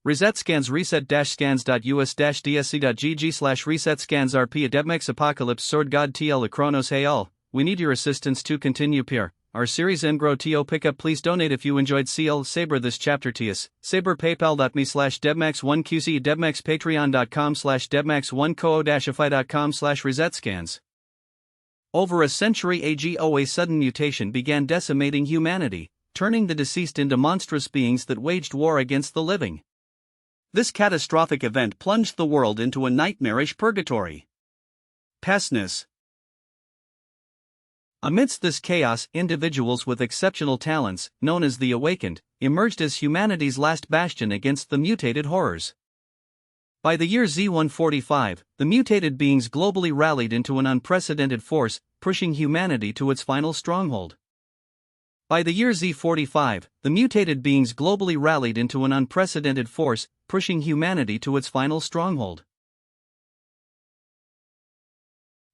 Reset scans reset-scans.us-dsc.gg/reset scans RP Adebmex Apocalypse Sword God TL Chronos. Hey all, we need your assistance to continue peer. Our series Engro TO pickup. Please donate if you enjoyed CL Saber this chapter TS. Saber paypal.me/debmax1qc debmax patreon.com/debmax1 co-ify.com/reset scans. Over a century ago, a sudden mutation began decimating humanity, turning the deceased into monstrous beings that waged war against the living. This catastrophic event plunged the world into a nightmarish purgatory. Pestness. Amidst this chaos, individuals with exceptional talents, known as the Awakened, emerged as humanity's last bastion against the mutated horrors. By the year Z145, the mutated beings globally rallied into an unprecedented force, pushing humanity to its final stronghold. By the year Z45, the mutated beings globally rallied into an unprecedented force, pushing humanity to its final stronghold.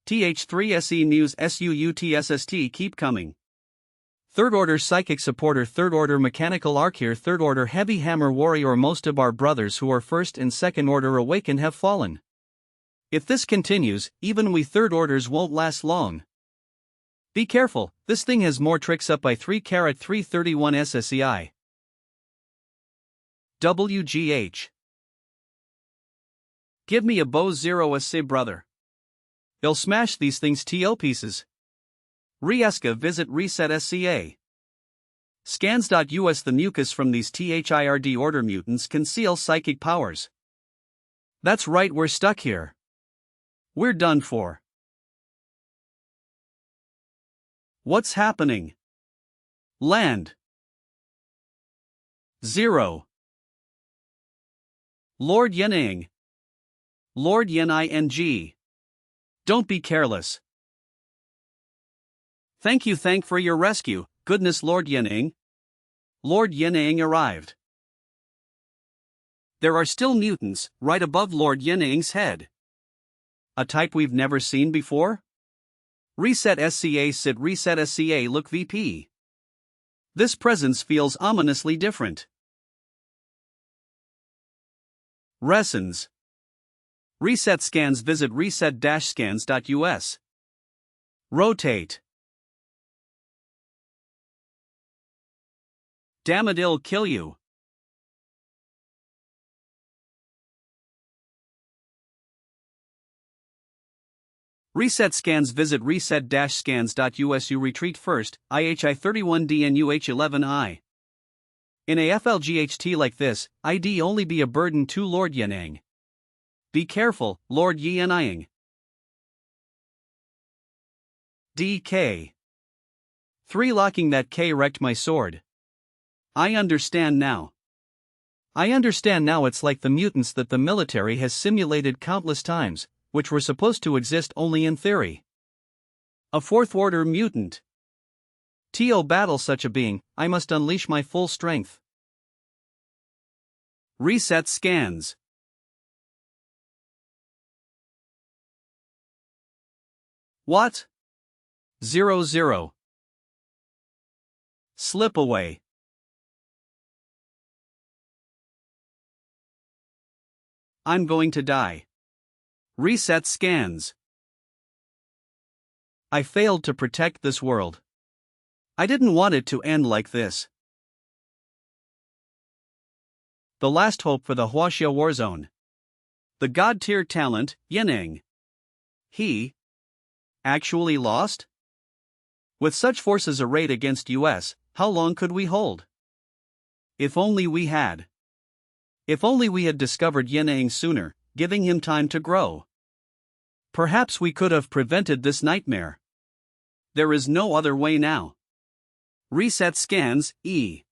TH3SE News SUUTSST keep coming. Third Order Psychic Supporter, Third Order Mechanical Archer, Third Order Heavy Hammer Warrior. Most of our brothers who are First and Second Order Awakened have fallen. If this continues, even we Third Orders won't last long. Be careful, this thing has more tricks. Up by 3-331 SSEI. WGH. Give me a bow 0 SC brother. They'll smash these things to pieces. Rieska visit Reset SCA. Scans.us. The mucus from these THIRD order mutants conceal psychic powers. That's right, we're stuck here. We're done for. What's happening? Land. 0. Lord Yening. Lord Yening. Don't be careless. Thank you for your rescue, goodness Lord Yening. Lord Yening arrived. There are still mutants, right above Lord Yening's head. A type we've never seen before? Reset SCA sit Reset SCA look VP. This presence feels ominously different. Resins. Reset scans visit reset-scans.us. Rotate. Damn it, it'll kill you. Reset scans visit reset-scans.us. You retreat first, IHI31DNUH11I. In a FLGHT like this, ID only be a burden to Lord Yening. Be careful, Lord Yening. DK. 3 locking that K wrecked my sword. I understand now. It's like the mutants that the military has simulated countless times, which were supposed to exist only in theory. A fourth order mutant. To battle such a being, I must unleash my full strength. Reset scans. What? 0. Slip away. I'm going to die. Reset scans. I failed to protect this world. I didn't want it to end like this. The last hope for the Huaxia Warzone. The god-tier talent, Yening. He actually lost? With such forces arrayed against us, how long could we hold? If only we had discovered Yening sooner, giving him time to grow. Perhaps we could have prevented this nightmare. There is no other way now. Reset scans, E.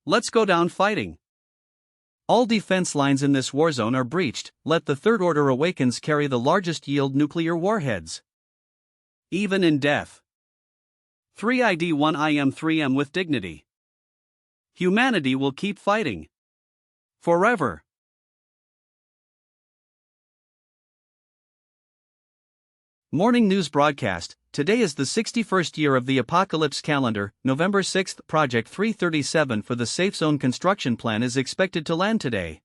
Let's go down fighting. All defense lines in this warzone are breached. Let the Third Order Awakens carry the largest yield nuclear warheads. Even in death. 3ID1IM3M with dignity. Humanity will keep fighting. Forever. Morning news broadcast. Today is the 61st year of the Apocalypse calendar, November 6th. Project 337 for the Safe Zone construction plan is expected to land today.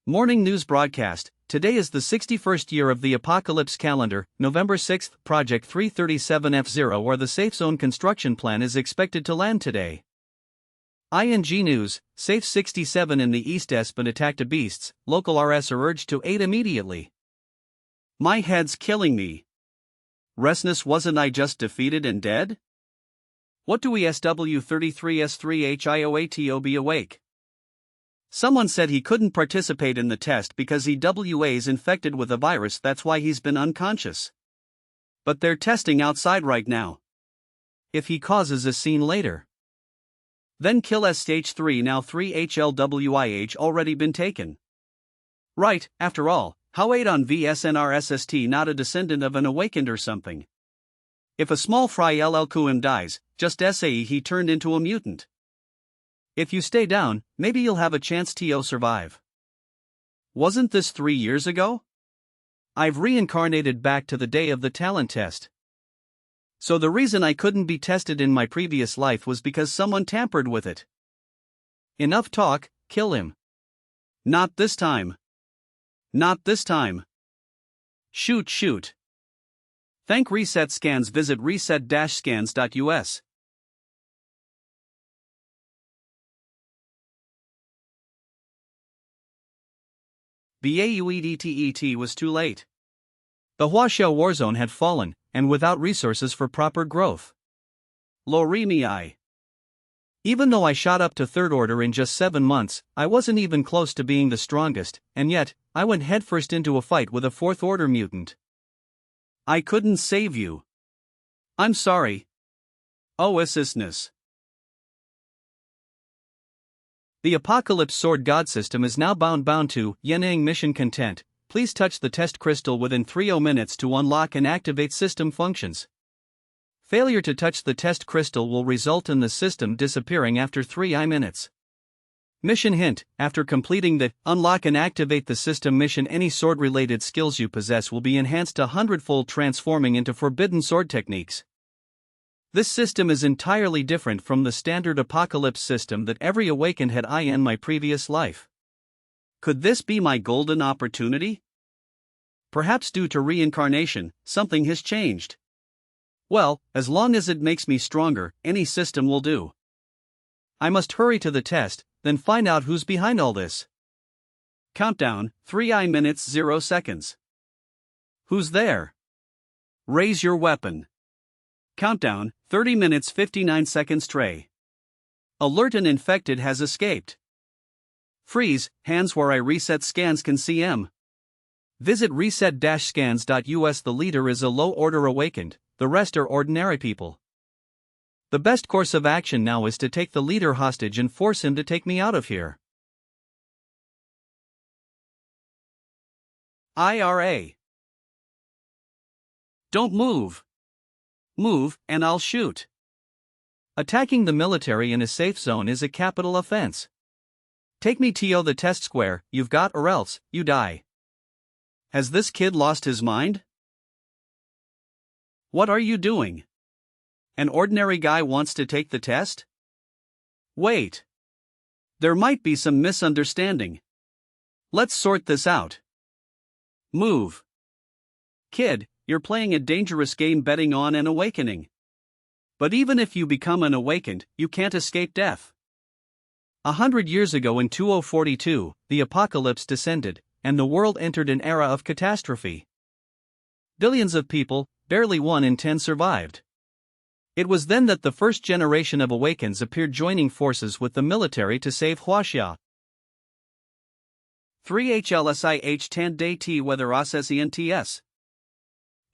Morning news broadcast. Today is the 61st year of the Apocalypse calendar, November 6th. Project 337F0 or the Safe Zone construction plan is expected to land today. ING News, Safe 67 in the East has been attacked beasts, local RS are urged to aid immediately. My head's killing me. Resness, wasn't I just defeated and dead? What do we SW33S3HIOATOB awake? Someone said he couldn't participate in the test because he WA's infected with a virus, that's why he's been unconscious. But they're testing outside right now. If he causes a scene later, then kill S stage 3 now 3HLWIH already been taken. Right, after all. How 8 on VSNRSST not a descendant of an awakened or something? If a small fry LLQM dies, just SAE he turned into a mutant. If you stay down, maybe you'll have a chance to survive. Wasn't this 3 years ago? I've reincarnated back to the day of the talent test. So the reason I couldn't be tested in my previous life was because someone tampered with it. Enough talk, kill him. Not this time. Not this time. Shoot. Thank Reset Scans. Visit reset-scans.us. BAUEDTET was too late. The Huaxiao warzone had fallen, and without resources for proper growth. Loremi. Even though I shot up to third order in just 7 months, I wasn't even close to being the strongest, and yet, I went headfirst into a fight with a 4th order mutant. I couldn't save you. I'm sorry. Oh, assistness. The Apocalypse Sword God system is now bound to Yenang mission content. Please touch the test crystal within 30 minutes to unlock and activate system functions. Failure to touch the test crystal will result in the system disappearing after 3 minutes. Mission hint: after completing the unlock and activate the system mission, any sword-related skills you possess will be enhanced 100-fold, transforming into forbidden sword techniques. This system is entirely different from the standard Apocalypse system that every awakened had in my previous life. Could this be my golden opportunity? Perhaps due to reincarnation, something has changed. Well, as long as it makes me stronger, any system will do. I must hurry to the test, then find out who's behind all this. Countdown, 3 minutes 0 seconds. Who's there? Raise your weapon. Countdown, 30 minutes 59 seconds. Tray. Alert: an infected has escaped. Freeze, hands where I reset scans can see M. Visit reset-scans.us. The leader is a low-order awakened, the rest are ordinary people. The best course of action now is to take the leader hostage and force him to take me out of here. IRA. Don't move. Move, and I'll shoot. Attacking the military in a safe zone is a capital offense. Take me to the test square, you've got, or else, you die. Has this kid lost his mind? What are you doing? An ordinary guy wants to take the test? Wait. There might be some misunderstanding. Let's sort this out. Move. Kid, you're playing a dangerous game betting on an awakening. But even if you become an awakened, you can't escape death. 100 years ago in 2042, the apocalypse descended, and the world entered an era of catastrophe. Billions of people, barely 1 in 10 survived. It was then that the first generation of awakens appeared, joining forces with the military to save Huaxia. 3HLSIH Tan Day T Weather OSSENTS.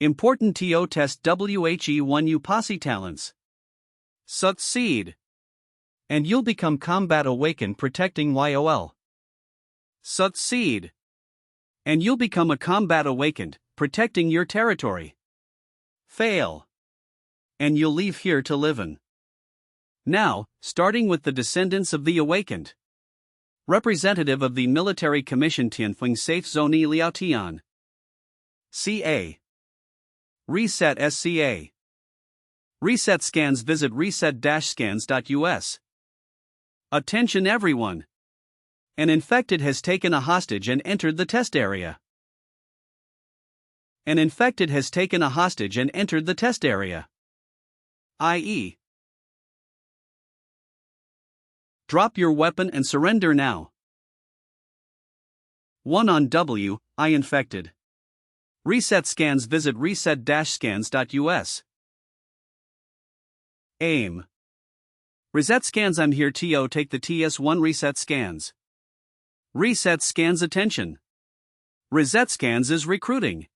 Important TO test WHE1U posse talents. Succeed. And you'll become combat awakened protecting YOL. Succeed. And you'll become a combat awakened, protecting your territory. Fail. And you'll leave here to live in. Now, starting with the descendants of the awakened. Representative of the Military Commission Tianfeng Safe Zone Liao Tian. CA. Reset SCA. Reset scans. Visit reset-scans.us. Attention everyone! An infected has taken a hostage and entered the test area. An infected has taken a hostage and entered the test area. I.e. drop your weapon and surrender now. 1 on W, I infected. Reset scans. Visit reset-scans.us. Aim. Reset scans. I'm here to take the TS1 reset scans. Reset scans. Attention. Reset scans is recruiting.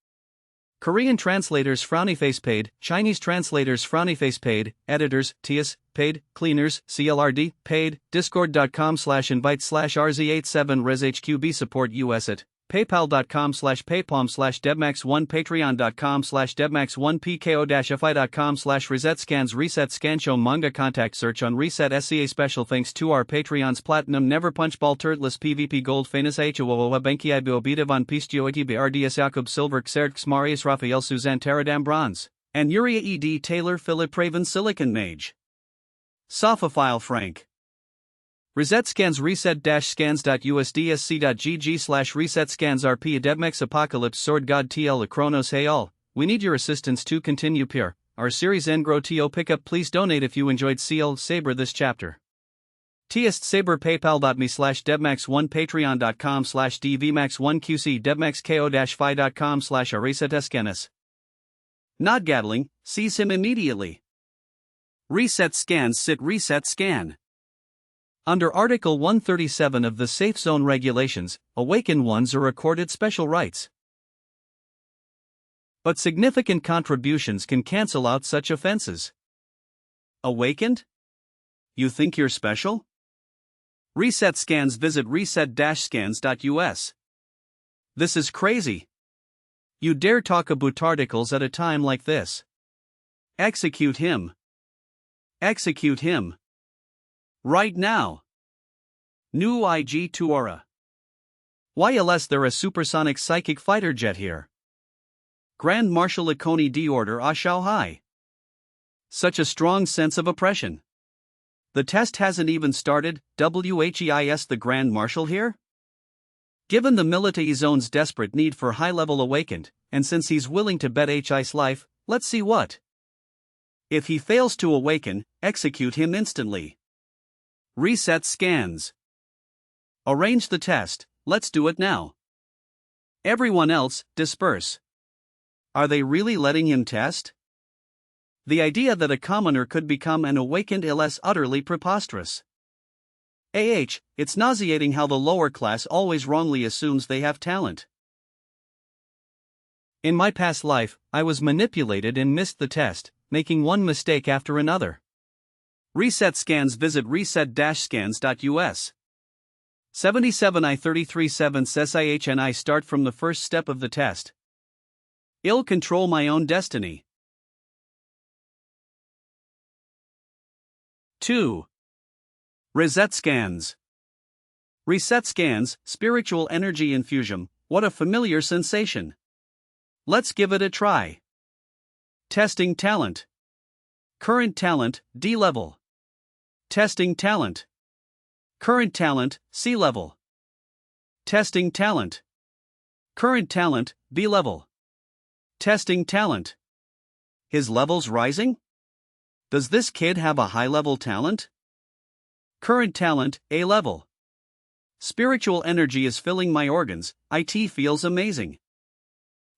Korean translators frowny face paid, Chinese translators frowny face paid, editors, TS, paid, cleaners, CLRD, paid, discord.com/invite/RZ87 reshqb support US at, paypal.com/paypalm/debmax1 patreon.com/debmax1 pko-fi.com/reset scans. Reset scan show manga contact search on reset SCA. Special thanks to our Patreons Platinum Never Punchball Turtless PvP Gold Famous Hwawa Benki Ibo Beta Von Pistio Etibe RDS Jakob Silver Xerx Marius Raphael Suzanne Teradam Bronze and Yuria ED Taylor Philip Raven Silicon Mage Sophophile Frank. Reset scans. reset-scans.usdsc.gg/reset scans RP Adebmex Apocalypse Sword God TL Akronos. Hey all, we need your assistance to continue pure our series Engro TO pickup. Please donate if you enjoyed CL Saber this chapter. Tst Saber paypal.me/debmax1 patreon.com/dvmax1qc debmaxko-fi.com/resetescanis. Not Gatling, seize him immediately. Reset scans. Sit reset scan. Under Article 137 of the Safe Zone Regulations, awakened ones are accorded special rights. But significant contributions can cancel out such offenses. Awakened? You think you're special? Reset scans. Visit reset-scans.us. This is crazy. You dare talk about articles at a time like this? Execute him. Execute him. Right now. New IG Tuora. YLS there a supersonic psychic fighter jet here. Grand Marshal Ikoni D order a Shao Hai. Such a strong sense of oppression. The test hasn't even started. WHEIS the Grand Marshal here? Given the military zone's desperate need for high-level awakened, and since he's willing to bet HI's life, let's see what. If he fails to awaken, execute him instantly. Reset scans. Arrange the test, let's do it now. Everyone else, disperse. Are they really letting him test? The idea that a commoner could become an awakened is utterly preposterous. It's nauseating how the lower class always wrongly assumes they have talent. In my past life, I was manipulated and missed the test, making one mistake after another. Reset scans. Visit reset-scans.us. 77 I33 SSIH and I start from the first step of the test. I'll control my own destiny. 2. Reset scans. Reset scans, spiritual energy infusion, what a familiar sensation. Let's give it a try. Testing talent. Current talent, D level. Testing talent. Current talent, C level. Testing talent. Current talent, B level. Testing talent. His levels rising? Does this kid have a high-level talent? Current talent, A level. Spiritual energy is filling my organs, IT feels amazing.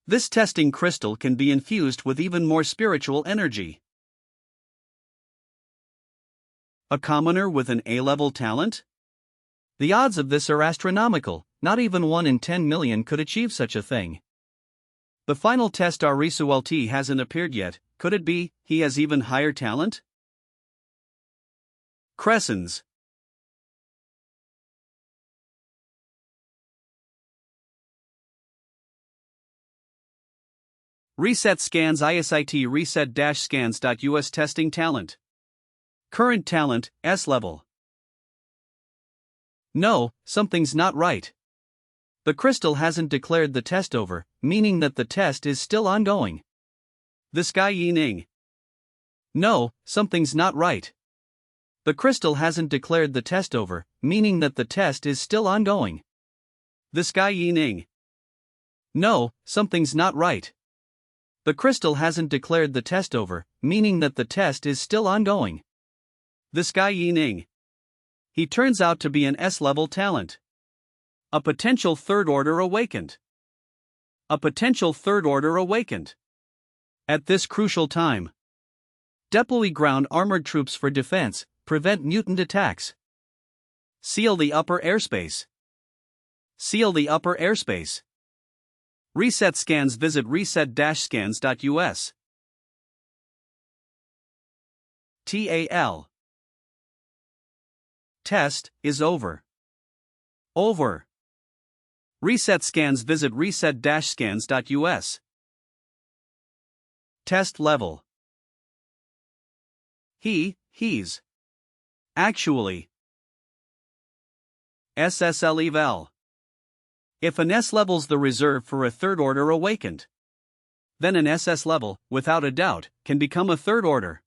This testing crystal can be infused with even more spiritual energy. A commoner with an A-level talent? The odds of this are astronomical, not even 1 in 10 million could achieve such a thing. The final test RSULT hasn't appeared yet, could it be, he has even higher talent? Crescents. Reset scans ISIT reset-scans.us testing talent. Current talent, S level. No, something's not right. The crystal hasn't declared the test over, meaning that the test is still ongoing. This guy Yining. No, something's not right. The crystal hasn't declared the test over, meaning that the test is still ongoing. This guy Yining. No, something's not right. The crystal hasn't declared the test over, meaning that the test is still ongoing. This guy Yining. He turns out to be an S-level talent. A potential third order awakened. A potential third order awakened. At this crucial time, deploy ground armored troops for defense, prevent mutant attacks. Seal the upper airspace. Seal the upper airspace. Reset scans. Visit reset-scans.us. TAL. Test is over. Over. Reset scans. Visit reset-scans.us. Test level. He's. Actually. SSL eval. If an S level's the reserve for a third order awakened, then an SS level, without a doubt, can become a third order.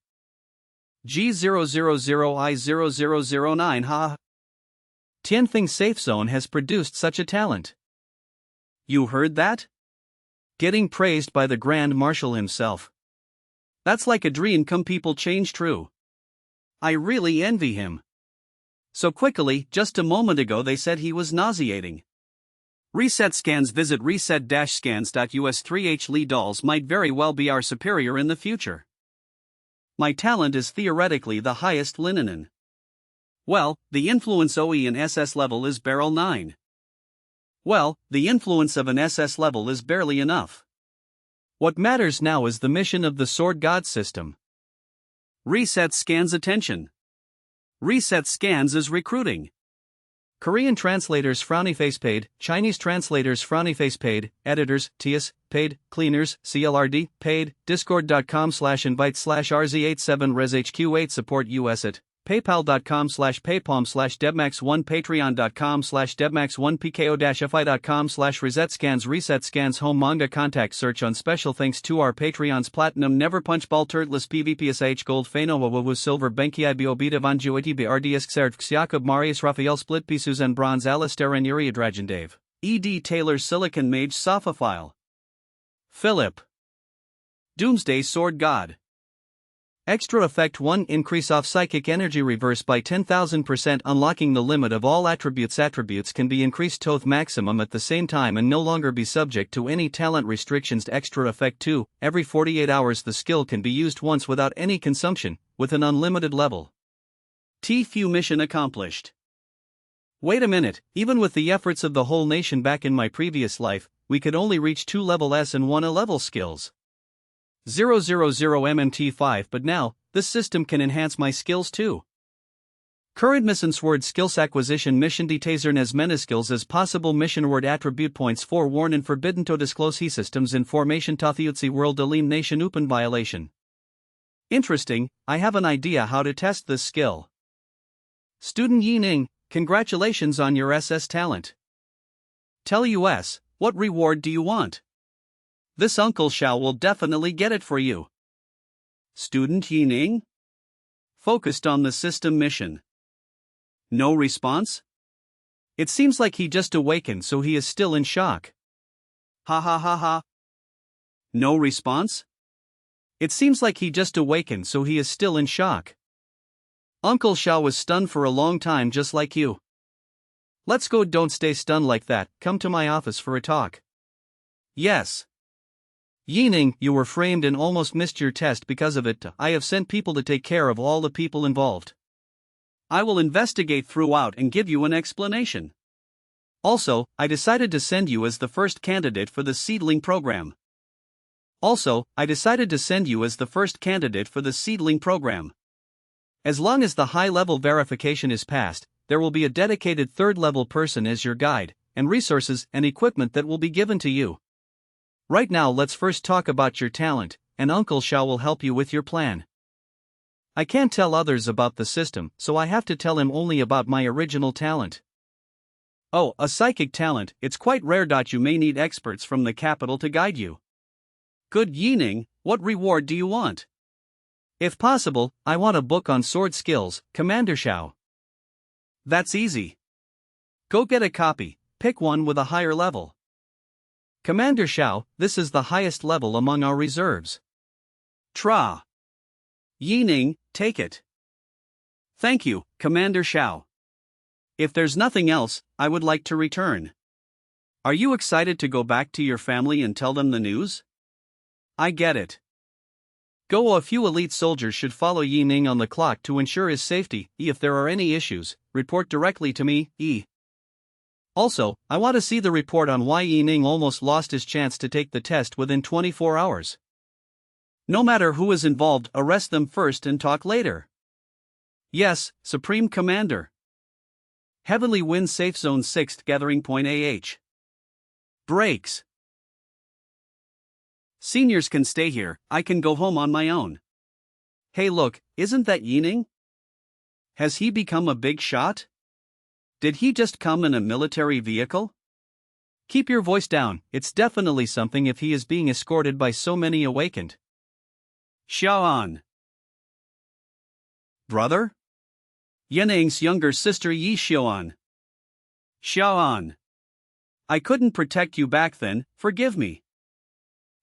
G000I0009 ha. Tianfeng Safe Zone has produced such a talent. You heard that? Getting praised by the Grand Marshal himself. That's like a dream come people change true. I really envy him. So quickly, just a moment ago they said he was nauseating. Reset scans. Visit reset-scans.us. 3H Lee dolls might very well be our superior in the future. My talent is theoretically the highest linen. Well, the influence OE in SS level is barrel 9. Well, the influence of an SS level is barely enough. What matters now is the mission of the Sword God system. Reset scans attention. Reset scans is recruiting. Korean translators frowny face paid, Chinese translators frowny face paid, editors, TS, paid, cleaners, CLRD, paid, discord.com/invite/RZ87reshq8 support US at paypal.com/paypalm/debmax1 patreon.com/debmax1 pko-fi.com/reset scans home manga contact search on special thanks to our Patreons platinum never punchball turtless pvpsh gold fano wawu silver benki ibo beta van juiti brds xerv xiakob marius raphael split pisus and bronze alistair and Yuri Dragon Dave ed Taylor silicon mage sophophile Philip Doomsday Sword God. Extra effect 1 increase off psychic energy reverse by 10,000% unlocking the limit of all attributes. Attributes can be increased to maximum at the same time and no longer be subject to any talent restrictions. Extra effect 2, every 48 hours the skill can be used once without any consumption, with an unlimited level. Few mission accomplished. Wait a minute, even with the efforts of the whole nation back in my previous life, we could only reach 2 level S and 1 A level skills. 000 MMT5 but now, this system can enhance my skills too. Current mission sword skills acquisition mission detazer as many skills as possible mission word attribute points for warn and forbidden to disclose he systems information Tathiutsi world alim nation open violation. Interesting, I have an idea how to test this skill. Student Yining, congratulations on your SS talent. Tell US, what reward do you want? This Uncle Shao will definitely get it for you. Student Yining? Focused on the system mission. No response? It seems like he just awakened so he is still in shock. Ha ha ha ha. No response? It seems like he just awakened so he is still in shock. Uncle Shao was stunned for a long time just like you. Let's go, don't stay stunned like that, come to my office for a talk. Yes. Yining, you were framed and almost missed your test because of it. I have sent people to take care of all the people involved. I will investigate throughout and give you an explanation. Also, I decided to send you as the first candidate for the seedling program. As long as the high-level verification is passed, there will be a dedicated third-level person as your guide, and resources and equipment that will be given to you. Right now let's first talk about your talent, and Uncle Shao will help you with your plan. I can't tell others about the system, so I have to tell him only about my original talent. Oh, a psychic talent, it's quite rare. You may need experts from the capital to guide you. Good Yining, What reward do you want? If possible, I want a book on sword skills, Commander Shao. That's easy. Go get a copy, pick one with a higher level. Commander Shao, this is the highest level among our reserves. Tra. Yining, take it. Thank you, Commander Shao. If there's nothing else, I would like to return. Are you excited to go back to your family and tell them the news? I get it. Go. A few elite soldiers should follow Yining on the clock to ensure his safety. If there are any issues, report directly to me. Also, I want to see the report on why Yining almost lost his chance to take the test within 24 hours. No matter who is involved, arrest them first and talk later. Yes, Supreme Commander. Heavenly Wind Safe Zone 6th Gathering Point AH. Breaks. Seniors can stay here, I can go home on my own. Hey look, isn't that Yining? Has he become a big shot? Did he just come in a military vehicle? Keep your voice down, it's definitely something if he is being escorted by so many awakened. Xiaoan. Brother? Yining's younger sister Yi Xiaoan. Xiaoan. I couldn't protect you back then, forgive me.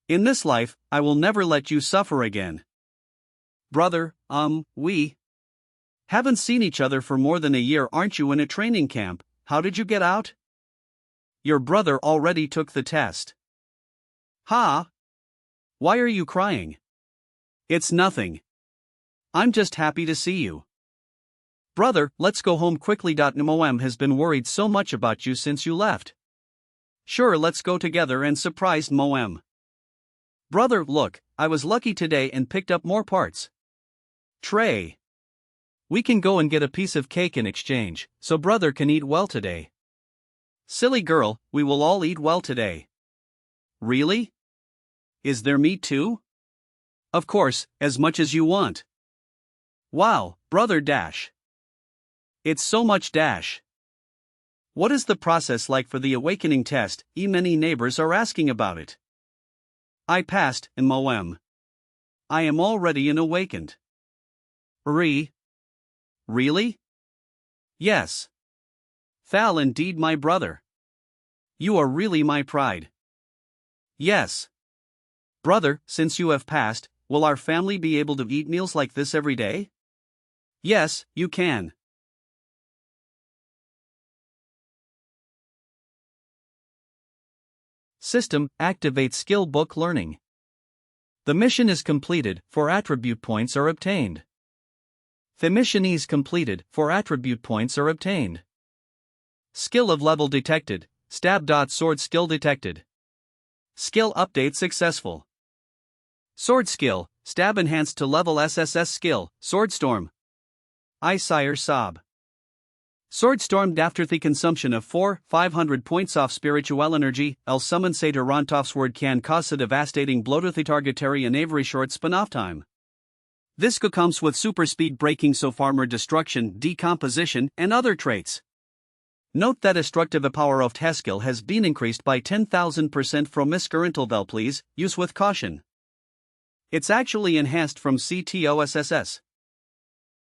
In this life, I will never let you suffer again. Brother, we haven't seen each other for more than a year. Aren't you in a training camp? How did you get out? Your brother already took the test. Ha? Why are you crying? It's nothing. I'm just happy to see you. Brother, let's go home quickly. Moem has been worried so much about you since you left. Sure, let's go together and surprise Moem. Brother, look, I was lucky today and picked up more parts. Trey. We can go and get a piece of cake in exchange, so brother can eat well today. Silly girl, we will all eat well today. Really? Is there meat too? Of course, as much as you want. Wow, brother dash. It's so much dash. What is the process like for the awakening test? Many neighbors are asking about it. I passed, and Moem. I am already an awakened. Really? Yes. Thal, indeed, my brother. You are really my pride. Yes. Brother, since you have passed, will our family be able to eat meals like this every day? Yes, you can. System, activate skill book learning. The mission is completed, 4 attribute points are obtained. The mission is completed, 4 attribute points are obtained. Skill of level detected, stab. Sword skill detected. Skill update successful. Sword skill, stab enhanced to level SSS skill, Swordstorm. I Sire Sob. Swordstorm. After the consumption of 500 points off spiritual energy, El summon say to Rontoff's word can cause a devastating blow to the targetary and every short spin-off time. This comes with super speed breaking, so farmer destruction, decomposition, and other traits. Note that destructive power of Teskill has been increased by 10,000% from Miss Currentalvel. Please use with caution. It's actually enhanced from CTOSSS.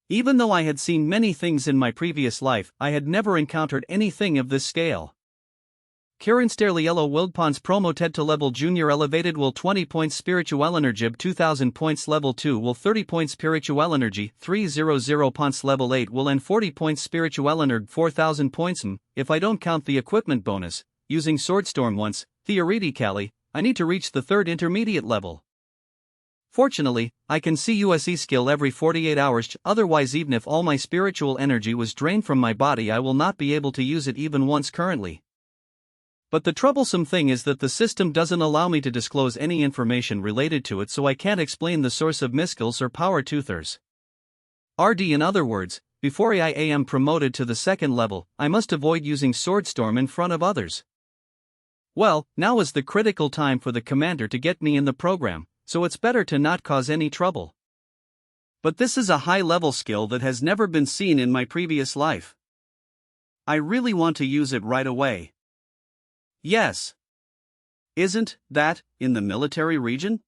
Even though I had seen many things in my previous life, I had never encountered anything of this scale. Kieran Sterliello Wildpons promo TED to level junior elevated will 20 points spiritual energy 2000 points level 2 will 30 points spiritual energy 300 points level 8 will and 40 points spiritual energy 4000 points. If I don't count the equipment bonus, using Swordstorm once, theoretically, I need to reach the 3rd intermediate level. Fortunately, I can see USE skill every 48 hours, otherwise even if all my spiritual energy was drained from my body I will not be able to use it even once currently. But the troublesome thing is that the system doesn't allow me to disclose any information related to it, so I can't explain the source of miskills or power toothers. RD, in other words, before I am promoted to the 2nd level, I must avoid using Swordstorm in front of others. Well, now is the critical time for the commander to get me in the program, so it's better to not cause any trouble. But this is a high-level skill that has never been seen in my previous life. I really want to use it right away. Yes. Isn't that in the military region?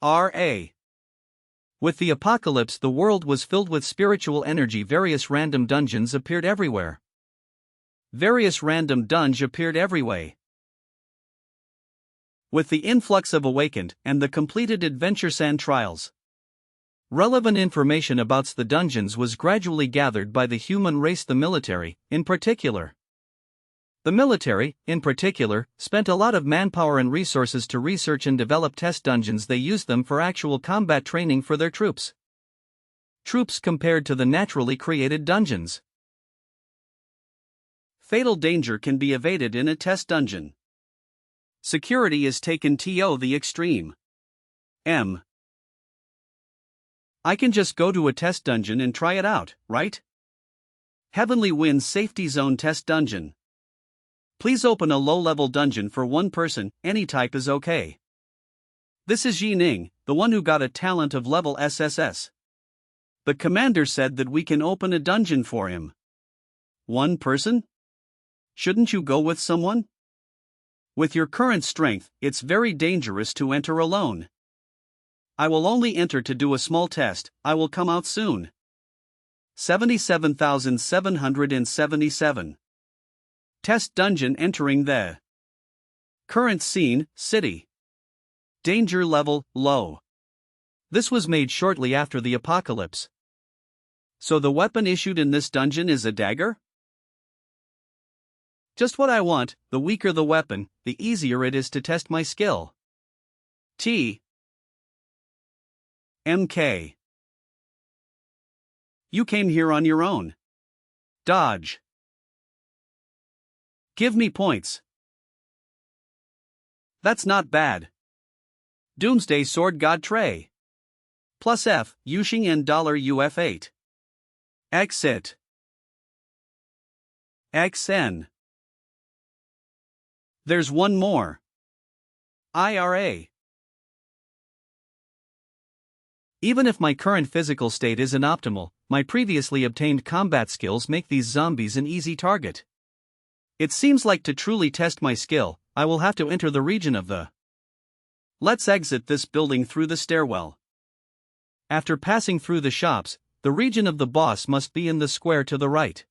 R.A. With the apocalypse, the world was filled with spiritual energy. Various random dungeons appeared everywhere. With the influx of awakened and the completed adventure sand trials, relevant information about the dungeons was gradually gathered by the human race. The military, in particular, spent a lot of manpower and resources to research and develop test dungeons. They used them for actual combat training for their troops. Compared to the naturally created dungeons. Fatal danger can be evaded in a test dungeon. Security is taken to the extreme. I can just go to a test dungeon and try it out, right? Heavenly Winds Safety Zone Test Dungeon. Please open a low-level dungeon for one person, any type is okay. This is Yi Ning, the one who got a talent of level SSS. The commander said that we can open a dungeon for him. One person? Shouldn't you go with someone? With your current strength, it's very dangerous to enter alone. I will only enter to do a small test. I will come out soon. 77,777. Test dungeon entering the current scene, city. Danger level, low. This was made shortly after the apocalypse. So the weapon issued in this dungeon is a dagger? Just what I want. The weaker the weapon, the easier it is to test my skill. MK. You came here on your own. Dodge. Give me points. That's not bad. Doomsday Sword God Trey. Plus F, Yushing and $UF8. Exit. XN. There's one more. IRA. Even if my current physical state isn't optimal, my previously obtained combat skills make these zombies an easy target. It seems like to truly test my skill, I will have to enter the region of the. Let's exit this building through the stairwell. After passing through the shops, the region of the boss must be in the square to the right.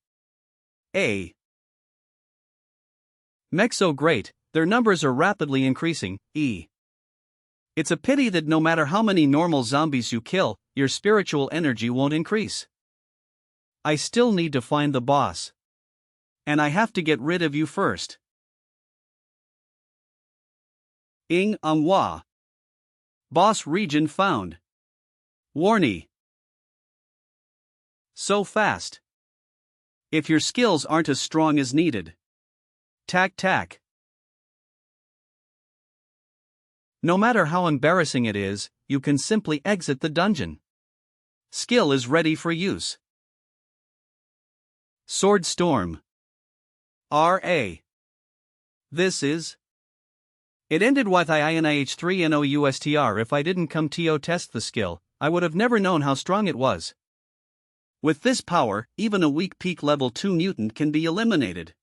A. Mech so great, their numbers are rapidly increasing. E. It's a pity that no matter how many normal zombies you kill, your spiritual energy won't increase. I still need to find the boss. And I have to get rid of you first. Ing Anghua. Boss region found. Warnie. So fast. If your skills aren't as strong as needed. Tac. No matter how embarrassing it is, you can simply exit the dungeon. Skill is ready for use. Sword Storm. R.A. This is. It ended with INIH3NOUSTR. If I didn't come to test the skill, I would have never known how strong it was. With this power, even a weak peak level 2 mutant can be eliminated.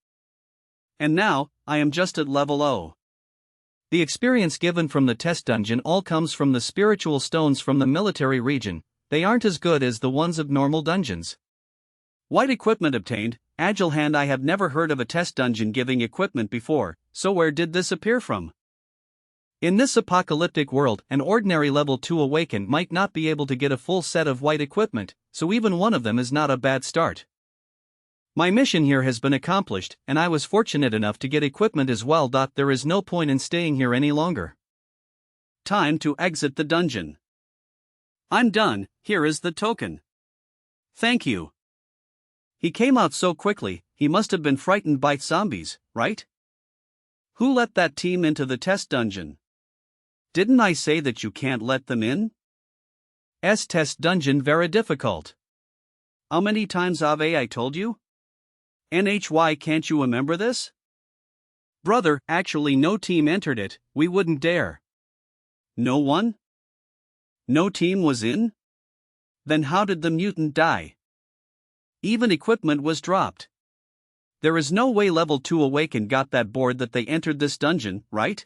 And now, I am just at level 0. The experience given from the test dungeon all comes from the spiritual stones from the military region. They aren't as good as the ones of normal dungeons. White equipment obtained. Agile Hand. I have never heard of a test dungeon giving equipment before, so where did this appear from? In this apocalyptic world, an ordinary level 2 awakened might not be able to get a full set of white equipment, so even one of them is not a bad start. My mission here has been accomplished, and I was fortunate enough to get equipment as well. There is no point in staying here any longer. Time to exit the dungeon. I'm done. Here is the token. Thank you. He came out so quickly, he must have been frightened by zombies, right? Who let that team into the test dungeon? Didn't I say that you can't let them in? Test dungeon very difficult. How many times have I told you? NHY, can't you remember this? Brother, actually no team entered it, we wouldn't dare. No one? No team was in? Then how did the mutant die? Even equipment was dropped. There is no way level 2 awakened got that bored that they entered this dungeon, right?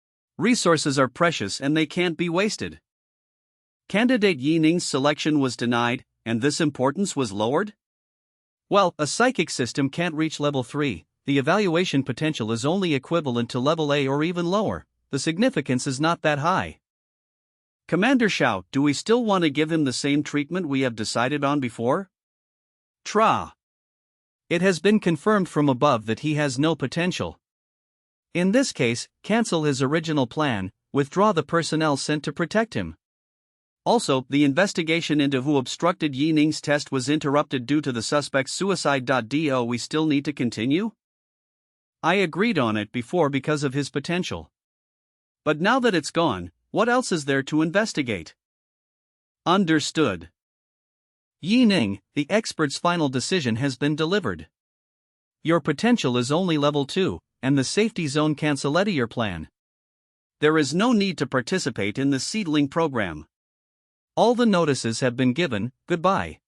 Resources are precious and they can't be wasted. Candidate Yi Ning's selection was denied, and this importance was lowered? Well, a psychic system can't reach level 3, the evaluation potential is only equivalent to level A or even lower, the significance is not that high. Commander Shao, do we still want to give him the same treatment we have decided on before? Tra. It has been confirmed from above that he has no potential. In this case, cancel his original plan, withdraw the personnel sent to protect him. Also, the investigation into who obstructed Yi Ning's test was interrupted due to the suspect's suicide. Do we still need to continue? I agreed on it before because of his potential. But now that it's gone, what else is there to investigate? Understood. Yi Ning, the expert's final decision has been delivered. Your potential is only level 2, and the safety zone cancelled your plan. There is no need to participate in the seedling program. All the notices have been given, goodbye.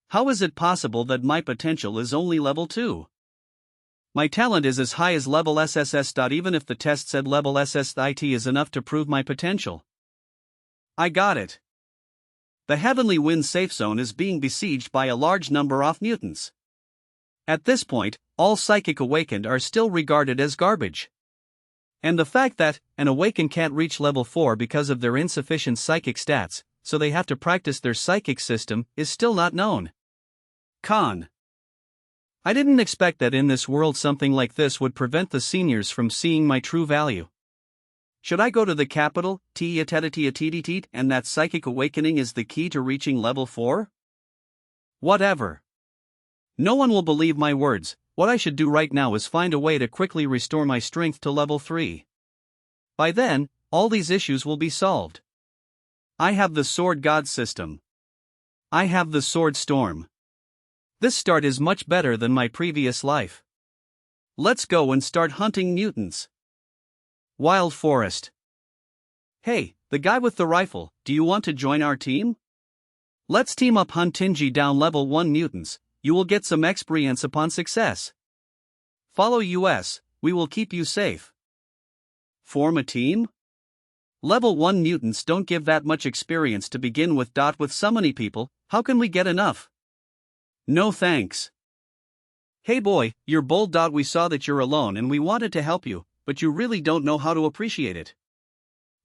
How is it possible that my potential is only level 2? My talent is as high as level SSS. Even if the test said level SSIT is enough to prove my potential. I got it. The Heavenly Wind safe zone is being besieged by a large number of mutants. At this point, all psychic awakened are still regarded as garbage. And the fact that an awakened can't reach level 4 because of their insufficient psychic stats, so they have to practice their psychic system, is still not known. Con. I didn't expect that in this world something like this would prevent the seniors from seeing my true value. Should I go to the capital, and that psychic awakening is the key to reaching level 4? Whatever. No one will believe my words. What I should do right now is find a way to quickly restore my strength to level 3. By then, all these issues will be solved. I have the Sword God system. I have the Sword Storm. This start is much better than my previous life. Let's go and start hunting mutants. Wild Forest. Hey, the guy with the rifle, do you want to join our team? Let's team up hunt Tingy down level 1 mutants. You will get some experience upon success. Follow us, we will keep you safe. Form a team? Level 1 mutants don't give that much experience to begin with. With so many people, how can we get enough? No thanks. Hey boy, you're bold. We saw that you're alone and we wanted to help you, but you really don't know how to appreciate it.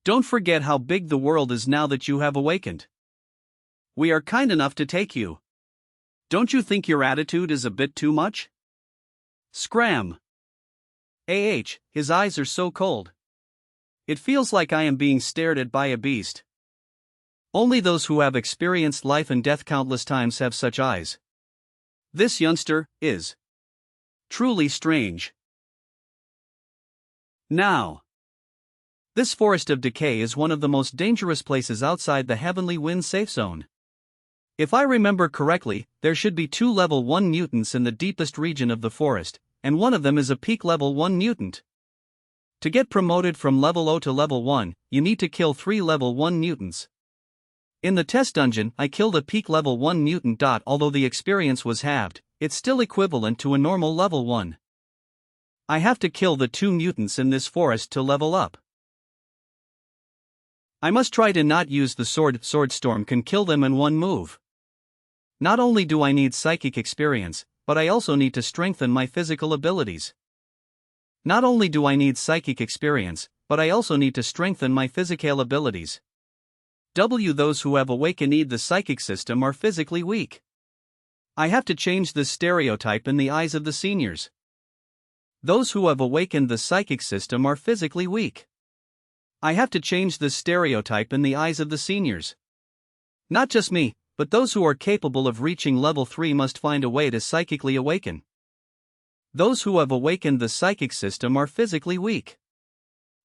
Don't forget how big the world is now that you have awakened. We are kind enough to take you. Don't you think your attitude is a bit too much? Scram. His eyes are so cold. It feels like I am being stared at by a beast. Only those who have experienced life and death countless times have such eyes. This youngster is truly strange. Now, this forest of decay is one of the most dangerous places outside the Heavenly Wind safe zone. If I remember correctly, there should be 2 level 1 mutants in the deepest region of the forest, and one of them is a peak level 1 mutant. To get promoted from level 0 to level 1, you need to kill 3 level 1 mutants. In the test dungeon, I killed a peak level 1 mutant. Although the experience was halved, it's still equivalent to a normal level 1. I have to kill the 2 mutants in this forest to level up. I must try to not use the sword. Swordstorm can kill them in one move. Not only do I need psychic experience, but I also need to strengthen my physical abilities. Not only do I need psychic experience, but I also need to strengthen my physical abilities. Those who have awakened need the psychic system are physically weak. I have to change this stereotype in the eyes of the seniors. Those who have awakened the psychic system are physically weak. I have to change this stereotype in the eyes of the seniors. Not just me, but those who are capable of reaching level 3 must find a way to psychically awaken. Those who have awakened the psychic system are physically weak.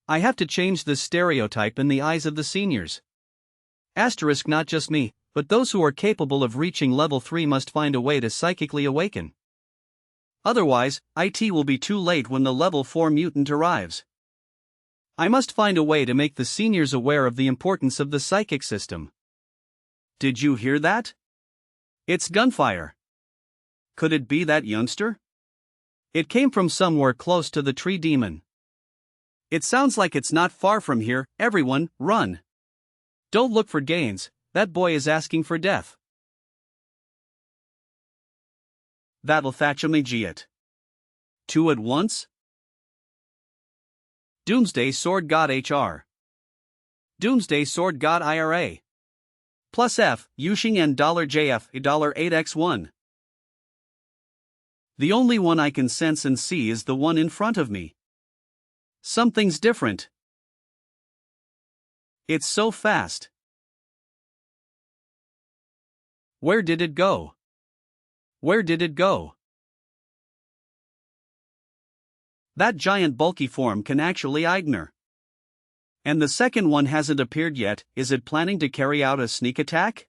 I have to change this stereotype in the eyes of the seniors. Asterisk, not just me, but those who are capable of reaching level 3 must find a way to psychically awaken. Otherwise, it will be too late when the level 4 mutant arrives. I must find a way to make the seniors aware of the importance of the psychic system. Did you hear that? It's gunfire. Could it be that youngster? It came from somewhere close to the tree demon. It sounds like it's not far from here. Everyone, run. Don't look for gains, that boy is asking for death. That'll thatch immediate. 2 at once? Doomsday Sword God HR. Doomsday Sword God IRA. Plus F, Yushing and $JF, $8x1. The only one I can sense and see is the one in front of me. Something's different. It's so fast. Where did it go? Where did it go? That giant bulky form can actually ignore. And the second one hasn't appeared yet. Is it planning to carry out a sneak attack?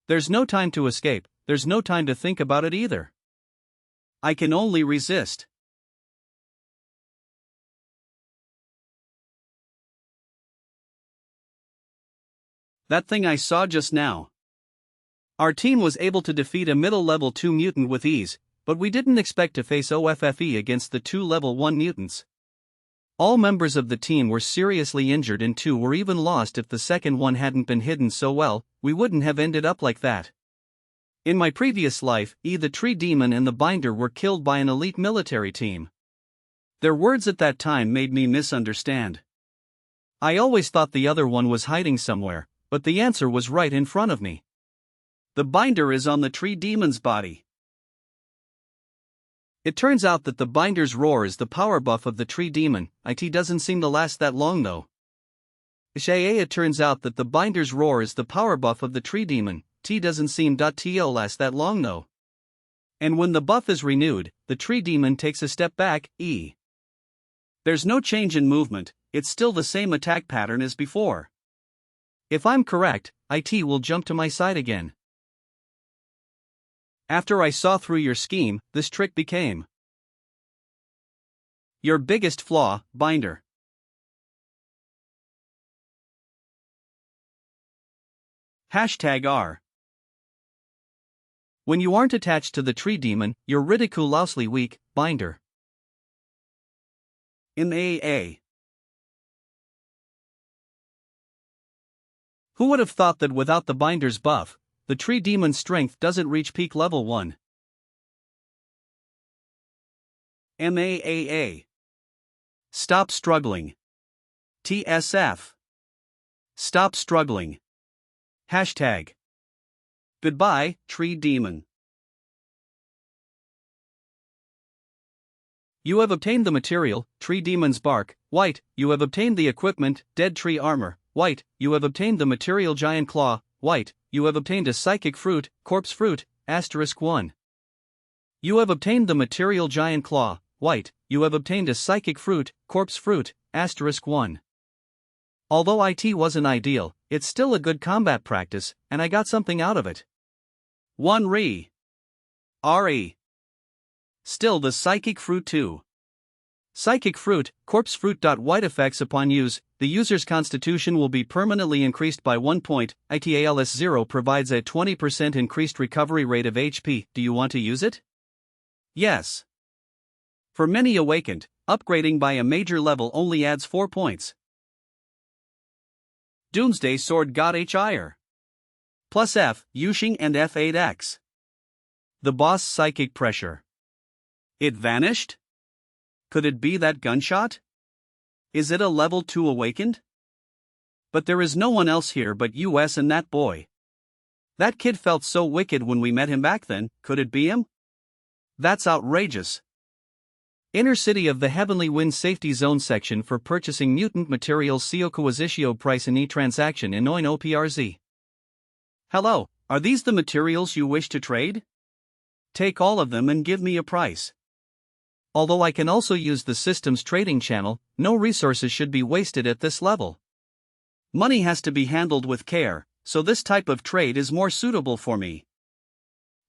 There's no time to escape, there's no time to think about it either. I can only resist. That thing I saw just now. Our team was able to defeat a middle level 2 mutant with ease, but we didn't expect to face OFFE against the 2 level 1 mutants. All members of the team were seriously injured and 2 were even lost. If the second one hadn't been hidden so well, we wouldn't have ended up like that. In my previous life, the tree demon and the binder were killed by an elite military team. Their words at that time made me misunderstand. I always thought the other one was hiding somewhere, but the answer was right in front of me. The binder is on the tree demon's body. It turns out that the binder's roar is the power buff of the tree demon. It doesn't seem to last that long though. It turns out that the binder's roar is the power buff of the tree demon. Doesn't seem to last that long though. And when the buff is renewed, the tree demon takes a step back. There's no change in movement, it's still the same attack pattern as before. If I'm correct, IT will jump to my side again. After I saw through your scheme, this trick became your biggest flaw, binder. #R. When you aren't attached to the tree demon, you're ridiculously weak, binder. MAA. Who would have thought that without the binder's buff, the tree demon's strength doesn't reach peak level 1? MAAA. Stop struggling. TSF. Stop struggling. #. Goodbye, tree demon. You have obtained the material, tree demon's bark, white. You have obtained the equipment, dead tree armor, white. You have obtained the material, giant claw, white. You have obtained a psychic fruit, corpse fruit, *1. You have obtained the material, giant claw, white. You have obtained a psychic fruit, corpse fruit, *1. Although IT wasn't ideal, it's still a good combat practice, and I got something out of it. 1 RE. Still the psychic fruit 2. Psychic fruit, corpse fruit. White effects upon use, the user's constitution will be permanently increased by 1 point. ITALS0 provides a 20% increased recovery rate of HP. Do you want to use it? Yes. For many awakened, upgrading by a major level only adds 4 points. Doomsday Sword God HIR. Plus F, Yushing and F8X. The boss psychic pressure. It vanished? Could it be that gunshot? Is it a level 2 awakened? But there is no one else here but US and that boy. That kid felt so wicked when we met him back then. Could it be him? That's outrageous. Inner City of the Heavenly Wind Safety Zone section for purchasing mutant materials. Siokuazishio price in e-transaction in Oin OPRZ. Hello, are these the materials you wish to trade? Take all of them and give me a price. Although I can also use the system's trading channel, no resources should be wasted at this level. Money has to be handled with care, so this type of trade is more suitable for me.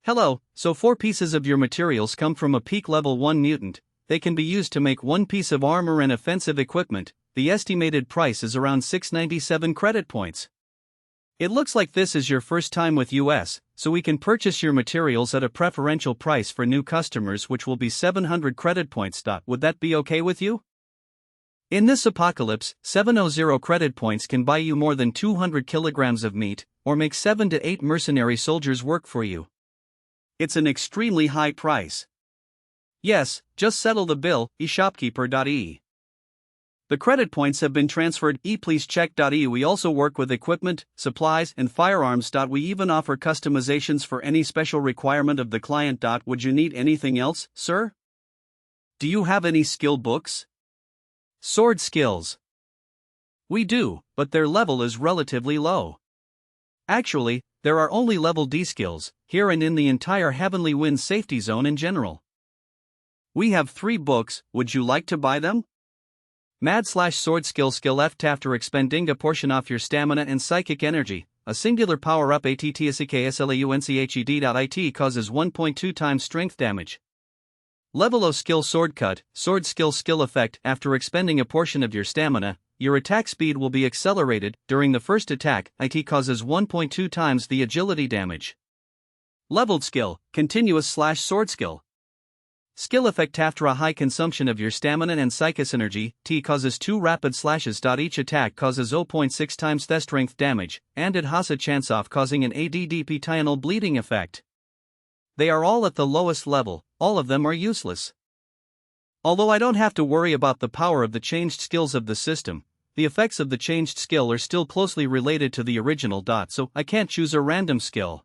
Hello, so 4 pieces of your materials come from a peak level 1 mutant. They can be used to make 1 piece of armor and offensive equipment. The estimated price is around 697 credit points. It looks like this is your first time with US, so we can purchase your materials at a preferential price for new customers, which will be 700 credit points. Would that be okay with you? In this apocalypse, 700 credit points can buy you more than 200 kilograms of meat, or make 7 to 8 mercenary soldiers work for you. It's an extremely high price. Yes, just settle the bill, eShopkeeper.e. The credit points have been transferred. Please check.e. We also work with equipment, supplies, and firearms. We even offer customizations for any special requirement of the client. Would you need anything else, sir? Do you have any skill books? Sword skills. We do, but their level is relatively low. Actually, there are only level D skills, here and in the entire Heavenly Wind Safety Zone in general. We have 3 books, would you like to buy them? Mad/sword skill F. After expending a portion off your stamina and psychic energy, a singular power-up ATTSEKSLAUNCHED.IT causes 1.2 times strength damage. Level O skill sword cut, sword skill effect. After expending a portion of your stamina, your attack speed will be accelerated. During the first attack, IT causes 1.2 times the agility damage. Leveled skill, continuous/sword skill. Skill effect after a high consumption of your stamina and psychis energy, T causes 2 rapid slashes. Each attack causes 0.6 times the strength damage, and it has a chance of causing an ADDP tional bleeding effect. They are all at the lowest level, all of them are useless. Although I don't have to worry about the power of the changed skills of the system, the effects of the changed skill are still closely related to the original. So I can't choose a random skill.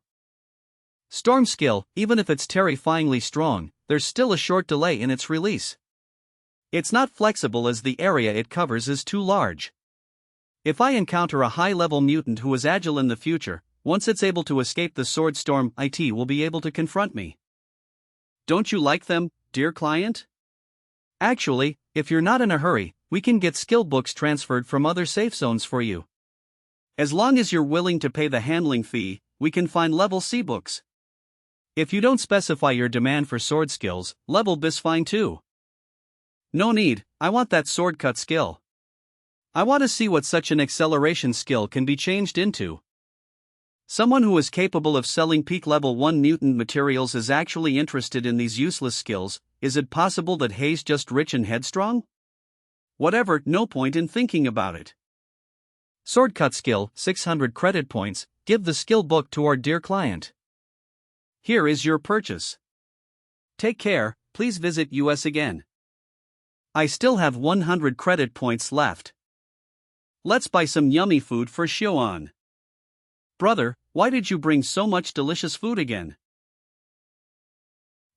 Storm skill, even if it's terrifyingly strong, there's still a short delay in its release. It's not flexible as the area it covers is too large. If I encounter a high-level mutant who is agile in the future, once it's able to escape the sword storm, it will be able to confront me. Don't you like them, dear client? Actually, if you're not in a hurry, we can get skill books transferred from other safe zones for you. As long as you're willing to pay the handling fee, we can find level C books. If you don't specify your demand for sword skills, level B's fine too. No need, I want that sword cut skill. I want to see what such an acceleration skill can be changed into. Someone who is capable of selling peak level 1 mutant materials is actually interested in these useless skills. Is it possible that Hayes just rich and headstrong? Whatever, no point in thinking about it. Sword cut skill, 600 credit points, give the skill book to our dear client. Here is your purchase. Take care, please visit us again. I still have 100 credit points left. Let's buy some yummy food for Shoan. Brother, why did you bring so much delicious food again?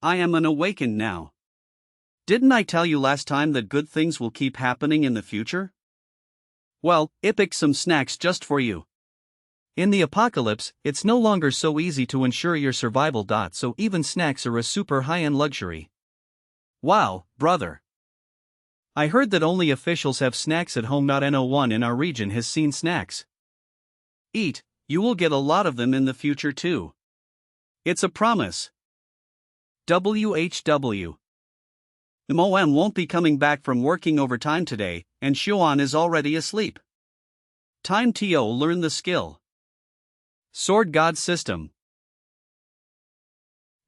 I am an awakened now. Didn't I tell you last time that good things will keep happening in the future? Well, I picked some snacks just for you. In the apocalypse, it's no longer so easy to ensure your survival. So even snacks are a super high-end luxury. Wow, brother. I heard that only officials have snacks at home. No one in our region has seen snacks. Eat, you will get a lot of them in the future too. It's a promise. WHW. The Moan won't be coming back from working overtime today, and Shoan is already asleep. Time to learn the skill. Sword God System.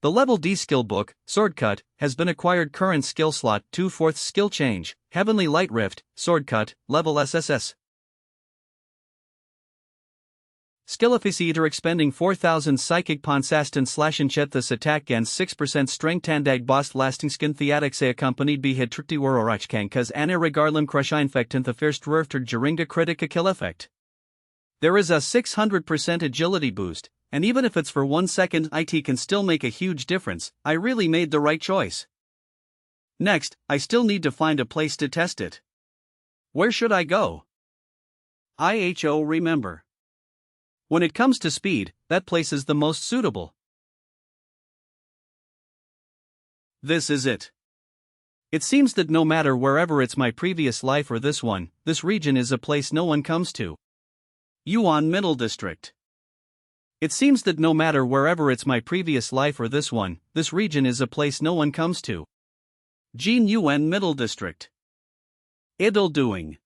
The level D skill book, Sword Cut, has been acquired. Current skill slot 2/4 skill change, Heavenly Light Rift, Sword Cut, level SSS. Skill efficiency expending 4000 psychic ponsastan /inchet. This attack gains 6% strength tandag bost lasting skin theatics accompanied by hit trikti warorachkankas anna regarlum crush infectant the first rurfter jaringa critica kill effect. There is a 600% agility boost, and even if it's for 1 second, it can still make a huge difference. I really made the right choice. Next, I still need to find a place to test it. Where should I go? Remember. When it comes to speed, that place is the most suitable. This is it. It seems that no matter wherever it's my previous life or this one, this region is a place no one comes to. Yuan Middle District. It seems that no matter wherever it's my previous life or this one, this region is a place no one comes to. Jin Yuan Middle District. Idle doing.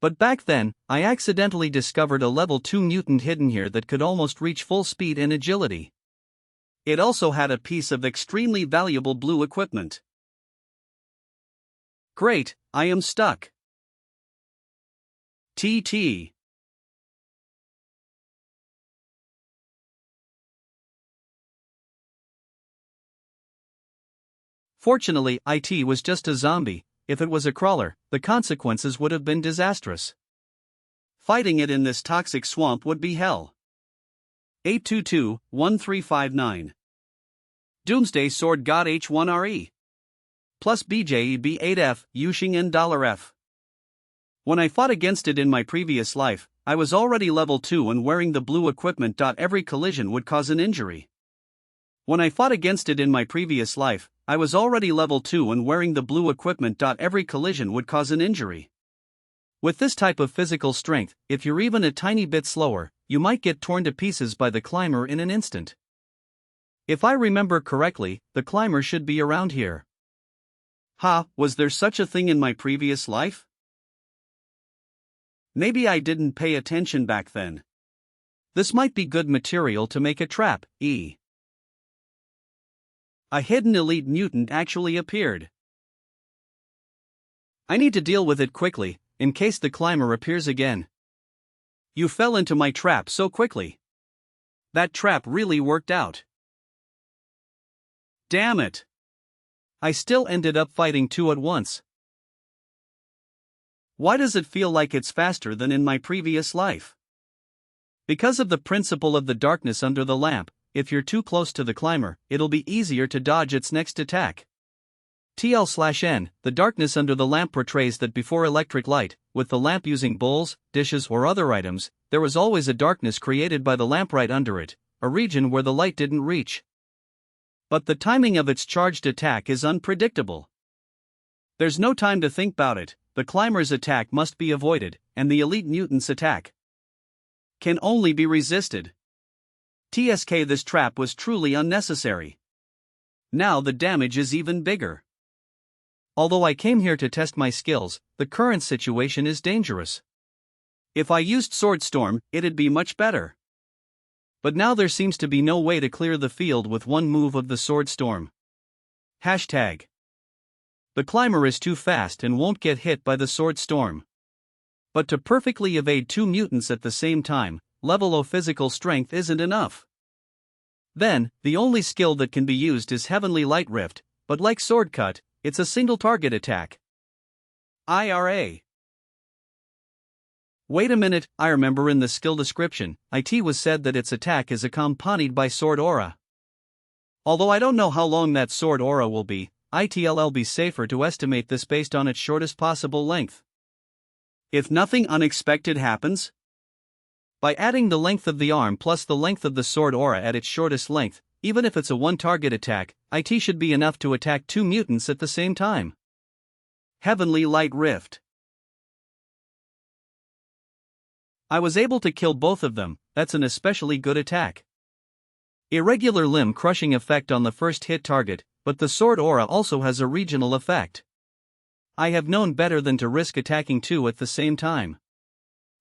But back then, I accidentally discovered a level 2 mutant hidden here that could almost reach full speed and agility. It also had a piece of extremely valuable blue equipment. Great, I am stuck. TT. Fortunately, it was just a zombie. If it was a crawler, the consequences would have been disastrous. Fighting it in this toxic swamp would be hell. 822-1359. Doomsday Sword God H1RE. Plus BJEB8F, Yushing and $F. When I fought against it in my previous life, I was already level 2 and wearing the blue equipment. Every collision would cause an injury. When I fought against it in my previous life, I was already level 2 and wearing the blue equipment. Every collision would cause an injury. With this type of physical strength, if you're even a tiny bit slower, you might get torn to pieces by the climber in an instant. If I remember correctly, the climber should be around here. Was there such a thing in my previous life? Maybe I didn't pay attention back then. This might be good material to make a trap. A hidden elite mutant actually appeared. I need to deal with it quickly, in case the climber appears again. You fell into my trap so quickly. That trap really worked out. Damn it. I still ended up fighting two at once. Why does it feel like it's faster than in my previous life? Because of the principle of the darkness under the lamp, if you're too close to the climber, it'll be easier to dodge its next attack. TL/N, the darkness under the lamp portrays that before electric light, with the lamp using bowls, dishes or other items, there was always a darkness created by the lamp right under it, a region where the light didn't reach. But the timing of its charged attack is unpredictable. There's no time to think about it, the climber's attack must be avoided, and the elite mutant's attack can only be resisted. TSK, this trap was truly unnecessary. Now the damage is even bigger. Although I came here to test my skills, the current situation is dangerous. If I used Swordstorm, it'd be much better. But now there seems to be no way to clear the field with one move of the Swordstorm. Hashtag. The climber is too fast and won't get hit by the Swordstorm. But to perfectly evade two mutants at the same time, level O physical strength isn't enough. Then, the only skill that can be used is Heavenly Light Rift, but like Sword Cut, it's a single target attack. IRA. Wait a minute, I remember in the skill description, IT was said that its attack is accompanied by Sword Aura. Although I don't know how long that Sword Aura will be, it'll be safer to estimate this based on its shortest possible length. If nothing unexpected happens? By adding the length of the arm plus the length of the Sword Aura at its shortest length, even if it's a one-target attack, IT should be enough to attack two mutants at the same time. Heavenly Light Rift. I was able to kill both of them, that's an especially good attack. Irregular limb crushing effect on the first hit target, but the Sword Aura also has a regional effect. I have known better than to risk attacking two at the same time.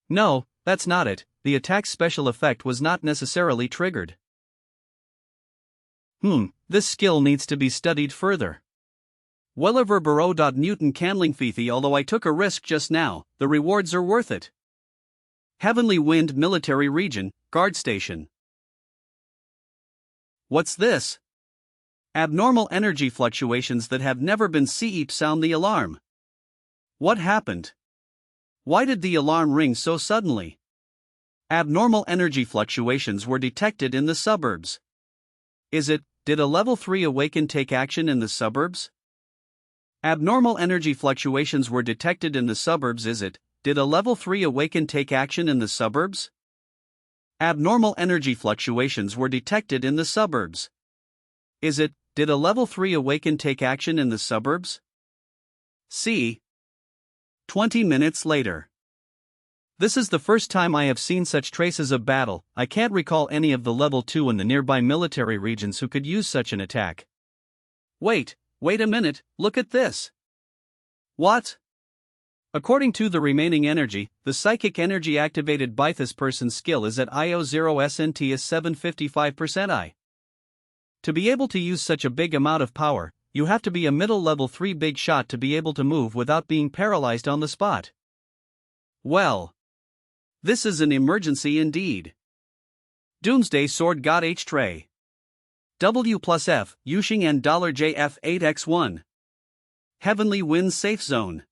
No, that's not it, the attack's special effect was not necessarily triggered. This skill needs to be studied further. Welliver Baro. Newton Canling Fithi. Although I took a risk just now, the rewards are worth it. Heavenly Wind Military Region, Guard Station. What's this? Abnormal energy fluctuations that have never been seen. Sound the alarm. What happened? Why did the alarm ring so suddenly? Abnormal energy fluctuations were detected in the suburbs. Did a level 3 awaken take action in the suburbs? Abnormal energy fluctuations were detected in the suburbs. Did a level 3 awaken take action in the suburbs? Abnormal energy fluctuations were detected in the suburbs. Did a level 3 awaken take action in the suburbs? See. 20 minutes later. This is the first time I have seen such traces of battle. I can't recall any of the level 2 in the nearby military regions who could use such an attack. Wait a minute, look at this. What? According to the remaining energy, the psychic energy activated by this person's skill is at IO0SNT is 755% I. To be able to use such a big amount of power, you have to be a middle level 3 big shot to be able to move without being paralyzed on the spot. Well. This is an emergency indeed. Doomsday Sword God H Tray. W+F, Yushing and $JF8x1. Heavenly Wind Safe Zone.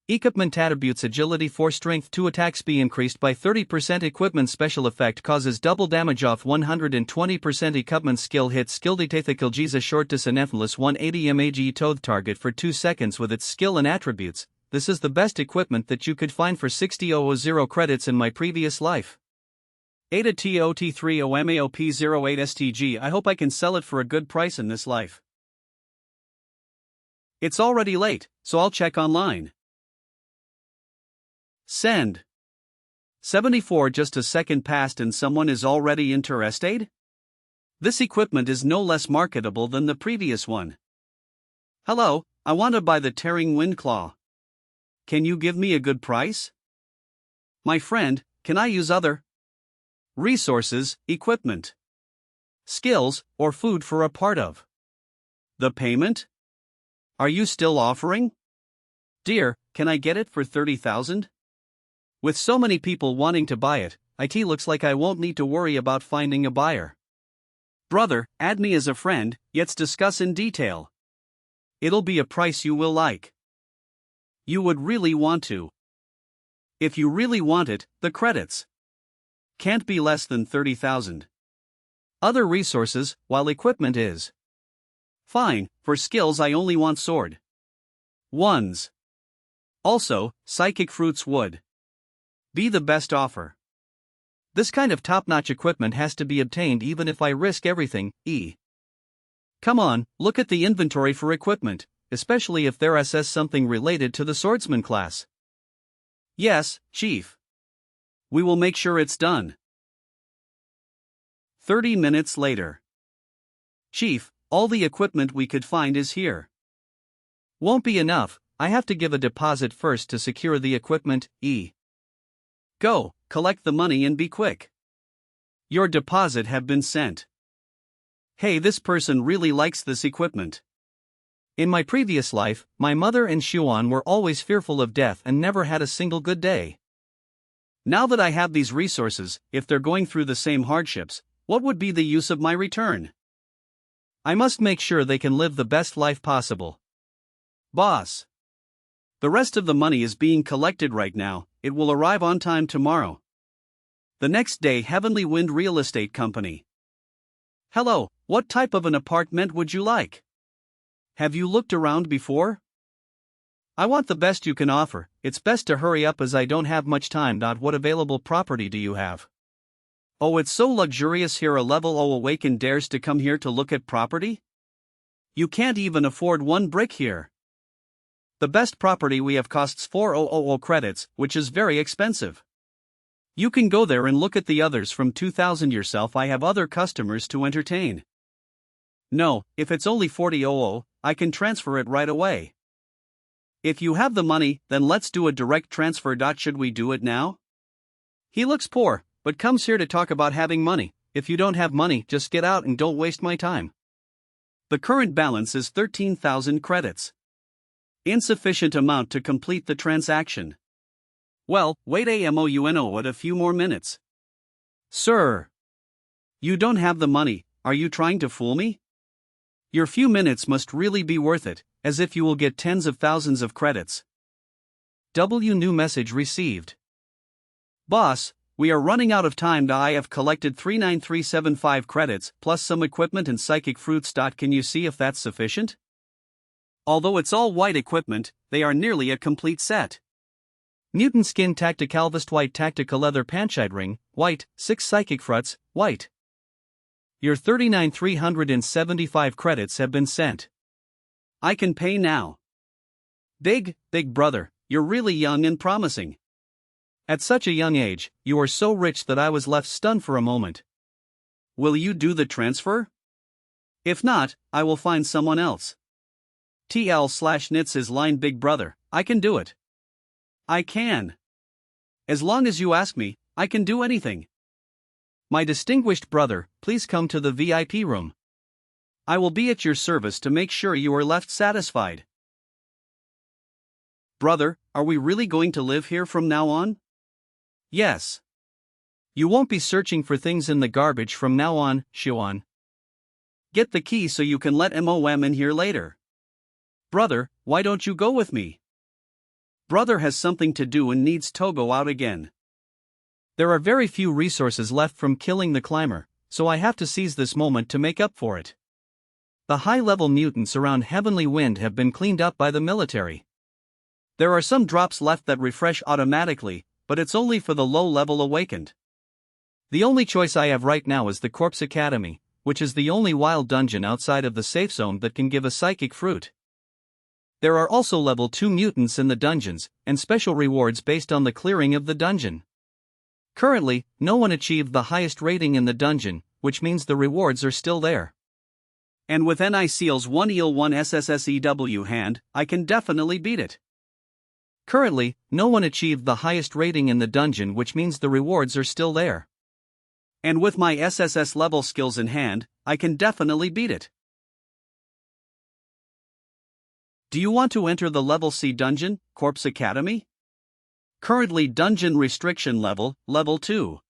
Equipment attributes agility 4 strength 2 attack speed increased by 30% equipment special effect causes double damage off 120% equipment skill hit skill detathical Jesus short disenefless 180 mag toad target for 2 seconds with its skill and attributes. This is the best equipment that you could find for 60,000 credits in my previous life. Ada TOT30MAOP08STG. I hope I can sell it for a good price in this life. It's already late, so I'll check online. Send. 74 just a second passed and someone is already interested? This equipment is no less marketable than the previous one. Hello, I want to buy the Tearing Windclaw. Can you give me a good price? My friend, can I use other resources, equipment, skills, or food for a part of The payment? Are you still offering? Dear, can I get it for 30,000? With so many people wanting to buy it, it looks like I won't need to worry about finding a buyer. Brother, add me as a friend, let's discuss in detail. It'll be a price you will like. You would really want to. If you really want it, the credits can't be less than 30,000. Other resources, while equipment is fine, for skills I only want sword ones. Also, psychic fruits would be the best offer. This kind of top-notch equipment has to be obtained even if I risk everything. Come on, look at the inventory for equipment, especially if there is something related to the Swordsman class. Yes, Chief. We will make sure it's done. 30 minutes later. Chief, all the equipment we could find is here. Won't be enough, I have to give a deposit first to secure the equipment. Go, collect the money and be quick. Your deposit have been sent. Hey, this person really likes this equipment. In my previous life, my mother and Xuan were always fearful of death and never had a single good day. Now that I have these resources, if they're going through the same hardships, what would be the use of my return? I must make sure they can live the best life possible. Boss. The rest of the money is being collected right now, it will arrive on time tomorrow. The next day, Heavenly Wind Real Estate Company. Hello, what type of an apartment would you like? Have you looked around before? I want the best you can offer, it's best to hurry up as I don't have much time. What available property do you have? Oh, it's so luxurious here. A level O awakened dares to come here to look at property? You can't even afford one brick here. The best property we have costs 4,000 credits, which is very expensive. You can go there and look at the others from 2,000 yourself. I have other customers to entertain. No, if it's only 40,000, I can transfer it right away. If you have the money, then let's do a direct transfer. Should we do it now? He looks poor, but comes here to talk about having money. If you don't have money, just get out and don't waste my time. The current balance is 13,000 credits. Insufficient amount to complete the transaction. Well, wait a few more minutes. Sir. You don't have the money, are you trying to fool me? Your few minutes must really be worth it, as if you will get tens of thousands of credits. New message received. Boss, we are running out of time. I have collected 39375 credits, plus some equipment and psychic fruits. Can you see if that's sufficient? Although it's all white equipment, they are nearly a complete set. Mutant skin tactical vest white, tactical leather panchite ring, white, 6 psychic fruits, white. Your 39,375 credits have been sent. I can pay now. Big brother, you're really young and promising. At such a young age, you are so rich that I was left stunned for a moment. Will you do the transfer? If not, I will find someone else. TL/Nits is line. Big brother, I can do it. I can. As long as you ask me, I can do anything. My distinguished brother, please come to the VIP room. I will be at your service to make sure you are left satisfied. Brother, are we really going to live here from now on? Yes. You won't be searching for things in the garbage from now on, Xuan. Get the key so you can let MOM in here later. Brother, why don't you go with me? Brother has something to do and needs to go out again. There are very few resources left from killing the climber, so I have to seize this moment to make up for it. The high-level mutants around Heavenly Wind have been cleaned up by the military. There are some drops left that refresh automatically, but it's only for the low-level awakened. The only choice I have right now is the Corpse Academy, which is the only wild dungeon outside of the safe zone that can give a psychic fruit. There are also level 2 mutants in the dungeons, and special rewards based on the clearing of the dungeon. Currently, no one achieved the highest rating in the dungeon, which means the rewards are still there. And with NI Seals 1 SSS-EW hand, I can definitely beat it. Currently, no one achieved the highest rating in the dungeon, which means the rewards are still there. And with my SSS level skills in hand, I can definitely beat it. Do you want to enter the Level C dungeon, Corpse Academy? Currently Dungeon Restriction Level, Level 2.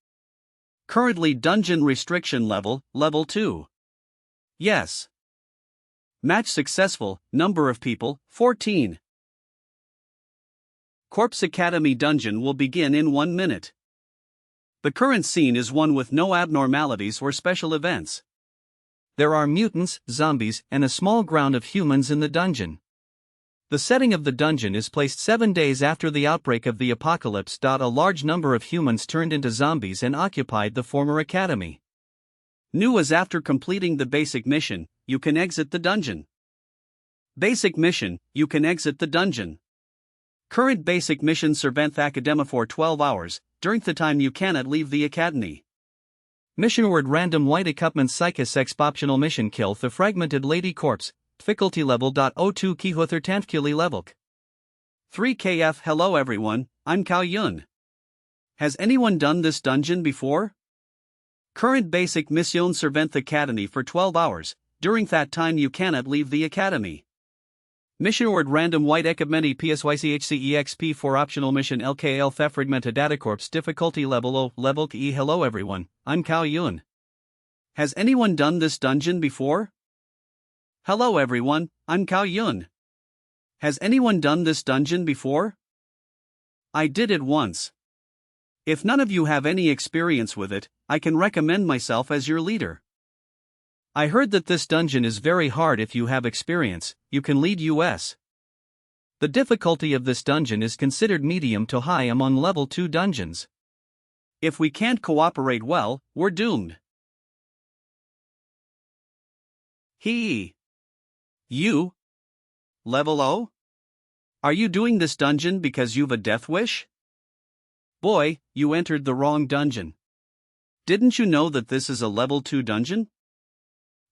Currently Dungeon Restriction Level, Level 2. Yes. Match successful, number of people, 14. Corpse Academy dungeon will begin in 1 minute. The current scene is one with no abnormalities or special events. There are mutants, zombies, and a small ground of humans in the dungeon. The setting of the dungeon is placed 7 days after the outbreak of the apocalypse. A large number of humans turned into zombies and occupied the former academy. New as after completing the basic mission, you can exit the dungeon. Basic mission, you can exit the dungeon. Current basic mission Servant Academa for 12 hours, during the time you cannot leave the academy. Mission word random white equipment psychus exp optional mission kill the fragmented lady corpse. Difficulty level. 02 Kihuther Tanfkuli level 3 KF. Hello everyone, I'm Kao Yun. Has anyone done this dungeon before? Current basic mission Servant Academy for 12 hours, during that time you cannot leave the academy. Mission word random white equipment PSYCHCEXP for optional mission LKL Theft Fragmented Data Corpse difficulty level O level E. Hello everyone, I'm Kao Yun. Has anyone done this dungeon before? Hello everyone, I'm Kao Yun. Has anyone done this dungeon before? I did it once. If none of you have any experience with it, I can recommend myself as your leader. I heard that this dungeon is very hard. If you have experience, you can lead us. The difficulty of this dungeon is considered medium to high among level 2 dungeons. If we can't cooperate well, we're doomed. You? Level O? Are you doing this dungeon because you've a death wish? Boy, you entered the wrong dungeon. Didn't you know that this is a level 2 dungeon?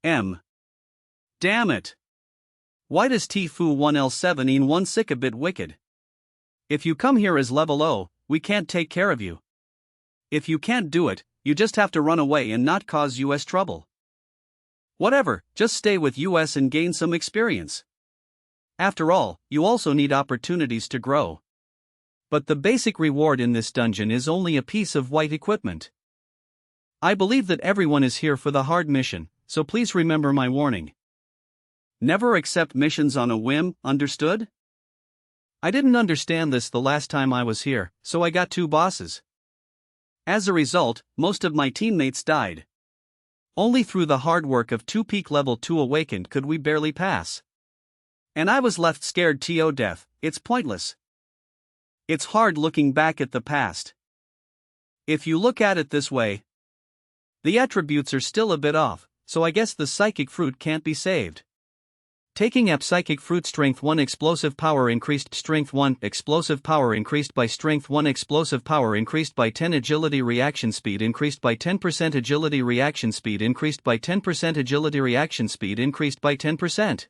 Damn it. Why does Tfu 1L7 in 1 sick a bit wicked? If you come here as level O, we can't take care of you. If you can't do it, you just have to run away and not cause us trouble. Whatever, just stay with us and gain some experience. After all, you also need opportunities to grow. But the basic reward in this dungeon is only a piece of white equipment. I believe that everyone is here for the hard mission, so please remember my warning. Never accept missions on a whim, understood? I didn't understand this the last time I was here, so I got 2 bosses. As a result, most of my teammates died. Only through the hard work of 2 peak level 2 awakened could we barely pass. And I was left scared to death. It's pointless. It's hard looking back at the past. If you look at it this way, the attributes are still a bit off, so I guess the psychic fruit can't be saved. Taking up psychic fruit strength 1 explosive power increased strength 1 explosive power increased by strength 1 explosive power increased by 10 agility reaction speed increased by 10% agility reaction speed increased by 10% agility reaction speed increased by 10%.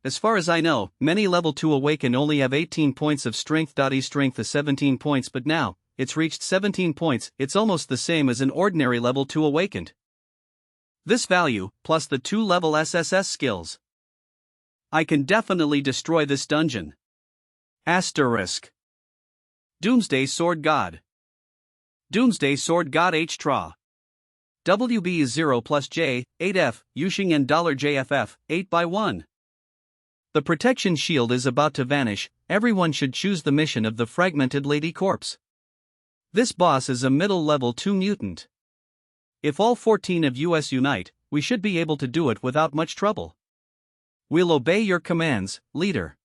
As far as I know, many level 2 awaken only have 18 points of strength. Strength is 17 points, but now, it's reached 17 points, it's almost the same as an ordinary level 2 awakened. This value, plus the 2 level SSS skills. I can definitely destroy this dungeon. Asterisk. Doomsday Sword God. Doomsday Sword God H. Tra. WB is 0 plus J, 8F, Yushing and $JFF, 8 by 1. The protection shield is about to vanish. Everyone should choose the mission of the fragmented lady corpse. This boss is a middle level 2 mutant. If all 14 of us unite, we should be able to do it without much trouble. We'll obey your commands, leader.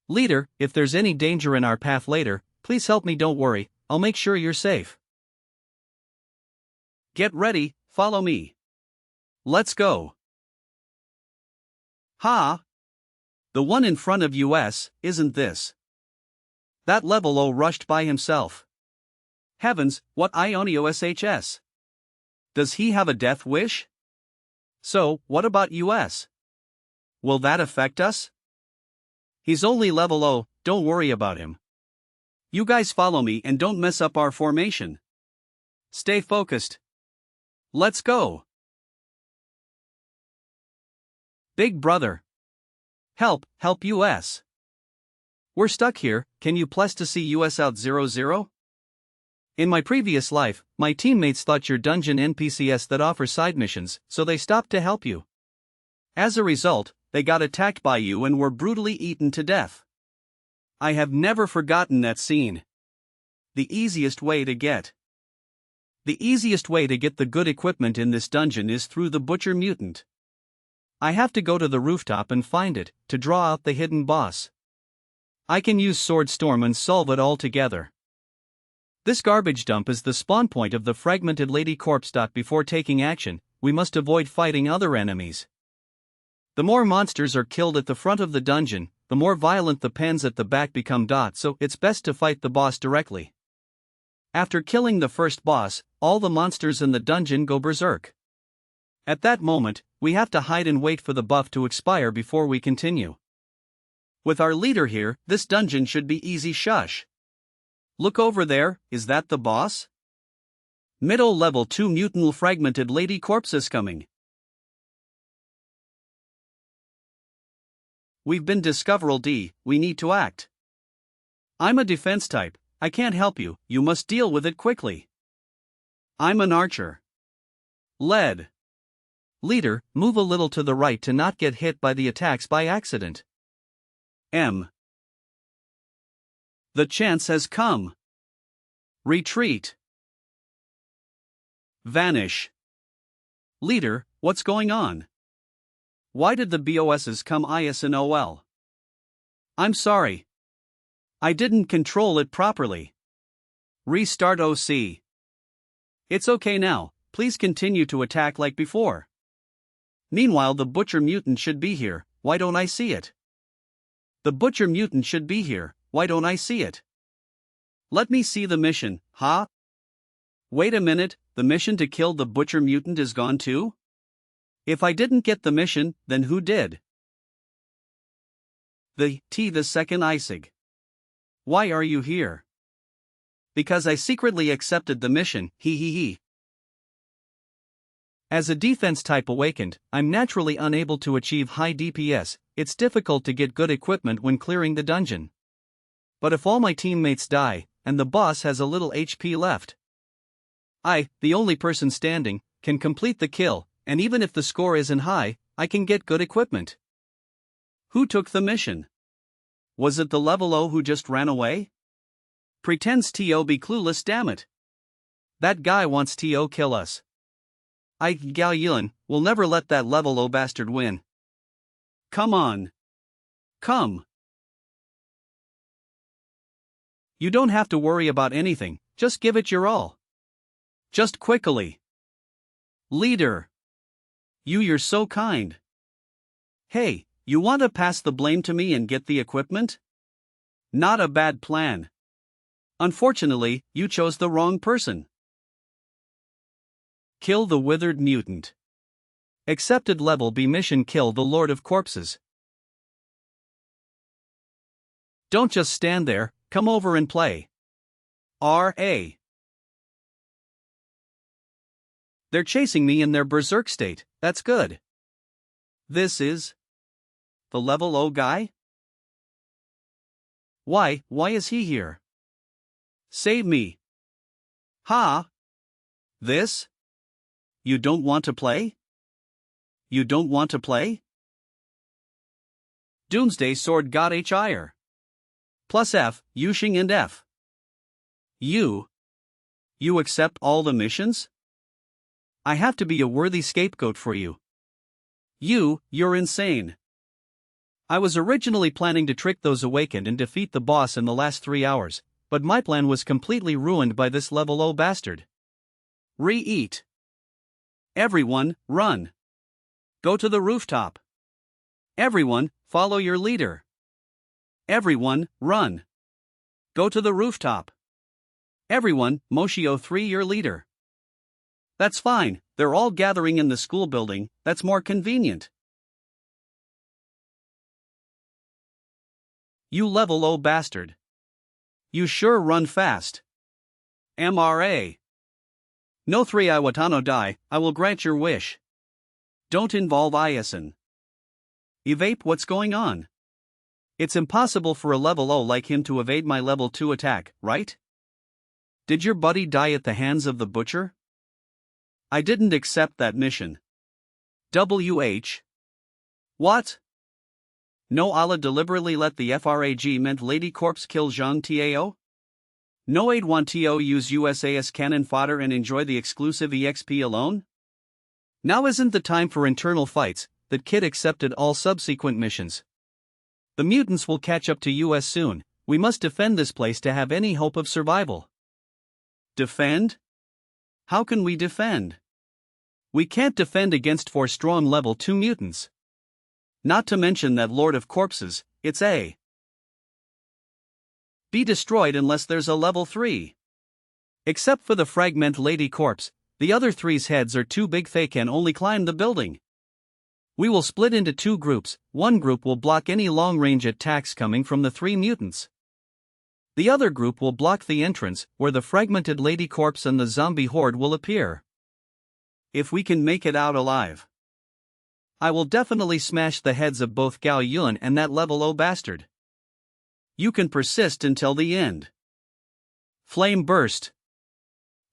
Leader, if there's any danger in our path later, please help me. Don't worry, I'll make sure you're safe. Get ready, follow me. Let's go. The one in front of us, isn't this? That level O rushed by himself. Heavens, what Ionio SHS? Does he have a death wish? So, what about us? Will that affect us? He's only level O, don't worry about him. You guys follow me and don't mess up our formation. Stay focused. Let's go. Big brother. Help, help US. We're stuck here, can you please to see US out 00? In my previous life, my teammates thought you're dungeon NPCs that offer side missions, so they stopped to help you. As a result, they got attacked by you and were brutally eaten to death. I have never forgotten that scene. The easiest way to get the good equipment in this dungeon is through the Butcher Mutant. I have to go to the rooftop and find it, to draw out the hidden boss. I can use Sword Storm and solve it all together. This garbage dump is the spawn point of the fragmented lady corpse. Before taking action, we must avoid fighting other enemies. The more monsters are killed at the front of the dungeon, the more violent the pens at the back become. So it's best to fight the boss directly. After killing the first boss, all the monsters in the dungeon go berserk. At that moment, we have to hide and wait for the buff to expire before we continue. With our leader here, this dungeon should be easy. Shush. Look over there, is that the boss? Middle level 2 mutant fragmented lady corpse is coming. We've been discovered. We need to act. I'm a defense type, I can't help you, you must deal with it quickly. I'm an archer. Lead. Leader, move a little to the right to not get hit by the attacks by accident. M. The chance has come. Retreat. Vanish. Leader, what's going on? Why did the BOSs come ISNOL? I'm sorry. I didn't control it properly. Restart OC. It's okay now, please continue to attack like before. Meanwhile, the Butcher Mutant should be here, why don't I see it? The Butcher Mutant should be here, why don't I see it? Let me see the mission, huh? Wait a minute, the mission to kill the Butcher Mutant is gone too? If I didn't get the mission, then who did? The second Isig. Why are you here? Because I secretly accepted the mission, he. As a defense type awakened, I'm naturally unable to achieve high DPS, it's difficult to get good equipment when clearing the dungeon. But if all my teammates die, and the boss has a little HP left, I, the only person standing, can complete the kill, and even if the score isn't high, I can get good equipment. Who took the mission? Was it the level O who just ran away? Pretends TO be clueless, damn it. That guy wants TO kill us. Galyilan will never let that level O bastard win. Come on. Come. You don't have to worry about anything, just give it your all. Just quickly. Leader. You're so kind. Hey, you want to pass the blame to me and get the equipment? Not a bad plan. Unfortunately, you chose the wrong person. Kill the Withered Mutant. Accepted level B mission: kill the Lord of Corpses. Don't just stand there, come over and play. R.A. They're chasing me in their berserk state, that's good. This is the level O guy? Why is he here? Save me. Ha! This? You don't want to play? You don't want to play? Doomsday Sword got HIR. Plus F, Yushing and F. You accept all the missions? I have to be a worthy scapegoat for you. You're insane. I was originally planning to trick those awakened and defeat the boss in the last 3 hours, but my plan was completely ruined by this level O bastard. Re-eat. Everyone, run. Go to the rooftop. Everyone, follow your leader. Everyone, run. Go to the rooftop. Everyone, Moshio 3 your leader. That's fine, they're all gathering in the school building, that's more convenient. You level O bastard. You sure run fast. MRA. No 3 Iwatano die, I will grant your wish. Don't involve Iason. Evape, what's going on? It's impossible for a level O like him to evade my level 2 attack, right? Did your buddy die at the hands of the butcher? I didn't accept that mission. WH. What? No, Allah deliberately let the FRAG meant Lady Corpse kill Zhang Tao? No, I'd want to use USAS cannon fodder and enjoy the exclusive EXP alone? Now isn't the time for internal fights. That kid accepted all subsequent missions. The mutants will catch up to US soon. We must defend this place to have any hope of survival. Defend? How can we defend? We can't defend against 4 strong level 2 mutants. Not to mention that Lord of Corpses, it's a be destroyed unless there's a level 3. Except for the fragment Lady Corpse, the other 3's heads are too big, they can only climb the building. We will split into 2 groups. One group will block any long-range attacks coming from the 3 mutants. The other group will block the entrance, where the fragmented Lady Corpse and the zombie horde will appear. If we can make it out alive, I will definitely smash the heads of both Gao Yun and that level O bastard. You can persist until the end. Flame burst.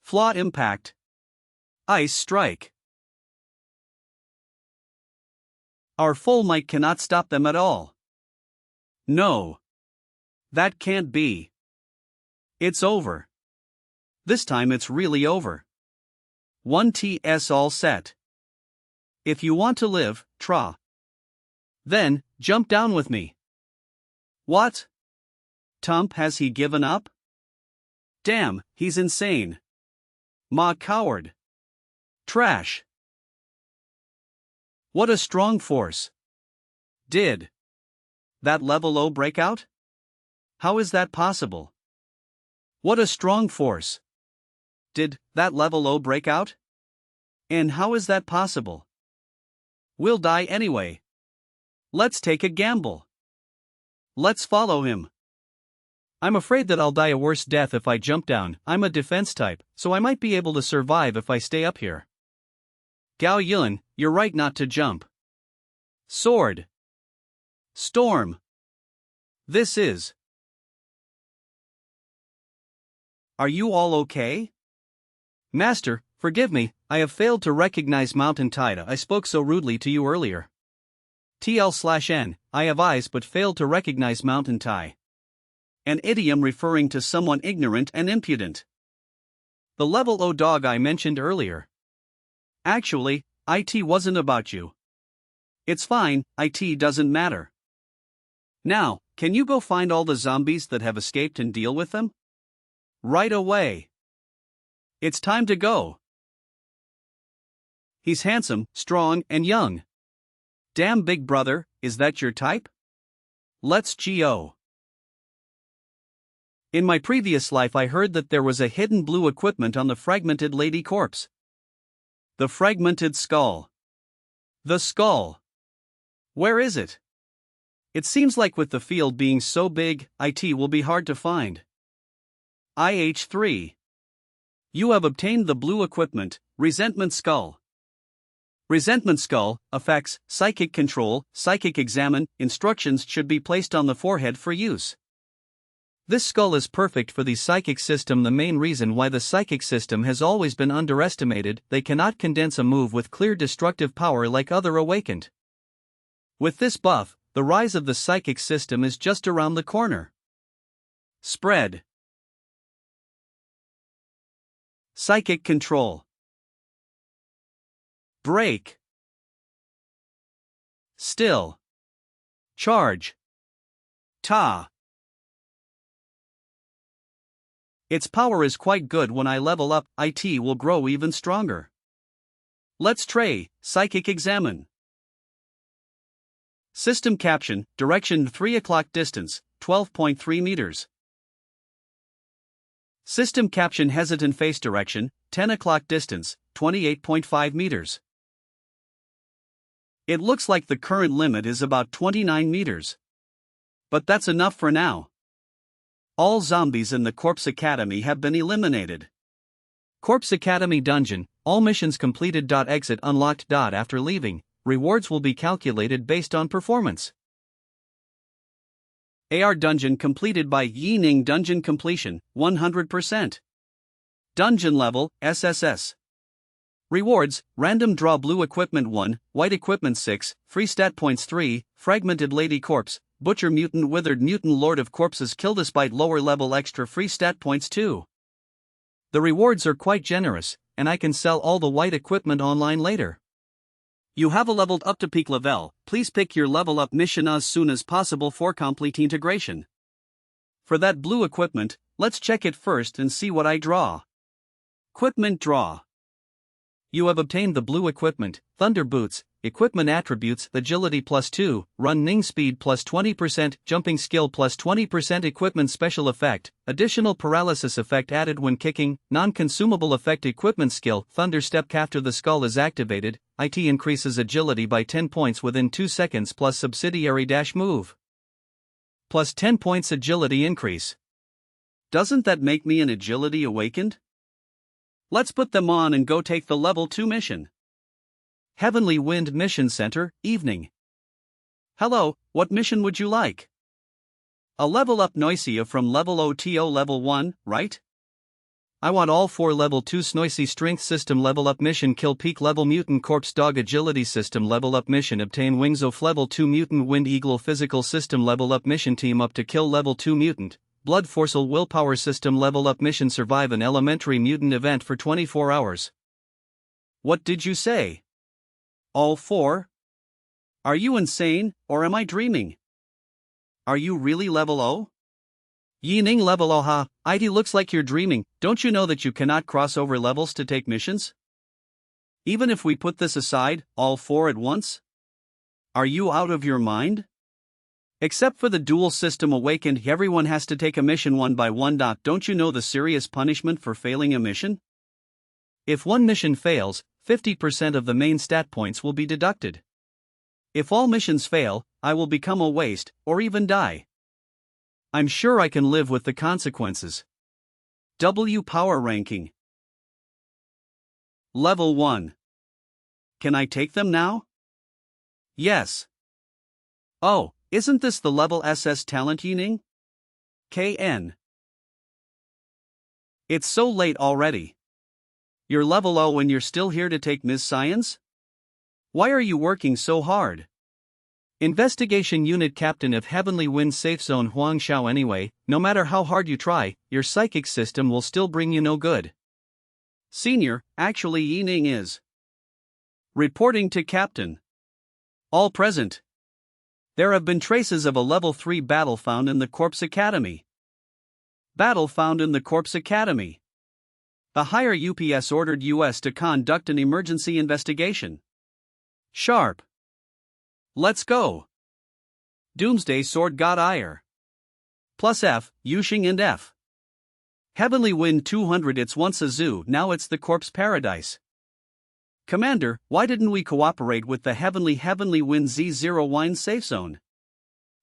Flaw impact. Ice strike. Our full might cannot stop them at all. No. That can't be. It's over. This time it's really over. 1TS all set. If you want to live, tra. Then, jump down with me. What? Tump, has he given up? Damn, he's insane. Ma coward. Trash. What a strong force. Did that level O break out? How is that possible? What a strong force. Did that level O break out? And how is that possible? We'll die anyway. Let's take a gamble. Let's follow him. I'm afraid that I'll die a worse death if I jump down. I'm a defense type, so I might be able to survive if I stay up here. Gao Yun, you're right not to jump. Sword. Storm. This is. Are you all okay? Master, forgive me, I have failed to recognize Mountain Tida. I spoke so rudely to you earlier. TL/N, I have eyes but failed to recognize Mountain Tai. An idiom referring to someone ignorant and impudent. The level O dog I mentioned earlier. Actually, IT wasn't about you. It's fine, IT doesn't matter. Now, can you go find all the zombies that have escaped and deal with them? Right away. It's time to go. He's handsome, strong, and young. Damn, big brother, is that your type? Let's go. In my previous life I heard that there was a hidden blue equipment on the fragmented Lady Corpse. The fragmented skull. The skull. Where is it? It seems like with the field being so big, IT will be hard to find. IH3. You have obtained the blue equipment, Resentment Skull. Resentment Skull, effects, psychic control, psychic examine, instructions should be placed on the forehead for use. This skull is perfect for the psychic system. The main reason why the psychic system has always been underestimated, they cannot condense a move with clear destructive power like other awakened. With this buff, the rise of the psychic system is just around the corner. Spread. Psychic control. Break. Still. Charge. Ta. Its power is quite good. When I level up, IT will grow even stronger. Let's try Psychic Examine. System caption, direction 3 o'clock, distance 12.3 meters. System caption, hesitant face direction 10 o'clock, distance 28.5 meters. It looks like the current limit is about 29 meters. But that's enough for now. All zombies in the Corpse Academy have been eliminated. Corpse Academy Dungeon, all missions completed. Exit unlocked. After leaving, rewards will be calculated based on performance. AR dungeon completed by Yining dungeon completion, 100%. Dungeon level, SSS. Rewards, random draw blue equipment 1, white equipment 6, free stat points 3, fragmented lady corpse, butcher mutant withered mutant lord of corpses kill despite lower level extra free stat points 2. The rewards are quite generous, and I can sell all the white equipment online later. You have a leveled up to peak level, please pick your level up mission as soon as possible for complete integration. For that blue equipment, let's check it first and see what I draw. Equipment draw. You have obtained the blue equipment, Thunder Boots, equipment attributes, agility +2, running speed +20%, jumping skill +20%, equipment special effect, additional paralysis effect added when kicking, non-consumable effect, equipment skill, Thunder Step. After the skull is activated, it increases agility by 10 points within 2 seconds plus subsidiary dash move. Plus 10 points agility increase. Doesn't that make me an agility awakened? Let's put them on and go take the level 2 mission. Heavenly Wind Mission Center, evening. Hello, what mission would you like? A level up Noisia from level OTO level 1, right? I want all 4 level 2 Snoisy Strength System level up mission, kill peak level mutant corpse dog agility system level up mission, obtain wings of level 2 mutant wind eagle physical system level up mission, team up to kill level 2 mutant. Blood Forceful Willpower System level up mission, survive an elementary mutant event for 24 hours. What did you say? All 4? Are you insane, or am I dreaming? Are you really level O? Yining level O ha, it looks like you're dreaming. Don't you know that you cannot cross over levels to take missions? Even if we put this aside, all 4 at once? Are you out of your mind? Except for the dual system awakened, everyone has to take a mission one by one. Don't you know the serious punishment for failing a mission? If one mission fails, 50% of the main stat points will be deducted. If all missions fail, I will become a waste, or even die. I'm sure I can live with the consequences. W power ranking. Level 1. Can I take them now? Yes. Oh. Isn't this the level SS talent Yining? KN. It's so late already. You're level O and you're still here to take Ms. Science? Why are you working so hard? Investigation Unit Captain of Heavenly Wind Safe Zone Huang Xiao. Anyway, no matter how hard you try, your psychic system will still bring you no good. Senior, actually Yining is. Reporting to Captain. All present. There have been traces of a level 3 battle found in the Corpse Academy. Battle found in the Corpse Academy. The higher UPS ordered US to conduct an emergency investigation. Sharp. Let's go. Doomsday Sword God Ire. Plus F, Yushing and F. Heavenly Wind 200. It's once a zoo, now it's the Corpse Paradise. Commander, why didn't we cooperate with the Heavenly Wind Z01 safe zone?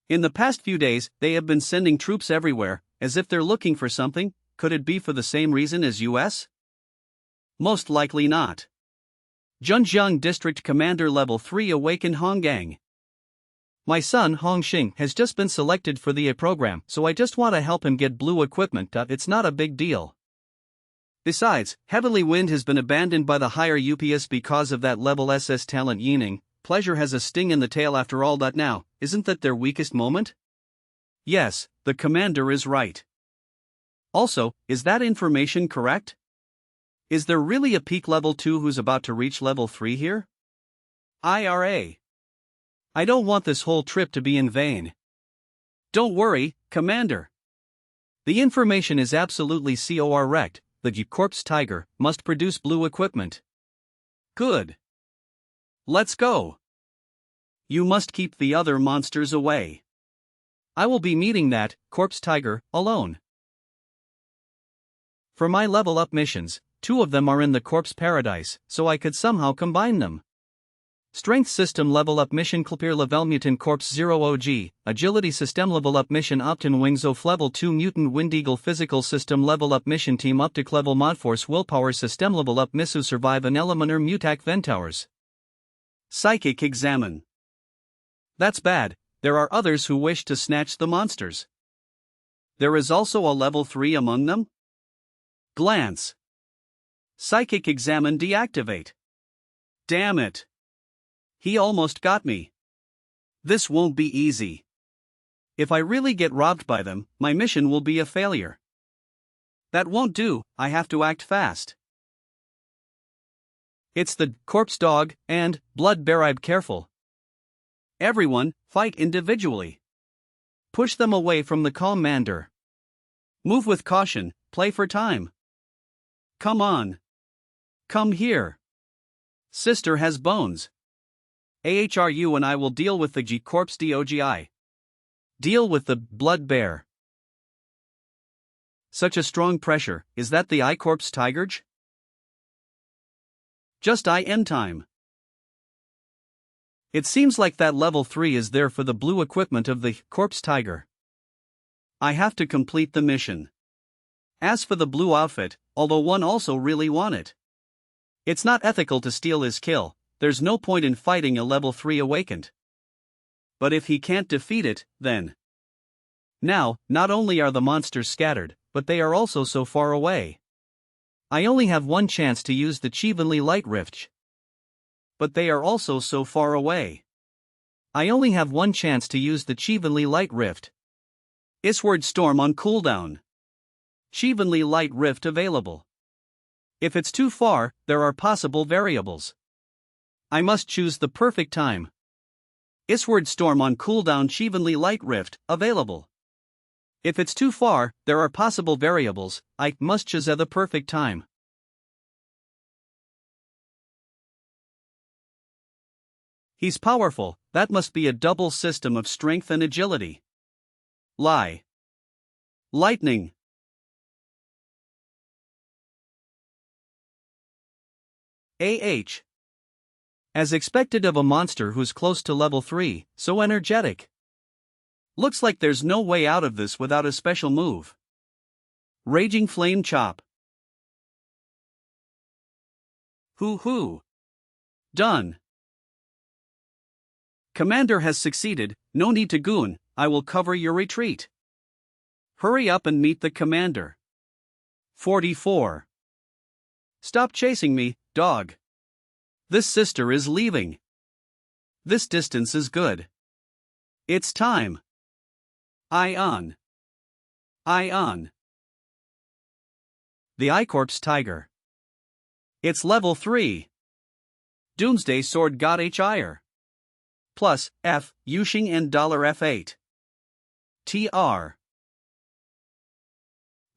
In the past few days, they have been sending troops everywhere, as if they're looking for something. Could it be for the same reason as US? Most likely not. Zhenjiang District Commander Level 3 Awakened Honggang. My son Hongxing has just been selected for the A program, so I just want to help him get blue equipment. It's not a big deal. Besides, Heavenly Wind has been abandoned by the higher UPS because of that level SS talent Yining. Pleasure has a sting in the tail after all. Now, isn't that their weakest moment? Yes, the commander is right. Also, is that information correct? Is there really a peak level 2 who's about to reach level 3 here? IRA. I don't want this whole trip to be in vain. Don't worry, Commander. The information is absolutely correct. The Corpse Tiger must produce blue equipment. Good. Let's go. You must keep the other monsters away. I will be meeting that Corpse Tiger alone. For my level up missions, 2 of them are in the Corpse Paradise, so I could somehow combine them. Strength System level up mission Clear level Mutant Corpse 0 OG, Agility System level up mission Optin Wings of level 2 Mutant Wind Eagle Physical System level up mission Team Optic level Modforce Willpower System level up Misu Survive an Elementor Mutac Ventowers. Psychic Examine. That's bad, there are others who wish to snatch the monsters. There is also a level 3 among them? Glance. Psychic examine deactivate. Damn it. He almost got me. This won't be easy. If I really get robbed by them, my mission will be a failure. That won't do, I have to act fast. It's the corpse dog and blood bear. I'm careful. Everyone, fight individually. Push them away from the commander. Move with caution, play for time. Come on. Come here. Sister has bones. AHRU and I will deal with the G corpse DOGI. Deal with the blood bear. Such a strong pressure, is that the I corpse tigerj? Just IM time. It seems like that level 3 is there for the blue equipment of the corpse tiger. I have to complete the mission. As for the blue outfit, although one also really want it. It's not ethical to steal his kill, there's no point in fighting a level 3 awakened. But if he can't defeat it, then. Now, not only are the monsters scattered, but they are also so far away. I only have one chance to use the Chivanly Light Rift. But they are also so far away. I only have one chance to use the Chivanly Light Rift. Isward Storm on cooldown. Chivanly Light Rift available. If it's too far, there are possible variables. I must choose the perfect time. Isward Storm on cooldown. Chivanly Light Rift available. If it's too far, there are possible variables, I must choose the perfect time. He's powerful, that must be a double system of strength and agility. Lie. Lightning. As expected of a monster who's close to level 3, so energetic. Looks like there's no way out of this without a special move. Raging Flame Chop. Hoo. Done. Commander has succeeded, no need to goon, I will cover your retreat. Hurry up and meet the commander. 44. Stop chasing me, dog. This sister is leaving. This distance is good. It's time. Ion. The I-Corpse Tiger. It's level 3. Doomsday Sword got HIR. Plus, F, Yushing and $F8. TR.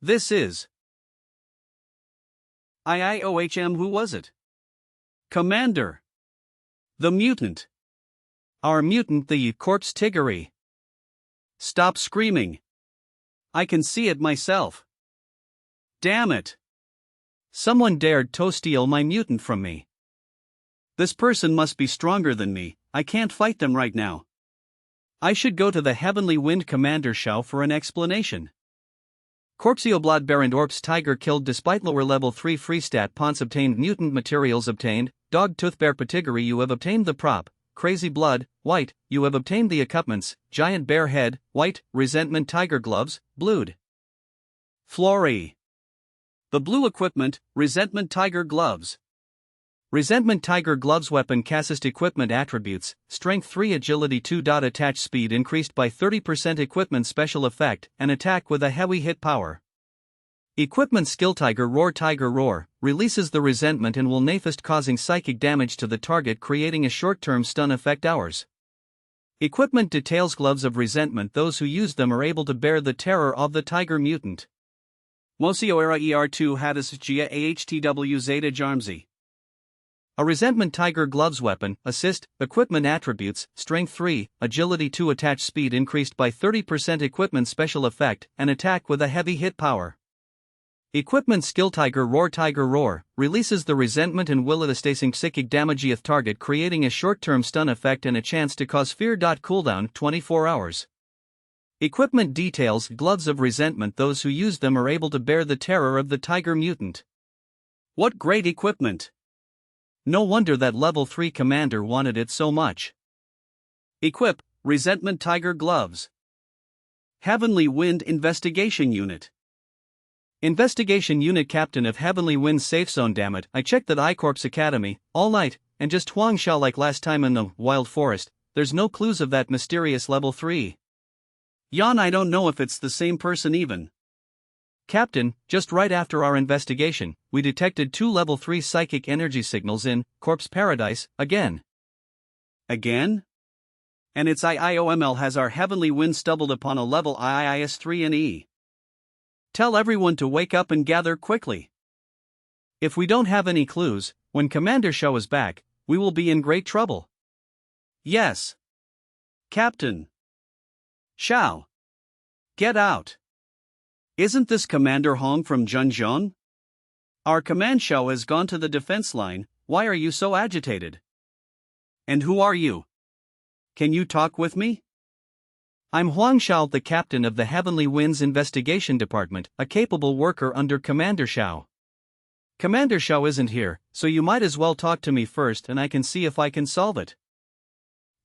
This is. IIOHM. Who was it? Commander. The mutant. Our mutant, the corpse tiggery. Stop screaming. I can see it myself. Damn it. Someone dared to steal my mutant from me. This person must be stronger than me, I can't fight them right now. I should go to the Heavenly Wind Commander Shao for an explanation. Corpseo Blood Baron Orps Tiger killed despite lower level 3 free stat points obtained. Mutant materials obtained. Dog Tooth Bear Patigary. You have obtained the prop. Crazy Blood, white. You have obtained the equipments. Giant Bear Head, white. Resentment Tiger Gloves, blued. Flory. The blue equipment, Resentment Tiger Gloves. Resentment Tiger Gloves weapon cast equipment attributes, Strength 3 Agility 2. Attach speed increased by 30%. Equipment special effect, an attack with a heavy hit power. Equipment skill Tiger Roar, releases the resentment and will nafist causing psychic damage to the target creating a short-term stun effect hours. Equipment details Gloves of Resentment. Those who use them are able to bear the terror of the Tiger Mutant. Mosio Era ER2 Hadis Gia AHTW Zeta Jarmzi. A Resentment Tiger Gloves weapon, assist, equipment attributes, Strength 3, Agility 2. Attach speed increased by 30%. Equipment special effect, an attack with a heavy hit power. Equipment skill Tiger Roar, releases the resentment and will elastasing psychic damageeth target creating a short-term stun effect and a chance to cause fear. Cooldown 24 hours. Equipment details Gloves of Resentment. Those who use them are able to bear the terror of the Tiger Mutant. What great equipment! No wonder that level 3 commander wanted it so much. Equip, Resentment Tiger Gloves. Heavenly Wind Investigation Unit. Investigation Unit Captain of Heavenly Wind Safe Zone. Dammit, I checked that I-Corp's Academy, all night, and just Huangshao like last time in the Wild Forest, there's no clues of that mysterious level 3. Yan, I don't know if it's the same person even. Captain, just right after our investigation, we detected 2 level 3 psychic energy signals in Corpse Paradise, again. Again? And its IIOML has our Heavenly Wind stumbled upon a level IIS3 and E. Tell everyone to wake up and gather quickly. If we don't have any clues, when Commander Shao is back, we will be in great trouble. Yes. Captain. Shao. Get out. Isn't this Commander Hong from Zhenzhong? Our command Shao has gone to the defense line, why are you so agitated? And who are you? Can you talk with me? I'm Huangshao, the captain of the Heavenly Winds Investigation Department, a capable worker under Commander Shao. Commander Shao isn't here, so you might as well talk to me first and I can see if I can solve it.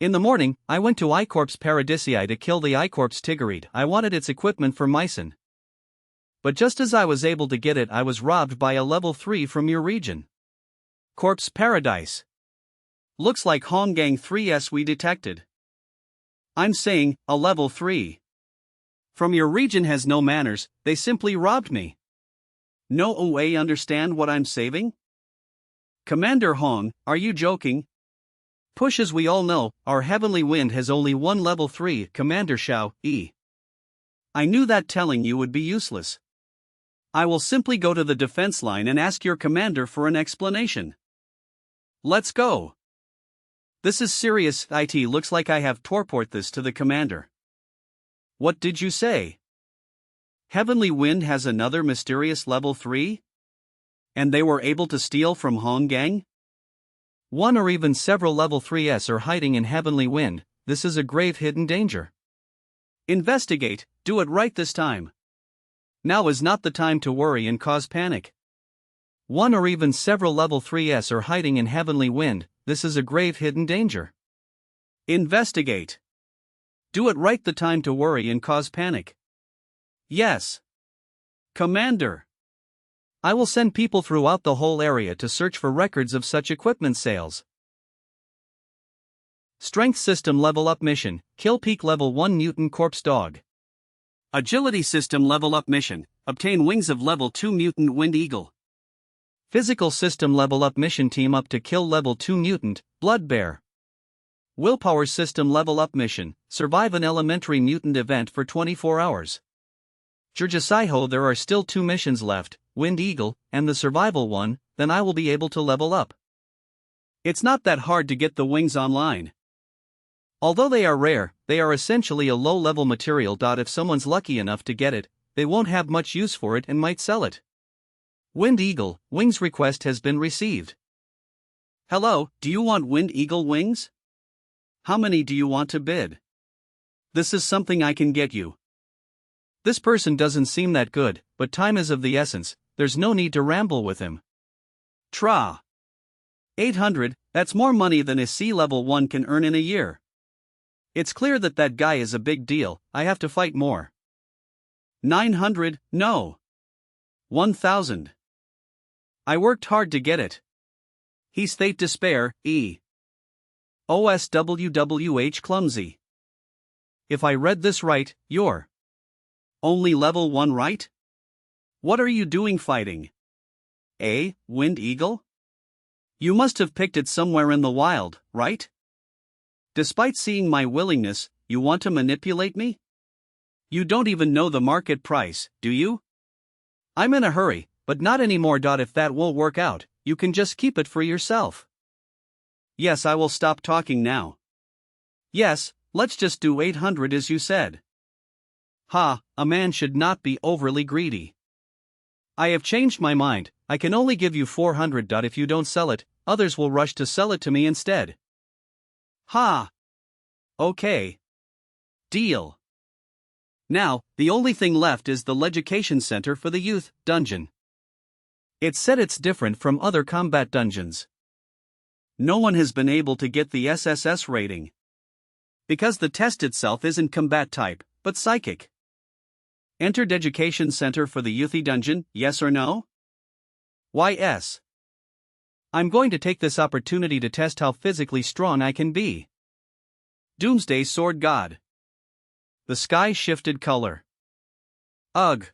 In the morning, I went to I-Corp's Paradisii to kill the I-Corp's Tiggereed. I wanted its equipment for Mycen. But just as I was able to get it, I was robbed by a level 3 from your region. Corpse Paradise. Looks like Honggang 3S we detected. I'm saying, a level 3. From your region has no manners, they simply robbed me. No way understand what I'm saving? Commander Hong, are you joking? Push, as we all know, our Heavenly Wind has only 1 level 3, Commander Shao, E. I knew that telling you would be useless. I will simply go to the defense line and ask your commander for an explanation. Let's go. This is serious. It looks like I have to report this to the commander. What did you say? Heavenly Wind has another mysterious level 3? And they were able to steal from Honggang? 1 or even several level 3s are hiding in Heavenly Wind. This is a grave hidden danger. Investigate, do it right this time. Now is not the time to worry and cause panic. 1 or even several level 3s are hiding in Heavenly Wind. This is a grave hidden danger. Investigate. Do it right the time to worry and cause panic. Yes. Commander. I will send people throughout the whole area to search for records of such equipment sales. Strength System Level Up Mission, Kill Peak Level 1 Mutant Corpse Dog. Agility System Level Up Mission, Obtain Wings of Level 2 Mutant Wind Eagle. Physical System Level Up Mission, Team Up to kill Level 2 Mutant, Blood Bear. Willpower System Level Up Mission, Survive an elementary mutant event for 24 hours. Jurjasaiho, there are still 2 missions left, Wind Eagle, and the survival one, then I will be able to level up. It's not that hard to get the wings online. Although they are rare, they are essentially a low-level material. If someone's lucky enough to get it, they won't have much use for it and might sell it. Wind Eagle, wings request has been received. Hello, do you want Wind Eagle wings? How many do you want to bid? This is something I can get you. This person doesn't seem that good, but time is of the essence, there's no need to ramble with him. Tra. 800, that's more money than a C-level 1 can earn in a year. It's clear that that guy is a big deal, I have to fight more. 900, no. 1000. I worked hard to get it. He's Fate Despair, E. OSWWH Clumsy. If I read this right, you're only level 1, right? What are you doing fighting? A, Wind Eagle? You must have picked it somewhere in the wild, right? Despite seeing my willingness, you want to manipulate me? You don't even know the market price, do you? I'm in a hurry, but not anymore. If that won't work out, you can just keep it for yourself. Yes, I will stop talking now. Yes, let's just do 800 as you said. Ha, a man should not be overly greedy. I have changed my mind, I can only give you 400. If you don't sell it, others will rush to sell it to me instead. Ha! Okay. Deal. Now, the only thing left is the Legication Center for the Youth dungeon. It's said it's different from other combat dungeons. No one has been able to get the SSS rating. Because the test itself isn't combat type, but psychic. Entered Education Center for the Youthy Dungeon, yes or no? Why yes. I'm going to take this opportunity to test how physically strong I can be. Doomsday Sword God. The sky shifted color. Ugh.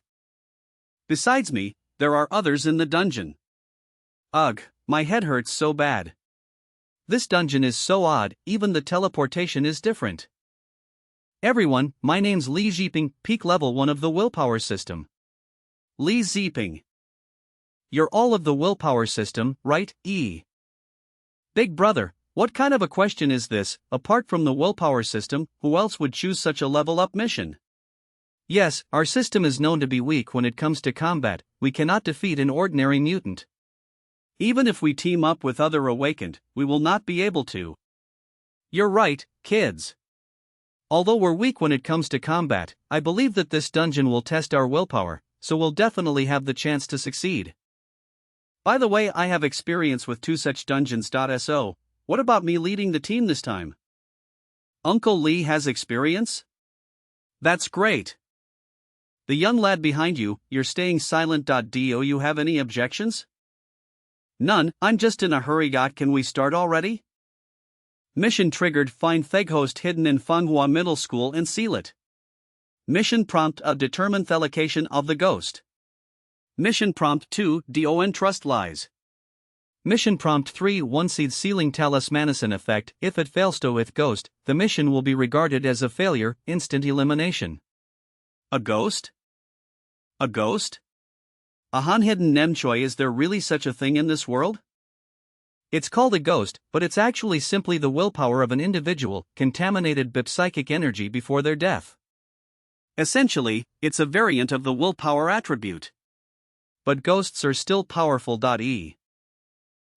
Besides me, there are others in the dungeon. Ugh, my head hurts so bad. This dungeon is so odd, even the teleportation is different. Everyone, my name's Li Ziping, peak level 1 of the willpower system. Li Ziping. You're all of the willpower system, right, E? Big brother, what kind of a question is this? Apart from the willpower system, who else would choose such a level up mission? Yes, our system is known to be weak when it comes to combat. We cannot defeat an ordinary mutant. Even if we team up with other awakened, we will not be able to. You're right, kids. Although we're weak when it comes to combat, I believe that this dungeon will test our willpower, so we'll definitely have the chance to succeed. By the way, I have experience with 2 such dungeons. So, what about me leading the team this time? Uncle Lee has experience? That's great. The young lad behind you, you're staying silent. Do you have any objections? None, I'm just in a hurry. Can we start already? Mission triggered. Find Theghost hidden in Manhwa Middle School and seal it. Mission prompt: determine the location of the ghost. Mission prompt 2: Don trust lies. Mission prompt 3: 1 seed sealing talismanic effect. If it fails to with ghost, the mission will be regarded as a failure, instant elimination. A ghost? A ghost? A han hidden nemchoi. Is there really such a thing in this world? It's called a ghost, but it's actually simply the willpower of an individual, contaminated by psychic energy before their death. Essentially, it's a variant of the willpower attribute. But ghosts are still powerful.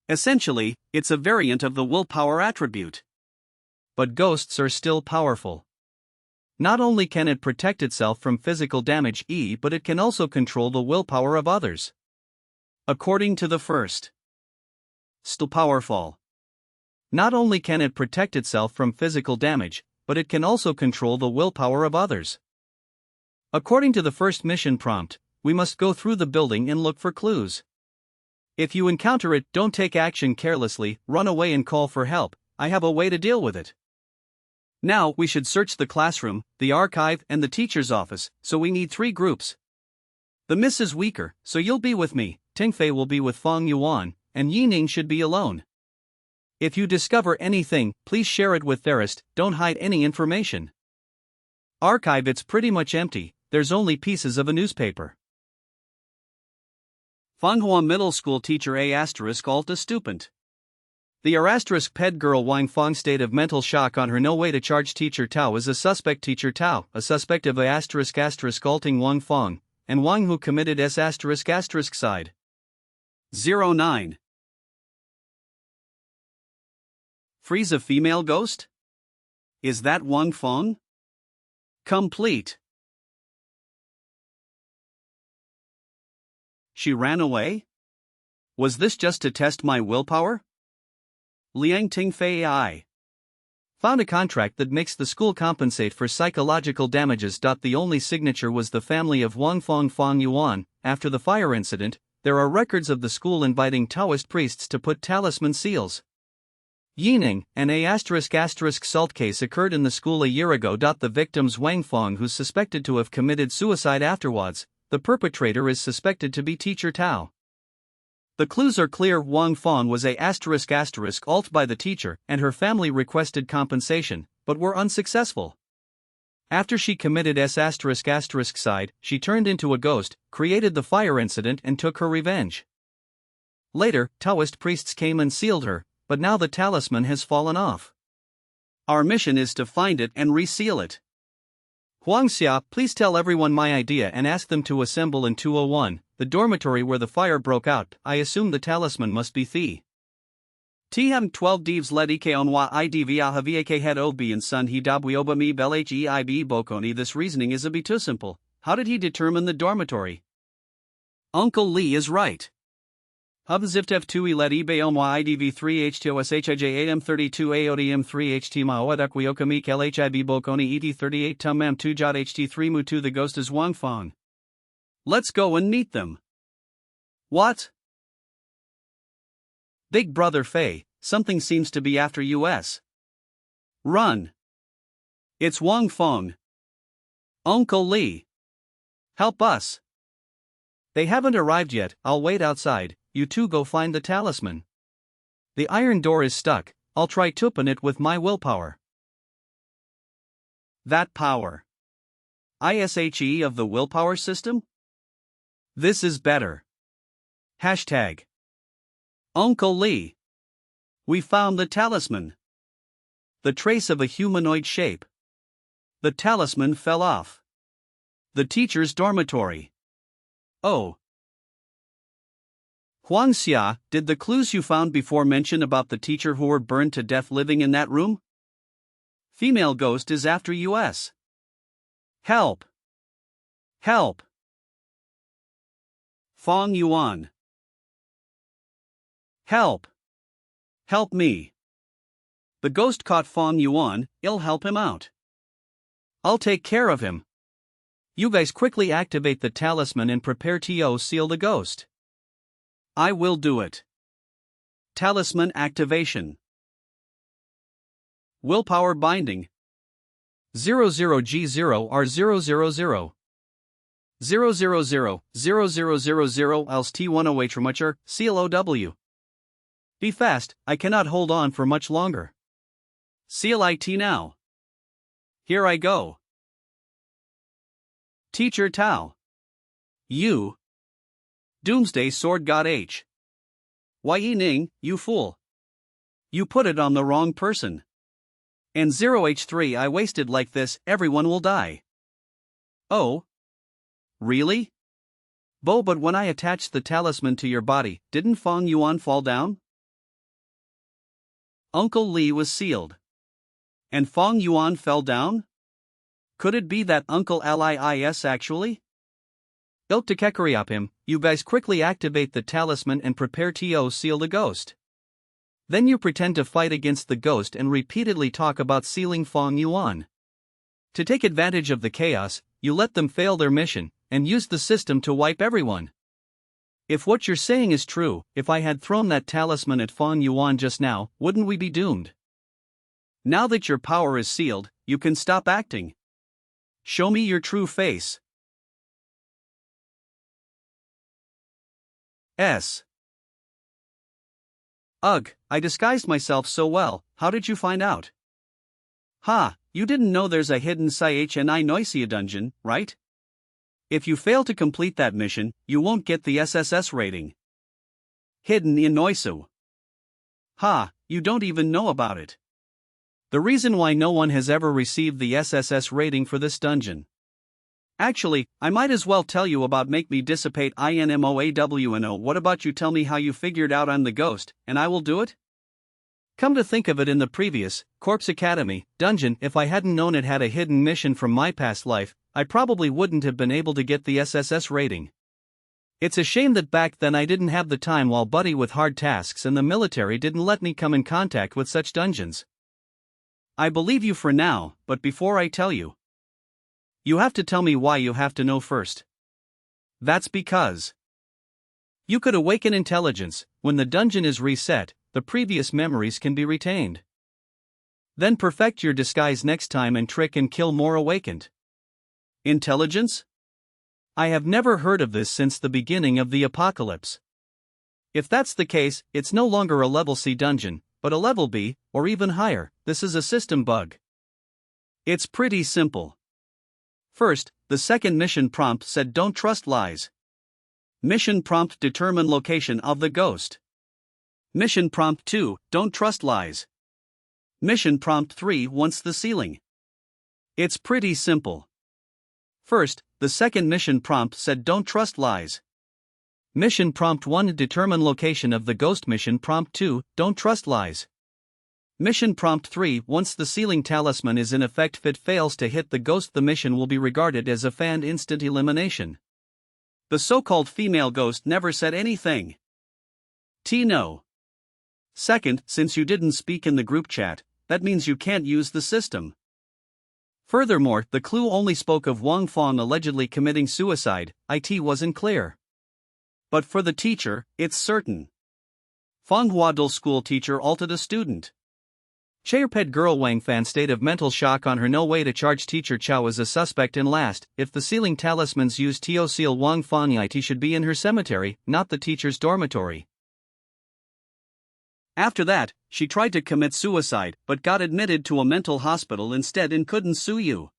Essentially, it's a variant of the willpower attribute. But ghosts are still powerful. Not only can it protect itself from physical damage, but it can also control the willpower of others. According to the first. Still powerful. Not only can it protect itself from physical damage, but it can also control the willpower of others. According to the first mission prompt, we must go through the building and look for clues. If you encounter it, don't take action carelessly, run away and call for help. I have a way to deal with it. Now, we should search the classroom, the archive, and the teacher's office, so we need 3 groups. The miss is weaker, so you'll be with me, Tingfei will be with Feng Yuan, and Yining should be alone. If you discover anything, please share it with Therist, don't hide any information. Archive: it's pretty much empty, there's only pieces of a newspaper. Fanghua Middle School teacher Alta stupent. The ped girl Wang Fong state of mental shock on her no way to charge teacher Tao is a suspect. Teacher Tao, a suspect of asterisk Wang Fong, and Wang who committed side. 09. Freeze a female ghost? Is that Wang Fong? Complete. She ran away? Was this just to test my willpower? Liang Tingfei I found a contract that makes the school compensate for psychological damages. The only signature was the family of Wang Fong Yuan. After the fire incident, there are records of the school inviting Taoist priests to put talisman seals. Yining, an salt case occurred in the school a year ago. The victim's Wang Fong, who's suspected to have committed suicide afterwards. The perpetrator is suspected to be teacher Tao. The clues are clear. Wang Fong was alt by the teacher, and her family requested compensation, but were unsuccessful. After she committed side, she turned into a ghost, created the fire incident, and took her revenge. Later, Taoist priests came and sealed her, but now the talisman has fallen off. Our mission is to find it and reseal it. Huang Xia, please tell everyone my idea and ask them to assemble in 201, the dormitory where the fire broke out. I assume the talisman must be the. Tm 12 Devs led Ike onwa idv ahaviake head obi and son he dabwioba mi belheib bokoni. This reasoning is a bit too simple. How did he determine the dormitory? Uncle Lee is right. Hub Ziftev 2 let eBay Omwa IDV3 HTOSHIJ 8M32 AODM3 HT Maoadak Wiokamik LHIB Bokoni ET38 Tumam 2 Jot HT3 Mutu. The ghost is Wang Fong. Let's go and meet them. What? Big Brother Fei, something seems to be after us. Run. It's Wang Fong. Uncle Lee. Help us. They haven't arrived yet, I'll wait outside, you two go find the talisman. The iron door is stuck, I'll try to open it with my willpower. That power. ISHE of the willpower system? This is better. Hashtag. Uncle Lee. We found the talisman. The trace of a humanoid shape. The talisman fell off. The teacher's dormitory. Oh. Huang Xia, did the clues you found before mention about the teacher who were burned to death living in that room? Female ghost is after us. Help. Help. Fong Yuan. Help. Help me. The ghost caught Fong Yuan, I'll help him out. I'll take care of him. You guys quickly activate the talisman and prepare to seal the ghost. I will do it. Talisman activation. Willpower binding. 00G0 R000. 000 else T10H Remacher, seal OW. Be fast, I cannot hold on for much longer. Seal IT now. Here I go. Teacher Tao. You. Doomsday Sword God H. Yi Ning, you fool. You put it on the wrong person. And 0H3 I wasted like this, everyone will die. Oh. Really? Bo, but when I attached the talisman to your body, didn't Fong Yuan fall down? Uncle Lee was sealed. And Fong Yuan fell down? Could it be that Uncle Lis actually? Ilk Tekekariap him, you guys quickly activate the talisman and prepare to seal the ghost. Then you pretend to fight against the ghost and repeatedly talk about sealing Fong Yuan. To take advantage of the chaos, you let them fail their mission, and use the system to wipe everyone. If what you're saying is true, if I had thrown that talisman at Fong Yuan just now, wouldn't we be doomed? Now that your power is sealed, you can stop acting. Show me your true face. S. Ugh, I disguised myself so well, how did you find out? Ha, you didn't know there's a hidden CHNI Noisia dungeon, right? If you fail to complete that mission, you won't get the SSS rating. Hidden in Noisu. Ha, you don't even know about it. The reason why no one has ever received the SSS rating for this dungeon. Actually, I might as well tell you about make me dissipate INMOAWNO. What about you tell me how you figured out I'm the ghost, and I will do it? Come to think of it, in the previous Corpse Academy dungeon, if I hadn't known it had a hidden mission from my past life, I probably wouldn't have been able to get the SSS rating. It's a shame that back then I didn't have the time while buddy with hard tasks and the military didn't let me come in contact with such dungeons. I believe you for now, but before I tell you, you have to tell me why you have to know first. That's because you could awaken intelligence. When the dungeon is reset, the previous memories can be retained. Then perfect your disguise next time and trick and kill more awakened. Intelligence? I have never heard of this since the beginning of the apocalypse. If that's the case, it's no longer a level C dungeon, but a level B, or even higher. This is a system bug. It's pretty simple. First, the second mission prompt said don't trust lies. Mission prompt determine location of the ghost. Mission prompt 2, don't trust lies. Mission prompt 3 wants the ceiling. It's pretty simple. First, the second mission prompt said don't trust lies. Mission prompt 1 determine location of the ghost. Mission prompt 2, don't trust lies. Mission prompt 3 once the ceiling talisman is in effect, if it fails to hit the ghost, the mission will be regarded as a fanned instant elimination. The so-called female ghost never said anything. T. No. Second, since you didn't speak in the group chat, that means you can't use the system. Furthermore, the clue only spoke of Wang Fong allegedly committing suicide, it wasn't clear. But for the teacher, it's certain. Fanghua Dul school teacher ulted a student. Chairped girl Wang Fan state of mental shock on her no way to charge teacher Chow as a suspect in last, if the ceiling talismans use Teo Seal Wang Fong it should be in her cemetery, not the teacher's dormitory. After that, she tried to commit suicide but got admitted to a mental hospital instead and couldn't sue you.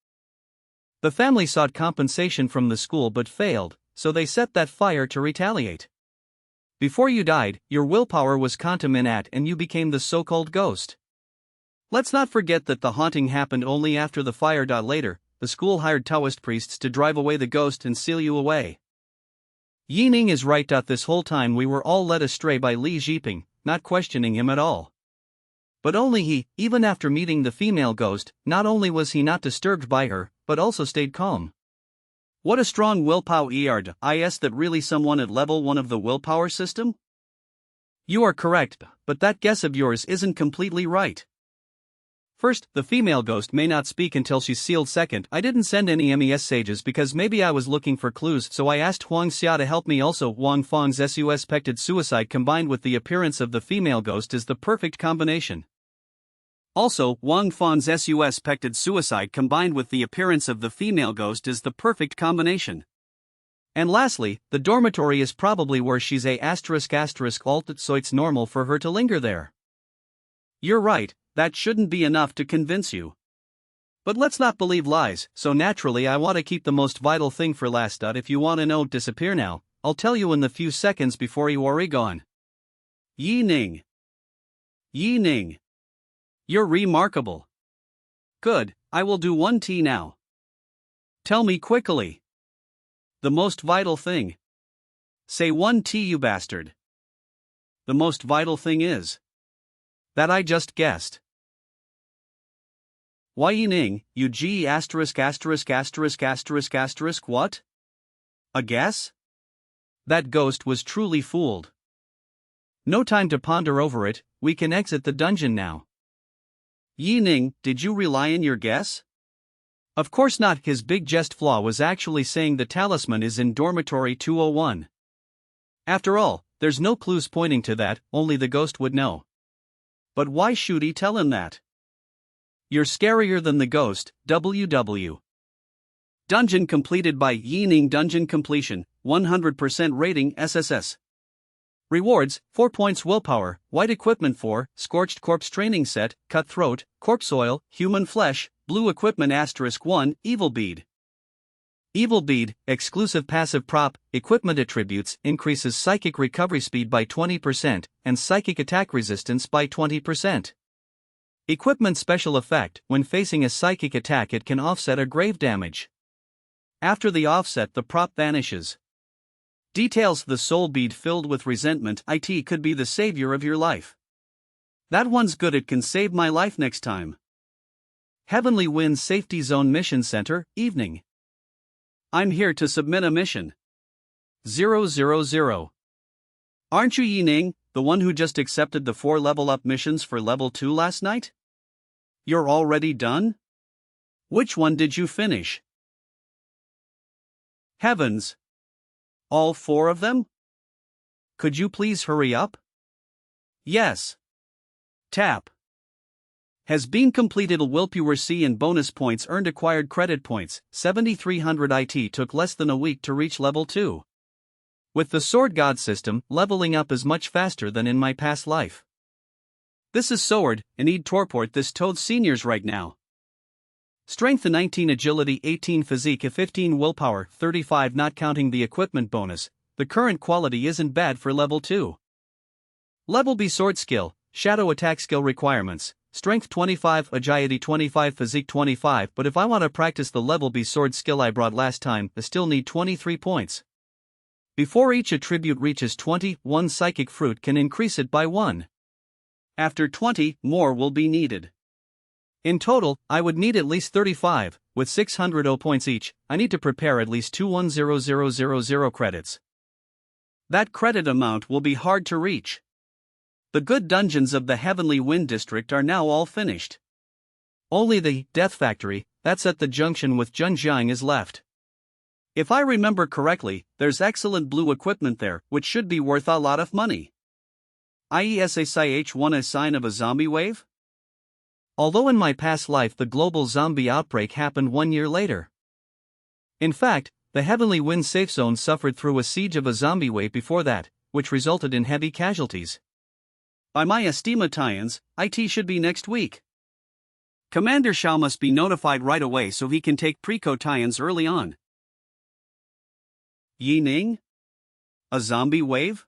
The family sought compensation from the school but failed, so they set that fire to retaliate. Before you died, your willpower was contaminat and you became the so-called ghost. Let's not forget that the haunting happened only after the fire. Later, the school hired Taoist priests to drive away the ghost and seal you away. Yining is right. This whole time we were all led astray by Li Zhiping, not questioning him at all. But only he, even after meeting the female ghost, not only was he not disturbed by her, but also stayed calm. What a strong willpower is that really someone at level 1 of the willpower system? You are correct, but that guess of yours isn't completely right. First, the female ghost may not speak until she's sealed. Second, I didn't send any MES sages because maybe I was looking for clues, so I asked Huang Xia to help me. Also, Wang Fong's suspected suicide combined with the appearance of the female ghost is the perfect combination. Also, Wang Fong's suspected suicide combined with the appearance of the female ghost is the perfect combination. And lastly, the dormitory is probably where she's ***alt, so it's normal for her to linger there. You're right. That shouldn't be enough to convince you. But let's not believe lies, so naturally I want to keep the most vital thing for last. If you want to know, disappear now, I'll tell you in the few seconds before you are gone. Yining. Yining. You're remarkable. Good, I will do 1T now. Tell me quickly. The most vital thing. Say 1T, you bastard. The most vital thing is that I just guessed. Why Yining, you G ********** what? A guess? That ghost was truly fooled. No time to ponder over it, we can exit the dungeon now. Yining, did you rely on your guess? Of course not. His big jest flaw was actually saying the talisman is in dormitory 201. After all, there's no clues pointing to that, only the ghost would know. But why should he tell him that? You're scarier than the ghost, WW. Dungeon completed by Yining. Dungeon completion, 100% rating SSS. Rewards, 4 points willpower, white equipment 4, scorched corpse training set, cutthroat, corpse oil, human flesh, blue equipment *1, evil bead. Evil bead, exclusive passive prop, equipment attributes, increases psychic recovery speed by 20% and psychic attack resistance by 20%. Equipment special effect, when facing a psychic attack it can offset a grave damage. After the offset the prop vanishes. Details: the soul bead filled with resentment. It could be the savior of your life. That one's good, it can save my life next time. Heavenly Wind Safety Zone Mission Center, evening. I'm here to submit a mission. 000. Aren't you Yining, the one who just accepted the 4 level up missions for level 2 last night? You're already done? Which one did you finish? Heavens! All 4 of them? Could you please hurry up? Yes. Tap. Has been completed. Willpower C and bonus points earned. Acquired credit points, 7300 IT. Took less than a week to reach level 2. With the Sword God system, leveling up is much faster than in my past life. This is Sword, and need torport this Toad seniors right now. Strength 19, agility 18, physique 15, willpower 35 not counting the equipment bonus. The current quality isn't bad for level 2. Level B sword skill, shadow attack skill requirements, strength 25, agility 25, physique 25, but if I want to practice the level B sword skill I brought last time, I still need 23 points. Before each attribute reaches 20, one psychic fruit can increase it by 1. After 20, more will be needed. In total, I would need at least 35, with 600 O points each. I need to prepare at least 210000 credits. That credit amount will be hard to reach. The good dungeons of the Heavenly Wind District are now all finished. Only the Death Factory, that's at the junction with Zhengjiang, is left. If I remember correctly, there's excellent blue equipment there, which should be worth a lot of money. IESSIH1 a sign of a zombie wave? Although in my past life the global zombie outbreak happened 1 year later. In fact, the Heavenly Wind safe zone suffered through a siege of a zombie wave before that, which resulted in heavy casualties. By my estimations, IT should be next week. Commander Shao must be notified right away so he can take precautions early on. Yi Ning? A zombie wave?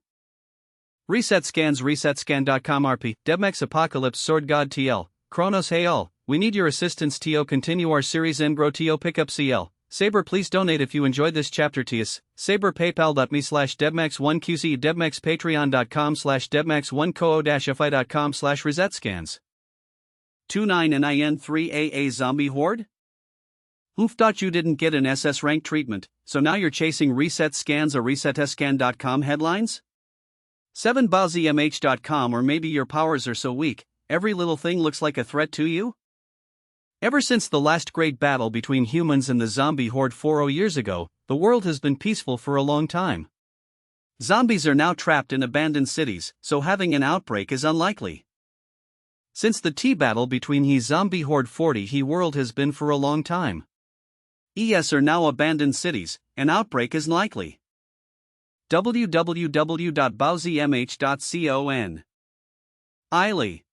ResetScan.com RP, Debmex Apocalypse Sword God TL, Kronos Hey all, we need your assistance TO continue our series Ngro TO pickup CL. Saber please donate if you enjoyed this chapter TS. Saber paypal.me/debmax1qc debmax patreon.com/debmax1koo-fi.com/resetscans 29NIN3AA zombie horde? Oof. You didn't get an SS rank treatment, so now you're chasing reset scans or resetscan.com headlines? 7bowsymh.com, or maybe your powers are so weak, every little thing looks like a threat to you? Ever since the last great battle between humans and the zombie horde 40 years ago, the world has been peaceful for a long time. Zombies are now trapped in abandoned cities, so having an outbreak is unlikely. Since the T-battle between he zombie horde 40 he world has been for a long time. ES are now abandoned cities, an outbreak is likely. www.bowsymh.com Eily.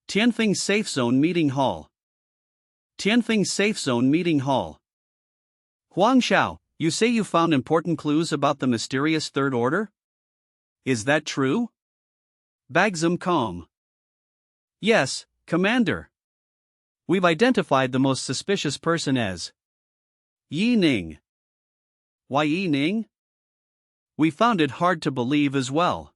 Tianfeng Safe Zone Meeting Hall. Tianfeng Safe Zone Meeting Hall. Huang Xiao, you say you found important clues about the mysterious Third Order? Is that true? Bagzum calm. Yes, Commander. We've identified the most suspicious person as Yi Ning. Why Yi Ning? We found it hard to believe as well.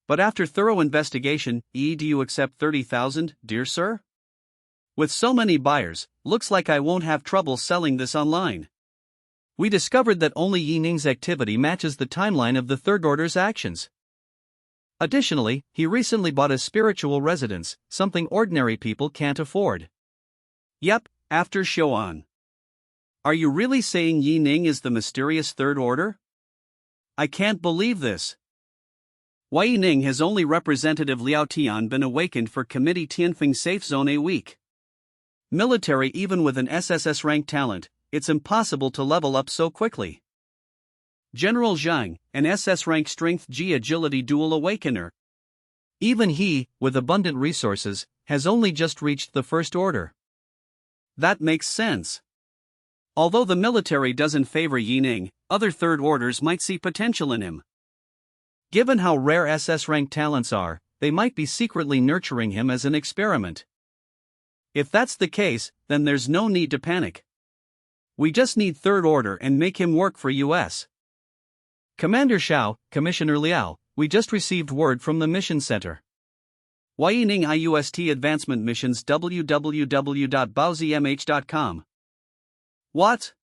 But after thorough investigation, do you accept 30,000, dear sir? With so many buyers, looks like I won't have trouble selling this online. We discovered that only Yi Ning's activity matches the timeline of the Third Order's actions. Additionally, he recently bought a spiritual residence, something ordinary people can't afford. Yep, after Shoan. Are you really saying Yi Ning is the mysterious Third Order? I can't believe this. Why Yi Ning has only Representative Liao Tian been awakened for Committee Tianfeng Safe Zone a week. Military, even with an SSS-rank talent, it's impossible to level up so quickly. General Zhang, an SS-rank Strength G Agility Dual Awakener. Even he, with abundant resources, has only just reached the First Order. That makes sense. Although the military doesn't favor Yi Ning, other Third Orders might see potential in him. Given how rare SS-rank talents are, they might be secretly nurturing him as an experiment. If that's the case, then there's no need to panic. We just need Third Order and make him work for US. Commander Shao, Commissioner Liao, we just received word from the Mission Center. Yi Ning IUST Advancement Missions www.bowsymh.com. What?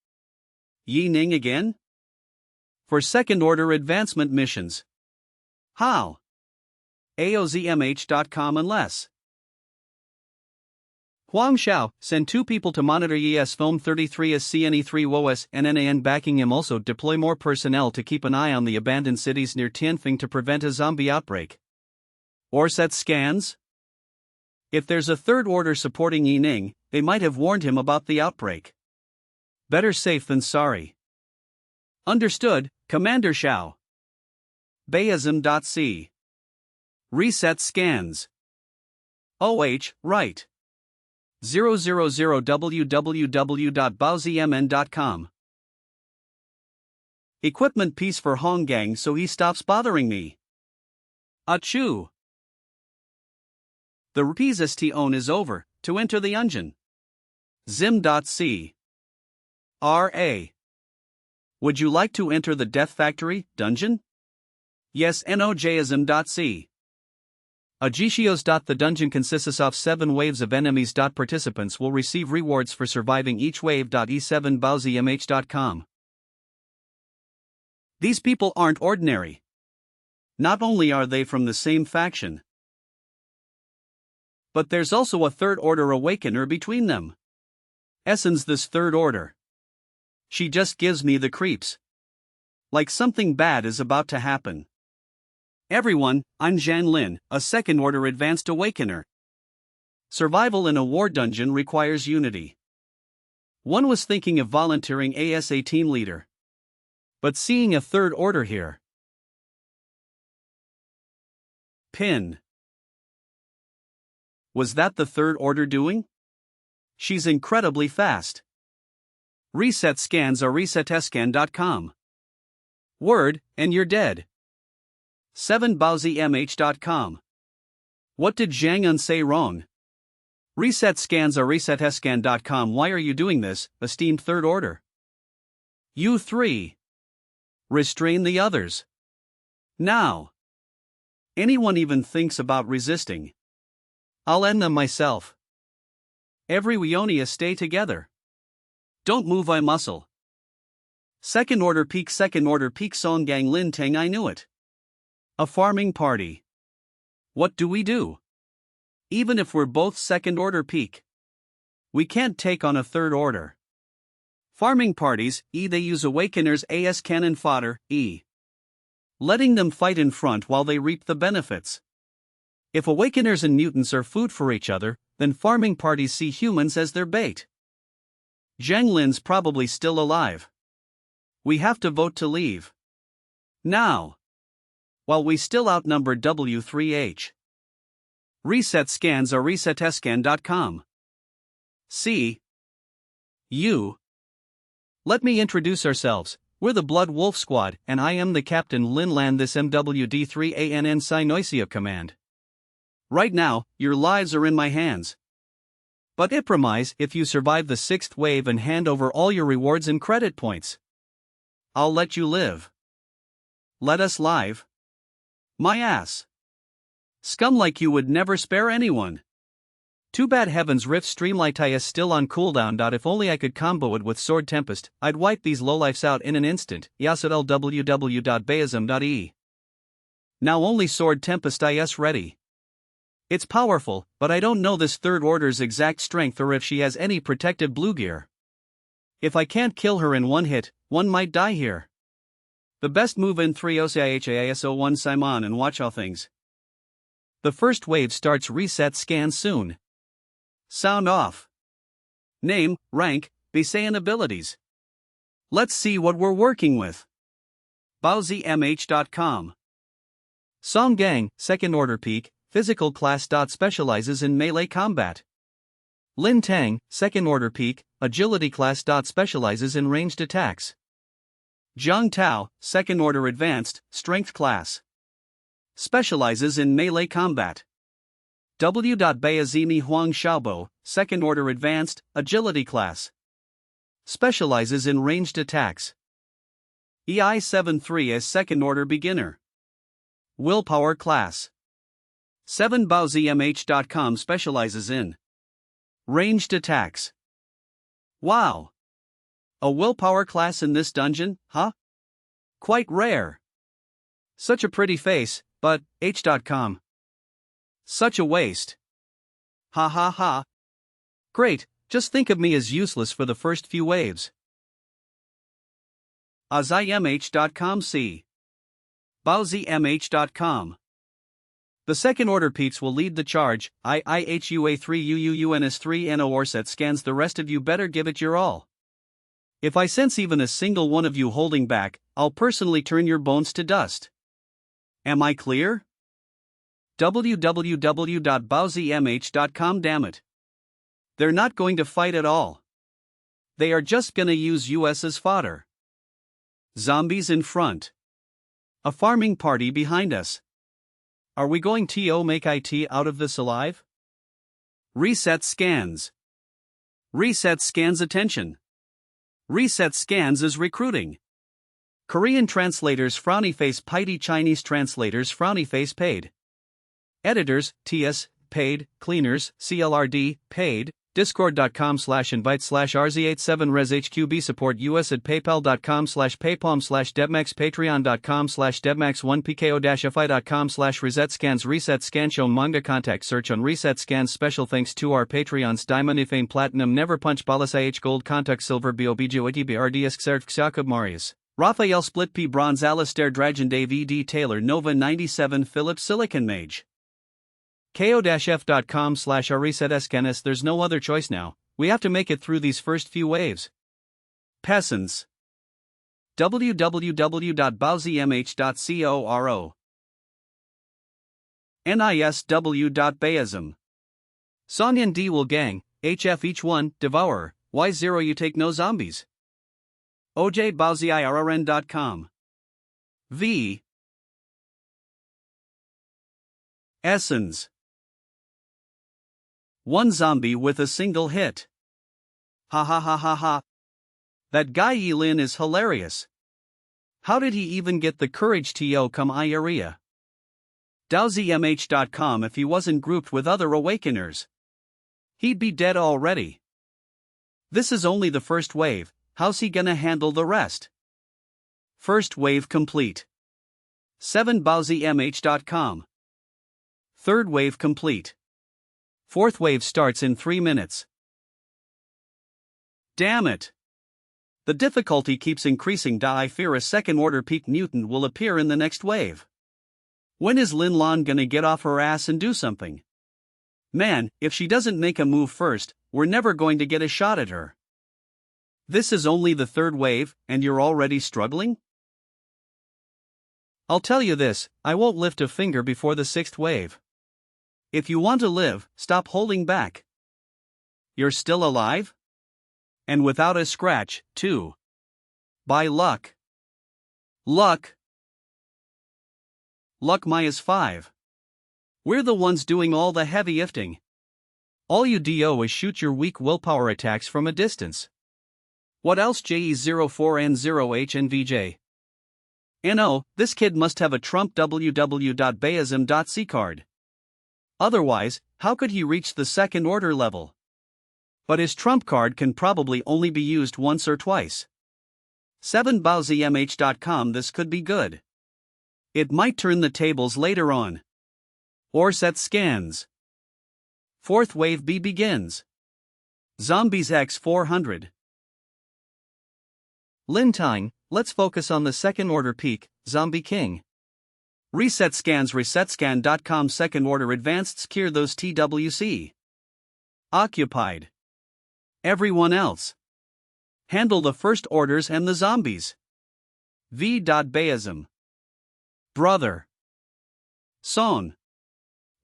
Yi Ning again? For Second Order Advancement Missions. How? AOZMH.com unless. Huang Xiao, send 2 people to monitor ES Foam 33 as CNE3 WOS and NAN backing him. Also deploy more personnel to keep an eye on the abandoned cities near Tianfeng to prevent a zombie outbreak. Or set scans? If there's a Third Order supporting Yi Ning, they might have warned him about the outbreak. Better safe than sorry. Understood, Commander Shao. Bayism.c. Reset scans. OH, right. 000 www.bowsymn.com. Equipment piece for Honggang so he stops bothering me. Achoo. The Repeat on is over, to enter the dungeon. Zim.c. R.A. Would you like to enter the Death Factory, dungeon? Yes, nojism.c. Agishios. The dungeon consists of 7 waves of enemies. Participants will receive rewards for surviving each wave. E7bowsymh.com. These people aren't ordinary. Not only are they from the same faction, but there's also a third order awakener between them. Essence this third order. She just gives me the creeps. Like something bad is about to happen. Everyone, I'm Zhang Lin, a second order advanced awakener. Survival in a war dungeon requires unity. One was thinking of volunteering as a team leader. But seeing a third order here. Pin. Was that the third order doing? She's incredibly fast. Reset scans are resetscan.com. Word, and you're dead. 7baozimh.com. What did Zhang Un say wrong? Reset scans are resetscan.com. Why are you doing this, esteemed third order? You three. Restrain the others. Now. Anyone even thinks about resisting. I'll end them myself. Every Wionia stay together. Don't move I muscle. Second order peak Song Gang Lin Tang I knew it. A farming party. What do we do? Even if we're both second order peak, we can't take on a third order. Farming parties, they use awakeners as cannon fodder, letting them fight in front while they reap the benefits. If awakeners and mutants are food for each other, then farming parties see humans as their bait. Zhang Lin's probably still alive. We have to vote to leave. Now. While we still outnumber W3H. Reset scans are resetscan.com. See. You. Let me introduce ourselves. We're the Blood Wolf Squad, and I am the Captain Lin Lan this MWD3ANN Sinoisia command. Right now, your lives are in my hands. But I promise if you survive the 6th wave and hand over all your rewards and credit points, I'll let you live. Let us live. My ass. Scum like you would never spare anyone. Too bad Heaven's Rift Streamlight is still on cooldown. If only I could combo it with Sword Tempest, I'd wipe these lowlifes out in an instant. Yasadl www.bayism.e. Now only Sword Tempest is ready. It's powerful, but I don't know this third order's exact strength or if she has any protective blue gear. If I can't kill her in one hit, one might die here. The best move in 3 OCIHAISO1 Simon and watch all things. The first wave starts reset scan soon. Sound off. Name, rank, base and abilities. Let's see what we're working with. baozimh.com. Song Gang, second order peak, physical class. Specializes in melee combat. Lin Tang, second order peak, agility class. Specializes in ranged attacks. Zhang Tao, second order advanced, strength class. Specializes in melee combat. W.Bayazimi Huang Xiaobo, second order advanced, agility class. Specializes in ranged attacks. EI73 as second order beginner. Willpower class. 7baozimh.com specializes in ranged attacks. Wow! A willpower class in this dungeon, huh? Quite rare. Such a pretty face, but h.com. Such a waste. Ha ha ha. Great, just think of me as useless for the first few waves. azimh.com. See. baozimh.com. The second order peeps will lead the charge. IIHUA3UUUNS3NO Orset scans. The rest of you better give it your all. If I sense even a single one of you holding back, I'll personally turn your bones to dust. Am I clear? www.baozimh.com. Damn it. They're not going to fight at all. They are just gonna use us as fodder. Zombies in front. A farming party behind us. Are we going to make it out of this alive? Reset scans. Reset scans attention. Reset scans is recruiting. Korean translators frowny face piety, Chinese translators frowny face paid. Editors, TS, paid, cleaners, CLRD, paid, Discord.com/invite/RZ87ResHQB support US at PayPal.com/PayPalm/Debmax Patreon.com/Debmax1PKO-FI.com/ResetScans ResetScan Show Manga Contact Search on ResetScans Special thanks to our Patreons Diamond Ifane Platinum Never Punch Balas IH Gold Contact Silver BOBJ OTB RDS Xerf Xiakob Marius Raphael Split P Bronze Alistair Dragon Dave ED Taylor Nova 97 Philip Silicon Mage ko-f.com/ResetScans. There's no other choice now. We have to make it through these first few waves. Peasants. www.baozmh.coro nisw.bayism Sonyan D will gang, HF each one, devourer, Y0 you take no zombies. ojbaozirrn.com V. Essence. One zombie with a single hit. Ha ha ha ha ha. That guy Yilin is hilarious. How did he even get the courage to come area? DaoZMH.com. If he wasn't grouped with other awakeners, he'd be dead already. This is only the first wave, how's he gonna handle the rest? First wave complete. 7baozmh.com. Third wave complete. Fourth wave starts in 3 minutes. Damn it! The difficulty keeps increasing. I fear a second-order peak mutant will appear in the next wave. When is Lin Lan gonna get off her ass and do something? Man, if she doesn't make a move first, we're never going to get a shot at her. This is only the third wave, and you're already struggling? I'll tell you this, I won't lift a finger before the sixth wave. If you want to live, stop holding back. You're still alive? And without a scratch, too. By luck. Luck. Luck -5. We're the ones doing all the heavy lifting. All you do is shoot your weak willpower attacks from a distance. What else? JE04N0HNVJ. NO, this kid must have a Trump www.bayism.c card. Otherwise, how could he reach the second order level? But his trump card can probably only be used once or twice. 7baozmh.com. This could be good. It might turn the tables later on. Or set scans. Fourth wave B begins. Zombies X 400. Lintine, let's focus on the second order peak, Zombie King. Reset scans resetscan.com. Second order advanced secure those TWC. Occupied. Everyone else. Handle the first orders and the zombies. V.Bayism. Brother. Son.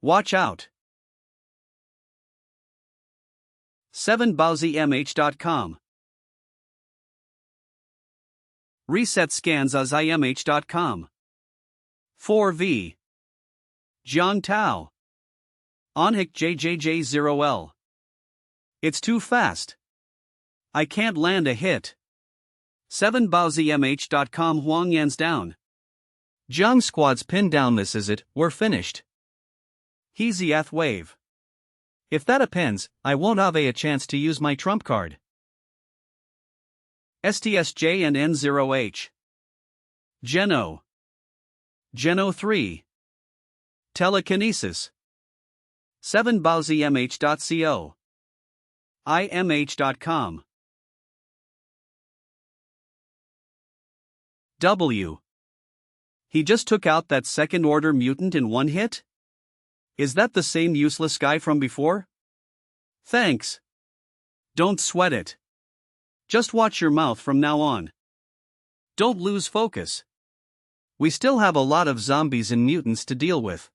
Watch out. 7baozmh.com. Reset scans azimh.com. 4V. Jiang Tao. Onhik JJJ0L. It's too fast. I can't land a hit. 7baozmh.com. Huangyan's down. Jiang squad's pinned down. This is it, we're finished. He's the F wave. If that appends, I won't have a chance to use my trump card. STSJ and N0H. Geno. Geno 3. Telekinesis. 7baozmh.co. imh.com. W. He just took out that second-order mutant in one hit? Is that the same useless guy from before? Thanks. Don't sweat it. Just watch your mouth from now on. Don't lose focus. We still have a lot of zombies and mutants to deal with.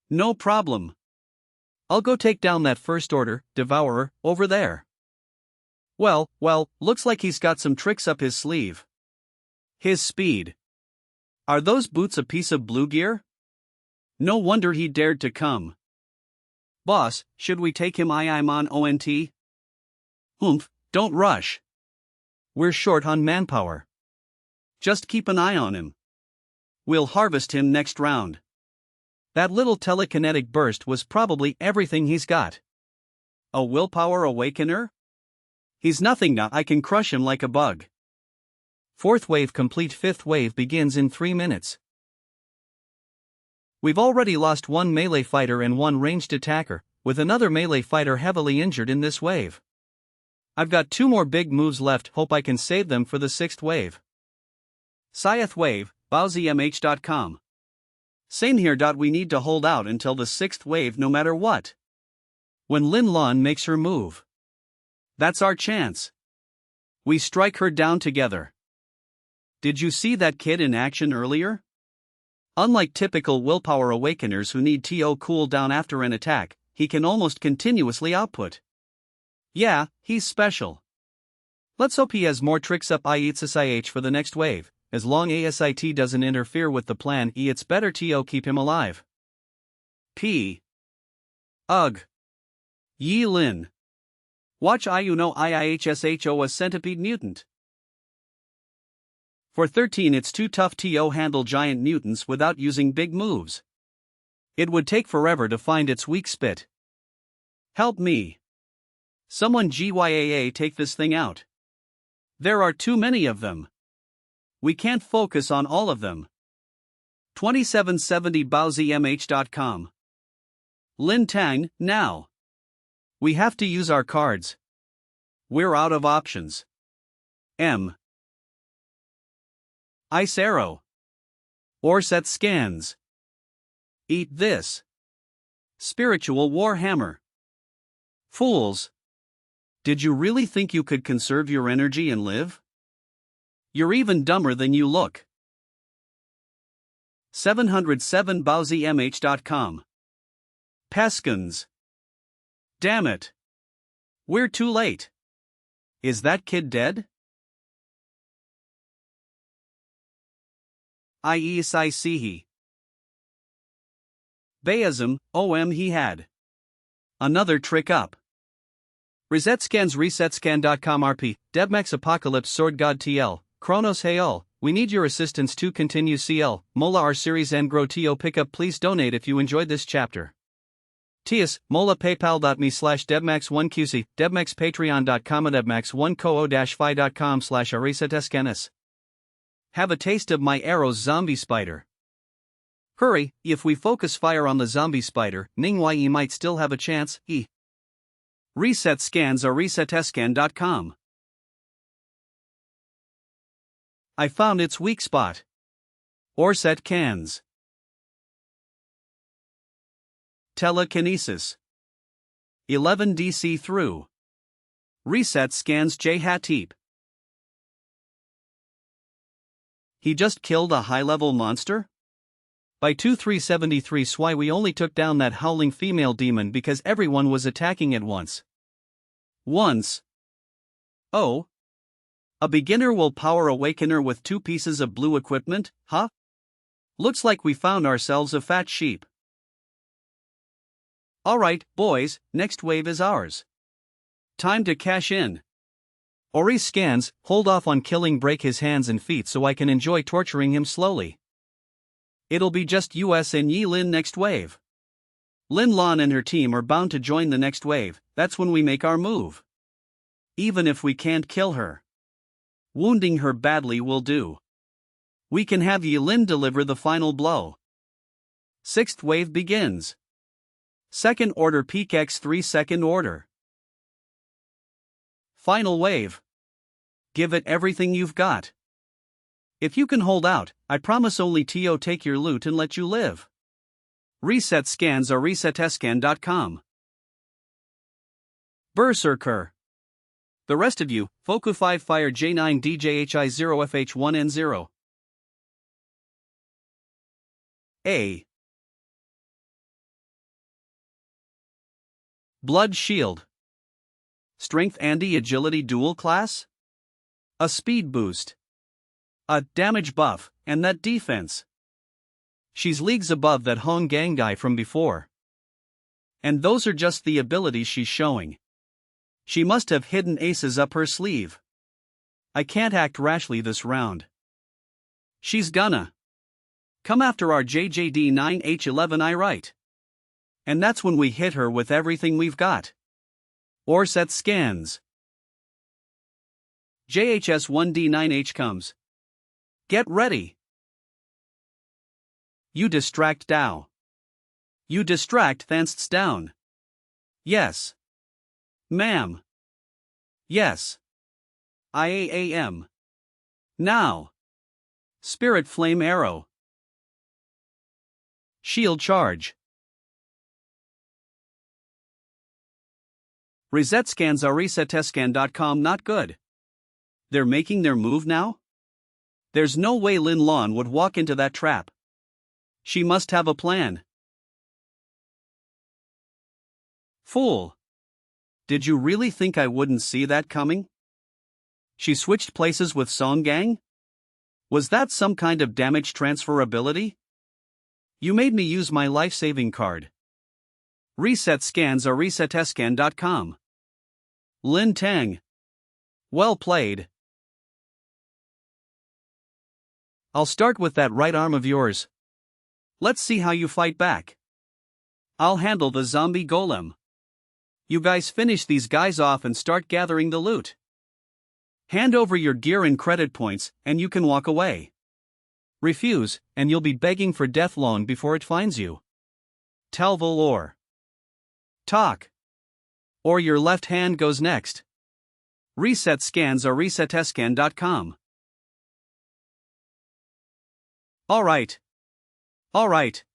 No problem. I'll go take down that first-order devourer over there. Well, looks like he's got some tricks up his sleeve. His speed. Are those boots a piece of blue gear? No wonder he dared to come. Boss, should we take him? I'm on ONT? Don't rush. We're short on manpower. Just keep an eye on him. We'll harvest him next round. That little telekinetic burst was probably everything he's got. A willpower awakener? He's nothing now, I can crush him like a bug. Fourth wave complete. Fifth wave begins in 3 minutes. We've already lost one melee fighter and one ranged attacker, with another melee fighter heavily injured in this wave. I've got 2 more big moves left, hope I can save them for the 6th wave. Scythe wave, bowzmh.com. Same here. We need to hold out until the 6th wave no matter what. When Lin Lan makes her move. That's our chance. We strike her down together. Did you see that kid in action earlier? Unlike typical willpower awakeners who need TO cooldown after an attack, he can almost continuously output. Yeah, he's special. Let's hope he has more tricks up SSS for the next wave. As long as it doesn't interfere with the plan, it's better to keep him alive. P. Ugh. Yi Lin. Watch IIHSHO a centipede mutant. For 13 it's too tough to handle giant mutants without using big moves. It would take forever to find its weak spot. Help me. Someone GYAA take this thing out. There are too many of them. We can't focus on all of them. 2770bowzmh.com. Lin Tang, now. We have to use our cards. We're out of options. M. Ice Arrow. Orset Scans. Eat this. Spiritual Warhammer. Fools. Did you really think you could conserve your energy and live? You're even dumber than you look. 707bowzmh.com. Peskins. Damn it. We're too late. Is that kid dead? Iesihi. Bayism, he had. Another trick up. ResetScans ResetScan.com RP, Debmax Apocalypse Sword God TL, Kronos Hayol, we need your assistance to continue CL, Mola our series and grow TO pickup. Please donate if you enjoyed this chapter. Tias, Mola PayPal.me/Debmax1QC, Debmax Patreon.com Debmax1Koo-Fi.com/ResetScanis. Have a taste of my arrow's zombie spider. Hurry, if we focus fire on the zombie spider, Ningwai might still have a chance. Reset scans are resetscan.com. I found its weak spot. Orset cans. Telekinesis. 11 DC through. Reset scans J Hatip. He just killed a high-level monster? By 2373 SWI we only took down that howling female demon because everyone was attacking at once. Oh? A beginner willpower awakener with 2 pieces of blue equipment, huh? Looks like we found ourselves a fat sheep. Alright, boys, next wave is ours. Time to cash in. Ori scans, hold off on killing, break his hands and feet so I can enjoy torturing him slowly. It'll be just US and Yi Lin next wave. Lin Lan and her team are bound to join the next wave, that's when we make our move. Even if we can't kill her. Wounding her badly will do. We can have Yi Lin deliver the final blow. 6th wave begins. Second order peak X3 second order. Final wave. Give it everything you've got. If you can hold out, I promise only TO take your loot and let you live. Reset scans are resetscan.com. Berserker. The rest of you, Foku 5 Fire J9 DJHI0 FH1N0. A. Blood Shield. Strength and agility dual class? A speed boost. A damage buff, and that defense. She's leagues above that Hong Gang guy from before. And those are just the abilities she's showing. She must have hidden aces up her sleeve. I can't act rashly this round. She's gonna come after our JJD9H11, I right. And that's when we hit her with everything we've got. Or set scans. JHS1D9H comes. Get ready. You distract Dao. You distract Thansts down. Yes. Ma'am. Yes. IAAM. Now. Spirit Flame Arrow. Shield Charge. Resetscans are resetescan.com not good. They're making their move now? There's no way Lin Lan would walk into that trap. She must have a plan. Fool. Did you really think I wouldn't see that coming? She switched places with Song Gang? Was that some kind of damage transferability? You made me use my life-saving card. Reset scans are resetescan.com. Lin Tang. Well played. I'll start with that right arm of yours. Let's see how you fight back. I'll handle the zombie golem. You guys finish these guys off and start gathering the loot. Hand over your gear and credit points, and you can walk away. Refuse, and you'll be begging for death long before it finds you. Talval or talk. Or your left hand goes next. Reset scans are resetescan.com. Alright. Alright.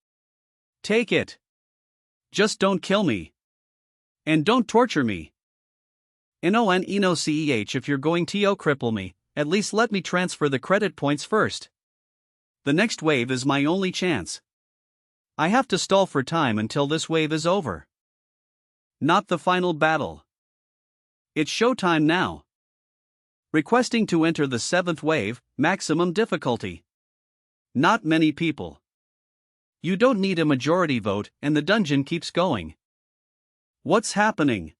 Take it. Just don't kill me. And don't torture me. NONENOCEH if you're going to cripple me, at least let me transfer the credit points first. The next wave is my only chance. I have to stall for time until this wave is over. Not the final battle. It's showtime now. Requesting to enter the 7th wave, maximum difficulty. Not many people. You don't need a majority vote and the dungeon keeps going. What's happening?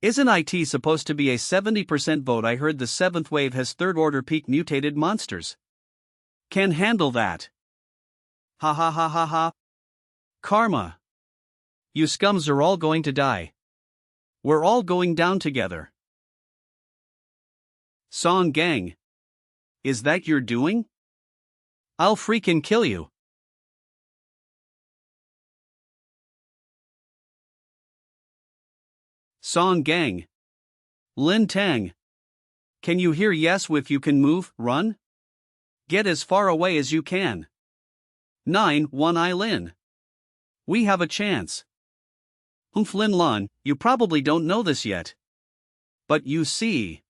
Isn't IT supposed to be a 70% vote? I heard the 7th wave has 3rd order peak mutated monsters. Can handle that. Ha ha ha ha ha. Karma. You scums are all going to die. We're all going down together. Song Gang. Is that your doing? I'll freaking kill you. Song Gang. Lin Tang. Can you hear yes if you can move, run? Get as far away as you can. 9-1 I Lin. We have a chance. Lin Lan, you probably don't know this yet. But you see.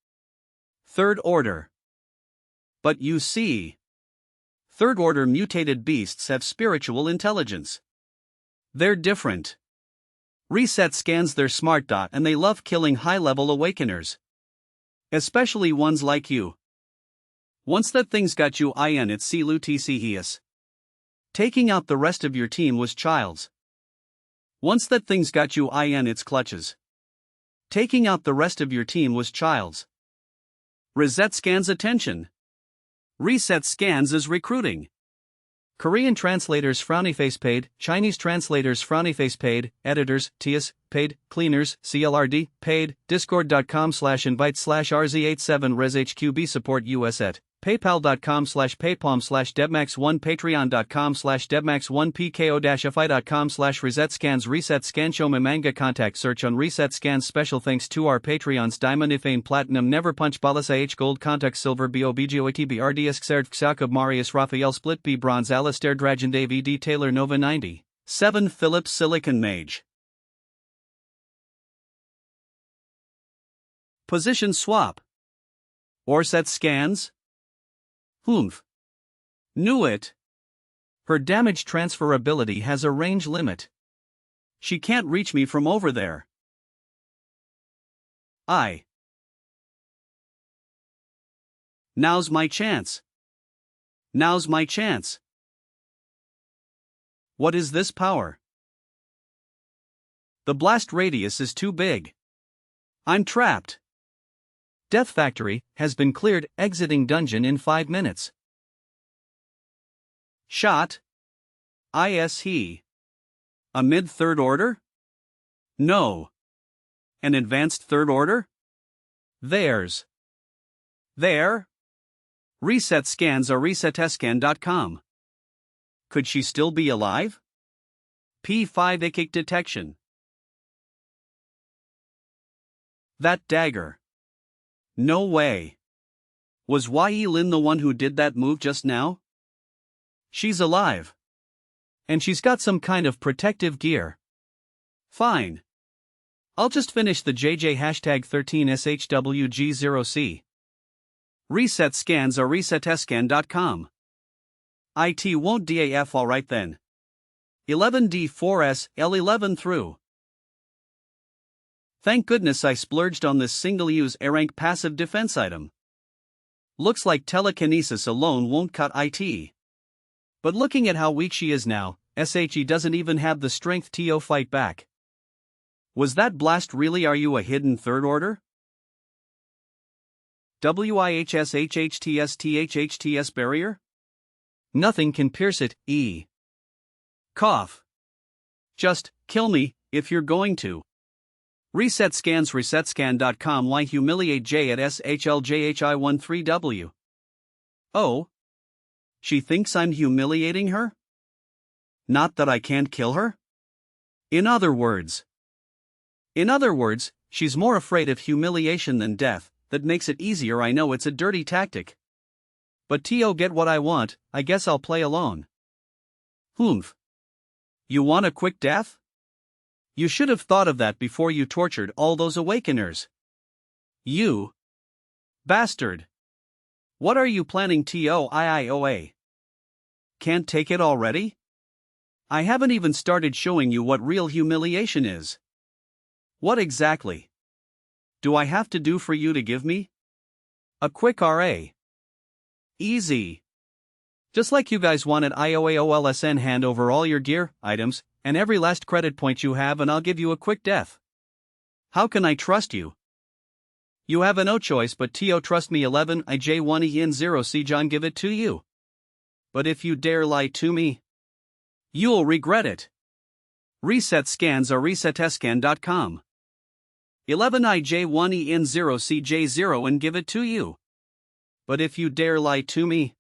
3rd order. But you see. 3rd order mutated beasts have spiritual intelligence. They're different. Reset scans their smart dot and they love killing high-level awakeners. Especially ones like you. Once that thing's got you in its silu tcs. Taking out the rest of your team was child's. Once that thing's got you in its clutches. Taking out the rest of your team was child's. Reset scans attention. Reset scans is recruiting. Korean translators frowny face paid, Chinese translators frowny face paid, editors, TIAS, paid, cleaners, CLRD, paid, discord.com/invite/rz87reshqb support US at, paypal.com/paypalm/debmax1 patreon.com/debmax1 pko-fi.com/resetscans reset scan show me manga contact search on reset scans special thanks to our Patreons Diamond Ifane Platinum Never Punch Balas IH Gold Contact Silver BOBGOATB RDS Xerd Xakub Marius Raphael Split B Bronze Alistair Dragon Dave ED Taylor Nova 90 7 Phillips Silicon Mage. Position swap. Or set scans? Humph. Knew it. Her damage transferability has a range limit. She can't reach me from over there. Now's my chance. Now's my chance. What is this power? The blast radius is too big. I'm trapped. Death Factory has been cleared, exiting dungeon in 5 minutes. Shot. Is he a mid-3rd order? No. An advanced third order? Theirs. There? Reset scans or resetscan.com. Could she still be alive? P5 ikic detection. That dagger. No way. Was Yi Lin the one who did that move just now? She's alive. And she's got some kind of protective gear. Fine. I'll just finish the JJ #13SHWG0C. Reset scans or resetscan.com. IT won't DAF alright then. 11D4S L11 through. Thank goodness I splurged on this single-use A-rank passive defense item. Looks like telekinesis alone won't cut IT. But looking at how weak she is now, SHE doesn't even have the strength to fight back. Was that blast really? Are you a hidden third order? WIHSHHTS barrier? Nothing can pierce it, Cough. Just, kill me, if you're going to. Reset scans resetscan.com. Why humiliate J at SHLJHI13W? Oh? She thinks I'm humiliating her? Not that I can't kill her? In other words, she's more afraid of humiliation than death. That makes it easier. I know it's a dirty tactic. But get what I want, I guess I'll play alone. Humph. You want a quick death? You should have thought of that before you tortured all those awakeners. You bastard. What are you planning? TOIIOA? Can't take it already? I haven't even started showing you what real humiliation is. What exactly do I have to do for you to give me a quick RA? Easy. Just like you guys wanted IOAOLSN, hand over all your gear, items, and every last credit point you have and I'll give you a quick death. How can I trust you? You have no choice but to trust me. 11 IJ1EN0C John, give it to you. But if you dare lie to me, you'll regret it. Reset scans or resetscan.com. 11 IJ1EN0CJ0 and give it to you. But if you dare lie to me,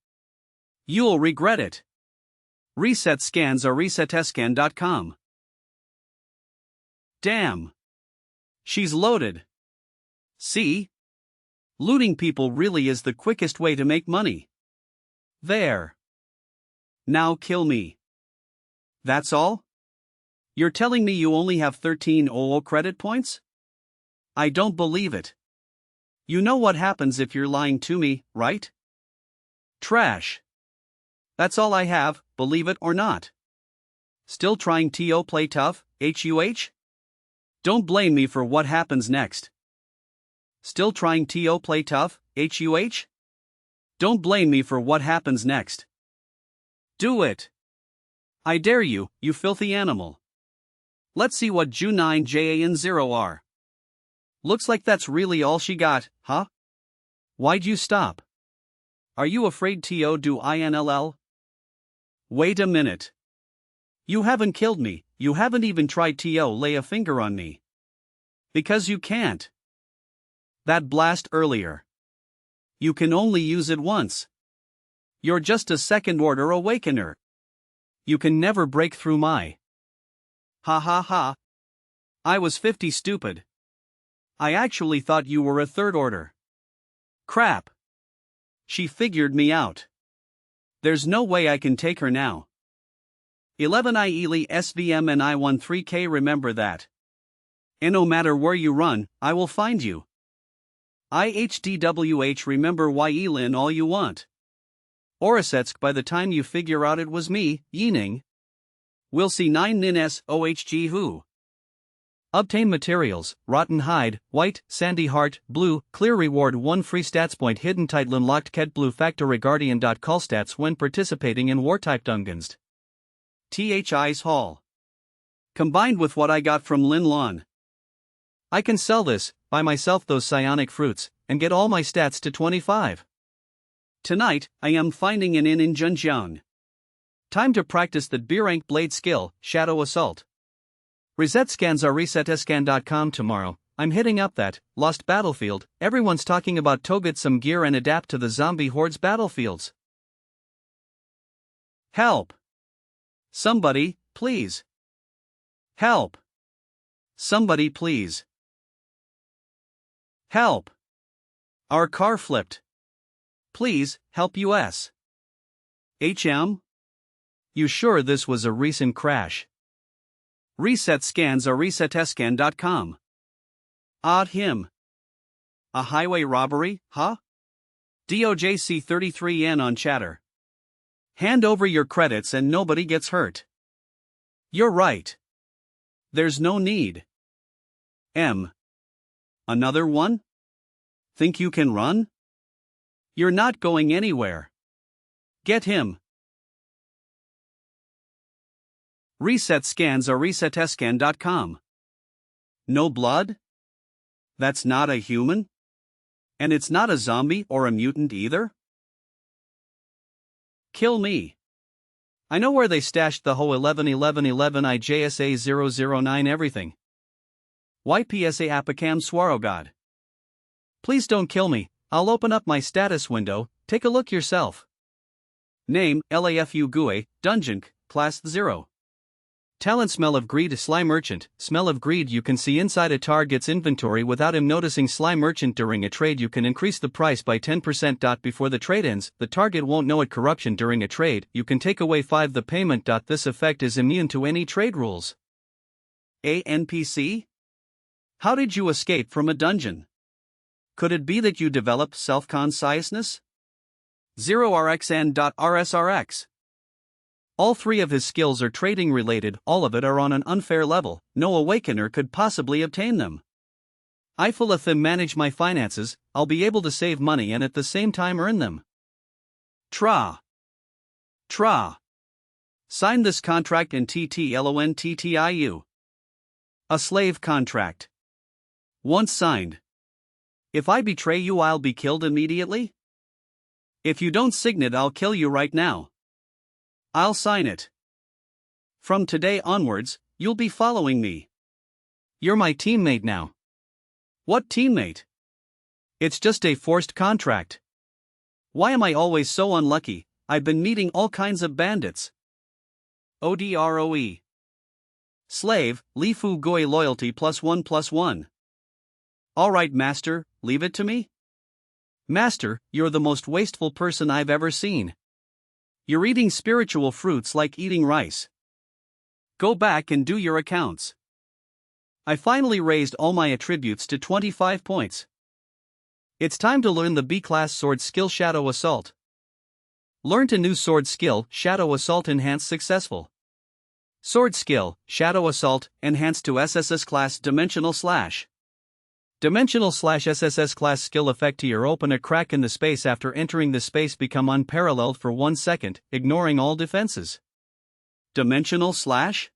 you'll regret it. Reset scans or resetscan.com. Damn. She's loaded. See? Looting people really is the quickest way to make money. There. Now kill me. That's all? You're telling me you only have 13 OO credit points? I don't believe it. You know what happens if you're lying to me, right? Trash. That's all I have, believe it or not. Still trying to play tough, HUH? Don't blame me for what happens next. Still trying to play tough, HUH? Don't blame me for what happens next. Do it. I dare you, you filthy animal. Let's see what Ju9JAN0 are. Looks like that's really all she got, huh? Why'd you stop? Are you afraid to do INLL? Wait a minute. You haven't killed me, you haven't even tried to lay a finger on me. Because you can't. That blast earlier. You can only use it once. You're just a second order awakener. You can never break through my. Ha ha ha. I was 50 stupid. I actually thought you were a third order. Crap. She figured me out. There's no way I can take her now. 11 I Ely SVM and I13K, remember that. And no matter where you run, I will find you. IHDWH, remember Yelin all you want. Orisetsk, by the time you figure out it was me, Yining. We'll see 9 Nin SOHG who. Obtain materials: rotten hide, white, sandy heart, blue, clear reward 1 free stats point, hidden title unlocked, ket blue factory guardian. Call stats when participating in war type dungeons. THI's haul. Combined with what I got from Lin Lon. I can sell this, buy myself those psionic fruits, and get all my stats to 25. Tonight, I am finding an inn in Zhenjiang. Time to practice that B-rank blade skill, Shadow Assault. Reset scans are resetscan.com tomorrow. I'm hitting up that Lost Battlefield. Everyone's talking about to get some gear and adapt to the zombie hordes battlefields. Help! Somebody, please. Help! Somebody, please. Help! Our car flipped. Please, help us. HM? You sure this was a recent crash? Reset scans are resetscan.com. Odd him. A highway robbery, huh? DOJC 33N on chatter. Hand over your credits and nobody gets hurt. You're right. There's no need. M. Another one? Think you can run? You're not going anywhere. Get him. Reset scans are resetscan.com. No blood? That's not a human? And it's not a zombie or a mutant either? Kill me. I know where they stashed the whole 111111 IJSA 009 everything. YPSA Apicam Swarogod. Please don't kill me, I'll open up my status window, take a look yourself. Name, LAFU GUE, Dungeon, Class 0. Talent Smell of Greed Sly Merchant. Smell of Greed. You can see inside a target's inventory without him noticing. Sly Merchant. During a trade you can increase the price by 10%. Before the trade ends, the target won't know it. Corruption. During a trade, you can take away 5 the payment. This effect is immune to any trade rules. A NPC? How did you escape from a dungeon? Could it be that you developed self-consciousness? 0rxn.rsrx. All 3 of his skills are trading related, all of it are on an unfair level, no awakener could possibly obtain them. If them manage my finances, I'll be able to save money and at the same time earn them. Tra. Sign this contract in TTLONTTIU. A slave contract. Once signed. If I betray you, I'll be killed immediately? If you don't sign it, I'll kill you right now. I'll sign it. From today onwards, you'll be following me. You're my teammate now. What teammate? It's just a forced contract. Why am I always so unlucky? I've been meeting all kinds of bandits. ODROE. Slave, Lifu Goi loyalty +1+1. Alright, master, leave it to me? Master, you're the most wasteful person I've ever seen. You're eating spiritual fruits like eating rice. Go back and do your accounts. I finally raised all my attributes to 25 points. It's time to learn the B-class sword skill Shadow Assault. Learned a new sword skill, Shadow Assault Enhanced Successful. Sword skill, Shadow Assault, enhanced to SSS class Dimensional Slash. Dimensional Slash SSS class skill effect here. Open a crack in the space. After entering the space, become unparalleled for 1 second, ignoring all defenses. Dimensional Slash?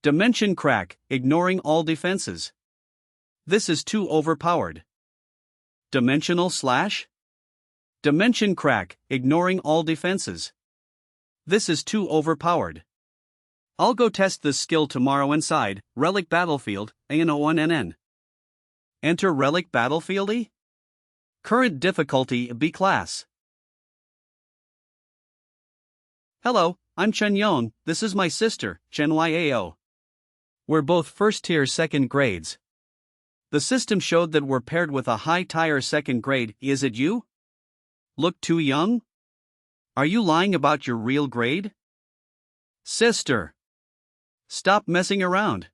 Dimension crack, ignoring all defenses. This is too overpowered. Dimensional Slash? Dimension crack, ignoring all defenses. This is too overpowered. I'll go test this skill tomorrow inside Relic Battlefield, ANO1NN. Enter Relic Battlefield E? Current difficulty B class. Hello, I'm Chen Yon, this is my sister, Chen Yao. We're both first tier second grades. The system showed that we're paired with a high tier second grade. Is it you? Look too young? Are you lying about your real grade? Sister. Stop messing around.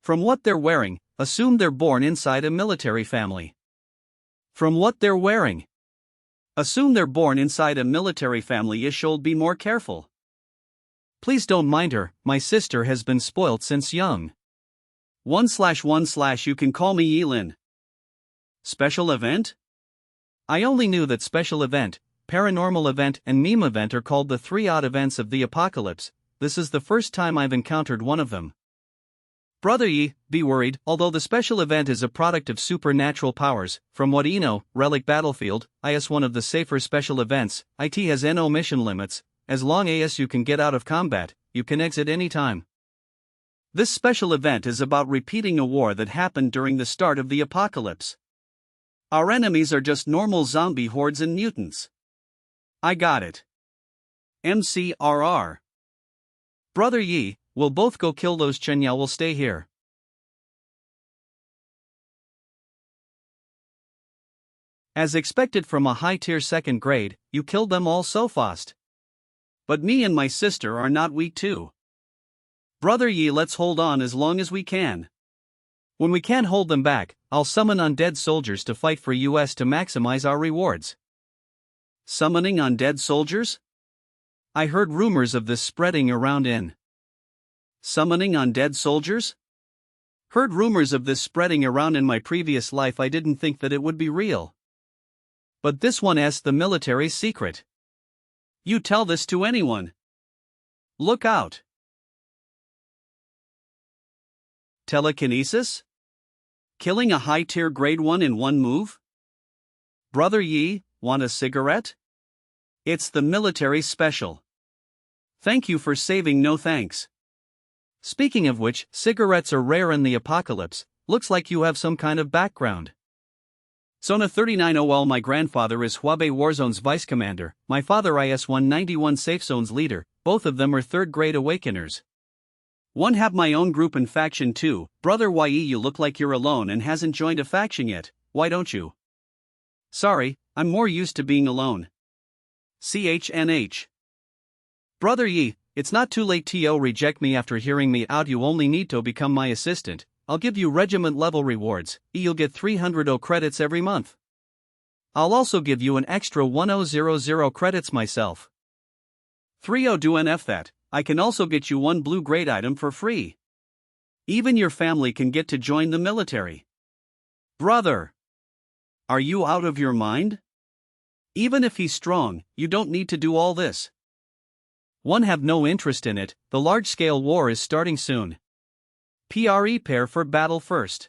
From what they're wearing, assume they're born inside a military family. From what they're wearing, assume they're born inside a military family. You should be more careful. Please don't mind her, my sister has been spoilt since young. 1/1/ you can call me Yilin. Special event? I only knew that special event, paranormal event and meme event are called the 3 odd events of the apocalypse. This is the first time I've encountered one of them. Brother Yi, be worried, although the special event is a product of supernatural powers, from what I know, Relic Battlefield, is one of the safer special events. It has no mission limits, as long as you can get out of combat, you can exit anytime. This special event is about repeating a war that happened during the start of the apocalypse. Our enemies are just normal zombie hordes and mutants. I got it. MCRR. Brother Yi, we'll both go kill those. Chenya will stay here. As expected from a high-tier second grade, you killed them all so fast. But me and my sister are not weak too. Brother Yi, let's hold on as long as we can. When we can't hold them back, I'll summon undead soldiers to fight for us to maximize our rewards. Summoning undead soldiers? I heard rumors of this spreading around in. Summoning undead soldiers? Heard rumors of this spreading around in my previous life. I didn't think that it would be real. But this one's the military's secret. You tell this to anyone. Look out. Telekinesis? Killing a high-tier grade 1 in one move? Brother Yi, want a cigarette? It's the military special. Thank you for saving. No thanks. Speaking of which, cigarettes are rare in the apocalypse. Looks like you have some kind of background. Sona 39OL. My grandfather is Hubei Warzone's vice commander, my father is 191 Safe Zone's leader. Both of them are third grade awakeners. One have my own group and faction too. Brother Yi, you look like you're alone and hasn't joined a faction yet. Why don't you? Sorry, I'm more used to being alone. CHNH. Brother Yi, it's not too late to reject me after hearing me out. You only need to become my assistant. I'll give you regiment level rewards. You'll get 300 credits every month. I'll also give you an extra 1000 credits myself. 30 do NF that. I can also get you one blue grade item for free. Even your family can get to join the military. Brother! Are you out of your mind? Even if he's strong, you don't need to do all this. One have no interest in it. The large-scale war is starting soon. Prepare for battle first.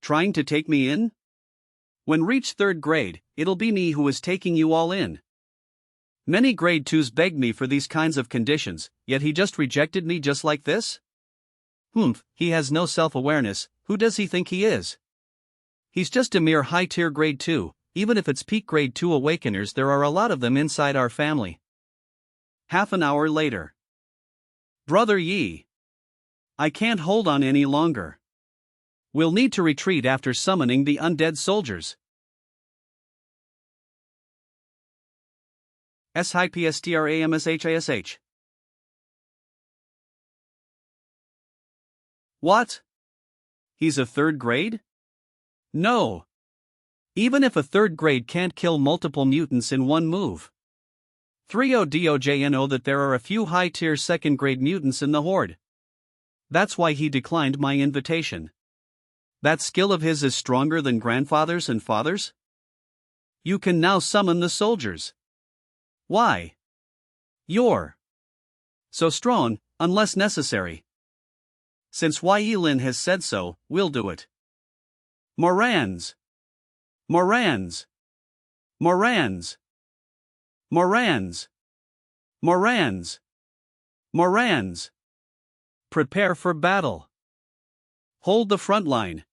Trying to take me in? When reach third grade, it'll be me who is taking you all in. Many grade 2s begged me for these kinds of conditions, yet he just rejected me just like this? He has no self-awareness. Who does he think he is? He's just a mere high-tier grade 2, even if it's peak grade 2 awakeners. There are a lot of them inside our family. Half an hour later. Brother Yi. I can't hold on any longer. We'll need to retreat after summoning the undead soldiers. SHIPSTRAMSHISH. What? He's a third grade? No. Even if a third grade can't kill multiple mutants in one move. 30DOJNO that there are a few high-tier second grade mutants in the horde. That's why he declined my invitation. That skill of his is stronger than grandfathers and fathers? You can now summon the soldiers. Why? You're so strong, unless necessary. Since Yi-Lin has said so, we'll do it. Morans! Morans! Morans! Morans! Morans! Morans! Prepare for battle. Hold the front line.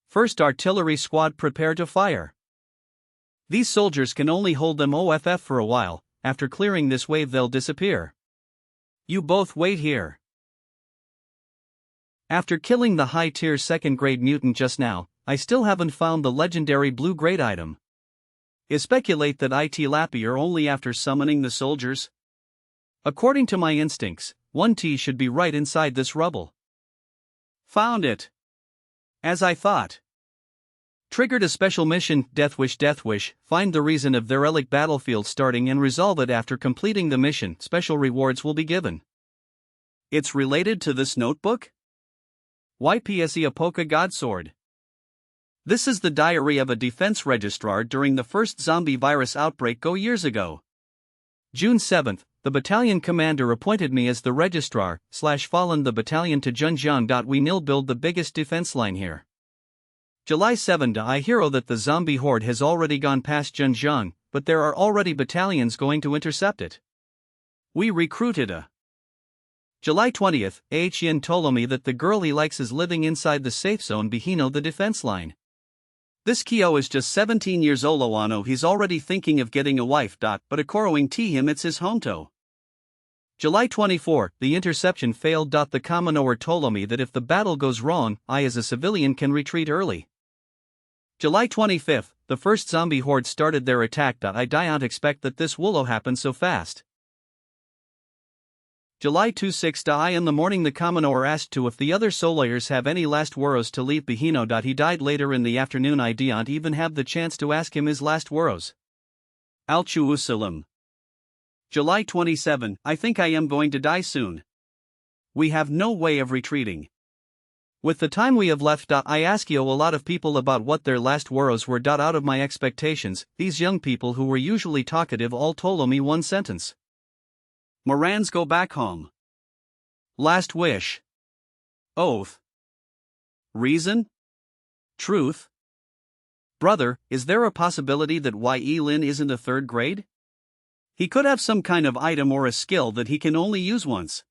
First artillery squad, prepare to fire. These soldiers can only hold them OFF for a while. After clearing this wave they'll disappear. You both wait here. After killing the high-tier second grade mutant just now, I still haven't found the legendary blue grade item. I speculate that it will appear only after summoning the soldiers. According to my instincts, 1T should be right inside this rubble. Found it. As I thought. Triggered a special mission, Death Wish, find the reason of the relic battlefield starting and resolve it. After completing the mission, special rewards will be given. It's related to this notebook? YPSE Apoca Godsword. This is the diary of a defense registrar during the first zombie virus outbreak years ago. June 7th, the battalion commander appointed me as the registrar/fallen the battalion to Zhenjiang. We nil build the biggest defense line here. July 7th, I hear that the zombie horde has already gone past Zhenjiang, but there are already battalions going to intercept it. We recruited a July 20th, Yin told me that the girl he likes is living inside the safe zone behind the defense line. This Kyo is just 17 years old. Oano, he's already thinking of getting a wife. But according to him, it's his hometown. July 24, the interception failed. The commoner told me that if the battle goes wrong, I as a civilian can retreat early. July 25, the first zombie horde started their attack. I don't expect that this will happen so fast. July 26, in the morning the commoner asked to if the other soldiers have any last words to leave behind. He died later in the afternoon. I don't even have the chance to ask him his last words. Al-Chuusalam. July 27, I think I am going to die soon. We have no way of retreating. With the time we have left, I ask you a lot of people about what their last words were. Out of my expectations, these young people who were usually talkative all told me one sentence. Morans go back home. Last wish. Oath. Reason? Truth? Brother, is there a possibility that Lin isn't a third grade? He could have some kind of item or a skill that he can only use once.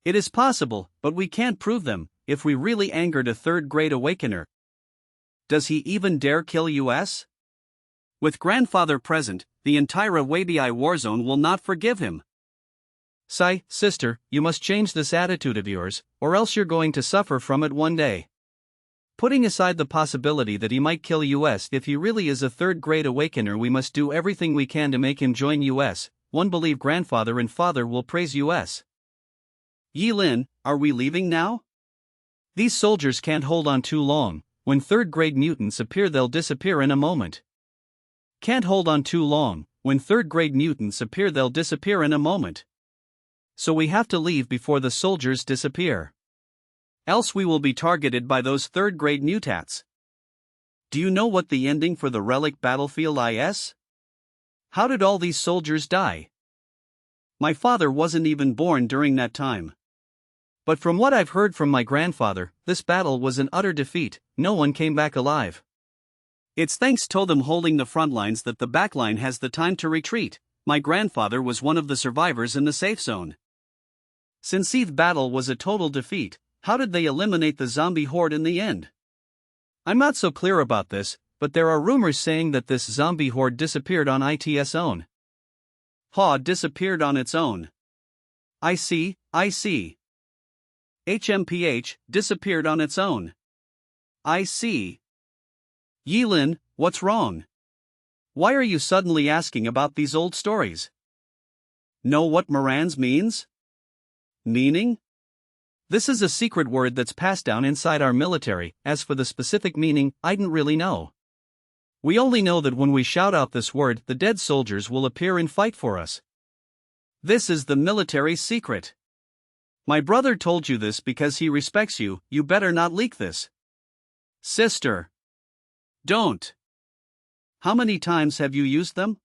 It is possible, but we can't prove them. If we really angered a third grade awakener, does he even dare kill us? With grandfather present, the entire Wabi warzone will not forgive him. Sai, sister, you must change this attitude of yours, or else you're going to suffer from it one day. Putting aside the possibility that he might kill us if he really is a third grade awakener, we must do everything we can to make him join us. One believe grandfather and father will praise us. Lin, are we leaving now? These soldiers can't hold on too long. When third grade mutants appear, they'll disappear in a moment. Can't hold on too long. When third grade mutants appear, they'll disappear in a moment. So we have to leave before the soldiers disappear. Else we will be targeted by those third grade mutats. Do you know what the ending for the relic battlefield is? How did all these soldiers die? My father wasn't even born during that time. But from what I've heard from my grandfather, this battle was an utter defeat. No one came back alive. It's thanks to them holding the front lines that the back line has the time to retreat. My grandfather was one of the survivors in the safe zone. Since the battle was a total defeat, how did they eliminate the zombie horde in the end? I'm not so clear about this, but there are rumors saying that this zombie horde disappeared on its own. Disappeared on its own. I see. HMPH disappeared on its own. I see. Lin, what's wrong? Why are you suddenly asking about these old stories? Know what Morans means? Meaning? This is a secret word that's passed down inside our military. As for the specific meaning, I don't really know. We only know that when we shout out this word, the dead soldiers will appear and fight for us. This is the military secret. My brother told you this because he respects you. You better not leak this. Sister. Don't. How many times have you used them?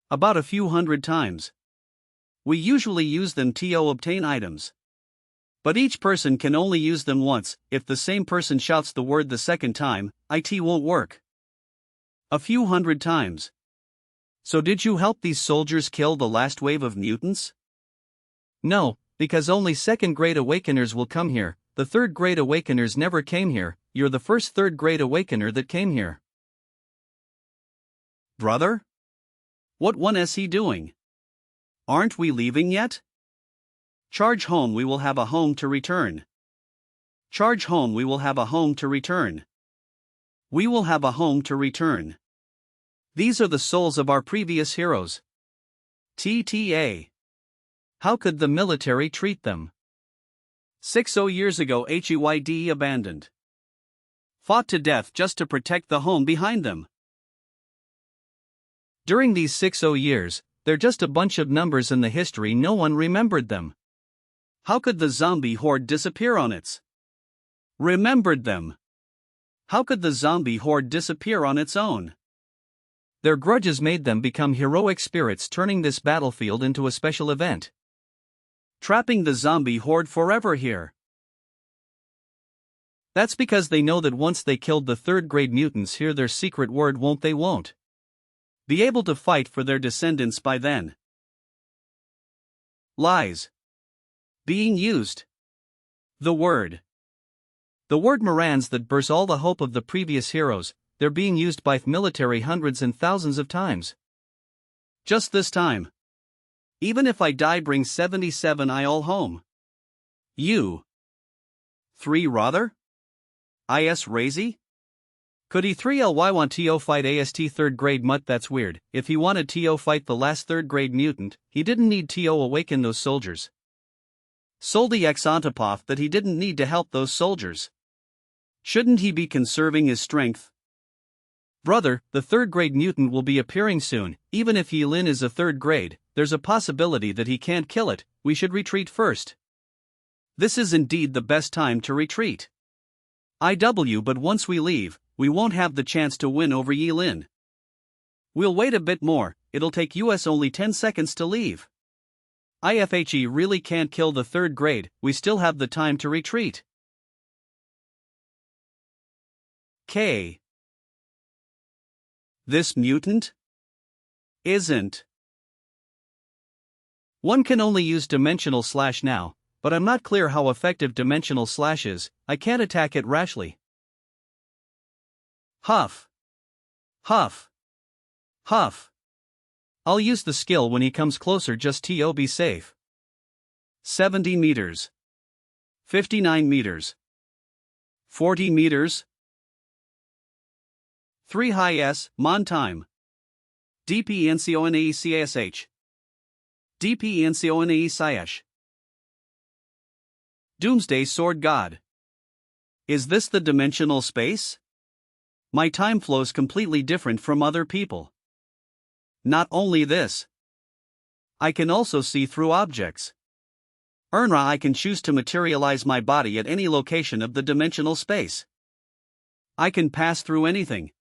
About a few hundred times. We usually use them to obtain items. But each person can only use them once. If the same person shouts the word the second time, it won't work. A few hundred times. So did you help these soldiers kill the last wave of mutants? No, because only second grade awakeners will come here. The third grade awakeners never came here. You're the first third grade awakener that came here. Brother? What one is he doing? Aren't we leaving yet? Charge home, we will have a home to return. Charge home, we will have a home to return. We will have a home to return. These are the souls of our previous heroes. TTA. How could the military treat them? 60 years ago, HUID abandoned. Fought to death just to protect the home behind them. During these 60 years, they're just a bunch of numbers in the history. No one remembered them. How could the zombie horde disappear on its? Remembered them. How could the zombie horde disappear on its own? Their grudges made them become heroic spirits, turning this battlefield into a special event. Trapping the zombie horde forever here. That's because they know that once they killed the third grade mutants here, their secret word won't be able to fight for their descendants by then. Lies. Being used. The word. The word Morans that bursts all the hope of the previous heroes, they're being used by military hundreds and thousands of times. Just this time. Even if I die, bring 77 I all home. You. 3 rather? Is Razy? Could he 3ly want to fight AST 3rd grade mutt? That's weird. If he wanted to fight the last 3rd grade mutant, he didn't need to awaken those soldiers. Soldi ex Antipov that he didn't need to help those soldiers. Shouldn't he be conserving his strength? Brother, the 3rd grade mutant will be appearing soon. Even if Yilin is a 3rd grade, there's a possibility that he can't kill it. We should retreat first. This is indeed the best time to retreat. But once we leave, we won't have the chance to win over Yilin. We'll wait a bit more, it'll take us only 10 seconds to leave. IFHE really can't kill the 3rd grade, we still have the time to retreat. K. This mutant? Isn't. One can only use dimensional slash now, but I'm not clear how effective dimensional slash is. I can't attack it rashly. Huff. Huff. Huff. I'll use the skill when he comes closer just to be safe. 70 meters. 59 meters. 40 meters. 3 high S, Mon time. DPNCONAECASH. DPNCONAECIASH. Doomsday Sword God. Is this the dimensional space? My time flows completely different from other people. Not only this, I can also see through objects. I can choose to materialize my body at any location of the dimensional space. I can pass through anything.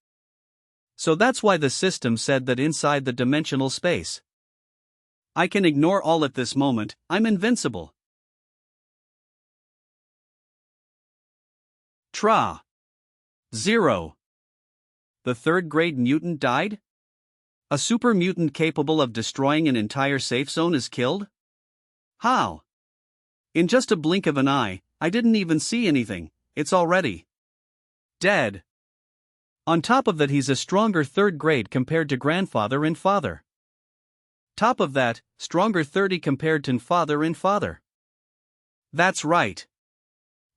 So that's why the system said that inside the dimensional space. I can ignore all at this moment, I'm invincible. Tra. 0. The 3rd grade mutant died? A super mutant capable of destroying an entire safe zone is killed? How? In just a blink of an eye, I didn't even see anything, it's already dead. On top of that, he's a stronger 3rd grade compared to grandfather and father. Top of that, stronger 30 compared to father and father. That's right.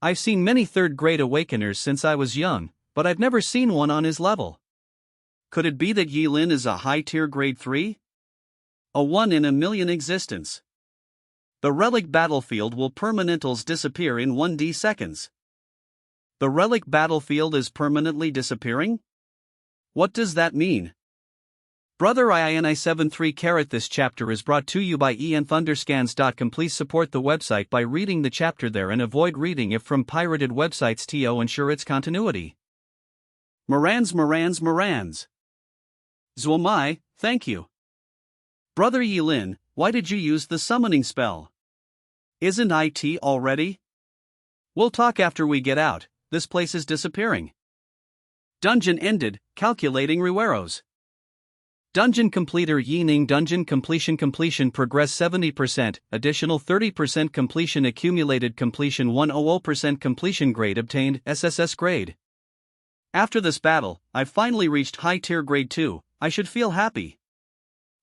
I've seen many 3rd grade awakeners since I was young, but I've never seen one on his level. Could it be that Yilin is a high tier grade 3? A 1 in a million existence. The relic battlefield will permanentals disappear in 1D seconds. The relic battlefield is permanently disappearing? What does that mean? Brother IINI73 This chapter is brought to you by enthunderscans.com. Please support the website by reading the chapter there and avoid reading it from pirated websites to ensure its continuity. Morans. Zwamai, thank you. Brother Yilin, why did you use the summoning spell? Isn't it already? We'll talk after we get out, this place is disappearing. Dungeon ended, calculating Riweros. Dungeon completer Yining dungeon completion progress 70%, additional 30% completion accumulated completion 100% completion grade obtained SSS grade. After this battle, I've finally reached high tier grade 2, I should feel happy.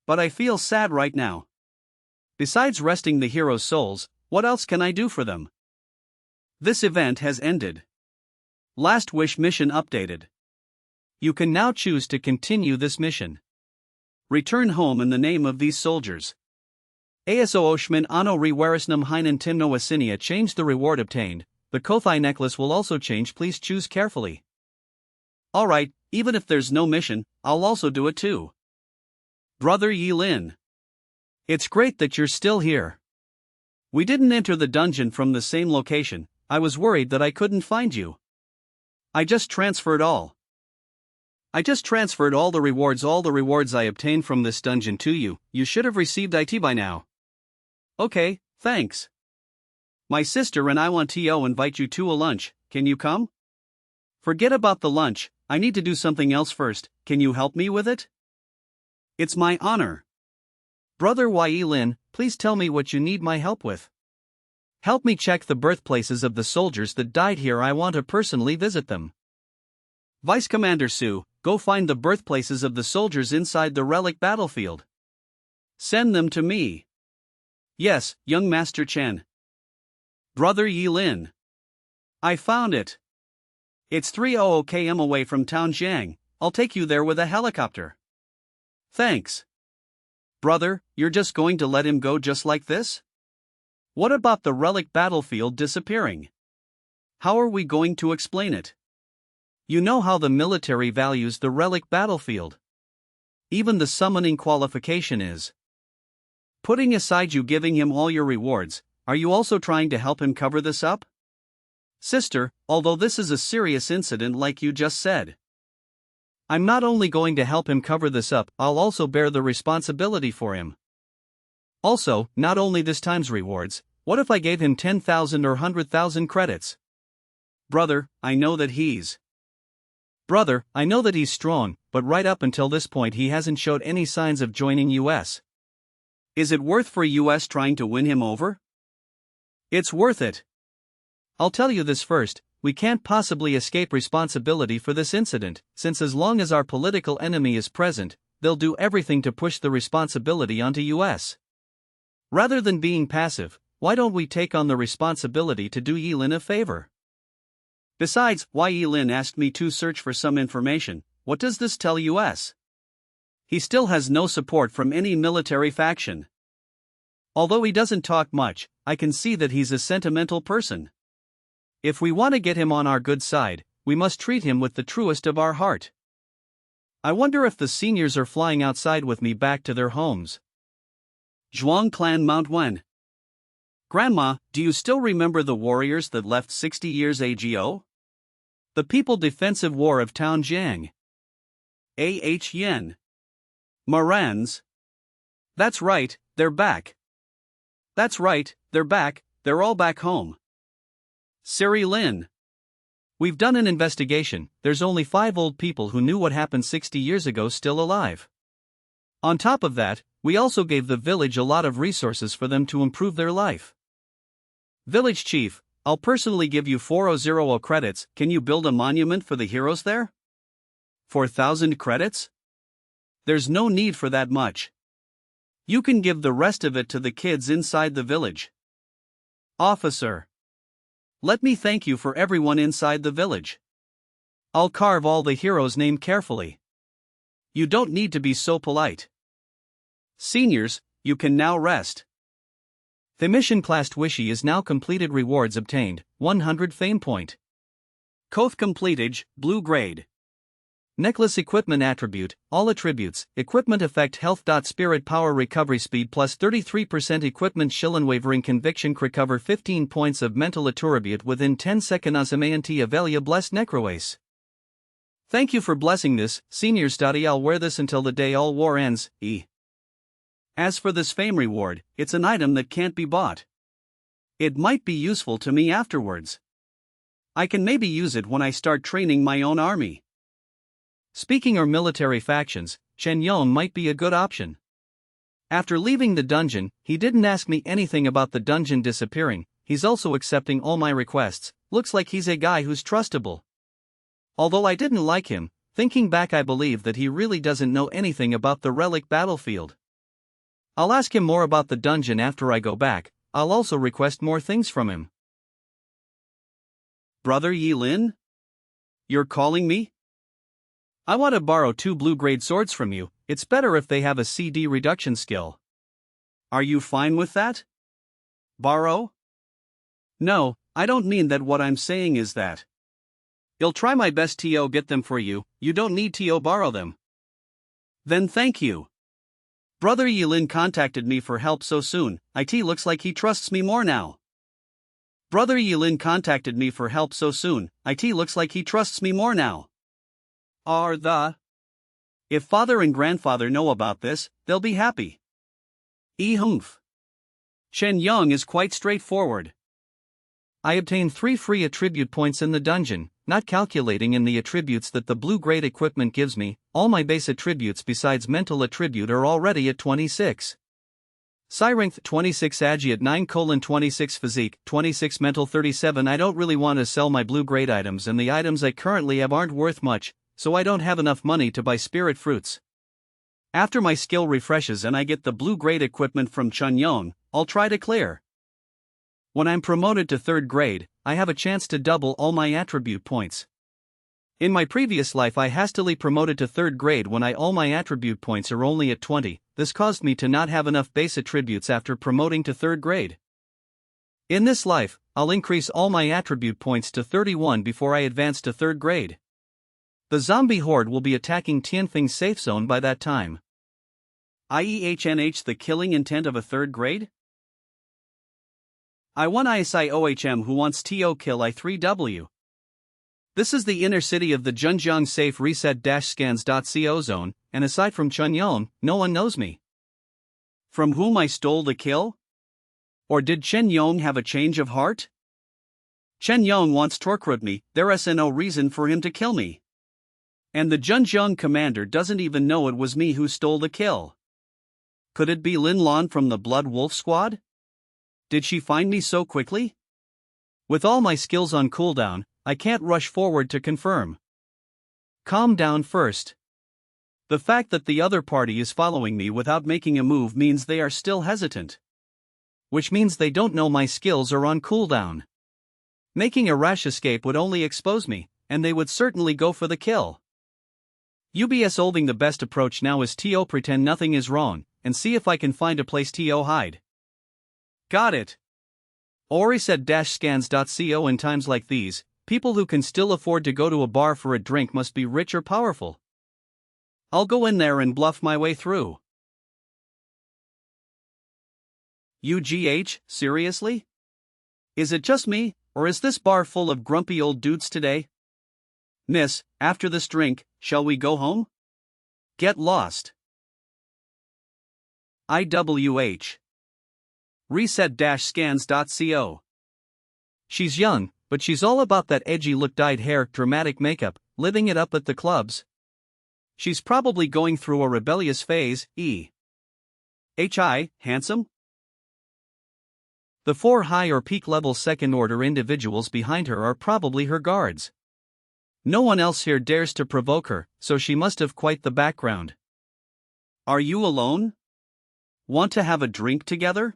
But I feel sad right now. Besides resting the heroes' souls, what else can I do for them? This event has ended. Last wish mission updated. You can now choose to continue this mission. Return home in the name of these soldiers. ASO Oshman Ano Rewarisnum Hinan Timno Asinia. Change the reward obtained. The Kothai necklace will also change, please choose carefully. Alright, even if there's no mission, I'll also do it too. Brother Yilin. It's great that you're still here. We didn't enter the dungeon from the same location, I was worried that I couldn't find you. I just transferred all the rewards I obtained from this dungeon to you. You should have received it by now. Okay, thanks. My sister and I want to invite you to a lunch, can you come? Forget about the lunch, I need to do something else first, can you help me with it? It's my honor. Brother Yilin, please tell me what you need my help with. Help me check the birthplaces of the soldiers that died here. I want to personally visit them. Vice Commander Su, go find the birthplaces of the soldiers inside the relic battlefield. Send them to me. Yes, young Master Chen. Brother Yi Lin. I found it. It's 300 km away from town Jiang. I'll take you there with a helicopter. Thanks. Brother, you're just going to let him go just like this? What about the relic battlefield disappearing? How are we going to explain it? You know how the military values the relic battlefield. Even the summoning qualification is. Putting aside you giving him all your rewards, are you also trying to help him cover this up? Sister, although this is a serious incident like you just said, I'm not only going to help him cover this up, I'll also bear the responsibility for him. Also, not only this time's rewards, what if I gave him 10,000 or 100,000 credits? Brother, I know that he's strong, but right up until this point he hasn't showed any signs of joining US. Is it worth for US trying to win him over? It's worth it. I'll tell you this first, we can't possibly escape responsibility for this incident, since as long as our political enemy is present, they'll do everything to push the responsibility onto US. Rather than being passive, why don't we take on the responsibility to do Yi Lin a favor? Besides, why Yi Lin asked me to search for some information, what does this tell US? He still has no support from any military faction. Although he doesn't talk much, I can see that he's a sentimental person. If we want to get him on our good side, we must treat him with the truest of our heart. I wonder if the seniors are flying outside with me back to their homes. Zhuang Clan Mount Wen. Grandma, do you still remember the warriors that left 60 years ago? The People Defensive War of Town Jiang. A.H. Yen. Marans. That's right, they're back. That's right, they're back, they're all back home. Siri Lin. We've done an investigation, there's only 5 old people who knew what happened 60 years ago still alive. On top of that, we also gave the village a lot of resources for them to improve their life. Village Chief, I'll personally give you 400 credits. Can you build a monument for the heroes there? 4,000 credits? There's no need for that much. You can give the rest of it to the kids inside the village. Officer. Let me thank you for everyone inside the village. I'll carve all the heroes' name carefully. You don't need to be so polite. Seniors, you can now rest. The mission class Wishy is now completed. Rewards obtained, 100 fame point. Koth completed, blue grade. Necklace equipment attribute, all attributes, equipment effect health. Spirit power recovery speed plus 33% equipment shield unwavering conviction recover 15 points of mental attribute within 10 seconds Amayanti Avelia blessed necroace. Thank you for blessing this, seniors. I'll wear this until the day all war ends. As for this fame reward, it's an item that can't be bought. It might be useful to me afterwards. I can maybe use it when I start training my own army. Speaking of military factions, Chen Yong might be a good option. After leaving the dungeon, he didn't ask me anything about the dungeon disappearing. He's also accepting all my requests. Looks like he's a guy who's trustable. Although I didn't like him, thinking back I believe that he really doesn't know anything about the relic battlefield. I'll ask him more about the dungeon after I go back. I'll also request more things from him. Brother Yi Lin? You're calling me? I want to borrow 2 blue-grade swords from you. It's better if they have a CD reduction skill. Are you fine with that? Borrow? No, I don't mean that. What I'm saying is that I'll try my best to get them for you. You don't need to borrow them. Then thank you. Brother Yi Lin contacted me for help so soon. It looks like he trusts me more now. Brother Yi Lin contacted me for help so soon. It looks like he trusts me more now. If father and grandfather know about this, they'll be happy. Humph. Chen Yong is quite straightforward. I obtained 3 free attribute points in the dungeon, not calculating in the attributes that the blue-grade equipment gives me. All my base attributes besides mental attribute are already at 26. SSS-rank 26 agi at 9:26 physique, 26 mental 37. I don't really want to sell my blue grade items, and the items I currently have aren't worth much, so I don't have enough money to buy spirit fruits. After my skill refreshes and I get the blue grade equipment from Chunyong, I'll try to clear. When I'm promoted to 3rd grade, I have a chance to double all my attribute points. In my previous life I hastily promoted to 3rd grade when all my attribute points are only at 20, this caused me to not have enough base attributes after promoting to 3rd grade. In this life, I'll increase all my attribute points to 31 before I advance to 3rd grade. The zombie horde will be attacking Tianfeng's safe zone by that time. IEHNH the killing intent of a 3rd grade? I1 ISI OHM who wants TO kill I3W. This is the inner city of the Zhenjiang safe reset-scans.co zone, and aside from Chunyong, no one knows me. From whom I stole the kill? Or did Chen Yong have a change of heart? Chen Yong wants to recruit me, there's no reason for him to kill me. And the Zhenjiang commander doesn't even know it was me who stole the kill. Could it be Lin Lan from the Blood Wolf squad? Did she find me so quickly? With all my skills on cooldown, I can't rush forward to confirm. Calm down first. The fact that the other party is following me without making a move means they are still hesitant. Which means they don't know my skills are on cooldown. Making a rash escape would only expose me, and they would certainly go for the kill. UBS holding the best approach now is TO pretend nothing is wrong, and see if I can find a place TO hide. Got it. Ori said -scans.co in times like these, people who can still afford to go to a bar for a drink must be rich or powerful. I'll go in there and bluff my way through. UGH, seriously? Is it just me, or is this bar full of grumpy old dudes today? Miss, after this drink, shall we go home? Get lost. IWH. Reset-scans.co. She's young, but she's all about that edgy look, dyed hair, dramatic makeup, living it up at the clubs. She's probably going through a rebellious phase. Handsome? The 4 high or peak level 2nd order individuals behind her are probably her guards. No one else here dares to provoke her, so she must have quite the background. Are you alone? Want to have a drink together?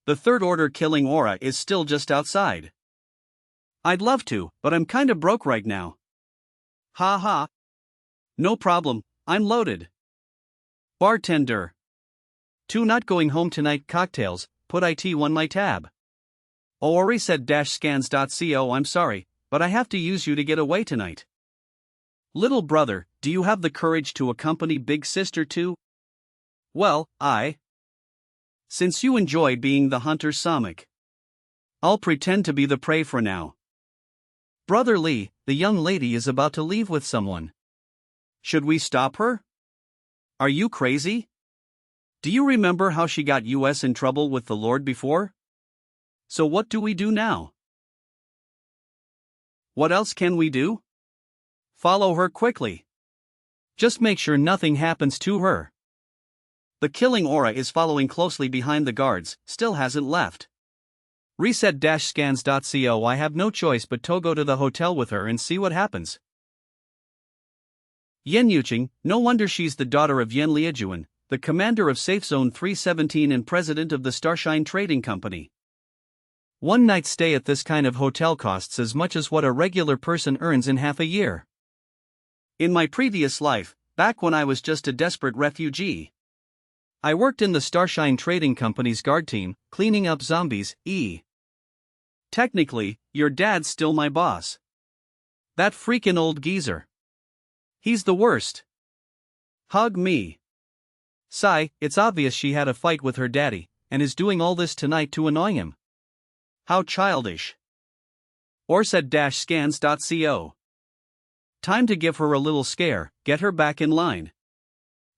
The 3rd order killing aura is still just outside. I'd love to, but I'm kinda broke right now. Ha ha. No problem, I'm loaded. Bartender. 2 not going home tonight cocktails, put IT1 my tab. Ori said -scans.co I'm sorry, but I have to use you to get away tonight. Little brother, do you have the courage to accompany big sister too? Well, since you enjoy being the hunter Samik, I'll pretend to be the prey for now. Brother Lee, the young lady is about to leave with someone. Should we stop her? Are you crazy? Do you remember how she got us in trouble with the Lord before? So what do we do now? What else can we do? Follow her quickly. Just make sure nothing happens to her. The killing aura is following closely behind the guards, still hasn't left. Reset-scans.co I have no choice but to go to the hotel with her and see what happens. Yen Yuqing, no wonder she's the daughter of Yen Liejuan, the commander of Safe Zone 317 and president of the Starshine Trading Company. One night stay at this kind of hotel costs as much as what a regular person earns in half a year. In my previous life, back when I was just a desperate refugee, I worked in the Starshine Trading Company's guard team, cleaning up zombies. Technically, your dad's still my boss. That freaking old geezer. He's the worst. Hug me. Sigh, it's obvious she had a fight with her daddy, and is doing all this tonight to annoy him. How childish. Or said -scans.co. Time to give her a little scare, get her back in line.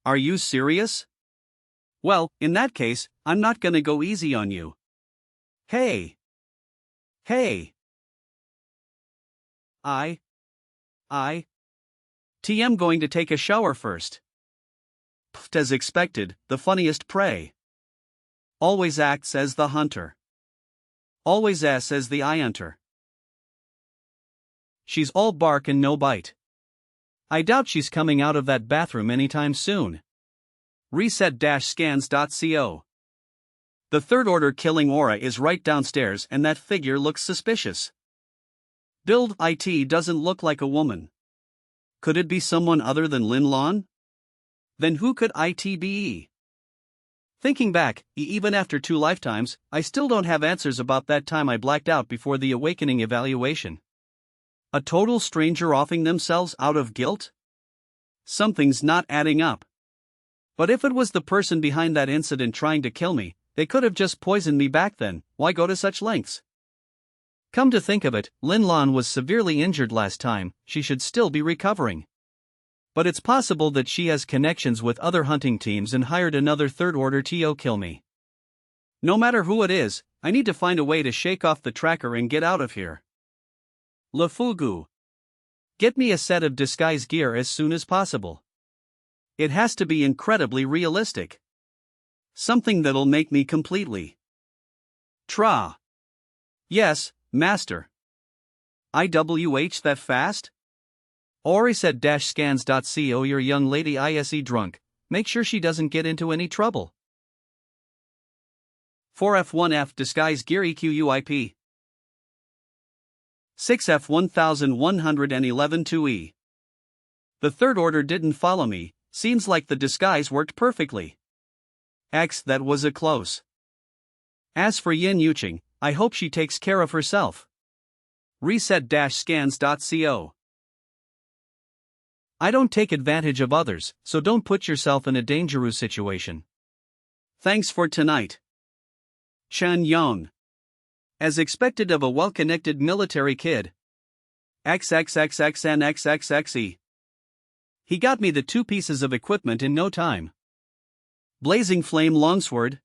Are you serious? Well, in that case, I'm not gonna go easy on you. Hey. TM going to take a shower first. Pfft, as expected, the funniest prey. Always acts as the hunter. Always S as the eye hunter. She's all bark and no bite. I doubt she's coming out of that bathroom anytime soon. Reset-scans.co. The third order killing aura is right downstairs and that figure looks suspicious. Build IT doesn't look like a woman. Could it be someone other than Lin Lan? Then who could IT be? Thinking back, even after 2 lifetimes, I still don't have answers about that time I blacked out before the awakening evaluation. A total stranger offing themselves out of guilt? Something's not adding up. But if it was the person behind that incident trying to kill me, they could have just poisoned me back then. Why go to such lengths? Come to think of it, Lin Lan was severely injured last time, she should still be recovering. But it's possible that she has connections with other hunting teams and hired another third order TO kill me. No matter who it is, I need to find a way to shake off the tracker and get out of here. Lefugu. Get me a set of disguise gear as soon as possible. It has to be incredibly realistic. Something that'll make me completely. Tra. Yes, master. IWH that fast? Oriset-scans.co. Your young lady ISE drunk, make sure she doesn't get into any trouble. 4F1F disguise gear EQUIP. 6F1111 2E. The third order didn't follow me, seems like the disguise worked perfectly. X, that was a close. As for Yin Yuching, I hope she takes care of herself. Reset-scans.co. I don't take advantage of others, so don't put yourself in a dangerous situation. Thanks for tonight. Chen Yong. As expected of a well-connected military kid. XXXXNXXXE. He got me the 2 pieces of equipment in no time. Blazing Flame Longsword.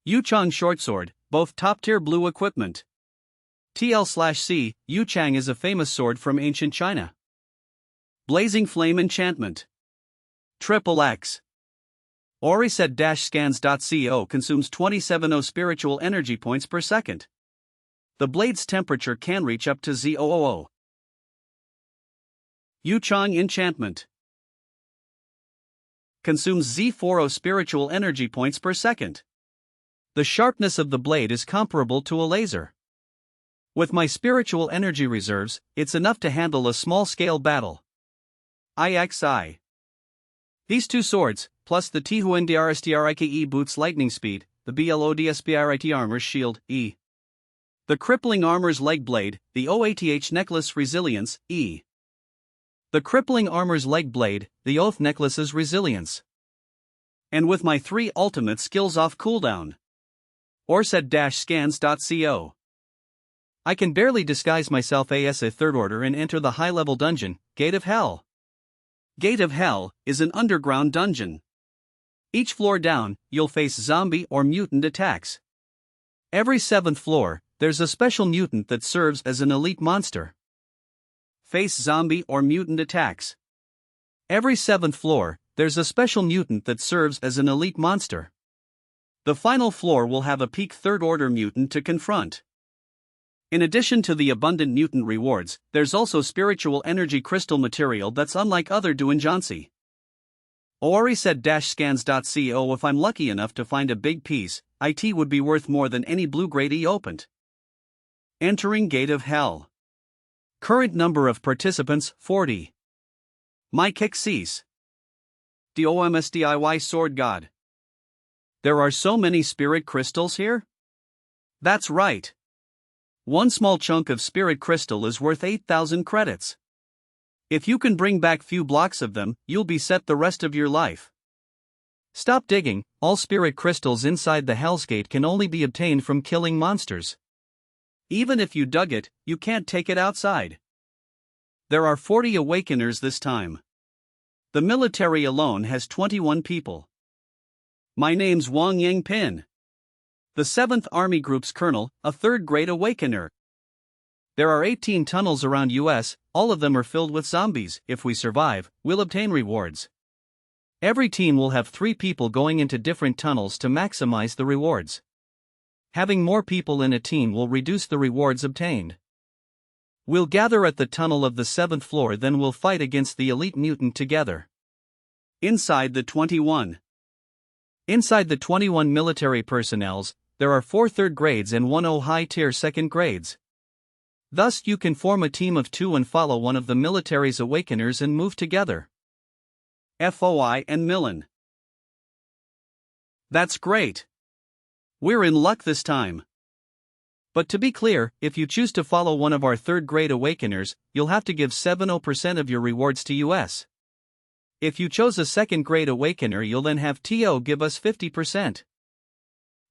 Yuchang Shortsword, both top-tier blue equipment. TL/C, Yuchang is a famous sword from ancient China. Blazing Flame Enchantment. XXX. Oriset-scans.co consumes 27 spiritual energy points per second. The blade's temperature can reach up to Z000. Yuchang Enchantment. Consumes Z40 spiritual energy points per second. The sharpness of the blade is comparable to a laser. With my spiritual energy reserves, it's enough to handle a small-scale battle. IXI. These 2 swords, plus the Tihuan DRSTRIKE boots lightning speed, the BLODSPIRIT armor's shield, E. The crippling armor's leg blade, the OATH necklace resilience, E. The crippling armor's leg blade, the Oath necklace's resilience. And with my 3 ultimate skills off cooldown. Orset-scans.co. I can barely disguise myself as a third order and enter the high-level dungeon, Gate of Hell. Gate of Hell is an underground dungeon. Each floor down, you'll face zombie or mutant attacks. Every 7th floor, there's a special mutant that serves as an elite monster. Face zombie or mutant attacks. Every 7th floor, there's a special mutant that serves as an elite monster. The final floor will have a peak third order mutant to confront. In addition to the abundant mutant rewards, there's also spiritual energy crystal material that's unlike other Duinjansi. Oriset-scans.co. If I'm lucky enough to find a big piece, IT would be worth more than any blue grade E opened. Entering Gate of Hell. Current number of participants, 40. My kick cease. DOMSDIY Sword God. There are so many spirit crystals here? That's right. One small chunk of spirit crystal is worth 8,000 credits. If you can bring back few blocks of them, you'll be set the rest of your life. Stop digging, all spirit crystals inside the Hell's Gate can only be obtained from killing monsters. Even if you dug it, you can't take it outside. There are 40 awakeners this time. The military alone has 21 people. My name's Wang Yangpin. The 7th Army Group's colonel, a 3rd grade awakener. There are 18 tunnels around US, all of them are filled with zombies. If we survive, we'll obtain rewards. Every team will have 3 people going into different tunnels to maximize the rewards. Having more people in a team will reduce the rewards obtained. We'll gather at the tunnel of the 7th floor, then we'll fight against the elite mutant together. Inside the 21. Inside the 21 military personnels, there are 4 third grades and 1 high-tier second grades. Thus you can form a team of 2 and follow one of the military's awakeners and move together. FOI and Millen. That's great. We're in luck this time. But to be clear, if you choose to follow one of our third grade awakeners, you'll have to give 70% of your rewards to us. If you chose a second grade awakener, you'll then have TO give us 50%.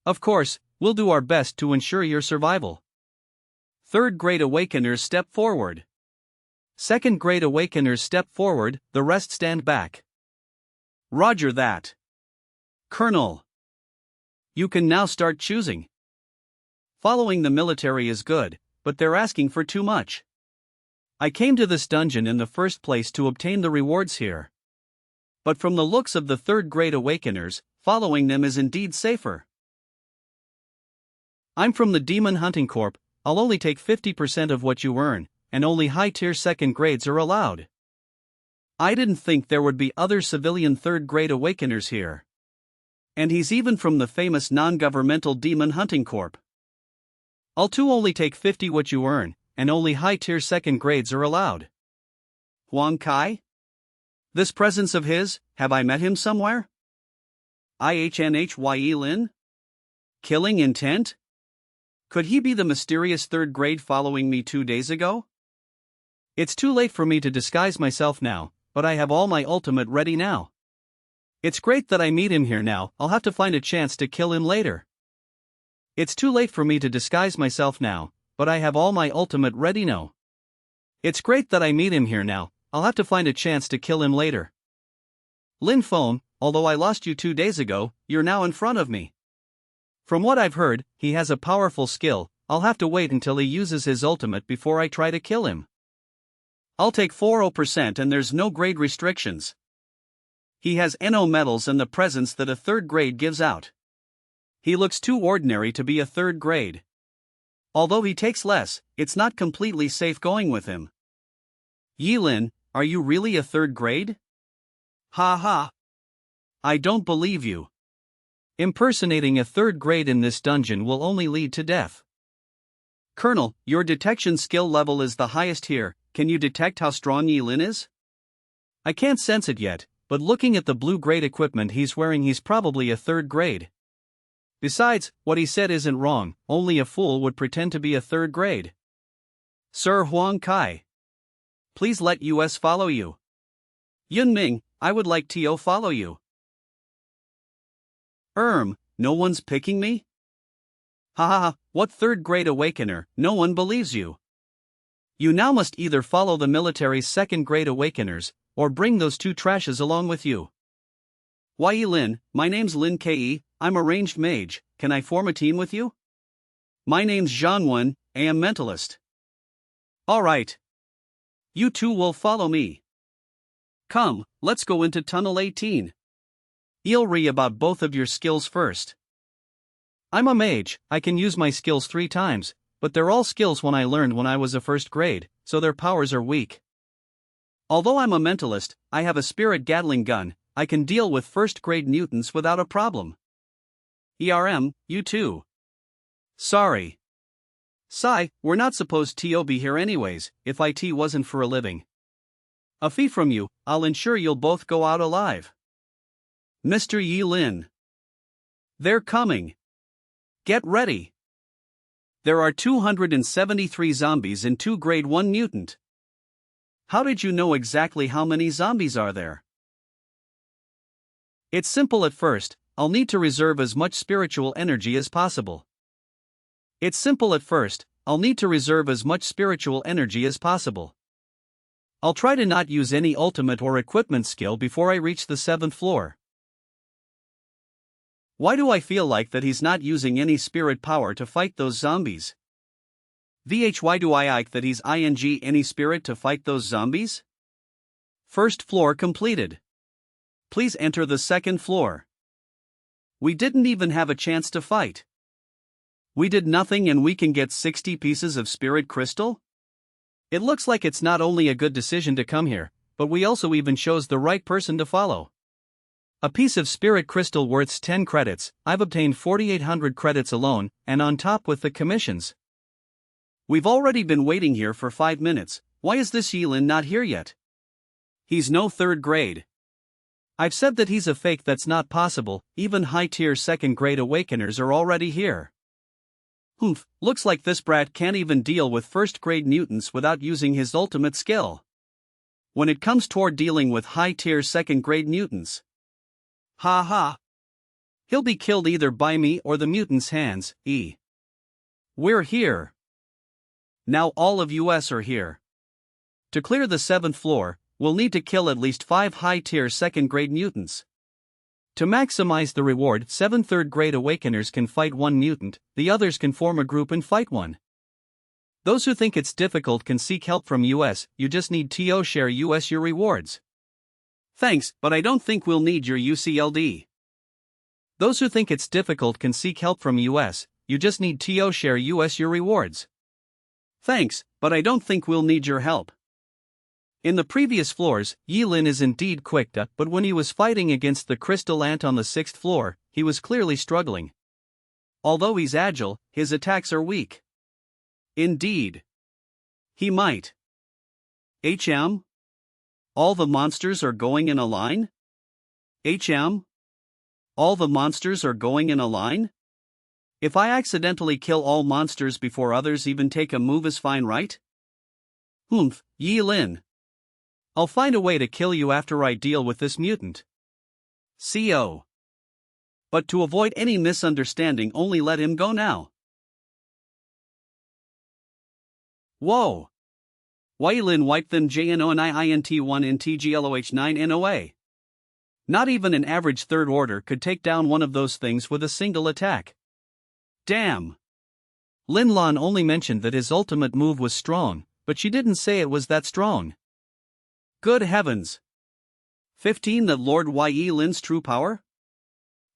Of course, we'll do our best to ensure your survival. Third grade awakeners step forward. Second grade awakeners step forward, the rest stand back. Roger that. Colonel. You can now start choosing. Following the military is good, but they're asking for too much. I came to this dungeon in the first place to obtain the rewards here. But from the looks of the third grade awakeners, following them is indeed safer. I'm from the Demon Hunting Corp. I'll only take 50% of what you earn, and only high-tier second grades are allowed. I didn't think there would be other civilian third grade awakeners here. And he's even from the famous non-governmental Demon Hunting Corp. I'll too only take 50 what you earn, and only high-tier second grades are allowed. Huang Kai? This presence of his, have I met him somewhere? IHNHYE Lin? Killing intent? Could he be the mysterious third grade following me 2 days ago? It's too late for me to disguise myself now, but I have all my ultimate ready now. It's great that I meet him here now. I'll have to find a chance to kill him later. It's too late for me to disguise myself now, but I have all my ultimate ready now. It's great that I meet him here now. I'll have to find a chance to kill him later. Lin Feng, although I lost you 2 days ago, you're now in front of me. From what I've heard, he has a powerful skill. I'll have to wait until he uses his ultimate before I try to kill him. I'll take 40% and there's no grade restrictions. He has NO medals and the presence that a third grade gives out. He looks too ordinary to be a third grade. Although he takes less, it's not completely safe going with him. Yilin, are you really a third grade? Ha ha. I don't believe you. Impersonating a third grade in this dungeon will only lead to death. Colonel, your detection skill level is the highest here. Can you detect how strong Yilin is? I can't sense it yet, but looking at the blue grade equipment he's wearing, he's probably a third grade. Besides, what he said isn't wrong, only a fool would pretend to be a third grade. Sir Huang Kai. Please let us follow you. Yunming, I would like to follow you. No one's picking me? Ha ha ha, what third grade awakener, no one believes you. You now must either follow the military's second grade awakeners, or bring those 2 trashes along with you. Yi Lin, my name's Lin Ke, I'm a ranged mage, can I form a team with you? My name's Zhanwen, I am mentalist. Alright. You 2 will follow me. Come, let's go into Tunnel 18. You'll read about both of your skills first. I'm a mage, I can use my skills 3 times, but they're all skills I learned when I was a first grade, so their powers are weak. Although I'm a mentalist, I have a spirit Gatling gun, I can deal with first grade mutants without a problem. You too. Sorry. Sai, we're not supposed to be here anyways, if IT wasn't for a living. A fee from you, I'll ensure you'll both go out alive. Mr. Yi Lin. They're coming. Get ready. There are 273 zombies and 2 grade 1 mutant. How did you know exactly how many zombies are there? It's simple at first, I'll need to reserve as much spiritual energy as possible. It's simple at first, I'll need to reserve as much spiritual energy as possible. I'll try to not use any ultimate or equipment skill before I reach the 7th floor. Why do I feel like that he's not using any spirit power to fight those zombies? Why do I like that he's any spirit to fight those zombies? First floor completed. Please enter the second floor. We didn't even have a chance to fight. We did nothing and we can get 60 pieces of spirit crystal? It looks like it's not only a good decision to come here, but we also even chose the right person to follow. A piece of spirit crystal worth 10 credits, I've obtained 4,800 credits alone, and on top with the commissions. We've already been waiting here for 5 minutes, why is this Yilin not here yet? He's no 3rd grade. I've said that he's a fake, that's not possible, even high-tier 2nd grade awakeners are already here. Humph, looks like this brat can't even deal with 1st grade mutants without using his ultimate skill. When it comes toward dealing with high-tier 2nd grade mutants. Ha ha. He'll be killed either by me or the mutants' hands, We're here. Now all of us are here. To clear the 7th floor, we'll need to kill at least 5 high-tier 2nd grade mutants. To maximize the reward, 7 3rd grade awakeners can fight 1 mutant, the others can form a group and fight one. Those who think it's difficult can seek help from us, you just need to share us your rewards. Thanks, but I don't think we'll need your UCLD. Those who think it's difficult can seek help from us, you just need to share us your rewards. Thanks, but I don't think we'll need your help. In the previous floors, Yilin is indeed quick, but when he was fighting against the crystal ant on the 6th floor, he was clearly struggling. Although he's agile, his attacks are weak. Indeed. He might. All the monsters are going in a line? All the monsters are going in a line? If I accidentally kill all monsters before others even take a move is fine, right? Humph, Yilin. I'll find a way to kill you after I deal with this mutant. CO. But to avoid any misunderstanding, only let him go now. Whoa. Yilin wiped them JNONIINT1 in TGLOH9NOA. Not even an average 3rd order could take down one of those things with a single attack. Damn. Lin Lan only mentioned that his ultimate move was strong, but she didn't say it was that strong. Good heavens. 15 that Lord Yilin's true power?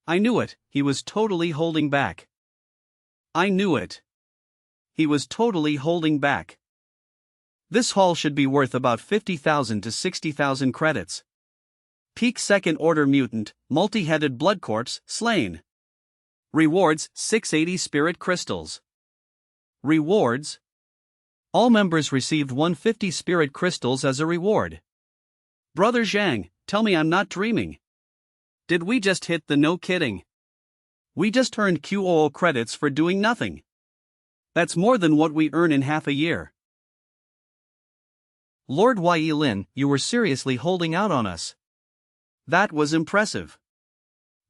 I knew it, he was totally holding back. I knew it. He was totally holding back. This haul should be worth about 50,000 to 60,000 credits. Peak 2nd order mutant, multi-headed blood corpse, slain. Rewards, 680 spirit crystals. Rewards. All members received 150 spirit crystals as a reward. Brother Zhang, tell me I'm not dreaming. Did we just hit the no kidding? We just earned QOO credits for doing nothing. That's more than what we earn in half a year. Lord Yilin, you were seriously holding out on us. That was impressive.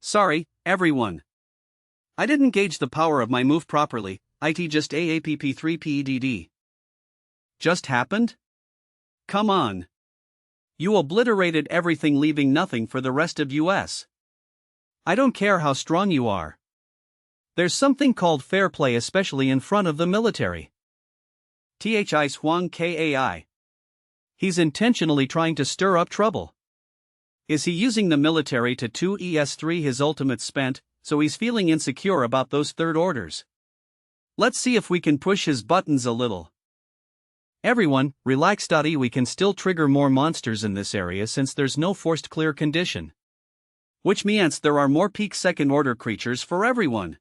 Sorry, everyone. I didn't gauge the power of my move properly, it just AAPP3PEDD. Just happened? Come on. You obliterated everything, leaving nothing for the rest of us. I don't care how strong you are. There's something called fair play, especially in front of the military. Thi Huang Kai. He's intentionally trying to stir up trouble. Is he using the military to 2es3 his ultimate spent, so he's feeling insecure about those 3rd orders? Let's see if we can push his buttons a little. Everyone, relax. We can still trigger more monsters in this area since there's no forced clear condition. Which means there are more peak 2nd order creatures for everyone.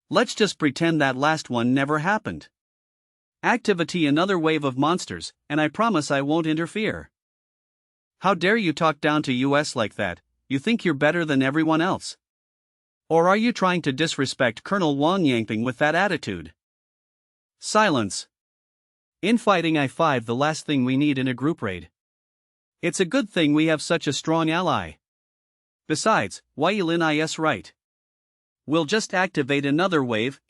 Let's just pretend that last one never happened. Activity another wave of monsters, and I promise I won't interfere. How dare you talk down to us like that? You think you're better than everyone else? Or are you trying to disrespect Colonel Wang Yangping with that attitude? Silence. Infighting I5, the last thing we need in a group raid. It's a good thing we have such a strong ally. Besides, Yilin is right. We'll just activate another wave,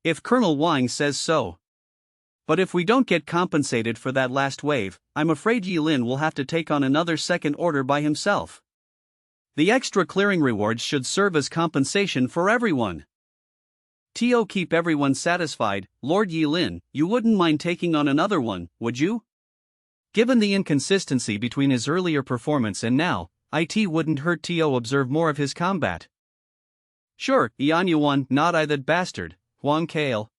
if Colonel Wang says so. But if we don't get compensated for that last wave, I'm afraid Yilin will have to take on another 2nd order by himself. The extra clearing rewards should serve as compensation for everyone. To keep everyone satisfied, Lord Yilin, you wouldn't mind taking on another one, would you? Given the inconsistency between his earlier performance and now, it wouldn't hurt to observe more of his combat. Sure, Ianyuan, not I that bastard, Huang Kale.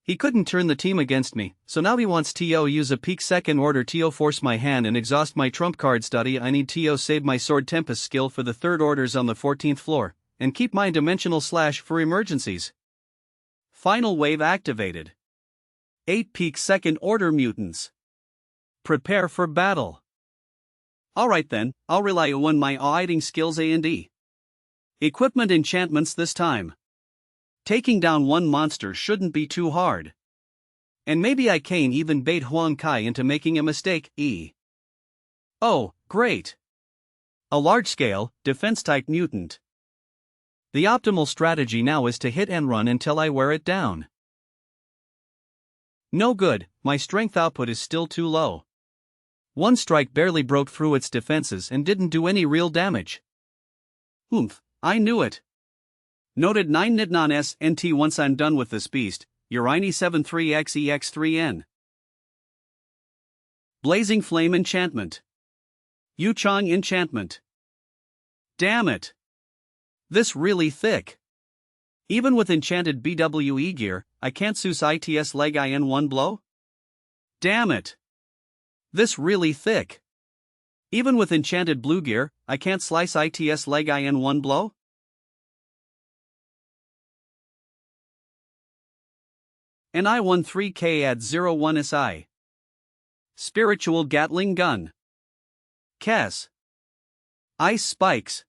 He couldn't turn the team against me, so now he wants to use a peak second order to force my hand and exhaust my trump card study. I need to save my sword tempest skill for the third orders on the 14th floor, and keep my dimensional slash for emergencies. Final wave activated. 8 peak second order mutants. Prepare for battle. Alright then, I'll rely on my hiding skills A&D. Equipment enchantments this time. Taking down one monster shouldn't be too hard. And maybe I can even bait Huang Kai into making a mistake. Oh, great! A large-scale, defense-type mutant. The optimal strategy now is to hit and run until I wear it down. No good, my strength output is still too low. One strike barely broke through its defenses and didn't do any real damage. I knew it. Noted 9 Nidnon SNT. Once I'm done with this beast, Urini 73XEX3N. Blazing Flame Enchantment. Yuchang Enchantment. Damn it! This really thick. Even with enchanted BWE gear, I can't Zeus ITS leg I in one blow? Damn it! This really thick. Even with enchanted blue gear, I can't slice ITS leg I in one blow? And I won 3k at 01 SI. Spiritual Gatling Gun. Kes. Ice Spikes.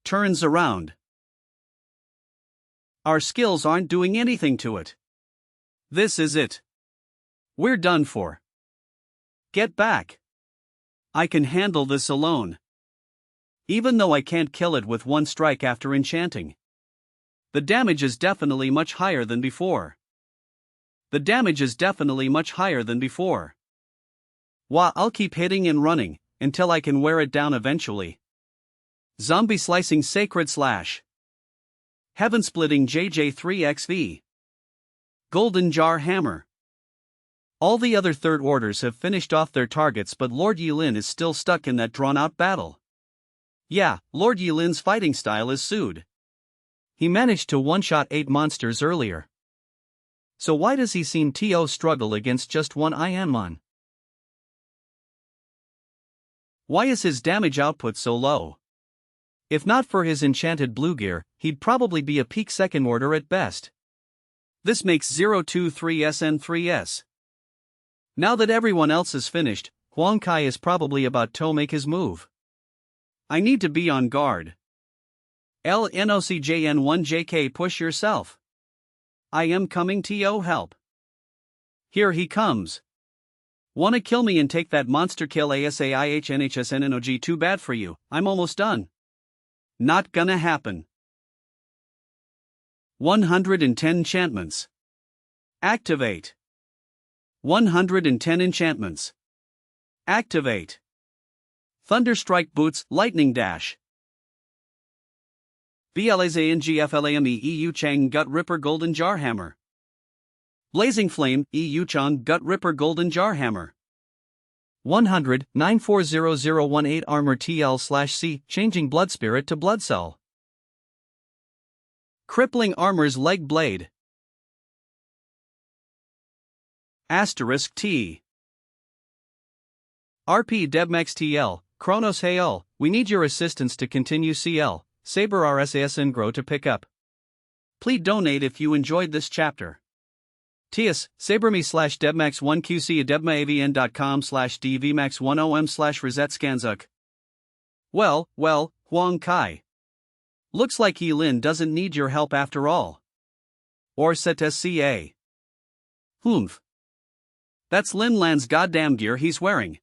Turns around. Our skills aren't doing anything to it. This is it. We're done for. Get back. I can handle this alone. Even though I can't kill it with one strike after enchanting. The damage is definitely much higher than before. I'll keep hitting and running, until I can wear it down eventually. Zombie Slicing Sacred Slash. Heaven Splitting JJ3XV. Golden Jar Hammer. All the other third orders have finished off their targets, but Lord Yilin is still stuck in that drawn-out battle. Yeah, Lord Yilin's fighting style is sued. He managed to one-shot 8 monsters earlier. So why does he seem to struggle against just one Ianmon? Why is his damage output so low? If not for his enchanted blue gear, he'd probably be a peak second order at best. This makes 023SN3S. Now that everyone else is finished, Huang Kai is probably about to make his move. I need to be on guard. LNOCJN1JK, push yourself. I am coming to yo help. Here he comes. Wanna kill me and take that monster kill ASAIHNHSNNOG? Too bad for you, I'm almost done. Not gonna happen. 110 enchantments. Activate. 110 enchantments. Activate. Thunderstrike Boots, Lightning Dash. BLAZNGFLAME EU Chang Gut Ripper Golden Jar Hammer. Blazing Flame EU Chang Gut Ripper Golden Jar Hammer. 100 940018 Armor TL/C, changing Blood Spirit to Blood Cell. Crippling Armor's Leg Blade. *T. RP Debmax TL, Kronos Hayal, we need your assistance to continue CL. Saber RSAS and grow to pick up. Please donate if you enjoyed this chapter. TS, saberme/debmax1qc debmaavn.com/dvmax10m/resetscanzuk. Well, Huang Kai. Looks like Yilin doesn't need your help after all. Or SSSCA. That's Lin Lan's goddamn gear he's wearing.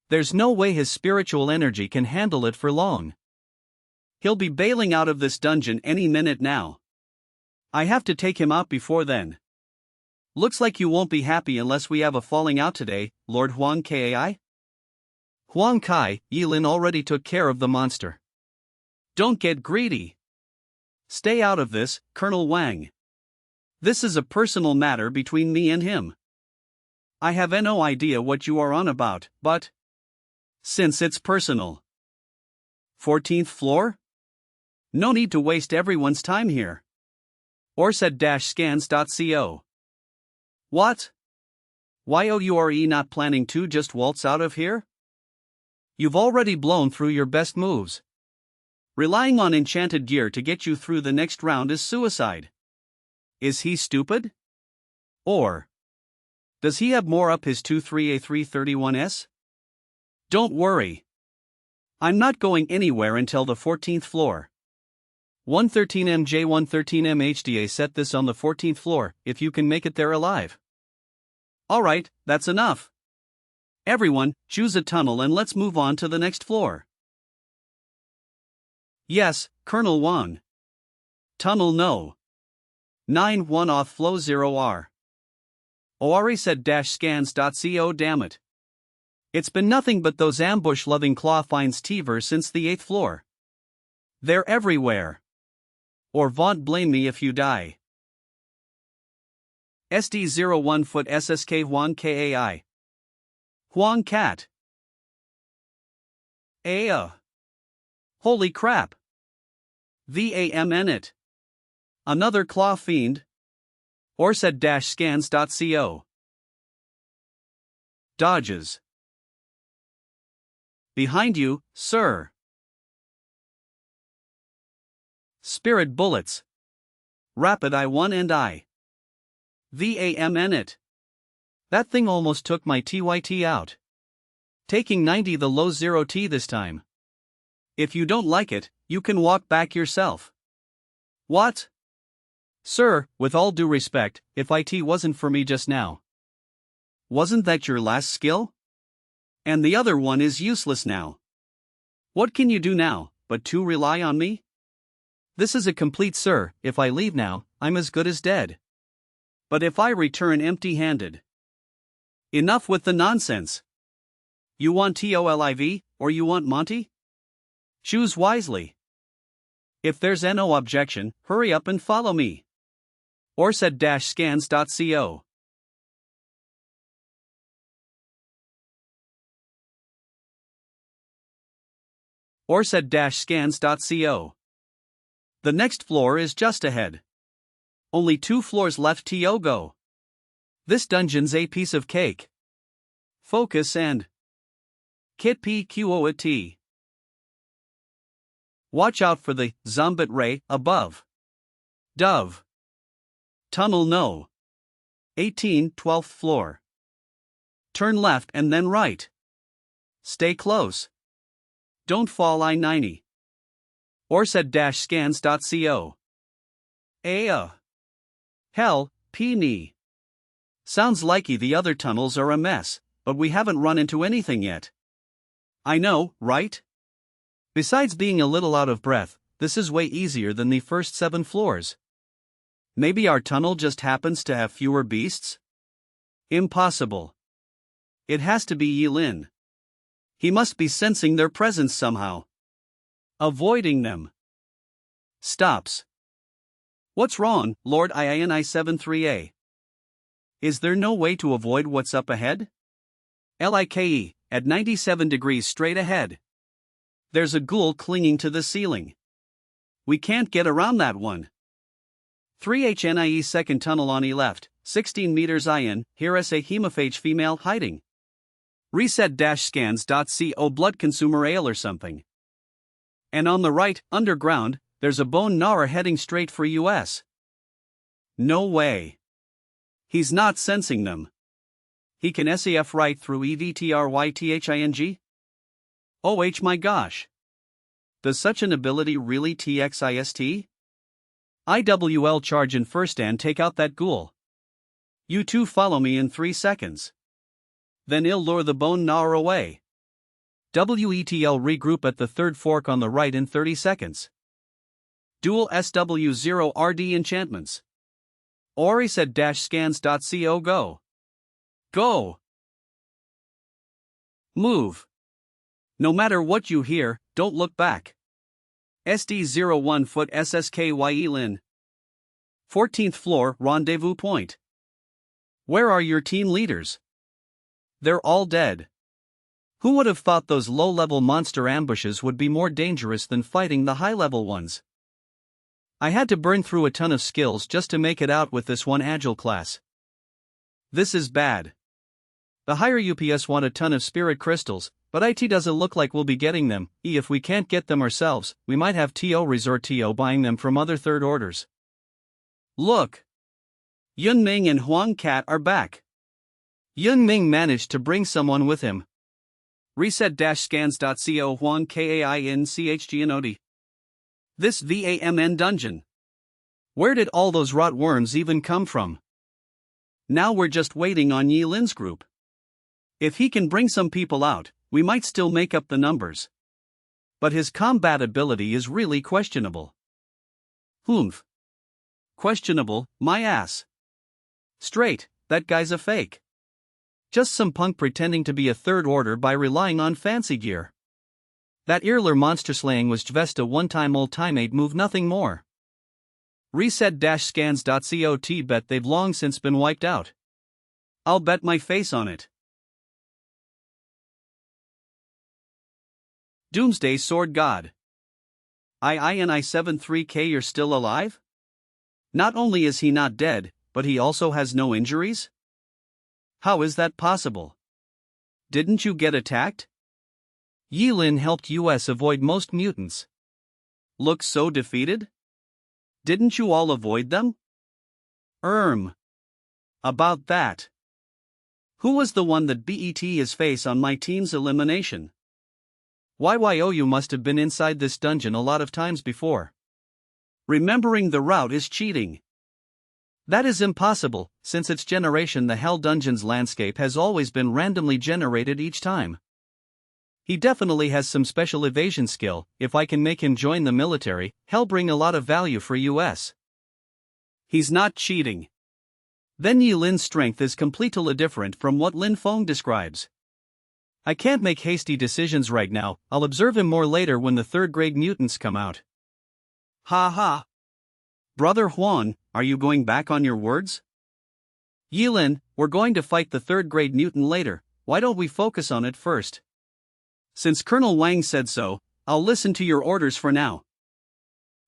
There's no way his spiritual energy can handle it for long. He'll be bailing out of this dungeon any minute now. I have to take him out before then. Looks like you won't be happy unless we have a falling out today, Lord Huang Kai. Huang Kai, Yilin already took care of the monster. Don't get greedy. Stay out of this, Colonel Wang. This is a personal matter between me and him. I have no idea what you are on about, but Since it's personal. 14th floor? No need to waste everyone's time here. Orsed-scans.co. What? YOURE not planning to just waltz out of here? You've already blown through your best moves. Relying on enchanted gear to get you through the next round is suicide. Is he stupid? Or does he have more up his 23A331S? Don't worry. I'm not going anywhere until the 14th floor. 113MJ113M HDA set this on the 14th floor, if you can make it there alive. Alright, that's enough. Everyone, choose a tunnel and let's move on to the next floor. Yes, Colonel Wang. Tunnel no. 9-1 off flow 0R. Owari said-scans.co. Damn it. It's been nothing but those ambush-loving claw finds Teaver since the 8th floor. They're everywhere. Or vaunt blame me if you die. SD01 foot SSK Huang KAI. Huang Cat. Holy crap. VAMN it. Another claw fiend. Orsed-scans.co. Dodges. Behind you, sir. Spirit bullets. Rapid I1 and I. VAMN it. That thing almost took my TYT out. Taking 90 the low 0T this time. If you don't like it, you can walk back yourself. What? Sir, with all due respect, if IT wasn't for me just now. Wasn't that your last skill? And the other one is useless now. What can you do now, but to rely on me? This is a complete sir, if I leave now, I'm as good as dead. But if I return empty-handed? Enough with the nonsense. You want TOLIV, or you want Monty? Choose wisely. If there's no objection, hurry up and follow me. Orsed-scans.co. Orsed-scans.co. The next floor is just ahead. Only 2 floors left to go. This dungeon's a piece of cake. Focus and Kit PQOT. Watch out for the Zombit Ray above. Dove. Tunnel no. 18, 12th floor. Turn left and then right. Stay close. Don't fall I-90. Orsed-scans.co. Hell, P-me. Sounds likey the other tunnels are a mess, but we haven't run into anything yet. I know, right? Besides being a little out of breath, this is way easier than the first 7 floors. Maybe our tunnel just happens to have fewer beasts? Impossible. It has to be Yilin. He must be sensing their presence somehow. Avoiding them. Stops. What's wrong, Lord IINI73A? Is there no way to avoid what's up ahead? LIKE, at 97 degrees straight ahead. There's a ghoul clinging to the ceiling. We can't get around that one. 3HNIE second tunnel on E left, 16 meters IN, here is a hemophage female hiding. Reset-scans.co blood consumer ale or something. And on the right, underground, there's a bone gnawer heading straight for US. No way. He's not sensing them. He can SAF right through EVTRYTHING? Oh my gosh. Does such an ability really TXIST? IWL charge in first and take out that ghoul. You two follow me in 3 seconds. Then I'll lure the bone gnawer away. WETL regroup at the third fork on the right in 30 seconds. Dual SW0RD enchantments. Ori said-scans.co go. Go. Move. No matter what you hear, don't look back. SD01 foot SSKYE Lin. 14th floor rendezvous point. Where are your team leaders? They're all dead. Who would have thought those low-level monster ambushes would be more dangerous than fighting the high-level ones? I had to burn through a ton of skills just to make it out with this one agile class. This is bad. The higher UPS want a ton of spirit crystals, but IT doesn't look like we'll be getting them. If we can't get them ourselves, we might have TO resort TO buying them from other third orders. Look! Yun Ming and Huang Cat are back. Yun Ming managed to bring someone with him. Reset-scans.co Huang Kainchgnod. This VAMN dungeon. Where did all those rot worms even come from? Now we're just waiting on Yi Lin's group. If he can bring some people out, we might still make up the numbers. But his combat ability is really questionable. Humph. Questionable, my ass. Straight, that guy's a fake. Just some punk pretending to be a third order by relying on fancy gear. That Irler monster slaying was just a one-time ultimate move, nothing more. Reset-scans.co bet they've long since been wiped out. I'll bet my face on it. Doomsday Sword God. I-73K, you're still alive? Not only is he not dead, but he also has no injuries? How is that possible? Didn't you get attacked? Yi Lin helped us avoid most mutants. Look so defeated? Didn't you all avoid them? About that. Who was the one that bet his face on my team's elimination? YYOU must have been inside this dungeon a lot of times before. Remembering the route is cheating. That is impossible, since its generation the Hell Dungeons landscape has always been randomly generated each time. He definitely has some special evasion skill. If I can make him join the military, he'll bring a lot of value for us. He's not cheating. Then Yi Lin's strength is completely different from what Lin Feng describes. I can't make hasty decisions right now, I'll observe him more later when the third-grade mutants come out. Ha ha. Brother Huan, are you going back on your words? Yi Lin, we're going to fight the third-grade mutant later, why don't we focus on it first? Since Colonel Wang said so, I'll listen to your orders for now.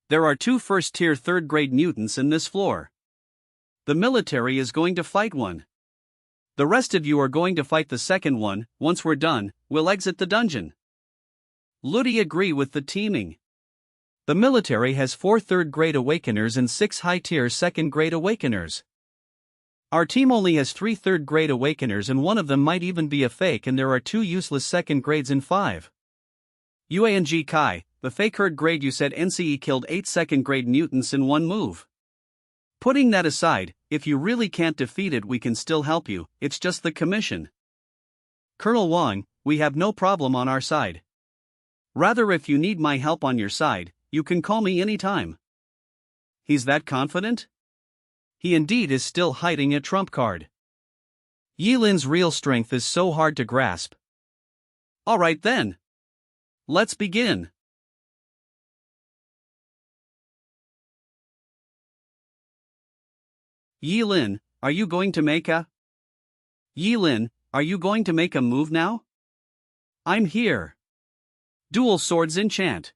There are 2 first-tier third-grade mutants in this floor. The military is going to fight one. The rest of you are going to fight the second one. Once we're done, we'll exit the dungeon. Ludi agree with the teaming. The military has 4 third-grade awakeners and 6 high-tier second-grade awakeners. Our team only has 3 third-grade awakeners and one of them might even be a fake, and there are 2 useless second grades in 5. UANG Kai, the fake third grade you said NCE killed 8 second-grade mutants in one move. Putting that aside, if you really can't defeat it we can still help you, it's just the commission. Colonel Wang, we have no problem on our side. Rather, if you need my help on your side, you can call me anytime. He's that confident? He indeed is still hiding a trump card. Yi Lin's real strength is so hard to grasp. Alright then. Let's begin. Yi Lin, are you going to make a... Yi Lin, are you going to make a move now? I'm here. Dual Swords Enchant.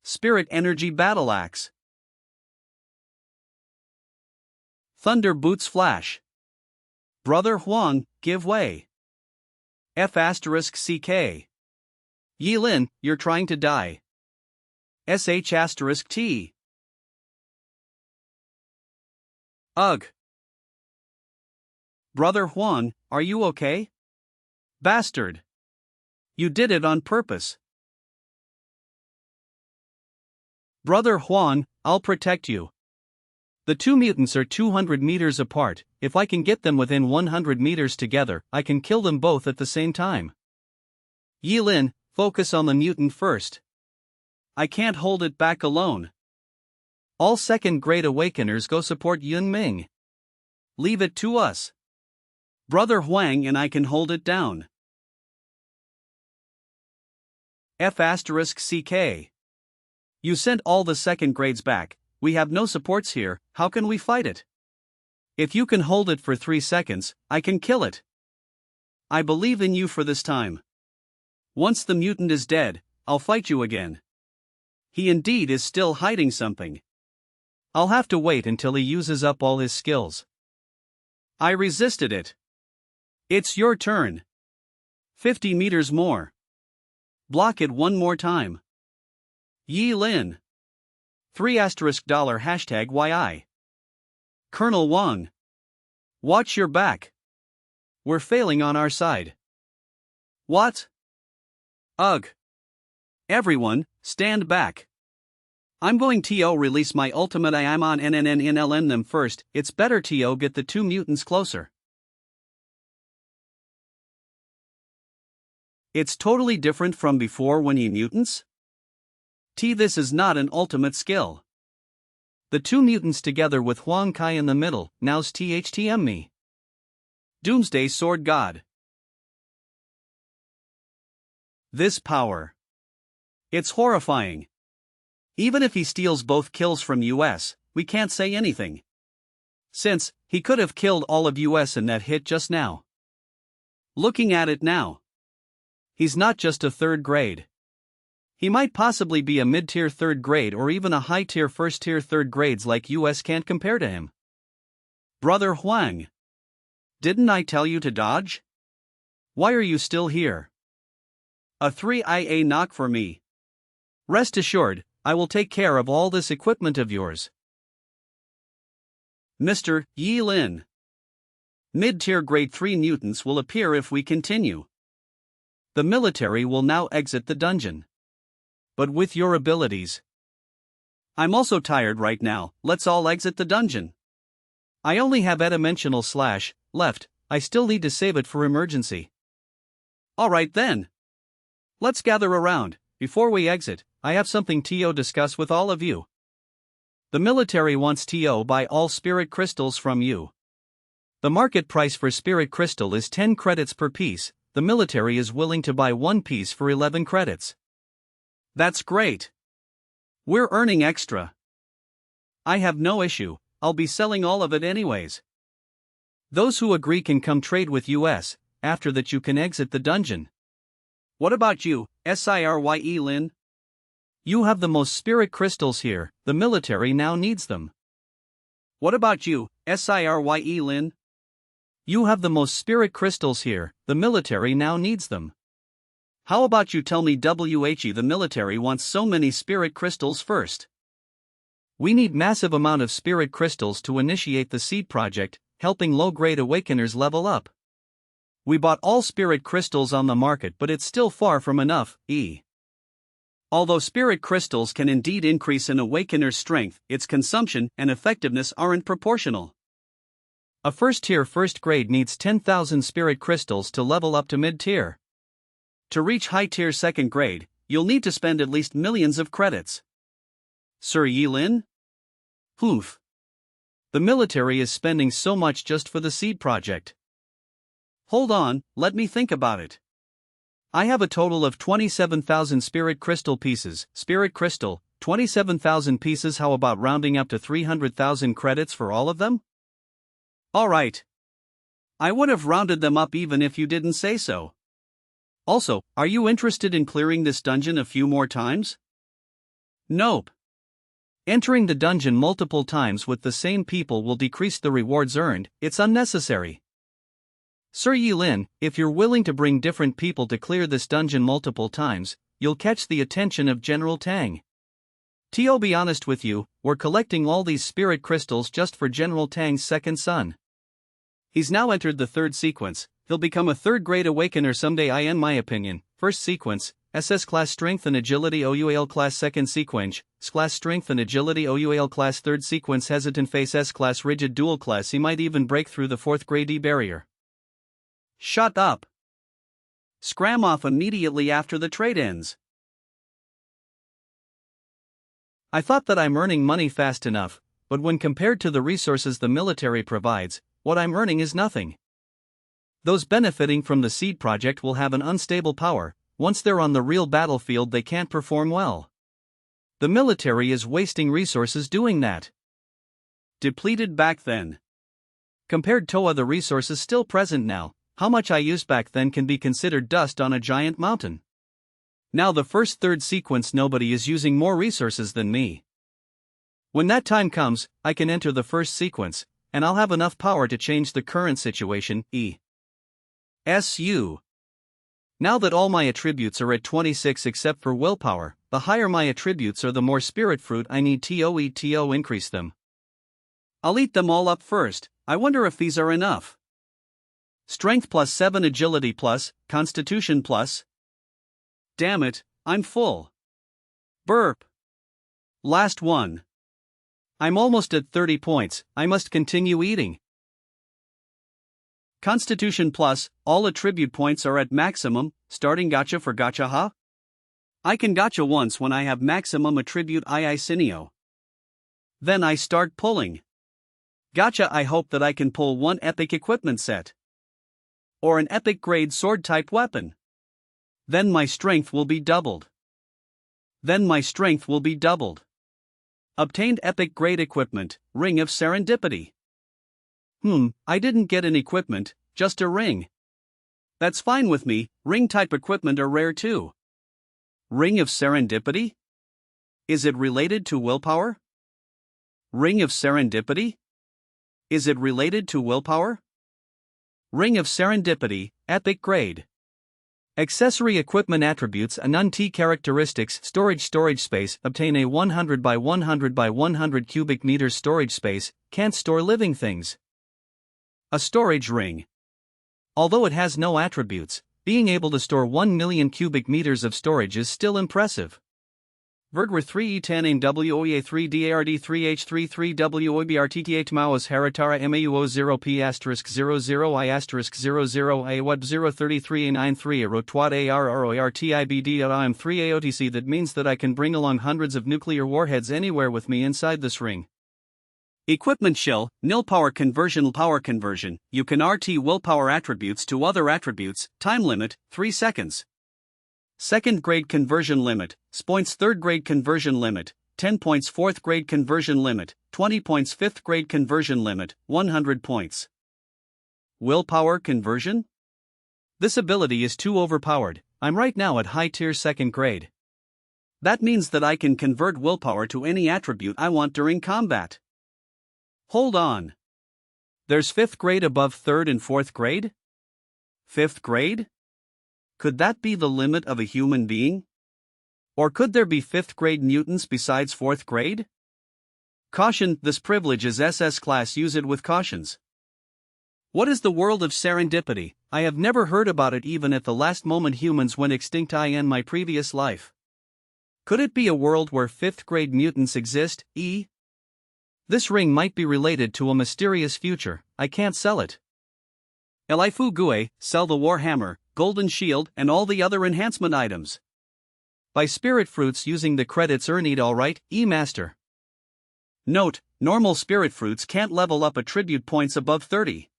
Spirit Energy Battle Axe. Thunder Boots Flash. Brother Huang, give way. F***CK. Yi Lin, you're trying to die. SH**T. Ugh. Brother Huang, are you okay? Bastard. You did it on purpose. Brother Huang, I'll protect you. The 2 mutants are 200 meters apart. If I can get them within 100 meters together, I can kill them both at the same time. Yi Lin, focus on the mutant first. I can't hold it back alone. All second-grade awakeners go support Yun Ming. Leave it to us. Brother Huang and I can hold it down. F***CK. You sent all the second grades back. We have no supports here, how can we fight it? If you can hold it for 3 seconds, I can kill it. I believe in you for this time. Once the mutant is dead, I'll fight you again. He indeed is still hiding something. I'll have to wait until he uses up all his skills. I resisted it. It's your turn. 50 meters more. Block it one more time. Yi Lin. $3 YI. Colonel Wang. Watch your back. We're failing on our side. What? Ugh. Everyone, stand back. I'm going to release my ultimate. I am on NNNLN them first. It's better to get the two mutants closer. It's totally different from before when he mutants? This is not an ultimate skill. The two mutants together with Huang Kai in the middle, now's THTM me. Doomsday Sword God. This power. It's horrifying. Even if he steals both kills from US, we can't say anything. Since, he could have killed all of US in that hit just now. Looking at it now. He's not just a third grade. He might possibly be a mid-tier third grade or even a high-tier first-tier third grades like US can't compare to him. Brother Huang. Didn't I tell you to dodge? Why are you still here? A 3IA knock for me. Rest assured, I will take care of all this equipment of yours. Mr. Yi Lin. Mid-tier grade 3 mutants will appear if we continue. The military will now exit the dungeon. But with your abilities. I'm also tired right now, let's all exit the dungeon. I only have adimensional / left, I still need to save it for emergency. Alright then. Let's gather around. Before we exit, I have something to discuss with all of you. The military wants to buy all spirit crystals from you. The market price for spirit crystal is 10 credits per piece, the military is willing to buy one piece for 11 credits. That's great. We're earning extra. I have no issue, I'll be selling all of it anyways. Those who agree can come trade with US, after that you can exit the dungeon. What about you, Sirye Lin? You have the most spirit crystals here, the military now needs them. What about you, Sirye Lin? You have the most spirit crystals here, the military now needs them. How about you tell me the military wants so many spirit crystals first? We need massive amount of spirit crystals to initiate the seed project, helping low-grade awakeners level up. We bought all spirit crystals on the market but it's still far from enough, Although spirit crystals can indeed increase an awakener's strength, its consumption and effectiveness aren't proportional. A first-tier first grade needs 10,000 spirit crystals to level up to mid-tier. To reach high-tier second grade, you'll need to spend at least millions of credits. Sir Yi Lin? Poof. The military is spending so much just for the seed project. Hold on, let me think about it. I have a total of 27,000 spirit crystal pieces. Spirit crystal, 27,000 pieces. How about rounding up to 300,000 credits for all of them? Alright. I would have rounded them up even if you didn't say so. Also, are you interested in clearing this dungeon a few more times? Nope. Entering the dungeon multiple times with the same people will decrease the rewards earned, it's unnecessary. Sir Yi Lin, if you're willing to bring different people to clear this dungeon multiple times, you'll catch the attention of General Tang. To be honest with you, we're collecting all these spirit crystals just for General Tang's second son. He's now entered the third sequence, he'll become a third-grade awakener someday. In my opinion, first sequence, SS class strength and agility OUAL class second sequence, class strength and agility OUAL class third sequence hesitant face S class rigid dual class. He might even break through the fourth grade E barrier. Shut up. Scram off immediately after the trade ends. I thought that I'm earning money fast enough, but when compared to the resources the military provides, what I'm earning is nothing. Those benefiting from the seed project will have an unstable power. Once they're on the real battlefield they can't perform well. The military is wasting resources doing that. Depleted back then. Compared to the resources still present now, how much I used back then can be considered dust on a giant mountain. Now the first third sequence nobody is using more resources than me. When that time comes, I can enter the first sequence, and I'll have enough power to change the current situation, ESU. Now that all my attributes are at 26 except for willpower, the higher my attributes are the more spirit fruit I need to increase them. I'll eat them all up first. I wonder if these are enough. Strength plus 7, agility plus, constitution plus. Damn it, I'm full. Burp. Last one. I'm almost at 30 points, I must continue eating. Constitution plus, all attribute points are at maximum, starting gacha for gacha huh? I can gacha once when I have maximum attribute Cineo. Then I start pulling. Gacha, I hope that I can pull one epic equipment set. Or an epic grade sword type weapon. Then my strength will be doubled. Obtained epic grade equipment, Ring of Serendipity. I didn't get an equipment, just a ring. That's fine with me, ring type equipment are rare too. Ring of Serendipity? Is it related to willpower? Ring of Serendipity? Is it related to willpower? Ring of Serendipity, epic grade. Accessory equipment attributes and UNT characteristics storage space obtain a 100 by 100 by 100 cubic meters storage space, can't store living things. A storage ring. Although it has no attributes, being able to store 1 million cubic meters of storage is still impressive. Vergwer 3E10 WOEA 3DARD 3H33 WOBRTT8 Maoas Haratara MAUO 0P*00I*00I Web 033A93 Rotwad ARROARTIBD.IM 3 AOTC. That means that I can bring along hundreds of nuclear warheads anywhere with me inside this ring. Equipment shell, nil power conversion. You can RT willpower attributes to other attributes, time limit, 3 seconds. Second grade conversion limit, points third grade conversion limit, 10 points fourth grade conversion limit, 20 points fifth grade conversion limit, 100 points. Willpower conversion? This ability is too overpowered, I'm right now at high tier second grade. That means that I can convert willpower to any attribute I want during combat. Hold on. There's 5th grade above 3rd and 4th grade? 5th grade? Could that be the limit of a human being? Or could there be 5th grade mutants besides 4th grade? Caution, this privilege is SS class, use it with cautions. What is the world of serendipity? I have never heard about it even at the last moment humans went extinct in my previous life. Could it be a world where 5th grade mutants exist, This ring might be related to a mysterious future, I can't sell it. Elifu Gue, sell the Warhammer, Golden Shield and all the other enhancement items. Buy spirit fruits using the credits earned alright, Master. Note, normal spirit fruits can't level up attribute points above 30.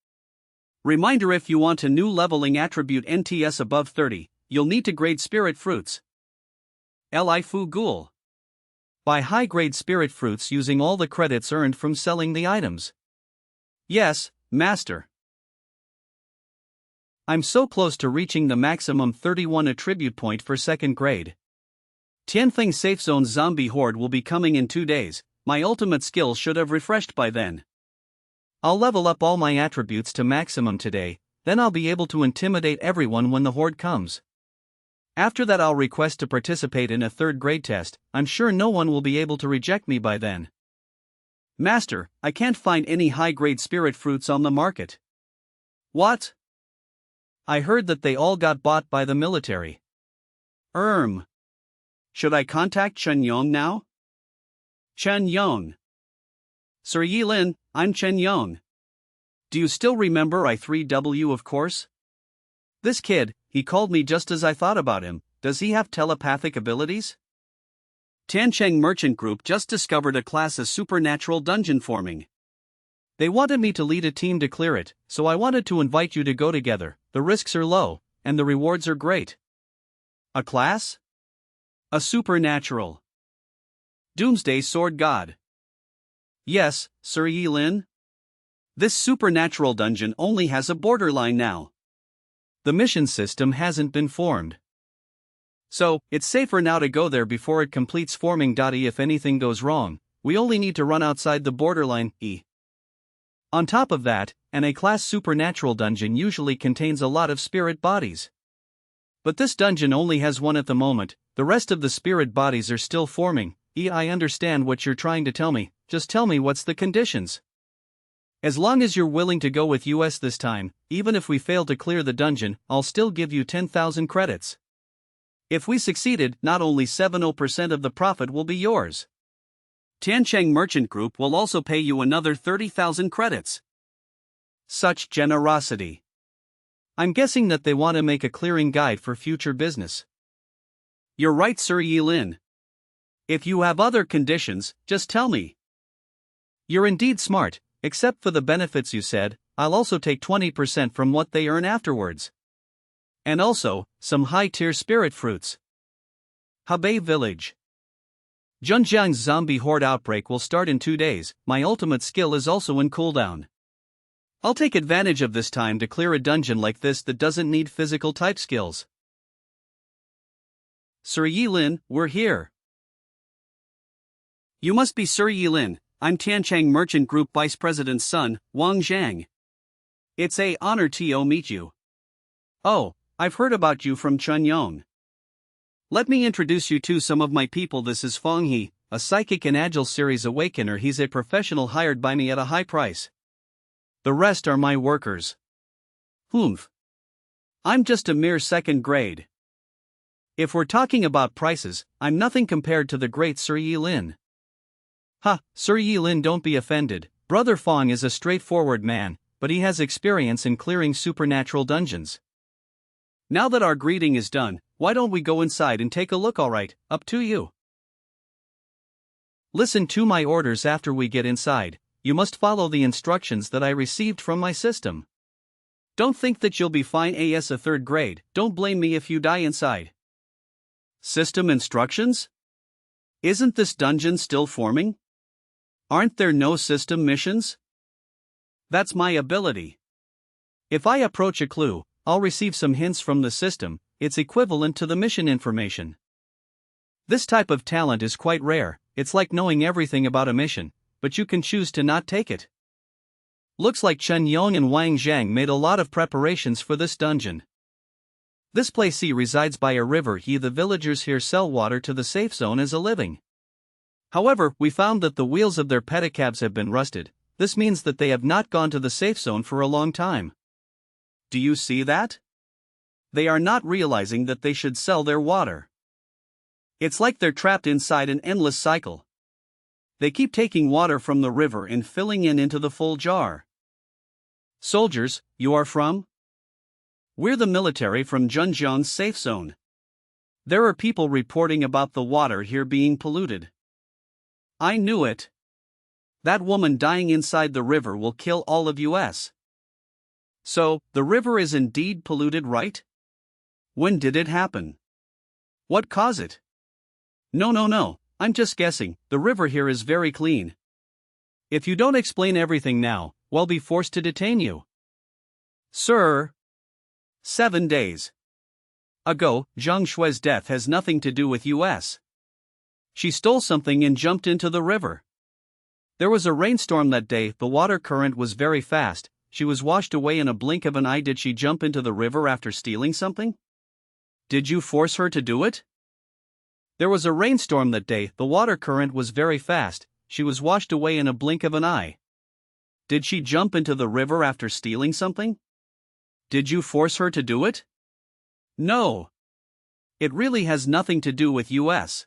Reminder, if you want a new leveling attribute NTS above 30, you'll need to grade spirit fruits. Elifu Ghoul. Buy high-grade spirit fruits using all the credits earned from selling the items. Yes, Master. I'm so close to reaching the maximum 31 attribute point for second grade. Tianfeng Safe Zone Zombie Horde will be coming in 2 days, my ultimate skill should have refreshed by then. I'll level up all my attributes to maximum today, then I'll be able to intimidate everyone when the horde comes. After that I'll request to participate in a 3rd grade test, I'm sure no one will be able to reject me by then. Master, I can't find any high-grade spirit fruits on the market. What? I heard that they all got bought by the military. Should I contact Chen Yong now? Chen Yong. Sir Yilin, I'm Chen Yong. Do you still remember I3W, of course? This kid, he called me just as I thought about him. Does he have telepathic abilities? Tancheng Merchant Group just discovered a class of supernatural dungeon forming. They wanted me to lead a team to clear it, so I wanted to invite you to go together. The risks are low, and the rewards are great. A class? A supernatural. Doomsday Sword God. Yes, Sir Yilin. This supernatural dungeon only has a borderline now. The mission system hasn't been formed. So, it's safer now to go there before it completes forming. If anything goes wrong, we only need to run outside the borderline. On top of that, an A-class supernatural dungeon usually contains a lot of spirit bodies. But this dungeon only has one at the moment, the rest of the spirit bodies are still forming. I understand what you're trying to tell me, just tell me what's the conditions. As long as you're willing to go with US this time, even if we fail to clear the dungeon, I'll still give you 10,000 credits. If we succeeded, not only 70% of the profit will be yours. Tiancheng Merchant Group will also pay you another 30,000 credits. Such generosity. I'm guessing that they want to make a clearing guide for future business. You're right, Sir Yilin. If you have other conditions, just tell me. You're indeed smart, except for the benefits you said. I'll also take 20% from what they earn afterwards. And also, some high-tier spirit fruits. Hebei Village. Zhenjiang's zombie horde outbreak will start in 2 days. My ultimate skill is also in cooldown. I'll take advantage of this time to clear a dungeon like this that doesn't need physical type skills. Sir Yilin, we're here. You must be Sir Yilin. I'm Tiancheng Merchant Group Vice President's son, Wang Zhang. It's an honor to meet you. Oh, I've heard about you from Chunyong. Let me introduce you to some of my people. This is Feng He, a psychic and agile series awakener. He's a professional hired by me at a high price. The rest are my workers. Humph. I'm just a mere second grade. If we're talking about prices, I'm nothing compared to the great Sir Yilin. Ha, Sir Yilin, don't be offended. Brother Feng is a straightforward man, but he has experience in clearing supernatural dungeons. Now that our greeting is done, why don't we go inside and take a look? Alright, up to you. Listen to my orders after we get inside. You must follow the instructions that I received from my system. Don't think that you'll be fine as a third grade. Don't blame me if you die inside. System instructions? Isn't this dungeon still forming? Aren't there no system missions? That's my ability. If I approach a clue, I'll receive some hints from the system. It's equivalent to the mission information. This type of talent is quite rare. It's like knowing everything about a mission, but you can choose to not take it. Looks like Chen Yong and Wang Zhang made a lot of preparations for this dungeon. This place resides by a river. The villagers here sell water to the safe zone as a living. However, we found that the wheels of their pedicabs have been rusted. This means that they have not gone to the safe zone for a long time. Do you see that? They are not realizing that they should sell their water. It's like they're trapped inside an endless cycle. They keep taking water from the river and filling it into the full jar. Soldiers, you are from? We're the military from Zhenjiang's safe zone. There are people reporting about the water here being polluted. I knew it. That woman dying inside the river will kill all of us. So, the river is indeed polluted, right? When did it happen? What caused it? No, I'm just guessing. The river here is very clean. If you don't explain everything now, we'll be forced to detain you. Sir. 7 days ago, Zhang Shui's death has nothing to do with us. She stole something and jumped into the river. There was a rainstorm that day. The water current was very fast. She was washed away in a blink of an eye. Did she jump into the river after stealing something? Did you force her to do it? There was a rainstorm that day. The water current was very fast. She was washed away in a blink of an eye. Did she jump into the river after stealing something? Did you force her to do it? No. It really has nothing to do with us.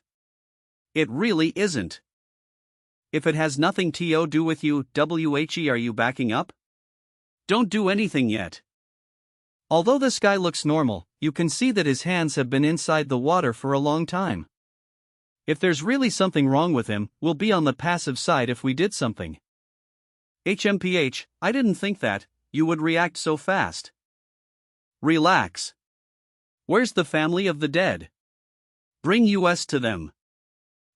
It really isn't. If it has nothing to do with you, are you backing up? Don't do anything yet. Although this guy looks normal, you can see that his hands have been inside the water for a long time. If there's really something wrong with him, we'll be on the passive side if we did something. HMPH, I didn't think that you would react so fast. Relax. Where's the family of the dead? Bring us to them.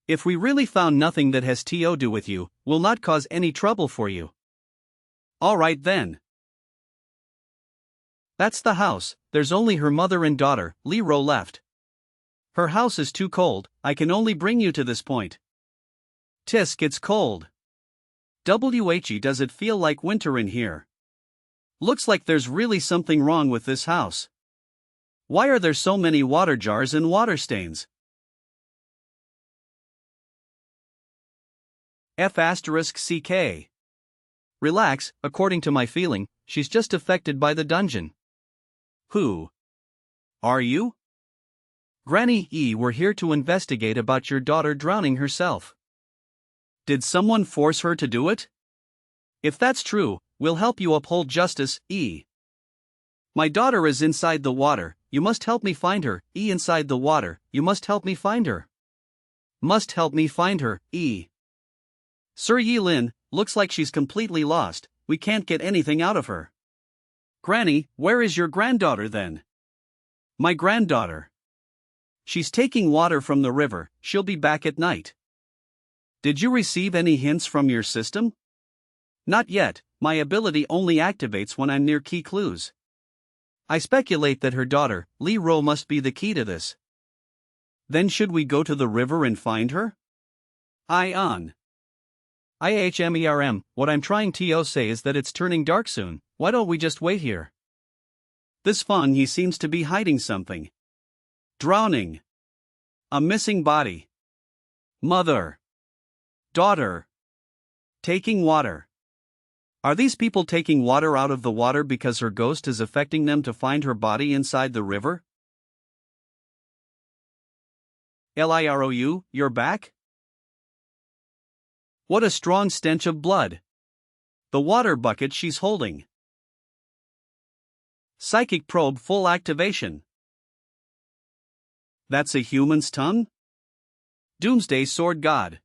If we really found nothing that has to do with you, we'll not cause any trouble for you. Alright then. That's the house. There's only her mother and daughter, Lee Ro, left. Her house is too cold, I can only bring you to this point. Tisk, it's cold. WHE, does it feel like winter in here? Looks like there's really something wrong with this house. Why are there so many water jars and water stains? F***CK. Relax, according to my feeling, she's just affected by the dungeon. Who are you? Granny E, we're here to investigate about your daughter drowning herself. Did someone force her to do it? If that's true, we'll help you uphold justice, E. My daughter is inside the water, you must help me find her, E. Inside the water, you must help me find her. Must help me find her, E. Sir Yi Lin, looks like she's completely lost, we can't get anything out of her. Granny, where is your granddaughter then? My granddaughter. She's taking water from the river, she'll be back at night. Did you receive any hints from your system? Not yet, my ability only activates when I'm near key clues. I speculate that her daughter, Lee Ro, must be the key to this. Then should we go to the river and find her? Ion. IHMERM, what I'm trying to say is that it's turning dark soon, why don't we just wait here? This Fan Yi seems to be hiding something. Drowning. A missing body. Mother. Daughter. Taking water. Are these people taking water out of the water because her ghost is affecting them to find her body inside the river? Lirou, you're back? What a strong stench of blood. The water bucket she's holding. Psychic probe full activation. That's a human's tongue? Doomsday Sword God.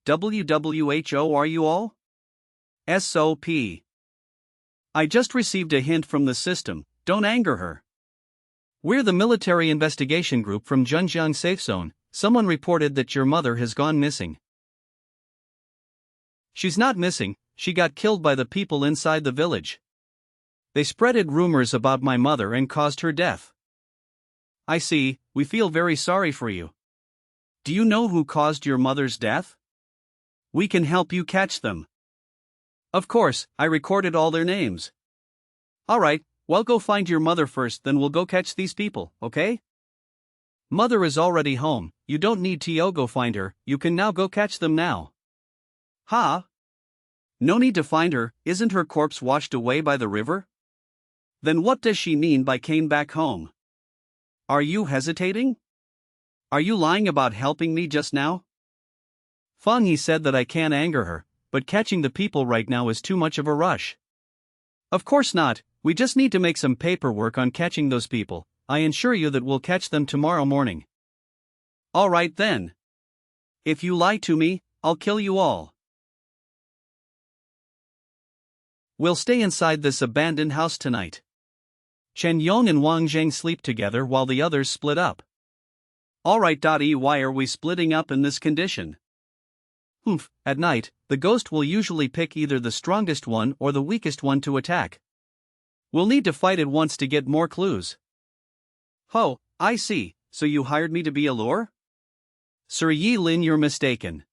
WWHO, are you all? SOP. I just received a hint from the system, don't anger her. We're the military investigation group from Zhenjiang Safe Zone. Someone reported that your mother has gone missing. She's not missing, she got killed by the people inside the village. They spreaded rumors about my mother and caused her death. I see, we feel very sorry for you. Do you know who caused your mother's death? We can help you catch them. Of course, I recorded all their names. Alright, well, go find your mother first, then we'll go catch these people, okay? Mother is already home, you don't need to go find her, you can now go catch them now. Huh? No need to find her, isn't her corpse washed away by the river? Then what does she mean by came back home? Are you hesitating? Are you lying about helping me just now? Fan Yi said that I can't anger her, but catching the people right now is too much of a rush. Of course not, we just need to make some paperwork on catching those people. I assure you that we'll catch them tomorrow morning. Alright then. If you lie to me, I'll kill you all. We'll stay inside this abandoned house tonight. Chen Yong and Wang Zheng sleep together while the others split up. Alright. Why are we splitting up in this condition? At night, the ghost will usually pick either the strongest one or the weakest one to attack. We'll need to fight it once to get more clues. Oh, I see, so you hired me to be a lure? Sir Yi Lin, you're mistaken.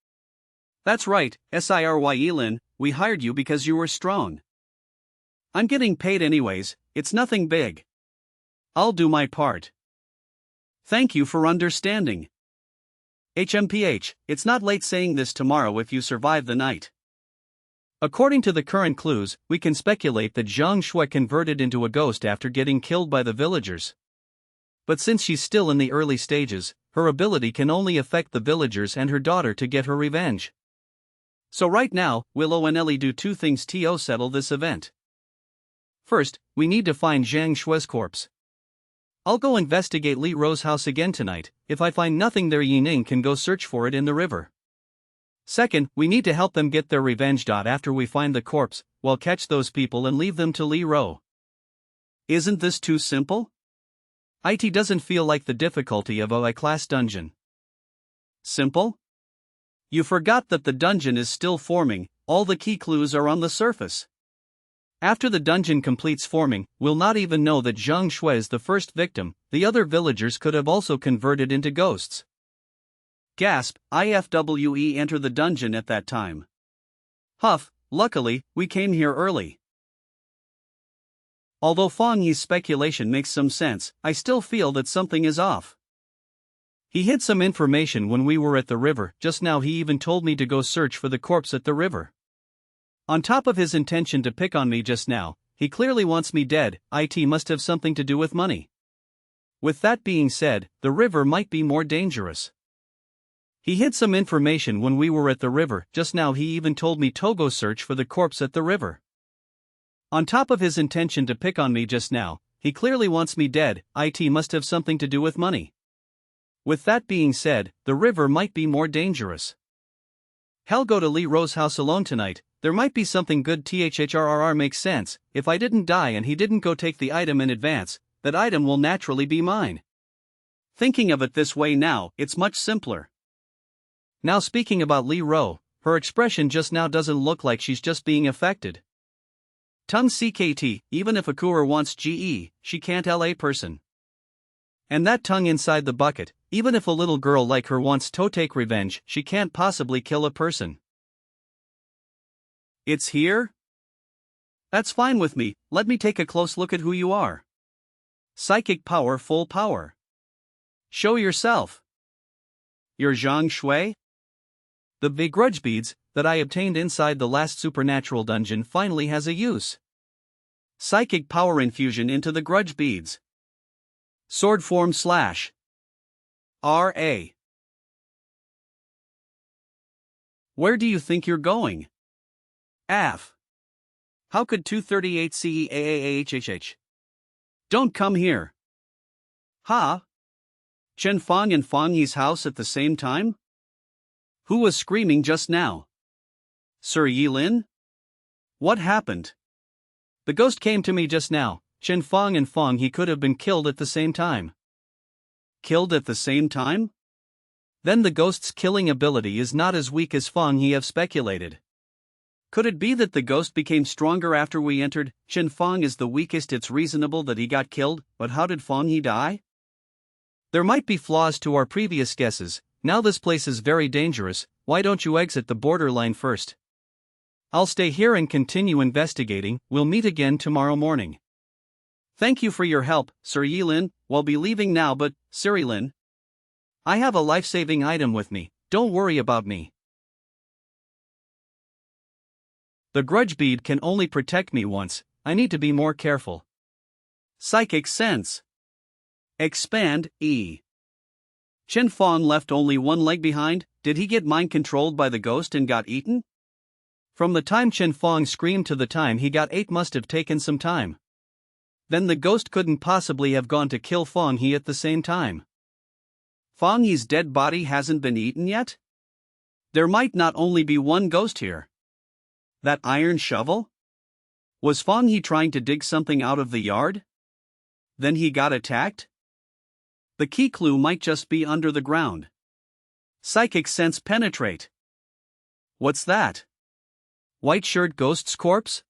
That's right, Sir Yi Lin, we hired you because you were strong. I'm getting paid anyways, it's nothing big. I'll do my part. Thank you for understanding. HMPH, it's not late saying this tomorrow if you survive the night. According to the current clues, we can speculate that Zhang Shui converted into a ghost after getting killed by the villagers. But since she's still in the early stages, her ability can only affect the villagers and her daughter to get her revenge. So right now, we'll only do two things to settle this event. First, we need to find Zhang Shui's corpse. I'll go investigate Li Ro's house again tonight. If I find nothing there, Yining can go search for it in the river. Second, we need to help them get their revenge. After we find the corpse, we'll catch those people and leave them to Li Ro. Isn't this too simple? It doesn't feel like the difficulty of a class dungeon. Simple? You forgot that the dungeon is still forming, all the key clues are on the surface. After the dungeon completes forming, we'll not even know that Zhang Shui is the first victim. The other villagers could have also converted into ghosts. Gasp, IFWE enter the dungeon at that time. Huff, luckily, we came here early. Although Fang Yi's speculation makes some sense, I still feel that something is off. He hid some information when we were at the river. Just now he even told me to go search for the corpse at the river. On top of his intention to pick on me just now, he clearly wants me dead. It must have something to do with money. With that being said, the river might be more dangerous. He hid some information when we were at the river. Just now he even told me to go search for the corpse at the river. On top of his intention to pick on me just now, he clearly wants me dead. It must have something to do with money. With that being said, the river might be more dangerous. Hell, go to Li Ro's house alone tonight. There might be something good. THRRR makes sense. If I didn't die and he didn't go take the item in advance, that item will naturally be mine. Thinking of it this way now, it's much simpler. Now speaking about Li Ro, her expression just now doesn't look like she's just being affected. Tongue CKT, even if a cooler wants GE, she can't LA person. And that tongue inside the bucket, even if a little girl like her wants to take revenge, she can't possibly kill a person. It's here? That's fine with me. Let me take a close look at who you are. Psychic power, full power. Show yourself. You're Zhang Shui? The begrudge beads that I obtained inside the last supernatural dungeon finally has a use. Psychic power infusion into the grudge beads. Sword form / RA. Where do you think you're going? AF. How could 238 CEAAHHH? Don't come here. Ha? Chen Fang and Fang Yi's house at the same time? Who was screaming just now? Sir Yilin? What happened? The ghost came to me just now. Chen Fang and Fang Yi could have been killed at the same time. Killed at the same time? Then the ghost's killing ability is not as weak as Fang Yi have speculated. Could it be that the ghost became stronger after we entered? Chen Fang is the weakest. It's reasonable that he got killed, but how did Fang Yi die? There might be flaws to our previous guesses. Now this place is very dangerous. Why don't you exit the borderline first? I'll stay here and continue investigating. We'll meet again tomorrow morning. Thank you for your help, Sir Yilin. We'll be leaving now, but, Sir Yilin, I have a life-saving item with me. Don't worry about me. The grudge bead can only protect me once. I need to be more careful. Psychic sense. Expand, E. Chen Fang left only one leg behind. Did he get mind-controlled by the ghost and got eaten? From the time Chen Fang screamed to the time he got ate must have taken some time. Then the ghost couldn't possibly have gone to kill Fang Yi at the same time. Fang Yi's dead body hasn't been eaten yet? There might not only be one ghost here. That iron shovel? Was Fang Yi trying to dig something out of the yard? Then he got attacked? The key clue might just be under the ground. Psychic sense penetrate. What's that? White shirt ghost's corpse?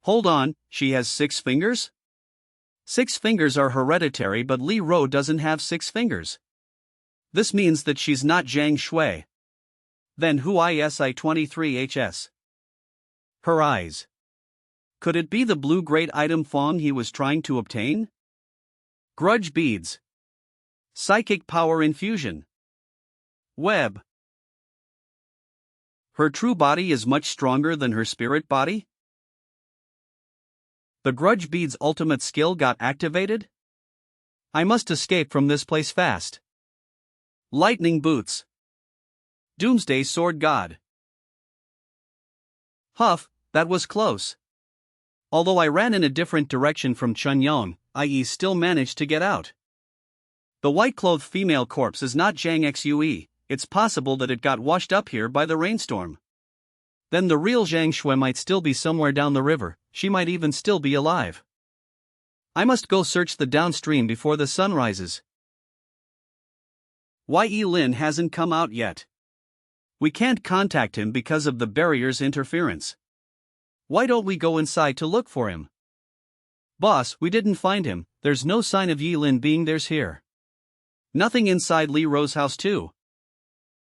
Hold on, she has 6 fingers? 6 fingers are hereditary, but Li Ro doesn't have 6 fingers. This means that she's not Zhang Shui. Then who is I-23HS? Her eyes. Could it be the blue-grade item Fang Yi was trying to obtain? Grudge beads. Psychic power infusion. Web. Her true body is much stronger than her spirit body? The grudge bead's ultimate skill got activated? I must escape from this place fast. Lightning boots. Doomsday sword god. Huff, that was close. Although I ran in a different direction from Chunyong, I.e. still managed to get out. The white-clothed female corpse is not Zhang Xue, it's possible that it got washed up here by the rainstorm. Then the real Zhang Shui might still be somewhere down the river, she might even still be alive. I must go search the downstream before the sun rises. Ye Lin hasn't come out yet. We can't contact him because of the barrier's interference. Why don't we go inside to look for him? Boss, we didn't find him, there's no sign of Yilin being there's here. Nothing inside Lee Ro's house too.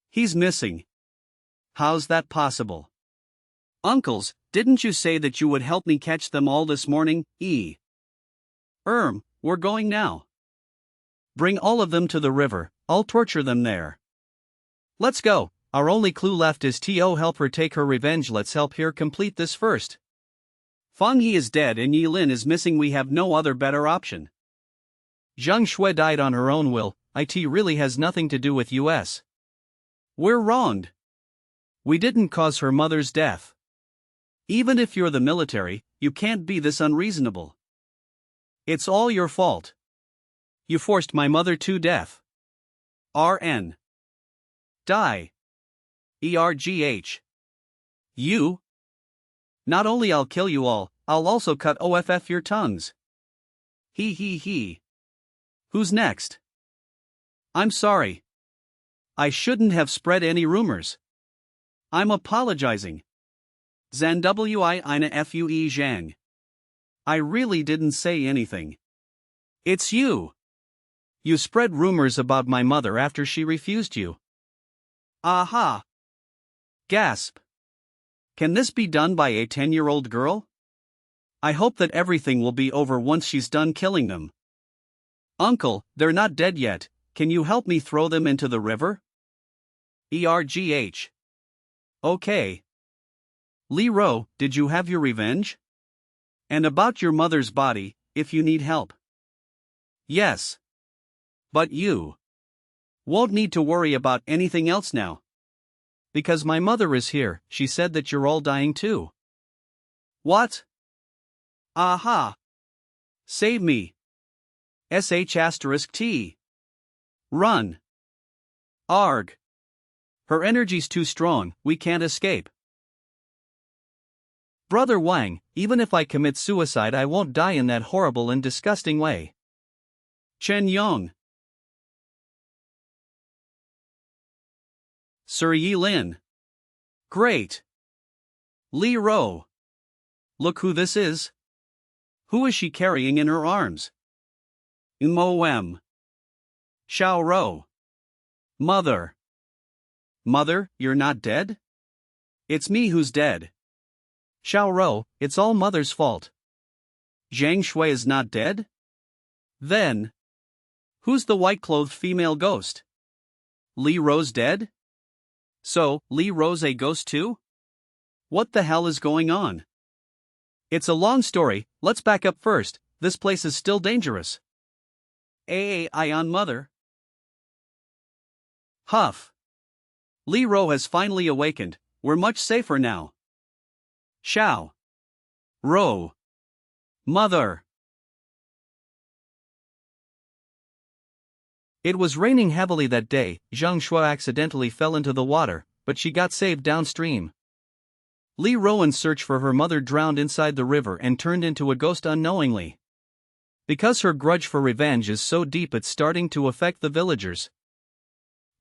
He's missing. How's that possible? Uncles, didn't you say that you would help me catch them all this morning, we're going now. Bring all of them to the river, I'll torture them there. Let's go, our only clue left is to help her take her revenge. Let's help her complete this first. Fang He is dead and Yilin is missing, we have no other better option. Zhang Shui died on her own will, it really has nothing to do with us. We're wronged. We didn't cause her mother's death. Even if you're the military, you can't be this unreasonable. It's all your fault. You forced my mother to death. RN. Die. ERGH. You? Not only I'll kill you all, I'll also cut off your tongues. He. Who's next? I'm sorry. I shouldn't have spread any rumors. I'm apologizing. Zan Wi Ina Fue Zhang. I really didn't say anything. It's you. You spread rumors about my mother after she refused you. Aha. Gasp. Can this be done by a 10-year-old girl? I hope that everything will be over once she's done killing them. Uncle, they're not dead yet, can you help me throw them into the river? ERGH. Okay. Lee Ro, did you have your revenge? And about your mother's body, if you need help. Yes. But you won't need to worry about anything else now. Because my mother is here, she said that you're all dying too. What? Aha. Save me. SH*T. Run. Arg. Her energy's too strong, we can't escape. Brother Wang, even if I commit suicide I won't die in that horrible and disgusting way. Chen Yong. Sir Yilin. Great. Lee Ro. Look who this is. Who is she carrying in her arms? M. Xiao Ro. Mother. Mother, you're not dead? It's me who's dead. Xiao Ro, it's all mother's fault. Zhang Shui is not dead? Then, who's the white-clothed female ghost? Lee Ro's dead? So, Lee Ro's a ghost too? What the hell is going on? It's a long story, let's back up first, this place is still dangerous. Ion mother. Huff. Lee Ro has finally awakened, we're much safer now. Xiao. Ro. Mother. It was raining heavily that day. Zhang Shui accidentally fell into the water, but she got saved downstream. Lee Rowan searched for her mother drowned inside the river and turned into a ghost unknowingly. Because her grudge for revenge is so deep it's starting to affect the villagers.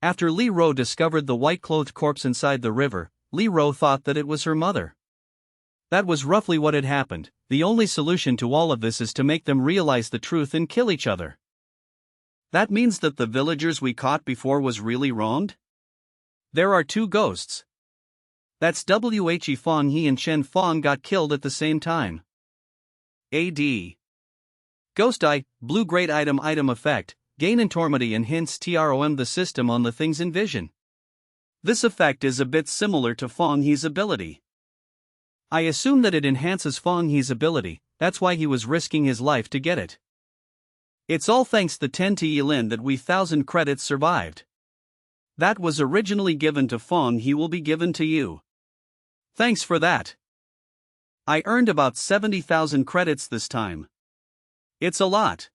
After Lee Ro discovered the white-clothed corpse inside the river, Lee Ro thought that it was her mother. That was roughly what had happened. The only solution to all of this is to make them realize the truth and kill each other. That means that the villagers we caught before was really wronged? There are two ghosts. That's Whe Fong He and Chen Fong got killed at the same time. AD. Ghost Eye, blue great item effect, gain enormity and hints TROM the system on the things in vision. This effect is a bit similar to Fong He's ability. I assume that it enhances Fong He's ability, that's why he was risking his life to get it. It's all thanks to 10 to Yilin that we 1,000 credits survived. That was originally given to Fong He will be given to you. Thanks for that. I earned about 70,000 credits this time. It's a lot.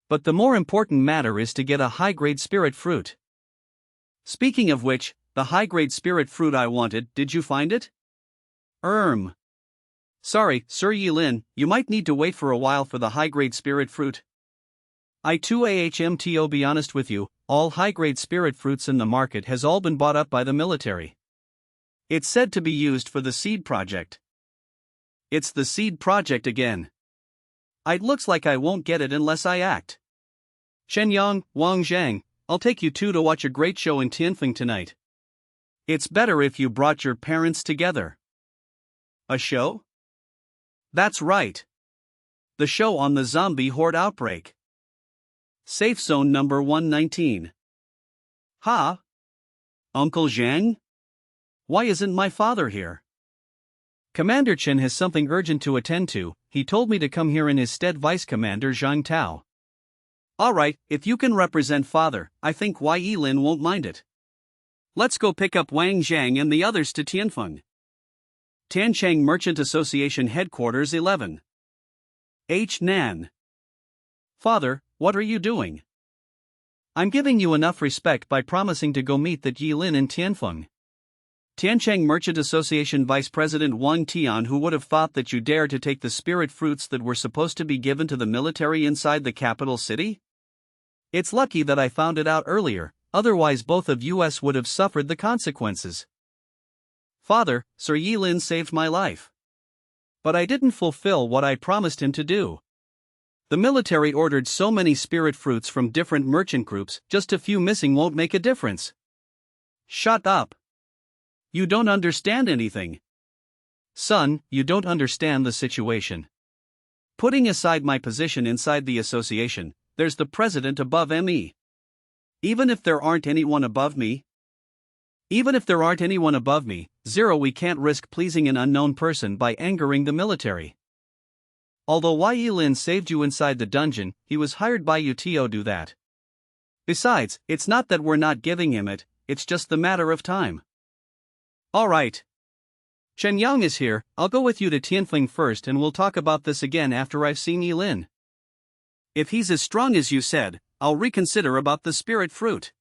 But the more important matter is to get a high-grade spirit fruit. Speaking of which, the high-grade spirit fruit I wanted, did you find it? Sorry, Sir Yilin, you might need to wait for a while for the high-grade spirit fruit. To be honest with you, all high-grade spirit fruits in the market has all been bought up by the military. It's said to be used for the seed project. It's the seed project again. It looks like I won't get it unless I act. Shenyang, Wang Zhang, I'll take you two to watch a great show in Tianfeng tonight. It's better if you brought your parents together. A show? That's right. The show on the zombie horde outbreak. Safe zone number 119. Ha? Uncle Zhang? Why isn't my father here? Commander Chen has something urgent to attend to. He told me to come here in his stead. Vice Commander Zhang Tao. Alright, if you can represent father, I think Yi Lin won't mind it. Let's go pick up Wang Zhang and the others to Tianfeng. Tiancheng Merchant Association Headquarters 11. H. Nan. Father, what are you doing? I'm giving you enough respect by promising to go meet that Yi Lin in Tianfeng. Tiancheng Merchant Association Vice President Wang Tian, who would have thought that you dared to take the spirit fruits that were supposed to be given to the military inside the capital city? It's lucky that I found it out earlier, otherwise both of us would have suffered the consequences. Father, Sir Yi Lin saved my life. But I didn't fulfill what I promised him to do. The military ordered so many spirit fruits from different merchant groups, just a few missing won't make a difference. Shut up. You don't understand anything. Son, you don't understand the situation. Putting aside my position inside the association, there's the president above me. Even if there aren't anyone above me, Zero, we can't risk pleasing an unknown person by angering the military. Although Yi Lin saved you inside the dungeon, he was hired by you to do that. Besides, it's not that we're not giving him it, it's just the matter of time. Alright. Chen Yang is here. I'll go with you to Tianfeng first and we'll talk about this again after I've seen Yi Lin. If he's as strong as you said, I'll reconsider about the spirit fruit.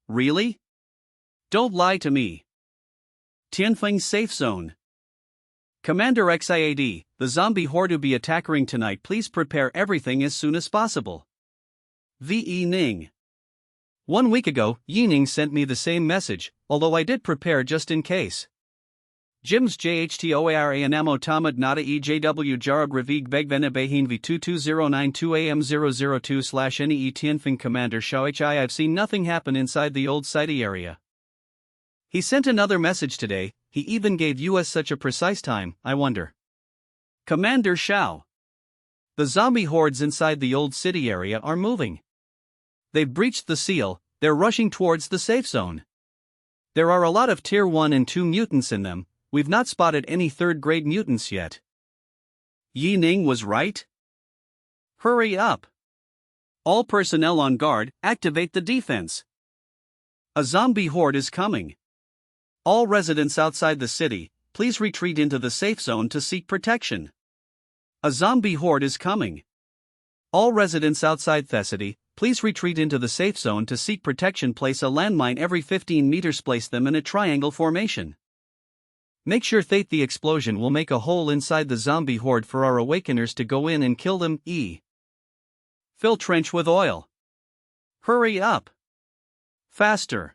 Really? Don't lie to me. Tianfeng Safe Zone. Commander XIAD, the zombie horde will be attacking tonight. Please prepare everything as soon as possible. V.E. Ning. 1 week ago, Yi Ning sent me the same message, although I did prepare just in case. Jims JHTOARA Anamo Tamad Nada EJW Jarag Ravig Begvena Behin V22092AM002/NEE Tianfeng Commander Shaohi. I've seen nothing happen inside the old city area. He sent another message today. He even gave us such a precise time. I wonder. Commander Shao. The zombie hordes inside the old city area are moving. They've breached the seal. They're rushing towards the safe zone. There are a lot of tier 1 and 2 mutants in them. We've not spotted any third-grade mutants yet. Yi Ning was right? Hurry up. All personnel on guard, activate the defense. A zombie horde is coming. All residents outside the city, please retreat into the safe zone to seek protection. A zombie horde is coming. All residents outside the city, please retreat into the safe zone to seek protection. Place a landmine every 15 meters. Place them in a triangle formation. Make sure that the explosion will make a hole inside the zombie horde for our awakeners to go in and kill them. Fill trench with oil. Hurry up. Faster.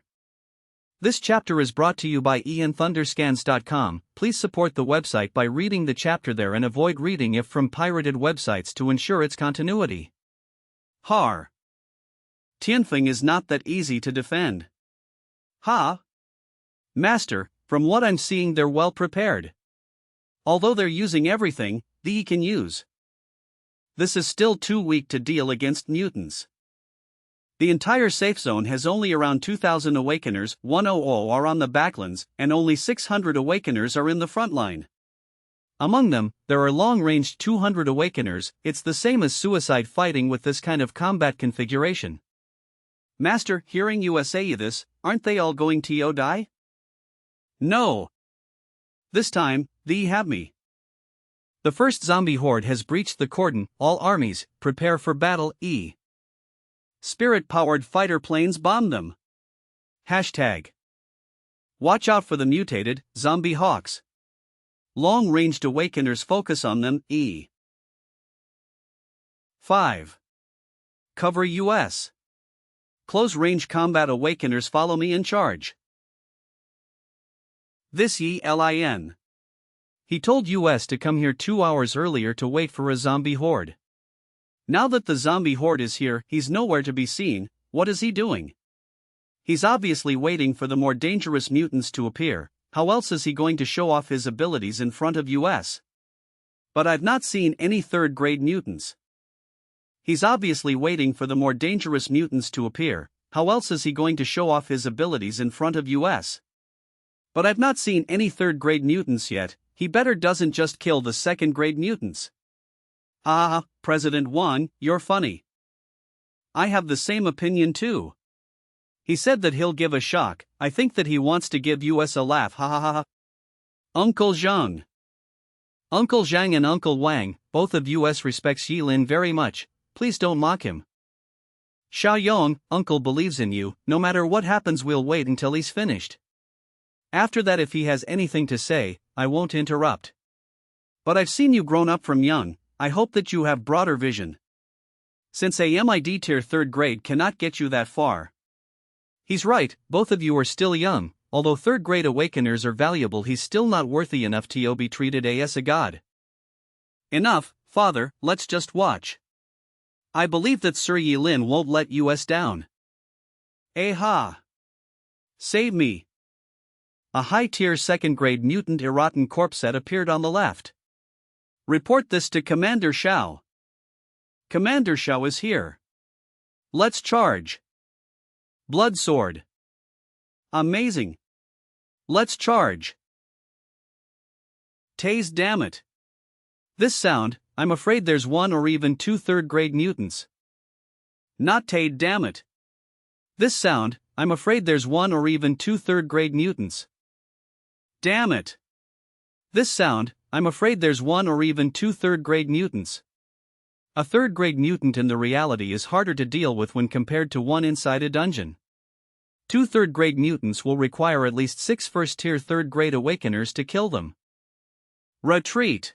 This chapter is brought to you by ianthunderscans.com. Please support the website by reading the chapter there and avoid reading it from pirated websites to ensure its continuity. Har. Tianfeng is not that easy to defend. Ha? Master, from what I'm seeing they're well prepared. Although they're using everything they can use. This is still too weak to deal against mutants. The entire safe zone has only around 2,000 awakeners. 100 are on the backlands, and only 600 awakeners are in the front line. Among them, there are long-range 200 awakeners. It's the same as suicide fighting with this kind of combat configuration. Master, hearing you say this, aren't they all going to die? No. This time, they have me. The first zombie horde has breached the cordon. All armies, prepare for battle. Spirit-powered fighter planes bomb them. Hashtag. Watch out for the mutated zombie hawks. Long-ranged awakeners focus on them. 5. Cover US. Close-range combat awakeners follow me in charge. This Yi Lin. He told US to come here 2 hours earlier to wait for a zombie horde. Now that the zombie horde is here, he's nowhere to be seen. What is he doing? He's obviously waiting for the more dangerous mutants to appear. How else is he going to show off his abilities in front of US? But I've not seen any third-grade mutants. He's obviously waiting for the more dangerous mutants to appear. How else is he going to show off his abilities in front of US? But I've not seen any third-grade mutants yet. He better doesn't just kill the second-grade mutants. Ah, President 1, you're funny. I have the same opinion too. He said that he'll give a shock. I think that he wants to give US a laugh, ha ha ha ha. Uncle Zhang. Uncle Zhang and Uncle Wang, both of US respects Yilin very much. Please don't mock him. Xiaoyong, Uncle believes in you. No matter what happens, we'll wait until he's finished. After that, if he has anything to say, I won't interrupt. But I've seen you grown up from young. I hope that you have broader vision. Since a mid tier 3rd grade cannot get you that far. He's right, both of you are still young. Although 3rd grade awakeners are valuable, he's still not worthy enough to be treated as a god. Enough, father, let's just watch. I believe that Sir Yilin won't let US down. Ha! Save me. A high-tier 2nd grade mutant Erotin corpse set appeared on the left. Report this to Commander Xiao. Commander Xiao is here. Let's charge. Blood sword. Amazing. Let's charge. Tase, damn it. This sound, I'm afraid there's 1 or even 2 3rd grade mutants. Not Tade, damn it. This sound, I'm afraid there's 1 or even 2 3rd grade mutants. Damn it. This sound, I'm afraid there's 1 or even 2 3rd grade mutants. A 3rd grade mutant in the reality is harder to deal with when compared to one inside a dungeon. 2 3rd grade mutants will require at least 6 1st tier 3rd grade awakeners to kill them. Retreat.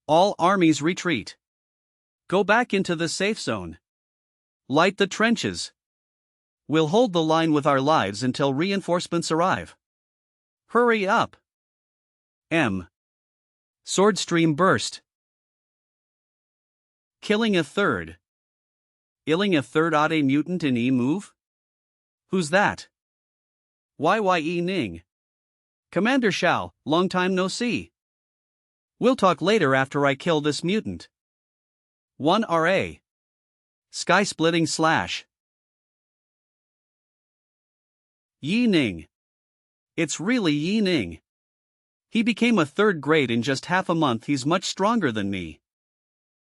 All armies retreat. Go back into the safe zone. Light the trenches. We'll hold the line with our lives until reinforcements arrive. Hurry up. Sword stream burst. Killing a third. Illing a third odd a mutant in E move? Who's that? YYE Ning. Commander Xiao, long time no see. We'll talk later after I kill this mutant. 1 RA. Sky splitting slash. Yi Ning. It's really Yi Ning. He became a 3rd grade in just half a month. He's much stronger than me.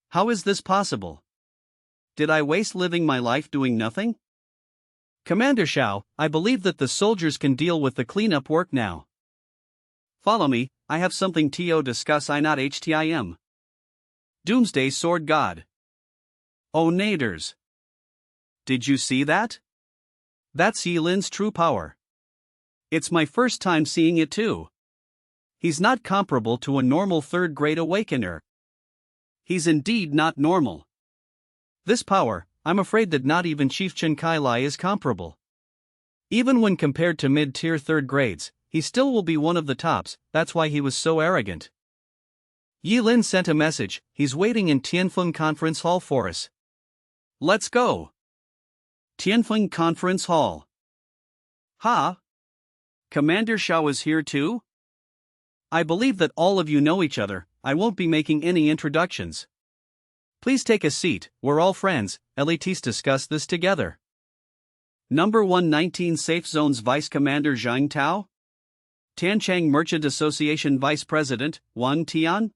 How is this possible? Did I waste living my life doing nothing? Commander Xiao, I believe that the soldiers can deal with the cleanup work now. Follow me, I have something to discuss. I not HTIM. Doomsday Sword God. Oh naders. Did you see that? That's Yilin's true power. It's my first time seeing it too. He's not comparable to a normal 3rd grade awakener. He's indeed not normal. This power, I'm afraid that not even Chief Chen Kai-Lai is comparable. Even when compared to mid-tier 3rd grades, he still will be one of the tops. That's why he was so arrogant. Yilin sent a message. He's waiting in Tianfeng Conference Hall for us. Let's go. Tianfeng Conference Hall. Ha! Commander Xiao is here too? I believe that all of you know each other. I won't be making any introductions. Please take a seat, we're all friends. Let's discuss this together. Number 119 Safe Zones Vice Commander Zhang Tao? Tianchang Merchant Association Vice President, Wan Tian?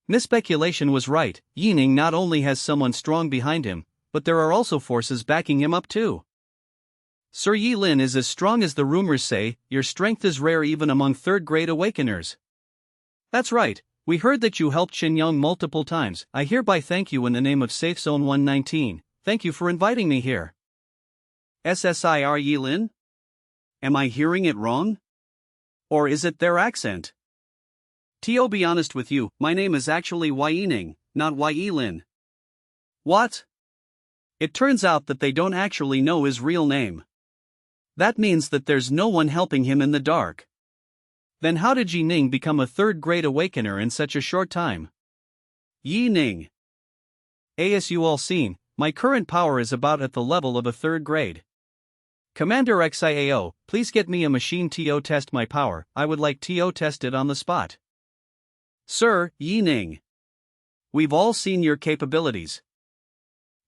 This speculation was right. Yining not only has someone strong behind him, but there are also forces backing him up too. Sir Yilin is as strong as the rumors say. Your strength is rare even among 3rd grade awakeners. That's right, we heard that you helped Xinyang multiple times. I hereby thank you in the name of Safe Zone 119. Thank you for inviting me here. SSIR Yilin? Am I hearing it wrong? Or is it their accent? To be honest with you, my name is actually Yining, not Yilin. What? It turns out that they don't actually know his real name. That means that there's no one helping him in the dark. Then how did Yi Ning become a third-grade awakener in such a short time? Yi Ning. As you all seen, my current power is about at the level of a third grade. Commander XIAO, please get me a machine TO test my power. I would like TO tested on the spot. Sir, Yi Ning. We've all seen your capabilities.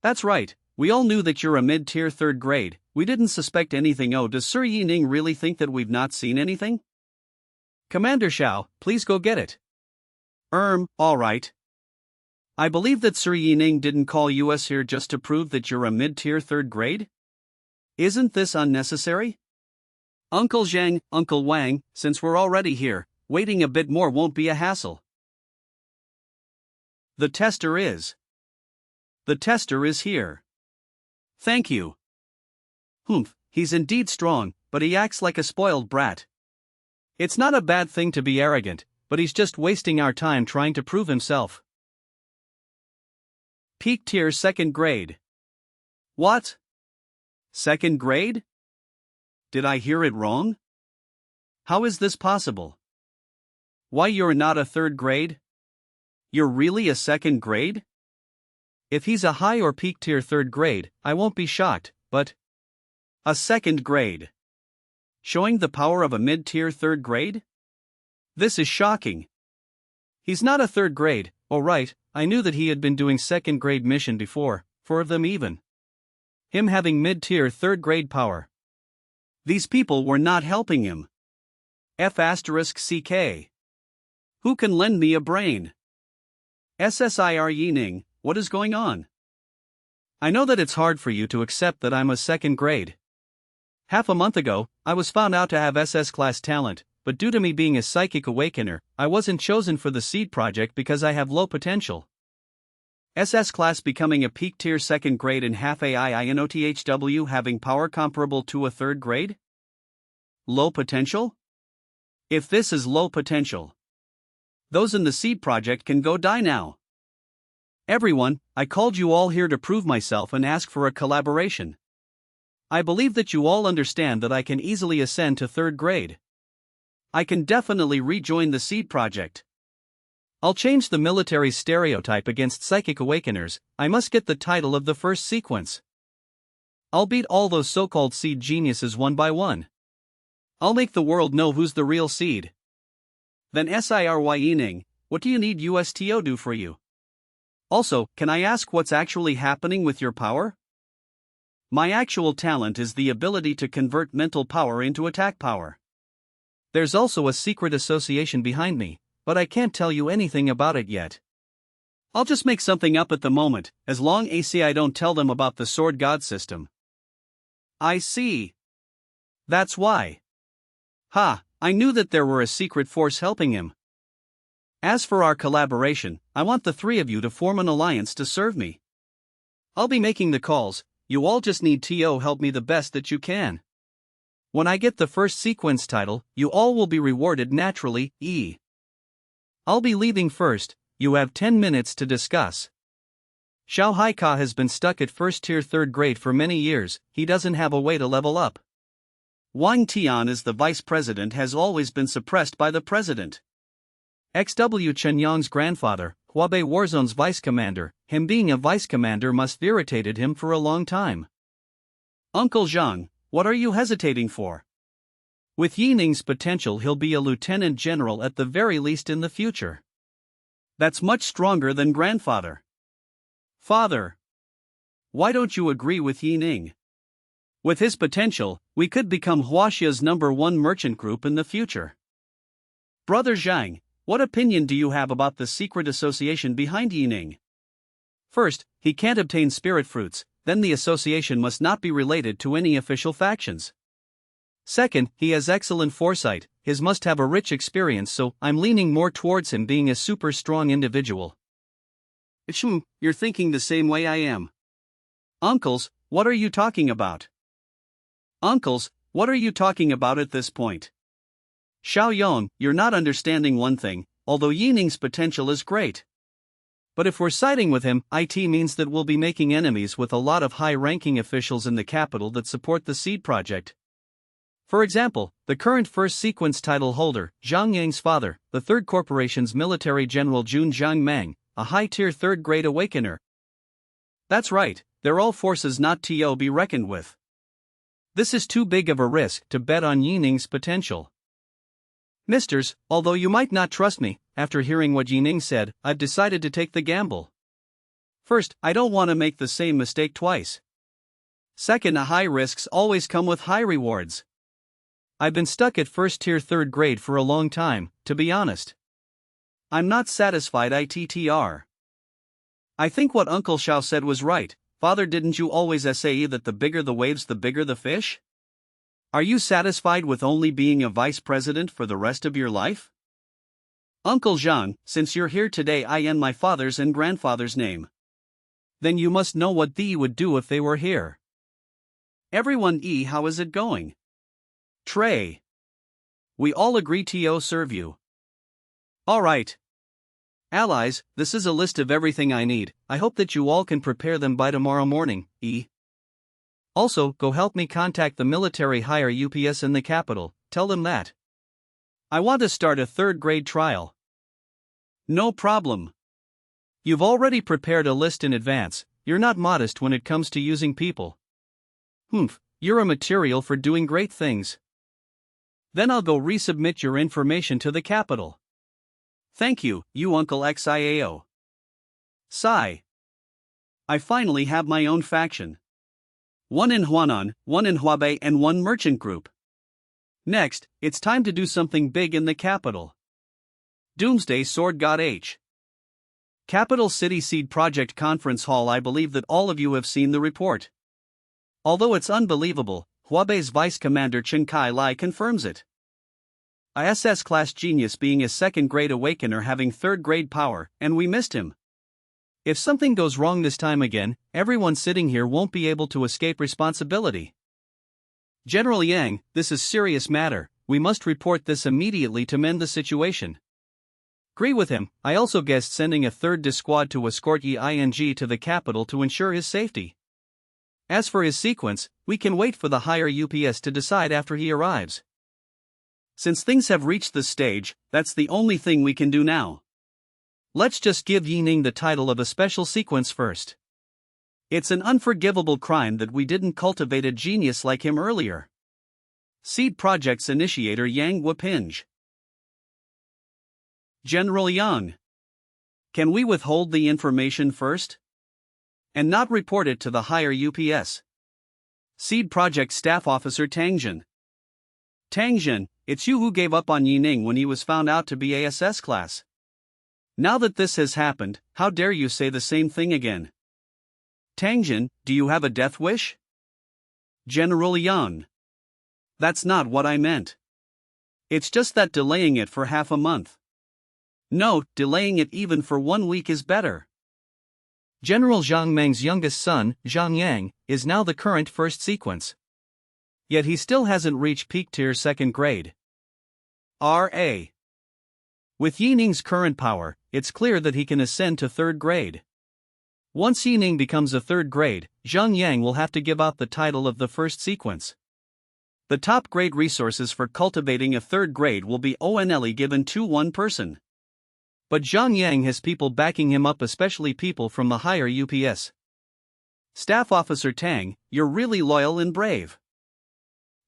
That's right, we all knew that you're a mid-tier third grade, we didn't suspect anything. Oh, does Sir Yi Ning really think that we've not seen anything? Commander Xiao, please go get it. Alright. I believe that Sir Yi Ning didn't call us here just to prove that you're a mid-tier third grade? Isn't this unnecessary? Uncle Zhang, Uncle Wang, since we're already here, waiting a bit more won't be a hassle. The tester is here. Thank you. Humph, he's indeed strong, but he acts like a spoiled brat. It's not a bad thing to be arrogant, but he's just wasting our time trying to prove himself. Peak tier second grade. What? Second grade? Did I hear it wrong? How is this possible? Why, you're not a third grade? You're really a second grade? If he's a high or peak tier third grade, I won't be shocked, but a second grade. Showing the power of a mid-tier third grade? This is shocking. He's not a third grade. Oh right, I knew that he had been doing second grade mission before, 4 of them even. Him having mid-tier third grade power. These people were not helping him. F***CK. Who can lend me a brain? SSIR Yi Ning, what is going on? I know that it's hard for you to accept that I'm a second grade. Half a month ago, I was found out to have SS class talent, but due to me being a psychic awakener, I wasn't chosen for the seed project because I have low potential. SS class becoming a peak tier second grade and half AIINOTHW having power comparable to a third grade? Low potential? If this is low potential, those in the seed project can go die now. Everyone, I called you all here to prove myself and ask for a collaboration. I believe that you all understand that I can easily ascend to third grade. I can definitely rejoin the seed project. I'll change the military stereotype against psychic awakeners. I must get the title of the first sequence. I'll beat all those so-called seed geniuses one by one. I'll make the world know who's the real seed. Then SIRY Yi Ning, what do you need USTO do for you? Also, can I ask what's actually happening with your power? My actual talent is the ability to convert mental power into attack power. There's also a secret association behind me, but I can't tell you anything about it yet. I'll just make something up at the moment, as long as I don't tell them about the sword god system. I see. That's why. Ha, I knew that there were a secret force helping him. As for our collaboration, I want the 3 of you to form an alliance to serve me. I'll be making the calls, you all just need to help me the best that you can. When I get the first sequence title, you all will be rewarded naturally. I'll be leaving first, you have 10 minutes to discuss. Xiao Haika has been stuck at first tier third grade for many years, he doesn't have a way to level up. Wang Tian as the vice president has always been suppressed by the president. XW Chenyang's grandfather, Huabei Warzone's vice commander, him being a vice commander must irritated him for a long time. Uncle Zhang, what are you hesitating for? With Yi Ning's potential he'll be a lieutenant general at the very least in the future. That's much stronger than grandfather. Father. Why don't you agree with Yi Ning? With his potential, we could become Huaxia's #1 merchant group in the future. Brother Zhang, what opinion do you have about the secret association behind Yi Ning? First, he can't obtain spirit fruits, then the association must not be related to any official factions. Second, he has excellent foresight, his must have a rich experience, so I'm leaning more towards him being a super strong individual. You're thinking the same way I am. Uncles, what are you talking about? Uncles, what are you talking about at this point? Xiao Yong, you're not understanding one thing, although Yi Ning's potential is great. But if we're siding with him, it means that we'll be making enemies with a lot of high-ranking officials in the capital that support the seed project. For example, the current first sequence title holder, Zhang Yang's father, the Third Corporation's military general Jun Jiangmeng, a high-tier third-grade awakener. That's right, they're all forces not to be reckoned with. This is too big of a risk to bet on Yining's potential. Misters, although you might not trust me, after hearing what Yining said, I've decided to take the gamble. First, I don't want to make the same mistake twice. Second, high risks always come with high rewards. I've been stuck at first-tier third grade for a long time, to be honest. I'm not satisfied ITTR. I think what Uncle Xiao said was right. Father, didn't you always say that the bigger the waves the bigger the fish? Are you satisfied with only being a vice president for the rest of your life? Uncle Zhang, since you're here today in my father's and grandfather's name. Then you must know what they would do if they were here. Everyone, how is it going? Trey. We all agree to serve you. All right. Allies, this is a list of everything I need. I hope that you all can prepare them by tomorrow morning. Also, go help me contact the military higher UPS in the capital. Tell them that I want to start a third-grade trial. No problem. You've already prepared a list in advance. You're not modest when it comes to using people. You're a material for doing great things. Then I'll go resubmit your information to the capital. Thank you, you Uncle XIAO. Sigh. I finally have my own faction. One in Huanan, one in Huabei, and one merchant group. Next, it's time to do something big in the capital. Doomsday Sword God H. Capital City Seed Project Conference Hall. I believe that all of you have seen the report. Although it's unbelievable, Huabei's Vice Commander Chen Kai Lai confirms it. A SS-class genius being a second-grade awakener having third-grade power, and we missed him. If something goes wrong this time again, everyone sitting here won't be able to escape responsibility. General Yang, this is serious matter. We must report this immediately to mend the situation. Agree with him. I also guessed sending a third squad to escort Ying to the capital to ensure his safety. As for his sequence, we can wait for the higher UPS to decide after he arrives. Since things have reached this stage, that's the only thing we can do now. Let's just give Yining the title of a special sequence first. It's an unforgivable crime that we didn't cultivate a genius like him earlier. Seed Project's initiator Yang Wapinge. General Yang. Can we withhold the information first? And not report it to the higher UPS? Seed Project Staff Officer Tangjin. Tangjin, it's you who gave up on Yining when he was found out to be ASS class. Now that this has happened, how dare you say the same thing again? Tangjin, do you have a death wish? General Yang. That's not what I meant. It's just that delaying it for half a month. No, delaying it even for 1 week is better. General Zhang Meng's youngest son, Zhang Yang, is now the current first sequence. Yet he still hasn't reached peak tier second grade. R.A. With Yining's current power, it's clear that he can ascend to third grade. Once Yining becomes a third grade, Zhang Yang will have to give out the title of the first sequence. The top grade resources for cultivating a third grade will be only given to one person. But Zhang Yang has people backing him up, especially people from the higher UPS. Staff Officer Tang, you're really loyal and brave.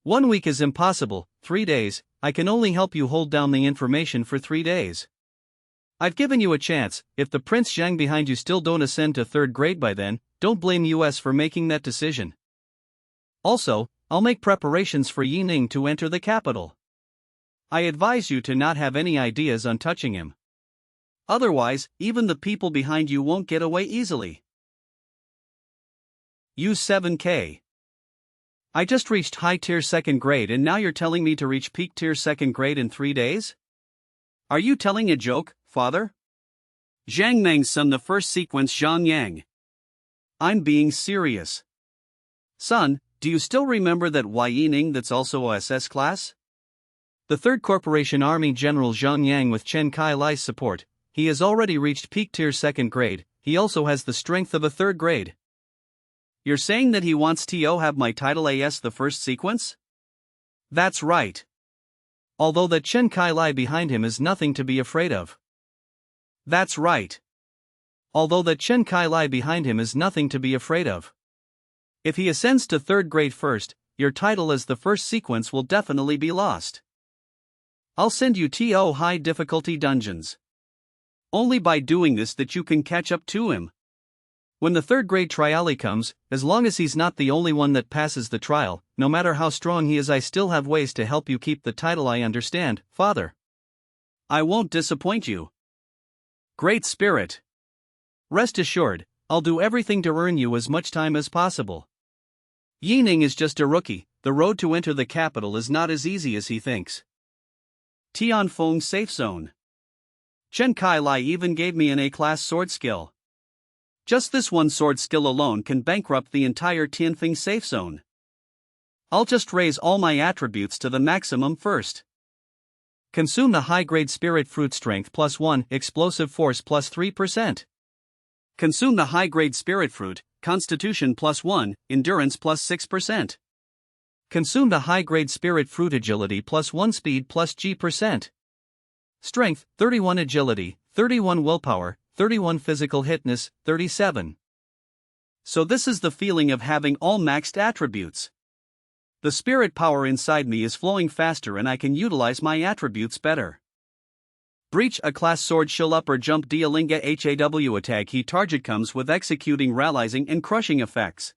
1 week is impossible. 3 days, I can only help you hold down the information for 3 days. I've given you a chance. If the Prince Zhang behind you still don't ascend to third grade by then, don't blame US for making that decision. Also, I'll make preparations for Yining to enter the capital. I advise you to not have any ideas on touching him. Otherwise, even the people behind you won't get away easily. U7K. I just reached high tier second grade and now you're telling me to reach peak tier second grade in 3 days? Are you telling a joke, father? Zhang Meng's son, the first sequence Zhang Yang. I'm being serious. Son, do you still remember that Yining that's also SS class? The Third Corporation Army General Zhang Yang with Chen Kai Lai's support, he has already reached peak tier second grade, he also has the strength of a third grade. You're saying that he wants to have my title AS the first sequence? That's right. Although that Chen Kai Lai behind him is nothing to be afraid of. That's right. Although that Chen Kai Lai behind him is nothing to be afraid of. If he ascends to 3rd grade first, your title as the first sequence will definitely be lost. I'll send you to high difficulty dungeons. Only by doing this that you can catch up to him. When the 3rd grade trial comes, as long as he's not the only one that passes the trial, no matter how strong he is, I still have ways to help you keep the title. I understand, Father. I won't disappoint you. Great Spirit. Rest assured, I'll do everything to earn you as much time as possible. Yining is just a rookie. The road to enter the capital is not as easy as he thinks. Tianfeng Safe Zone. Chen Kai Lai even gave me an A-class sword skill. Just this one sword skill alone can bankrupt the entire Tianfeng Safe Zone. I'll just raise all my attributes to the maximum first. Consume the high-grade spirit fruit strength +1, explosive force +3%. Consume the high-grade spirit fruit, constitution +1, endurance +6%. Consume the high-grade spirit fruit agility +1, speed +G%. Strength, 31 agility, 31 willpower, 31 physical hitness, 37. So this is the feeling of having all maxed attributes. The spirit power inside me is flowing faster and I can utilize my attributes better. Breach a class sword shield upper jump dealing a HAW attack. He target comes with executing rallying and crushing effects.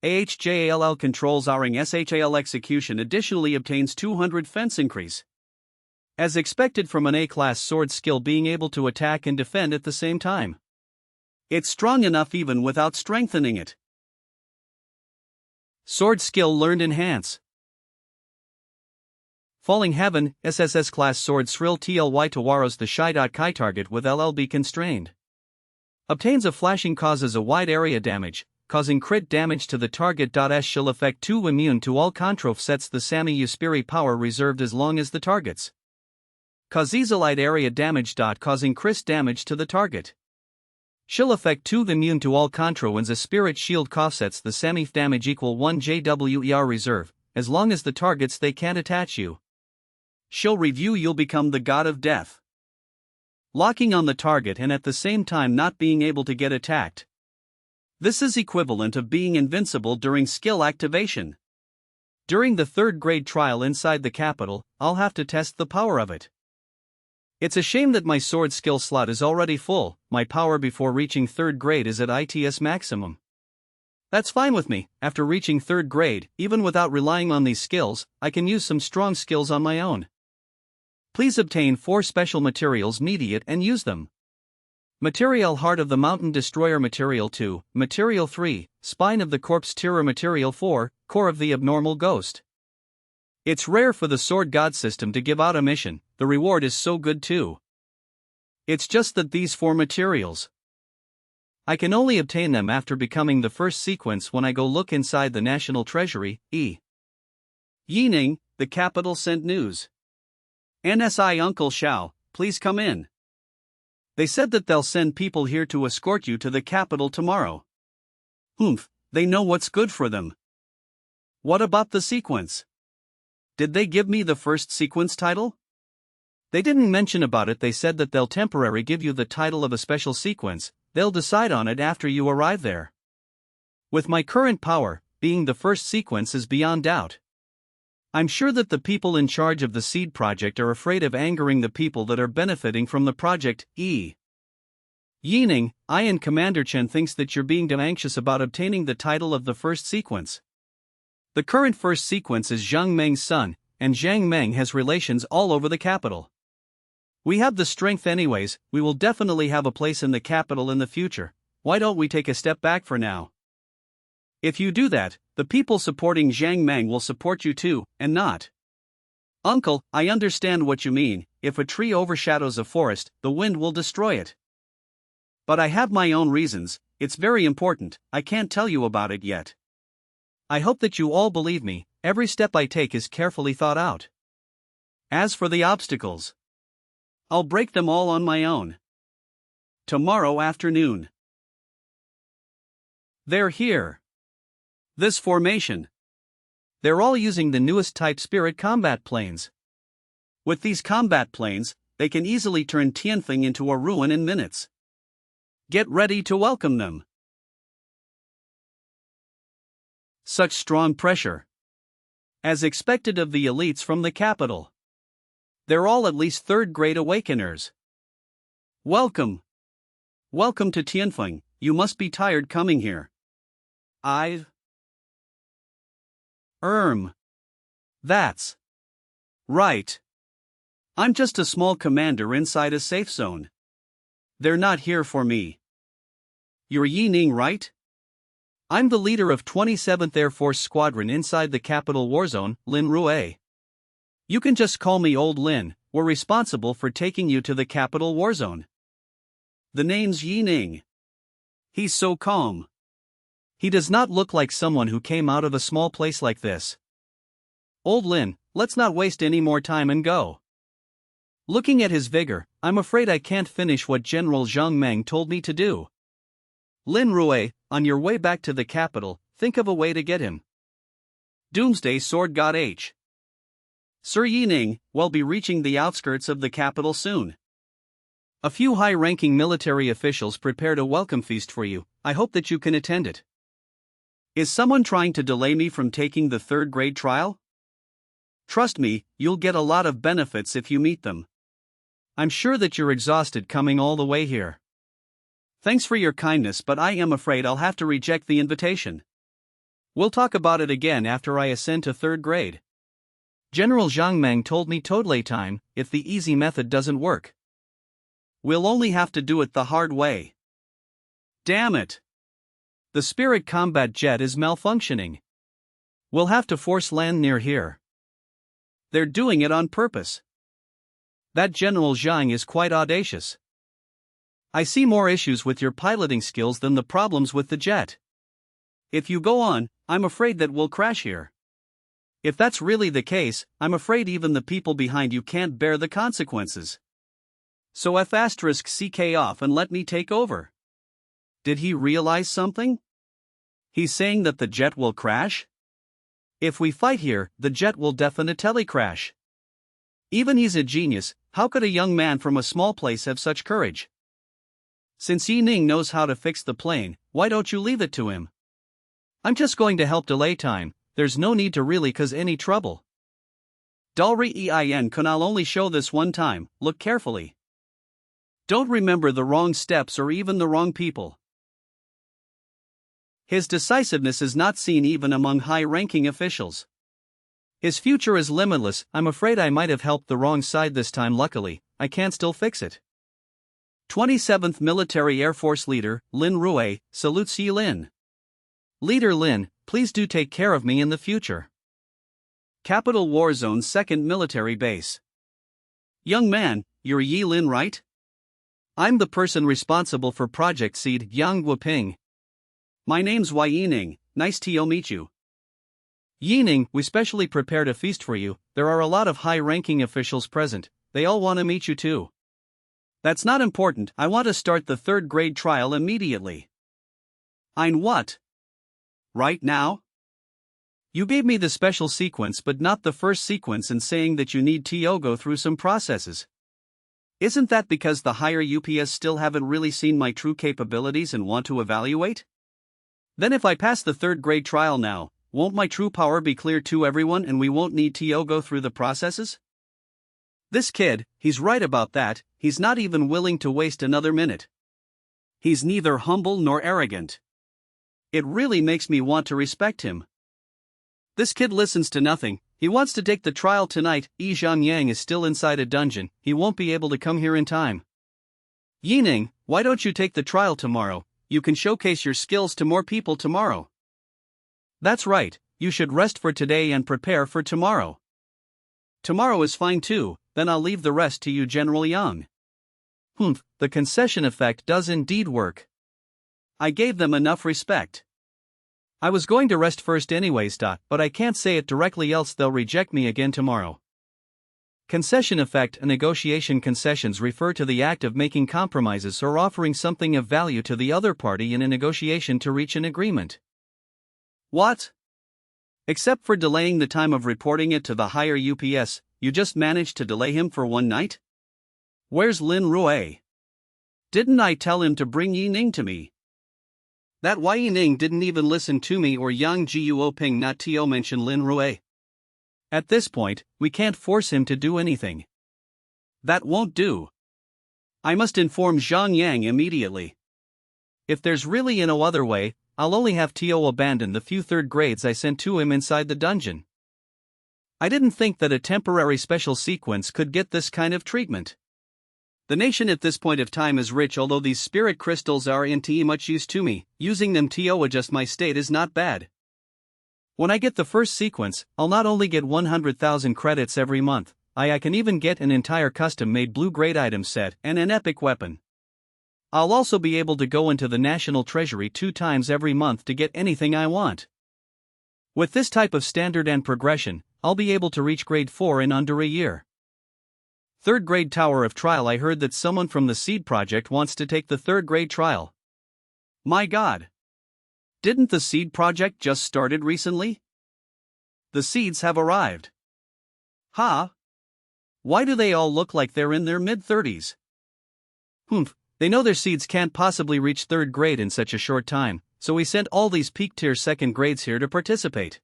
AHJALL controls Ring SHAL execution additionally obtains 200 fence increase. As expected from an A-class sword skill being able to attack and defend at the same time. It's strong enough even without strengthening it. Sword skill learned enhance. Falling Heaven, SSS class sword Srill TLY Tawaros the Shy. Kai target with LLB constrained. Obtains a flashing causes a wide area damage, causing crit damage to the target. S shall effect 2 immune to all control sets the Sami Uspiri power reserved as long as the targets. Causes light area damage. Causing crit damage to the target. Shall effect 2 immune to all control when a spirit shield offsets the Samif damage equal 1 JWER reserve, as long as the targets they can't attach you. She'll review you'll become the god of death. Locking on the target and at the same time not being able to get attacked. This is equivalent of being invincible during skill activation. During the 3rd grade trial inside the capital, I'll have to test the power of it. It's a shame that my sword skill slot is already full. My power before reaching 3rd grade is at ITS maximum. That's fine with me. After reaching 3rd grade, even without relying on these skills, I can use some strong skills on my own. Please obtain 4 special materials immediate and use them. Material Heart of the Mountain Destroyer, Material 2, Material 3, Spine of the Corpse Terror, Material 4, Core of the Abnormal Ghost. It's rare for the Sword God system to give out a mission, the reward is so good too. It's just that these 4 materials, I can only obtain them after becoming the first sequence when I go look inside the National Treasury. Yining, the capital sent news. NSI Uncle Xiao, please come in. They said that they'll send people here to escort you to the capital tomorrow. They know what's good for them. What about the sequence? Did they give me the first sequence title? They didn't mention about it. They said that they'll temporarily give you the title of a special sequence. They'll decide on it after you arrive there. With my current power, being the first sequence is beyond doubt. I'm sure that the people in charge of the seed project are afraid of angering the people that are benefiting from the project. Yining, I and Commander Chen thinks that you're being too anxious about obtaining the title of the first sequence. The current first sequence is Zhang Meng's son, and Zhang Meng has relations all over the capital. We have the strength anyways. We will definitely have a place in the capital in the future. Why don't we take a step back for now? If you do that, the people supporting Zhang Meng will support you too, and not. Uncle, I understand what you mean. If a tree overshadows a forest, the wind will destroy it. But I have my own reasons. It's very important. I can't tell you about it yet. I hope that you all believe me. Every step I take is carefully thought out. As for the obstacles, I'll break them all on my own. Tomorrow afternoon. They're here. This formation. They're all using the newest type spirit combat planes. With these combat planes, they can easily turn Tianfeng into a ruin in minutes. Get ready to welcome them. Such strong pressure. As expected of the elites from the capital. They're all at least third-grade awakeners. Welcome. Welcome to Tianfeng, you must be tired coming here. That's right. I'm just a small commander inside a safe zone. They're not here for me. You're Yi Ning, right? I'm the leader of 27th Air Force Squadron inside the capital warzone, Lin Rue. You can just call me Old Lin, we're responsible for taking you to the capital warzone. The name's Yi Ning. He's so calm. He does not look like someone who came out of a small place like this. Old Lin, let's not waste any more time and go. Looking at his vigor, I'm afraid I can't finish what General Zhang Meng told me to do. Lin Rue, on your way back to the capital, think of a way to get him. Doomsday Sword God H. Sir Yi Ning will be reaching the outskirts of the capital soon. A few high-ranking military officials prepared a welcome feast for you, I hope that you can attend it. Is someone trying to delay me from taking the third-grade trial? Trust me, you'll get a lot of benefits if you meet them. I'm sure that you're exhausted coming all the way here. Thanks for your kindness, but I am afraid I'll have to reject the invitation. We'll talk about it again after I ascend to third grade. General Zhang Meng told me totally time, if the easy method doesn't work. We'll only have to do it the hard way. Damn it! The spirit combat jet is malfunctioning. We'll have to force land near here. They're doing it on purpose. That General Zhang is quite audacious. I see more issues with your piloting skills than the problems with the jet. If you go on, I'm afraid that we'll crash here. If that's really the case, I'm afraid even the people behind you can't bear the consequences. So F***ck off and let me take over. Did he realize something? He's saying that the jet will crash? If we fight here, the jet will definitely crash. Even he's a genius, how could a young man from a small place have such courage? Since Yi Ning knows how to fix the plane, why don't you leave it to him? I'm just going to help delay time, there's no need to really cause any trouble. Dalri Ein Kunal only show this one time, look carefully. Don't remember the wrong steps or even the wrong people. His decisiveness is not seen even among high-ranking officials. His future is limitless. I'm afraid I might have helped the wrong side this time. Luckily, I can still fix it. 27th Military Air Force Leader, Lin Rue, salutes Yi Lin. Leader Lin, please do take care of me in the future. Capital War Zone's 2nd Military Base. Young man, you're Yi Lin, right? I'm the person responsible for Project Seed, Yang Guoping. My name's Yi Ning, nice to meet you. Yi Ning, we specially prepared a feast for you. There are a lot of high-ranking officials present, they all want to meet you too. That's not important, I want to start the third-grade trial immediately. Ein what? Right now? You gave me the special sequence but not the first sequence and saying that you need to go through some processes. Isn't that because the higher UPS still haven't really seen my true capabilities and want to evaluate? Then if I pass the third-grade trial now, won't my true power be clear to everyone and we won't need to go through the processes? This kid, he's right about that, he's not even willing to waste another minute. He's neither humble nor arrogant. It really makes me want to respect him. This kid listens to nothing, he wants to take the trial tonight. Yi Zhangyang is still inside a dungeon, he won't be able to come here in time. Yi Ning, why don't you take the trial tomorrow? You can showcase your skills to more people tomorrow. That's right, you should rest for today and prepare for tomorrow. Tomorrow is fine too, then I'll leave the rest to you, General Yang. The concession effect does indeed work. I gave them enough respect. I was going to rest first anyways, but I can't say it directly else they'll reject me again tomorrow. Concession effect and negotiation. Concessions refer to the act of making compromises or offering something of value to the other party in a negotiation to reach an agreement. What? Except for delaying the time of reporting it to the higher UPS, you just managed to delay him for one night? Where's Lin Rui? Didn't I tell him to bring Yi Ning to me? That Yi Ning didn't even listen to me or Yang Guo Ping not to mention Lin Rui. At this point, we can't force him to do anything. That won't do. I must inform Zhang Yang immediately. If there's really no other way, I'll only have Tio abandon the few third grades I sent to him inside the dungeon. I didn't think that a temporary special sequence could get this kind of treatment. The nation at this point of time is rich, although these spirit crystals are into much use to me. Using them to adjust my state is not bad. When I get the first sequence, I'll not only get 100,000 credits every month, I can even get an entire custom-made blue-grade item set and an epic weapon. I'll also be able to go into the National Treasury 2 times every month to get anything I want. With this type of standard and progression, I'll be able to reach grade 4 in under a year. Third grade Tower of Trial. I heard that someone from the Seed Project wants to take the third grade trial. My god! Didn't the Seed Project just started recently? The seeds have arrived. Huh? Why do they all look like they're in their mid-30s? They know their seeds can't possibly reach third grade in such a short time, so we sent all these peak-tier second grades here to participate.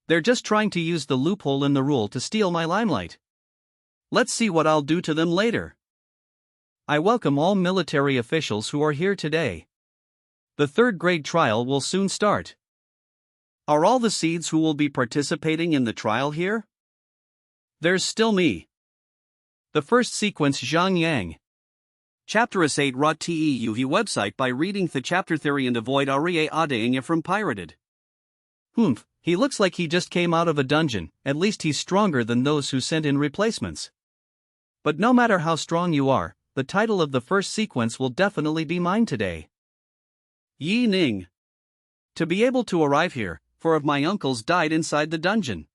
They're just trying to use the loophole in the rule to steal my limelight. Let's see what I'll do to them later. I welcome all military officials who are here today. The third grade trial will soon start. Are all the seeds who will be participating in the trial here? There's still me. The first sequence Zhang Yang. Chapter S8 Rot TEUV website by reading the chapter theory and avoid Arie Adenya from pirated. He looks like he just came out of a dungeon, at least he's stronger than those who sent in replacements. But no matter how strong you are, the title of the first sequence will definitely be mine today. Yi Ning. To be able to arrive here, 4 of my uncles died inside the dungeon.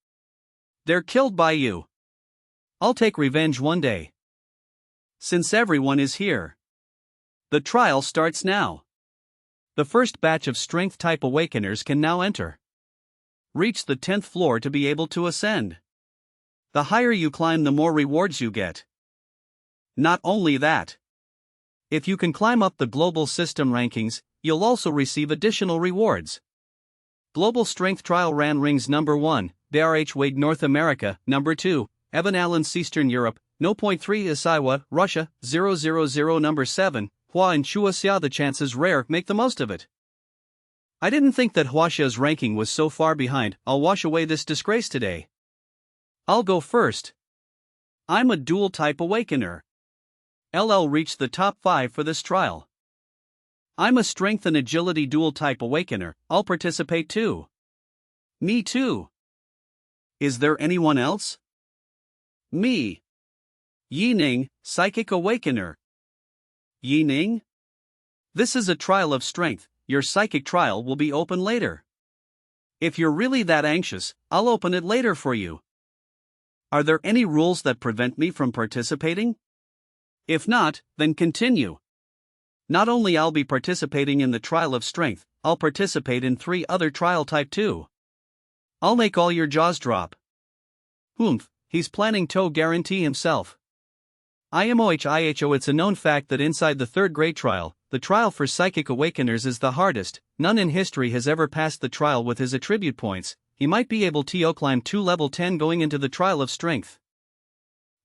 They're killed by you. I'll take revenge one day. Since everyone is here, the trial starts now. The first batch of strength-type awakeners can now enter. Reach the 10th floor to be able to ascend. The higher you climb, the more rewards you get. Not only that, if you can climb up the global system rankings, you'll also receive additional rewards. Global Strength Trial Ran Rings Number 1, BRH Wade North America, Number 2, Evan Allen Eastern Europe, 0.3 Isaiwa, Russia, 000 Number 7, Hua and Chuaxia. The chances rare, make the most of it. I didn't think that Huaxia's ranking was so far behind. I'll wash away this disgrace today. I'll go first. I'm a dual-type awakener. LL reached the top 5 for this trial. I'm a strength and agility dual-type awakener. I'll participate too. Me too. Is there anyone else? Me. Yi Ning, Psychic Awakener. Yi Ning? This is a trial of strength. Your psychic trial will be open later. If you're really that anxious, I'll open it later for you. Are there any rules that prevent me from participating? If not, then continue. Not only I'll be participating in the trial of strength, I'll participate in 3 other trial type too. I'll make all your jaws drop. He's planning to guarantee himself. IMOHIHO. It's a known fact that inside the third grade trial, the trial for psychic awakeners is the hardest. None in history has ever passed the trial with his attribute points. He might be able to climb to level 10 going into the trial of strength.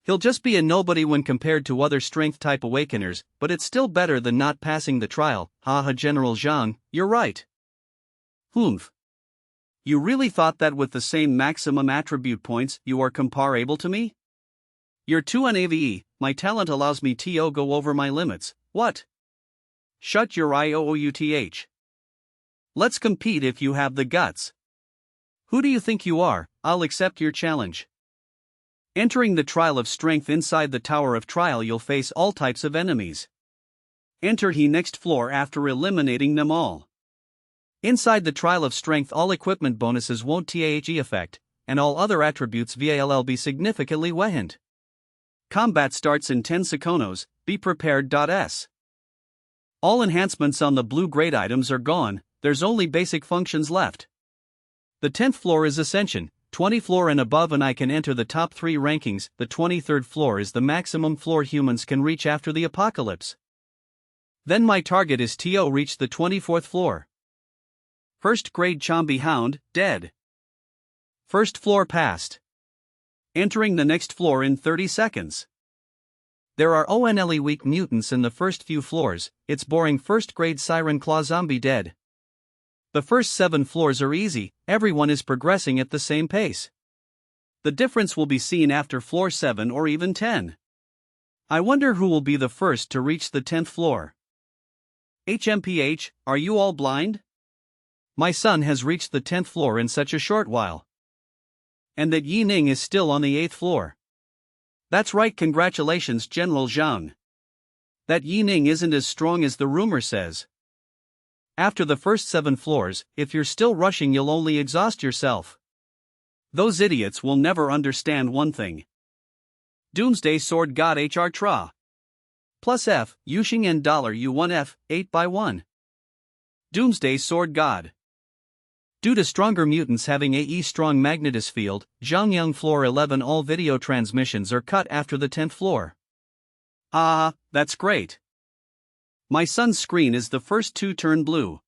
He'll just be a nobody when compared to other strength-type awakeners, but it's still better than not passing the trial. Haha, General Zhang, you're right. You really thought that with the same maximum attribute points you are comparable to me? You're too unAVE. My talent allows me to go over my limits. What? Shut your IOOUTH. Let's compete if you have the guts. Who do you think you are? I'll accept your challenge. Entering the trial of strength. Inside the Tower of Trial you'll face all types of enemies. Enter the next floor after eliminating them all. Inside the trial of strength all equipment bonuses won't TAHE affect, and all other attributes VALL be significantly weakened. Combat starts in 10 seconds, be prepared. S. All enhancements on the blue grade items are gone, there's only basic functions left. The 10th floor is Ascension, 20 floor and above, and I can enter the top 3 rankings. The 23rd floor is the maximum floor humans can reach after the apocalypse. Then my target is to reach the 24th floor. First grade Chombie Hound, dead. First floor passed. Entering the next floor in 30 seconds. There are only weak mutants in the first few floors. It's boring. First grade Siren Claw Zombie dead. The first 7 floors are easy, everyone is progressing at the same pace. The difference will be seen after floor 7 or even 10. I wonder who will be the first to reach the 10th floor. HMPH, are you all blind? My son has reached the 10th floor in such a short while. And that Yi Ning is still on the 8th floor. That's right, congratulations General Zhang. That Yi Ning isn't as strong as the rumor says. After the first 7 floors, if you're still rushing you'll only exhaust yourself. Those idiots will never understand one thing. Doomsday Sword God HR Tra. Plus F, Yuxing and $U1 F, 8 by 1. Doomsday Sword God. Due to stronger mutants having AE strong magnetis field, Zhangyang floor 11 all video transmissions are cut after the 10th floor. Ah, that's great. My son's screen is the first to turn blue.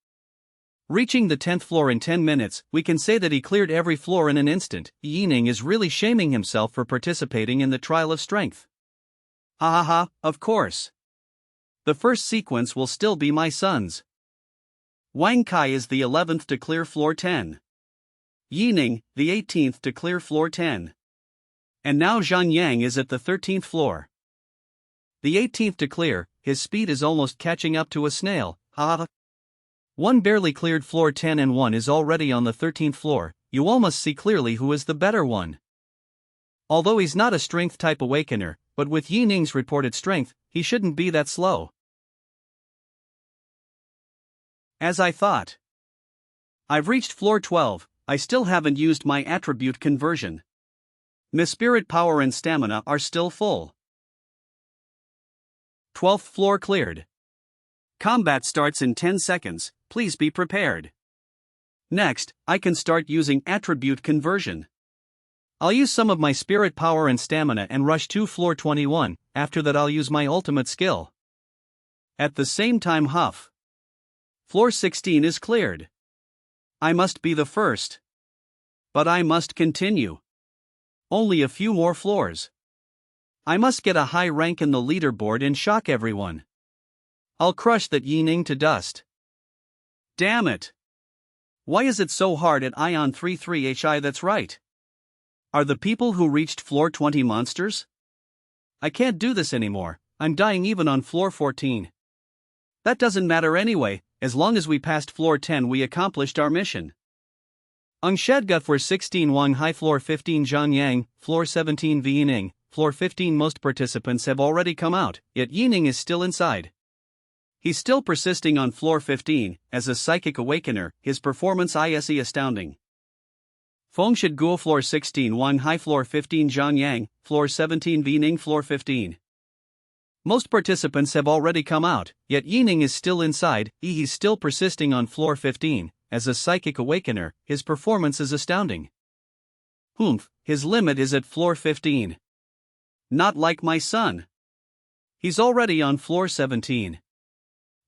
Reaching the 10th floor in 10 minutes, we can say that he cleared every floor in an instant. Yi Ning is really shaming himself for participating in the trial of strength. Ha, of course. The first sequence will still be my son's. Wang Kai is the 11th to clear floor 10. Yi Ning, the 18th to clear floor 10. And now Zhang Yang is at the 13th floor. The 18th to clear, his speed is almost catching up to a snail. One barely cleared floor 10 and one is already on the 13th floor. You almost see clearly who is the better one. Although he's not a strength type awakener, but with Yi Ning's reported strength, he shouldn't be that slow. As I thought. I've reached floor 12, I still haven't used my attribute conversion. My spirit power and stamina are still full. 12th floor cleared. Combat starts in 10 seconds, please be prepared. Next, I can start using attribute conversion. I'll use some of my spirit power and stamina and rush to floor 21, after that I'll use my ultimate skill. At the same time huff. Floor 16 is cleared. I must be the first. But I must continue. Only a few more floors. I must get a high rank in the leaderboard and shock everyone. I'll crush that Yi Ning to dust. Damn it. Why is it so hard at Ion 33HI? That's right. Are the people who reached floor 20 monsters? I can't do this anymore, I'm dying even on floor 14. That doesn't matter anyway, as long as we passed floor 10 we accomplished our mission. Shadgut for 16 Wang Hai floor 15 Zhang Yang, floor 17 Yi Ning, floor 15 most participants have already come out, yet Yi Ning is still inside. He's still persisting on floor 15, as a psychic awakener, his performance is astounding. Feng Shidguo floor 16 Wang Hai floor 15 Zhang Yang, floor 17 Yi Ning floor 15. Most participants have already come out, yet Yi Ning is still inside, he's still persisting on floor 15, as a psychic awakener, his performance is astounding. His limit is at floor 15. Not like my son. He's already on floor 17.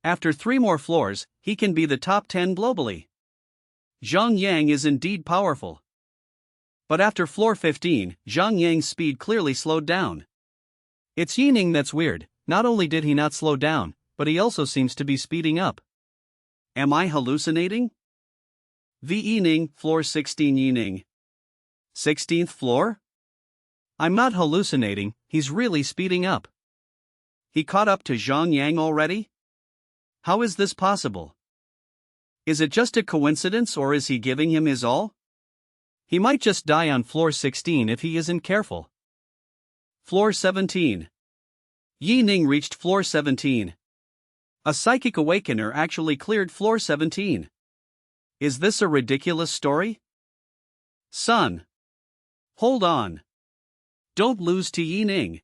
After 3 more floors, he can be the top 10 globally. Zhang Yang is indeed powerful. But after floor 15, Zhang Yang's speed clearly slowed down. It's Yi Ning that's weird, not only did he not slow down, but he also seems to be speeding up. Am I hallucinating? Yi Ning, floor 16 Yi Ning. 16th floor? I'm not hallucinating, he's really speeding up. He caught up to Zhang Yang already? How is this possible? Is it just a coincidence or is he giving him his all? He might just die on floor 16 if he isn't careful. Floor 17. Yi Ning reached floor 17. A psychic awakener actually cleared floor 17. Is this a ridiculous story? Son. Hold on. Don't lose to Yi Ning.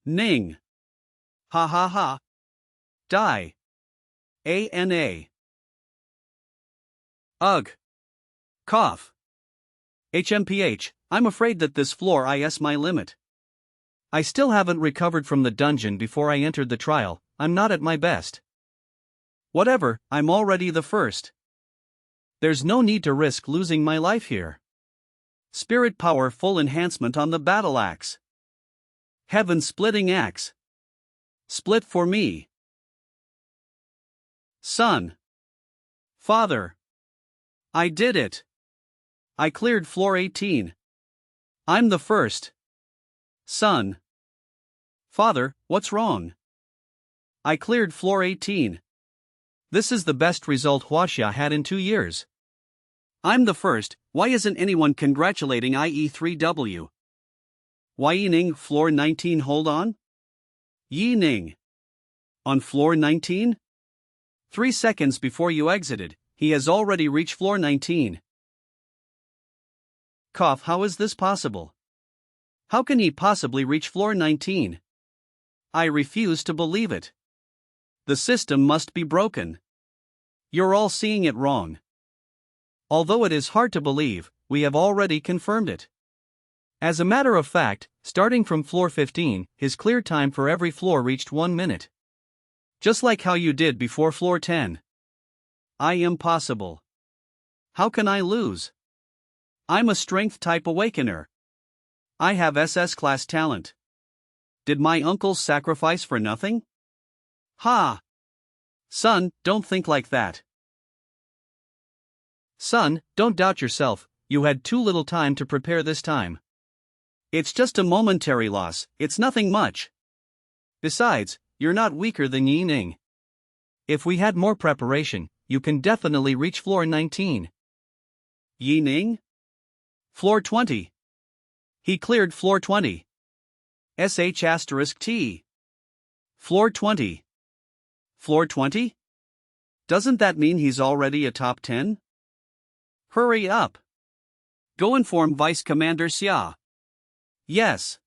Ning. Ha ha ha. Die. ANA. Ugh. Cough. HMPH, I'm afraid that this floor is my limit. I still haven't recovered from the dungeon before I entered the trial, I'm not at my best. Whatever, I'm already the first. There's no need to risk losing my life here. Spirit power full enhancement on the battle axe. Heaven splitting axe. Split for me. Son. Father. I did it. I cleared floor 18. I'm the first. Son. Father, what's wrong? I cleared floor 18. This is the best result Huaxia had in 2 years. I'm the first, why isn't anyone congratulating IE3W? Yining, floor 19, hold on? Yining. On floor 19? 3 seconds before you exited, he has already reached floor 19. Cough, how is this possible? How can he possibly reach floor 19? I refuse to believe it. The system must be broken. You're all seeing it wrong. Although it is hard to believe, we have already confirmed it. As a matter of fact, starting from floor 15, his clear time for every floor reached 1 minute. Just like how you did before floor 10. Impossible. How can I lose? I'm a strength type awakener. I have SS class talent. Did my uncles sacrifice for nothing? Ha! Son, don't think like that. Son, don't doubt yourself, you had too little time to prepare this time. It's just a momentary loss, it's nothing much. Besides, you're not weaker than Yining. If we had more preparation, you can definitely reach floor 19. Yining? Floor 20. He cleared floor 20. SH*T. Floor 20. Floor 20? Doesn't that mean he's already a top 10? Hurry up. Go inform Vice Commander Xia. Yes.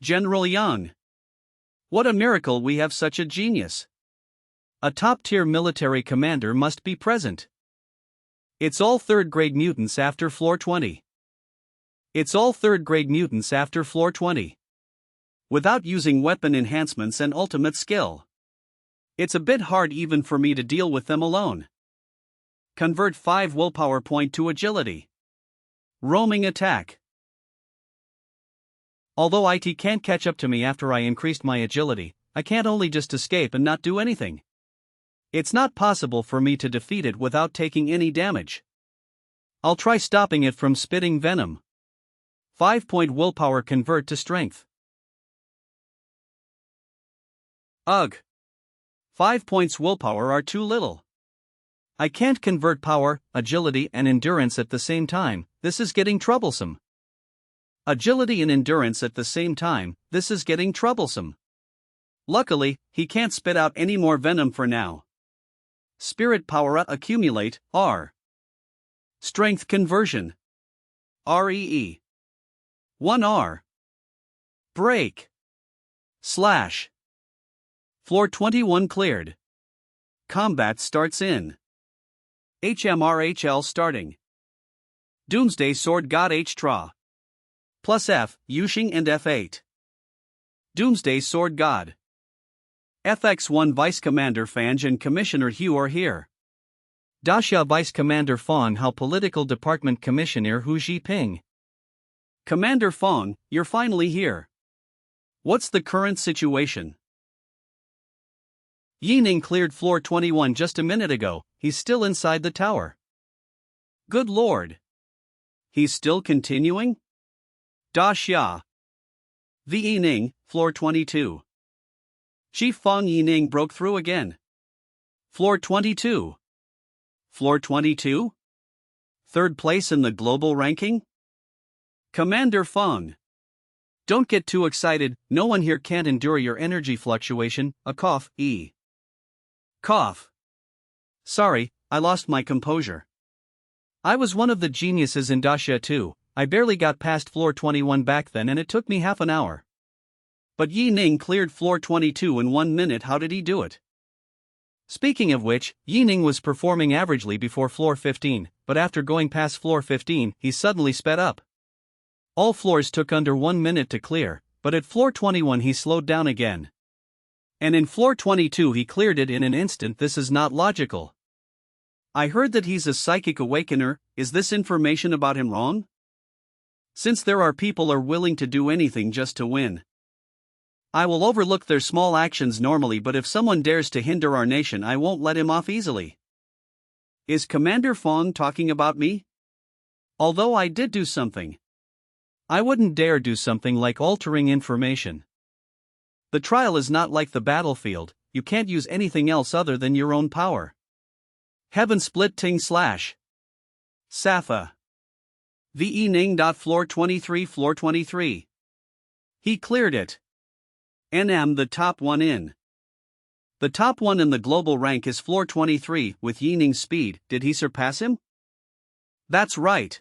General Yang. What a miracle we have such a genius. A top-tier military commander must be present. It's all third-grade mutants after floor 20. It's all third-grade mutants after floor 20. Without using weapon enhancements and ultimate skill. It's a bit hard even for me to deal with them alone. Convert 5 willpower point to agility. Roaming attack. Although IT can't catch up to me after I increased my agility, I can't only just escape and not do anything. It's not possible for me to defeat it without taking any damage. I'll try stopping it from spitting venom. 5-point willpower convert to strength. Ugh. 5 points willpower are too little. I can't convert power, agility and endurance at the same time, this is getting troublesome. Agility and endurance at the same time, this is getting troublesome. Luckily, he can't spit out any more venom for now. Spirit power accumulate, R. Strength conversion. REE. 1R. Break. Slash. Floor 21 cleared. Combat starts in. HMRHL starting. Doomsday Sword God H-Tra. Plus F, Yushing and F8. Doomsday Sword God. FX1 Vice Commander Fange and Commissioner Hu are here. Daxia Vice Commander Fong Hao Political Department Commissioner Hu Jiping. Commander Fong, you're finally here. What's the current situation? Yining cleared floor 21 just a minute ago, he's still inside the tower. Good lord. He's still continuing? Daxia. The Yining, floor 22. Chief Fong Yining broke through again. Floor 22. Floor 22? Third place in the global ranking? Commander Fong. Don't get too excited, no one here can't endure your energy fluctuation, a cough, Cough. Sorry, I lost my composure. I was one of the geniuses in Daxia too, I barely got past floor 21 back then and it took me half an hour. But Yining cleared floor 22 in 1 minute, how did he do it? Speaking of which, Yining was performing averagely before floor 15, but after going past floor 15, he suddenly sped up. All floors took under 1 minute to clear, but at floor 21 he slowed down again. And in floor 22 he cleared it in an instant. This is not logical. I heard that he's a psychic awakener. Is this information about him wrong? Since there are people are willing to do anything just to win. I will overlook their small actions normally, but if someone dares to hinder our nation, I won't let him off easily. Is Commander Fong talking about me? Although I did do something. I wouldn't dare do something like altering information. The trial is not like the battlefield, you can't use anything else other than your own power. Heaven split ting slash. Safa. VE Ning. Floor 23. He cleared it. NM the top one in. The top one in the global rank is floor 23 with Yi Ning's speed. Did he surpass him? That's right.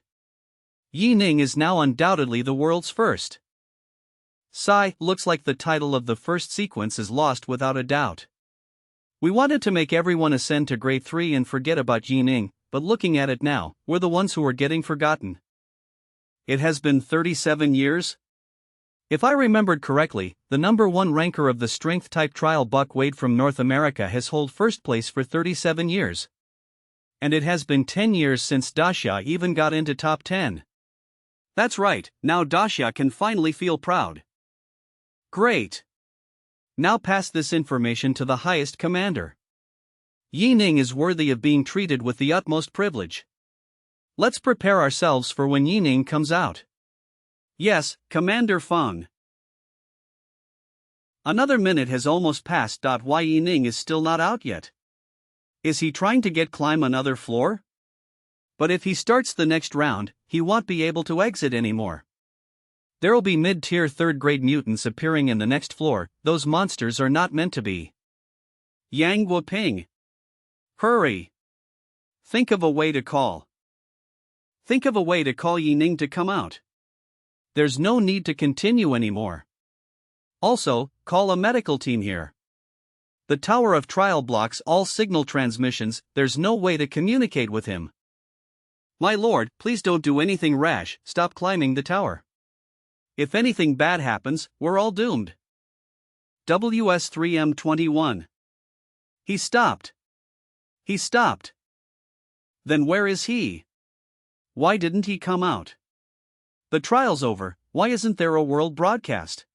Yi Ning is now undoubtedly the world's first. Sigh, looks like the title of the first sequence is lost without a doubt. We wanted to make everyone ascend to grade 3 and forget about Yi Ning, but looking at it now, we're the ones who are getting forgotten. It has been 37 years? If I remembered correctly, the number 1 ranker of the strength-type trial Buck Wade from North America has held first place for 37 years. And it has been 10 years since Daxia even got into top 10. That's right, now Daxia can finally feel proud. Great. Now pass this information to the highest commander. Yi Ning is worthy of being treated with the utmost privilege. Let's prepare ourselves for when Yi Ning comes out. Yes, Commander Feng. Another minute has almost passed. Why Yi Ning is still not out yet? Is he trying to climb another floor? But if he starts the next round, he won't be able to exit anymore. There'll be mid-tier third-grade mutants appearing in the next floor. Those monsters are not meant to be. Yang Guoping. Hurry. Think of a way to call. Yi Ning to come out. There's no need to continue anymore. Also, call a medical team here. The Tower of Trial blocks all signal transmissions. There's no way to communicate with him. My lord, please don't do anything rash. Stop climbing the tower. If anything bad happens, we're all doomed. WS3M21. He stopped. Then where is he? Why didn't he come out? The trial's over. Why isn't there a world broadcast?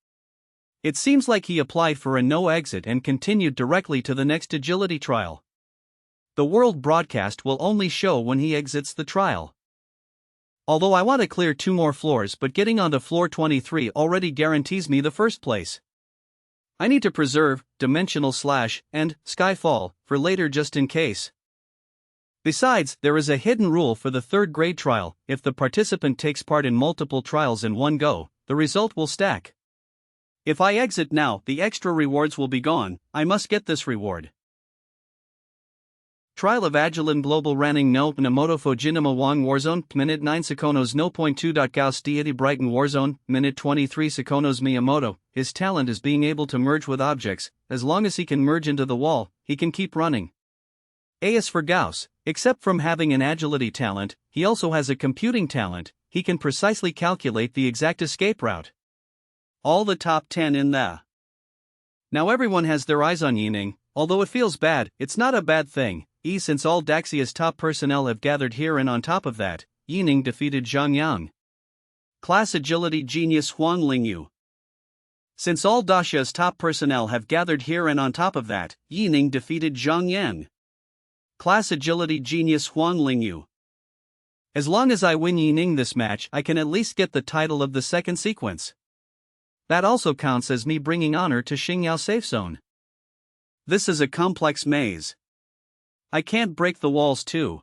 It seems like he applied for a no exit and continued directly to the next agility trial. The world broadcast will only show when he exits the trial. Although I want to clear 2 more floors, but getting onto floor 23 already guarantees me the first place. I need to preserve Dimensional Slash and Skyfall for later just in case. Besides, there is a hidden rule for the third grade trial. If the participant takes part in multiple trials in one go, the result will stack. If I exit now, the extra rewards will be gone. I must get this reward. Trial of Agilin Global Running no Namoto Fujinama Wang Warzone, minute 9 Sekonos no point 2. Gauss Deity Brighton Warzone, minute 23 Sekonos Miyamoto. His talent is being able to merge with objects. As long as he can merge into the wall, he can keep running. A is for Gauss. Except from having an agility talent, he also has a computing talent. He can precisely calculate the exact escape route. All the top 10 in the. Now everyone has their eyes on Yi Ning. Although it feels bad, it's not a bad thing. Since all Daxia's top personnel have gathered here, and on top of that, Yi Ning defeated Zhang Yang. Class Agility Genius Huang Lingyu. Since all Daxia's top personnel have gathered here, and on top of that, Yi Ning defeated Zhang Yang. Class Agility Genius Huang Lingyu. As long as I win Yi Ning this match, I can at least get the title of the second sequence. That also counts as me bringing honor to Xingyao Safe Zone. This is a complex maze. I can't break the walls too.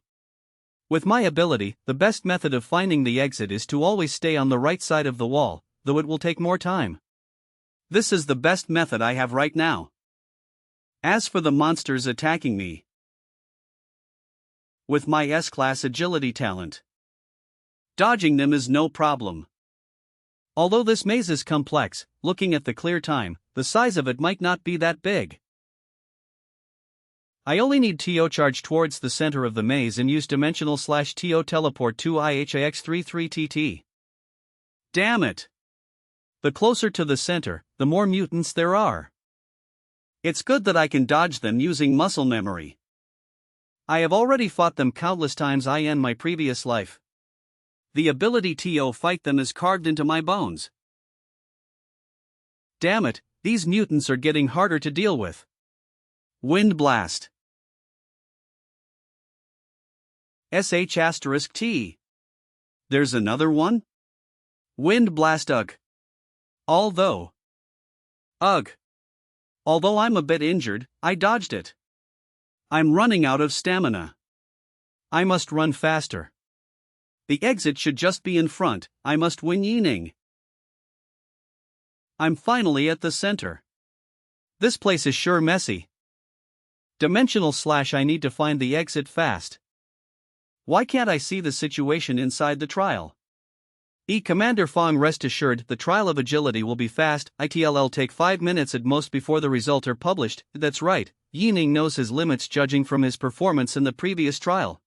With my ability, the best method of finding the exit is to always stay on the right side of the wall, though it will take more time. This is the best method I have right now. As for the monsters attacking me, with my S-class agility talent, dodging them is no problem. Although this maze is complex, looking at the clear time, the size of it might not be that big. I only need TO charge towards the center of the maze and use dimensional/TO teleport to IHAX33TT. Damn it! The closer to the center, the more mutants there are. It's good that I can dodge them using muscle memory. I have already fought them countless times in my previous life. The ability to fight them is carved into my bones. Damn it, these mutants are getting harder to deal with. Wind blast. sh*T. There's another one? Wind blast ugh. Although I'm a bit injured, I dodged it. I'm running out of stamina. I must run faster. The exit should just be in front, I must win Yining. I'm finally at the center. This place is sure messy. I need to find the exit fast. Why can't I see the situation inside the trial? Commander Fong, rest assured, the trial of agility will be fast. It'll take 5 minutes at most before the results are published. That's right, Yining knows his limits judging from his performance in the previous trial.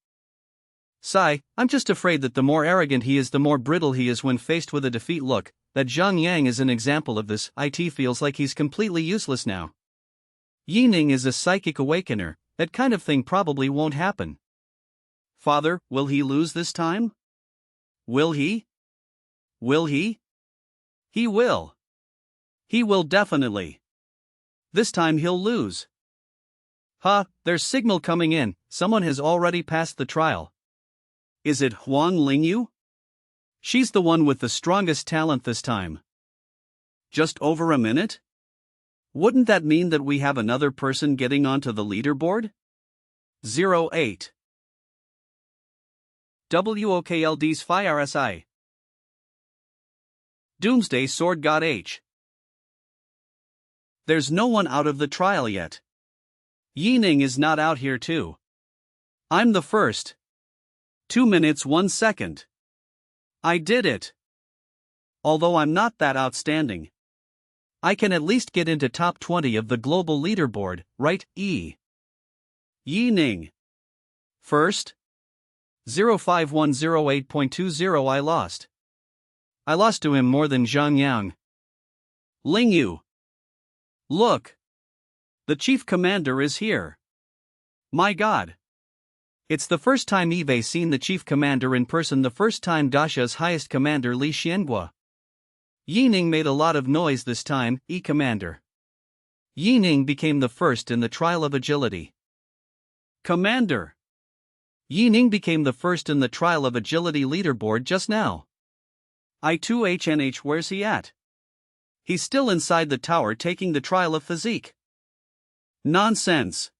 Sigh, I'm just afraid that the more arrogant he is, the more brittle he is when faced with a defeat. Look, that Zhang Yang is an example of this. It feels like he's completely useless now. Yining is a psychic awakener, that kind of thing probably won't happen. Father, will he lose this time? Will he? Will he? He will. He will definitely. This time he'll lose. There's signal coming in, someone has already passed the trial. Is it Huang Lingyu? She's the one with the strongest talent this time. Just over a minute? Wouldn't that mean that we have another person getting onto the leaderboard? 08. WOKLD's FIRSI. Doomsday Sword God H. There's no one out of the trial yet. Yining is not out here too. I'm the first. 2 minutes 1 second. I did it. Although I'm not that outstanding. I can at least get into top 20 of the global leaderboard, right? Yining. First. 05108.20 I lost. I lost to him more than Zhang Yang. Lingyu. Look. The chief commander is here. My god. It's the first time Eve's seen the chief commander in person, the first time Dasha's highest commander Li Xianghua. Yining made a lot of noise this time, commander. Yining became the first in the trial of agility. Commander. Yining became the first in the trial of agility leaderboard just now. I2HNH, where's he at? He's still inside the tower taking the trial of physique. Nonsense.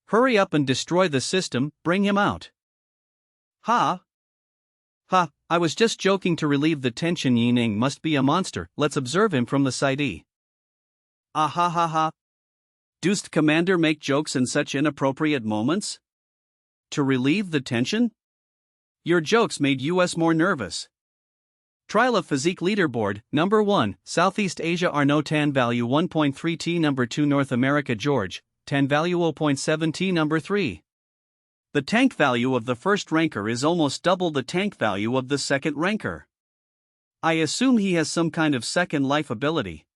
Hurry up and destroy the system, bring him out. Ha! I was just joking to relieve the tension. Yining must be a monster, let's observe him from the side. Ah. Dost commander make jokes in such inappropriate moments? To relieve the tension? Your jokes made us more nervous. Trial of Physique Leaderboard, number 1, Southeast Asia Arnaud Tan value 1.3 T, number 2 North America George, Tan value 0.7 T, number 3. The tank value of the first ranker is almost double the tank value of the second ranker. I assume he has some kind of second life ability.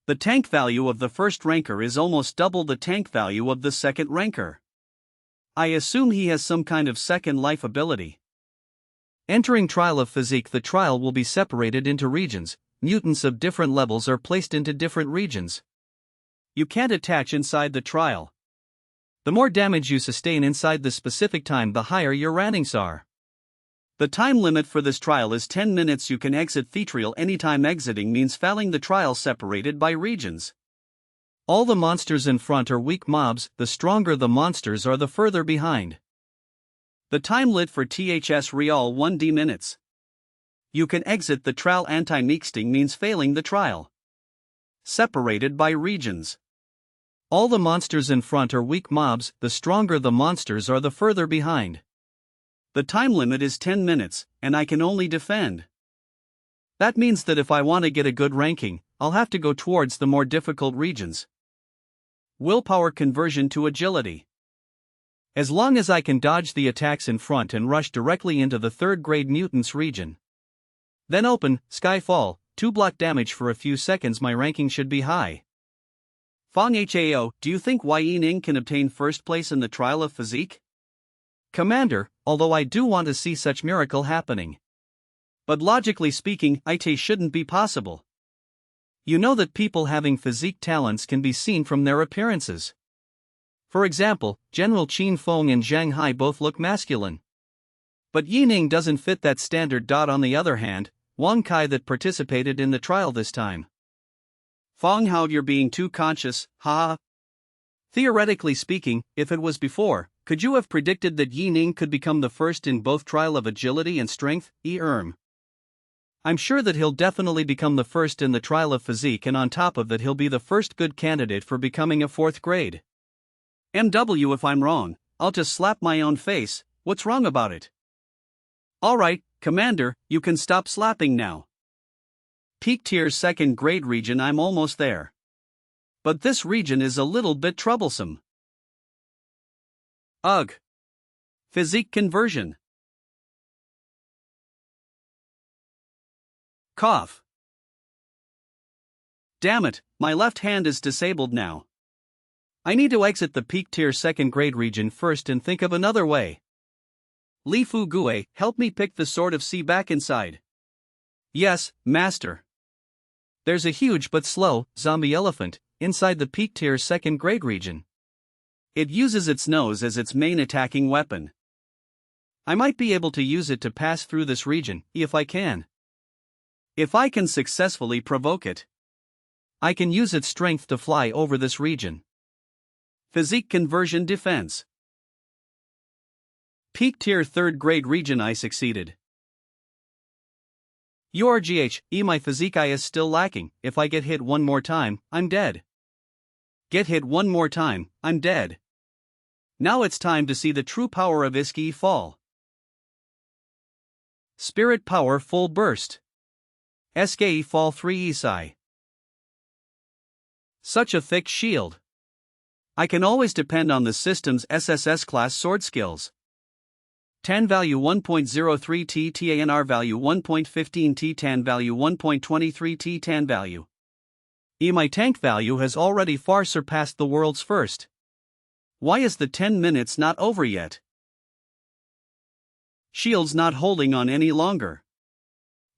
The tank value of the first ranker is almost double the tank value of the second ranker. I assume he has some kind of second life ability. Entering Trial of Physique, the trial will be separated into regions. Mutants of different levels are placed into different regions. You can't attach inside the trial. The more damage you sustain inside the specific time, the higher your rankings are. The time limit for this trial is 10 minutes. You can exit the trial anytime. Exiting means failing the trial separated by regions. All the monsters in front are weak mobs, the stronger the monsters are the further behind. The time limit for THS Real 1D minutes. You can exit the trial. Anti-mixing means failing the trial. Separated by regions. All the monsters in front are weak mobs, the stronger the monsters are the further behind. The time limit is 10 minutes, and I can only defend. That means that if I want to get a good ranking, I'll have to go towards the more difficult regions. Willpower conversion to agility. As long as I can dodge the attacks in front and rush directly into the third-grade mutants region. Then open, Skyfall, 2 block damage for a few seconds. My ranking should be high. Fong Hao, do you think Yi Ning can obtain first place in the trial of physique? Commander, although I do want to see such miracle happening. But logically speaking, it shouldn't be possible. You know that people having physique talents can be seen from their appearances. For example, General Qin Feng and Zhang Hai both look masculine. But Yi Ning doesn't fit that standard. On the other hand, Wang Kai that participated in the trial this time. Fong Hao, you're being too conscious, haha. Theoretically speaking, if it was before, could you have predicted that Yi Ning could become the first in both trial of agility and strength, I'm sure that he'll definitely become the first in the trial of physique, and on top of that he'll be the first good candidate for becoming a 4th grade. MW, if I'm wrong, I'll just slap my own face. What's wrong about it? Alright, Commander, you can stop slapping now. Peak tier 2nd grade region, I'm almost there. But this region is a little bit troublesome. Ugh. Physique conversion. Cough. Damn it, my left hand is disabled now. I need to exit the peak tier 2nd grade region first and think of another way. Li Fu Gue, help me pick the Sword of Sea back inside. Yes, Master. There's a huge but slow zombie elephant inside the peak tier 2nd grade region. It uses its nose as its main attacking weapon. I might be able to use it to pass through this region, if I can. If I can successfully provoke it, I can use its strength to fly over this region. Physique conversion defense. Peak tier 3rd grade region, I succeeded. My physique is still lacking. If I get hit one more time, I'm dead. Get hit one more time, I'm dead. Now it's time to see the true power of Iski fall. Spirit power full burst. SKE fall 3 Isai. Such a thick shield. I can always depend on the system's SSS class sword skills. Tan value 1.03 T TANR value 1.15 T Tan value 1.23 T Tan value. My tank value has already far surpassed the world's first. Why is the 10 minutes not over yet? Shield's not holding on any longer.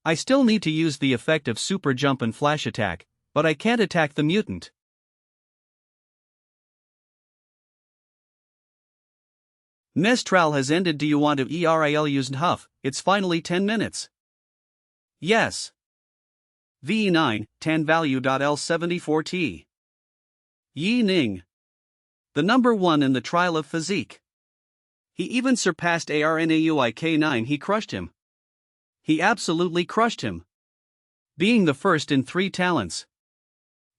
I still need to use the effect of super jump and flash attack, but I can't attack the mutant. Mistral has ended. Do you want to ERAL use Huff? It's finally 10 minutes. Yes. VE9, Tan value.L74T. Yi Ning. The number 1 in the trial of physique. He even surpassed ARNAUIK9. He crushed him. He absolutely crushed him. Being the first in 3 talents.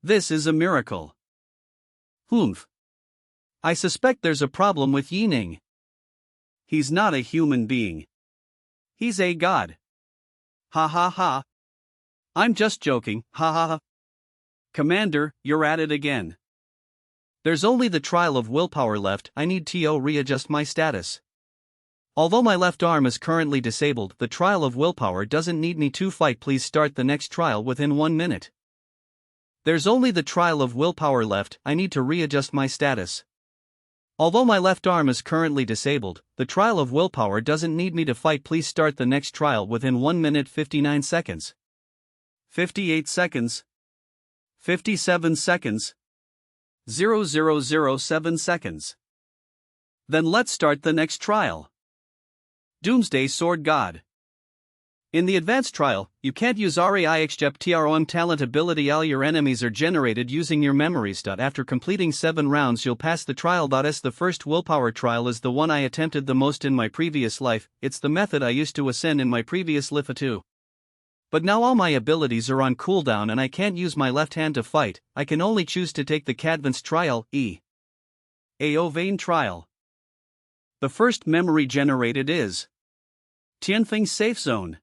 This is a miracle. Humph. I suspect there's a problem with Yi Ning. He's not a human being. He's a god. Ha ha ha. I'm just joking, ha ha ha. Commander, you're at it again. There's only the trial of willpower left. I need to readjust my status. Although my left arm is currently disabled, the trial of willpower doesn't need me to fight. Please start the next trial within 1 minute. There's only the trial of willpower left. I need to readjust my status. Although my left arm is currently disabled, the trial of willpower doesn't need me to fight. Please start the next trial within 1 minute 59 seconds. 58 seconds. 57 seconds. 0007 seconds. Then let's start the next trial. Doomsday Sword God. In the advanced trial, you can't use RAI except TROM talent ability. All your enemies are generated using your memories. After completing 7 rounds, you'll pass the trial. The first willpower trial is the one I attempted the most in my previous life. It's the method I used to ascend in my previous life too. But now all my abilities are on cooldown and I can't use my left hand to fight. I can only choose to take the Cadvance trial, AO Vein trial. The first memory generated is Tianfeng Safe Zone.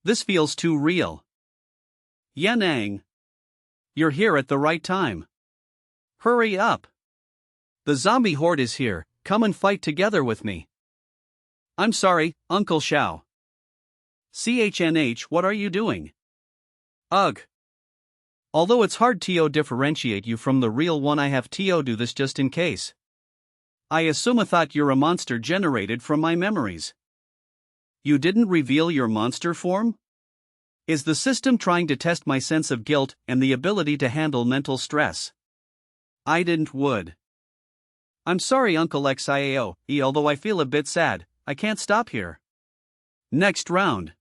This feels too real. Yanang. You're here at the right time. Hurry up! The zombie horde is here, come and fight together with me. I'm sorry, Uncle Xiao. CHNH, what are you doing? Ugh. Although it's hard to differentiate you from the real one, I have to do this just in case. I assume I thought you're a monster generated from my memories. You didn't reveal your monster form? Is the system trying to test my sense of guilt and the ability to handle mental stress? I didn't would. I'm sorry, Uncle XIAO, although I feel a bit sad, I can't stop here. Next round.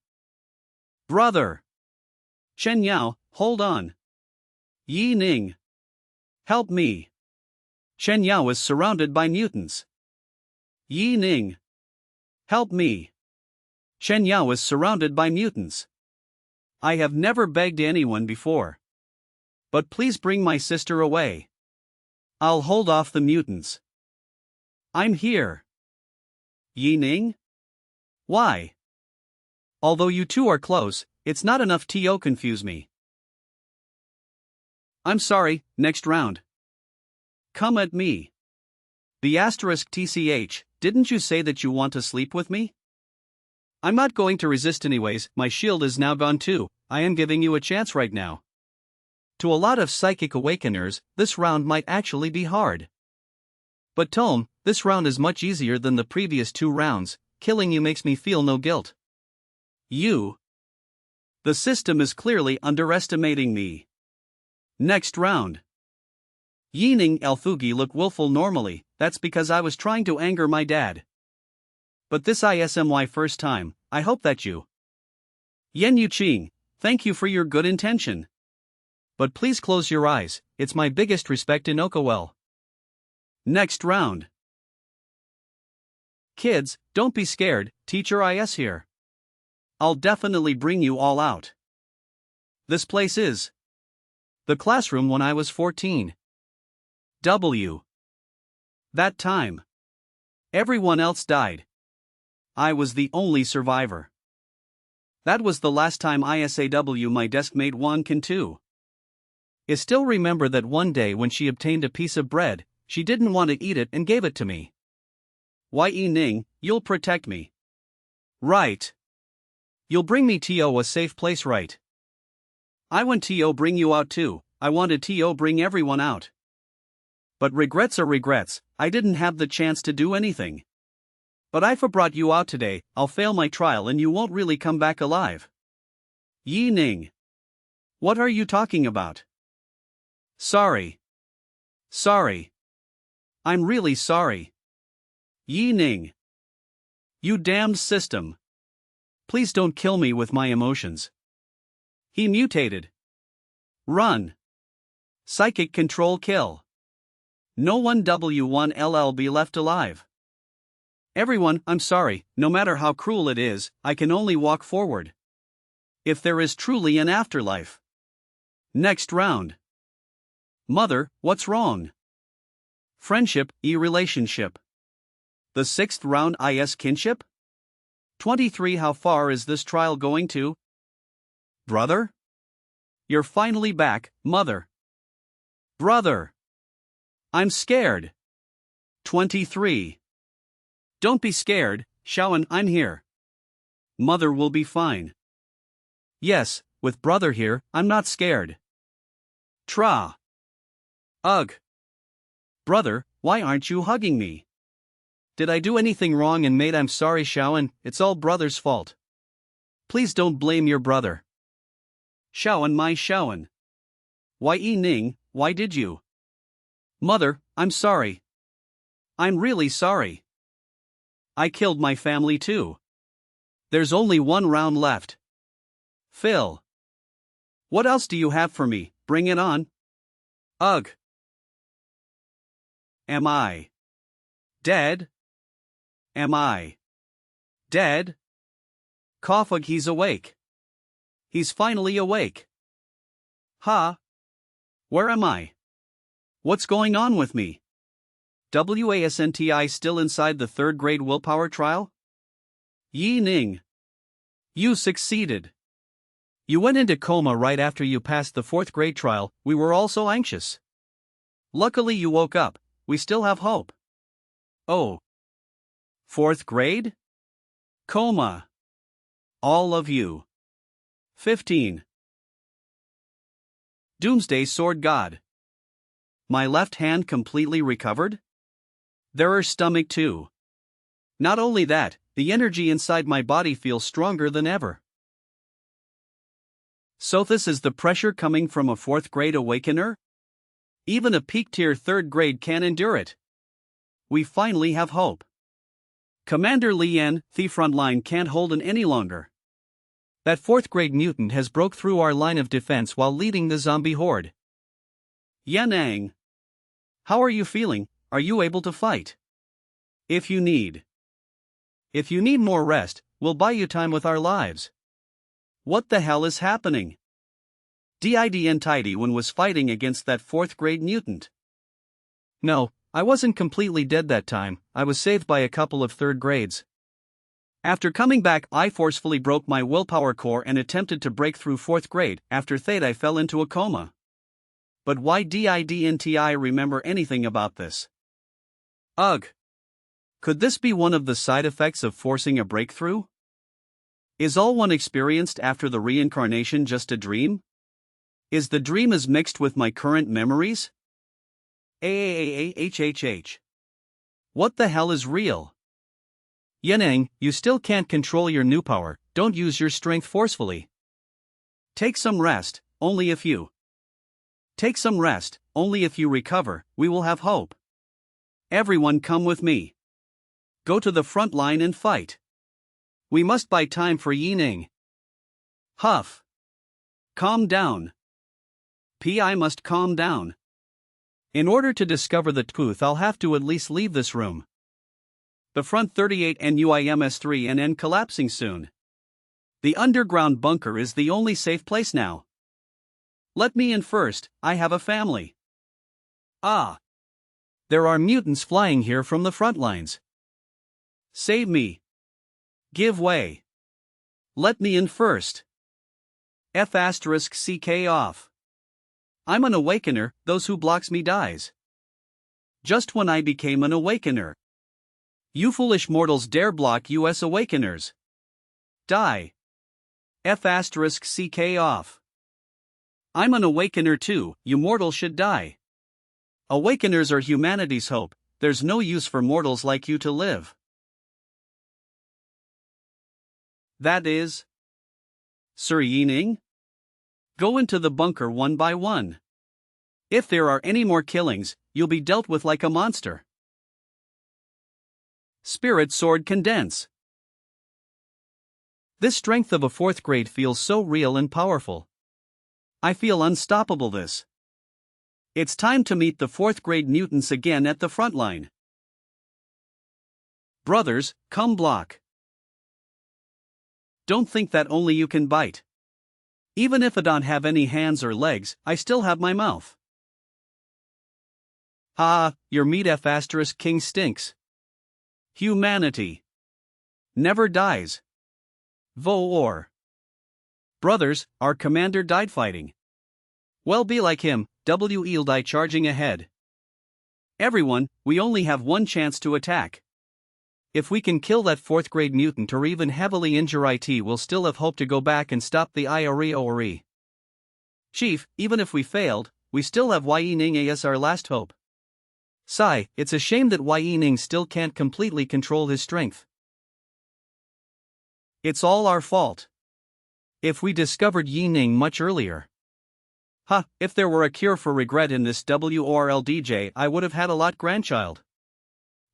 Brother. Chen Yao, hold on. Yi Ning. Help me. Chen Yao is surrounded by mutants. Yi Ning. Help me. Chen Yao is surrounded by mutants. I have never begged anyone before. But please bring my sister away. I'll hold off the mutants. I'm here. Yi Ning? Why? Although you two are close, it's not enough to confuse me. I'm sorry, next round. Come at me. The asterisk TCH, didn't you say that you want to sleep with me? I'm not going to resist anyways, my shield is now gone too, I am giving you a chance right now. To a lot of psychic awakeners, this round might actually be hard. But Tome, this round is much easier than the previous 2 rounds, killing you makes me feel no guilt. You. The system is clearly underestimating me. Next round. Yining Elfugi look willful normally, that's because I was trying to anger my dad. But this ISMY first time, I hope that you. Yen Yuqing, thank you for your good intention. But please close your eyes, it's my biggest respect in Okawell. Next round. Kids, don't be scared, Teacher IS here. I'll definitely bring you all out. This place is the classroom when I was 14. W. That time. Everyone else died. I was the only survivor. That was the last time ISAW my deskmate Wan Can too. I still remember that one day when she obtained a piece of bread, she didn't want to eat it and gave it to me. Ye Ning, you'll protect me. Right. You'll bring me to a safe place, right? I want to bring you out too, I wanted to bring everyone out. But regrets are regrets, I didn't have the chance to do anything. But I've brought you out today, I'll fail my trial and you won't really come back alive. Yi Ning. What are you talking about? Sorry. Sorry. I'm really sorry. Yi Ning. You damned system. Please don't kill me with my emotions. He mutated. Run. Psychic control kill. No one W1LL be left alive. Everyone, I'm sorry, no matter how cruel it is, I can only walk forward. If there is truly an afterlife. Next round. Mother, what's wrong? Friendship, relationship. The 6th round is kinship? 23 How far is this trial going to? Brother? You're finally back, mother. Brother. I'm scared. 23. Don't be scared, Xiaoan, I'm here. Mother will be fine. Yes, with brother here, I'm not scared. Tra. Ugh. Brother, why aren't you hugging me? Did I do anything wrong and mate? I'm sorry, Xiaoan, it's all brother's fault. Please don't blame your brother. Xiaoan, my Xiaoan. Ye Ning, why did you? Mother, I'm sorry. I'm really sorry. I killed my family too. There's only 1 round left. Phil. What else do you have for me? Bring it on. Ugh. Am I dead? Am I dead? Cough, he's awake. He's finally awake. Ha! Where am I? What's going on with me? WASNTI still inside the 3rd grade willpower trial? Yi Ning. You succeeded. You went into coma right after you passed the 4th grade trial, we were all so anxious. Luckily you woke up, we still have hope. Oh. 4th grade? Coma. All of you. 15. Doomsday Sword God. My left hand completely recovered? There are stomach too. Not only that, the energy inside my body feels stronger than ever. So this is the pressure coming from a 4th grade awakener? Even a peak tier 3rd grade can endure it. We finally have hope. Commander Lien, the front line can't hold it any longer. That 4th grade mutant has broke through our line of defense while leading the zombie horde. Yanang. How are you feeling? Are you able to fight? If you need more rest, we'll buy you time with our lives. What the hell is happening? Did Tidy one was fighting against that 4th grade mutant. No, I wasn't completely dead that time, I was saved by a couple of 3rd grades. After coming back, I forcefully broke my willpower core and attempted to break through 4th grade. After that, I fell into a coma. But why didn't I remember anything about this? Ugh. Could this be one of the side effects of forcing a breakthrough? Is all one experienced after the reincarnation just a dream? Is the dream as mixed with my current memories? Hhh. What the hell is real? Yanang, you still can't control your new power, don't use your strength forcefully. Take some rest, only if you recover, we will have hope. Everyone come with me. Go to the front line and fight. We must buy time for Yining. Huff. Calm down. I must calm down. In order to discover the truth, I'll have to at least leave this room. The front 38 NUIMS3 and collapsing soon. The underground bunker is the only safe place now. Let me in first, I have a family. Ah. There are mutants flying here from the front lines. Save me. Give way. Let me in first. F***CK off. I'm an awakener, those who blocks me dies. Just when I became an awakener. You foolish mortals dare block US awakeners. Die. F***CK off. I'm an awakener too, you mortals should die. Awakeners are humanity's hope, there's no use for mortals like you to live. That is. Sir Yining? Go into the bunker one by one. If there are any more killings, you'll be dealt with like a monster. Spirit Sword Condense. This strength of a 4th grade feels so real and powerful. I feel unstoppable this. It's time to meet the 4th grade mutants again at the front line. Brothers, come block. Don't think that only you can bite. Even if I don't have any hands or legs, I still have my mouth. Your meat **king stinks. Humanity never dies. Vor. Brothers, our commander died fighting. Well, be like him, we'll die charging ahead. Everyone, we only have one chance to attack. If we can kill that 4th grade mutant or even heavily injure it, we'll still have hope to go back and stop the IREORE. Chief, even if we failed, we still have Yining as our last hope. Sigh, it's a shame that Yining still can't completely control his strength. It's all our fault. If we discovered Yining much earlier. If there were a cure for regret in this WORLDJ, I would have had a lot grandchild.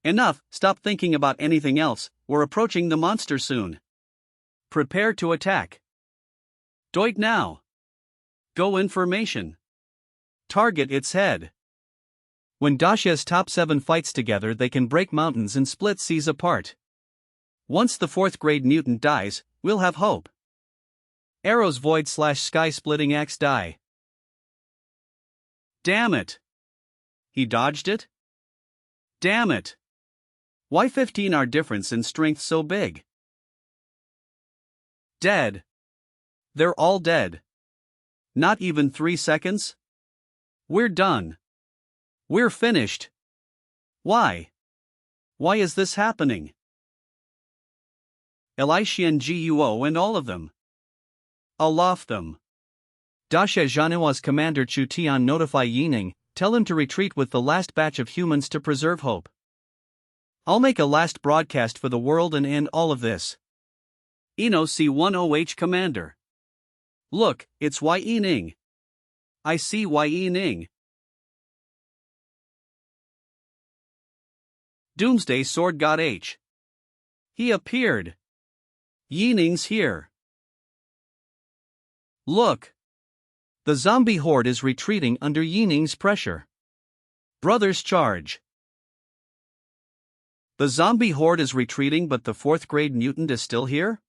Enough, stop thinking about anything else, we're approaching the monster soon. Prepare to attack. Doit now. Go information. Target its head. When Dasha's top 7 fights together, they can break mountains and split seas apart. Once the 4th grade mutant dies, we'll have hope. Arrows void/sky splitting axe die. Damn it. He dodged it? Damn it. Why 15 our difference in strength so big? Dead. They're all dead. Not even 3 seconds? We're done. We're finished. Why? Why is this happening? Elishian Guo and all of them. Aloft them. Dasha Zhanhua's commander Chu Tian notify Yining, tell him to retreat with the last batch of humans to preserve hope. I'll make a last broadcast for the world and end all of this. Eno C10H commander. Look, it's Yining. I see Yining. Doomsday Sword God H. He appeared. Yining's here. Look. The zombie horde is retreating under Yining's pressure. Brothers charge. The zombie horde is retreating, but the 4th grade mutant is still here?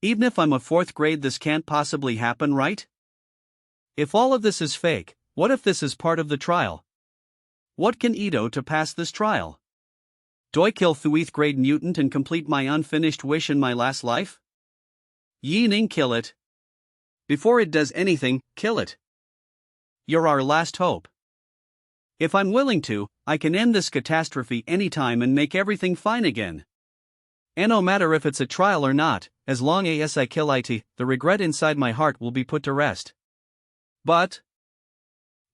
Even if I'm a 4th grade, this can't possibly happen, right? If all of this is fake, what if this is part of the trial? What can Ito to pass this trial? Do I kill 3rd grade mutant and complete my unfinished wish in my last life? Yining, kill it. Before it does anything, kill it. You're our last hope. If I'm willing to, I can end this catastrophe anytime and make everything fine again. And no matter if it's a trial or not, as long as I kill it, the regret inside my heart will be put to rest. But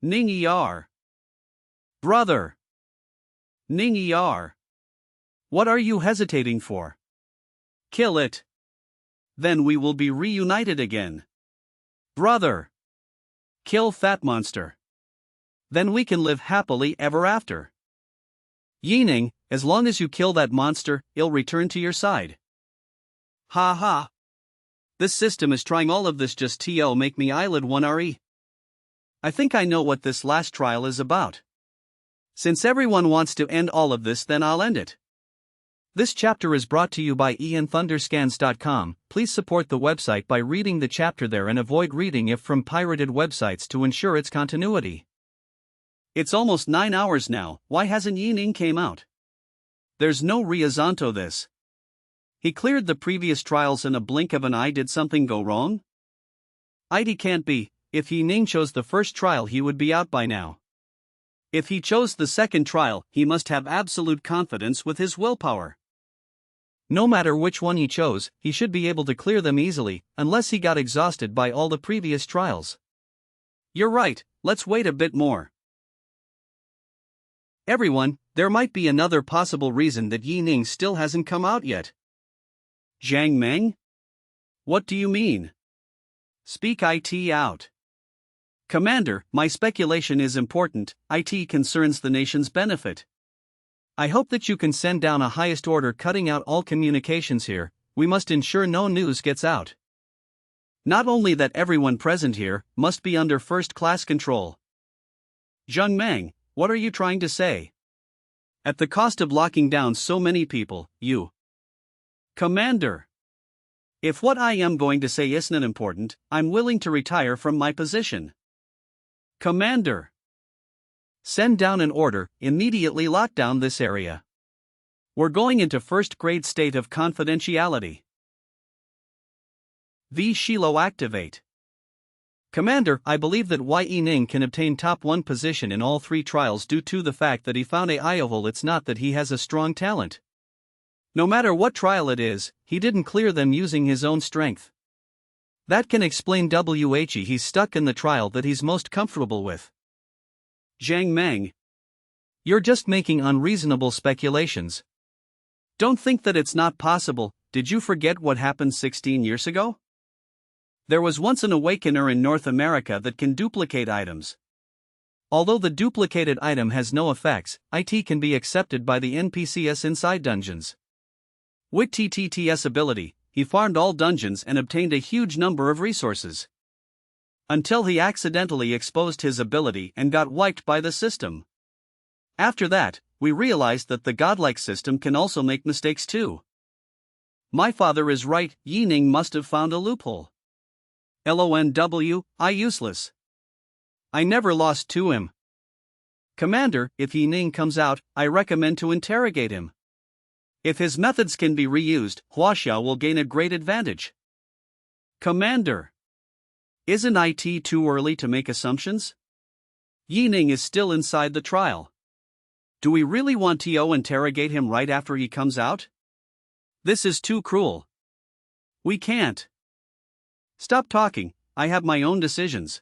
Ning Er. Brother. Ning Er. What are you hesitating for? Kill it. Then we will be reunited again. Brother. Kill that monster. Then we can live happily ever after. Yining, as long as you kill that monster, it'll return to your side. Ha ha. This system is trying all of this just to make me eyelid 1re. I think I know what this last trial is about. Since everyone wants to end all of this, then I'll end it. This chapter is brought to you by ianthunderscans.com. Please support the website by reading the chapter there and avoid reading it from pirated websites to ensure its continuity. It's almost 9 hours now, why hasn't Yining came out? There's no reason to this. He cleared the previous trials in a blink of an eye. Did something go wrong? It can't be. If Yining chose the first trial, he would be out by now. If he chose the second trial, he must have absolute confidence with his willpower. No matter which one he chose, he should be able to clear them easily, unless he got exhausted by all the previous trials. You're right, let's wait a bit more. Everyone, there might be another possible reason that Yining still hasn't come out yet. Zhang Meng? What do you mean? Speak it out. Commander, my speculation is important. It concerns the nation's benefit. I hope that you can send down a highest order cutting out all communications here. We must ensure no news gets out. Not only that, everyone present here must be under first-class control. Zhang Meng, what are you trying to say? At the cost of locking down so many people, you... Commander. If what I am going to say isn't important, I'm willing to retire from my position. Commander. Send down an order, immediately lock down this area. We're going into first-grade state of confidentiality. V. Shilo activate. Commander, I believe that Yining can obtain top 1 position in all 3 trials due to the fact that he found a Ioval. It's not that he has a strong talent. No matter what trial it is, he didn't clear them using his own strength. That can explain he's stuck in the trial that he's most comfortable with. Zhang Meng. You're just making unreasonable speculations. Don't think that it's not possible. Did you forget what happened 16 years ago? There was once an awakener in North America that can duplicate items. Although the duplicated item has no effects, it can be accepted by the NPCs inside dungeons. With TTT's ability, he farmed all dungeons and obtained a huge number of resources. Until he accidentally exposed his ability and got wiped by the system. After that, we realized that the godlike system can also make mistakes too. My father is right, Yining must have found a loophole. LONW, I useless. I never lost to him. Commander, if Yining comes out, I recommend to interrogate him. If his methods can be reused, Huaxia will gain a great advantage. Commander. Isn't it too early to make assumptions? Yining is still inside the trial. Do we really want to interrogate him right after he comes out? This is too cruel. We can't. Stop talking, I have my own decisions.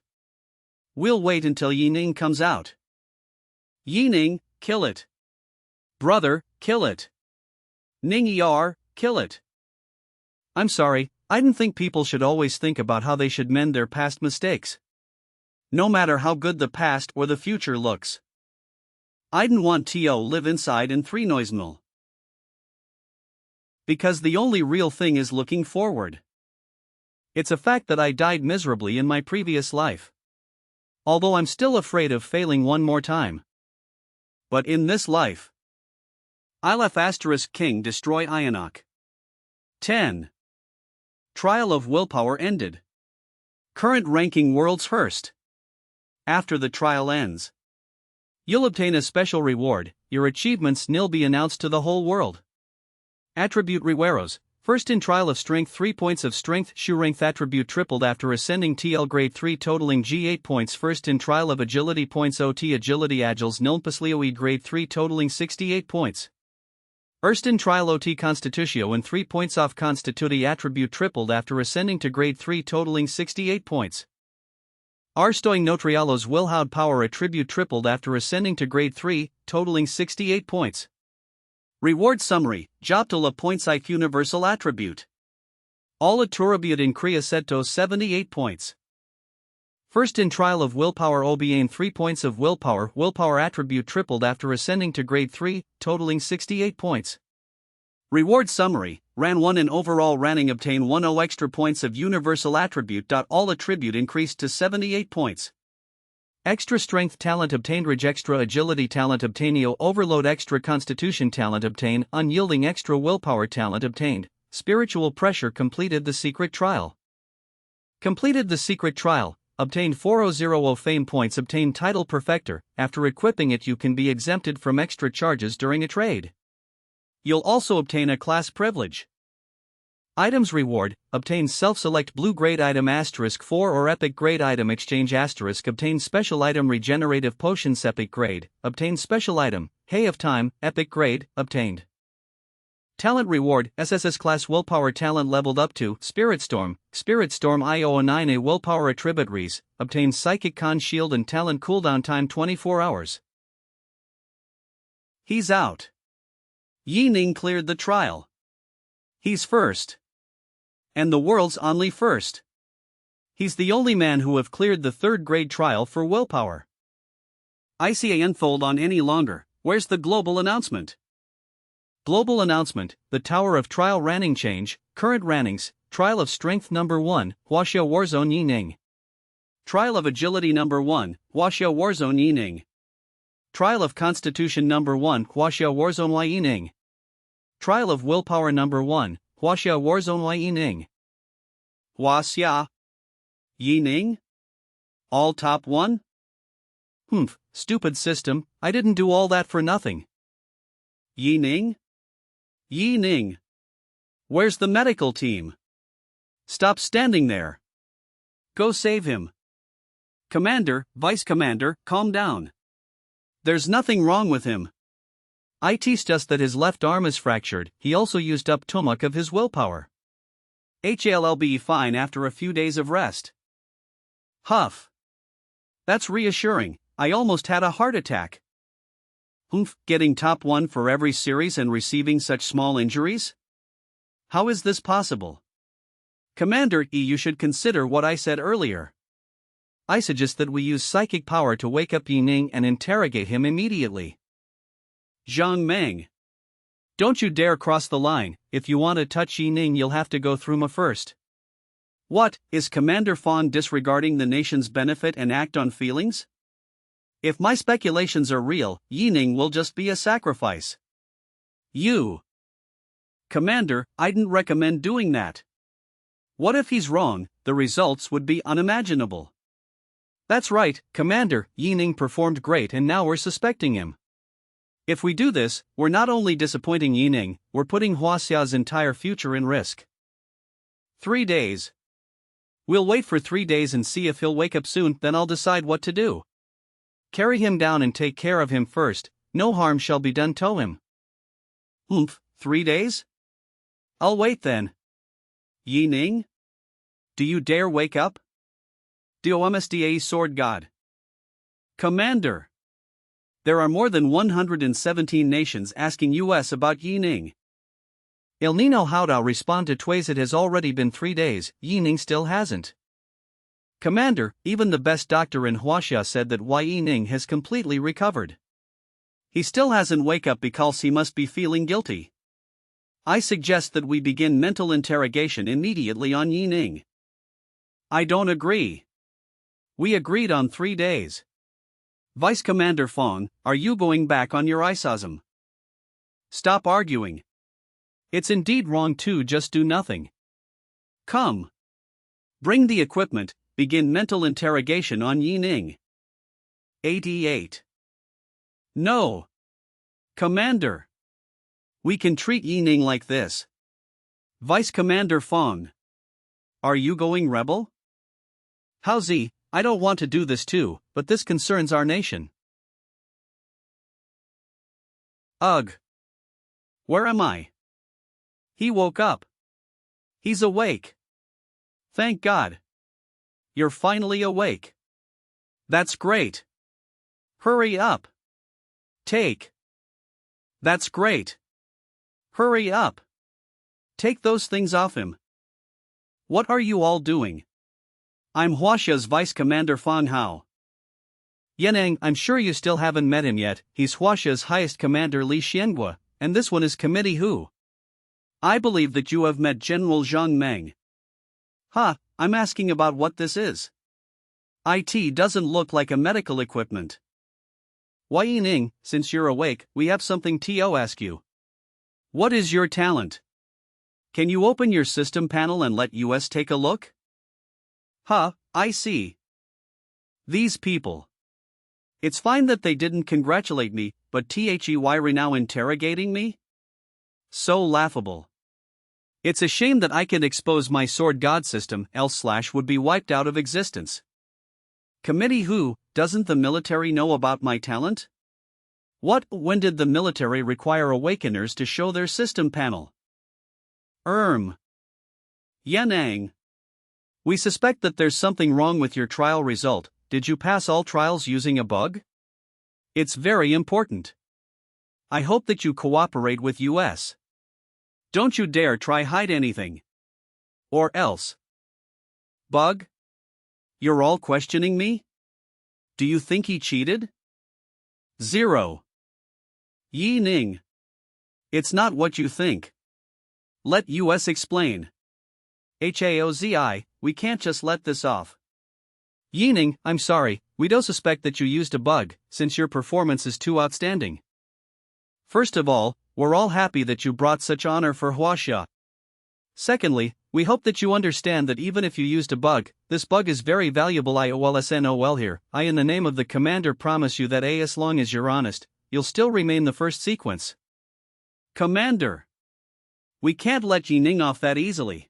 We'll wait until Yining comes out. Yining, kill it. Brother, kill it. Ning-er, kill it. I'm sorry, I didn't think people should always think about how they should mend their past mistakes. No matter how good the past or the future looks. I didn't want to live inside in 3 noisenal. Because the only real thing is looking forward. It's a fact that I died miserably in my previous life. Although I'm still afraid of failing one more time. But in this life, I'll ** King destroy Ionok. 10. Trial of willpower ended. Current ranking world's first. After the trial ends, you'll obtain a special reward, your achievements will be announced to the whole world. Attribute reweros, first in trial of strength 3 points of strength, shoe rank attribute tripled after ascending TL grade 3 totaling G8 points, first in trial of agility points OT agility agiles nilpaslioid grade 3 totaling 68 points. First in trial OT constitutio and 3 points off constituti attribute tripled after ascending to grade 3 totaling 68 points. Arstoing notrialos willhoud power attribute tripled after ascending to grade 3, totaling 68 points. Reward summary, Joptala points IQ universal attribute. All attribute in Kriya 78 points. First in trial of willpower Obiane 3 points of willpower attribute tripled after ascending to grade 3, totaling 68 points. Reward summary, ran 1 in overall ranning obtain 10 extra points of universal attribute. All attribute increased to 78 points. Extra strength talent obtained, Ridge extra agility talent obtainio overload extra constitution talent obtained, unyielding extra willpower talent obtained, spiritual pressure completed the secret trial. Completed the secret trial, obtained 400 fame points, obtained title perfector, after equipping it you can be exempted from extra charges during a trade. You'll also obtain a class privilege. Items reward, obtain self-select blue grade item *4 or epic grade item exchange *, obtain special item regenerative potions epic grade, obtain special item, Hay of Time, epic grade, obtained. Talent reward, SSS class willpower talent leveled up to Spirit Storm IO9 a willpower attribute obtain psychic con shield and talent cooldown time 24 hours. He's out. Yining cleared the trial. He's first. And the world's only first. He's the only man who have cleared the 3rd grade trial for willpower. I see a unfold on any longer, where's the global announcement? Global announcement, the Tower of Trial ranning change, current rannings, Trial of Strength number 1, Huaxia Warzone Yining. Trial of Agility number 1, Huaxia Warzone Yining. Trial of Constitution number 1, Huaxia Warzone Yining. Trial of Willpower number 1, Huaxia Warzone Yining. Huaxia Yining? All top 1? Stupid system, I didn't do all that for nothing. Yining? Yining. Where's the medical team? Stop standing there. Go save him. Commander, Vice Commander, calm down. There's nothing wrong with him. It's just that his left arm is fractured, he also used up too much of his willpower. He'll be fine after a few days of rest. Huff. That's reassuring, I almost had a heart attack. Getting top 1 for every series and receiving such small injuries? How is this possible? Commander you should consider what I said earlier. I suggest that we use psychic power to wake up Yining and interrogate him immediately. Zhang Meng. Don't you dare cross the line, if you want to touch Yining you'll have to go through me first. What, is Commander Fawn disregarding the nation's benefit and act on feelings? If my speculations are real, Yining will just be a sacrifice. You. Commander, I didn't recommend doing that. What if he's wrong, the results would be unimaginable. That's right, Commander, Yining performed great and now we're suspecting him. If we do this, we're not only disappointing Yining, we're putting Huaxia's entire future in risk. 3 days. We'll wait for 3 days and see if he'll wake up soon, then I'll decide what to do. Carry him down and take care of him first, no harm shall be done to him. 3 days? I'll wait then. Yi Ning? Do you dare wake up? DOMSDA Sword God. Commander! There are more than 117 nations asking US about Yi Ning. El Nino How'd respond to Tways. It has already been 3 days, Yi Ning still hasn't. Commander, even the best doctor in Huaxia said that Yi Ning has completely recovered. He still hasn't wake up because he must be feeling guilty. I suggest that we begin mental interrogation immediately on Yi Ning. I don't agree. We agreed on 3 days. Vice Commander Fong, are you going back on your isosm? Stop arguing. It's indeed wrong to just do nothing. Come. Bring the equipment, begin mental interrogation on Yi Ning. 88. No. Commander. We can treat Yi Ning like this. Vice Commander Fong. Are you going rebel? Hao Zi, I don't want to do this too, but this concerns our nation. Ugh. Where am I? He woke up. He's awake. Thank God. You're finally awake. That's great. Hurry up. Take. That's great. Hurry up. Take those things off him. What are you all doing? I'm Huaxia's Vice Commander Fang Hao. Yanang, I'm sure you still haven't met him yet. He's Huaxia's highest commander Li Xianghua, and this one is Committee Hu. I believe that you have met General Zhang Meng. I'm asking about what this is. IT doesn't look like a medical equipment. Yi Ning, since you're awake, we have something to ask you. What is your talent? Can you open your system panel and let us take a look? I see. These people. It's fine that they didn't congratulate me, but THEY now interrogating me? So laughable. It's a shame that I can expose my sword god system, else would be wiped out of existence. Committee Hu, doesn't the military know about my talent? When did the military require awakeners to show their system panel? Yanang. We suspect that there's something wrong with your trial result. Did you pass all trials using a bug? It's very important. I hope that you cooperate with US. Don't you dare try hide anything. Or else. Bug? You're all questioning me? Do you think he cheated? 0. Yi Ning. It's not what you think. Let US explain. HAOZI, we can't just let this off. Yi Ning, I'm sorry, we don't suspect that you used a bug, since your performance is too outstanding. First of all, we're all happy that you brought such honor for Huaxia. Secondly, we hope that you understand that even if you used a bug, this bug is very valuable. IOLSNOL here. I in the name of the commander promise you that as long as you're honest, you'll still remain the first sequence. Commander. We can't let Yi Ning off that easily.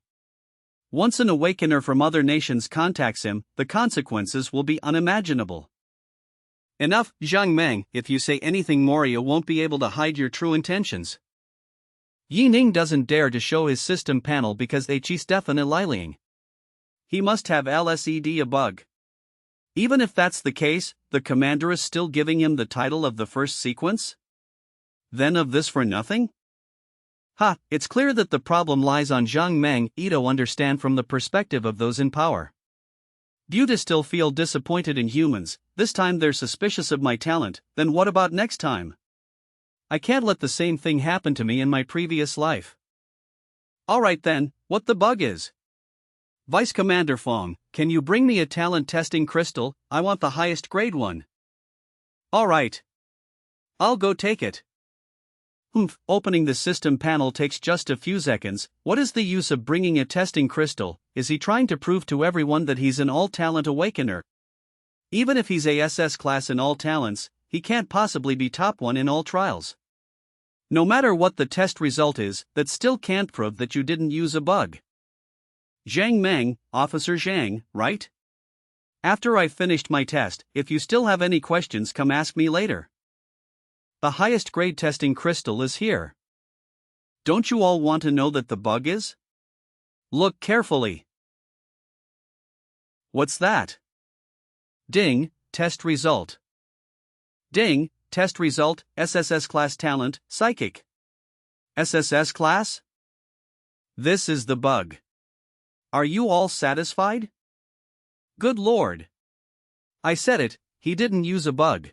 Once an awakener from other nations contacts him, the consequences will be unimaginable. Enough, Zhang Meng, if you say anything more you won't be able to hide your true intentions. Yi Ning doesn't dare to show his system panel because he's definitely lying. He must have LSED a bug. Even if that's the case, the commander is still giving him the title of the first sequence? Then of this for nothing? It's clear that the problem lies on Zhang Meng. Ito understand from the perspective of those in power. Buddha still feel disappointed in humans, this time they're suspicious of my talent, then what about next time? I can't let the same thing happen to me in my previous life. Alright then, what the bug is? Vice Commander Fong, can you bring me a talent testing crystal? I want the highest grade one. Alright. I'll go take it. Opening the system panel takes just a few seconds. What is the use of bringing a testing crystal? Is he trying to prove to everyone that he's an all-talent awakener? Even if he's a SS class in all talents, he can't possibly be top 1 in all trials. No matter what the test result is, that still can't prove that you didn't use a bug. Zhang Meng, Officer Zhang, right? After I've finished my test, if you still have any questions, come ask me later. The highest grade testing crystal is here. Don't you all want to know that the bug is? Look carefully. What's that? Ding, test result. Ding, test result, SSS class talent, psychic. SSS class? This is the bug. Are you all satisfied? Good lord. I said it, he didn't use a bug.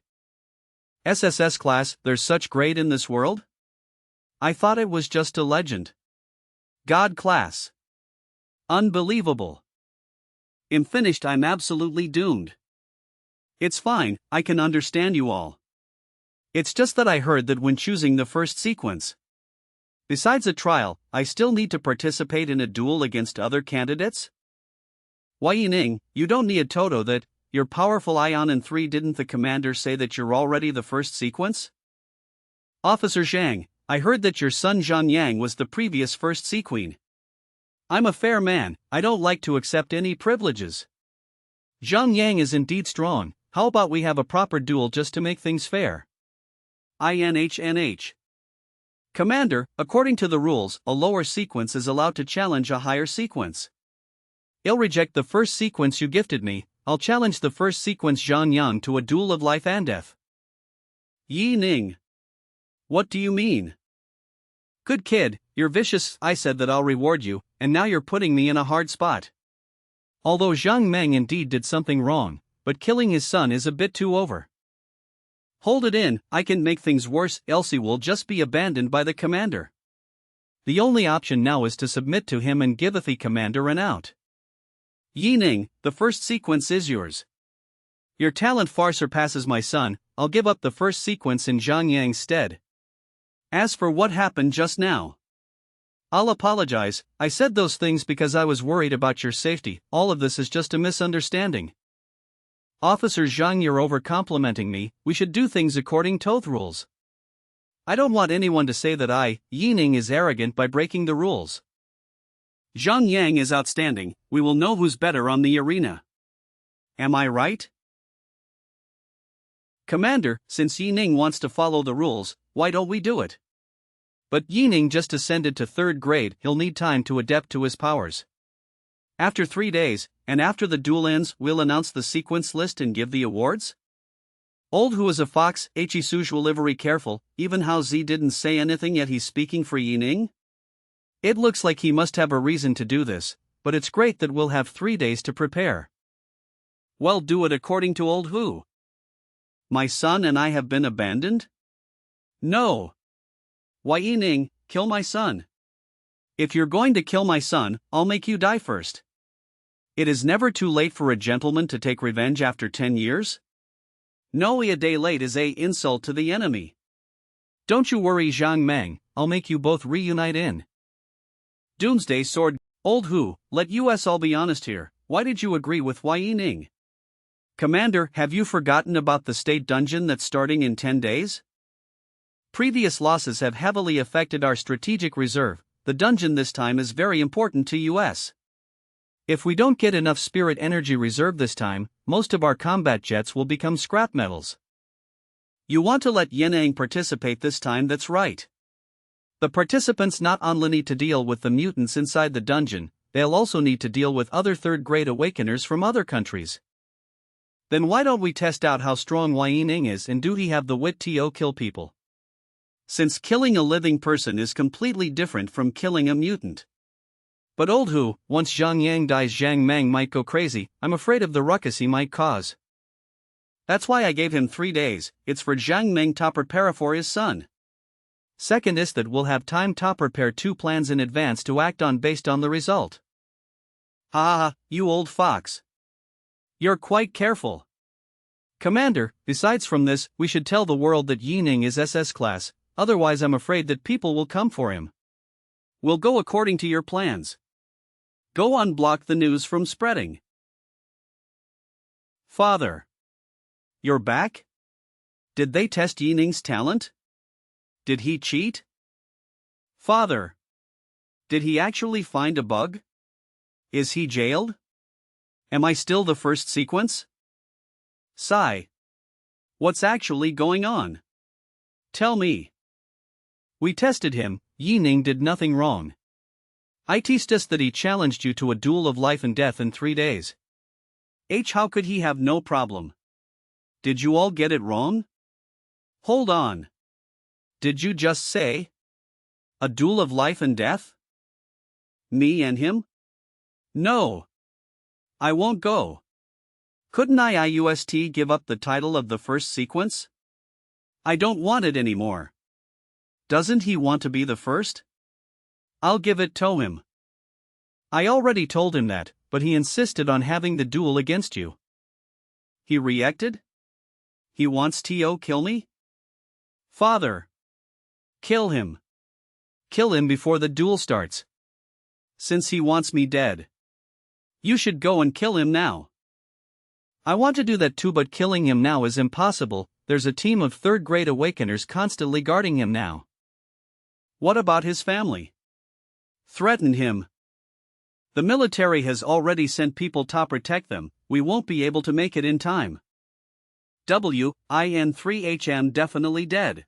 SSS class, there's such grade in this world? I thought it was just a legend. God class. Unbelievable. I'm finished, I'm absolutely doomed. It's fine, I can understand you all. It's just that I heard that when choosing the first sequence, besides a trial, I still need to participate in a duel against other candidates? Wielding, you don't need a Toto that, you're powerful Ion in 3. Didn't the commander say that you're already the first sequence? Officer Zhang, I heard that your son Zhang Yang was the previous first sequeen. I'm a fair man, I don't like to accept any privileges. Zhang Yang is indeed strong, how about we have a proper duel just to make things fair? INHNH. Commander, according to the rules, a lower sequence is allowed to challenge a higher sequence. I'll reject the first sequence you gifted me, I'll challenge the first sequence Zhang Yang to a duel of life and death. Yi Ning. What do you mean? Good kid, you're vicious. I said that I'll reward you, and now you're putting me in a hard spot. Although Zhang Meng indeed did something wrong, but killing his son is a bit too over. Hold it in, I can make things worse, else he will just be abandoned by the commander. The only option now is to submit to him and give the commander an out. Yi Ning, the first sequence is yours. Your talent far surpasses my son, I'll give up the first sequence in Zhang Yang's stead. As for what happened just now, I'll apologize, I said those things because I was worried about your safety, all of this is just a misunderstanding. Officer Zhang, you're over-complimenting me, we should do things according to rules. I don't want anyone to say that Yi Ning is arrogant by breaking the rules. Zhang Yang is outstanding, we will know who's better on the arena. Am I right? Commander, since Yi Ning wants to follow the rules, why don't we do it? But Yi Ning just ascended to 3rd grade, he'll need time to adapt to his powers. After 3 days, and after the duel ends, we'll announce the sequence list and give the awards? Old who is a fox, Hisusual livery careful, even how Z didn't say anything yet he's speaking for Yi Ning? It looks like he must have a reason to do this, but it's great that we'll have 3 days to prepare. Well, do it according to old who. My son and I have been abandoned? No. Why Yi Ning, kill my son. If you're going to kill my son, I'll make you die first. It is never too late for a gentleman to take revenge after 10 years. No, a day late is a insult to the enemy. Don't you worry Zhang Meng, I'll make you both reunite in Doomsday Sword. Old who, let us all be honest here, why did you agree with Yi Ning? Commander, have you forgotten about the state dungeon that's starting in 10 days? Previous losses have heavily affected our strategic reserve, the dungeon this time is very important to us. If we don't get enough spirit energy reserve this time, most of our combat jets will become scrap metals. You want to let Yenang participate this time, that's right. The participants not only need to deal with the mutants inside the dungeon, they'll also need to deal with other 3rd grade awakeners from other countries. Then why don't we test out how strong Yi Ning is and do he have the wit to kill people? Since killing a living person is completely different from killing a mutant. But old who, once Zhang Yang dies Zhang Meng might go crazy, I'm afraid of the ruckus he might cause. That's why I gave him 3 days, it's for Zhang Meng to prepare for his son. Second is that we'll have time to prepare 2 plans in advance to act on based on the result. Ha, you old fox. You're quite careful. Commander, besides from this, we should tell the world that Yi Ning is SS class, otherwise I'm afraid that people will come for him. We'll go according to your plans. Go unblock the news from spreading. Father. You're back? Did they test Yi Ning's talent? Did he cheat? Father. Did he actually find a bug? Is he jailed? Am I still the first sequence? Sigh. What's actually going on? Tell me. We tested him, Yi Ning did nothing wrong. I teased us that he challenged you to a duel of life and death in 3 days. How could he have no problem? Did you all get it wrong? Hold on. Did you just say? A duel of life and death? Me and him? No. I won't go. Couldn't IUST give up the title of the first sequence? I don't want it anymore. Doesn't he want to be the first? I'll give it to him. I already told him that, but he insisted on having the duel against you. He reacted? He wants to kill me? Father. Kill him. Kill him before the duel starts. Since he wants me dead. You should go and kill him now. I want to do that too, but killing him now is impossible. There's a team of third-grade awakeners constantly guarding him now. What about his family? Threaten him. The military has already sent people to protect them. We won't be able to make it in time. In3HM definitely dead.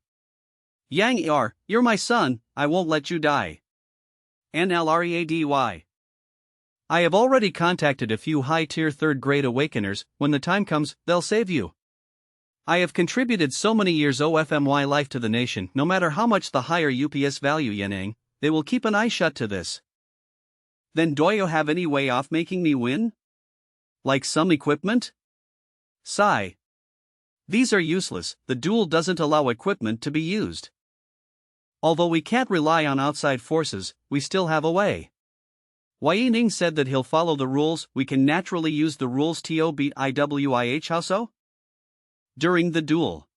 Yang Er, you're my son, I won't let you die. NLREADY. I have already contacted a few high-tier third-grade awakeners. When the time comes, they'll save you. I have contributed so many years OFMY life to the nation. No matter how much the higher UPS value Yanning, they will keep an eye shut to this. Then do you have any way of making me win? Like some equipment? Sigh. These are useless, the duel doesn't allow equipment to be used. Although we can't rely on outside forces, we still have a way. Yi Ning said that he'll follow the rules. We can naturally use the rules to beat IWIH. How so? During the duel.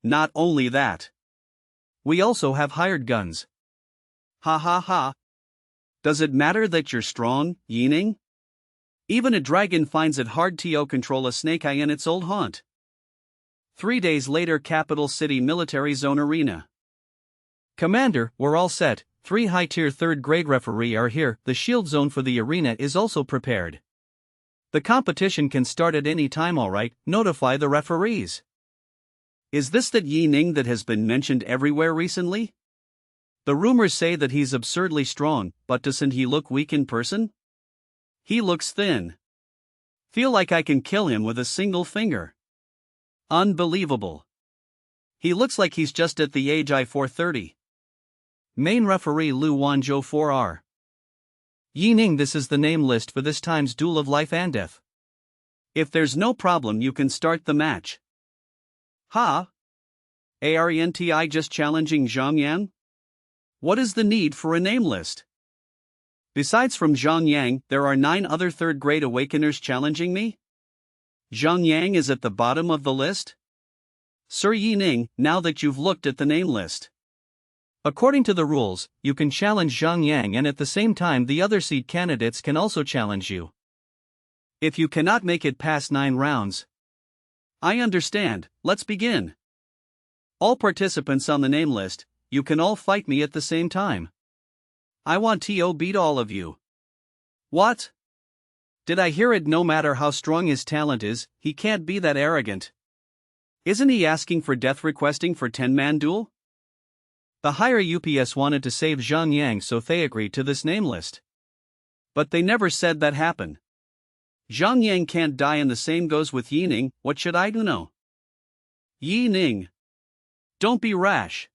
Not only that. We also have hired guns. Ha ha ha. Does it matter that you're strong, Yi Ning? Even a dragon finds it hard to control a snake eye in its old haunt. 3 days later, Capital City Military Zone Arena. Commander, we're all set. 3 high-tier third-grade referee are here. The shield zone for the arena is also prepared. The competition can start at any time, alright, notify the referees. Is this that Yi Ning that has been mentioned everywhere recently? The rumors say that he's absurdly strong, but doesn't he look weak in person? He looks thin. Feel like I can kill him with a single finger. Unbelievable. He looks like he's just at the age I-430. Main referee Lu Wanzhou 4R. Yi Ning, this is the name list for this time's duel of life and death. If there's no problem, you can start the match. Ha? ARENTI just challenging Zhang Yang? What is the need for a name list? Besides from Zhang Yang, there are 9 other third-grade awakeners challenging me? Zhang Yang is at the bottom of the list? Sir Yi Ning, now that you've looked at the name list. According to the rules, you can challenge Zhang Yang and at the same time the other seed candidates can also challenge you. If you cannot make it past 9 rounds. I understand, let's begin. All participants on the name list, you can all fight me at the same time. I want to beat all of you. What? Did I hear it? No matter how strong his talent is, he can't be that arrogant. Isn't he asking for death, requesting for 10-man duel? The higher UPS wanted to save Zhang Yang, so they agreed to this name list. But they never said that happen. Zhang Yang can't die, and the same goes with Yi Ning. What should I do now? Yi Ning. Don't be rash.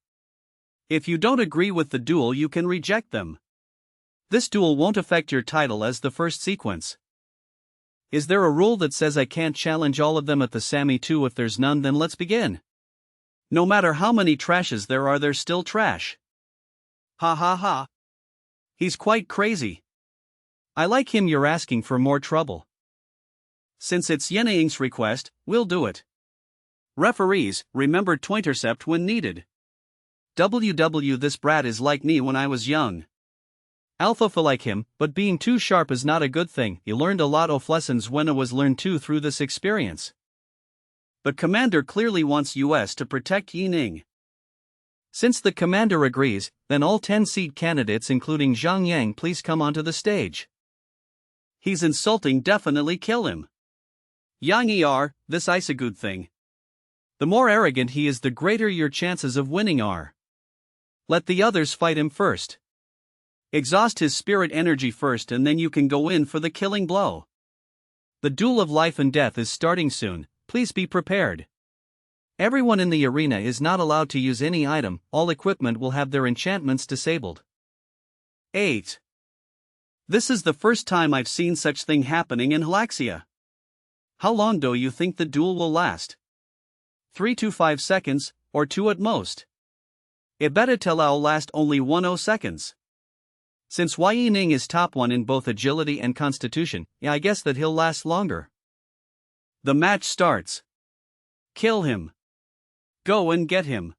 If you don't agree with the duel, you can reject them. This duel won't affect your title as the first sequence. Is there a rule that says I can't challenge all of them at the Sami too? If there's none, then let's begin. No matter how many trashes there are, they're still trash. Ha ha ha. He's quite crazy. I like him. You're asking for more trouble. Since it's Yening's request, we'll do it. Referees, remember to intercept when needed. This brat is like me when I was young. Alpha for like him, but being too sharp is not a good thing. He learned a lot of lessons when it was learned too through this experience. But commander clearly wants US to protect Yi Ning. Since the commander agrees, then all 10 seed candidates including Zhang Yang please come onto the stage. He's insulting, definitely kill him. Yang this is a good thing. The more arrogant he is, the greater your chances of winning are. Let the others fight him first. Exhaust his spirit energy first and then you can go in for the killing blow. The duel of life and death is starting soon, please be prepared. Everyone in the arena is not allowed to use any item, all equipment will have their enchantments disabled. 8. This is the first time I've seen such thing happening in Halaxia. How long do you think the duel will last? 3 to 5 seconds, or 2 at most. It better tell I'll last only 10 seconds. Since Wielding is top 1 in both agility and constitution, yeah, I guess that he'll last longer. The match starts. Kill him. Go and get him.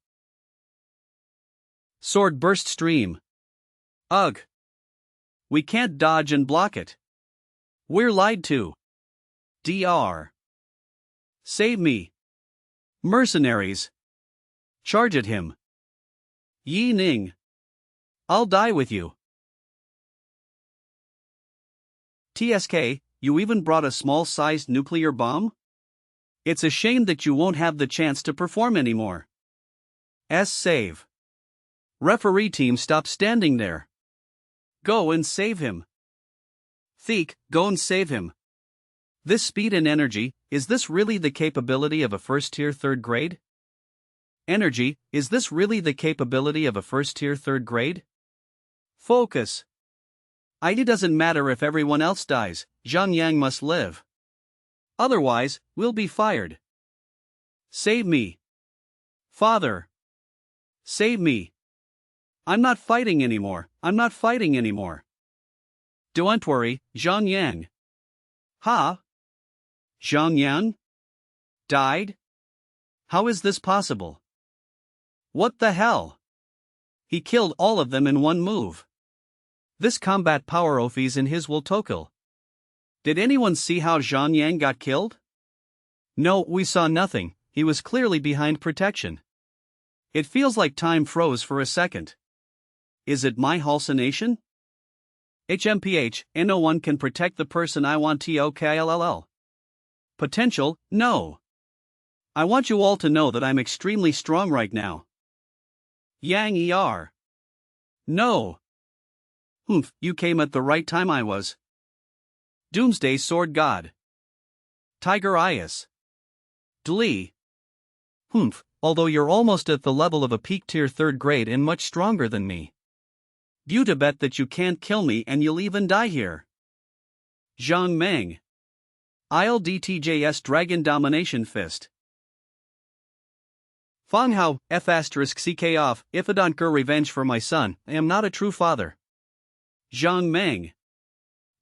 Sword burst stream. Ugh. We can't dodge and block it. We're lied to. Dr. Save me. Mercenaries. Charge at him. Yi Ning. I'll die with you. TSK, you even brought a small-sized nuclear bomb? It's a shame that you won't have the chance to perform anymore. Save. Referee team, stop standing there. Go and save him. Theek, go and save him. This speed and energy, is this really the capability of a first-tier third grade? Energy, is this really the capability of a first-tier third grade? Focus. It doesn't matter if everyone else dies, Zhang Yang must live. Otherwise, we'll be fired. Save me. Father. Save me. I'm not fighting anymore, I'm not fighting anymore. Don't worry, Zhang Yang. Ha? Zhang Yang? Died? How is this possible? What the hell? He killed all of them in one move. This combat power is in his will tokel. Did anyone see how Zhang Yang got killed? No, we saw nothing, he was clearly behind protection. It feels like time froze for a second. Is it my hallucination? HMPH, no one can protect the person I want TOKLLL. Potential, no. I want you all to know that I'm extremely strong right now. Yang No. Humph, you came at the right time. I was. Doomsday Sword God. Tiger Ias. Dlee. Humph, although you're almost at the level of a peak tier third grade and much stronger than me. You to bet that you can't kill me and you'll even die here. Zhang Meng. ILDTJS Dragon Domination Fist. Fang Hao, F*CK off, if I don't get revenge for my son, I am not a true father. Zhang Meng.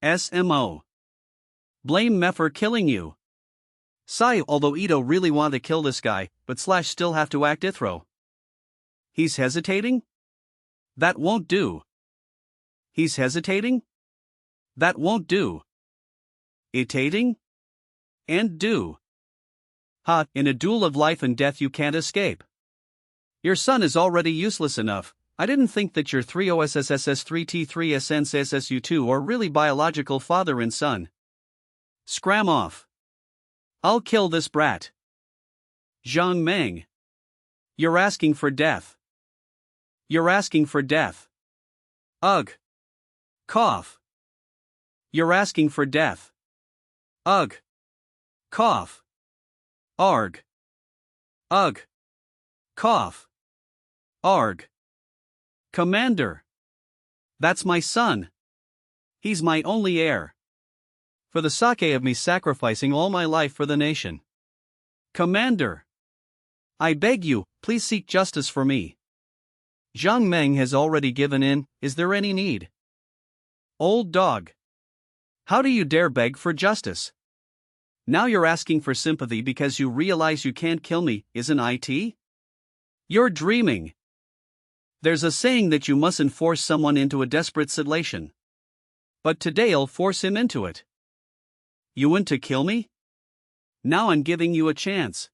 SMO. Blame me for killing you. Sai, although Ito really want to kill this guy, but Slash still have to act Ithro. He's hesitating? That won't do. He's hesitating? That won't do. Itating? And do. Ha, in a duel of life and death you can't escape. Your son is already useless enough. I didn't think that your 3 OSSS3T3SNSSU2 are really biological father and son. Scram off. I'll kill this brat. Zhang Meng. You're asking for death. You're asking for death. Ugh. Cough. You're asking for death. Ugh. Cough. Arg. Ugh. Cough. Arg. Commander. That's my son. He's my only heir. For the sake of me sacrificing all my life for the nation. Commander. I beg you, please seek justice for me. Zhang Meng has already given in, is there any need? Old dog. How do you dare beg for justice? Now you're asking for sympathy because you realize you can't kill me, isn't it? You're dreaming. There's a saying that you mustn't force someone into a desperate situation. But today I'll force him into it. You want to kill me? Now I'm giving you a chance.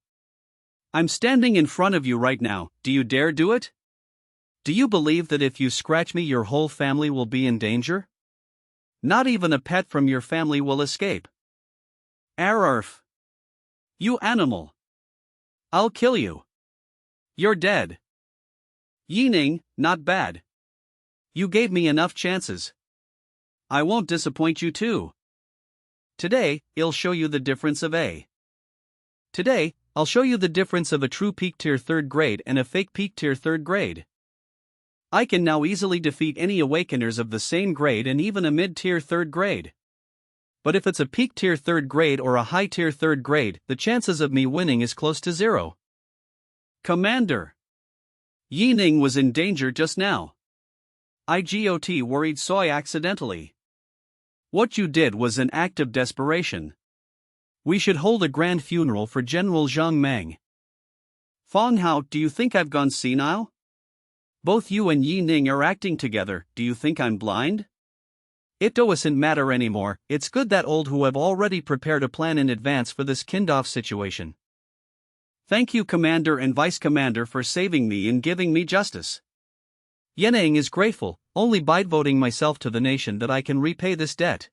I'm standing in front of you right now, do you dare do it? Do you believe that if you scratch me your whole family will be in danger? Not even a pet from your family will escape. Arrf. You animal. I'll kill you. You're dead. Yining, not bad. You gave me enough chances. I won't disappoint you too. Today, I'll show you the difference of a. Today, I'll show you the difference of a true peak tier 3rd grade and a fake peak tier 3rd grade. I can now easily defeat any awakeners of the same grade and even a mid-tier 3rd grade. But if it's a peak tier 3rd grade or a high tier 3rd grade, the chances of me winning is close to 0. Commander. Yining was in danger just now. I got worried soy accidentally. What you did was an act of desperation. We should hold a grand funeral for General Zhang Meng. Fong Hao, do you think I've gone senile? Both you and Yining are acting together, do you think I'm blind? It doesn't matter anymore, it's good that old who have already prepared a plan in advance for this kind-of situation. Thank you Commander and Vice Commander for saving me and giving me justice. Yining is grateful, only by voting myself to the nation that I can repay this debt.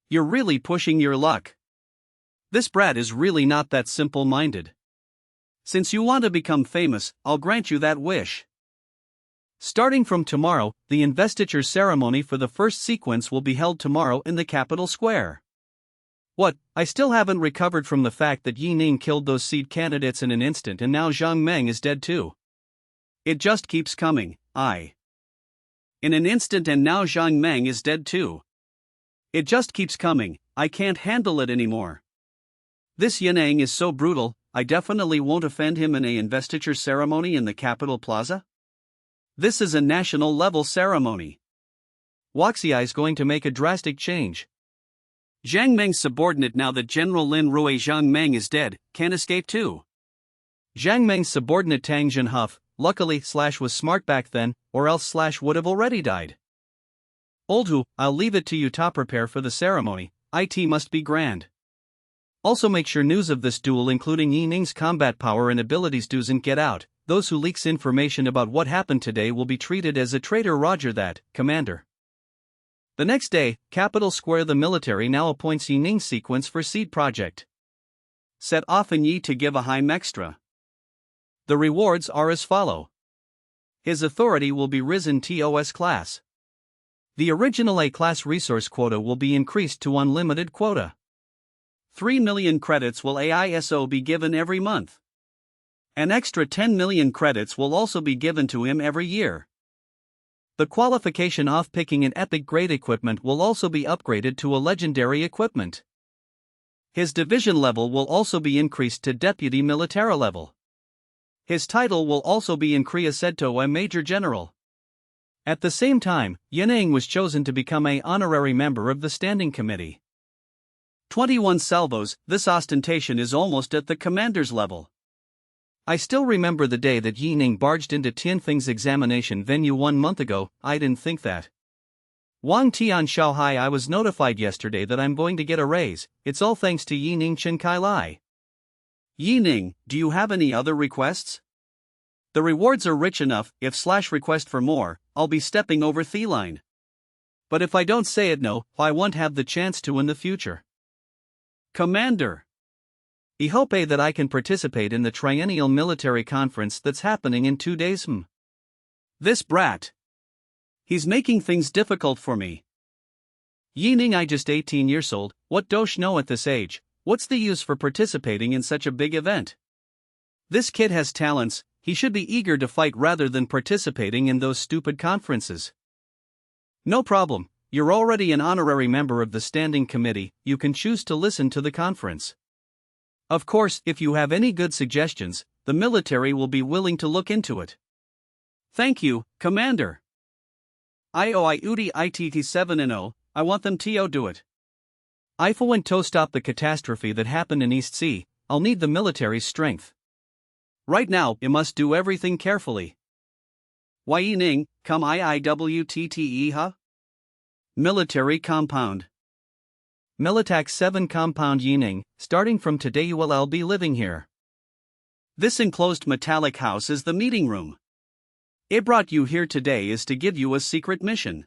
You're really pushing your luck. This brat is really not that simple-minded. Since you want to become famous, I'll grant you that wish. Starting from tomorrow, the investiture ceremony for the first sequence will be held tomorrow in the capital square. What, I still haven't recovered from the fact that Yining killed those seed candidates in an instant and now Zhang Meng is dead too. It just keeps coming, in an instant and now Zhang Meng is dead too. It just keeps coming, I can't handle it anymore. This Yining is so brutal, I definitely won't offend him in a investiture ceremony in the capital plaza. This is a national level ceremony. Waxia is going to make a drastic change. Zhang Meng's subordinate now that General Lin Rui Zhang Meng is dead, can escape too. Zhang Meng's subordinate Tang Jinhuff, luckily / was smart back then, or else / would have already died. Old Hu, I'll leave it to you to prepare for the ceremony, it must be grand. Also make sure news of this duel including Yining's combat power and abilities doesn't get out. Those who leaks information about what happened today will be treated as a traitor. Roger that, Commander. The next day, Capital Square. The military now appoints Yining's sequence for seed project. Set off in Yi to give a Heim extra. The rewards are as follow. His authority will be risen to OS class. The original A class resource quota will be increased to unlimited quota. 3 million credits will AISO be given every month. An extra 10 million credits will also be given to him every year. The qualification of picking an epic grade equipment will also be upgraded to a legendary equipment. His division level will also be increased to deputy military level. His title will also be increased to a major general. At the same time, Yining was chosen to become an honorary member of the standing committee. 21 salvos, this ostentation is almost at the commander's level. I still remember the day that Yining barged into Tianfeng's examination venue 1 month ago. I didn't think that. Wang Tian Shaohai, I was notified yesterday that I'm going to get a raise, it's all thanks to Yining Chen Kai Lai. Yining, do you have any other requests? The rewards are rich enough, if / request for more, I'll be stepping over the line. But if I don't say it no, I won't have the chance to in the future. Commander. I hope that I can participate in the triennial military conference that's happening in 2 days. This brat. He's making things difficult for me. Yining, I just 18 years old, what dosh know at this age, what's the use for participating in such a big event? This kid has talents, he should be eager to fight rather than participating in those stupid conferences. No problem, you're already an honorary member of the standing committee, you can choose to listen to the conference. Of course, if you have any good suggestions, the military will be willing to look into it. Thank you, Commander. IOI ITT 7-0, I want them to do it. If I want to stop the catastrophe that happened in East Sea, I'll need the military's strength. Right now, I must do everything carefully. Yining, come IIWTTE ha? Military compound. Militac 7 compound Yining, starting from today you will all be living here. This enclosed metallic house is the meeting room. I brought you here today is to give you a secret mission.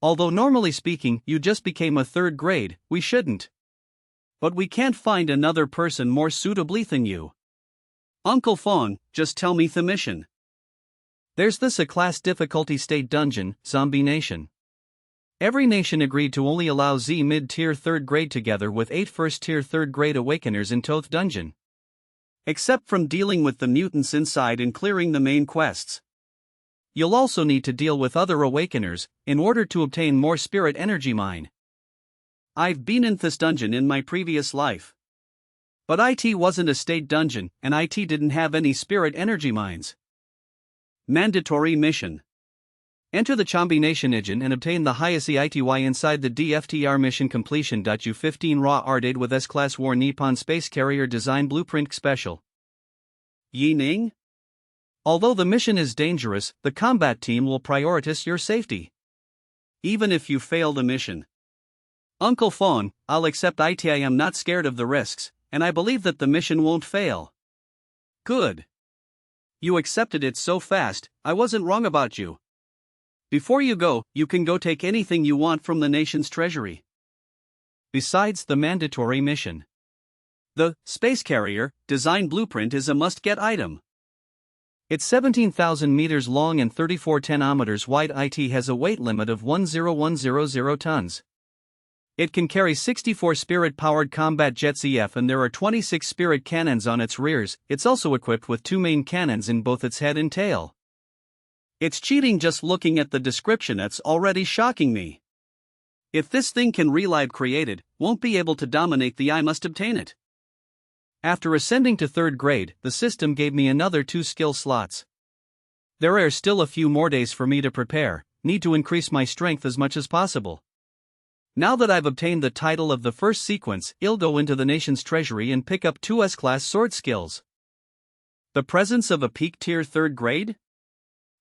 Although normally speaking, you just became a third grade, we shouldn't. But we can't find another person more suitably than you. Uncle Fawn, just tell me the mission. There's this a class difficulty state dungeon, Zombie Nation. Every nation agreed to only allow Z mid-tier 3rd grade together with 8 first-tier 3rd grade awakeners in Toth dungeon. Except from dealing with the mutants inside and clearing the main quests. You'll also need to deal with other awakeners, in order to obtain more spirit energy mine. I've been in this dungeon in my previous life. But IT wasn't a state dungeon, and IT didn't have any spirit energy mines. Mandatory mission. Enter the Zombie Nation engine and obtain the highest EITY inside the DFTR mission completion. U15 raw ardade with S-Class War Nippon Space Carrier Design Blueprint Special. Yi Ning? Although the mission is dangerous, the combat team will prioritize your safety. Even if you fail the mission. Uncle Fawn, I'll accept it. I am not scared of the risks, and I believe that the mission won't fail. Good. You accepted it so fast, I wasn't wrong about you. Before you go, you can go take anything you want from the nation's treasury. Besides the mandatory mission. The Space Carrier Design Blueprint is a must-get item. It's 17,000 meters long and 34 10-meters wide. IT has a weight limit of 10100 tons. It can carry 64 spirit-powered combat jets EF, and there are 26 spirit cannons on its rears. It's also equipped with 2 main cannons in both its head and tail. It's cheating just looking at the description. That's already shocking me. If this thing can relive created, won't be able to dominate the I must obtain it. After ascending to 3rd grade, the system gave me another 2 skill slots. There are still a few more days for me to prepare, need to increase my strength as much as possible. Now that I've obtained the title of the first sequence, I'll go into the nation's treasury and pick up 2 S-Class sword skills. The presence of a peak tier 3rd grade?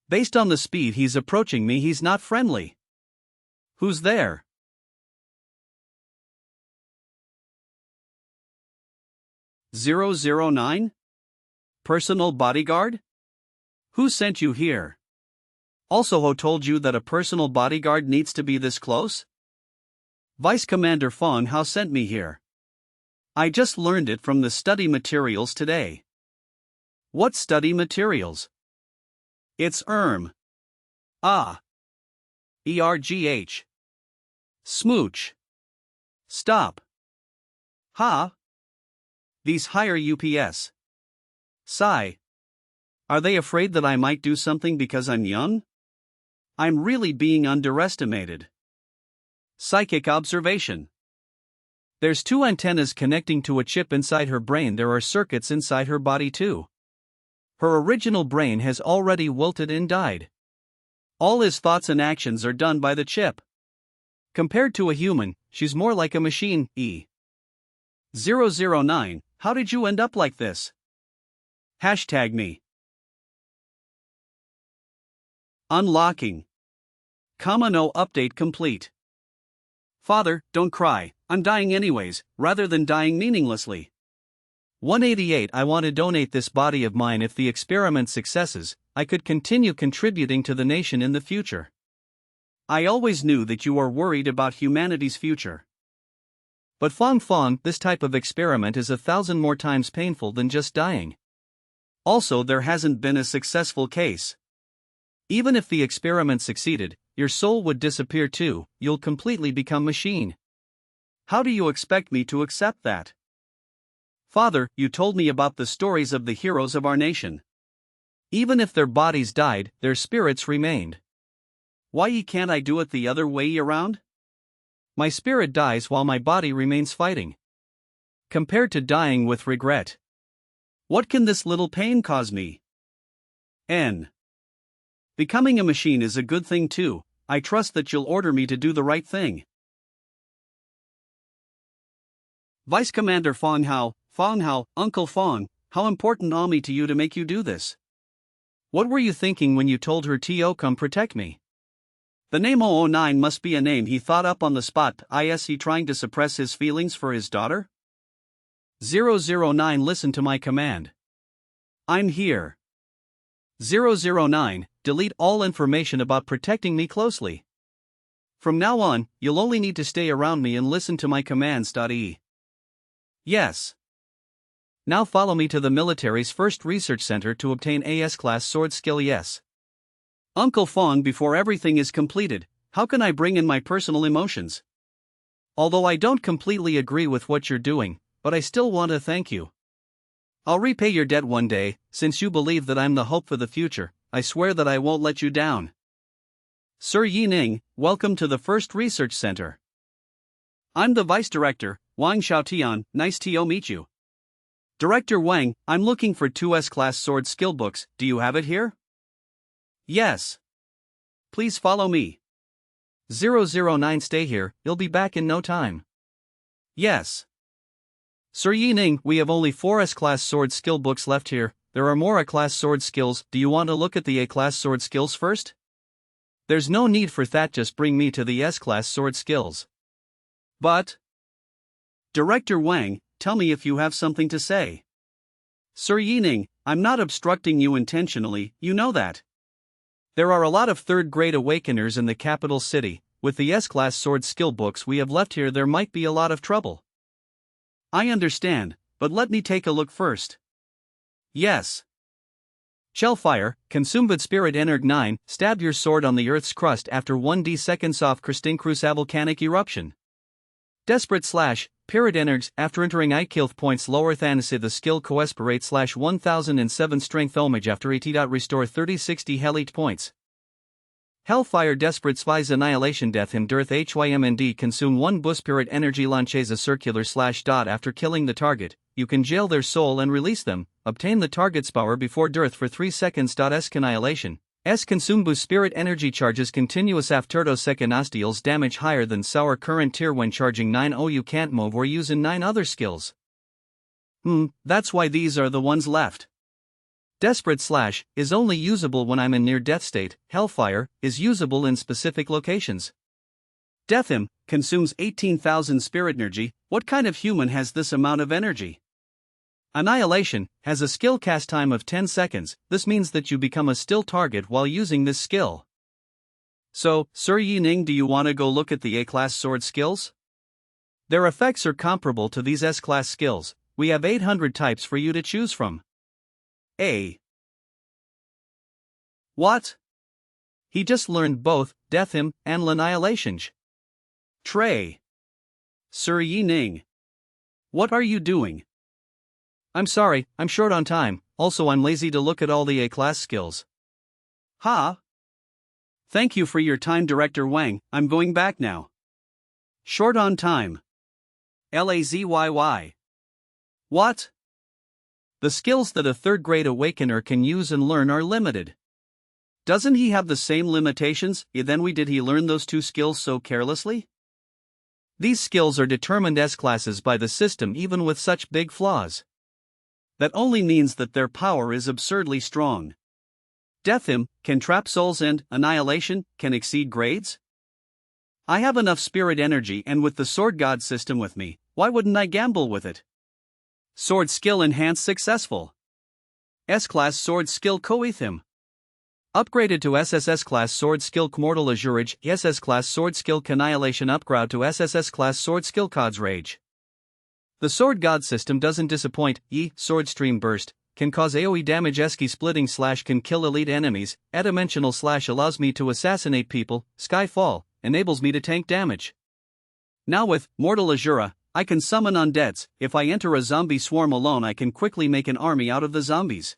Based on the speed he's approaching me, he's not friendly. Who's there? (009) Personal bodyguard? Who sent you here? Also, who told you that a personal bodyguard needs to be this close? Vice Commander Fawn How sent me here. I just learned it from the study materials today. What study materials? It's Ah. ERGH. Smooch. Stop. Ha. These higher UPS. Sigh. Are they afraid that I might do something because I'm young? I'm really being underestimated. Psychic observation. There's 2 antennas connecting to a chip inside her brain. There are circuits inside her body too. Her original brain has already wilted and died. All his thoughts and actions are done by the chip. Compared to a human, she's more like a machine. (009) How did you end up like this? #me. Unlocking. No update complete. Father, don't cry, I'm dying anyways, rather than dying meaninglessly. 188 I want to donate this body of mine. If the experiment successes, I could continue contributing to the nation in the future. I always knew that you are worried about humanity's future. But Fong, this type of experiment is 1,000 more times painful than just dying. Also, there hasn't been a successful case. Even if the experiment succeeded, your soul would disappear too. You'll completely become machine. How do you expect me to accept that? Father, you told me about the stories of the heroes of our nation. Even if their bodies died, their spirits remained. Why can't I do it the other way around? My spirit dies while my body remains fighting. Compared to dying with regret. What can this little pain cause me? Becoming a machine is a good thing too. I trust that you'll order me to do the right thing. Vice Commander Fawn How, Uncle Fawn, how important Ami to you to make you do this? What were you thinking when you told her to come protect me? The name 009 must be a name he thought up on the spot. Is he trying to suppress his feelings for his daughter? 009 Listen to my command. I'm here. 009 Delete all information about protecting me closely. From now on, you'll only need to stay around me and listen to my commands. Yes. Now follow me to the military's first research center to obtain AS-class sword skill. Yes. Uncle Fong, before everything is completed, how can I bring in my personal emotions? Although I don't completely agree with what you're doing, but I still want to thank you. I'll repay your debt one day, since you believe that I'm the hope for the future. I swear that I won't let you down. Sir Yining, welcome to the first research center. I'm the Vice Director, Wang Xiaotian, nice to meet you. Director Wang, I'm looking for 2S class sword skill books, do you have it here? Yes. Please follow me. 009 stay here, you'll be back in no time. Yes. Sir Yining, we have only 4S class sword skill books left here. There are more A-class sword skills. Do you want to look at the A-class sword skills first? There's no need for that, just bring me to the S-class sword skills. But Director Wang, tell me if you have something to say. Sir Yining, I'm not obstructing you intentionally, you know that. There are a lot of third-grade awakeners in the capital city. With the S-class sword skill books we have left here, there might be a lot of trouble. I understand, but let me take a look first. Yes. Shellfire, consumed spirit energ 9, stab your sword on the earth's crust after 1d seconds off Kristinkrus volcanic eruption. Desperate slash, Pirit energs, after entering Ikilth points lower than the skill coesperate slash 1007 strength homage after 80. Restore 30-60 Helite points. Hellfire Desperate Spies Annihilation Death Him Dearth HYMND consume 1 Buspirit energy launches a circular slash dot after killing the target. You can jail their soul and release them. Obtain the target's power before death for 3 seconds. Annihilation. Consume boost spirit energy charges continuous after second deals damage higher than sour current tier when charging 9. You can't move or use in 9 other skills. That's why these are the ones left. Desperate Slash is only usable when I'm in near death state. Hellfire is usable in specific locations. Death Him consumes 18,000 spirit energy. What kind of human has this amount of energy? Annihilation has a skill cast time of 10 seconds. This means that you become a still target while using this skill. So, Sir Yining, do you want to go look at the A-class sword skills? Their effects are comparable to these S-class skills. We have 800 types for you to choose from. A. What? He just learned both Death Him and Annihilation. Trey. Sir Yining. What are you doing? I'm sorry, I'm short on time. Also, I'm lazy to look at all the A-class skills. Ha! Thank you for your time, Director Wang. I'm going back now. Short on time. LAZYY. What? The skills that a third-grade awakener can use and learn are limited. Doesn't he have the same limitations? Then why did he learn those 2 skills so carelessly? These skills are determined S-classes by the system even with such big flaws. That only means that their power is absurdly strong. Death Him can trap souls and Annihilation can exceed grades? I have enough spirit energy, and with the Sword God system with me, why wouldn't I gamble with it? Sword skill enhanced successful. S-class sword skill coeth him. Upgraded to SSS class sword skill Mortal Azurage. SS class sword skill Annihilation upgrade to SSS class sword skill Cod's Rage. The Sword God system doesn't disappoint. Sword Stream Burst can cause AoE damage. Eski Splitting Slash can kill elite enemies. Adimensional Slash allows me to assassinate people. Skyfall enables me to tank damage. Now with Mortal Azura, I can summon undeads. If I enter a zombie swarm alone, I can quickly make an army out of the zombies.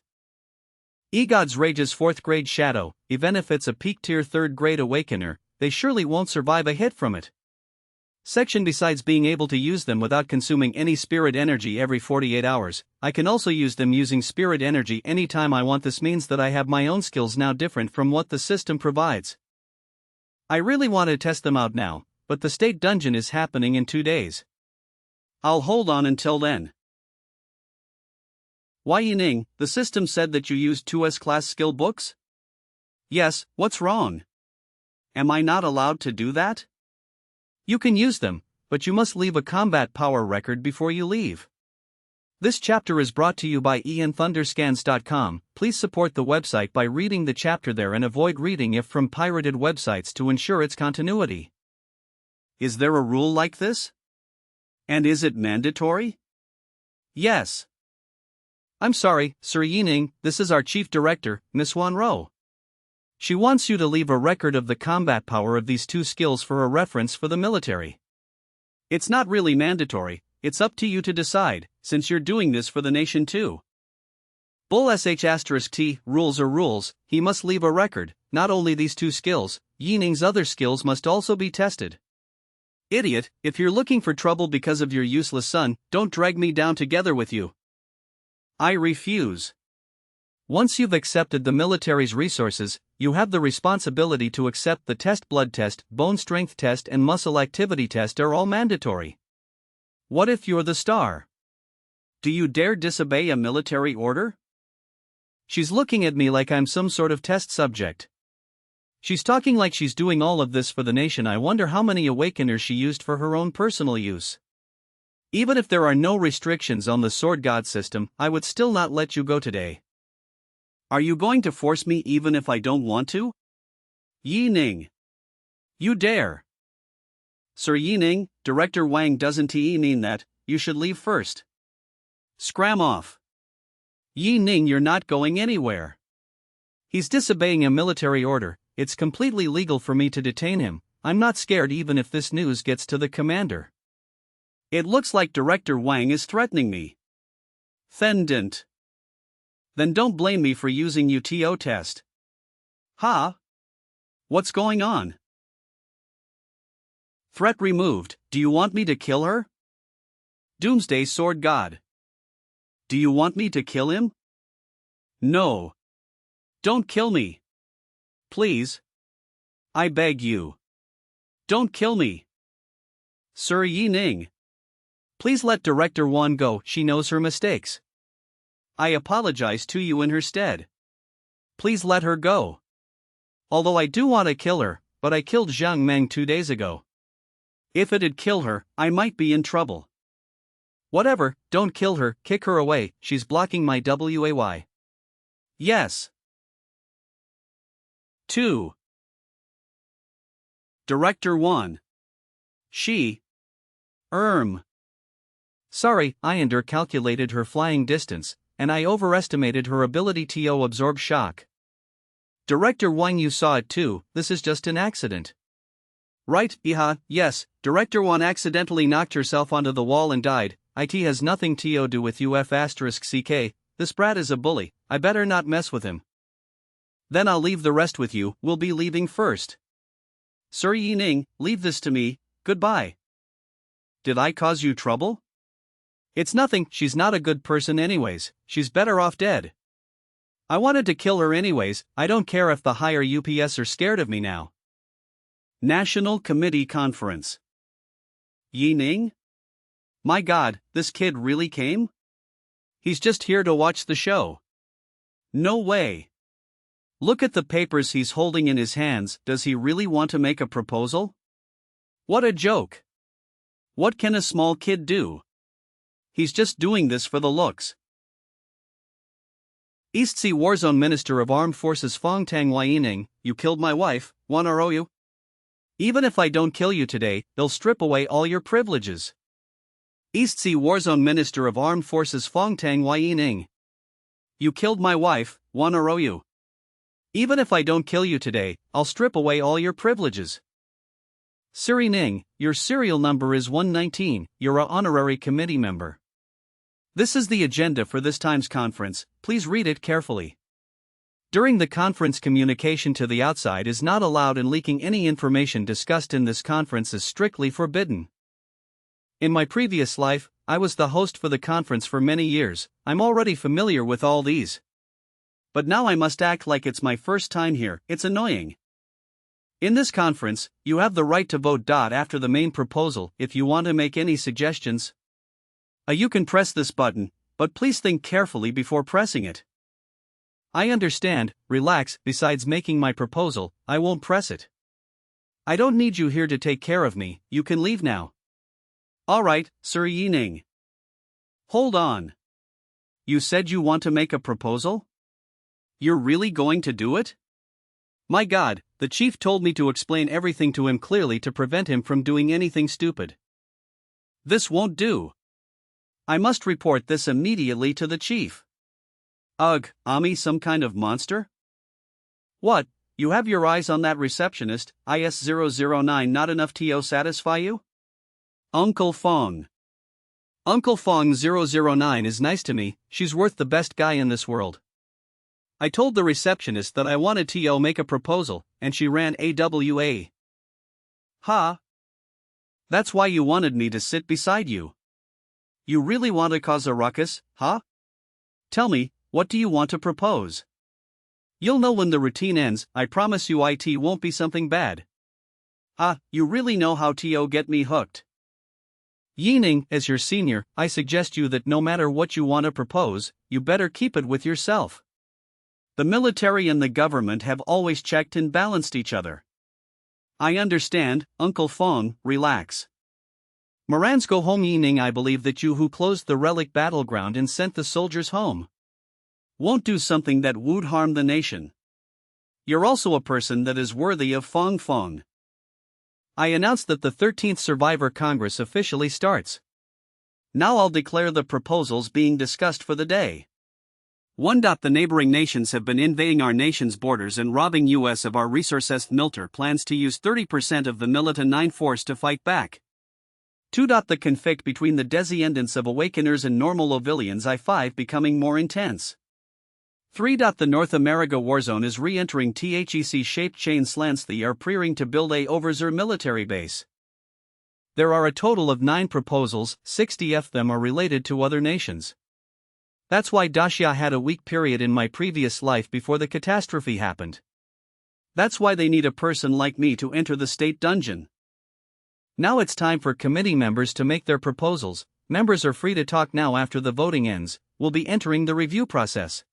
God's Rage's 4th grade Shadow. Even if it's a peak tier 3rd grade awakener, they surely won't survive a hit from it. Section besides being able to use them without consuming any spirit energy every 48 hours, I can also use them using spirit energy anytime I want. This means that I have my own skills now different from what the system provides. I really want to test them out now, but the state dungeon is happening in 2 days. I'll hold on until then. Why Yining, the system said that you used 2S class skill books? Yes, what's wrong? Am I not allowed to do that? You can use them, but you must leave a combat power record before you leave. This chapter is brought to you by ianthunderscans.com. Please support the website by reading the chapter there and avoid reading it from pirated websites to ensure its continuity. Is there a rule like this? And is it mandatory? Yes. I'm sorry, Sir Yining, this is our chief director, Miss Wanro. She wants you to leave a record of the combat power of these two skills for a reference for the military. It's not really mandatory, it's up to you to decide, since you're doing this for the nation too. Bull *T, rules are rules, he must leave a record, not only these two skills, Yining's other skills must also be tested. Idiot, if you're looking for trouble because of your useless son, don't drag me down together with you. I refuse. Once you've accepted the military's resources, you have the responsibility to accept the test. Blood test, bone strength test and muscle activity test are all mandatory. What if you're the star? Do you dare disobey a military order? She's looking at me like I'm some sort of test subject. She's talking like she's doing all of this for the nation. I wonder how many awakeners she used for her own personal use. Even if there are no restrictions on the sword god system, I would still not let you go today. Are you going to force me even if I don't want to? Yining. You dare. Sir Yining, Director Wang doesn't mean that, you should leave first. Scram off. Yining, you're not going anywhere. He's disobeying a military order, it's completely legal for me to detain him. I'm not scared even if this news gets to the commander. It looks like Director Wang is threatening me. Then don't blame me for using UTO test. Ha? What's going on? Threat removed. Do you want me to kill her? Doomsday Sword God. Do you want me to kill him? No. Don't kill me. Please. I beg you. Don't kill me. Sir Yining. Please let Director Wan go, she knows her mistakes. I apologize to you in her stead. Please let her go. Although I do want to kill her, but I killed Zhang Meng 2 days ago. If it'd kill her, I might be in trouble. Whatever, don't kill her, kick her away, she's blocking my way. Yes. 2. Director 1. She. Sorry, I undercalculated her flying distance, and I overestimated her ability to absorb shock. Director Wang, you saw it too, this is just an accident. Right, Iha, yes, Director Wang accidentally knocked herself onto the wall and died. It has nothing to do with UF*CK, this brat is a bully, I better not mess with him. Then I'll leave the rest with you, we'll be leaving first. Sir Yining, leave this to me, goodbye. Did I cause you trouble? It's nothing, she's not a good person anyways, she's better off dead. I wanted to kill her anyways, I don't care if the higher UPS are scared of me now. National Committee Conference. Yining? My God, this kid really came? He's just here to watch the show. No way. Look at the papers he's holding in his hands, does he really want to make a proposal? What a joke. What can a small kid do? He's just doing this for the looks. East Sea Warzone Minister of Armed Forces Fong Tang Yining, you killed my wife, wanna you? Even if I don't kill you today, they'll strip away all your privileges. East Sea Warzone Minister of Armed Forces Fong Tang Yining. You killed my wife, wanna you? Even if I don't kill you today, I'll strip away all your privileges. Sir Yining, your serial number is 119, you're an honorary committee member. This is the agenda for this time's conference, please read it carefully. During the conference, communication to the outside is not allowed and leaking any information discussed in this conference is strictly forbidden. In my previous life, I was the host for the conference for many years, I'm already familiar with all these. But now I must act like it's my first time here, it's annoying. In this conference, you have the right to vote. After the main proposal, if you want to make any suggestions, you can press this button, but please think carefully before pressing it. I understand, relax, besides making my proposal, I won't press it. I don't need you here to take care of me, you can leave now. Alright, Sir Yining. Hold on. You said you want to make a proposal? You're really going to do it? My God, the chief told me to explain everything to him clearly to prevent him from doing anything stupid. This won't do. I must report this immediately to the chief. Ugh, Ami, some kind of monster? What, you have your eyes on that receptionist, IS-009, not enough to satisfy you? Uncle Fong. Uncle Fong 009 is nice to me, she's worth the best guy in this world. I told the receptionist that I wanted to make a proposal, and she ran AWA. Ha! That's why you wanted me to sit beside you. You really want to cause a ruckus, huh? Tell me, what do you want to propose? You'll know when the routine ends, I promise you it won't be something bad. Ah, you really know how to get me hooked. Yining, as your senior, I suggest you that no matter what you want to propose, you better keep it with yourself. The military and the government have always checked and balanced each other. I understand, Uncle Fong, relax. Morans go home. Yining, I believe that you who closed the relic battleground and sent the soldiers home won't do something that would harm the nation. You're also a person that is worthy of Fong Fong. I announce that the 13th Survivor Congress officially starts. Now I'll declare the proposals being discussed for the day. 1. The neighboring nations have been invading our nation's borders and robbing us of our resources. Milter plans to use 30% of the Militan 9 force to fight back. 2. The conflict between the descendants of Awakeners and normal Ovilians I-5 becoming more intense. 3. The North America warzone is re-entering THEC-shaped chain slants. They are preparing to build a overseer military base. There are a total of 9 proposals, 60 of them are related to other nations. That's why Dacia had a weak period in my previous life before the catastrophe happened. That's why they need a person like me to enter the state dungeon. Now it's time for committee members to make their proposals. Members are free to talk now. After the voting ends, we'll be entering the review process.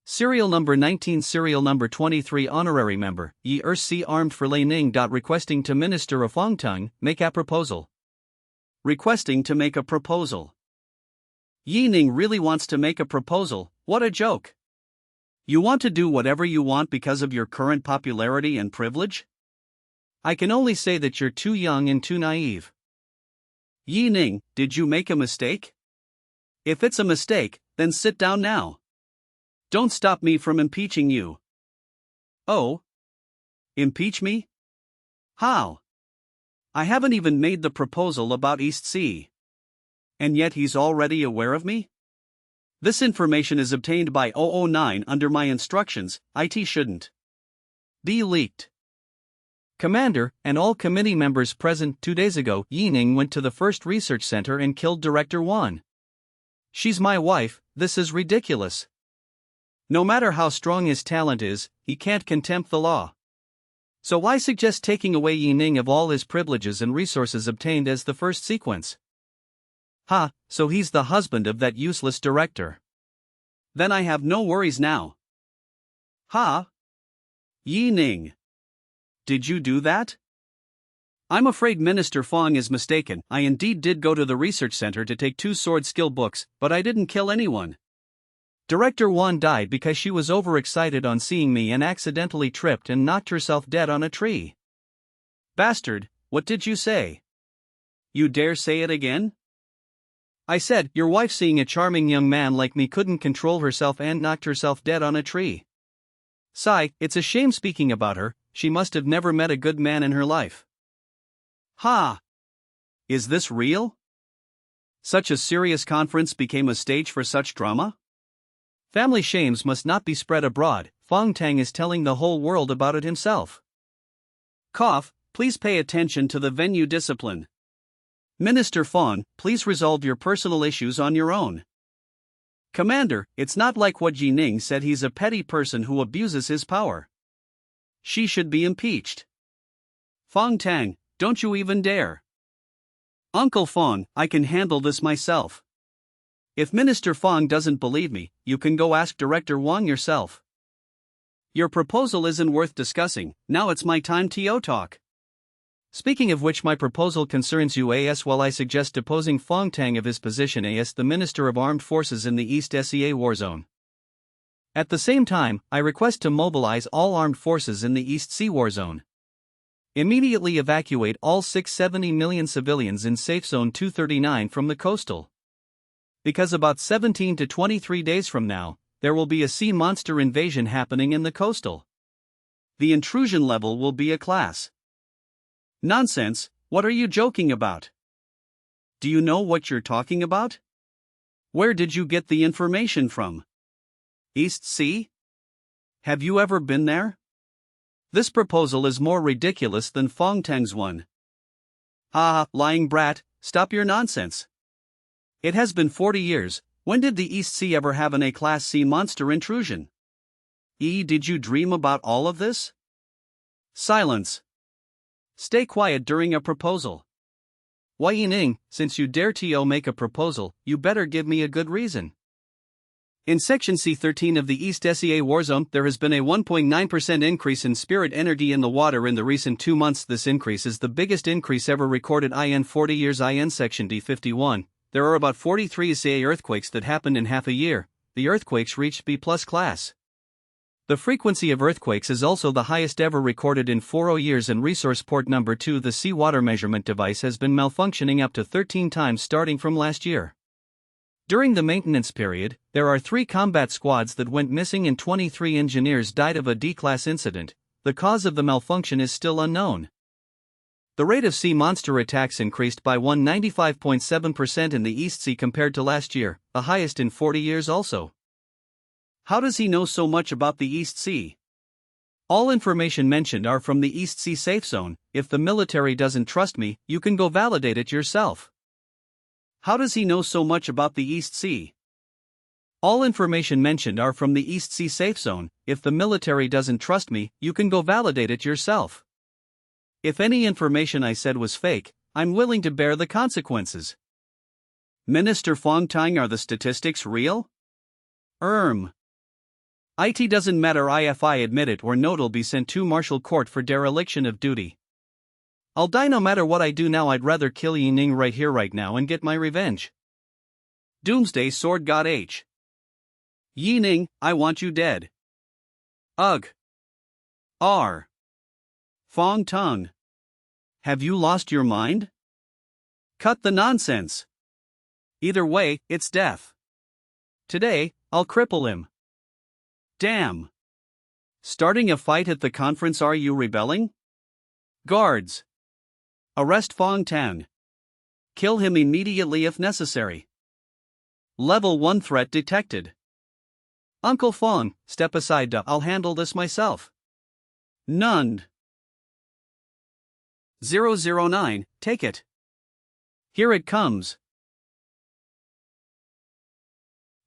Serial number 19, serial number 23, honorary member, Yi C armed for Lei Ning. Requesting to Minister of Fongtung, make a proposal. Requesting to make a proposal. Yi Ning really wants to make a proposal, what a joke. You want to do whatever you want because of your current popularity and privilege? I can only say that you're too young and too naive. Yi Ning, did you make a mistake? If it's a mistake, then sit down now. Don't stop me from impeaching you. Oh? Impeach me? How? I haven't even made the proposal about East Sea. And yet he's already aware of me? This information is obtained by 009 under my instructions. It shouldn't be leaked. Commander, and all committee members present. 2 days ago, Yining went to the first research center and killed Director Wan. She's my wife, this is ridiculous. No matter how strong his talent is, he can't contempt the law. So I suggest taking away Yining of all his privileges and resources obtained as the first sequence. Ha, so he's the husband of that useless director. Then I have no worries now. Ha? Yining. Did you do that? I'm afraid Minister Fong is mistaken. I indeed did go to the research center to take 2 sword skill books, but I didn't kill anyone. Director Wan died because she was overexcited on seeing me and accidentally tripped and knocked herself dead on a tree. Bastard, what did you say? You dare say it again? I said, your wife seeing a charming young man like me couldn't control herself and knocked herself dead on a tree. Sigh, it's a shame speaking about her, she must have never met a good man in her life. Ha! Is this real? Such a serious conference became a stage for such drama? Family shames must not be spread abroad, Fong Tang is telling the whole world about it himself. Cough, please pay attention to the venue discipline. Minister Fong, please resolve your personal issues on your own. Commander, it's not like what Yining said, he's a petty person who abuses his power. She should be impeached. Fong Tang, don't you even dare. Uncle Fong, I can handle this myself. If Minister Fong doesn't believe me, you can go ask Director Wang yourself. Your proposal isn't worth discussing, now it's my time to talk. Speaking of which, my proposal concerns you as well. I suggest deposing Fong Tang of his position as the Minister of Armed Forces in the East SEA war zone. At the same time, I request to mobilize all armed forces in the East Sea War Zone. Immediately evacuate all 670 million civilians in Safe Zone 239 from the coastal. Because about 17 to 23 days from now, there will be a sea monster invasion happening in the coastal. The intrusion level will be a class. Nonsense, what are you joking about? Do you know what you're talking about? Where did you get the information from? East Sea? Have you ever been there? This proposal is more ridiculous than Fong Teng's one. Ah, lying brat, stop your nonsense. It has been 40 years, when did the East Sea ever have an A-class sea monster intrusion? Did you dream about all of this? Silence. Stay quiet during a proposal. Wai Yining, since you dare to make a proposal, you better give me a good reason. In Section C13 of the East SEA Warzone, there has been a 1.9% increase in spirit energy in the water in the recent 2 months. This increase is the biggest increase ever recorded in 40 years. In Section D51, there are about 43 SEA earthquakes that happened in half a year. The earthquakes reached B+ class. The frequency of earthquakes is also the highest ever recorded in 40 years, and resource port number 2, the seawater measurement device, has been malfunctioning up to 13 times starting from last year. During the maintenance period, there are 3 combat squads that went missing and 23 engineers died of a D-class incident. The cause of the malfunction is still unknown. The rate of sea monster attacks increased by 195.7% in the East Sea compared to last year, the highest in 40 years also. How does he know so much about the East Sea? All information mentioned are from the East Sea Safe Zone. If the military doesn't trust me, you can go validate it yourself. How does he know so much about the East Sea? All information mentioned are from the East Sea Safe Zone. If the military doesn't trust me, you can go validate it yourself. If any information I said was fake, I'm willing to bear the consequences. Minister Fong Tang, are the statistics real? It doesn't matter if I admit it or not, will be sent to martial court for dereliction of duty. I'll die no matter what I do now. I'd rather kill Yining right here right now and get my revenge. Doomsday Sword God H. Yining, I want you dead. Ugh. R. Fong Tang. Have you lost your mind? Cut the nonsense. Either way, it's death. Today, I'll cripple him. Damn. Starting a fight at the conference? Are you rebelling? Guards. Arrest Fong Tang. Kill him immediately if necessary. Level 1 threat detected. Uncle Fong, step aside. I'll handle this myself. None. 009, take it. Here it comes.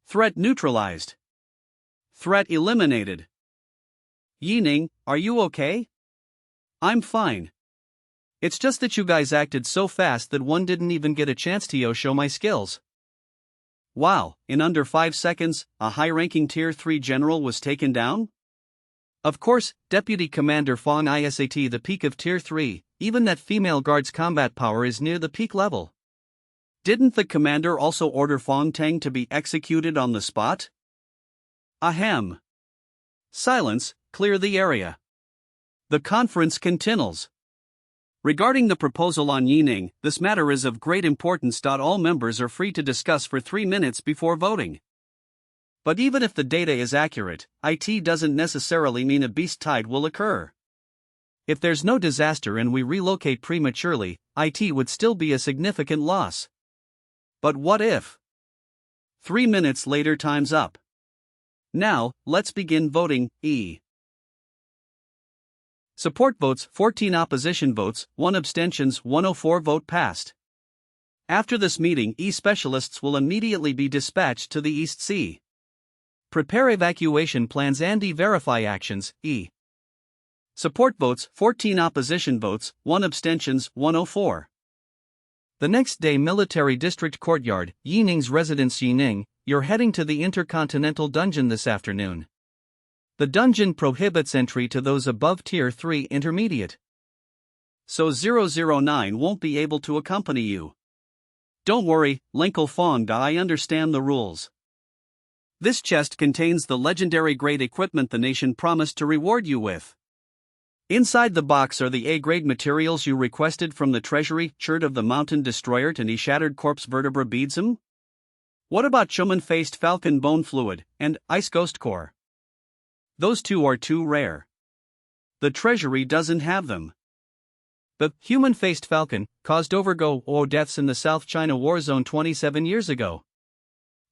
Threat neutralized. Threat eliminated. Yining, are you okay? I'm fine. It's just that you guys acted so fast that one didn't even get a chance to show my skills. Wow, in under 5 seconds, a high-ranking Tier 3 general was taken down? Of course, Deputy Commander Fong is at the peak of Tier 3, even that female guard's combat power is near the peak level. Didn't the commander also order Fong Tang to be executed on the spot? Ahem. Silence, clear the area. The conference continues. Regarding the proposal on Yining, this matter is of great importance. All members are free to discuss for 3 minutes before voting. But even if the data is accurate, it doesn't necessarily mean a beast tide will occur. If there's no disaster and we relocate prematurely, it would still be a significant loss. But what if? 3 minutes later, time's up. Now, let's begin voting. Support votes 14, opposition votes 1, abstentions 104. Vote passed. After this meeting, specialists will immediately be dispatched to the East Sea. Prepare evacuation plans and verify actions. Support votes 14, opposition votes 1, abstentions 104. The next day, Military District Courtyard, Yining's residence. Yining, you're heading to the Intercontinental Dungeon this afternoon. The dungeon prohibits entry to those above Tier 3 Intermediate. So 009 won't be able to accompany you. Don't worry, Uncle Fong, I understand the rules. This chest contains the legendary grade equipment the nation promised to reward you with. Inside the box are the A-grade materials you requested from the treasury: Chert of the Mountain Destroyer to Shattered Corpse Vertebra Beadsum? What about Chuman-Faced Falcon Bone Fluid and Ice Ghost Core? Those two are too rare. The treasury doesn't have them. The human-faced falcon caused overgo deaths in the South China War Zone 27 years ago.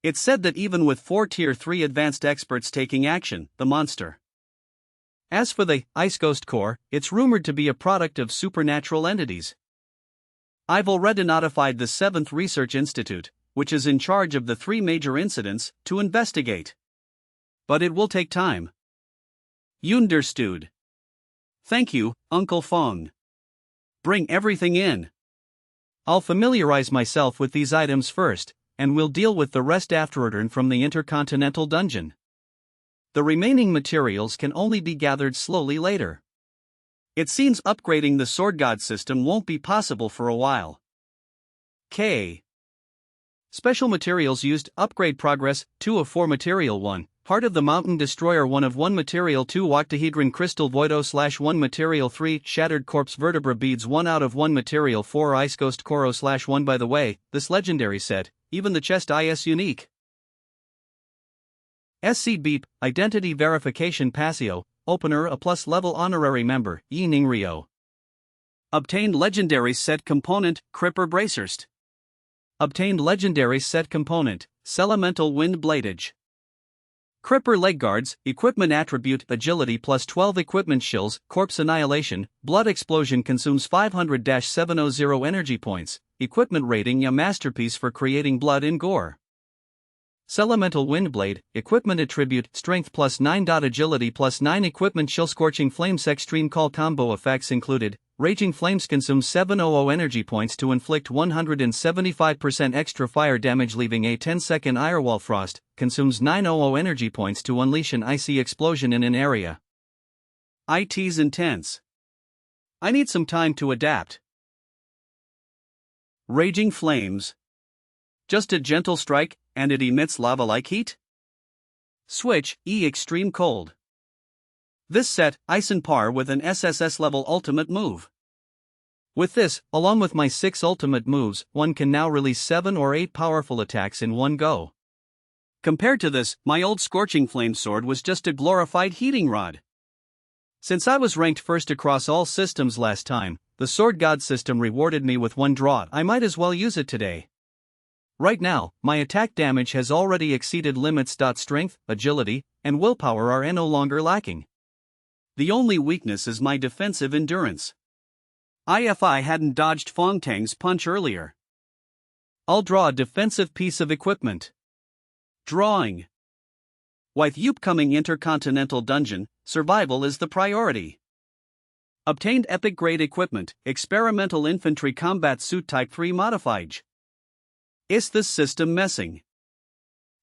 It's said that even with 4 Tier 3 advanced experts taking action, the monster. As for the Ice Ghost Core, it's rumored to be a product of supernatural entities. I've already notified the 7th Research Institute, which is in charge of the 3 major incidents, to investigate. But it will take time. Understood. Thank you, Uncle Fong. Bring everything in. I'll familiarize myself with these items first, and we'll deal with the rest afterward from the Intercontinental Dungeon. The remaining materials can only be gathered slowly later. It seems upgrading the Sword God system won't be possible for a while. K. Special materials used: Upgrade Progress, 2 of 4 Material 1, Heart of the Mountain Destroyer 1 of 1 Material 2, Octahedron Crystal Voido/1 Material 3, Shattered Corpse Vertebra Beads 1 out of 1 Material 4, Ice Ghost Koro/1. By the way, this legendary set, even the chest is unique. SC Beep, Identity Verification Passio, Opener a plus level honorary member, Yi Ning Rio. Obtained Legendary Set Component, Cripper Bracerst. Obtained Legendary Set Component, Elemental Wind Bladage. Cripper Leg Guards, Equipment Attribute Agility plus 12 Equipment Shills, Corpse Annihilation, Blood Explosion consumes 500-700 energy points, Equipment Rating: a masterpiece for creating blood and gore. Elemental Windblade, Equipment Attribute Strength plus 9. Agility plus 9. Equipment Chill: Scorching Flames. Extreme Call combo effects included: Raging Flames consumes 700 energy points to inflict 175% extra fire damage, leaving a 10-second Irewall Frost, consumes 900 energy points to unleash an icy explosion in an area. It's intense. I need some time to adapt. Raging Flames. Just a gentle strike, and it emits lava-like heat? Switch, Extreme Cold. This set, ice and par with an SSS level ultimate move. With this, along with my 6 ultimate moves, one can now release 7 or 8 powerful attacks in one go. Compared to this, my old Scorching Flame sword was just a glorified heating rod. Since I was ranked first across all systems last time, the Sword God system rewarded me with 1 draw. I might as well use it today. Right now, my attack damage has already exceeded limits. Strength, agility, and willpower are no longer lacking. The only weakness is my defensive endurance. If I hadn't dodged Fong Tang's punch earlier. I'll draw a defensive piece of equipment. Drawing. With the upcoming Intercontinental Dungeon, survival is the priority. Obtained Epic Grade Equipment, Experimental Infantry Combat Suit Type 3 Modified. Is this system messing?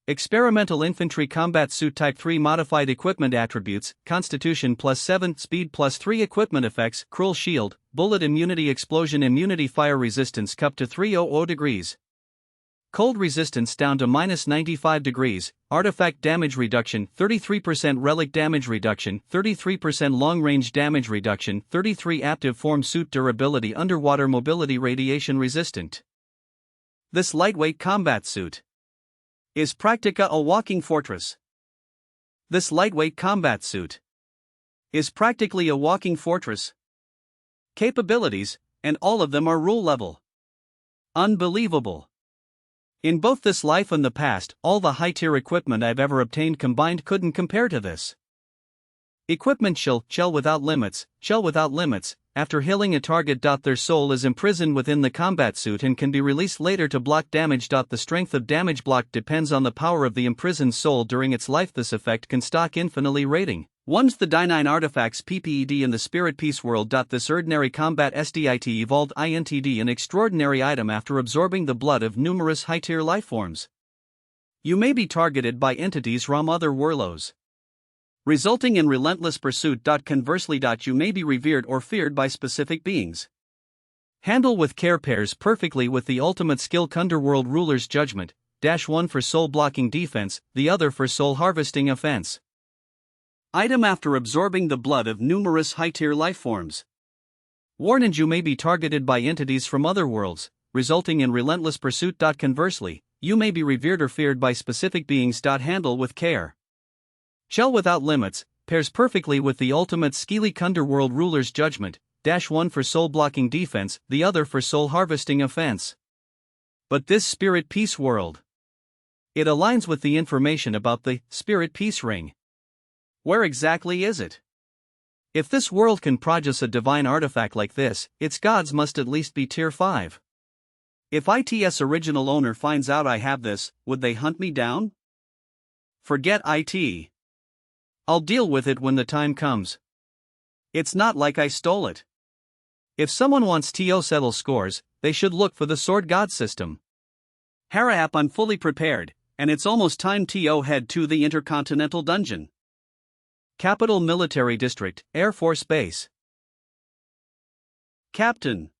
Experimental Infantry Combat Suit Type 3 Modified Equipment Attributes: Constitution plus 7, Speed plus 3. Equipment Effects: Cruel Shield, Bullet Immunity, Explosion Immunity, Fire Resistance up to 300 degrees. Cold Resistance down to minus 95 degrees, Artifact Damage Reduction 33%, Relic Damage Reduction 33%, Long Range Damage Reduction 33%, Active Form Suit Durability, Underwater Mobility, Radiation Resistant. This lightweight combat suit. Is Practica a walking fortress? This lightweight combat suit is practically a walking fortress. Capabilities, and all of them are rule level. Unbelievable. In both this life and the past, all the high-tier equipment I've ever obtained combined couldn't compare to this. Equipment Chill without limits, after healing a target. Their soul is imprisoned within the combat suit and can be released later to block damage. The strength of damage block depends on the power of the imprisoned soul during its life. This effect can stock infinitely rating. Once the D9 artifacts PPED in the Spirit Peace world. This ordinary combat SDIT evolved INTD, an extraordinary item after absorbing the blood of numerous high-tier lifeforms. You may be targeted by entities from other worlds, resulting in relentless pursuit. Conversely, you may be revered or feared by specific beings. Handle with care pairs perfectly with the ultimate skill Underworld Ruler's Judgment, -1 for soul blocking defense, the other for soul harvesting offense. Item after absorbing the blood of numerous high-tier lifeforms. Warned, you may be targeted by entities from other worlds, resulting in relentless pursuit. Conversely, you may be revered or feared by specific beings. Handle with care. Shell without limits pairs perfectly with the ultimate Skeelik underworld ruler's judgment, -1 for soul blocking defense, the other for soul harvesting offense. But this spirit peace world. It aligns with the information about the spirit peace ring. Where exactly is it? If this world can produce a divine artifact like this, its gods must at least be tier 5. If IT's original owner finds out I have this, would they hunt me down? Forget IT. I'll deal with it when the time comes. It's not like I stole it. If someone wants to settle scores, they should look for the Sword God system. Harap, I'm fully prepared, and it's almost time to head to the Intercontinental Dungeon. Capital Military District, Air Force Base. Captain.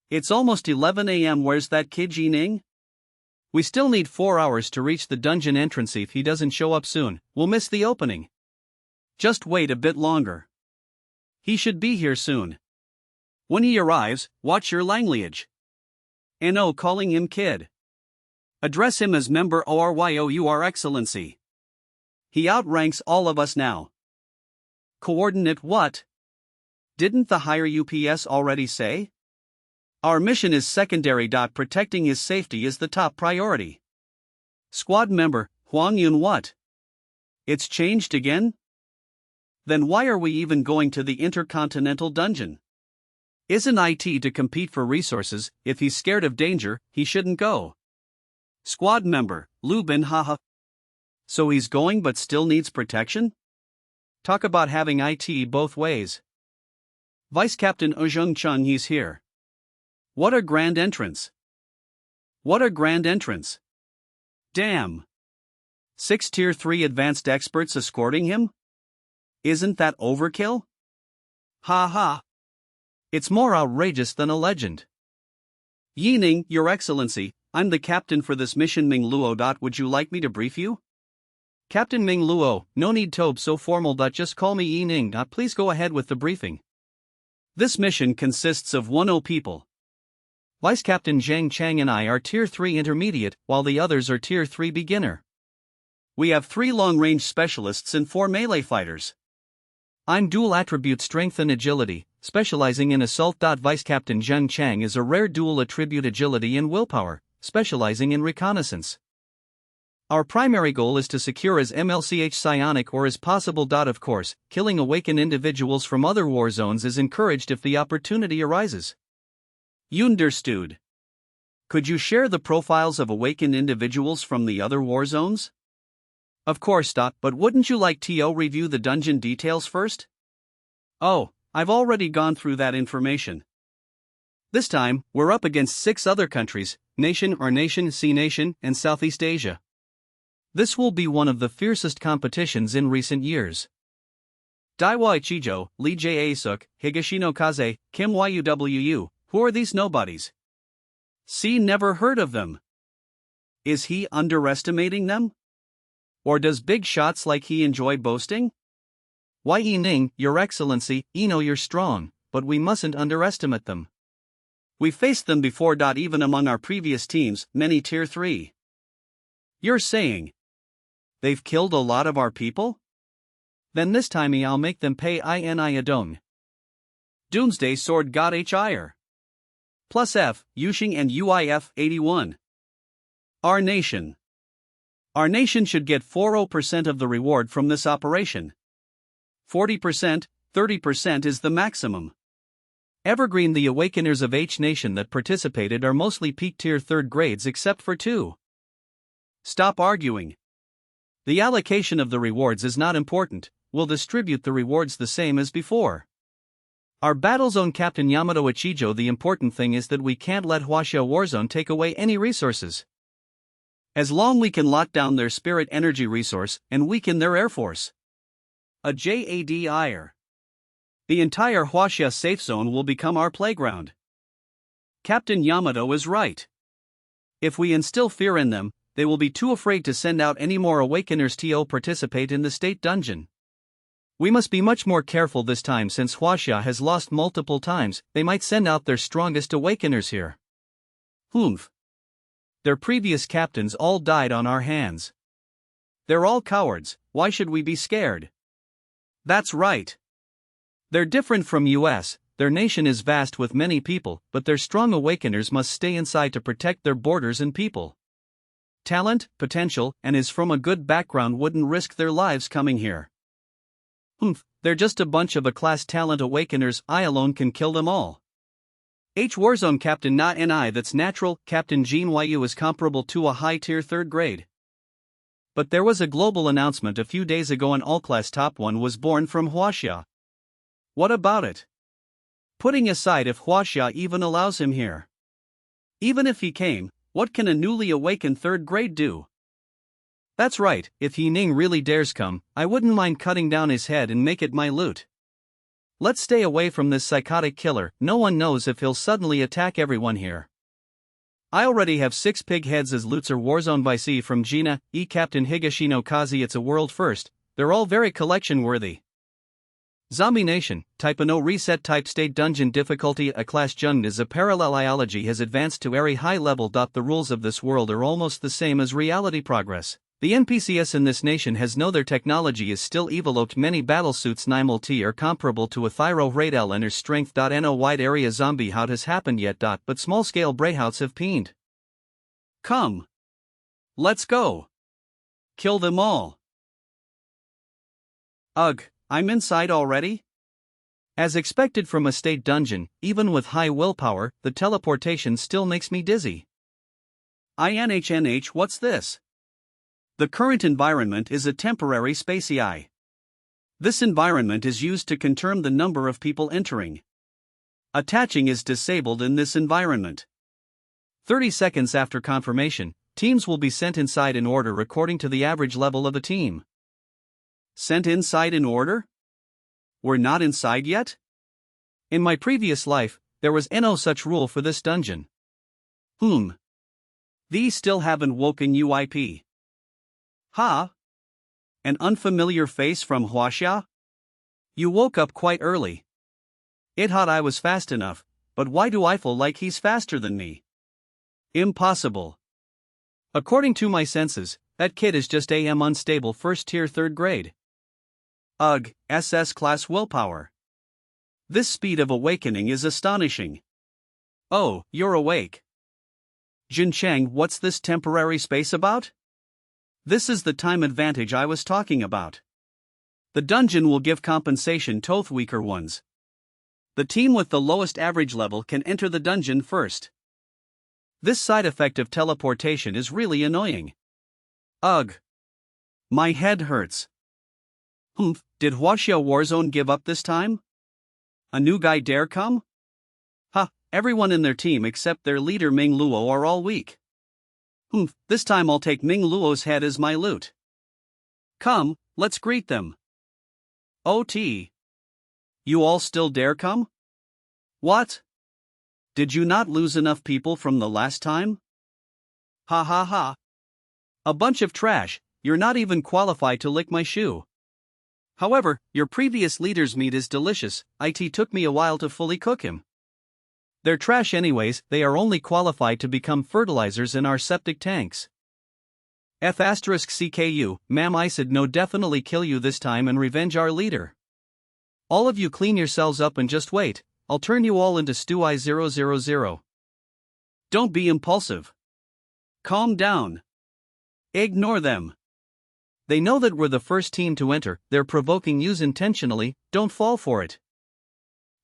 It's almost 11 a.m. Where's that kid Jining? We still need 4 hours to reach the dungeon entrance. If he doesn't show up soon, we'll miss the opening. Just wait a bit longer. He should be here soon. When he arrives, watch your language. No calling him kid. Address him as member ORYO, Your Excellency. He outranks all of us now. Coordinate what? Didn't the higher UPS already say? Our mission is secondary. Protecting his safety is the top priority. Squad member, Huang Yun, what? It's changed again? Then why are we even going to the Intercontinental Dungeon? Isn't IT to compete for resources? If he's scared of danger, he shouldn't go. Squad member, Lu Bin, haha. So he's going but still needs protection? Talk about having IT both ways. Vice Captain Ojung Chung, he's here. What a grand entrance. What a grand entrance. Damn. 6 tier 3 advanced experts escorting him? Isn't that overkill? Ha ha. It's more outrageous than a legend. Yining, Your Excellency, I'm the captain for this mission, Ming Luo. Would you like me to brief you? Captain Ming Luo, no need to be so formal. Just call me Yining. Please go ahead with the briefing. This mission consists of 10 people. Vice Captain Zhang Chang and I are tier 3 intermediate, while the others are tier 3 beginner. We have 3 long-range specialists and 4 melee fighters. I'm dual attribute strength and agility, specializing in assault. Vice Captain Zhang Chang is a rare dual attribute agility and willpower, specializing in reconnaissance. Our primary goal is to secure as MLCH psionic or as possible. Of course, killing awakened individuals from other war zones is encouraged if the opportunity arises. Understood. Could you share the profiles of awakened individuals from the other war zones? Of course. But wouldn't you like to review the dungeon details first? Oh, I've already gone through that information. This time, we're up against 6 other countries, Nation, C Nation, and Southeast Asia. This will be one of the fiercest competitions in recent years. Daiwa Ichijo, Lee J. Asuk, Higashino Kaze, Kim Yuwu, who are these nobodies? See, never heard of them. Is he underestimating them? Or does big shots like he enjoy boasting? Why Yining, Your Excellency, know you're strong, but we mustn't underestimate them. We faced them before. Even among our previous teams, many tier 3. You're saying they've killed a lot of our people? Then this time I'll make them pay ini adong. Doomsday Sword God HIR. Plus F, Yushing and UIF 81. Our nation. Our nation should get 40% of the reward from this operation. 40%, 30% is the maximum. Evergreen, the Awakeners of H Nation that participated are mostly peak tier 3rd grades except for 2. Stop arguing. The allocation of the rewards is not important, we'll distribute the rewards the same as before. Our battle zone Captain Yamato Ichijo, the important thing is that we can't let Huaxia Warzone take away any resources. As long we can lock down their spirit energy resource and weaken their air force. A JADIR. The entire Huaxia safe zone will become our playground. Captain Yamato is right. If we instill fear in them, they will be too afraid to send out any more Awakeners to participate in the state dungeon. We must be much more careful this time since Huaxia has lost multiple times. They might send out their strongest Awakeners here. Humph. Their previous captains all died on our hands. They're all cowards, why should we be scared? That's right. They're different from US, their nation is vast with many people, but their strong Awakeners must stay inside to protect their borders and people. Talent, potential, and is from a good background wouldn't risk their lives coming here. They're just a bunch of A-class talent Awakeners, I alone can kill them all. Warzone Captain Na Ni that's natural, Captain Jean Yu is comparable to a high-tier 3rd grade. But there was a global announcement a few days ago an all-class top 1 was born from Huaxia. What about it? Putting aside if Huaxia even allows him here. Even if he came, what can a newly awakened 3rd grade do? That's right, if He Ning really dares come, I wouldn't mind cutting down his head and make it my loot. Let's stay away from this psychotic killer, no one knows if he'll suddenly attack everyone here. I already have 6 pig heads as loots or Warzone VC from Gina, Captain Higashino Kazi. It's a world first, they're all very collection worthy. Zombie Nation, Type No Reset Type State Dungeon Difficulty A-class Jund is a parallel biology has advanced to very high level. The rules of this world are almost the same as reality progress. The NPCs in this nation has know their technology is still evolved. Many battlesuits Nimal T are comparable to a Thyro Radel and her strength. No wide area zombie how has happened yet. But small scale brayhouts have peened. Come. Let's go. Kill them all. Ugh, I'm inside already? As expected from a state dungeon, even with high willpower, the teleportation still makes me dizzy. INHNH, what's this? The current environment is a temporary spacei. This environment is used to confirm the number of people entering. Attaching is disabled in this environment. 30 seconds after confirmation, teams will be sent inside in order according to the average level of the team. Sent inside in order? We're not inside yet? In my previous life, there was no such rule for this dungeon. These still haven't woken UIP. Ha? An unfamiliar face from Huaxia? You woke up quite early. It thought I was fast enough, but why do I feel like he's faster than me? Impossible. According to my senses, that kid is just unstable 1st tier 3rd grade. Ugh, SS class willpower. This speed of awakening is astonishing. Oh, you're awake. Jincheng, what's this temporary space about? This is the time advantage I was talking about. The dungeon will give compensation to weaker ones. The team with the lowest average level can enter the dungeon first. This side effect of teleportation is really annoying. Ugh. My head hurts. Did Huaxia Warzone give up this time? A new guy dare come? Everyone in their team except their leader Ming Luo are all weak. This time I'll take Ming Luo's head as my loot. Come, let's greet them. OT. You all still dare come? What? Did you not lose enough people from the last time? Ha ha ha. A bunch of trash, you're not even qualified to lick my shoe. However, your previous leader's meat is delicious, it took me a while to fully cook him. They're trash anyways, they are only qualified to become fertilizers in our septic tanks. F*CKU, ma'am I said no definitely kill you this time and revenge our leader. All of you clean yourselves up and just wait, I'll turn you all into stew I000. Don't be impulsive. Calm down. Ignore them. They know that we're the first team to enter, they're provoking yous intentionally, don't fall for it.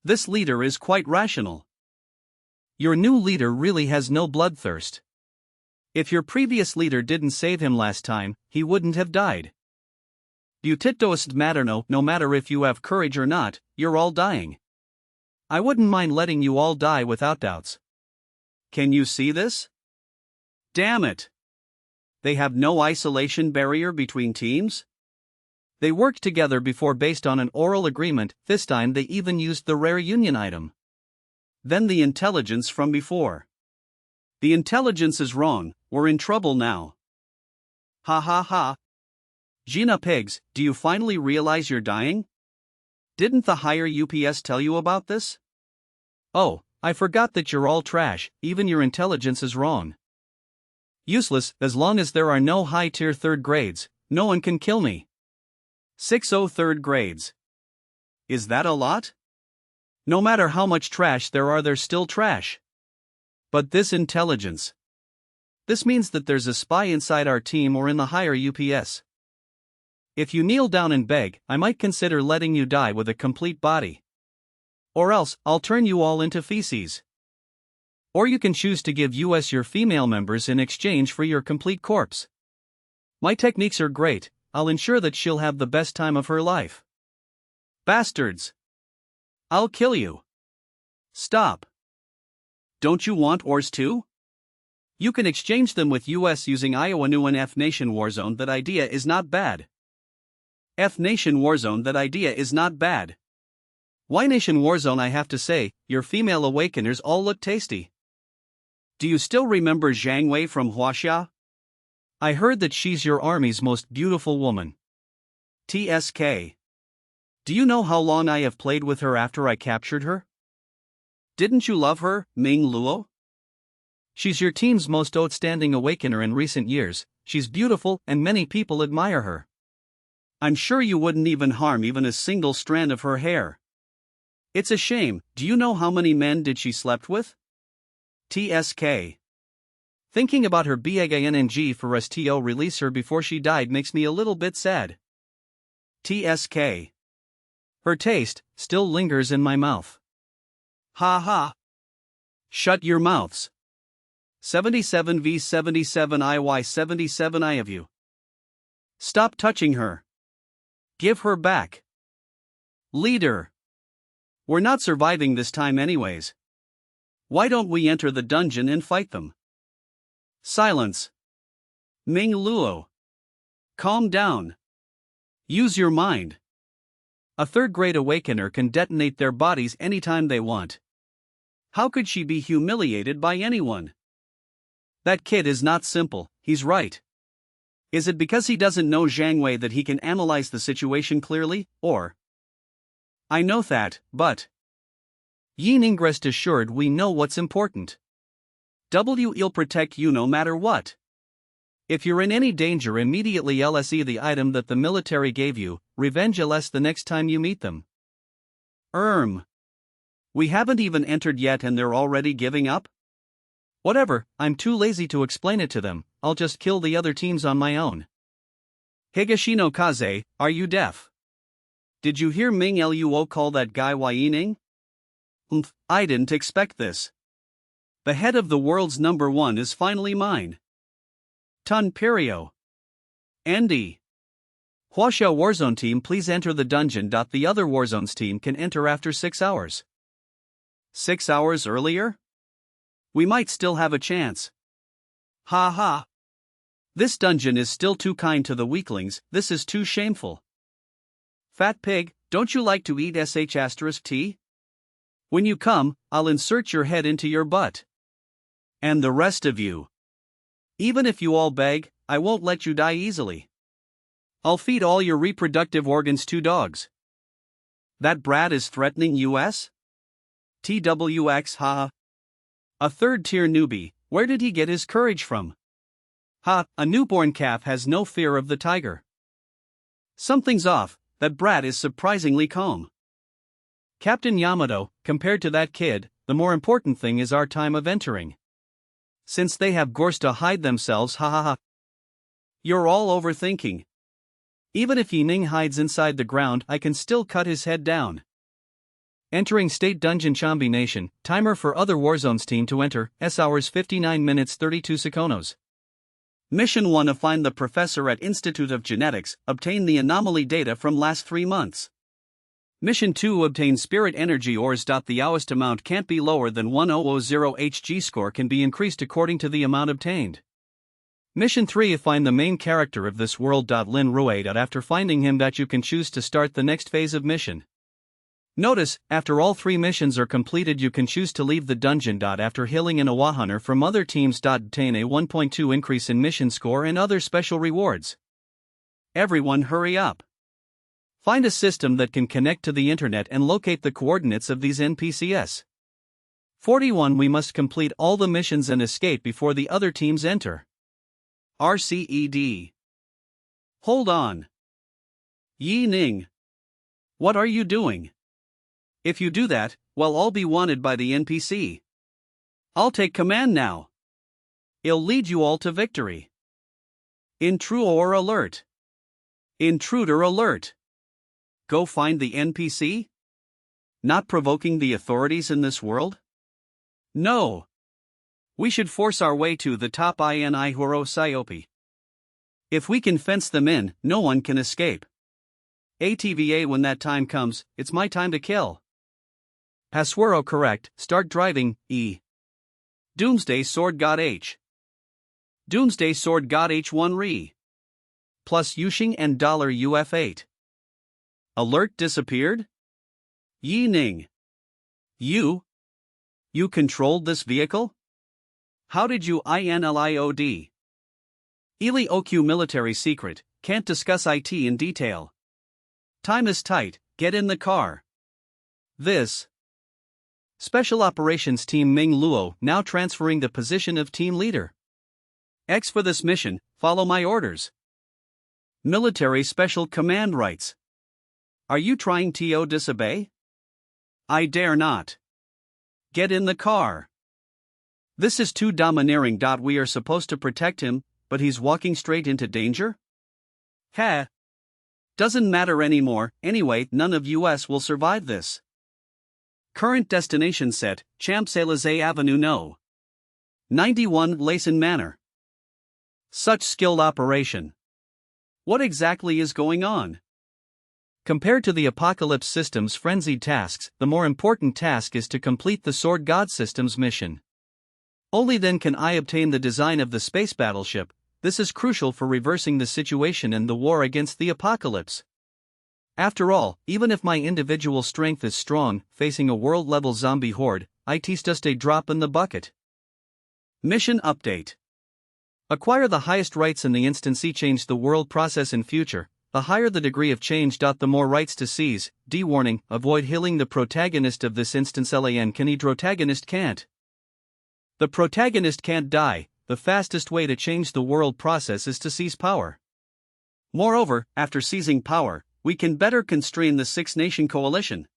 This leader is quite rational. Your new leader really has no bloodthirst. If your previous leader didn't save him last time, he wouldn't have died. Butitost matter no matter if you have courage or not, you're all dying. I wouldn't mind letting you all die without doubts. Can you see this? Damn it. They have no isolation barrier between teams? They worked together before based on an oral agreement, this time they even used the rare union item. Then the intelligence from before. The intelligence is wrong, we're in trouble now. Ha ha ha. Gina Pigs, do you finally realize you're dying? Didn't the higher UPS tell you about this? Oh, I forgot that you're all trash, even your intelligence is wrong. Useless, as long as there are no high-tier third grades, no one can kill me. 60 third grades. Is that a lot? No matter how much trash there are, there's still trash. But this intelligence. This means that there's a spy inside our team or in the higher UPS. If you kneel down and beg, I might consider letting you die with a complete body. Or else, I'll turn you all into feces. Or you can choose to give us your female members in exchange for your complete corpse. My techniques are great, I'll ensure that she'll have the best time of her life. Bastards! I'll kill you. Stop. Don't you want ores too? You can exchange them with US using Iowa New and F Nation Warzone. That idea is not bad. F Nation Warzone. That idea is not bad. Y Nation Warzone. I have to say, your female awakeners all look tasty. Do you still remember Zhang Wei from Huaxia? I heard that she's your army's most beautiful woman. TSK. Do you know how long I have played with her after I captured her? Didn't you love her, Ming Luo? She's your team's most outstanding awakener in recent years. She's beautiful and many people admire her. I'm sure you wouldn't even harm even a single strand of her hair. It's a shame. Do you know how many men did she slept with? TSK. Thinking about her BAGNNG for STO release her before she died makes me a little bit sad. TSK. Her taste still lingers in my mouth. Ha ha. Shut your mouths. 77v77 IY77 of you. Stop touching her. Give her back. Leader. We're not surviving this time anyways. Why don't we enter the dungeon and fight them? Silence. Ming Luo. Calm down. Use your mind. A third-grade awakener can detonate their bodies anytime they want. How could she be humiliated by anyone? That kid is not simple, he's right. Is it because he doesn't know Zhang Wei that he can analyze the situation clearly, or? I know that, but Yining, rest assured we know what's important. We'll protect you no matter what. If you're in any danger, immediately LSE the item that the military gave you, revenge LS the next time you meet them. We haven't even entered yet and they're already giving up? Whatever, I'm too lazy to explain it to them, I'll just kill the other teams on my own. Higashino Kaze, are you deaf? Did you hear Ming Luo call that guy Yining? I didn't expect this. The head of the world's #1 is finally mine. Tun Perio. Andy. Huaxia Warzone team, please enter the dungeon. The other Warzones team can enter after 6 hours. 6 hours earlier? We might still have a chance. Ha ha. This dungeon is still too kind to the weaklings, this is too shameful. Fat pig, don't you like to eat sh*t? When you come, I'll insert your head into your butt. And the rest of you. Even if you all beg, I won't let you die easily. I'll feed all your reproductive organs to dogs. That brat is threatening us? TWX, haha. A third-tier newbie, where did he get his courage from? Ha, a newborn calf has no fear of the tiger. Something's off, that brat is surprisingly calm. Captain Yamato, compared to that kid, the more important thing is our time of entering. Since they have gores to hide themselves, ha ha ha. You're all overthinking. Even if Yining hides inside the ground, I can still cut his head down. Entering State Dungeon Chambi Nation, timer for other Warzones team to enter, S hours 59 minutes 32 seconds. Mission 1: find the professor at Institute of Genetics, obtain the anomaly data from last 3 months. Mission 2: obtain spirit energy ores. The hourst amount can't be lower than 1000 HG score can be increased according to the amount obtained. Mission 3: find the main character of this world. Lin Rue. After finding him, you can choose to start the next phase of mission. Notice, after all 3 missions are completed, you can choose to leave the dungeon. After healing an Awa hunter from other teams. Obtain a 1.2 increase in mission score and other special rewards. Everyone hurry up. Find a system that can connect to the internet and locate the coordinates of these NPCs. 41. We must complete all the missions and escape before the other teams enter. RCED. Hold on. Yi Ning. What are you doing? If you do that, well, I'll be wanted by the NPC. I'll take command now. I'll lead you all to victory. Intruder alert. Intruder alert. Go find the NPC? Not provoking the authorities in this world? No. We should force our way to the top INI Huro Siopi. If we can fence them in, no one can escape. ATVA, when that time comes, it's my time to kill. Haswaro correct, start driving, E. Doomsday Sword God H. Doomsday Sword God H1 Re. Plus Yushing and $UF8. Alert disappeared? Yi Ning. You controlled this vehicle? How did you INLIOD? Ili OQ military secret, can't discuss IT in detail. Time is tight, get in the car. This. Special Operations Team Ming Luo now transferring the position of team leader. X for this mission, follow my orders. Military Special Command writes. Are you trying to disobey? I dare not. Get in the car. This is too domineering. We are supposed to protect him, but he's walking straight into danger? Ha! Doesn't matter anymore, anyway, none of us will survive this. Current destination set, Champs-Élysées Avenue No. 91 Layson Manor. Such skilled operation. What exactly is going on? Compared to the Apocalypse system's frenzied tasks, the more important task is to complete the Sword God system's mission. Only then can I obtain the design of the space battleship. This is crucial for reversing the situation in the war against the Apocalypse. After all, even if my individual strength is strong, facing a world-level zombie horde, it's just a drop in the bucket. Mission update. Acquire the highest rights in the instancy. Change the world process in future. The higher the degree of change, the more rights to seize. D warning, avoid healing the protagonist of this instance. LAN can the protagonist can't. The protagonist can't die. The fastest way to change the world process is to seize power. Moreover, after seizing power, we can better constrain the Six-Nation Coalition.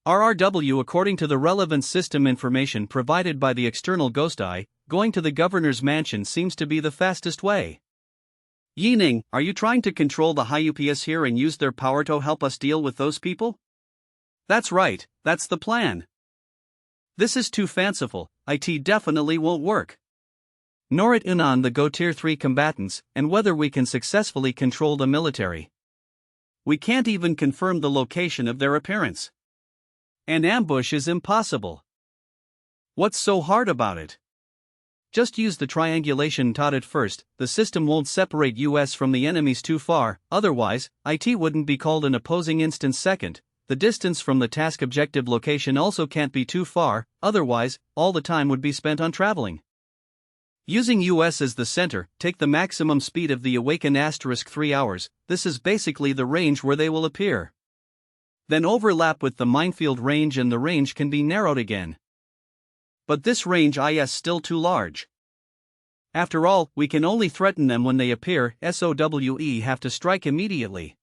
RRW. According to the relevant system information provided by the external Ghost Eye, going to the governor's mansion seems to be the fastest way. Yi Ning, are you trying to control the high UPS here and use their power to help us deal with those people? That's right, that's the plan. This is too fanciful, it definitely won't work. Nor it on the Go Tier 3 combatants, and whether we can successfully control the military. We can't even confirm the location of their appearance. An ambush is impossible. What's so hard about it? Just use the triangulation taught at first. The system won't separate us from the enemies too far, otherwise, it wouldn't be called an opposing instance. Second, the distance from the task objective location also can't be too far, otherwise, all the time would be spent on traveling. Using US as the center, take the maximum speed of the Awaken *3 hours, this is basically the range where they will appear. Then overlap with the minefield range and the range can be narrowed again. But this range is still too large. After all, we can only threaten them when they appear, SOWE have to strike immediately.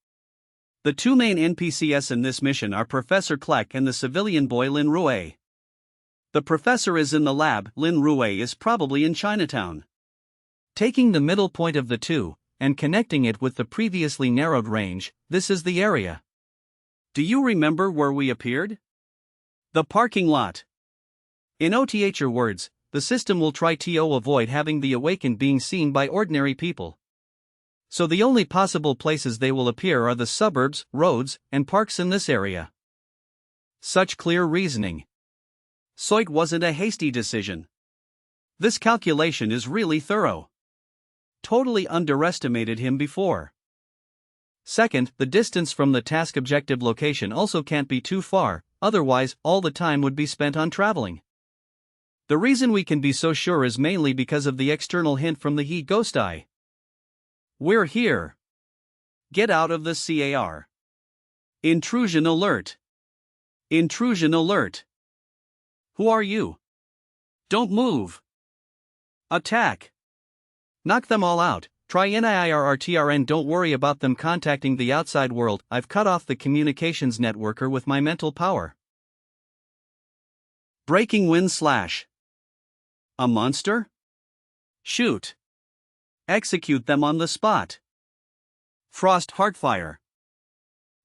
The two main NPCs in this mission are Professor Kleck and the civilian boy Lin Rue. The professor is in the lab, Lin Rue is probably in Chinatown. Taking the middle point of the two, and connecting it with the previously narrowed range, this is the area. Do you remember where we appeared? The parking lot. In OTHR words, the system will try to avoid having the Awakened being seen by ordinary people. So the only possible places they will appear are the suburbs, roads, and parks in this area. Such clear reasoning. Soit wasn't a hasty decision. This calculation is really thorough. Totally underestimated him before. Second, the distance from the task objective location also can't be too far, otherwise, all the time would be spent on traveling. The reason we can be so sure is mainly because of the external hint from the He Ghost Eye. We're here. Get out of the CAR. Intrusion alert. Intrusion alert. Who are you? Don't move. Attack. Knock them all out. Try NIRRTRN. Don't worry about them contacting the outside world. I've cut off the communications networker with my mental power. Breaking wind slash. A monster? Shoot. Execute them on the spot. Frost Heartfire.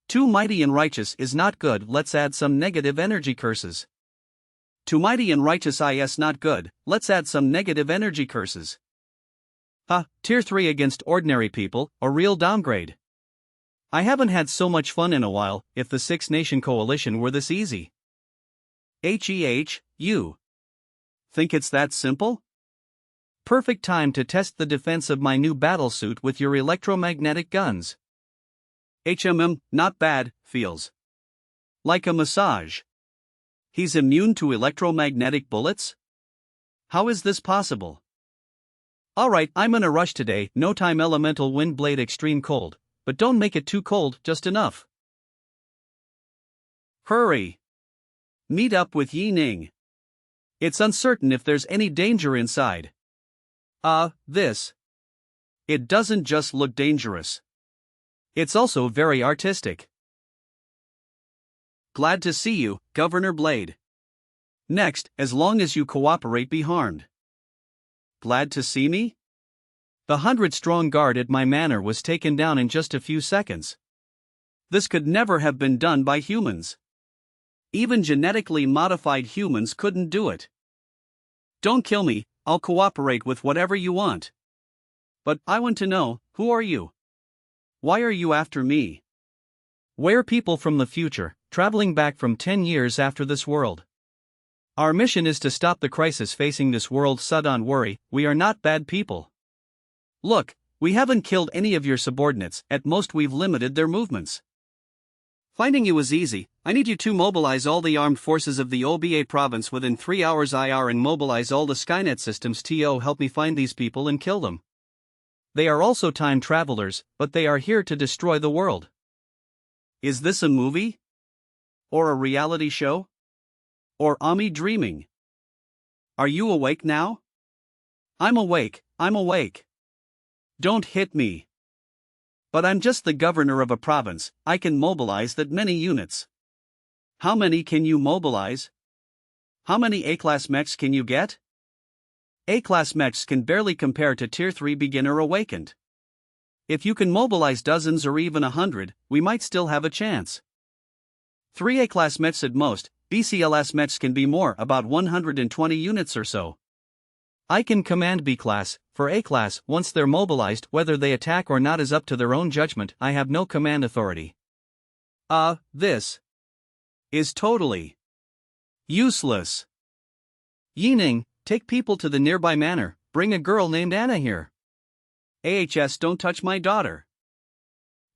Too mighty and righteous is not good. Let's add some negative energy curses. Too mighty and righteous is not good. Let's add some negative energy curses. Tier 3 against ordinary people, a real downgrade. I haven't had so much fun in a while. If the Six Nation Coalition were this easy. You think it's that simple? Perfect time to test the defense of my new battlesuit with your electromagnetic guns. Not bad, feels like a massage. He's immune to electromagnetic bullets? How is this possible? Alright, I'm in a rush today. No time. Elemental wind blade extreme cold, but don't make it too cold, just enough. Hurry. Meet up with Yi Ning. It's uncertain if there's any danger inside. This. It doesn't just look dangerous. It's also very artistic. Glad to see you, Governor Blade. Next, as long as you cooperate, be harmed. Glad to see me? The 100-strong guard at my manor was taken down in just a few seconds. This could never have been done by humans. Even genetically modified humans couldn't do it. Don't kill me, I'll cooperate with whatever you want. But I want to know, who are you? Why are you after me? We're people from the future, traveling back from 10 years after this world. Our mission is to stop the crisis facing this world. So don't worry, we are not bad people. Look, we haven't killed any of your subordinates, at most we've limited their movements. Finding you was easy. I need you to mobilize all the armed forces of the OBA province within 3 hours IR and mobilize all the Skynet systems. Help me find these people and kill them. They are also time travelers, but they are here to destroy the world. Is this a movie? Or a reality show? Or Ami dreaming? Are you awake now? I'm awake, I'm awake. Don't hit me. But I'm just the governor of a province. I can mobilize that many units. How many can you mobilize? How many A-class mechs can you get? A-class mechs can barely compare to Tier 3 beginner awakened. If you can mobilize dozens or even 100, we might still have a chance. 3 A-class mechs at most. BCLS mechs can be more, about 120 units or so. I can command B-class. For A-class, once they're mobilized, whether they attack or not is up to their own judgment. I have no command authority. This is totally useless. Yi Ning, take people to the nearby manor. Bring a girl named Anna here. AHS, don't touch my daughter.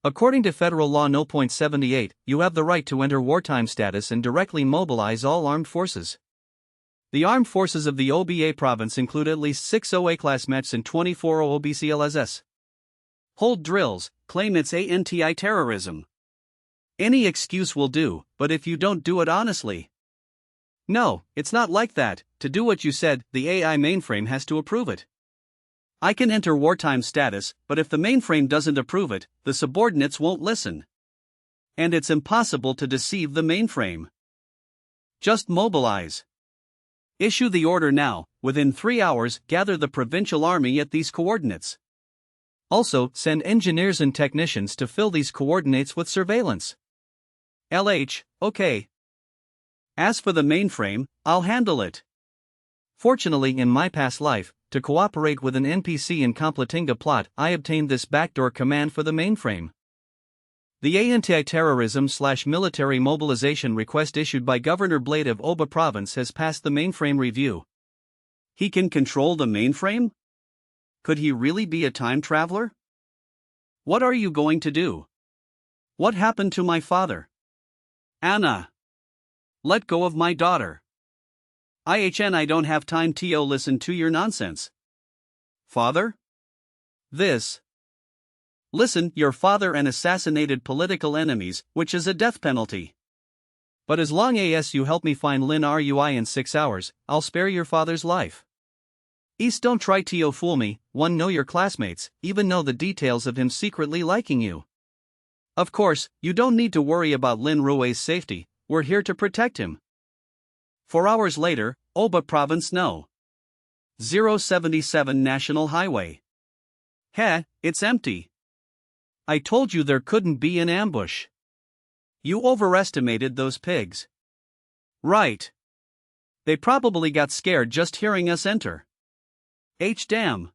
According to Federal Law No. 78, you have the right to enter wartime status and directly mobilize all armed forces. The armed forces of the OBA province include at least 6 OA-class mechs and 24 OBCLSS. Hold drills, claim it's anti-terrorism. Any excuse will do, but if you don't do it honestly. No, it's not like that. To do what you said, the AI mainframe has to approve it. I can enter wartime status, but if the mainframe doesn't approve it, the subordinates won't listen. And it's impossible to deceive the mainframe. Just mobilize. Issue the order now. Within 3 hours, gather the provincial army at these coordinates. Also, send engineers and technicians to fill these coordinates with surveillance. LH, okay. As for the mainframe, I'll handle it. Fortunately, in my past life, to cooperate with an NPC in Completinga plot, I obtained this backdoor command for the mainframe. The anti-terrorism/military mobilization request issued by Governor Blade of Oba Province has passed the mainframe review. He can control the mainframe? Could he really be a time traveler? What are you going to do? What happened to my father? Anna. Let go of my daughter. I don't have time to listen to your nonsense. Father? This. Listen, your father and assassinated political enemies, which is a death penalty. But as long as you help me find Lin Rui in 6 hours, I'll spare your father's life. East, don't try to fool me. One, know your classmates, even know the details of him secretly liking you. Of course, you don't need to worry about Lin Rui's safety, we're here to protect him. 4 hours later, Oba Province No. 077 National Highway. Heh, it's empty. I told you there couldn't be an ambush. You overestimated those pigs. Right. They probably got scared just hearing us enter. Damn.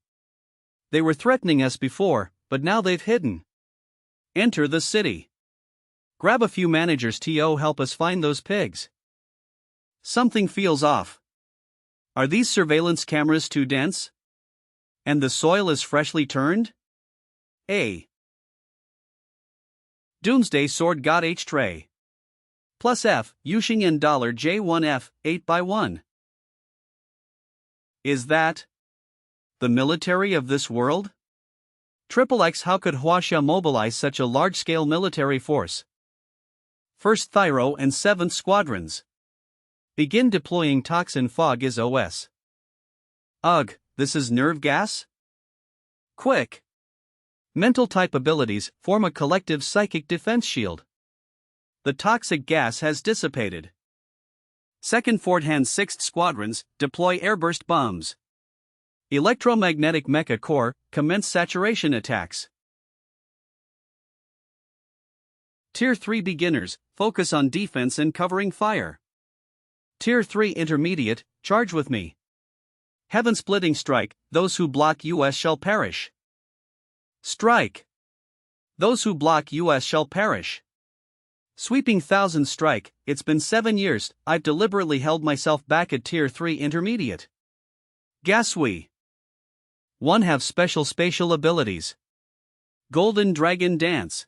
They were threatening us before, but now they've hidden. Enter the city. Grab a few managers to help us find those pigs. Something feels off. Are these surveillance cameras too dense? And the soil is freshly turned? A. Doomsday Sword God H Tray. Plus F, Yushing and $J1F, 8x1. Is that the military of this world? XXX, how could Huaxia mobilize such a large-scale military force? 1st Thyro and 7th Squadrons. Begin deploying toxin fog is OS. Ugh, this is nerve gas? Quick! Mental type abilities form a collective psychic defense shield. The toxic gas has dissipated. 2nd Forthand 6th Squadrons, deploy airburst bombs. Electromagnetic Mecha Corps, commence saturation attacks. Tier 3 Beginners, focus on defense and covering fire. Tier 3 Intermediate, charge with me. Heaven-splitting strike, those who block US shall perish. Strike. Those who block US shall perish. Sweeping thousand strike, it's been 7 years, I've deliberately held myself back at Tier 3 Intermediate. Gasui. 1 have special spatial abilities. Golden Dragon Dance.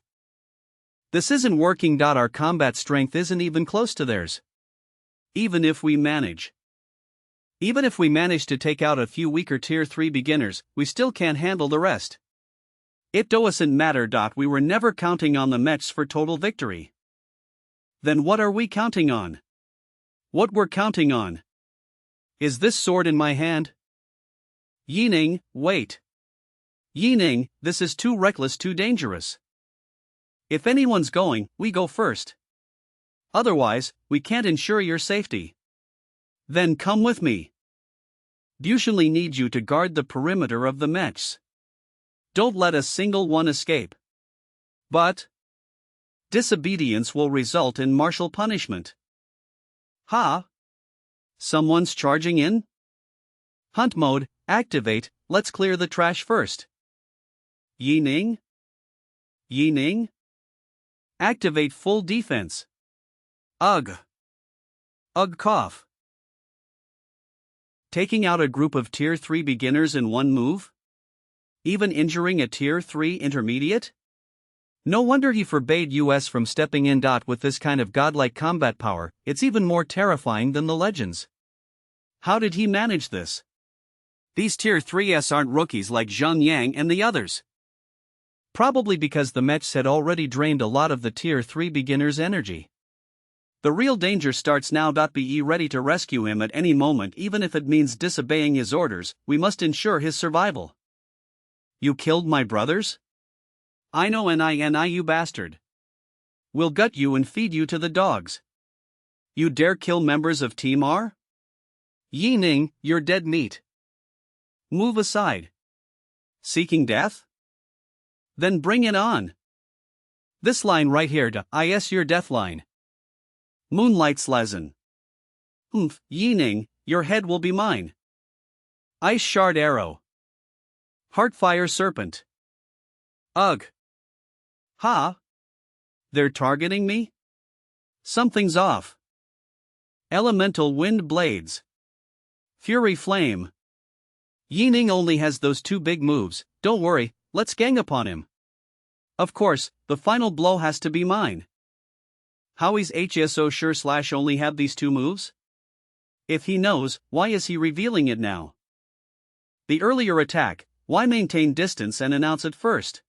This isn't working. Our combat strength isn't even close to theirs. Even if we manage to take out a few weaker Tier 3 beginners, we still can't handle the rest. It doesn't matter. We were never counting on the mechs for total victory. Then what are we counting on? What we're counting on is this sword in my hand. Yining, wait. Yining, this is too reckless, too dangerous. If anyone's going, we go first. Otherwise, we can't ensure your safety. Then come with me. Bushinli needs you to guard the perimeter of the mechs. Don't let a single one escape. But disobedience will result in martial punishment. Ha! Someone's charging in? Hunt mode, activate, let's clear the trash first. Yining? Yining? Activate full defense. Ugh. Ugh cough. Taking out a group of Tier 3 beginners in one move? Even injuring a Tier 3 intermediate? No wonder he forbade US from stepping in. With this kind of godlike combat power, it's even more terrifying than the legends. How did he manage this? These Tier 3s aren't rookies like Zhang Yang and the others. Probably because the mechs had already drained a lot of the Tier 3 beginners' energy. The real danger starts now. Be ready to rescue him at any moment, even if it means disobeying his orders. We must ensure his survival. You killed my brothers? I know, you bastard. We'll gut you and feed you to the dogs. You dare kill members of Team R? Yining, you're dead meat. Move aside. Seeking death? Then bring it on. This line right here, is your death line. Moonlight's lesson. Yining, your head will be mine. Ice Shard Arrow. Heartfire Serpent. Ugh. Ha! They're targeting me? Something's off. Elemental Wind Blades. Fury Flame. Yining only has those 2 big moves, don't worry, let's gang upon him. Of course, the final blow has to be mine. How is HSO sure / only have these two moves? If he knows, why is he revealing it now? The earlier attack, why maintain distance and announce it first?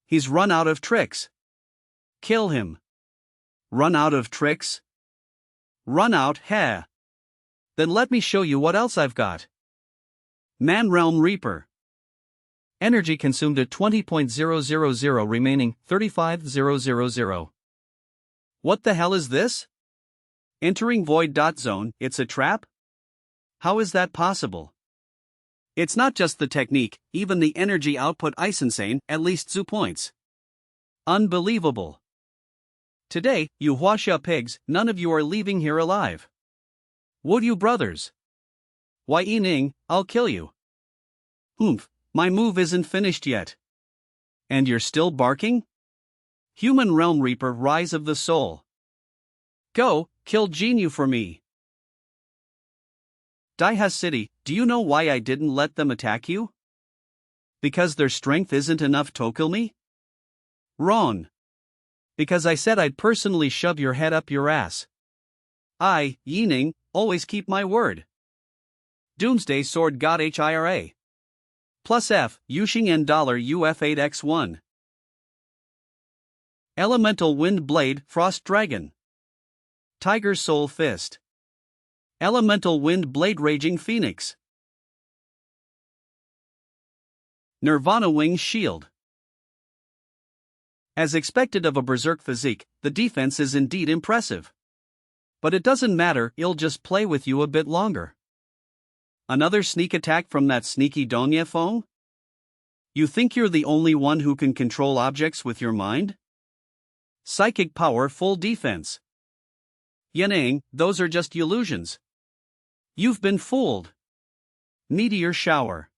He's run out of tricks. Kill him. Run out of tricks? Run out, heh. Then let me show you what else I've got. Man Realm Reaper. Energy consumed at 20.000, remaining 35,000. What the hell is this? Entering void zone, it's a trap? How is that possible? It's not just the technique, even the energy output is insane, at least 2 points. Unbelievable. Today, you Huasha pigs, none of you are leaving here alive. Would you brothers? Why Yining, I'll kill you. Oomph, my move isn't finished yet. And you're still barking? Human Realm Reaper Rise of the Soul. Go, kill Jinyu for me. Daihas City, do you know why I didn't let them attack you? Because their strength isn't enough to kill me? Wrong. Because I said I'd personally shove your head up your ass. I, Yining, always keep my word. Doomsday Sword God HIRA. Plus F, Yuxing and $UF8X1. Elemental Wind Blade, Frost Dragon. Tiger Soul Fist. Elemental Wind Blade Raging Phoenix. Nirvana Wing Shield. As expected of a berserk physique, the defense is indeed impressive. But it doesn't matter, it'll just play with you a bit longer. Another sneak attack from that sneaky Donya Fong? You think you're the only one who can control objects with your mind? Psychic power full defense. Yining, those are just illusions. You've been fooled. Meteor shower.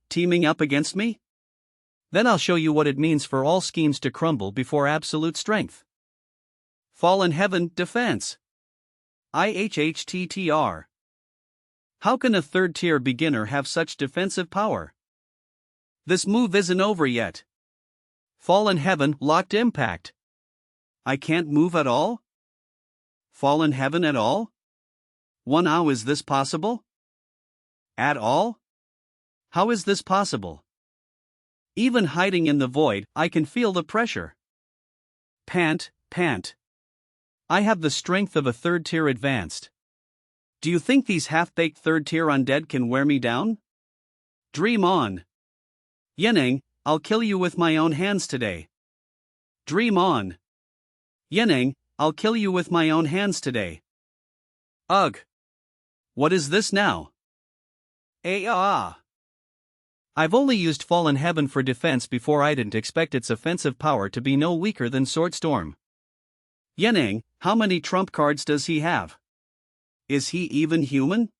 Teaming up against me? Then I'll show you what it means for all schemes to crumble before absolute strength. Fallen Heaven Defense. IHHTTR. How can a third-tier beginner have such defensive power? This move isn't over yet. Fallen Heaven Locked Impact. I can't move at all? Fallen Heaven at all? 1 hour, is this possible? At all? How is this possible? Even hiding in the void, I can feel the pressure. Pant. I have the strength of a third-tier advanced. Do you think these half-baked third-tier undead can wear me down? Dream on. Yining, I'll kill you with my own hands today. Dream on. Yining, I'll kill you with my own hands today. Ugh. What is this now? I've only used Fallen Heaven for defense before. I didn't expect its offensive power to be no weaker than Swordstorm. Yining, how many trump cards does he have? Is he even human?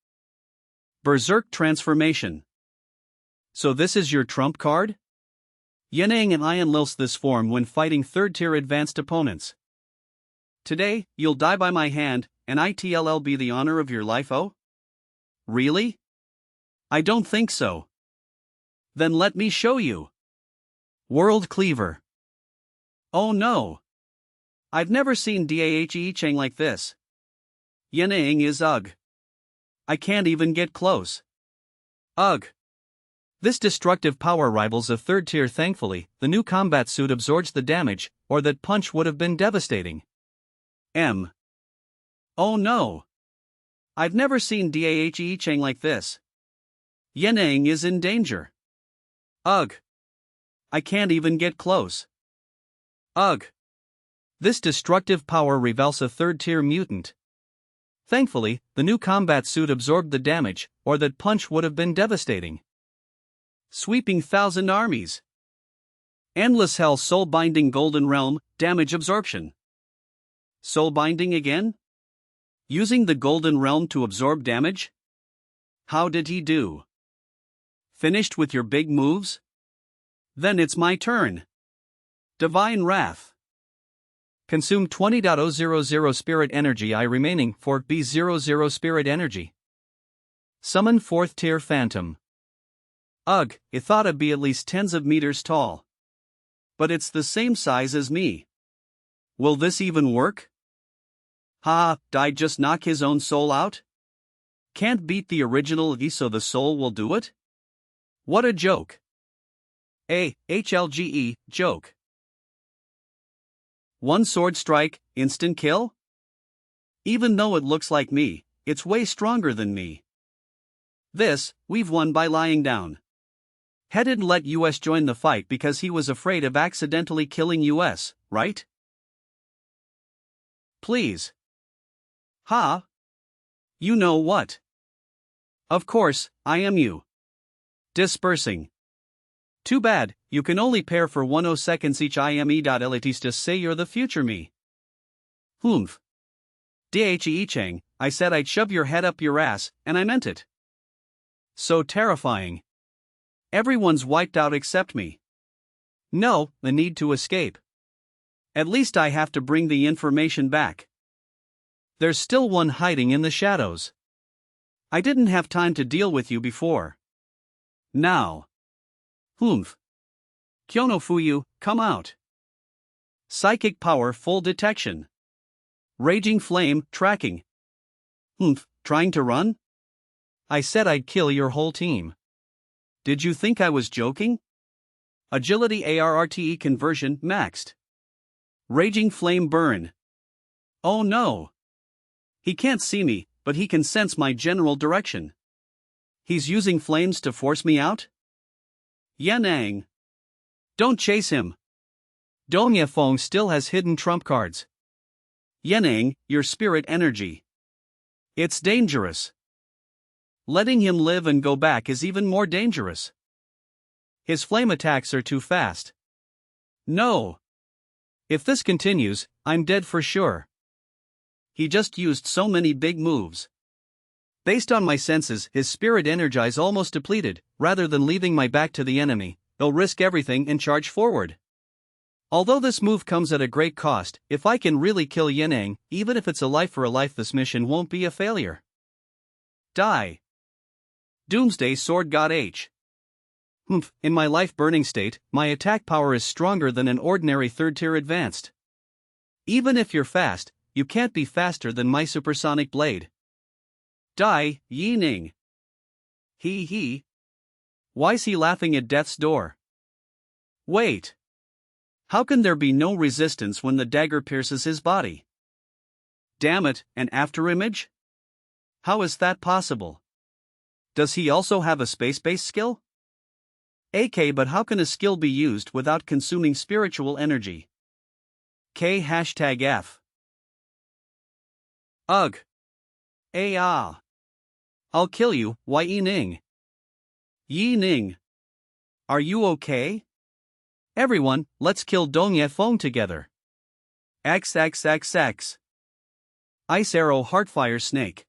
Berserk Transformation. So this is your trump card? Yining and I unleash this form when fighting third-tier advanced opponents. Today, you'll die by my hand, and it'll be the honor of your life, oh? Really? I don't think so. Then let me show you. World Cleaver. Oh no. I've never seen DAHE Chang like this. Yining is ugh. I can't even get close. Ugh. This destructive power rivals a third tier. Thankfully, the new combat suit absorbs the damage, or that punch would have been devastating. Oh no. I've never seen DAHE Chang like this. Yining is in danger. Ugh. I can't even get close. Ugh. This destructive power rivals a third tier mutant. Thankfully, the new combat suit absorbed the damage, or that punch would have been devastating. Sweeping 1,000 armies. Endless Hell Soul Binding Golden Realm, Damage Absorption. Soul Binding again? Using the Golden Realm to absorb damage? How did he do? Finished with your big moves? Then it's my turn. Divine Wrath. Consume 20.000 spirit energy. I remaining for B00 spirit energy. Summon 4th tier Phantom. Ugh, it thought it'd be at least tens of meters tall. But it's the same size as me. Will this even work? Ha, did just knock his own soul out? Can't beat the original E so the soul will do it? What a joke. HLGE, joke. One sword strike, instant kill? Even though it looks like me, it's way stronger than me. This, we've won by lying down. He didn't let US join the fight because he was afraid of accidentally killing US, right? Please. Ha? You know what? Of course, I am you. Dispersing. Too bad, you can only pair for 10 seconds each. IME.elitistas say you're the future me. Humph. Dhe Chang, I said I'd shove your head up your ass, and I meant it. So terrifying. Everyone's wiped out except me. No, the need to escape. At least I have to bring the information back. There's still one hiding in the shadows. I didn't have time to deal with you before. Now. Humph. Kyono Fuyu, come out. Psychic power full detection. Raging flame, tracking. Humph, trying to run? I said I'd kill your whole team. Did you think I was joking? Agility ARRTE conversion maxed. Raging flame burn. Oh no. He can't see me, but he can sense my general direction. He's using flames to force me out? Yanang. Don't chase him. Dong Yefeng still has hidden trump cards. Yanang, your spirit energy. It's dangerous. Letting him live and go back is even more dangerous. His flame attacks are too fast. No. If this continues, I'm dead for sure. He just used so many big moves. Based on my senses, his spirit energy is almost depleted. Rather than leaving my back to the enemy, they'll risk everything and charge forward. Although this move comes at a great cost, if I can really kill Yanang, even if it's a life for a life, this mission won't be a failure. Die. Doomsday Sword God H. Humph, in my life-burning state, my attack power is stronger than an ordinary third-tier advanced. Even if you're fast, you can't be faster than my supersonic blade. Die, Yi Ning. He. Why's he laughing at death's door? Wait. How can there be no resistance when the dagger pierces his body? Damn it, an afterimage? How is that possible? Does he also have a space-based skill? But how can a skill be used without consuming spiritual energy? F. Ugh. I'll kill you, Yi Ning. Yi Ning. Are you okay? Everyone, let's kill Dong Yefeng together. XXXX. Ice Arrow Heartfire Snake.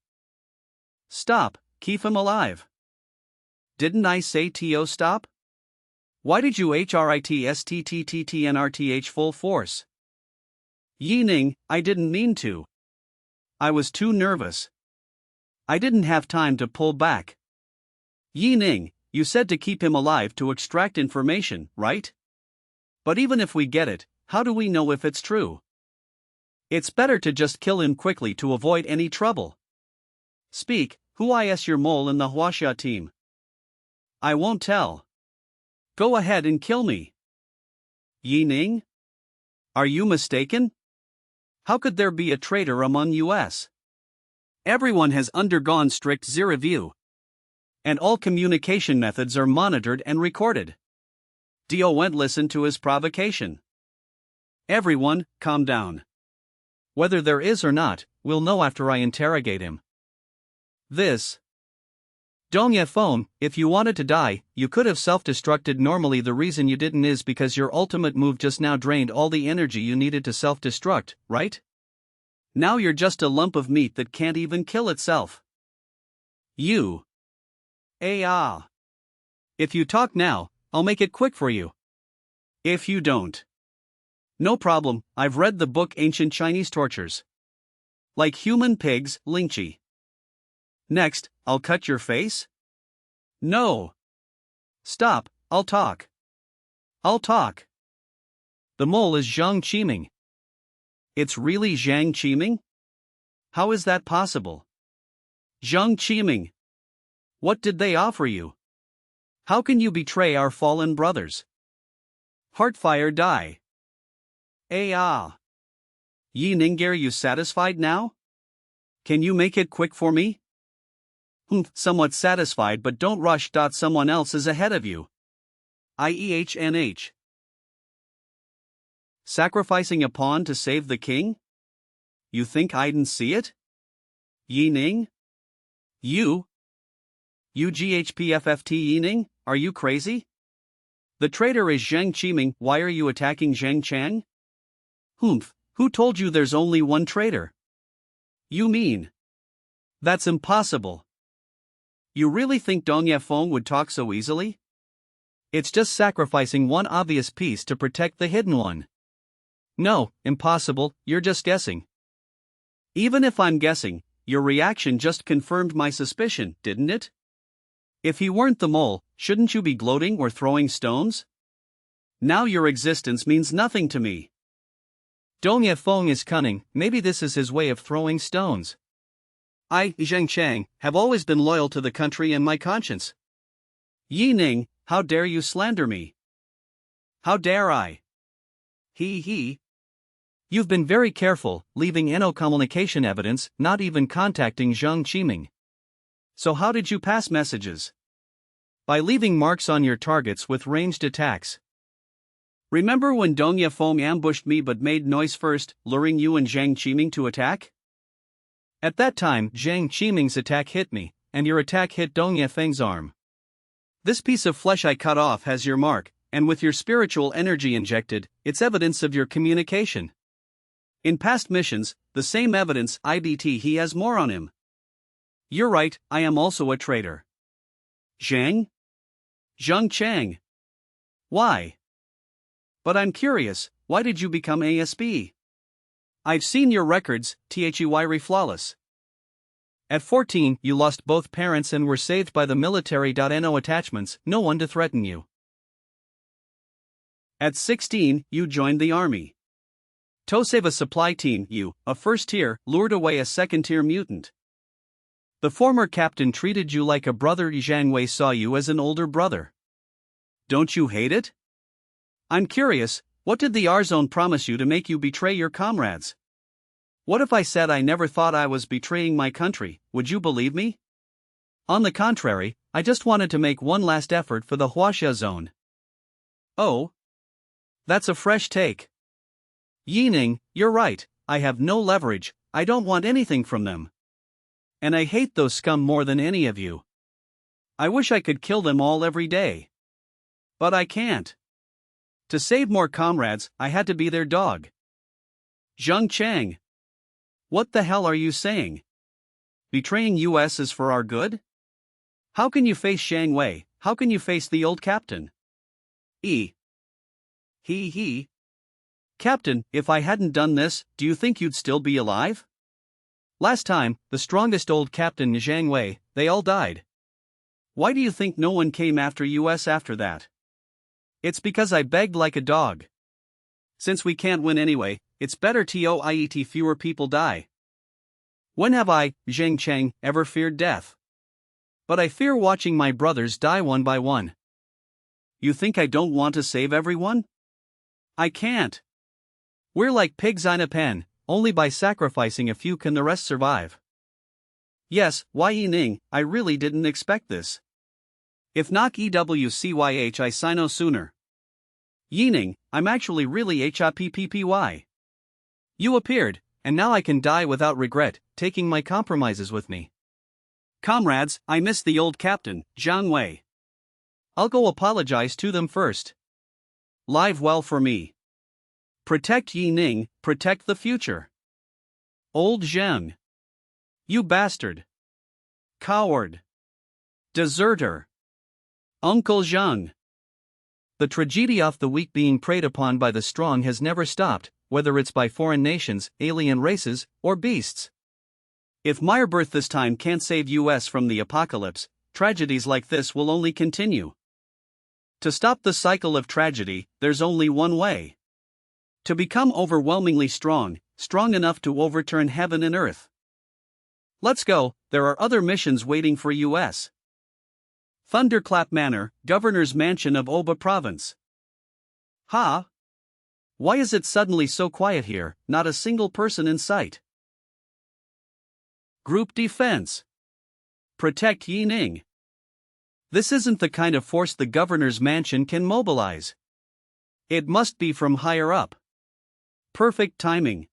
Stop, keep him alive. Didn't I say TO stop? Why did you HRITSTTTTNRTH full force? Yi Ning, I didn't mean to. I was too nervous. I didn't have time to pull back. Yi Ning, you said to keep him alive to extract information, right? But even if we get it, how do we know if it's true? It's better to just kill him quickly to avoid any trouble. Speak, who is your mole in the Huaxia team? I won't tell. Go ahead and kill me. Yi Ning? Are you mistaken? How could there be a traitor among us? Everyone has undergone strict Z review. And all communication methods are monitored and recorded. Dio went listen to his provocation. Everyone, calm down. Whether there is or not, we'll know after I interrogate him. This. Dong Yefeng, if you wanted to die, you could have self-destructed normally. The reason you didn't is because your ultimate move just now drained all the energy you needed to self-destruct, right? Now you're just a lump of meat that can't even kill itself. You. If you talk now, I'll make it quick for you. If you don't. No problem, I've read the book Ancient Chinese Tortures. Like human pigs, Lingqi. Next, I'll cut your face? No. Stop, I'll talk. The mole is Zhang Qiming. It's really Zhang Qiming? How is that possible? Zhang Qiming. What did they offer you? How can you betray our fallen brothers? Heartfire die. Yi Ning, are you satisfied now? Can you make it quick for me? Somewhat satisfied, but don't rush. Someone else is ahead of you. IEHNH. Sacrificing a pawn to save the king? You think I didn't see it? Yi Ning? You? UGHPFFT Yi Ning, are you crazy? The traitor is Zhang Qiming. Why are you attacking Zhang Chang? Who told you there's only one traitor? You mean? That's impossible. You really think Dong Yefeng would talk so easily? It's just sacrificing one obvious piece to protect the hidden one. No, impossible, you're just guessing. Even if I'm guessing, your reaction just confirmed my suspicion, didn't it? If he weren't the mole, shouldn't you be gloating or throwing stones? Now your existence means nothing to me. Dong Yefeng is cunning, maybe this is his way of throwing stones. I, Zhang Chang, have always been loyal to the country and my conscience. Yi Ning, how dare you slander me? How dare I? He. You've been very careful, leaving no communication evidence, not even contacting Zhang Qiming. So how did you pass messages? By leaving marks on your targets with ranged attacks. Remember when Dong Yefeng ambushed me but made noise first, luring you and Zhang Qiming to attack? At that time, Zhang Qiming's attack hit me, and your attack hit Dong Yefeng's arm. This piece of flesh I cut off has your mark, and with your spiritual energy injected, it's evidence of your communication. In past missions, the same evidence, IBT, he has more on him. You're right, I am also a traitor. Zhang Chang. Why? But I'm curious, why did you become ASB? I've seen your records, THEY flawless. At 14, you lost both parents and were saved by the military. No attachments, no one to threaten you. At 16, you joined the army. To save a supply team, you, a first tier, lured away a second tier mutant. The former captain treated you like a brother. Zhang Wei saw you as an older brother. Don't you hate it? I'm curious, what did the R-Zone promise you to make you betray your comrades? What if I said I never thought I was betraying my country, would you believe me? On the contrary, I just wanted to make one last effort for the Huaxia zone. Oh? That's a fresh take. Yi Ning, you're right, I have no leverage, I don't want anything from them. And I hate those scum more than any of you. I wish I could kill them all every day. But I can't. To save more comrades, I had to be their dog. Zhang Chang. What the hell are you saying? Betraying US is for our good? How can you face Zhang Wei? How can you face the old captain? He. Captain, if I hadn't done this, do you think you'd still be alive? Last time, the strongest old captain Zhang Wei, they all died. Why do you think no one came after US after that? It's because I begged like a dog. Since we can't win anyway, it's better TOIET fewer people die. When have I, Zhang Chang, ever feared death? But I fear watching my brothers die one by one. You think I don't want to save everyone? I can't. We're like pigs in a pen, only by sacrificing a few can the rest survive. Yes, Yi Ning, I really didn't expect this. If not EWCYH I sign no sooner. Yi Ning, I'm actually really HIPPPY. You appeared, and now I can die without regret, taking my compromises with me. Comrades, I miss the old captain, Zhang Wei. I'll go apologize to them first. Live well for me. Protect Yi Ning, protect the future. Old Zheng. You bastard. Coward. Deserter. Uncle Zheng. The tragedy of the weak being preyed upon by the strong has never stopped, whether it's by foreign nations, alien races, or beasts. If Meyerberth this time can't save US from the apocalypse, tragedies like this will only continue. To stop the cycle of tragedy, there's only one way. To become overwhelmingly strong, strong enough to overturn heaven and earth. Let's go, there are other missions waiting for US. Thunderclap Manor, Governor's Mansion of Oba Province. Ha? Why is it suddenly so quiet here, not a single person in sight? Group Defense. Protect Yining. This isn't the kind of force the governor's mansion can mobilize. It must be from higher up. Perfect timing.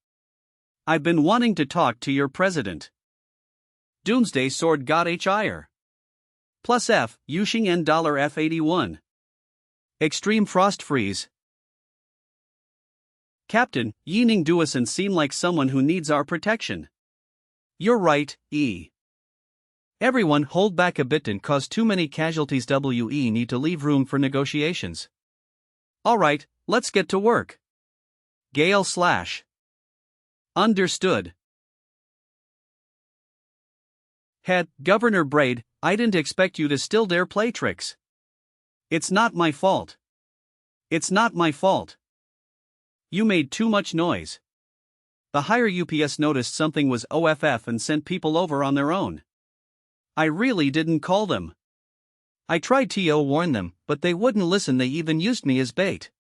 I've been wanting to talk to your president. Doomsday Sword God HIR. Plus F, Yushing N $F81. Extreme Frost Freeze. Captain, Yining Duosan seem like someone who needs our protection. You're right, E. Everyone hold back a bit and cause too many casualties. We need to leave room for negotiations. Alright, let's get to work. Gale / Understood. Head, Governor Braid, I didn't expect you to still dare play tricks. It's not my fault. It's not my fault. You made too much noise. The higher UPS noticed something was OFF and sent people over on their own. I really didn't call them. I tried to warn them, but they wouldn't listen. They even used me as bait.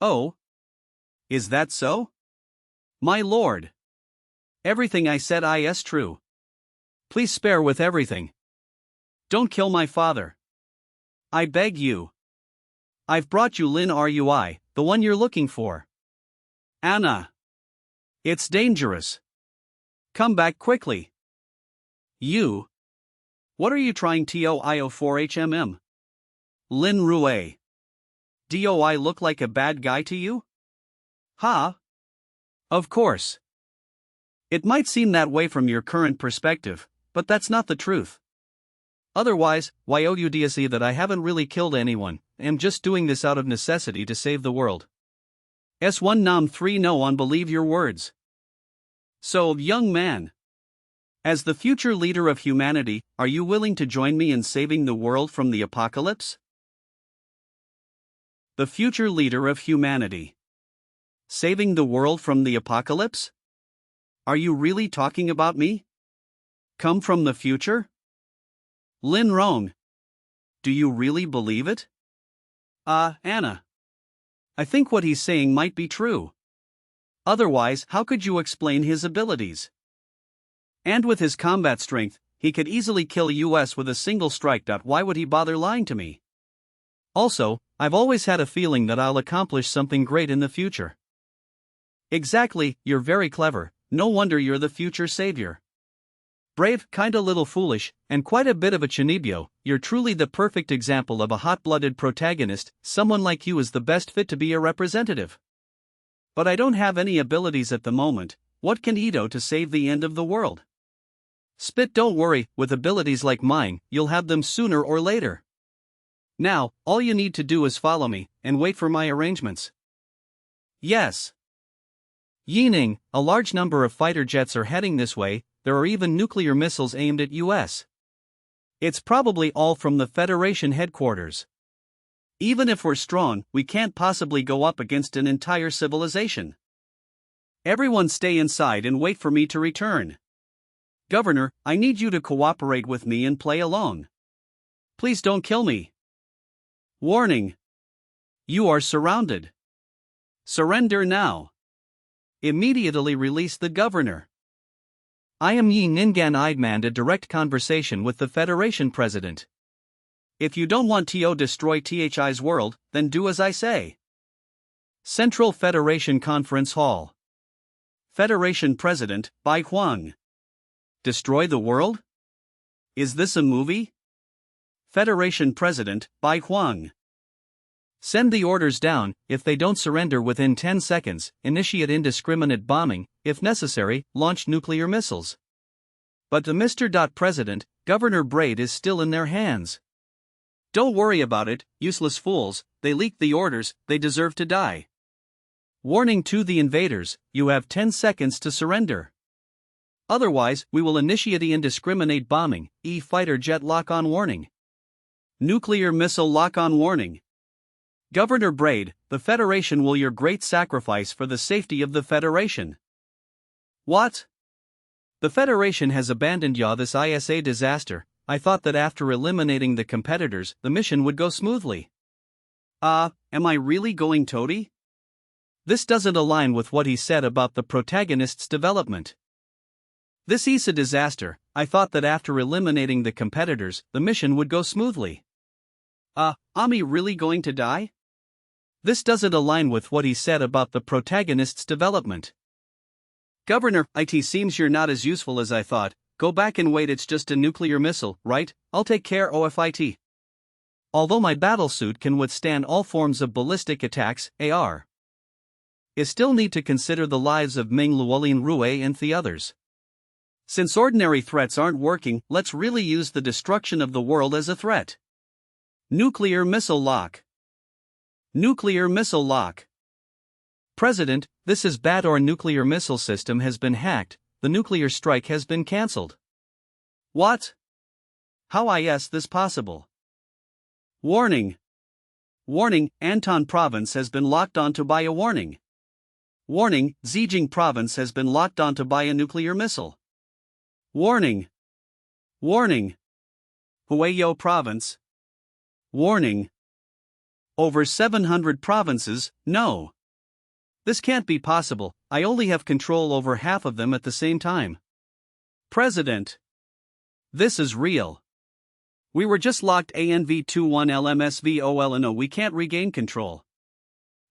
Oh? Is that so? My lord. Everything I said is true. Please spare with everything. Don't kill my father. I beg you. I've brought you Lin Rui, the one you're looking for. Anna. It's dangerous. Come back quickly. You. What are you trying to IO4HMM? Lin Rui. Do I look like a bad guy to you? Ha? Of course. It might seem that way from your current perspective, but that's not the truth. Otherwise, why would you see that I haven't really killed anyone, am just doing this out of necessity to save the world. S1 Nam 3 No one believe your words. So, young man. As the future leader of humanity, are you willing to join me in saving the world from the apocalypse? The future leader of humanity. Saving the world from the apocalypse? Are you really talking about me? Come from the future? Lin Rong. Do you really believe it? Anna. I think what he's saying might be true. Otherwise, how could you explain his abilities? And with his combat strength, he could easily kill US with a single strike. Why would he bother lying to me? Also, I've always had a feeling that I'll accomplish something great in the future. Exactly, you're very clever, no wonder you're the future savior. Brave, kinda little foolish, and quite a bit of a chinibyo, you're truly the perfect example of a hot-blooded protagonist. Someone like you is the best fit to be a representative. But I don't have any abilities at the moment. What can Ito to save the end of the world? Spit, don't worry, with abilities like mine, you'll have them sooner or later. Now, all you need to do is follow me, and wait for my arrangements. Yes. Yining, a large number of fighter jets are heading this way, there are even nuclear missiles aimed at US. It's probably all from the Federation headquarters. Even if we're strong, we can't possibly go up against an entire civilization. Everyone stay inside and wait for me to return. Governor, I need you to cooperate with me and play along. Please don't kill me. Warning. You are surrounded. Surrender now. Immediately release the governor. I am Yi Ningan. I demand a direct conversation with the Federation President. If you don't want to destroy THI's world, then do as I say. Central Federation Conference Hall. Federation President, Bai Huang. Destroy the world? Is this a movie? Federation President, Bai Huang. Send the orders down. If they don't surrender within 10 seconds, initiate indiscriminate bombing, if necessary, launch nuclear missiles. But the Mr. President, Governor Braid is still in their hands. Don't worry about it, useless fools, they leaked the orders, they deserve to die. Warning to the invaders, you have 10 seconds to surrender. Otherwise, we will initiate indiscriminate bombing, fighter jet lock-on warning. Nuclear missile lock-on warning. Governor Braid, the Federation will your great sacrifice for the safety of the Federation. What? The Federation has abandoned ya this ISA disaster. I thought that after eliminating the competitors, the mission would go smoothly. Am I really going toady? This doesn't align with what he said about the protagonist's development. This is a disaster. I thought that after eliminating the competitors, the mission would go smoothly. Am I really going to die? This doesn't align with what he said about the protagonist's development. Governor, it seems you're not as useful as I thought. Go back and wait, it's just a nuclear missile, right? I'll take care of it. Although my battlesuit can withstand all forms of ballistic attacks, I still need to consider the lives of Ming Luolin Rue and the others. Since ordinary threats aren't working, let's really use the destruction of the world as a threat. Nuclear missile lock. Nuclear missile lock. President, this is bad. Our nuclear missile system has been hacked. The nuclear strike has been cancelled. What? How is this possible? Warning. Warning, Anton Province has been locked onto by a warning. Warning, Zhejiang Province has been locked onto by a nuclear missile. Warning. Warning. Huayo Province. Warning. Over 700 provinces, no. This can't be possible. I only have control over half of them at the same time. President. This is real. We were just locked ANV21 LMSVOL and we can't regain control.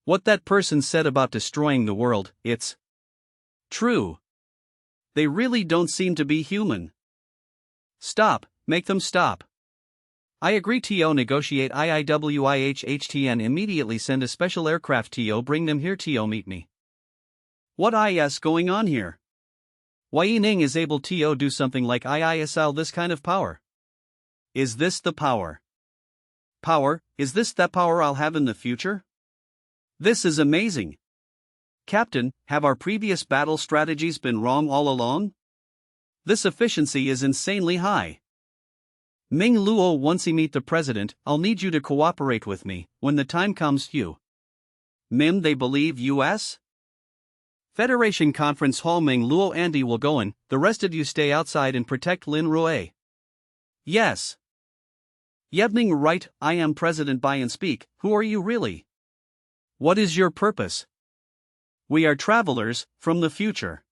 What that person said about destroying the world, it's true. They really don't seem to be human. Stop, make them stop. I agree. TO negotiate IIWIHHTN immediately send a special aircraft. TO bring them here. TO meet me. What is going on here? Why Ning is able to do something like IISL this kind of power? Is this the power? Power, is this the power I'll have in the future? This is amazing. Captain, have our previous battle strategies been wrong all along? This efficiency is insanely high. Ming Luo, once you meet the president, I'll need you to cooperate with me, when the time comes. You. Mim, they believe US? Federation Conference Hall. Ming Luo, Andy will go in, the rest of you stay outside and protect Lin Rue. Yes. Yebning, right, I am President Bai and speak. Who are you really? What is your purpose? We are travelers, from the future.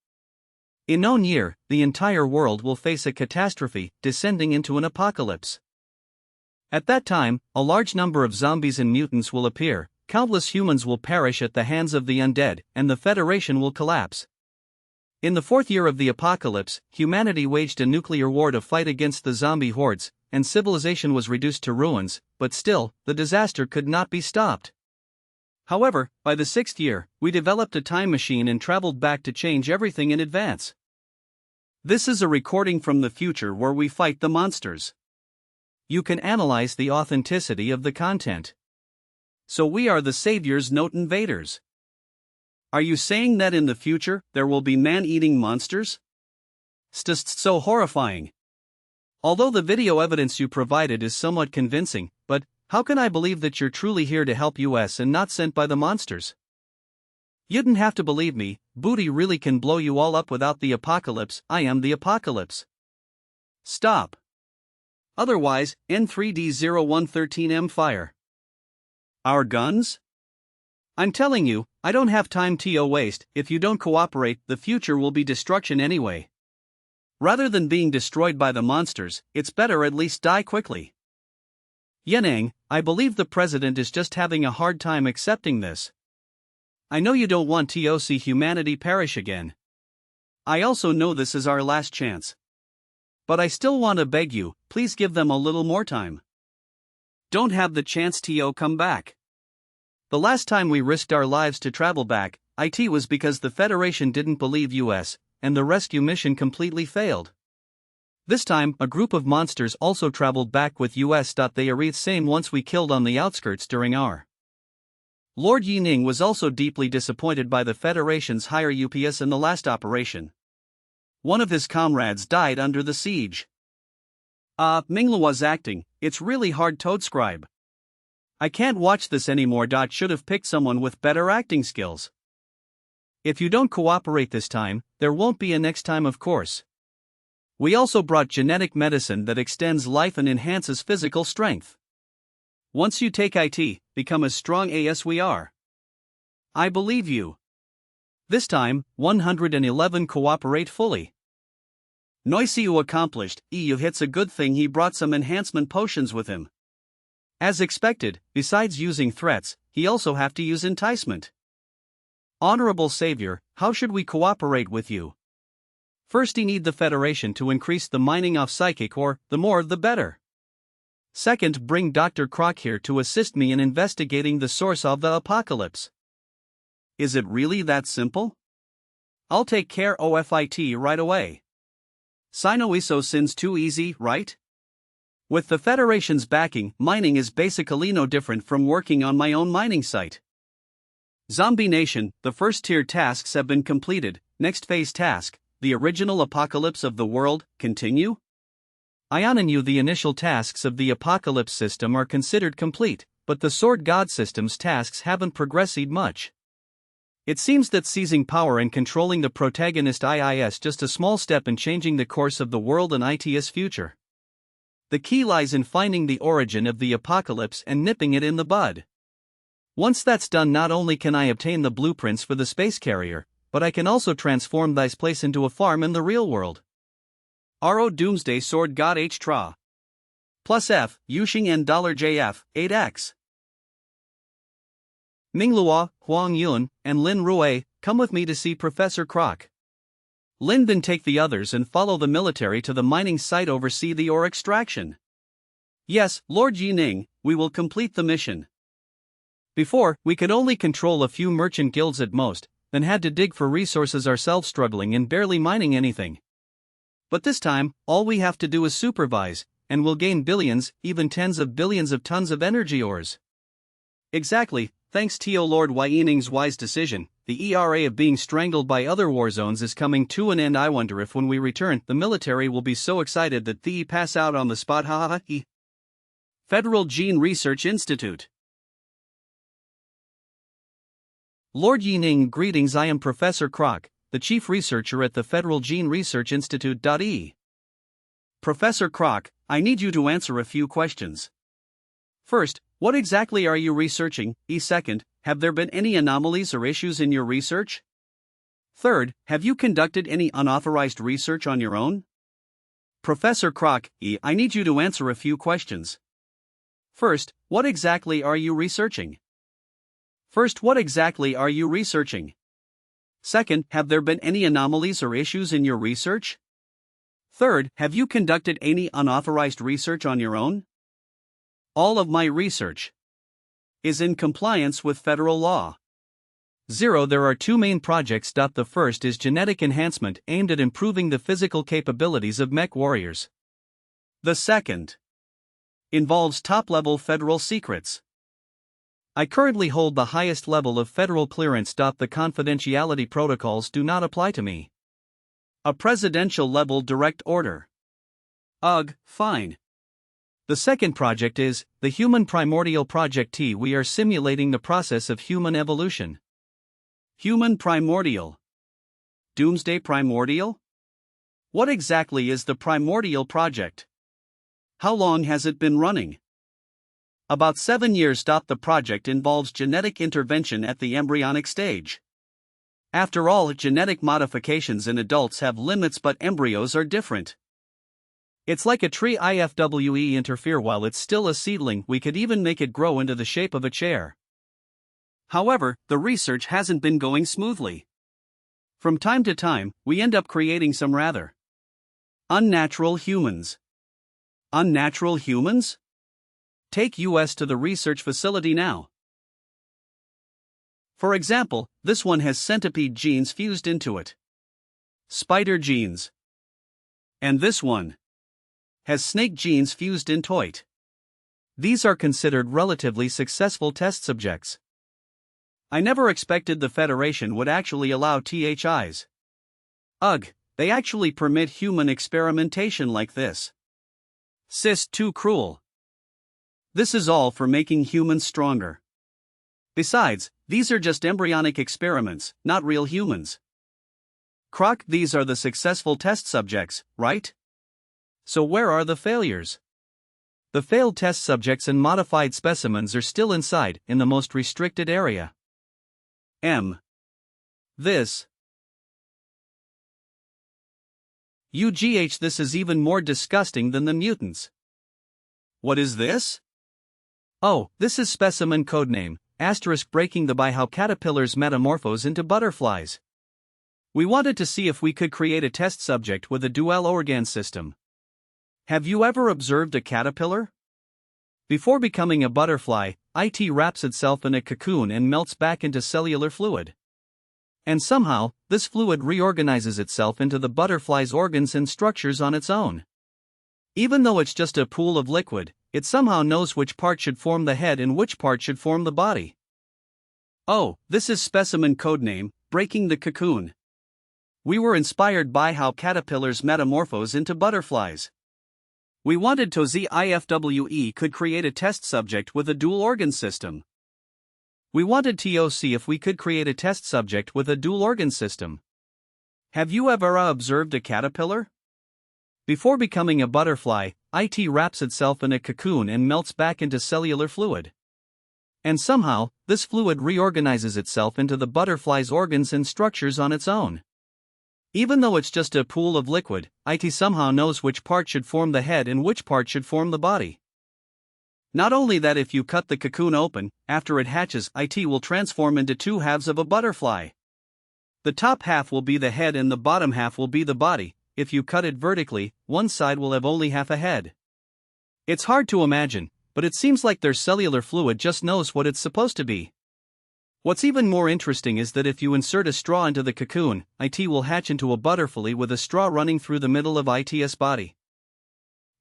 In known year, the entire world will face a catastrophe, descending into an apocalypse. At that time, a large number of zombies and mutants will appear, countless humans will perish at the hands of the undead, and the Federation will collapse. In the fourth year of the apocalypse, humanity waged a nuclear war to fight against the zombie hordes, and civilization was reduced to ruins, but still, the disaster could not be stopped. However, by the sixth year, we developed a time machine and traveled back to change everything in advance. This is a recording from the future where we fight the monsters. You can analyze the authenticity of the content. So we are the saviors, not invaders. Are you saying that in the future, there will be man-eating monsters? Just so horrifying. Although the video evidence you provided is somewhat convincing, but how can I believe that you're truly here to help us and not sent by the monsters? You didn't have to believe me. Booty really can blow you all up without the apocalypse. I am the apocalypse. Stop. Otherwise, N3D0113M fire. Our guns? I'm telling you, I don't have time to waste. If you don't cooperate, the future will be destruction anyway. Rather than being destroyed by the monsters, it's better at least die quickly. Yenang, I believe the president is just having a hard time accepting this. I know you don't want to see humanity perish again. I also know this is our last chance. But I still want to beg you, please give them a little more time. Don't have the chance to come back. The last time we risked our lives to travel back, it was because the Federation didn't believe us, and the rescue mission completely failed. This time, a group of monsters also traveled back with us. They are the same ones we killed on the outskirts during our. Lord Yining was also deeply disappointed by the Federation's higher UPS in the last operation. One of his comrades died under the siege. Minglu was acting, it's really hard to describe. I can't watch this anymore. Should have picked someone with better acting skills. If you don't cooperate this time, there won't be a next time, of course. We also brought genetic medicine that extends life and enhances physical strength. Once you take it, become as strong as we are. I believe you. This time, 111 cooperate fully. Noiseu accomplished. It's a good thing he brought some enhancement potions with him. As expected, besides using threats, he also have to use enticement. Honorable Savior, how should we cooperate with you? First, you need the Federation to increase the mining of psychic ore, the more the better. Second, bring Dr. Croc here to assist me in investigating the source of the apocalypse. Is it really that simple? I'll take care of it right away. Sinoiso sin's too easy, right? With the Federation's backing, mining is basically no different from working on my own mining site. Zombie Nation, the first tier tasks have been completed. Next phase task, the original apocalypse of the world, continue? Ioninu, the initial tasks of the apocalypse system are considered complete, but the Sword God system's tasks haven't progressed much. It seems that seizing power and controlling the protagonist is just a small step in changing the course of the world and its future. The key lies in finding the origin of the apocalypse and nipping it in the bud. Once that's done, not only can I obtain the blueprints for the space carrier, but I can also transform this place into a farm in the real world. RO Doomsday Sword God H Tra. Plus F, Yuxing and $JF, 8x. Minglua, Huang Yun, and Lin Rui, come with me to see Professor Croc. Lin, then take the others and follow the military to the mining site, oversee the ore extraction. Yes, Lord Yining, we will complete the mission. Before, we could only control a few merchant guilds at most, then had to dig for resources ourselves, struggling and barely mining anything. But this time, all we have to do is supervise, and we'll gain billions, even tens of billions of tons of energy ores. Exactly, thanks to Lord Yining's wise decision, the ERA of being strangled by other war zones is coming to an end. I wonder if when we return, the military will be so excited that they pass out on the spot. Federal Gene Research Institute. Lord Yining, greetings. I am Professor Croc, the chief researcher at the Federal Gene Research Institute. Professor Croc, I need you to answer a few questions. First, what exactly are you researching? Second, have there been any anomalies or issues in your research? Third, have you conducted any unauthorized research on your own? Professor Croc, I need you to answer a few questions. First, what exactly are you researching? Second, have there been any anomalies or issues in your research? Third, have you conducted any unauthorized research on your own? All of my research is in compliance with federal law. 0. There are two main projects. The first is genetic enhancement aimed at improving the physical capabilities of mech warriors. The second involves top-level federal secrets. I currently hold the highest level of federal clearance. The confidentiality protocols do not apply to me. A presidential level direct order. Ugh, fine. The second project is the Human Primordial Project. We are simulating the process of human evolution. Human Primordial. Doomsday Primordial? What exactly is the Primordial Project? How long has it been running? About 7 years. The project involves genetic intervention at the embryonic stage. After all, genetic modifications in adults have limits, but embryos are different. It's like a tree. Ifwe interfere while it's still a seedling. We could even make it grow into the shape of a chair. However, the research hasn't been going smoothly. From time to time, we end up creating some rather unnatural humans. Unnatural humans? Take US to the research facility now. For example, this one has centipede genes fused into it. Spider genes. And this one has snake genes fused into it. These are considered relatively successful test subjects. I never expected the Federation would actually allow THIs. Ugh, they actually permit human experimentation like this. Sis, too cruel. This is all for making humans stronger. Besides, these are just embryonic experiments, not real humans. Croc, these are the successful test subjects, right? So where are the failures? The failed test subjects and modified specimens are still inside, in the most restricted area. This This is even more disgusting than the mutants. What is this? Oh, this is specimen codename, breaking the by how caterpillars metamorphose into butterflies. We wanted to see if we could create a test subject with a dual organ system. Have you ever observed a caterpillar? Before becoming a butterfly, it wraps itself in a cocoon and melts back into cellular fluid. And somehow, this fluid reorganizes itself into the butterfly's organs and structures on its own. Even though it's just a pool of liquid, it somehow knows which part should form the head and which part should form the body. Oh, this is specimen codename, breaking the cocoon. We were inspired by how caterpillars metamorphose into butterflies. We wanted to see if could create a test subject with a dual organ system. Have you ever observed a caterpillar? Before becoming a butterfly, it wraps itself in a cocoon and melts back into cellular fluid. And somehow, this fluid reorganizes itself into the butterfly's organs and structures on its own. Even though it's just a pool of liquid, it somehow knows which part should form the head and which part should form the body. Not only that, if you cut the cocoon open, after it hatches, it will transform into two halves of a butterfly. The top half will be the head and the bottom half will be the body. If you cut it vertically, one side will have only half a head. It's hard to imagine, but it seems like their cellular fluid just knows what it's supposed to be. What's even more interesting is that if you insert a straw into the cocoon, it will hatch into a butterfly with a straw running through the middle of its body.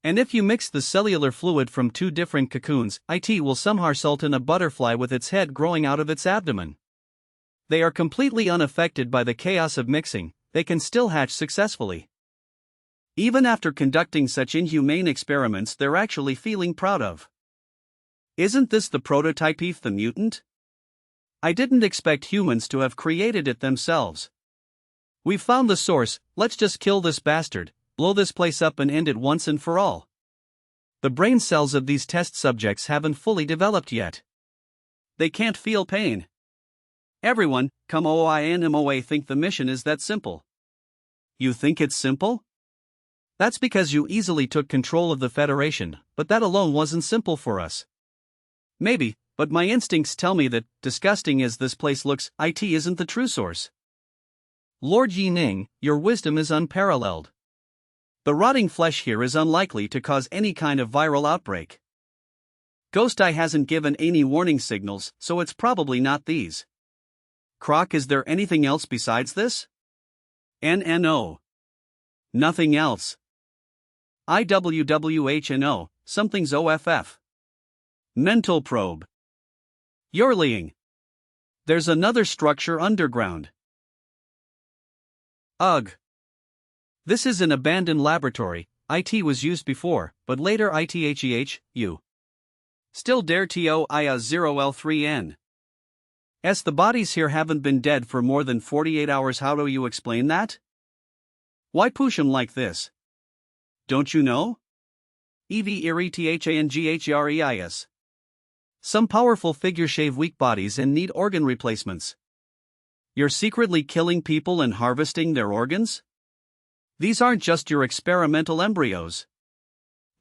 And if you mix the cellular fluid from two different cocoons, it will somehow result in a butterfly with its head growing out of its abdomen. They are completely unaffected by the chaos of mixing, they can still hatch successfully. Even after conducting such inhumane experiments, they're actually feeling proud of. Isn't this the prototype of the mutant? I didn't expect humans to have created it themselves. We've found the source, let's just kill this bastard, blow this place up and end it once and for all. The brain cells of these test subjects haven't fully developed yet. They can't feel pain. Everyone, come OINMOA, think the mission is that simple. You think it's simple? That's because you easily took control of the Federation, but that alone wasn't simple for us. Maybe, but my instincts tell me that, disgusting as this place looks, it isn't the true source. Lord Yi Ning, your wisdom is unparalleled. The rotting flesh here is unlikely to cause any kind of viral outbreak. Ghost Eye hasn't given any warning signals, so it's probably not these. Croc, is there anything else besides this? No. Nothing else. IWWHNO, something's OFF. Mental probe. You're lying. There's another structure underground. Ugh. This is an abandoned laboratory. IT was used before, but later you still dare TOIA0L3N. The bodies here haven't been dead for more than 48 hours. How do you explain that? Why push 'em like this? Don't you know? EVERETHANGHREIS. Some powerful figures shave weak bodies and need organ replacements. You're secretly killing people and harvesting their organs? These aren't just your experimental embryos.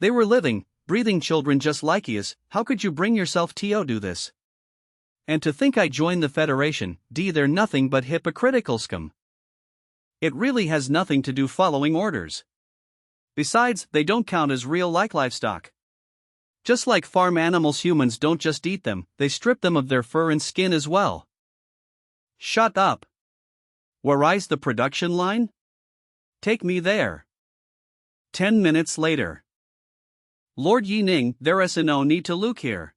They were living, breathing children just like yous. How could you bring yourself to do this? And to think I joined the Federation, they're nothing but hypocritical scum. It really has nothing to do following orders. Besides, they don't count as real livestock. Just like farm animals, humans don't just eat them, they strip them of their fur and skin as well. Shut up. Where is the production line? Take me there. 10 minutes later. Lord Yi Ning, there's no need to look here.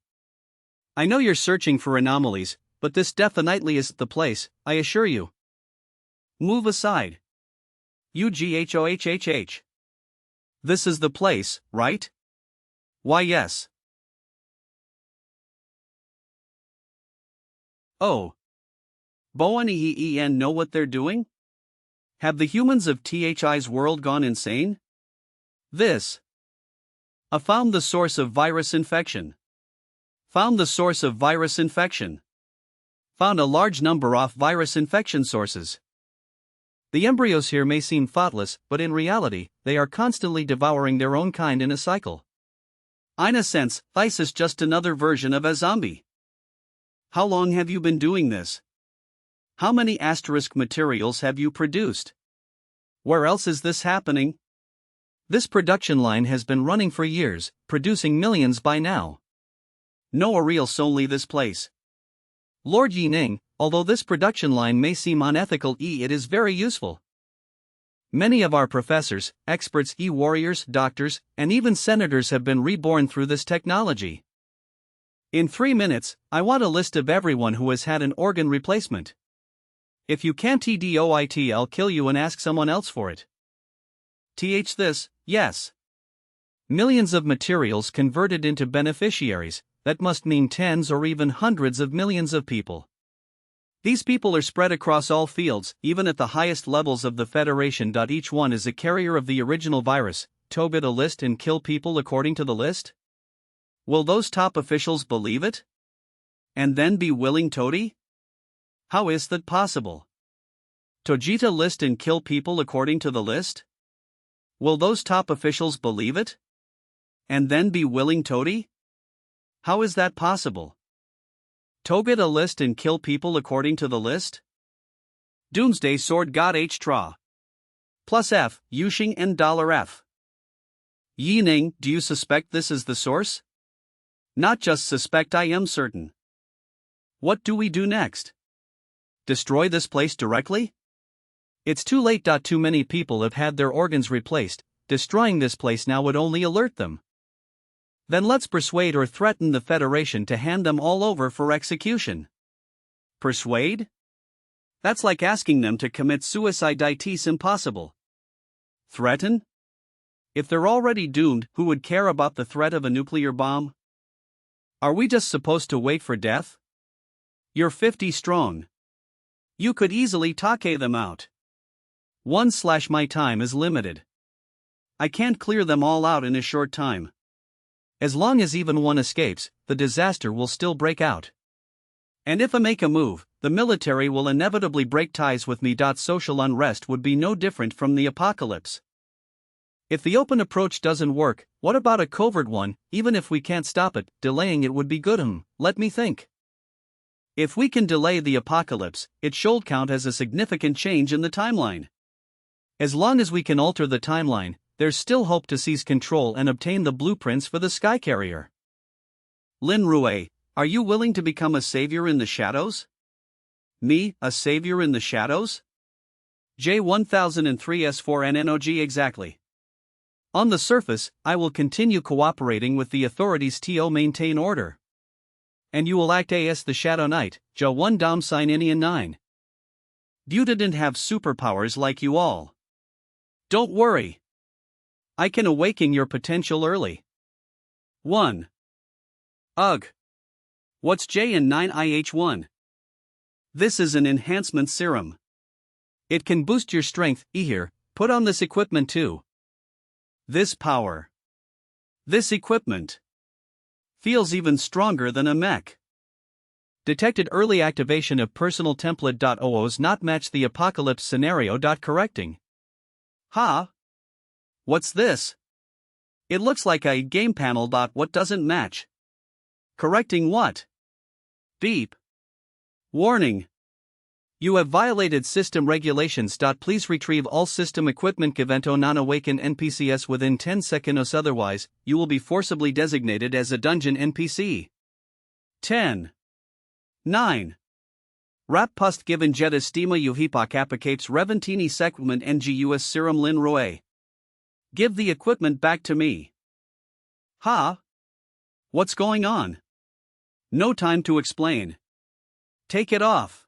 I know you're searching for anomalies, but this definitely isn't the place, I assure you. Move aside. UGHOHHH. This is the place, right? Why, yes. Oh. Boen know what they're doing? Have the humans of THI's world gone insane? This. Found the source of virus infection. Found the source of virus infection. Found a large number of virus infection sources. The embryos here may seem thoughtless, but in reality, they are constantly devouring their own kind in a cycle. In a sense, this is just another version of a zombie. How long have you been doing this? How many asterisk materials have you produced? Where else is this happening? This production line has been running for years, producing millions by now. No real solely this place. Lord Yining, although this production line may seem unethical, it is very useful. Many of our professors, experts, warriors, doctors, and even senators have been reborn through this technology. In 3 minutes, I want a list of everyone who has had an organ replacement. If you can't do it, I'll kill you and ask someone else for it. This, yes. Millions of materials converted into beneficiaries, that must mean tens or even hundreds of millions of people. These people are spread across all fields, even at the highest levels of the Federation. Each one is a carrier of the original virus. Get a list and kill people according to the list? Will those top officials believe it? And then be willing to? How is that possible? Tojita list and kill people according to the list? Will those top officials believe it? And then be willing to? How is that possible? Get a list and kill people according to the list? Doomsday Sword God H Tra. Plus F, Yushing and $F. Yining, do you suspect this is the source? Not just suspect, I am certain. What do we do next? Destroy this place directly? It's too late. Too many people have had their organs replaced. Destroying this place now would only alert them. Then let's persuade or threaten the Federation to hand them all over for execution. Persuade? That's like asking them to commit suicide. It's impossible. Threaten? If they're already doomed, who would care about the threat of a nuclear bomb? Are we just supposed to wait for death? You're 50 strong. You could easily take them out. My time is limited. I can't clear them all out in a short time. As long as even one escapes, the disaster will still break out. And if I make a move, the military will inevitably break ties with me. Social unrest would be no different from the apocalypse. If the open approach doesn't work, what about a covert one? Even if we can't stop it, delaying it would be good. Let me think. If we can delay the apocalypse, it should count as a significant change in the timeline. As long as we can alter the timeline, there's still hope to seize control and obtain the blueprints for the Skycarrier. Lin Rue, are you willing to become a savior in the shadows? Me, a savior in the shadows? J1003S4NNOG exactly. On the surface, I will continue cooperating with the authorities to maintain order. And you will act as the Shadow Knight, Ja1 Dom Sign Inian 9. You didn't have superpowers like you all. Don't worry. I can awaken your potential early. 1. Ugh. What's J9IH1? This is an enhancement serum. It can boost your strength. Here, put on this equipment too. This power. This equipment. Feels even stronger than a mech. Detected early activation of personal template.oos not match the apocalypse scenario. Correcting. Ha? What's this? It looks like a game panel. What doesn't match? Correcting what? Beep. Warning. You have violated system regulations. Please retrieve all system equipment. Gavento non-awakened NPCs within 10 seconds, otherwise, you will be forcibly designated as a dungeon NPC. 10. 9. Rap post given jet estima uhipak apicapes reventini sequiment ngus serum lin roe. Give the equipment back to me. Ha? What's going on? No time to explain. Take it off.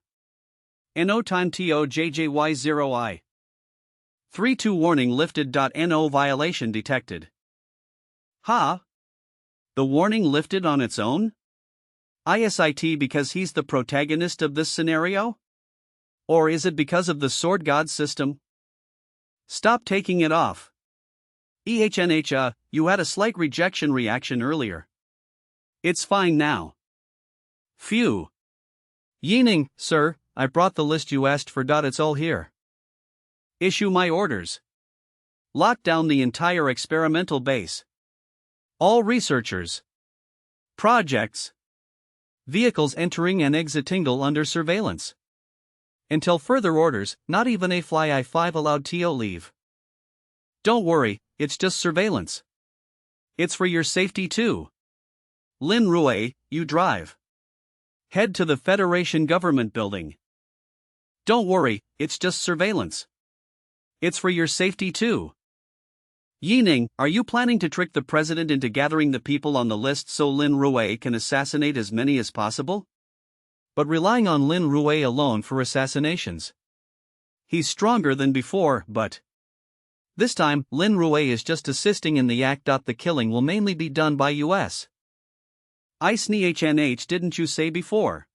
No time to JJY0I. 3-2 warning lifted. No violation detected. Ha? The warning lifted on its own? ISIT because he's the protagonist of this scenario? Or is it because of the sword god system? Stop taking it off. You had a slight rejection reaction earlier. It's fine now. Phew. Yining, sir, I brought the list you asked for. It's all here. Issue my orders. Lock down the entire experimental base. All researchers. Projects. Vehicles entering and exiting under surveillance. Until further orders, not even a fly I-5 allowed to leave. Don't worry, it's just surveillance. It's for your safety too. Lin Rue, you drive. Head to the Federation Government Building. Don't worry, it's just surveillance. It's for your safety too. Yining, are you planning to trick the president into gathering the people on the list so Lin Rue can assassinate as many as possible? But relying on Lin Rue alone for assassinations. He's stronger than before, but this time, Lin Rue is just assisting in the act. The killing will mainly be done by US. ISNIHNH, didn't you say before?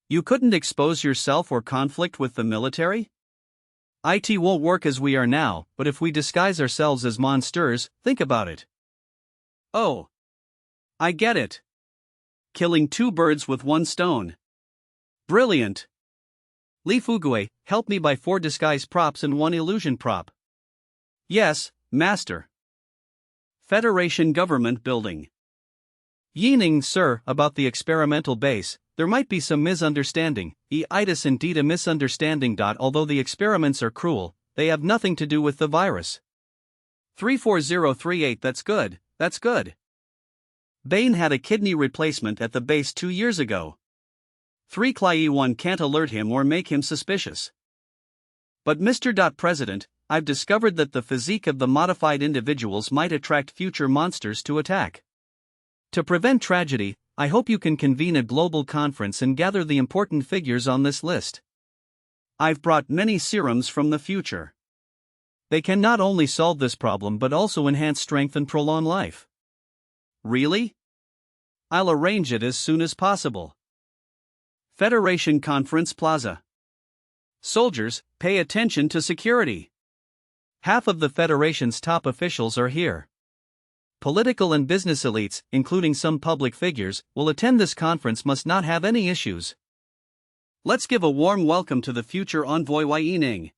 You couldn't expose yourself or conflict with the military? IT won't work as we are now, but if we disguise ourselves as monsters, think about it. Oh. I get it. Killing two birds with one stone. Brilliant. Li Fugue, help me buy 4 disguise props and 1 illusion prop. Yes, master. Federation Government Building. Yining, sir, about the experimental base, there might be some misunderstanding. It is indeed a misunderstanding. Although the experiments are cruel, they have nothing to do with the virus. 34038, that's good, that's good. Bane had a kidney replacement at the base 2 years ago. 3Cli1 can't alert him or make him suspicious. But Mr. President, I've discovered that the physique of the modified individuals might attract future monsters to attack. To prevent tragedy, I hope you can convene a global conference and gather the important figures on this list. I've brought many serums from the future. They can not only solve this problem but also enhance strength and prolong life. Really? I'll arrange it as soon as possible. Federation Conference Plaza. Soldiers, pay attention to security. Half of the Federation's top officials are here. Political and business elites, including some public figures, will attend this conference. Must not have any issues. Let's give a warm welcome to the future envoy Yining.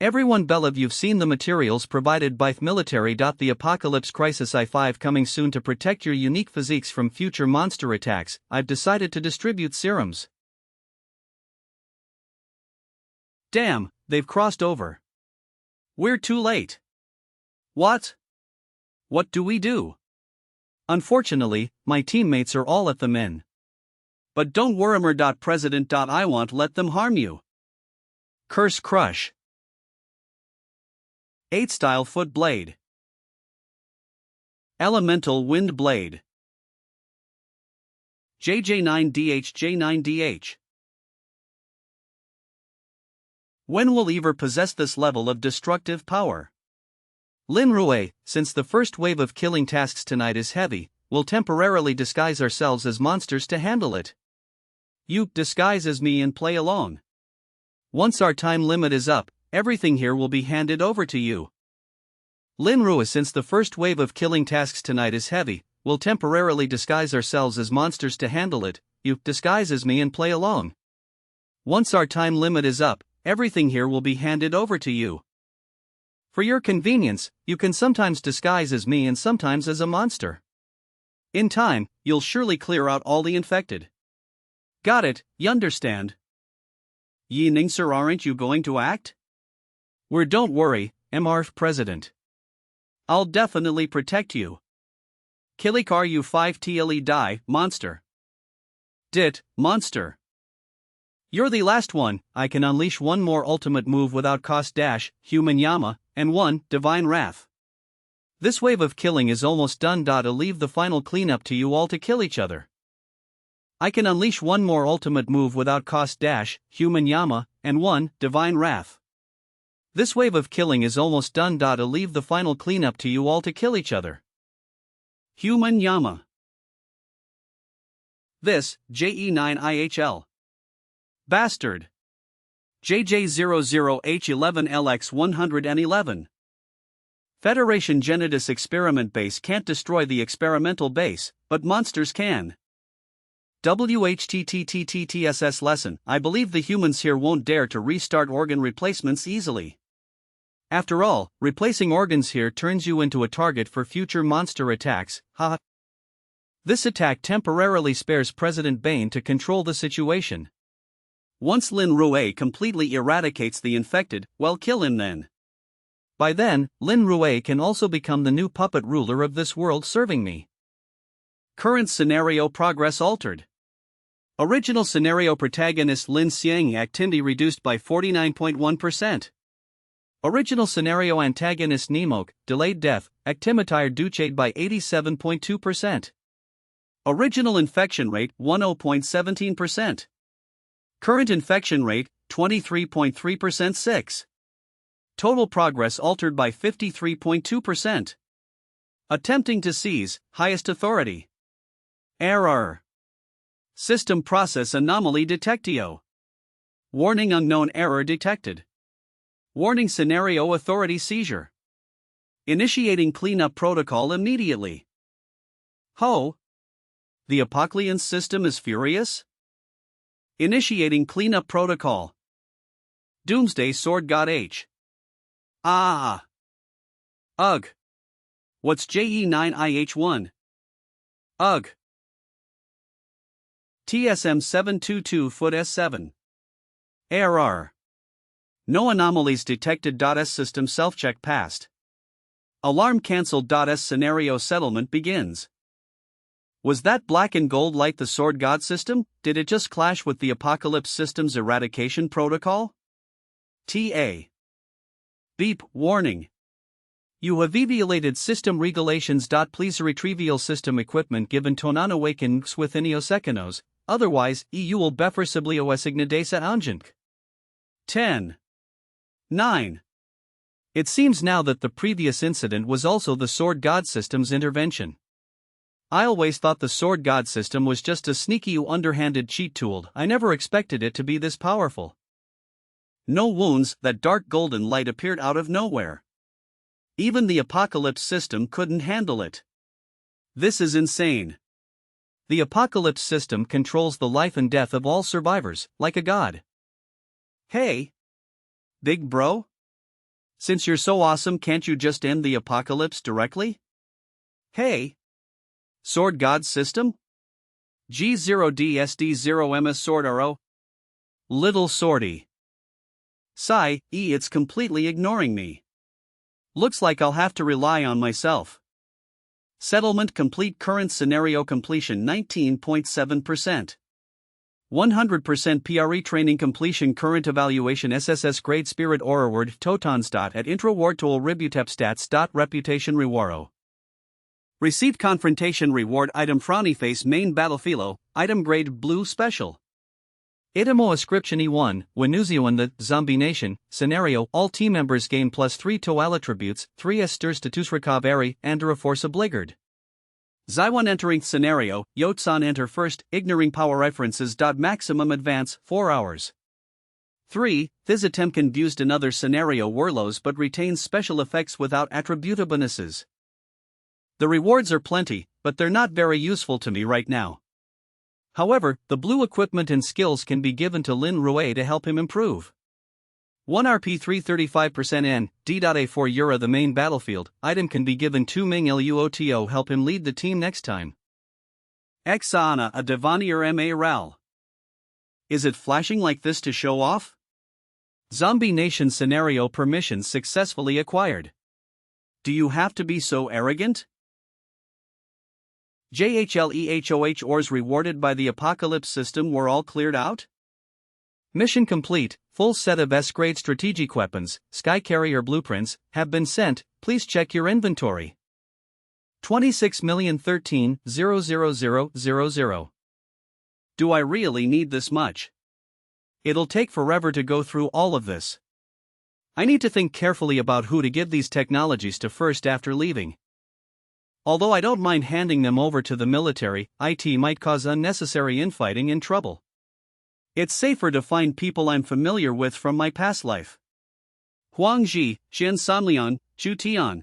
Everyone believe you've seen the materials provided by the military. The Apocalypse Crisis I-5 coming soon to protect your unique physiques from future monster attacks. I've decided to distribute serums. Damn, they've crossed over. We're too late. What? What do we do? Unfortunately, my teammates are all at the men. But don't worry, President. I won't let them harm you. Curse Crush. 8 Style Foot Blade. Elemental Wind Blade. JJ9DH. When will Ever possess this level of destructive power? Lin Rue, since the first wave of killing tasks tonight is heavy, we'll temporarily disguise ourselves as monsters to handle it. You disguise as me and play along. Once our time limit is up, everything here will be handed over to you. Lin Rue, since the first wave of killing tasks tonight is heavy, we'll temporarily disguise ourselves as monsters to handle it. You disguise as me and play along. Once our time limit is up, everything here will be handed over to you. For your convenience, you can sometimes disguise as me and sometimes as a monster. In time, you'll surely clear out all the infected. Got it, you understand. Yining, sir, aren't you going to act? Don't worry, MR President. I'll definitely protect you. Killikar you 5 TLE die, monster. Dit, monster. You're the last one. I can unleash one more ultimate move without cost dash, Human Yama, and 1, Divine Wrath. This wave of killing is almost done. I'll leave the final cleanup to you all to kill each other. I can unleash one more ultimate move without cost dash, Human Yama, and 1, Divine Wrath. This wave of killing is almost done. I'll leave the final cleanup to you all to kill each other. Human Yama. This, JE9IHL. Bastard. JJ00H11LX111. Federation Genitus experiment base can't destroy the experimental base, but monsters can. WHTTTTTSS lesson. I believe the humans here won't dare to restart organ replacements easily. After all, replacing organs here turns you into a target for future monster attacks, haha. This attack temporarily spares President Bane to control the situation. Once Lin Rue completely eradicates the infected, well, kill him then. By then, Lin Rue can also become the new puppet ruler of this world serving me. Current scenario progress altered. Original scenario protagonist Lin Xiang activity reduced by 49.1%. Original scenario antagonist Nemok, delayed death, actimitire duchate by 87.2%. Original infection rate 10.17%. Current infection rate 23.3%. 6. Total progress altered by 53.2%. Attempting to seize, highest authority. Error. System process anomaly detectio. Warning unknown error detected. Warning scenario authority seizure. Initiating cleanup protocol immediately. Ho! The Apocalyptic system is furious? Initiating cleanup protocol. Doomsday Sword God H. Ah! Ugh! What's JE9IH1? Ugh! TSM 722 foot S7. Error. No anomalies detected. S system self-check passed. Alarm cancelled. S scenario settlement begins. Was that black and gold light the Sword God system? Did it just clash with the Apocalypse system's eradication protocol? TA. Beep, warning. You have violated system regulations. Please retrieve system equipment given to non-awakens within seconds, otherwise, you will be forcibly assignadesa angent. 10. 9. It seems now that the previous incident was also the Sword God system's intervention. I always thought the Sword God system was just a sneaky underhanded cheat tool. I never expected it to be this powerful. No wounds. That dark golden light appeared out of nowhere. Even the Apocalypse system couldn't handle it. This is insane. The Apocalypse system controls the life and death of all survivors, like a god. Hey! Big bro? Since you're so awesome, can't you just end the apocalypse directly? Hey! Sword God system? G0DSD0MS Sword RO? Little Swordy. Sigh, it's completely ignoring me. Looks like I'll have to rely on myself. Settlement complete. Current scenario completion 19.7%. 100% PRE training completion. Current evaluation SSS grade spirit aura word totons. At intro ward tool ributep stats. Reputation rewaro. Received confrontation reward item frowny face main battlefield item grade blue special. Itemo ascription E1, Wenuzio the Zombie Nation scenario. All team members gain +3 toal attributes, 3 esters status recovery, and a force obliged. Zaiwan entering scenario, Yotsan enter first, ignoring power references. Maximum advance, 4 hours. 3. This attempt can used another scenario Warlows but retains special effects without attribute bonuses. The rewards are plenty, but they're not very useful to me right now. However, the blue equipment and skills can be given to Lin Rue to help him improve. 1 RP 335% N, D.A 4 Euro. The main battlefield item can be given to Ming Luoto, help him lead the team next time. Exana a Devonier Ma Ral. Is it flashing like this to show off? Zombie Nation scenario permissions successfully acquired. Do you have to be so arrogant? JHLEHOH ores rewarded by the Apocalypse system were all cleared out? Mission complete, full set of S-grade strategic weapons, Sky Carrier blueprints, have been sent. Please check your inventory. 26,013,00000. Do I really need this much? It'll take forever to go through all of this. I need to think carefully about who to give these technologies to first after leaving. Although I don't mind handing them over to the military, it might cause unnecessary infighting and trouble. It's safer to find people I'm familiar with from my past life. Huang Ji, Xian Sanlian, Zhu Tian.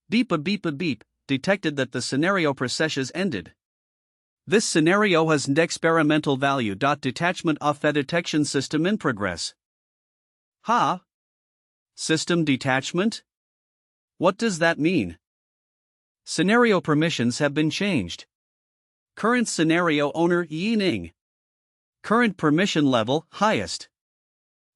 Beep a beep a beep, detected that the scenario processes ended. This scenario has an experimental value. Detachment of the detection system in progress. Ha? System detachment? What does that mean? Scenario permissions have been changed. Current scenario owner Yi Ning. Current permission level highest.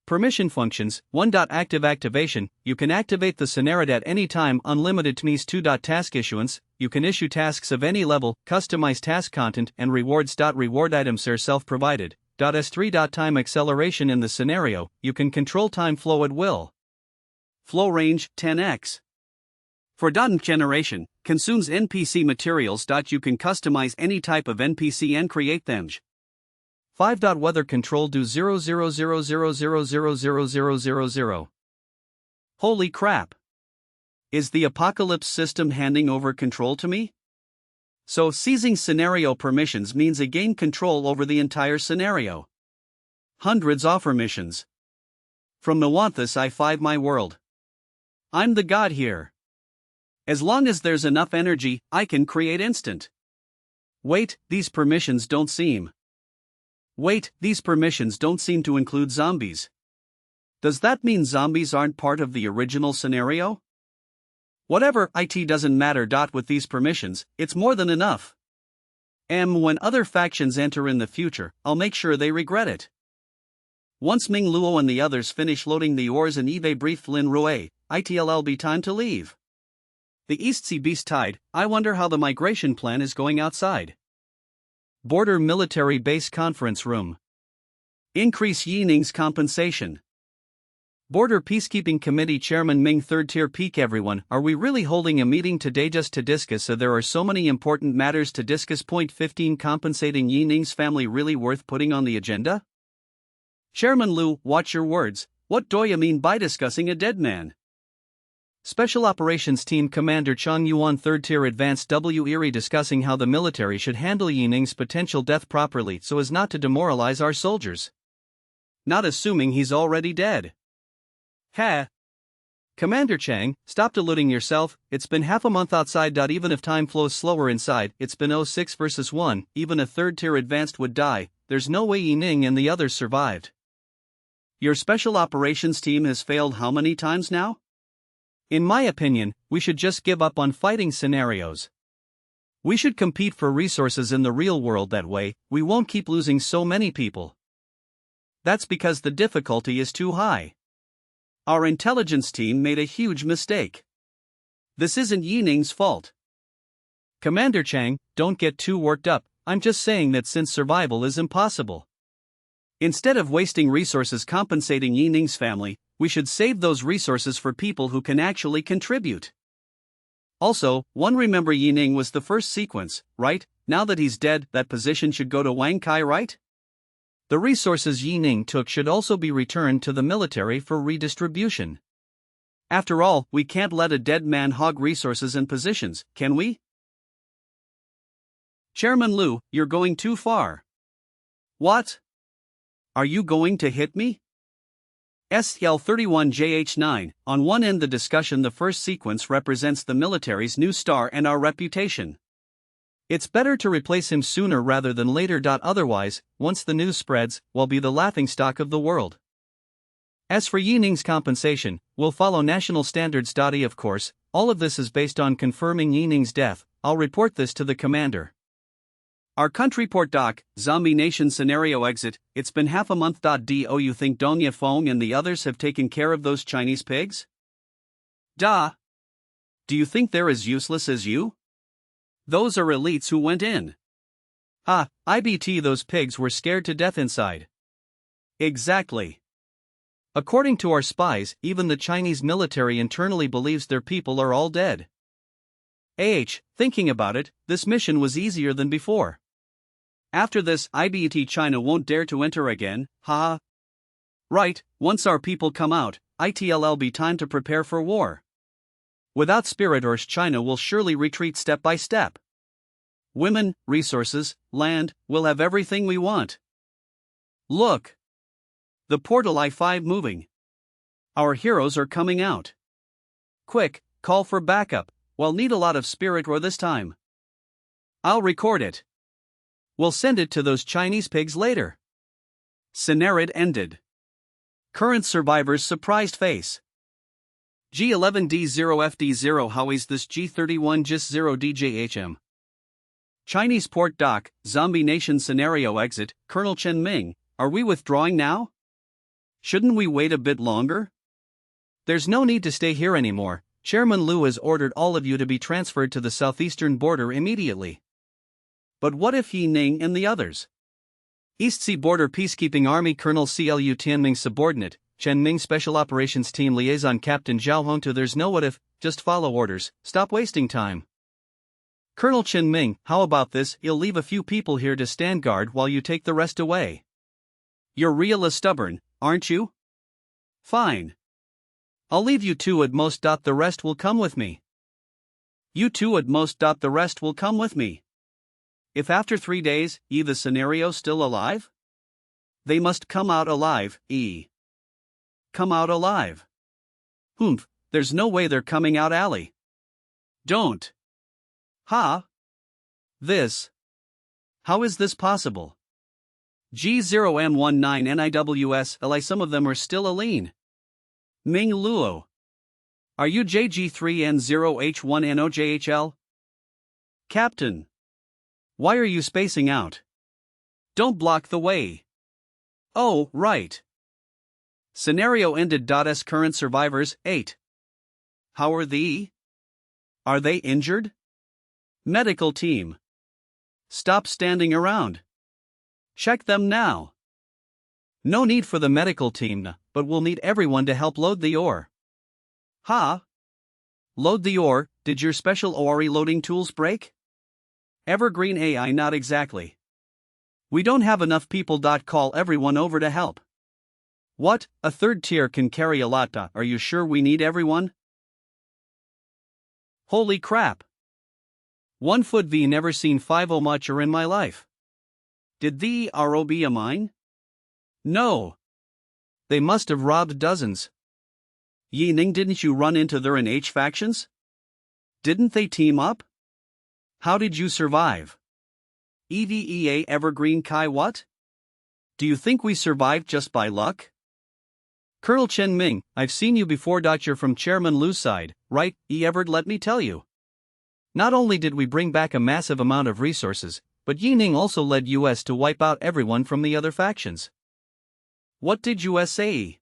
Permission functions. 1. Active activation. You can activate the scenario at any time. Unlimited TMES. 2. Task issuance. You can issue tasks of any level, customize task content and rewards. Reward items are self-provided. S3. Time acceleration. In the scenario, you can control time flow at will. Flow range 10x. For generation, consumes NPC materials. You can customize any type of NPC and create them. 5. Weather control. Do 00000000000. Holy crap! Is the apocalypse system handing over control to me? So seizing scenario permissions means I gain control over the entire scenario. Hundreds offer missions. From Nawanthus I5 my world. I'm the god here. As long as there's enough energy, I can create instant. Wait, these permissions don't seem to include zombies. Does that mean zombies aren't part of the original scenario? Whatever, it doesn't matter. With these permissions, it's more than enough. When other factions enter in the future, I'll make sure they regret it. Once Ming Luo and the others finish loading the ores in Eve brief Lin Rue, it'll be time to leave. The East Sea Beast Tide, I wonder how the migration plan is going outside. Border Military Base Conference Room. Increase Yi Ning's compensation. Border Peacekeeping Committee Chairman Ming. 3rd tier peak. Everyone, are we really holding a meeting today just to discuss? So there are so many important matters to discuss. Point 15. Compensating Yi Ning's family really worth putting on the agenda? Chairman Lu, watch your words. What do you mean by discussing a dead man? Special Operations Team Commander Chang Yuan. 3rd tier Advanced W. Erie discussing how the military should handle Yi Ning's potential death properly so as not to demoralize our soldiers. Not assuming he's already dead. Ha! Commander Chang, stop deluding yourself. It's been half a month outside. Even if time flows slower inside, it's been 06 versus 1, even a 3rd tier advanced would die. There's no way Yi Ning and the others survived. Your special operations team has failed how many times now? In my opinion, we should just give up on fighting scenarios. We should compete for resources in the real world. That way, we won't keep losing so many people. That's because the difficulty is too high. Our intelligence team made a huge mistake. This isn't Yi Ning's fault. Commander Chang, don't get too worked up. I'm just saying that since survival is impossible, instead of wasting resources compensating Yi Ning's family, we should save those resources for people who can actually contribute. Also, remember Yi Ning was the first sequence, right? Now that he's dead, that position should go to Wang Kai, right? The resources Yi Ning took should also be returned to the military for redistribution. After all, we can't let a dead man hog resources and positions, can we? Chairman Lu, you're going too far. What? Are you going to hit me? SL31JH9, on one end the discussion, the first sequence represents the military's new star and our reputation. It's better to replace him sooner rather than later. Otherwise, once the news spreads, we'll be the laughingstock of the world. As for Yi Ning's compensation, we'll follow national standards. Of course, all of this is based on confirming Yi Ning's death. I'll report this to the commander. Our country port doc, zombie nation scenario exit. It's been half a month. Do you think Dong Yafeng and the others have taken care of those Chinese pigs? Do you think they're as useless as you? Those are elites who went in. IBT, those pigs were scared to death inside. Exactly. According to our spies, even the Chinese military internally believes their people are all dead. Thinking about it, this mission was easier than before. After this, IBT China won't dare to enter again, haha. Right, once our people come out, it'll be time to prepare for war. Without spirit, or China will surely retreat step by step. Women, resources, land, we'll have everything we want. Look! The portal I-5 moving. Our heroes are coming out. Quick, call for backup. We'll need a lot of spirit ore this time. I'll record it. We'll send it to those Chinese pigs later. Scenario ended. Current survivors' surprised face. G11D0FD0. How is this? G31 GIS0 DJHM. Chinese port dock, zombie nation scenario exit. Colonel Chen Ming, are we withdrawing now? Shouldn't we wait a bit longer? There's no need to stay here anymore. Chairman Liu has ordered all of you to be transferred to the southeastern border immediately. But what if Yi Ning and the others? East Sea Border Peacekeeping Army Colonel CLU Tianming subordinate, Chen Ming Special Operations Team Liaison Captain Zhao Hongtu. There's no what if, just follow orders, stop wasting time. Colonel Chen Ming, how about this? You'll leave a few people here to stand guard while you take the rest away. You're real stubborn, aren't you? Fine. I'll leave you two at most. The rest will come with me. You two at most. The rest will come with me. If after 3 days, the scenario still alive? They must come out alive, Come out alive. Humph, there's no way they're coming out, Ali. Don't. Ha? This. How is this possible? G0M19 NIWS LI. Some of them are still Aline. Ming Luo. Are you JG3N0H1NOJHL? Captain. Why are you spacing out? Don't block the way. Oh, right. Scenario ended. S current survivors, 8. How are they? Are they injured? Medical team. Stop standing around. Check them now. No need for the medical team, but we'll need everyone to help load the ore. Ha? Load the ore? Did your special ORE loading tools break? Evergreen AI. Not exactly. We don't have enough people. Call everyone over to help. What? A third tier can carry a lot. Are you sure we need everyone? Holy crap. 1 foot V. Never seen 5 much in my life. Did the ROB a mine? No. They must have robbed dozens. Yi Ning, didn't you run into their NH factions? Didn't they team up? How did you survive? EVEA Evergreen Kai. What? Do you think we survived just by luck? Colonel Chen Ming, I've seen you before. You're from Chairman Liu's side, right? Everett, let me tell you. Not only did we bring back a massive amount of resources, but Yi Ning also led US to wipe out everyone from the other factions. What did US say?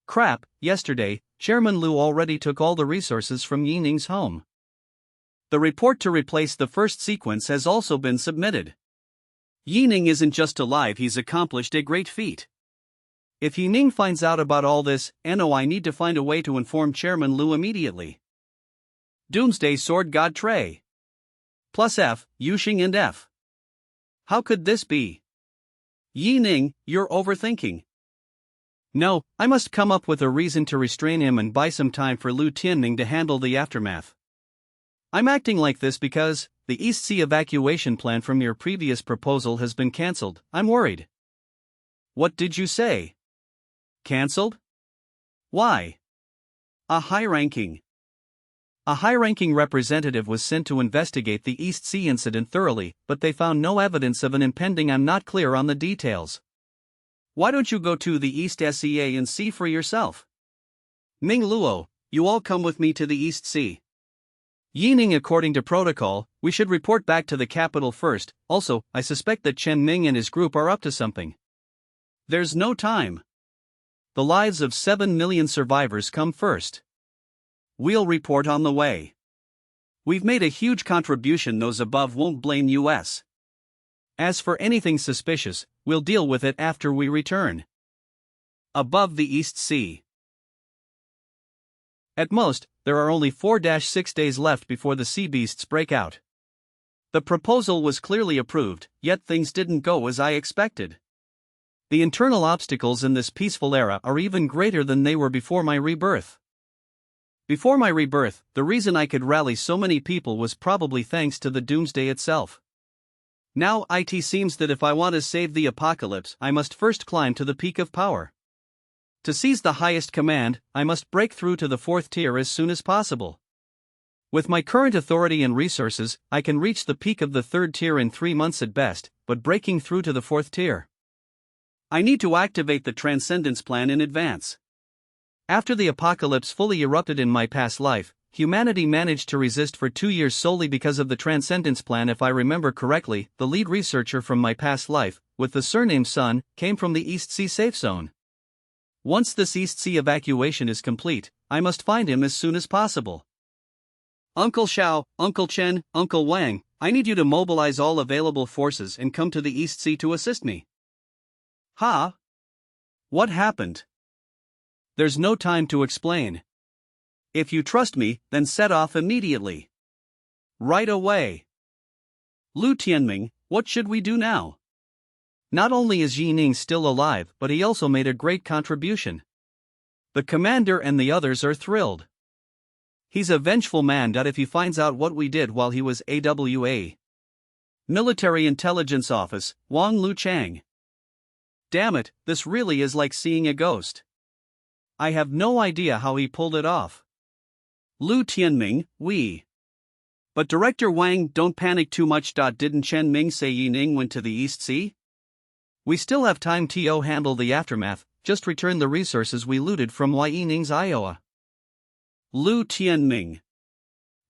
Crap, yesterday, Chairman Liu already took all the resources from Yi Ning's home. The report to replace the first sequence has also been submitted. Yi Ning isn't just alive, he's accomplished a great feat. If Yi Ning finds out about all this, I need to find a way to inform Chairman Liu immediately. Doomsday Sword God Trey. Plus F, Yuxing and F. How could this be? Yi Ning, you're overthinking. No, I must come up with a reason to restrain him and buy some time for Liu Tianming to handle the aftermath. I'm acting like this because the East Sea evacuation plan from your previous proposal has been cancelled. I'm worried. What did you say? Cancelled? Why? A high-ranking representative was sent to investigate the East Sea incident thoroughly, but they found no evidence of an impending. I'm not clear on the details. Why don't you go to the East SEA and see for yourself? Ming Luo, you all come with me to the East Sea. Yi Ning, according to protocol, we should report back to the capital first. Also, I suspect that Chen Ming and his group are up to something. There's no time. The lives of 7 million survivors come first. We'll report on the way. We've made a huge contribution, those above won't blame US. As for anything suspicious, we'll deal with it after we return. Above the East Sea. At most, there are only 4-6 days left before the sea beasts break out. The proposal was clearly approved, yet things didn't go as I expected. The internal obstacles in this peaceful era are even greater than they were before my rebirth. Before my rebirth, the reason I could rally so many people was probably thanks to the doomsday itself. Now it seems that if I want to save the apocalypse, I must first climb to the peak of power. To seize the highest command, I must break through to the 4th tier as soon as possible. With my current authority and resources, I can reach the peak of the 3rd tier in 3 months at best, but breaking through to the 4th tier, I need to activate the Transcendence plan in advance. After the apocalypse fully erupted in my past life, humanity managed to resist for 2 years solely because of the Transcendence plan. If I remember correctly, the lead researcher from my past life, with the surname Sun, came from the East Sea safe zone. Once this East Sea evacuation is complete, I must find him as soon as possible. Uncle Xiao, Uncle Chen, Uncle Wang, I need you to mobilize all available forces and come to the East Sea to assist me. Ha? What happened? There's no time to explain. If you trust me, then set off immediately. Right away. Lu Tianming, what should we do now? Not only is Yi Ning still alive, but he also made a great contribution. The commander and the others are thrilled. He's a vengeful man. If he finds out what we did while he was AWA. Military Intelligence Office, Wang Luchang. Damn it, this really is like seeing a ghost. I have no idea how he pulled it off. Lu Tianming, we. But Director Wang, don't panic too much. Didn't Chen Ming say Yi Ning went to the East Sea? We still have time to handle the aftermath, just return the resources we looted from Yi Ning's Iowa. Lu Tianming.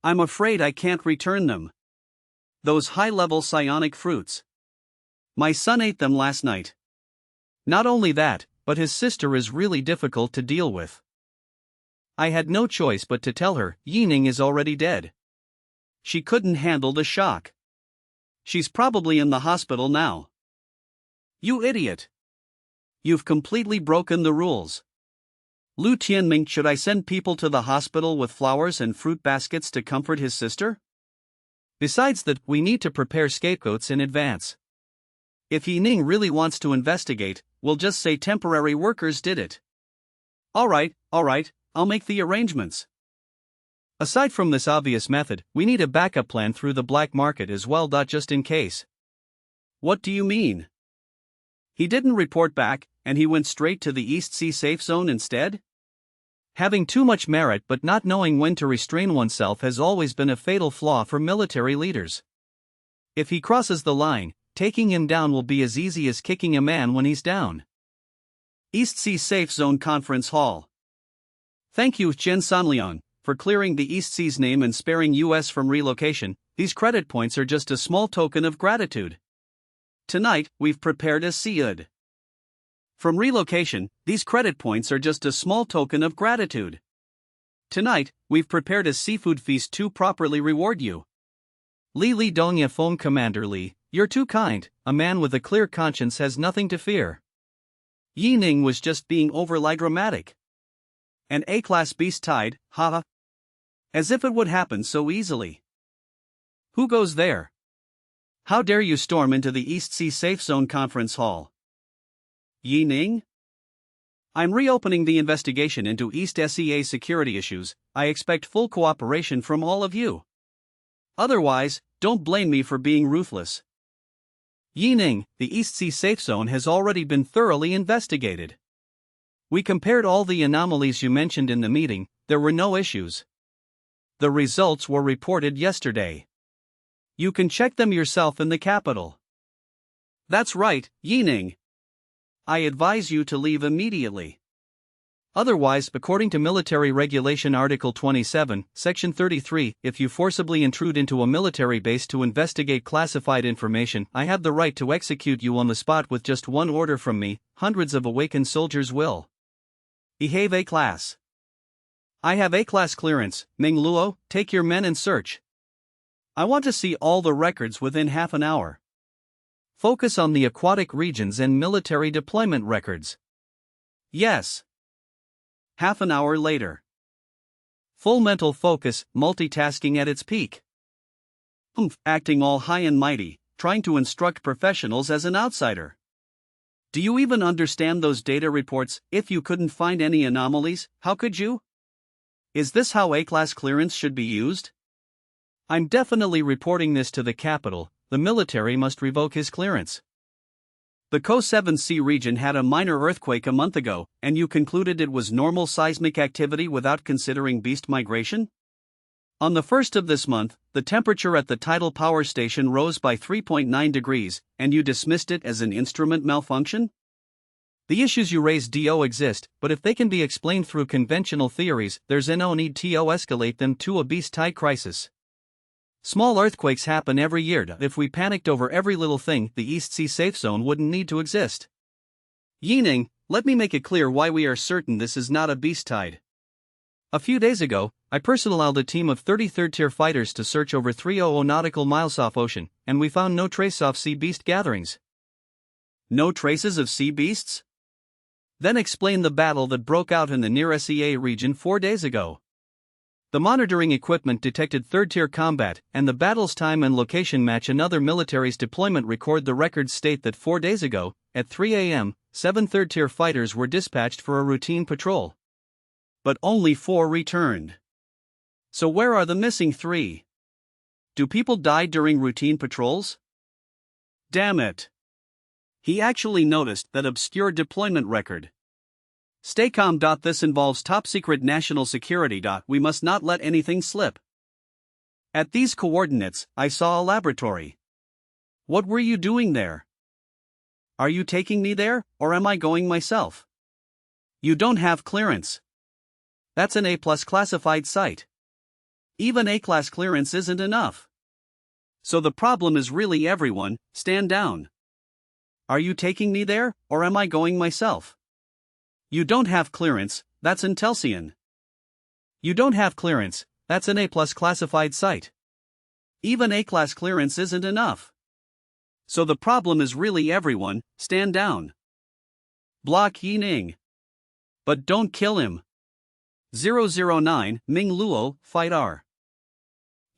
I'm afraid I can't return them. Those high-level psionic fruits. My son ate them last night. Not only that, but his sister is really difficult to deal with. I had no choice but to tell her Yi Ning is already dead. She couldn't handle the shock. She's probably in the hospital now. You idiot! You've completely broken the rules. Lu Tianming, should I send people to the hospital with flowers and fruit baskets to comfort his sister? Besides that, we need to prepare scapegoats in advance. If Yi Ning really wants to investigate, we'll just say temporary workers did it. Alright, I'll make the arrangements. Aside from this obvious method, we need a backup plan through the black market as well. Just in case. What do you mean? He didn't report back, and he went straight to the East Sea safe zone instead? Having too much merit but not knowing when to restrain oneself has always been a fatal flaw for military leaders. If he crosses the line, taking him down will be as easy as kicking a man when he's down. East Sea Safe Zone Conference Hall. Thank you, Chen Sanliang, for clearing the East Sea's name and sparing US from relocation. These credit points are just a small token of gratitude. Tonight, we've prepared a seafood. From relocation, these credit points are just a small token of gratitude. Tonight, we've prepared a seafood feast to properly reward you. Li Dongya Feng, Commander Li, you're too kind. A man with a clear conscience has nothing to fear. Yi Ning was just being overly dramatic. An A-class beast tied, haha. As if it would happen so easily. Who goes there? How dare you storm into the East Sea Safe Zone Conference Hall? Yi Ning? I'm reopening the investigation into East SEA security issues. I expect full cooperation from all of you. Otherwise, don't blame me for being ruthless. Yi Ning, the East Sea Safe Zone has already been thoroughly investigated. We compared all the anomalies you mentioned in the meeting. There were no issues. The results were reported yesterday. You can check them yourself in the capital. That's right, Yi Ning. I advise you to leave immediately. Otherwise, according to Military Regulation Article 27, Section 33, if you forcibly intrude into a military base to investigate classified information, I have the right to execute you on the spot with just one order from me. Hundreds of awakened soldiers will. I have A-class. I have A-class clearance. Ming Luo, take your men and search. I want to see all the records within half an hour. Focus on the aquatic regions and military deployment records. Yes. Half an hour later. Full mental focus, multitasking at its peak. Acting all high and mighty, trying to instruct professionals as an outsider. Do you even understand those data reports? If you couldn't find any anomalies, how could you? Is this how A-class clearance should be used? I'm definitely reporting this to the capital. The military must revoke his clearance. The Co-7C region had a minor earthquake a month ago, and you concluded it was normal seismic activity without considering beast migration? On the 1st of this month, the temperature at the tidal power station rose by 3.9 degrees, and you dismissed it as an instrument malfunction? The issues you raise do exist, but if they can be explained through conventional theories, there's no need to escalate them to a beast-tide crisis. Small earthquakes happen every year. If we panicked over every little thing, the East Sea safe zone wouldn't need to exist. Yining, let me make it clear why we are certain this is not a beast tide. A few days ago, I personneled a team of 33rd tier fighters to search over 300 nautical miles off ocean, and we found no trace of sea beast gatherings. No traces of sea beasts? Then explain the battle that broke out in the near SEA region 4 days ago. The monitoring equipment detected third-tier combat, and the battle's time and location match another military's deployment. The records state that 4 days ago, at 3 a.m., 7 third-tier fighters were dispatched for a routine patrol. But only 4 returned. So where are the missing 3? Do people die during routine patrols? Damn it. He actually noticed that obscure deployment record. Stay calm. This involves top-secret national security. We must not let anything slip. At these coordinates, I saw a laboratory. What were you doing there? Are you taking me there, or am I going myself? You don't have clearance. That's an A-plus classified site. Even A-class clearance isn't enough. So the problem is really everyone. Stand down. Are you taking me there, or am I going myself? You don't have clearance, that's Intelsian. You don't have clearance, that's an A-plus classified site. Even A-class clearance isn't enough. So the problem is really everyone. Stand down. Block Yining. But don't kill him. 009, Ming Luo, fight R.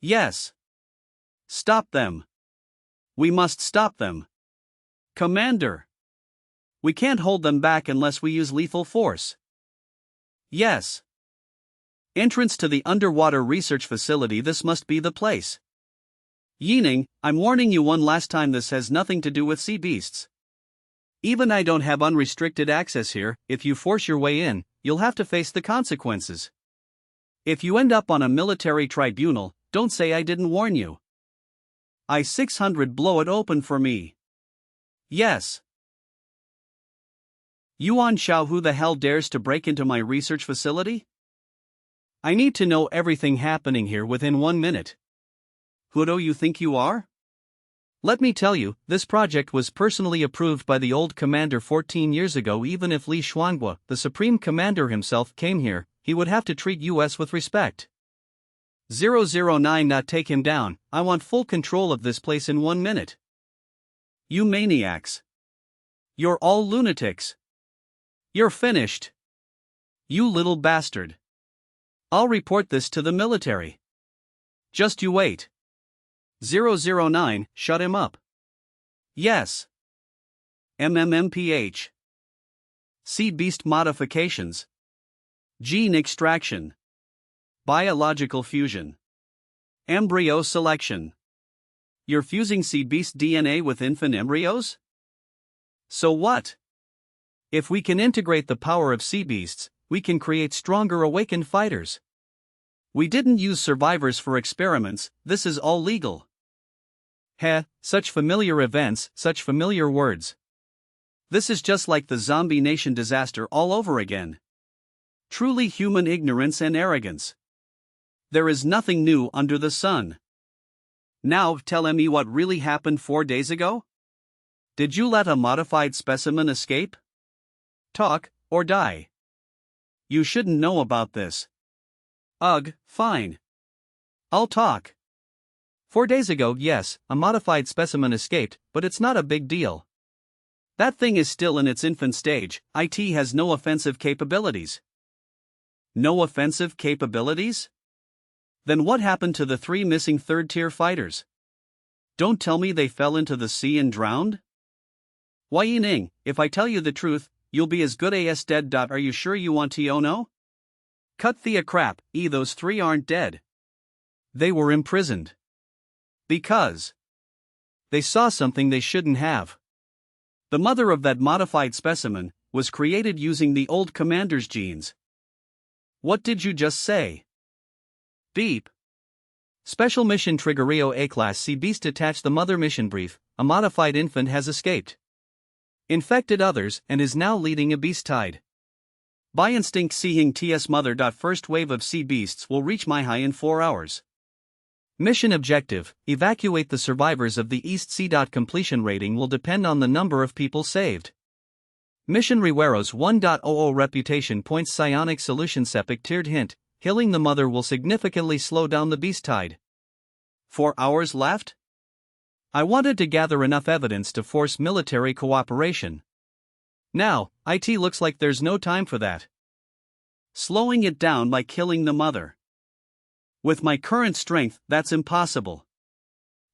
Yes. Stop them. We must stop them. Commander. We can't hold them back unless we use lethal force. Yes. Entrance to the underwater research facility. This must be the place. Yining, I'm warning you one last time, this has nothing to do with sea beasts. Even I don't have unrestricted access here. If you force your way in, you'll have to face the consequences. If you end up on a military tribunal, don't say I didn't warn you. I-600 blow it open for me. Yes. Yuan Shao, who the hell dares to break into my research facility? I need to know everything happening here within 1 minute. Who do you think you are? Let me tell you, this project was personally approved by the old commander 14 years ago. Even if Li Shuanghua, the supreme commander himself, came here, he would have to treat us with respect. 009, not take him down. I want full control of this place in 1 minute. You maniacs. You're all lunatics. You're finished. You little bastard. I'll report this to the military. Just you wait. 009, shut him up. Yes. MMMPH. Sea beast modifications. Gene extraction. Biological fusion. Embryo selection. You're fusing sea beast DNA with infant embryos? So what? If we can integrate the power of sea beasts, we can create stronger awakened fighters. We didn't use survivors for experiments. This is all legal. Heh, such familiar events, such familiar words. This is just like the zombie nation disaster all over again. Truly human ignorance and arrogance. There is nothing new under the sun. Now tell me what really happened 4 days ago? Did you let a modified specimen escape? Talk, or die. You shouldn't know about this. Ugh, fine. I'll talk. 4 days ago, yes, a modified specimen escaped, but it's not a big deal. That thing is still in its infant stage. IT has no offensive capabilities. No offensive capabilities? Then what happened to the 3 missing third-tier fighters? Don't tell me they fell into the sea and drowned? Why Yining, if I tell you the truth, you'll be as good as dead. Are you sure you want to know? Cut the crap, those three aren't dead. They were imprisoned. Because they saw something they shouldn't have. The mother of that modified specimen was created using the old commander's genes. What did you just say? Beep. Special Mission Triggerio A-Class C Beast attached the mother mission brief. A modified infant has escaped. Infected others and is now leading a beast tide. By instinct seeing TS mother. First wave of sea beasts will reach my high in 4 hours. Mission objective: evacuate the survivors of the East Sea. Completion rating will depend on the number of people saved. Mission Riweros 1.00 reputation points psionic solution sepic tiered hint: killing the mother will significantly slow down the beast tide. 4 hours left? I wanted to gather enough evidence to force military cooperation. Now, it looks like there's no time for that. Slowing it down by killing the mother. With my current strength, that's impossible.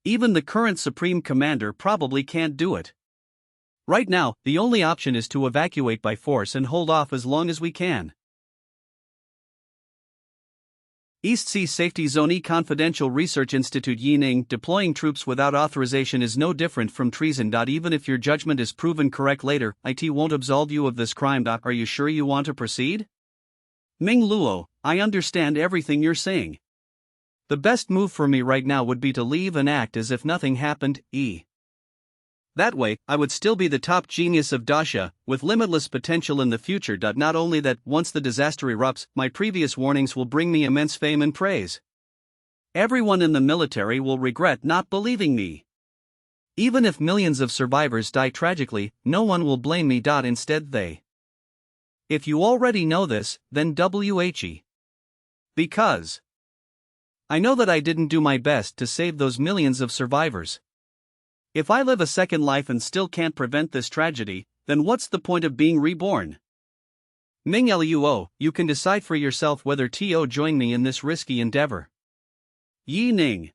Even the current Supreme Commander probably can't do it. Right now, the only option is to evacuate by force and hold off as long as we can. East Sea Safety Zone E Confidential Research Institute Yining: deploying troops without authorization is no different from treason. Even if your judgment is proven correct later, it won't absolve you of this crime. Are you sure you want to proceed? Ming Luo, I understand everything you're saying. The best move for me right now would be to leave and act as if nothing happened. That way, I would still be the top genius of Dasha, with limitless potential in the future. Not only that, once the disaster erupts, my previous warnings will bring me immense fame and praise. Everyone in the military will regret not believing me. Even if millions of survivors die tragically, no one will blame me. Instead they. If you already know this, then WHE. Because I know that I didn't do my best to save those millions of survivors. If I live a second life and still can't prevent this tragedy, then what's the point of being reborn? Ming Luo, you can decide for yourself whether to join me in this risky endeavor. Yi Ning.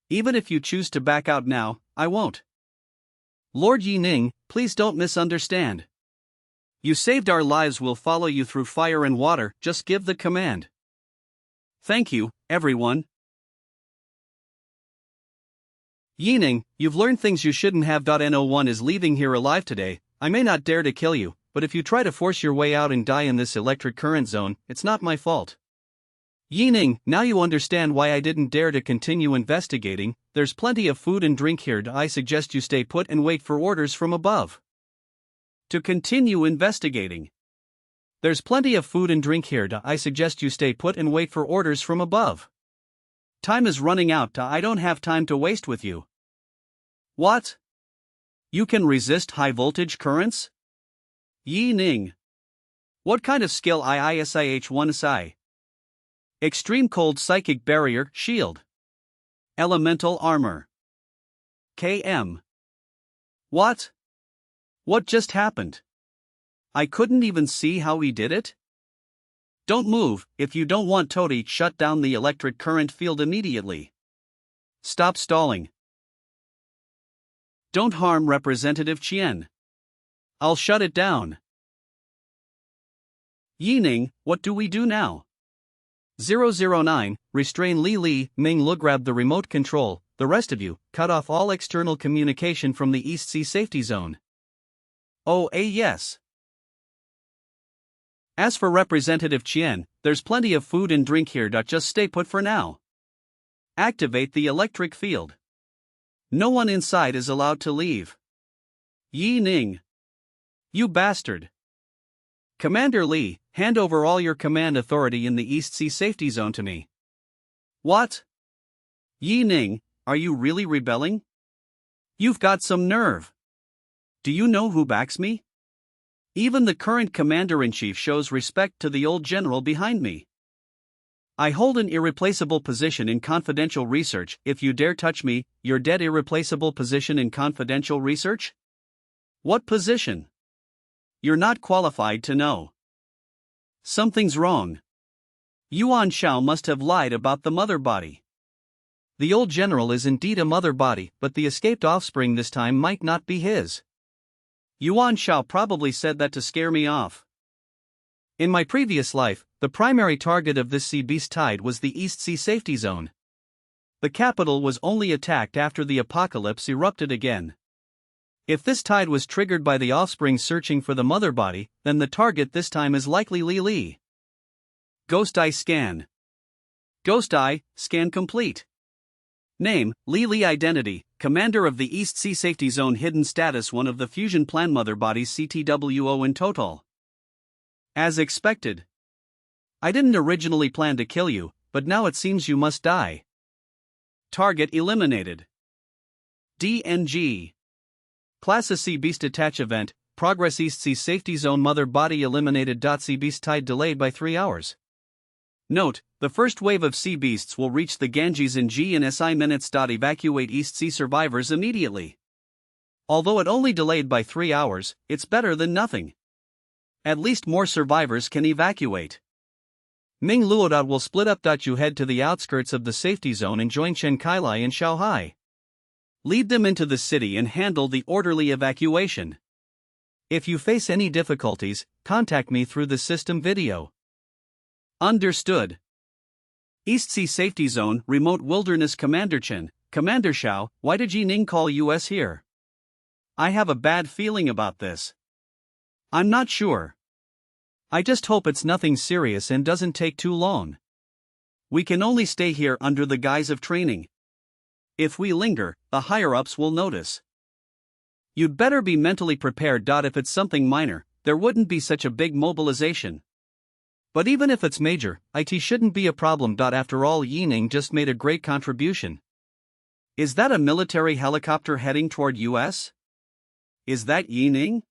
Even if you choose to back out now, I won't. Lord Yi Ning, please don't misunderstand. You saved our lives, we'll follow you through fire and water, just give the command. Thank you, everyone. Yining, you've learned things you shouldn't have. No1 is leaving here alive today. I may not dare to kill you, but if you try to force your way out and die in this electric current zone, it's not my fault. Yining, now you understand why I didn't dare to continue investigating. There's plenty of food and drink here. I suggest you stay put and wait for orders from above. To continue investigating. There's plenty of food and drink here. I suggest you stay put and wait for orders from above. Time is running out. I don't have time to waste with you. What? You can resist high voltage currents? Yi Ning. What kind of skill? ISIH1 Psi. Extreme cold psychic barrier shield. Elemental armor. KM. What? What just happened? I couldn't even see how he did it? Don't move. If you don't want Todi, shut down the electric current field immediately. Stop stalling. Don't harm Representative Qian. I'll shut it down. Yining, what do we do now? 009, restrain Li. Ming Lu, grab the remote control. The rest of you, cut off all external communication from the East Sea Safety Zone. Oh, yes. As for Representative Qian, there's plenty of food and drink here. Just stay put for now. Activate the electric field. No one inside is allowed to leave. Yi Ning. You bastard. Commander Li, hand over all your command authority in the East Sea Safety Zone to me. What? Yi Ning, are you really rebelling? You've got some nerve. Do you know who backs me? Even the current commander-in-chief shows respect to the old general behind me. I hold an irreplaceable position in confidential research. If you dare touch me, you're dead. Irreplaceable position in confidential research? What position? You're not qualified to know. Something's wrong. Yuan Shao must have lied about the mother body. The old general is indeed a mother body, but the escaped offspring this time might not be his. Yuan Shao probably said that to scare me off. In my previous life, The primary target of this sea beast tide was the East Sea Safety Zone. The capital was only attacked after the apocalypse erupted again. If this tide was triggered by the offspring searching for the mother body, then the target this time is likely Li Li. Ghost Eye Scan. Ghost Eye, scan complete. Name, Li Li. Identity, Commander of the East Sea Safety Zone. Hidden status: one of the fusion plan mother bodies. CTWO in total. As expected. I didn't originally plan to kill you, but now it seems you must die. Target eliminated. DNG. Class Sea Beast Attach Event, Progress East Sea Safety Zone Mother Body eliminated. Sea Beast Tide delayed by 3 hours. Note, the first wave of sea beasts will reach the Ganges in G and SI minutes. Evacuate East Sea survivors immediately. Although it only delayed by 3 hours, it's better than nothing. At least more survivors can evacuate. Ming Luodao will split up. You head to the outskirts of the safety zone and join Chen Kailai and Xiaohai. Lead them into the city and handle the orderly evacuation. If you face any difficulties, contact me through the system video. Understood. East Sea Safety Zone, Remote Wilderness. Commander Chen, Commander Xiao, why did Yining call us here? I have a bad feeling about this. I'm not sure. I just hope it's nothing serious and doesn't take too long. We can only stay here under the guise of training. If we linger, the higher-ups will notice. You'd better be mentally prepared. If it's something minor, there wouldn't be such a big mobilization. But even if it's major, it shouldn't be a problem. After all, Yining just made a great contribution. Is that a military helicopter heading toward US? Is that Yining?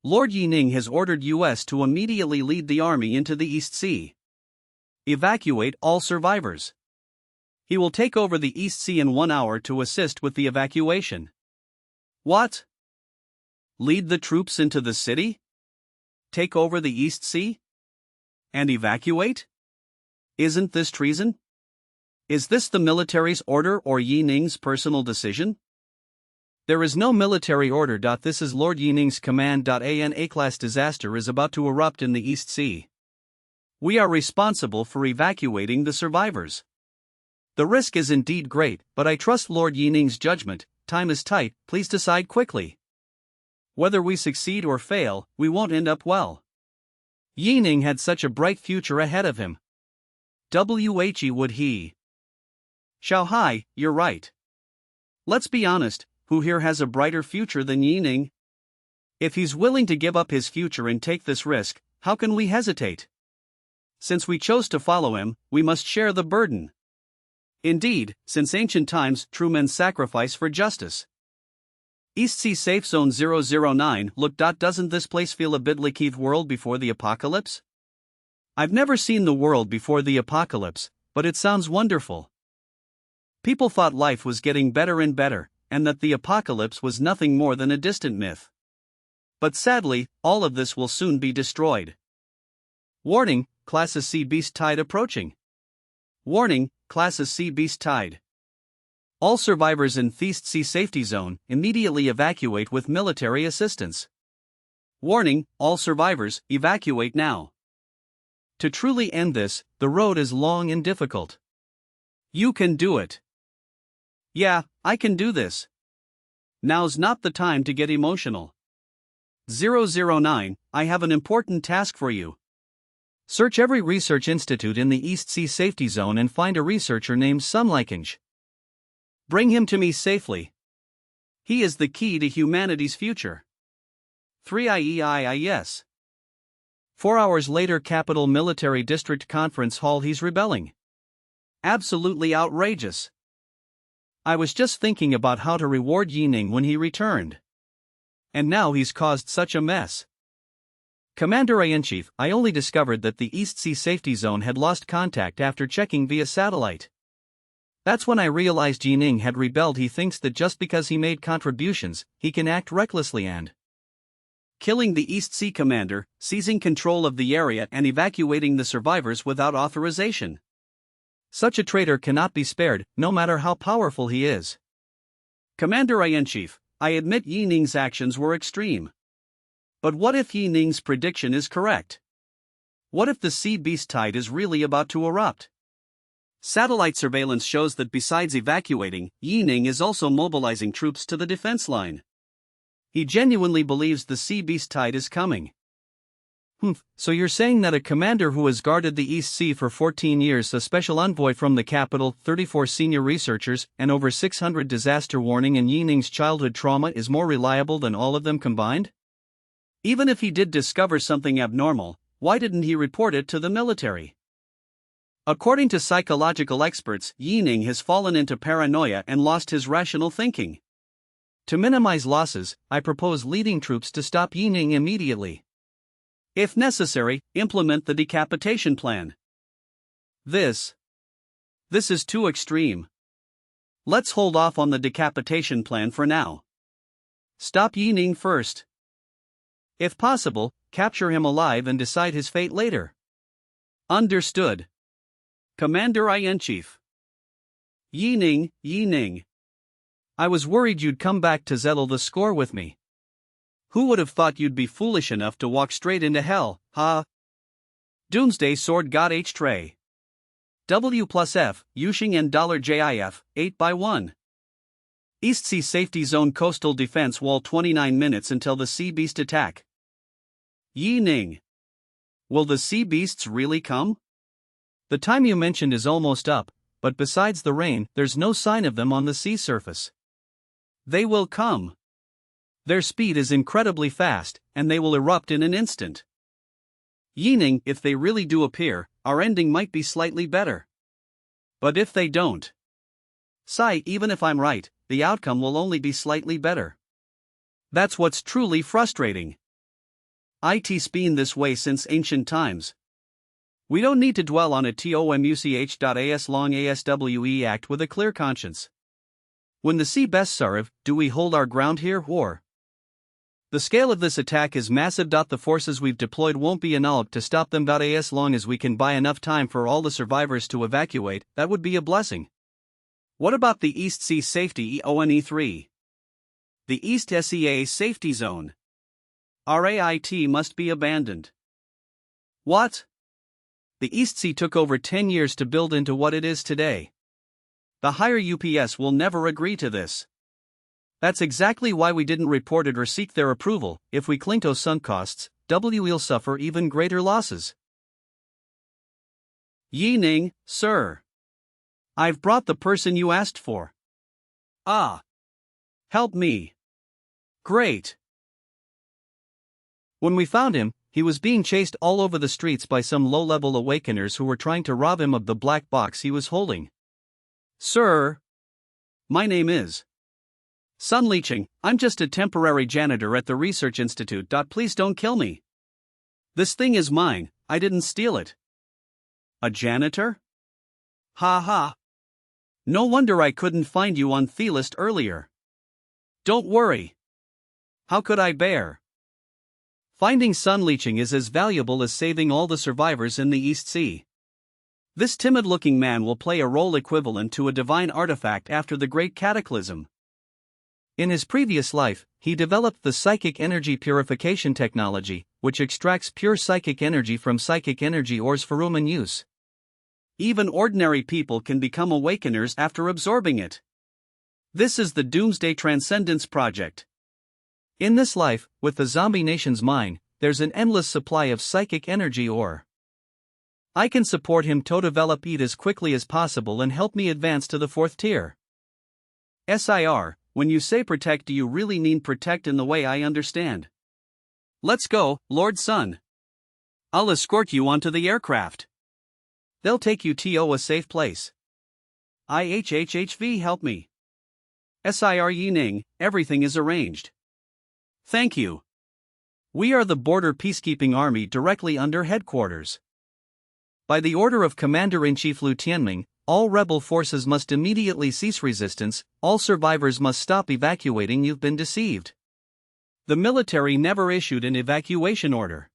Lord Yining has ordered US to immediately lead the army into the East Sea. Evacuate all survivors. He will take over the East Sea in 1 hour to assist with the evacuation. What? Lead the troops into the city? Take over the East Sea? And evacuate? Isn't this treason? Is this the military's order or Yining's personal decision? There is no military order. This is Lord Yining's command. An A-class disaster is about to erupt in the East Sea. We are responsible for evacuating the survivors. The risk is indeed great, but I trust Lord Yining's judgment. Time is tight, please decide quickly. Whether we succeed or fail, we won't end up well. Yining had such a bright future ahead of him. Would he? Xiaohai, you're right. Let's be honest, who here has a brighter future than Yining? If he's willing to give up his future and take this risk, how can we hesitate? Since we chose to follow him, we must share the burden. Indeed, since ancient times, true men sacrifice for justice. East Sea Safe Zone 009. Look. Doesn't this place feel a bit like Keith World before the apocalypse? I've never seen the world before the apocalypse, but it sounds wonderful. People thought life was getting better and better, and that the apocalypse was nothing more than a distant myth. But sadly, all of this will soon be destroyed. Warning, Class Sea Beast Tide approaching. Warning, Class Sea Beast Tide. All survivors in East Sea Safety Zone immediately evacuate with military assistance. Warning, all survivors, evacuate now. To truly end this, the road is long and difficult. You can do it. Yeah, I can do this. Now's not the time to get emotional. 009, I have an important task for you. Search every research institute in the East Sea Safety Zone and find a researcher named Sunlikenj. Bring him to me safely. He is the key to humanity's future. 3IEIIS. 4 hours later, Capital Military District Conference Hall. He's rebelling. Absolutely outrageous. I was just thinking about how to reward Yining when he returned. And now he's caused such a mess. Commander-in-Chief, I only discovered that the East Sea Safety Zone had lost contact after checking via satellite. That's when I realized Yining had rebelled. He thinks that just because he made contributions, he can act recklessly and killing the East Sea commander, seizing control of the area and evacuating the survivors without authorization. Such a traitor cannot be spared, no matter how powerful he is. Commander-in-Chief, I admit Yining's actions were extreme. But what if Yining's prediction is correct? What if the sea beast tide is really about to erupt? Satellite surveillance shows that besides evacuating, Yining is also mobilizing troops to the defense line. He genuinely believes the sea beast tide is coming. So you're saying that a commander who has guarded the East Sea for 14 years, a special envoy from the capital, 34 senior researchers, and over 600 disaster warning and Yining's childhood trauma is more reliable than all of them combined? Even if he did discover something abnormal, why didn't he report it to the military? According to psychological experts, Yining has fallen into paranoia and lost his rational thinking. To minimize losses, I propose leading troops to stop Yining immediately. If necessary, implement the decapitation plan. This is too extreme. Let's hold off on the decapitation plan for now. Stop Yining first. If possible, capture him alive and decide his fate later. Understood. Commander-in-Chief. Yining. I was worried you'd come back to settle the score with me. Who would have thought you'd be foolish enough to walk straight into hell, huh? Doomsday Sword God H. Tray. W+F, Yushing and $JIF, 8x1. East Sea Safety Zone Coastal Defense Wall 29 minutes until the Sea Beast attack. Yining. Will the Sea Beasts really come? The time you mentioned is almost up, but besides the rain, there's no sign of them on the sea surface. They will come. Their speed is incredibly fast, and they will erupt in an instant. Yining, if they really do appear, our ending might be slightly better. But if they don't, even if I'm right, the outcome will only be slightly better. That's what's truly frustrating. It's been this way since ancient times. We don't need to dwell on it. TOMUCH.AS long ASWE act with a clear conscience. When the sea beasts arrive, do we hold our ground here or? The scale of this attack is massive. The forces we've deployed won't be enough to stop them. As long as we can buy enough time for all the survivors to evacuate, that would be a blessing. What about the East Sea Safety EONE3? The East SEA Safety Zone. RAIT must be abandoned. What? The East Sea took over 10 years to build into what it is today. The higher UPS will never agree to this. That's exactly why we didn't report it or seek their approval. If we cling to sunk costs, we'll suffer even greater losses. Yining, sir. I've brought the person you asked for. Help me. Great. When we found him, he was being chased all over the streets by some low-level awakeners who were trying to rob him of the black box he was holding. Sir. My name is Sunleaching. I'm just a temporary janitor at the Research Institute. Please don't kill me. This thing is mine, I didn't steal it. A janitor? Ha ha. No wonder I couldn't find you on Thealist earlier. Don't worry. How could I bear? Finding Sunleaching is as valuable as saving all the survivors in the East Sea. This timid-looking man will play a role equivalent to a divine artifact after the Great Cataclysm. In his previous life, he developed the psychic energy purification technology, which extracts pure psychic energy from psychic energy ores for human use. Even ordinary people can become awakeners after absorbing it. This is the Doomsday Transcendence Project. In this life, with the zombie nation's mine, there's an endless supply of psychic energy ore. I can support him to develop it as quickly as possible and help me advance to the 4th tier. SIR, when you say protect, do you really mean protect in the way I understand? Let's go, Lord Sun. I'll escort you onto the aircraft. They'll take you to a safe place. IHHHV, help me. SIR Yining, everything is arranged. Thank you. We are the Border Peacekeeping Army directly under headquarters. By the order of Commander-in-Chief Liu Tianming, all rebel forces must immediately cease resistance, all survivors must stop evacuating. You've been deceived. The military never issued an evacuation order.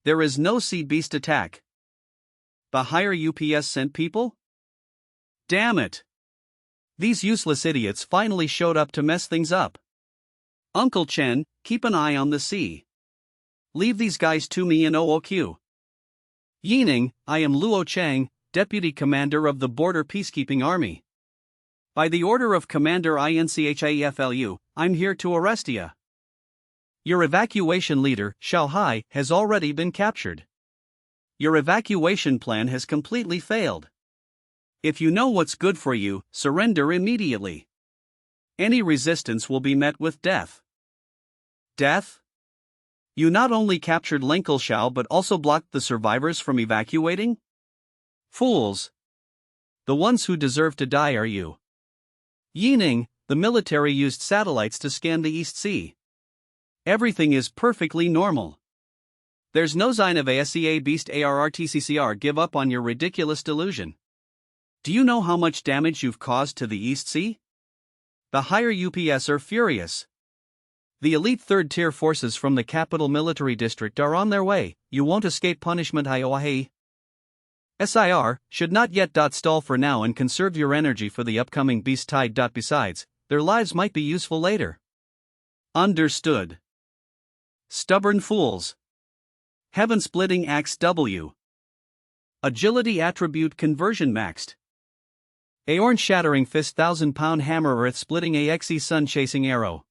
There is no sea beast attack. The higher UPS sent people? Damn it. These useless idiots finally showed up to mess things up. Uncle Chen, keep an eye on the sea. Leave these guys to me in OOQ. Yining, I am Luo Chang, Deputy Commander of the Border Peacekeeping Army. By the order of Commander INCHIEFLU, I'm here to arrest ya. Your evacuation leader, Xiao Hai, has already been captured. Your evacuation plan has completely failed. If you know what's good for you, surrender immediately. Any resistance will be met with death. Death? You not only captured Lenkel Xiao but also blocked the survivors from evacuating? Fools! The ones who deserve to die are you. Yining, the military used satellites to scan the East Sea. Everything is perfectly normal. There's no sign of ASCA Beast ARRTCCR. Give up on your ridiculous delusion. Do you know how much damage you've caused to the East Sea? The higher UPS are furious. The elite third-tier forces from the capital military district are on their way. You won't escape punishment. Ioahe. SIR should not yet stall for now and conserve your energy for the upcoming beast tide. Besides, their lives might be useful later. Understood. Stubborn fools. Heaven-splitting axe W. Agility attribute conversion maxed. Aorn-shattering fist 1,000-pound hammer earth-splitting AXE sun-chasing arrow.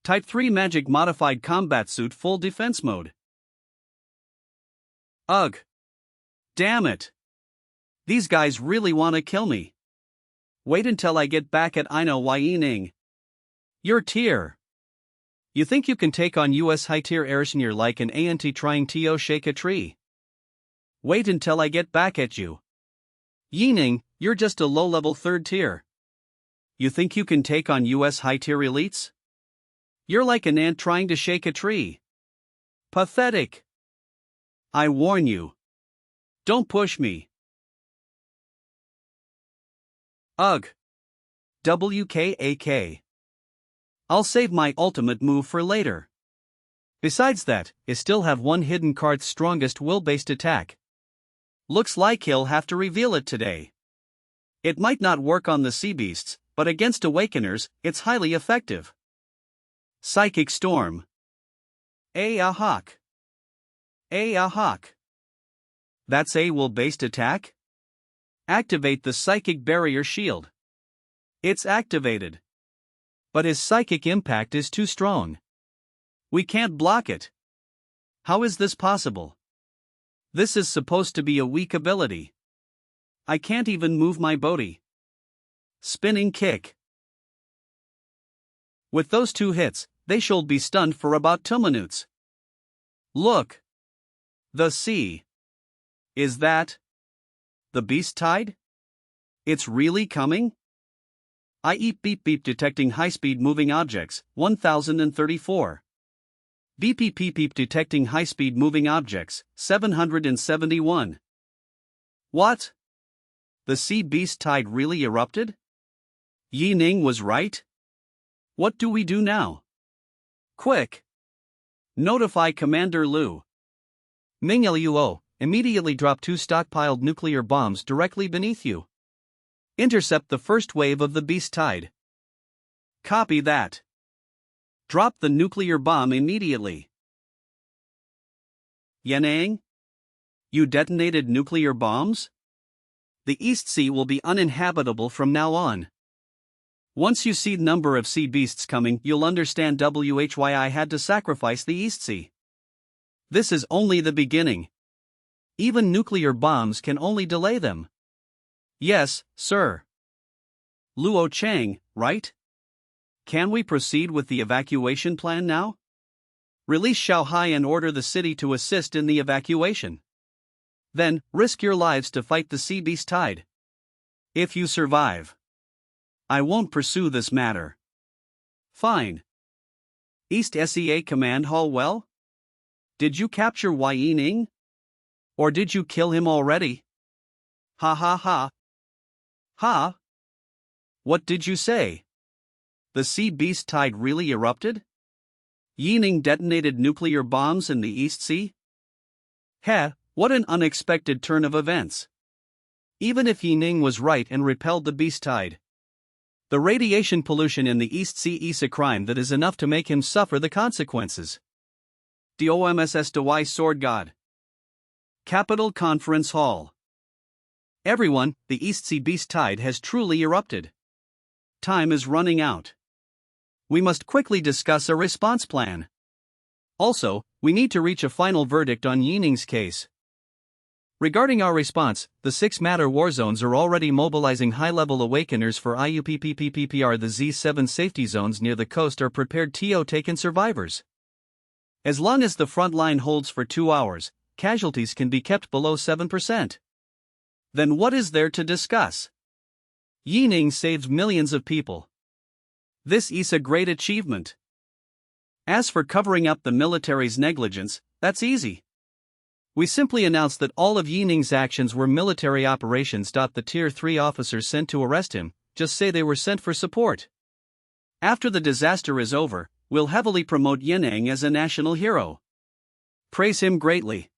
Type 3 magic modified combat suit full defense mode. Ugh. Damn it. These guys really want to kill me. Wait until I get back at Ino Yining. Your tier. You think you can take on US high-tier Erishnir like an ant trying to shake a tree? Wait until I get back at you. Yining, you're just a low-level third tier. You think you can take on US high-tier elites? You're like an ant trying to shake a tree. Pathetic. I warn you. Don't push me. Ugh. WKAK. I'll save my ultimate move for later. Besides that, I still have one hidden card's strongest will-based attack. Looks like he'll have to reveal it today. It might not work on the sea beasts, but against awakeners, it's highly effective. Psychic Storm. Ahawk. Ahawk. That's a will-based attack? Activate the Psychic Barrier Shield. It's activated. But his psychic impact is too strong. We can't block it. How is this possible? This is supposed to be a weak ability. I can't even move my body. Spinning kick. With those two hits, they should be stunned for about 2 minutes. Look. The sea. Is that the beast tide? It's really coming? I eat beep beep detecting high-speed moving objects, 1034. Beep beep beep beep detecting high-speed moving objects, 771. What? The sea beast tide really erupted? Yining was right? What do we do now? Quick! Notify Commander Lu. Ming Luo, immediately drop 2 stockpiled nuclear bombs directly beneath you. Intercept the first wave of the beast tide. Copy that. Drop the nuclear bomb immediately. Yanang? You detonated nuclear bombs? The East Sea will be uninhabitable from now on. Once you see the number of sea beasts coming, you'll understand why I had to sacrifice the East Sea. This is only the beginning. Even nuclear bombs can only delay them. Yes, sir. Luo Chang, right? Can we proceed with the evacuation plan now? Release Xiao Hai and order the city to assist in the evacuation. Then, risk your lives to fight the sea beast tide. If you survive, I won't pursue this matter. Fine. East SEA Command Hall well? Did you capture Yining? Or did you kill him already? Ha ha ha. Ha? What did you say? The sea beast tide really erupted? Yining detonated nuclear bombs in the East Sea? Heh, what an unexpected turn of events. Even if Yining was right and repelled the beast tide, the radiation pollution in the East Sea is a crime that is enough to make him suffer the consequences. DOMSS DY Sword God. Capital Conference Hall. Everyone, the East Sea beast tide has truly erupted. Time is running out. We must quickly discuss a response plan. Also, we need to reach a final verdict on Yining's case. Regarding our response, the 6 matter war zones are already mobilizing high-level awakeners for IUPPPPPR. The Z7 safety zones near the coast are prepared to take in survivors. As long as the front line holds for 2 hours, casualties can be kept below 7%. Then what is there to discuss? Yining saved millions of people. This is a great achievement. As for covering up the military's negligence, that's easy. We simply announced that all of Yining's actions were military operations. The Tier 3 officers sent to arrest him just say they were sent for support. After the disaster is over, we'll heavily promote Yining as a national hero. Praise him greatly.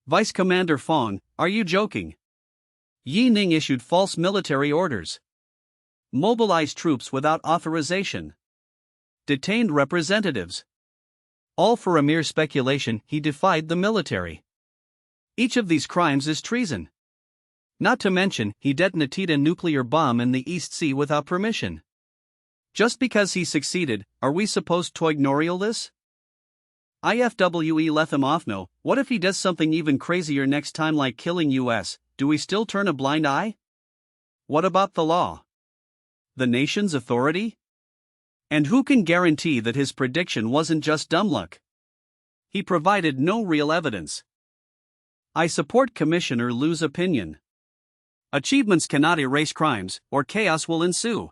Vice Commander Fong, are you joking? Yining issued false military orders. Mobilized troops without authorization. Detained representatives. All for a mere speculation. He defied the military. Each of these crimes is treason. Not to mention, he detonated a nuclear bomb in the East Sea without permission. Just because he succeeded, are we supposed to ignore all this? IFWE let him off. No, what if he does something even crazier next time, like killing US? Do we still turn a blind eye? What about the law? The nation's authority? And who can guarantee that his prediction wasn't just dumb luck? He provided no real evidence. I support Commissioner Liu's opinion. Achievements cannot erase crimes, or chaos will ensue.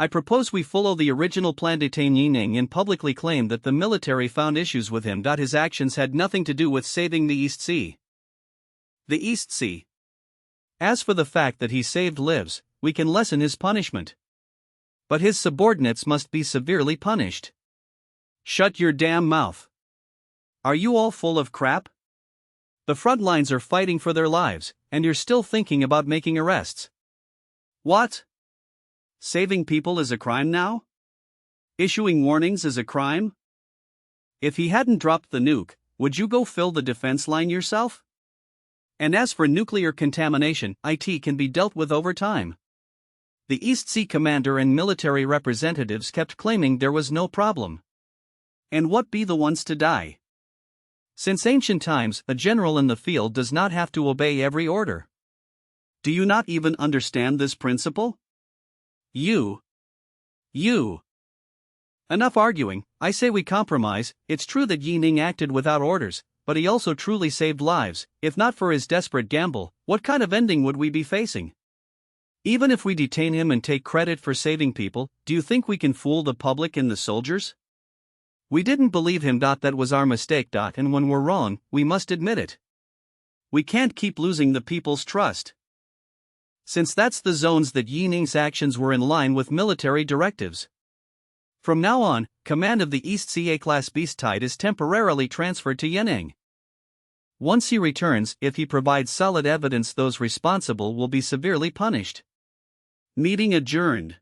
I propose we follow the original plan, detain Yining and publicly claim that the military found issues with him. His actions had nothing to do with saving the East Sea. The East Sea. As for the fact that he saved lives, we can lessen his punishment. But his subordinates must be severely punished. Shut your damn mouth. Are you all full of crap? The front lines are fighting for their lives, and you're still thinking about making arrests. What? Saving people is a crime now? Issuing warnings is a crime? If he hadn't dropped the nuke, would you go fill the defense line yourself? And as for nuclear contamination, it can be dealt with over time. The East Sea commander and military representatives kept claiming there was no problem. And what be the ones to die? Since ancient times, a general in the field does not have to obey every order. Do you not even understand this principle? You. Enough arguing, I say we compromise. It's true that Yining acted without orders, but he also truly saved lives. If not for his desperate gamble, what kind of ending would we be facing? Even if we detain him and take credit for saving people, do you think we can fool the public and the soldiers? We didn't believe him. That was our mistake. And when we're wrong, we must admit it. We can't keep losing the people's trust. Since that's the zones that Yining's actions were in line with military directives. From now on, command of the East Sea A-class beast tide is temporarily transferred to Yining. Once he returns, if he provides solid evidence, those responsible will be severely punished. Meeting adjourned.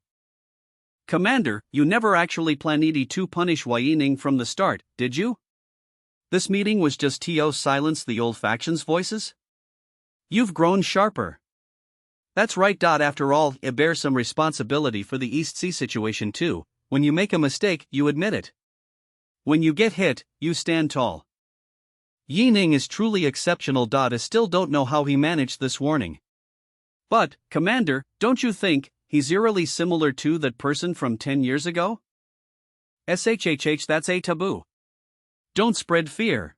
Commander, you never actually planned to punish Yining from the start, did you? This meeting was just to silence the old faction's voices? You've grown sharper. That's right. After all, you bear some responsibility for the East Sea situation too. When you make a mistake, you admit it. When you get hit, you stand tall. Yining is truly exceptional. I still don't know how he managed this warning. But, Commander, don't you think he's eerily similar to that person from 10 years ago? SHHH, that's a taboo. Don't spread fear.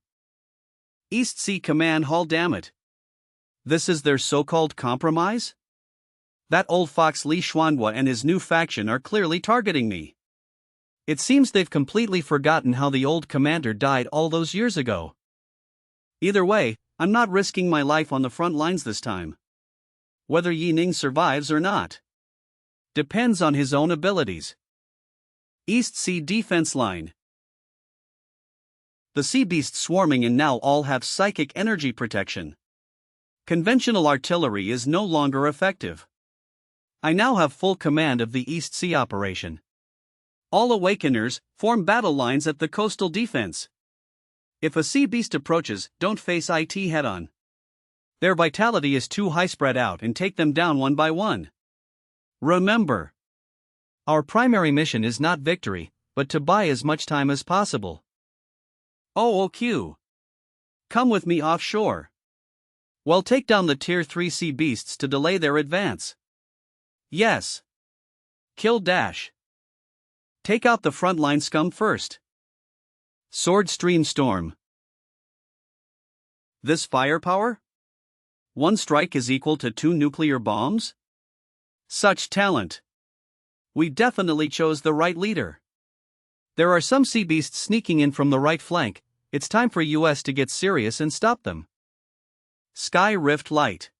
East Sea Command Hall, damn it. This is their so-called compromise? That old fox Li Xuanhua and his new faction are clearly targeting me. It seems they've completely forgotten how the old commander died all those years ago. Either way, I'm not risking my life on the front lines this time. Whether Yining survives or not depends on his own abilities. East Sea Defense Line. The sea beasts swarming in now all have psychic energy protection. Conventional artillery is no longer effective. I now have full command of the East Sea operation. All Awakeners form battle lines at the coastal defense. If a sea beast approaches, don't face it head on. Their vitality is too high, spread out and take them down one by one. Remember, our primary mission is not victory, but to buy as much time as possible. OOQ. Come with me offshore. Well, take down the tier 3 sea beasts to delay their advance. Yes. Kill dash. Take out the frontline scum first. Sword stream storm. This firepower? One strike is equal to 2 nuclear bombs? Such talent. We definitely chose the right leader. There are some sea beasts sneaking in from the right flank. It's time for US to get serious and stop them. Sky Rift Light.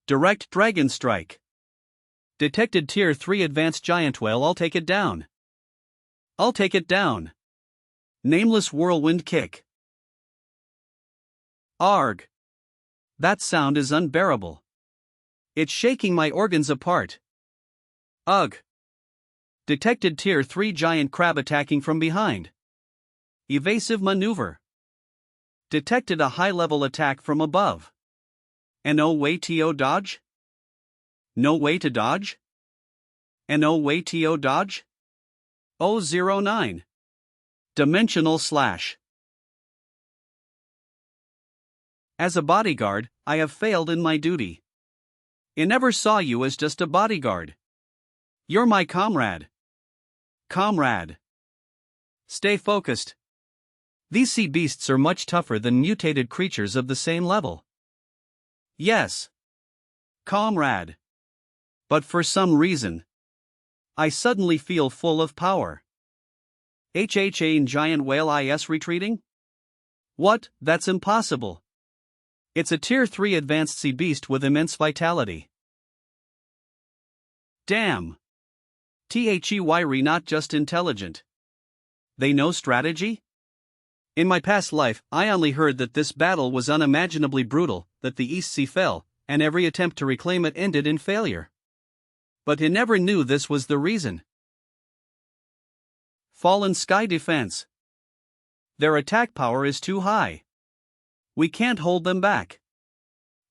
Direct Dragon Strike. Detected tier 3 advanced giant whale. I'll take it down. I'll take it down. Nameless whirlwind kick. Arg. That sound is unbearable. It's shaking my organs apart. Ugh. Detected tier 3 giant crab attacking from behind. Evasive maneuver. Detected a high-level attack from above. No way to dodge? No way to dodge? No way to dodge? 009. Dimensional slash. As a bodyguard, I have failed in my duty. I never saw you as just a bodyguard. You're my comrade. Comrade. Stay focused. These sea beasts are much tougher than mutated creatures of the same level. Yes. Comrade. But for some reason, I suddenly feel full of power. HHA giant whale is retreating? What? That's impossible. It's a tier 3 advanced sea beast with immense vitality. Damn. THEYRE not just intelligent. They know strategy? In my past life, I only heard that this battle was unimaginably brutal, that the East Sea fell, and every attempt to reclaim it ended in failure. But I never knew this was the reason. Fallen Sky Defense. Their attack power is too high. We can't hold them back.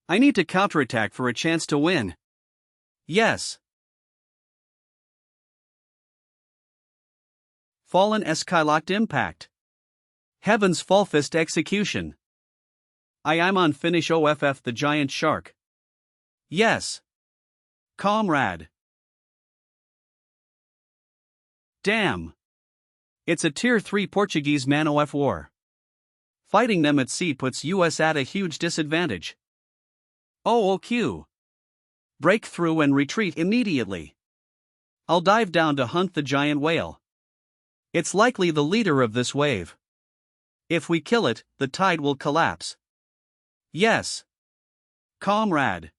I need to counterattack for a chance to win. Yes. Fallen Skylocked Impact. Heaven's Fallfist Execution. I am on finish OFF the giant shark. Yes. Comrade. Damn. It's a tier 3 Portuguese Manhwa war. Fighting them at sea puts US at a huge disadvantage. OOQ. Break through and retreat immediately. I'll dive down to hunt the giant whale. It's likely the leader of this wave. If we kill it, the tide will collapse. Yes. Comrade.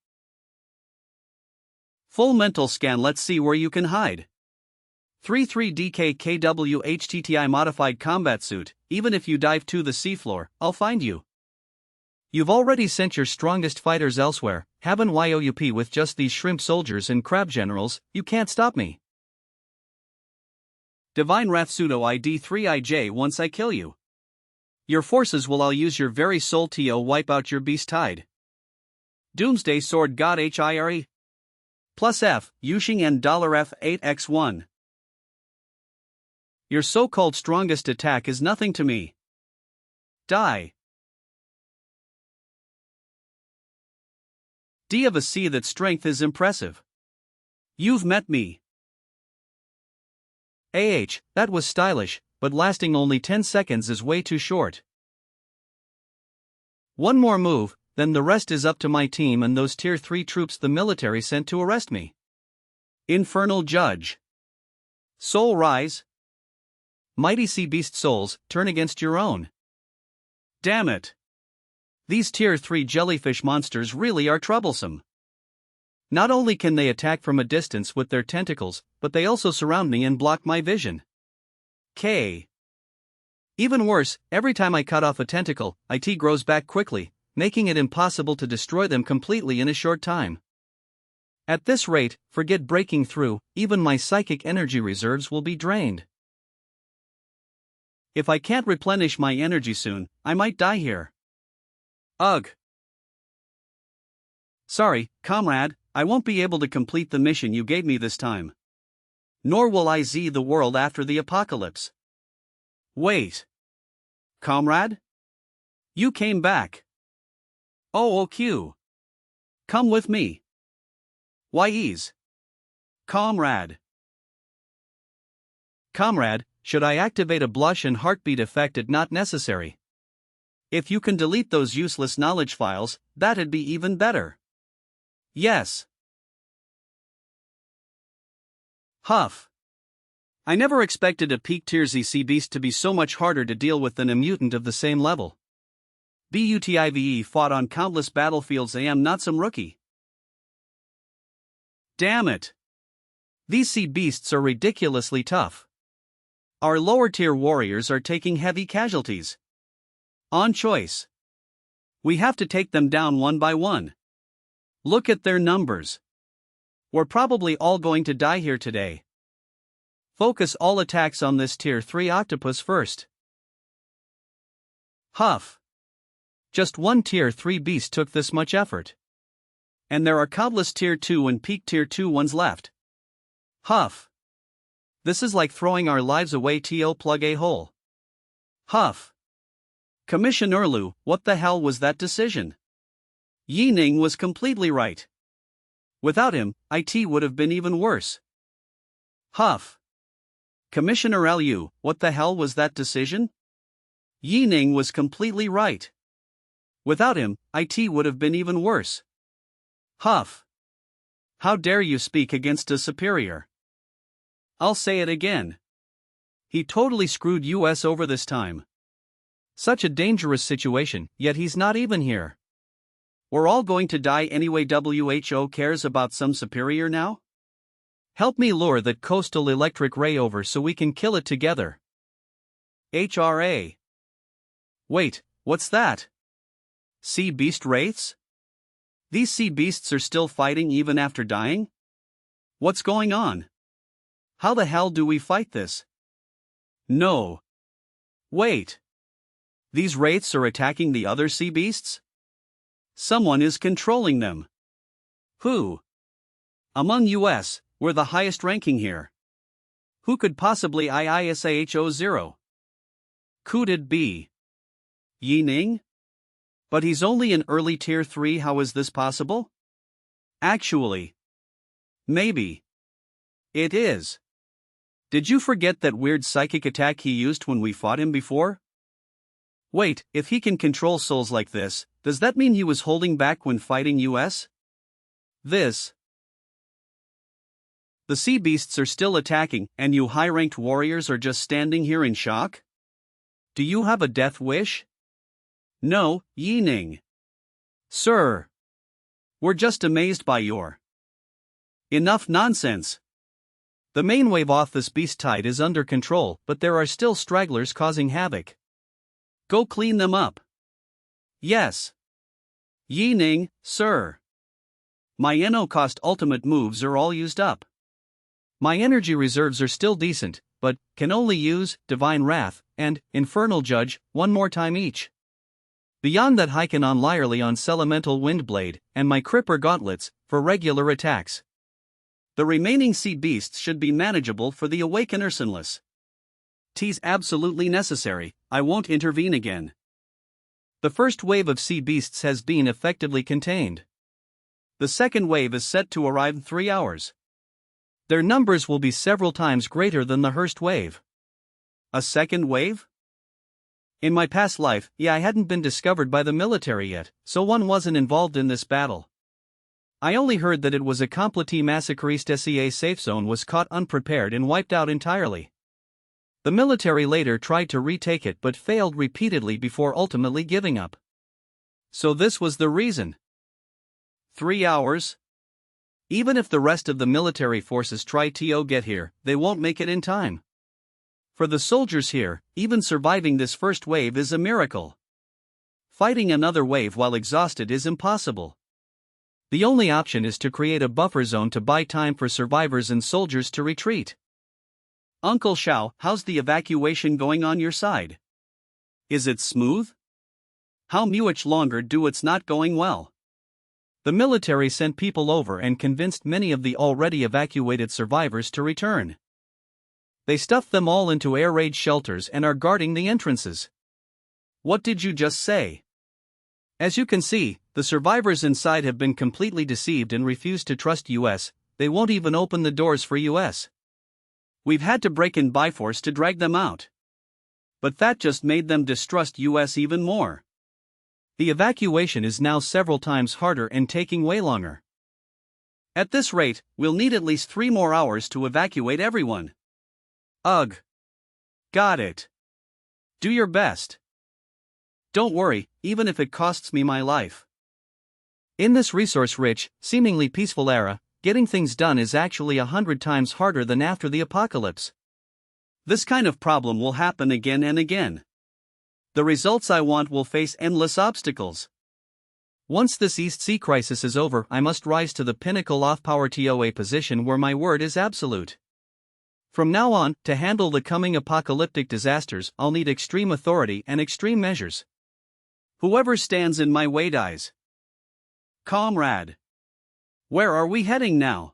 Full mental scan. Let's see where you can hide. 33DK KW HTTI modified combat suit. Even if you dive to the seafloor, I'll find you. You've already sent your strongest fighters elsewhere. Haven't YOUP with just these shrimp soldiers and crab generals. You can't stop me. Divine Wrath Pseudo ID 3IJ. Once I kill you, your forces will all use your very soul to wipe out your beast tide. Doomsday Sword God HIRE. Plus F, Yushing and $F8x1. Your so-called strongest attack is nothing to me. Die. D of a sea. That strength is impressive. You've met me. That was stylish, but lasting only 10 seconds is way too short. One more move, then the rest is up to my team and those tier 3 troops the military sent to arrest me. Infernal Judge. Soul Rise. Mighty sea beast souls, turn against your own. Damn it. These tier 3 jellyfish monsters really are troublesome. Not only can they attack from a distance with their tentacles, but they also surround me and block my vision. K. Even worse, every time I cut off a tentacle, it grows back quickly, making it impossible to destroy them completely in a short time. At this rate, forget breaking through, even my psychic energy reserves will be drained. If I can't replenish my energy soon, I might die here. Ugh. Sorry, comrade, I won't be able to complete the mission you gave me this time. Nor will I see the world after the apocalypse. Wait. Comrade? You came back. Oh, OQ. Come with me. Why ease? Comrade. Comrade, should I activate a blush and heartbeat effect? It not necessary. If you can delete those useless knowledge files, that'd be even better. Yes. Huff. I never expected a peak tier ZC beast to be so much harder to deal with than a mutant of the same level. BUTIVE fought on countless battlefields. I am not some rookie. Damn it. These sea beasts are ridiculously tough. Our lower tier warriors are taking heavy casualties. On choice. We have to take them down one by one. Look at their numbers. We're probably all going to die here today. Focus all attacks on this tier 3 octopus first. Huff. Just one tier 3 beast took this much effort. And there are countless tier 2 and peak tier 2 ones left. Huff. This is like throwing our lives away. To plug a hole. Huff. Commissioner Lu, what the hell was that decision? Yi Ning was completely right. Without him, IT would have been even worse. Huff. Commissioner Lu, what the hell was that decision? Yi Ning was completely right. Without him, IT would have been even worse. Huff. How dare you speak against a superior? I'll say it again. He totally screwed us over this time. Such a dangerous situation, yet he's not even here. We're all going to die anyway. WHO cares about some superior now? Help me lure that coastal electric ray over so we can kill it together. HRA. Wait, what's that? Sea beast wraiths? These sea beasts are still fighting even after dying? What's going on? How the hell do we fight this? No. Wait. These wraiths are attacking the other sea beasts? Someone is controlling them. Who? Among us, we're the highest ranking here. Who could possibly IISAHO0? Could it be Yi Ning? But he's only in early tier 3. How is this possible? Actually, maybe it is. Did you forget that weird psychic attack he used when we fought him before? Wait, if he can control souls like this, does that mean he was holding back when fighting us? The sea beasts are still attacking, and you high-ranked warriors are just standing here in shock? Do you have a death wish? No, Yi Ning. Sir. We're just amazed by your... Enough nonsense. The main wave off this beast tide is under control, but there are still stragglers causing havoc. Go clean them up. Yes. Yi Ning, sir. My cost ultimate moves are all used up. My energy reserves are still decent, but can only use Divine Wrath and Infernal Judge one more time each. Beyond that, I can on Lyerly on Elemental Windblade and my Cripper Gauntlets for regular attacks. The remaining sea beasts should be manageable for the Awakener Sinless. T's absolutely necessary. I won't intervene again. The first wave of sea beasts has been effectively contained. The second wave is set to arrive in 3 hours. Their numbers will be several times greater than the first wave. A second wave? In my past life, I hadn't been discovered by the military yet, so one wasn't involved in this battle. I only heard that it was a complete massacriste. SEA safe zone was caught unprepared and wiped out entirely. The military later tried to retake it but failed repeatedly before ultimately giving up. So this was the reason. 3 hours? Even if the rest of the military forces try to get here, they won't make it in time. For the soldiers here, even surviving this first wave is a miracle. Fighting another wave while exhausted is impossible. The only option is to create a buffer zone to buy time for survivors and soldiers to retreat. Uncle Xiao, how's the evacuation going on your side? Is it smooth? How much longer do it's not going well? The military sent people over and convinced many of the already evacuated survivors to return. They stuffed them all into air raid shelters and are guarding the entrances. What did you just say? As you can see, the survivors inside have been completely deceived and refuse to trust US. They won't even open the doors for US. We've had to break in by force to drag them out. But that just made them distrust US even more. The evacuation is now several times harder and taking way longer. At this rate, we'll need at least 3 more hours to evacuate everyone. Ugh. Got it. Do your best. Don't worry, even if it costs me my life. In this resource-rich, seemingly peaceful era, getting things done is actually 100 times harder than after the apocalypse. This kind of problem will happen again and again. The results I want will face endless obstacles. Once this East Sea crisis is over, I must rise to the pinnacle off-power TOA position where my word is absolute. From now on, to handle the coming apocalyptic disasters, I'll need extreme authority and extreme measures. Whoever stands in my way dies. Comrade. Where are we heading now?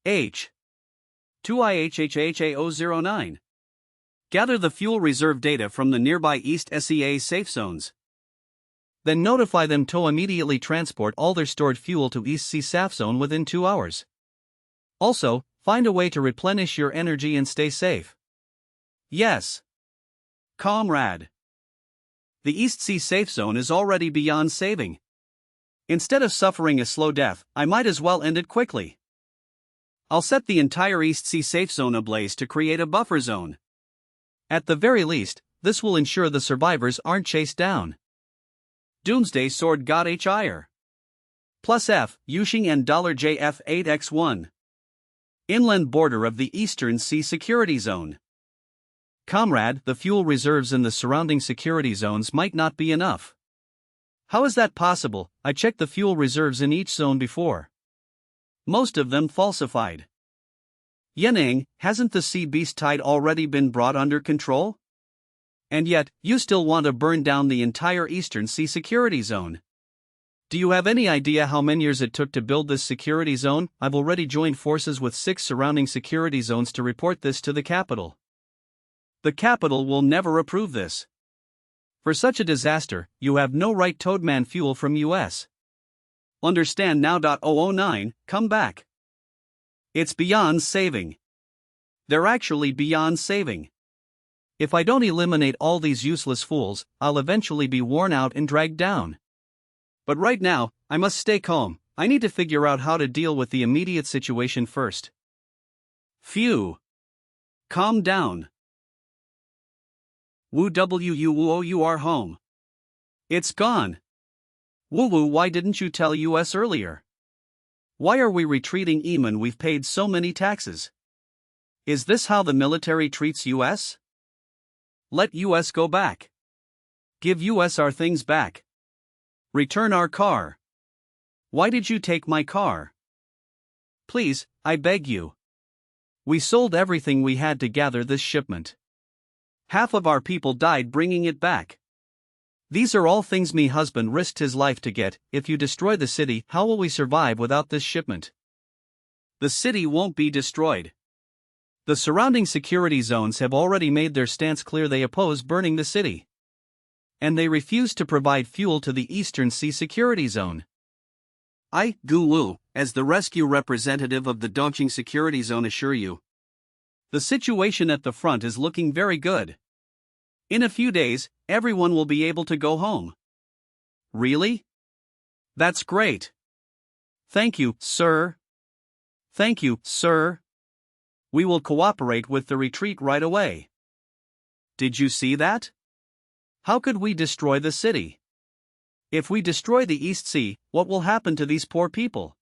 H. 2IHHHA009. Gather the fuel reserve data from the nearby East SEA safe zones. Then notify them to immediately transport all their stored fuel to East Sea safe zone within 2 hours. Also, find a way to replenish your energy and stay safe. Yes. Comrade. The East Sea safe zone is already beyond saving. Instead of suffering a slow death, I might as well end it quickly. I'll set the entire East Sea safe zone ablaze to create a buffer zone. At the very least, this will ensure the survivors aren't chased down. Doomsday Sword God H. Ire. Plus F, Yushing and $JF8X1. Inland border of the Eastern Sea Security Zone. Comrade, the fuel reserves in the surrounding security zones might not be enough. How is that possible? I checked the fuel reserves in each zone before. Most of them falsified. Yenang, hasn't the sea beast tide already been brought under control? And yet, you still want to burn down the entire Eastern Sea Security Zone. Do you have any idea how many years it took to build this security zone? I've already joined forces with 6 surrounding security zones to report this to the capital. The capital will never approve this. For such a disaster, you have no right to demand fuel from US. Understand now. 009, come back. It's beyond saving. They're actually beyond saving. If I don't eliminate all these useless fools, I'll eventually be worn out and dragged down. But right now, I must stay calm. I need to figure out how to deal with the immediate situation first. Phew. Calm down. Woo woo you are home. It's gone. Woo woo, why didn't you tell us earlier? Why are we retreating even we've paid so many taxes? Is this how the military treats US? Let US go back. Give US our things back. Return our car. Why did you take my car? Please, I beg you. We sold everything we had to gather this shipment. Half of our people died bringing it back. These are all things me husband risked his life to get. If you destroy the city, how will we survive without this shipment? The city won't be destroyed. The surrounding security zones have already made their stance clear. They oppose burning the city. And they refuse to provide fuel to the Eastern Sea Security Zone. I, Gu Wu, as the rescue representative of the Dongqing Security Zone, assure you, the situation at the front is looking very good. In a few days, everyone will be able to go home. Really? That's great. Thank you, sir. Thank you, sir. We will cooperate with the retreat right away. Did you see that? How could we destroy the city? If we destroy the East Sea, what will happen to these poor people?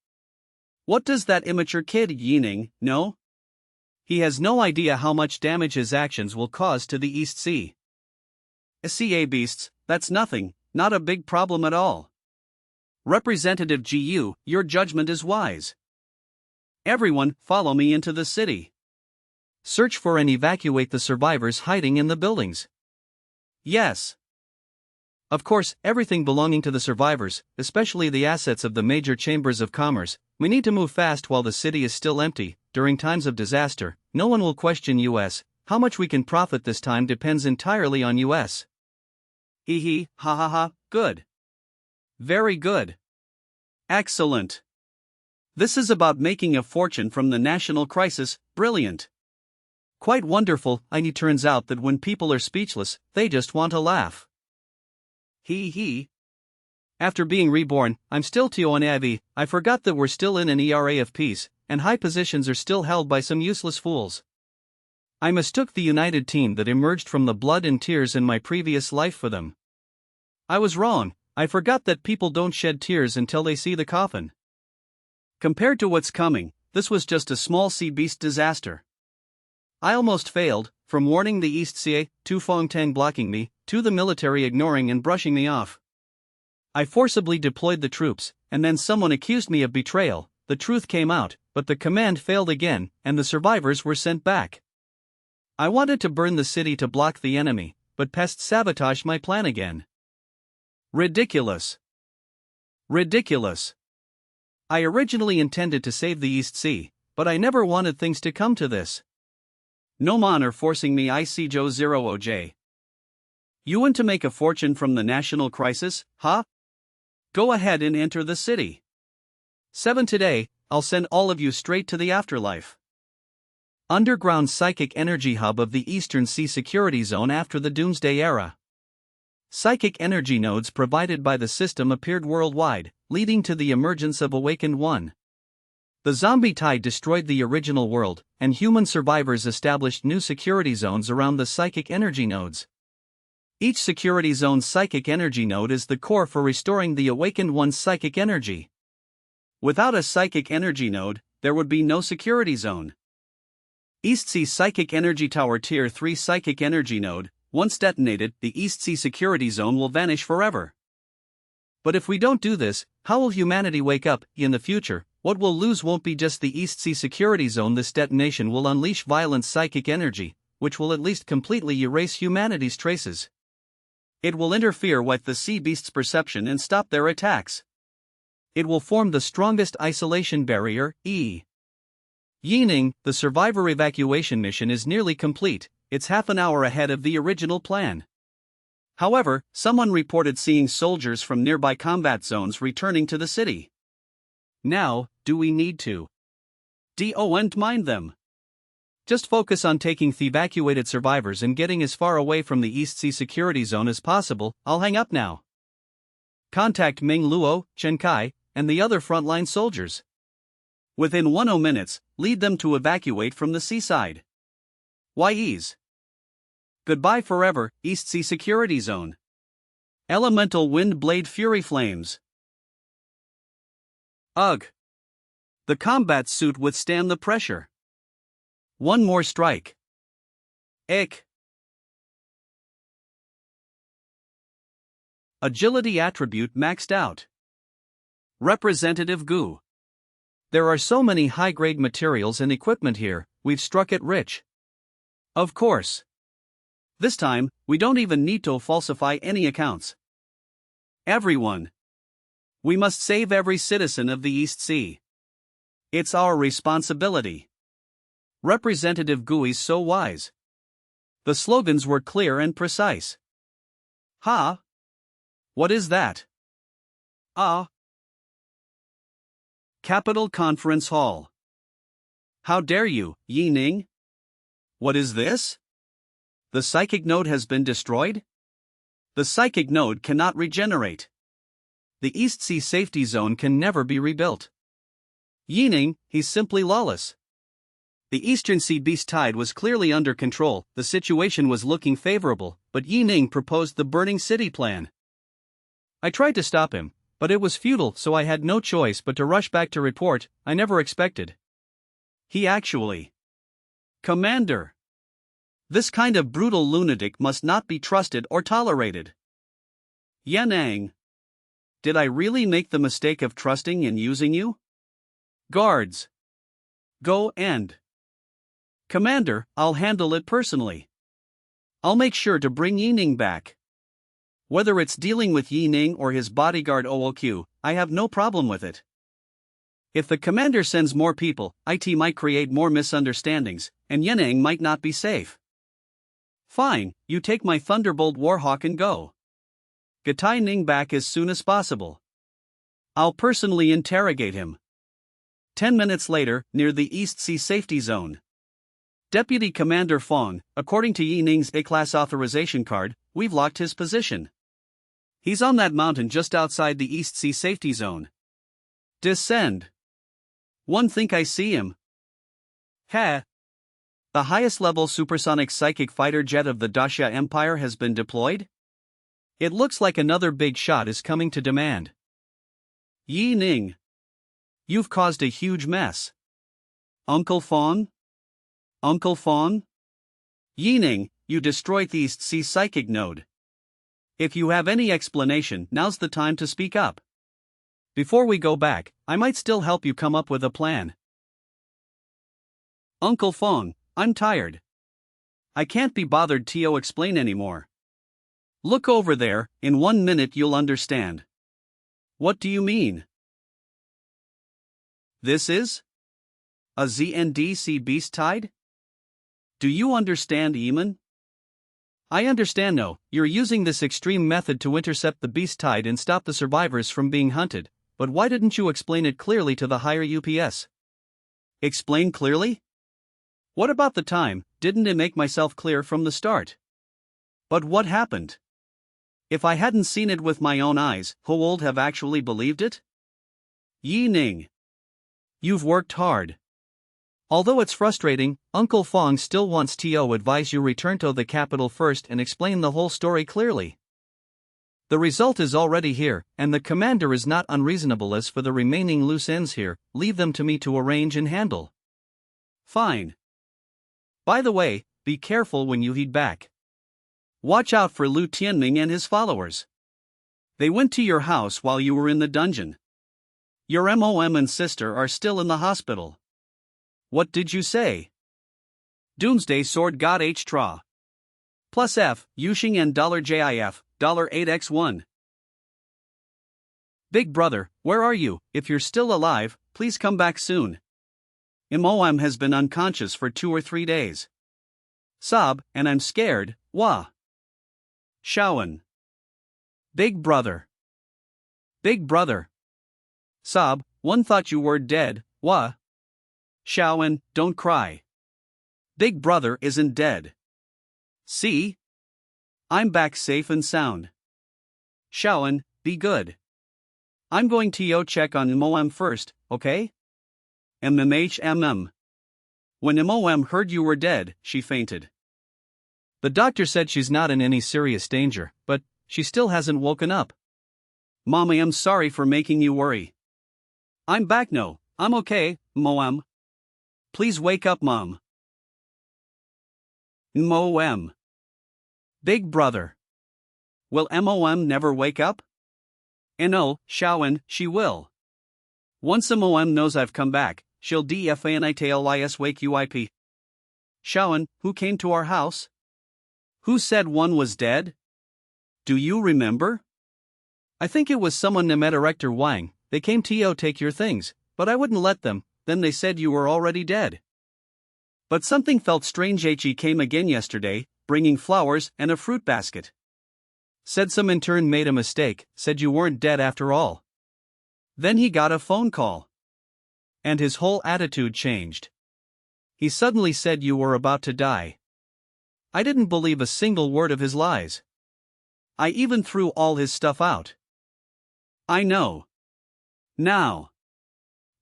What does that immature kid Yining know? He has no idea how much damage his actions will cause to the East Sea. SCA beasts, that's nothing, not a big problem at all. Representative GU, your judgment is wise. Everyone, follow me into the city. Search for and evacuate the survivors hiding in the buildings. Yes. Of course, everything belonging to the survivors, especially the assets of the major chambers of commerce. We need to move fast while the city is still empty. During times of disaster, no one will question us. How much we can profit this time depends entirely on us. Hee hee, ha ha ha, good. Very good. Excellent. This is about making a fortune from the national crisis. Brilliant. Quite wonderful. It turns out that when people are speechless, they just want to laugh. Hee hee. After being reborn, I'm still Tionavi. I forgot that we're still in an era of peace, and high positions are still held by some useless fools. I mistook the united team that emerged from the blood and tears in my previous life for them. I was wrong. I forgot that people don't shed tears until they see the coffin. Compared to what's coming, this was just a small sea beast disaster. I almost failed, from warning the East Sea, to Fongtang blocking me, to the military ignoring and brushing me off. I forcibly deployed the troops, and then someone accused me of betrayal. The truth came out, but the command failed again, and the survivors were sent back. I wanted to burn the city to block the enemy, but pests sabotaged my plan again. Ridiculous. Ridiculous. I originally intended to save the East Sea, but I never wanted things to come to this. No man are forcing me. I see Joe Zero OJ. You want to make a fortune from the national crisis, huh? Go ahead and enter the city. 7 today, I'll send all of you straight to the afterlife. Underground psychic energy hub of the Eastern Sea Security Zone after the Doomsday Era. Psychic energy nodes provided by the system appeared worldwide, leading to the emergence of Awakened One. The zombie tide destroyed the original world, and human survivors established new security zones around the psychic energy nodes. Each security zone's psychic energy node is the core for restoring the Awakened One's psychic energy. Without a psychic energy node, there would be no security zone. East Sea Psychic Energy Tower Tier 3 Psychic Energy Node, once detonated, the East Sea Security Zone will vanish forever. But if we don't do this, how will humanity wake up? In the future, what we'll lose won't be just the East Sea Security Zone. This detonation will unleash violent psychic energy, which will at least completely erase humanity's traces. It will interfere with the sea beast's perception and stop their attacks. It will form the strongest isolation barrier, Yining, the survivor evacuation mission is nearly complete. It's half an hour ahead of the original plan. However, someone reported seeing soldiers from nearby combat zones returning to the city. Now, do we need to and mind them? Just focus on taking the evacuated survivors and getting as far away from the East Sea Security Zone as possible. I'll hang up now. Contact Ming Luo, Chen Kai, and the other frontline soldiers. Within 10 minutes, lead them to evacuate from the seaside. YEs. Goodbye forever, East Sea Security Zone. Elemental Wind Blade Fury Flames. Ugh. The combat suit withstand the pressure. One more strike. Ick. Agility attribute maxed out. Representative Goo. There are so many high-grade materials and equipment here, we've struck it rich. Of course. This time, we don't even need to falsify any accounts. Everyone. We must save every citizen of the East Sea. It's our responsibility. Representative Gooey's so wise. The slogans were clear and precise. Ha? What is that? Capitol Conference Hall. How dare you, Yi Ning? What is this? The psychic node has been destroyed? The psychic node cannot regenerate. The East Sea Safety Zone can never be rebuilt. Yi Ning, he's simply lawless. The Eastern Sea Beast tide was clearly under control, the situation was looking favorable, but Yi Ning proposed the burning city plan. I tried to stop him, but it was futile, so I had no choice but to rush back to report. I never expected. He actually. Commander. This kind of brutal lunatic must not be trusted or tolerated. Yanang. Did I really make the mistake of trusting and using you? Guards. Go and Commander, I'll handle it personally. I'll make sure to bring Yi Ning back. Whether it's dealing with Yi Ning or his bodyguard OOQ, I have no problem with it. If the commander sends more people, it might create more misunderstandings, and Yenang might not be safe. Fine, you take my Thunderbolt Warhawk and go. Get Tai Ning back as soon as possible. I'll personally interrogate him. 10 minutes later, near the East Sea Safety Zone. Deputy Commander Fong, according to Yi Ning's A-Class authorization card, we've locked his position. He's on that mountain just outside the East Sea Safety Zone. Descend. One think I see him. Ha! The highest level supersonic psychic fighter jet of the Daxia Empire has been deployed? It looks like another big shot is coming to demand. Yi Ning. You've caused a huge mess. Uncle Fawn? Uncle Fawn? Yi Ning, you destroyed the East Sea Psychic Node. If you have any explanation, now's the time to speak up. Before we go back, I might still help you come up with a plan. Uncle Fong, I'm tired. I can't be bothered to explain anymore. Look over there, in 1 minute you'll understand. What do you mean? This is? A ZNDC beast tide? Do you understand, Eamon? I understand. No, you're using this extreme method to intercept the beast tide and stop the survivors from being hunted, but why didn't you explain it clearly to the higher UPS? Explain clearly? What about the time? Didn't I make myself clear from the start? But what happened? If I hadn't seen it with my own eyes, who would have actually believed it? Yi Ning. You've worked hard. Although it's frustrating, Uncle Fong still wants to advise you return to the capital first and explain the whole story clearly. The result is already here, and the commander is not unreasonable. As for the remaining loose ends here, leave them to me to arrange and handle. Fine. By the way, be careful when you head back. Watch out for Lu Tianming and his followers. They went to your house while you were in the dungeon. Your MOM and sister are still in the hospital. What did you say? Doomsday Sword God H Tra. Plus F, Yuxing and $JIF, $8x1. Big brother, where are you? If you're still alive, please come back soon. MOM has been unconscious for 2 or 3 days. Sob, and I'm scared, wah. Shawan. Big brother. Big brother. Sob, one thought you were dead, wah. Shawan, don't cry. Big brother isn't dead. See? I'm back safe and sound. Shawan, be good. I'm going to check on MOM first, okay? MMHMM. When MOM heard you were dead, she fainted. The doctor said she's not in any serious danger, but she still hasn't woken up. Mommy, I'm sorry for making you worry. I'm back now, I'm okay, MOM. Please wake up, Mom. MOM. Big brother. Will MOM never wake up? No, Shawan, she will. Once MOM knows I've come back, she'll DFANITLYS wake UIP. Shawan, who came to our house? Who said one was dead? Do you remember? I think it was someone named Director Wang. They came to take your things, but I wouldn't let them. Then they said you were already dead. But something felt strange. He came again yesterday, bringing flowers and a fruit basket. Said some intern made a mistake, said you weren't dead after all. Then he got a phone call. And his whole attitude changed. He suddenly said you were about to die. I didn't believe a single word of his lies. I even threw all his stuff out. I know. Now.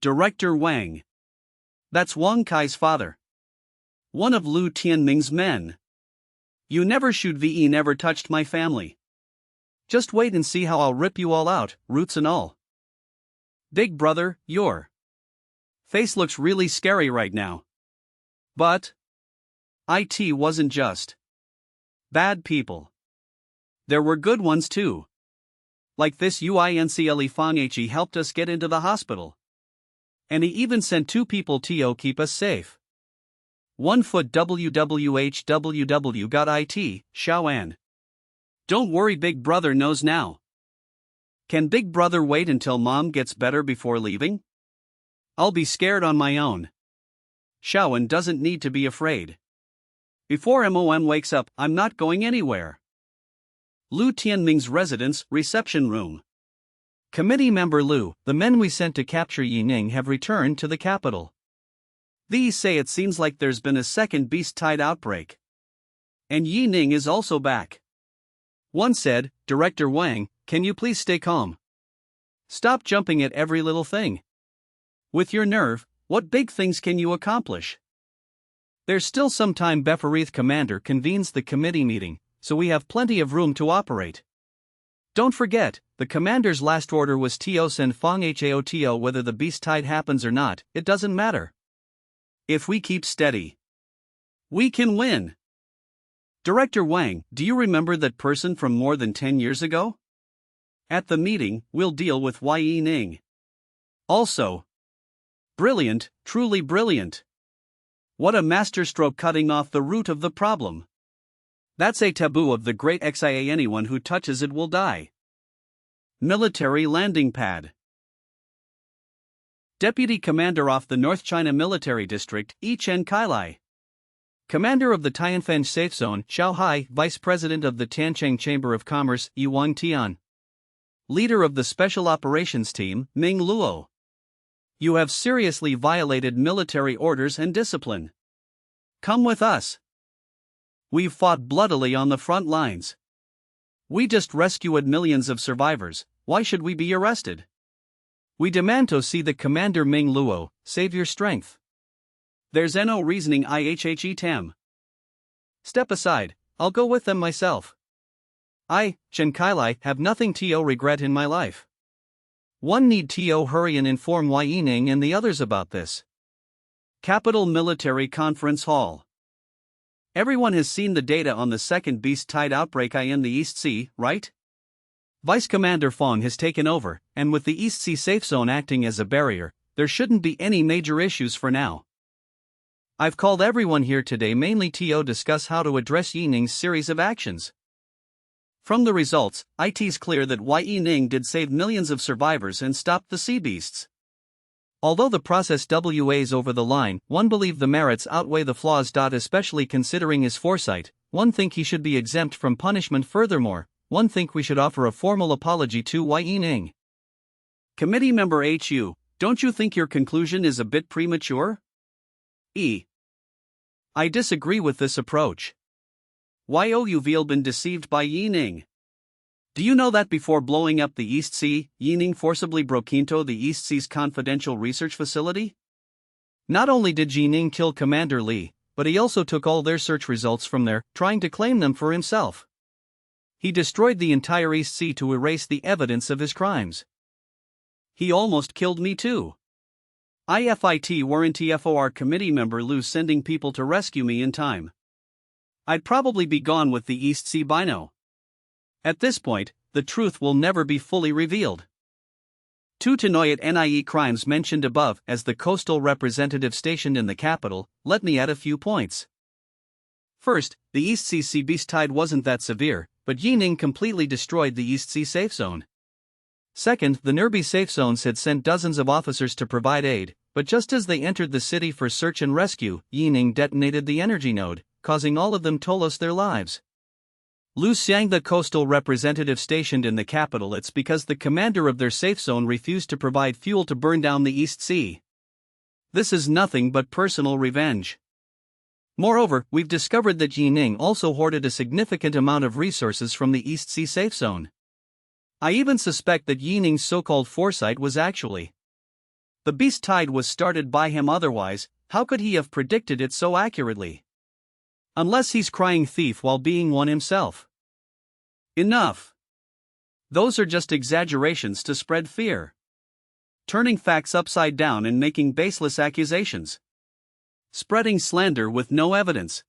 Director Wang. That's Wang Kai's father. One of Lu Tianming's men. You never shoot VE never touched my family. Just wait and see how I'll rip you all out, roots and all. Big brother, your face looks really scary right now. But IT wasn't just bad people. There were good ones too. Like this UINCLE Fanghe helped us get into the hospital. And he even sent 2 people to keep us safe. 1 foot WWHWW got IT, Xiaoan. Don't worry, Big Brother knows now. Can Big Brother wait until Mom gets better before leaving? I'll be scared on my own. Xiaoan doesn't need to be afraid. Before MOM wakes up, I'm not going anywhere. Lu Tianming's residence, reception room. Committee member Lu, the men we sent to capture Yi Ning have returned to the capital. These say it seems like there's been a second beast tide outbreak. And Yi Ning is also back. One said, Director Wang, can you please stay calm? Stop jumping at every little thing. With your nerve, what big things can you accomplish? There's still some time. Befarith commander convenes the committee meeting, so we have plenty of room to operate. Don't forget, the commander's last order was To send Fong Haoto. Whether the beast tide happens or not, it doesn't matter. If we keep steady, we can win. Director Wang, do you remember that person from more than 10 years ago? At the meeting, we'll deal with Yi Ning. Also, brilliant, truly brilliant. What a masterstroke cutting off the root of the problem. That's a taboo of the great Xia. Anyone who touches it will die. Military landing pad. Deputy Commander off the North China Military District, Yi Chen Kailai. Commander of the Tianfeng Safe Zone, Xiao Hai. Vice President of the Tiancheng Chamber of Commerce, Yuan Tian. Leader of the Special Operations Team, Ming Luo. You have seriously violated military orders and discipline. Come with us. We've fought bloodily on the front lines. We just rescued millions of survivors. Why should we be arrested? We demand to see the Commander Ming Luo. Save your strength. There's no reasoning. IHHE Tam. Step aside, I'll go with them myself. I, Chen Kailai, have nothing to regret in my life. One need to hurry and inform Yi Ning and the others about this. Capital Military Conference Hall. Everyone has seen the data on the second beast tide outbreak in the East Sea, right? Vice Commander Fong has taken over, and with the East Sea safe zone acting as a barrier, there shouldn't be any major issues for now. I've called everyone here today mainly to discuss how to address Yi Ning's series of actions. From the results, it's clear that Yi Ning did save millions of survivors and stopped the sea beasts. Although the process was over the line, one believe the merits outweigh the flaws. Especially considering his foresight, one think he should be exempt from punishment. Furthermore, one think we should offer a formal apology to Yi Ning. Committee member HU, don't you think your conclusion is a bit premature? I disagree with this approach. You've been deceived by Yi Ning. Do you know that before blowing up the East Sea, Yi Ning forcibly broke into the East Sea's confidential research facility? Not only did Yi Ning kill Commander Li, but he also took all their search results from there, trying to claim them for himself. He destroyed the entire East Sea to erase the evidence of his crimes. He almost killed me too. IFIT weren't TFOR committee member Lu sending people to rescue me in time. I'd probably be gone with the East Sea by now. At this point, the truth will never be fully revealed. To Tenoyat NIE crimes mentioned above as the coastal representative stationed in the capital, let me add a few points. First, the East Sea sea beast tide wasn't that severe, but Yi Ning completely destroyed the East Sea safe zone. Second, the nearby safe zones had sent dozens of officers to provide aid, but just as they entered the city for search and rescue, Yi Ning detonated the energy node, causing all of them to lose their lives. Lu Xiang, the coastal representative stationed in the capital, it's because the commander of their safe zone refused to provide fuel to burn down the East Sea. This is nothing but personal revenge. Moreover, we've discovered that Yi Ning also hoarded a significant amount of resources from the East Sea safe zone. I even suspect that Yi Ning's so-called foresight was actually the beast tide was started by him. Otherwise, how could he have predicted it so accurately? Unless he's crying thief while being one himself. Enough. Those are just exaggerations to spread fear. Turning facts upside down and making baseless accusations. Spreading slander with no evidence.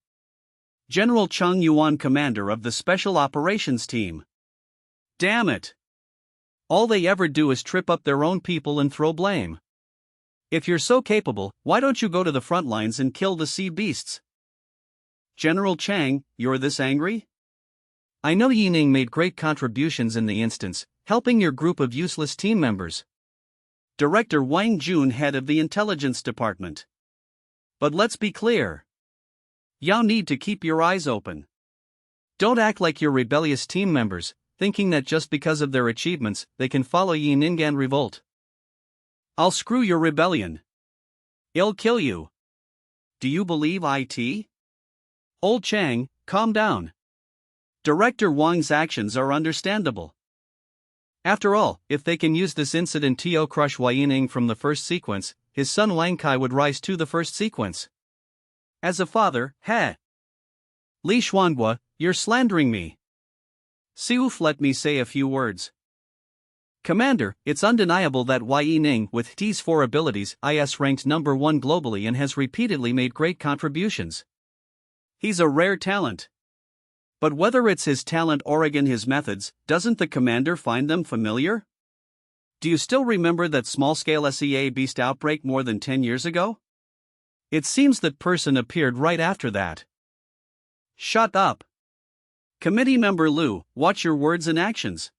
General Chung Yuan, commander of the Special Operations Team. Damn it. All they ever do is trip up their own people and throw blame. If you're so capable, why don't you go to the front lines and kill the sea beasts? General Chang, you're this angry? I know Yining made great contributions in the instance, helping your group of useless team members. Director Wang Jun, head of the intelligence department. But let's be clear. You need to keep your eyes open. Don't act like your rebellious team members, thinking that just because of their achievements, they can follow Yining and revolt. I'll screw your rebellion. I'll kill you. Do you believe it? Old Chang, calm down. Director Wang's actions are understandable. After all, if they can use this incident to crush Yining from the first sequence, his son Wang Kai would rise to the first sequence. As a father, Li Xuanhua, you're slandering me. Siuf, let me say a few words. Commander, it's undeniable that Yining, with T's 4 abilities, is ranked number 1 globally and has repeatedly made great contributions. He's a rare talent. But whether it's his talent or again his methods, doesn't the commander find them familiar? Do you still remember that small-scale SEA beast outbreak more than 10 years ago? It seems that person appeared right after that. Shut up. Committee member Liu, watch your words and actions.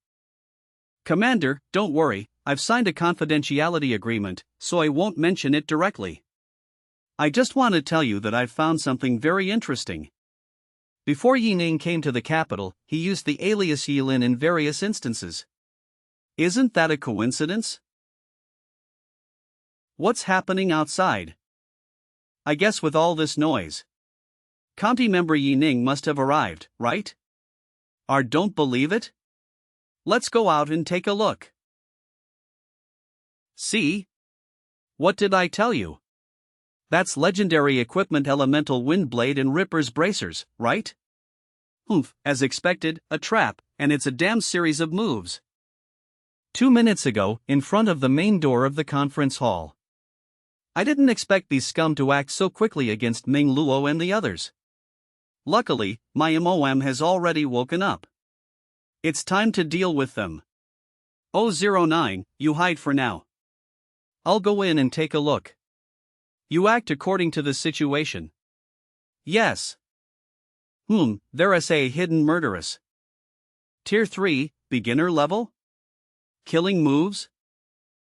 Commander, don't worry, I've signed a confidentiality agreement, so I won't mention it directly. I just want to tell you that I've found something very interesting. Before Yining came to the capital, he used the alias Yilin in various instances. Isn't that a coincidence? What's happening outside? I guess with all this noise, County member Yining must have arrived, right? Or don't believe it? Let's go out and take a look. See? What did I tell you? That's legendary equipment, elemental wind blade and Ripper's bracers, right? Oomph, as expected, a trap, and it's a damn series of moves. 2 minutes ago, in front of the main door of the conference hall. I didn't expect these scum to act so quickly against Ming Luo and the others. Luckily, my MOM has already woken up. It's time to deal with them. 009, you hide for now. I'll go in and take a look. You act according to the situation. Yes. They're a hidden murderous. Tier 3, beginner level? Killing moves?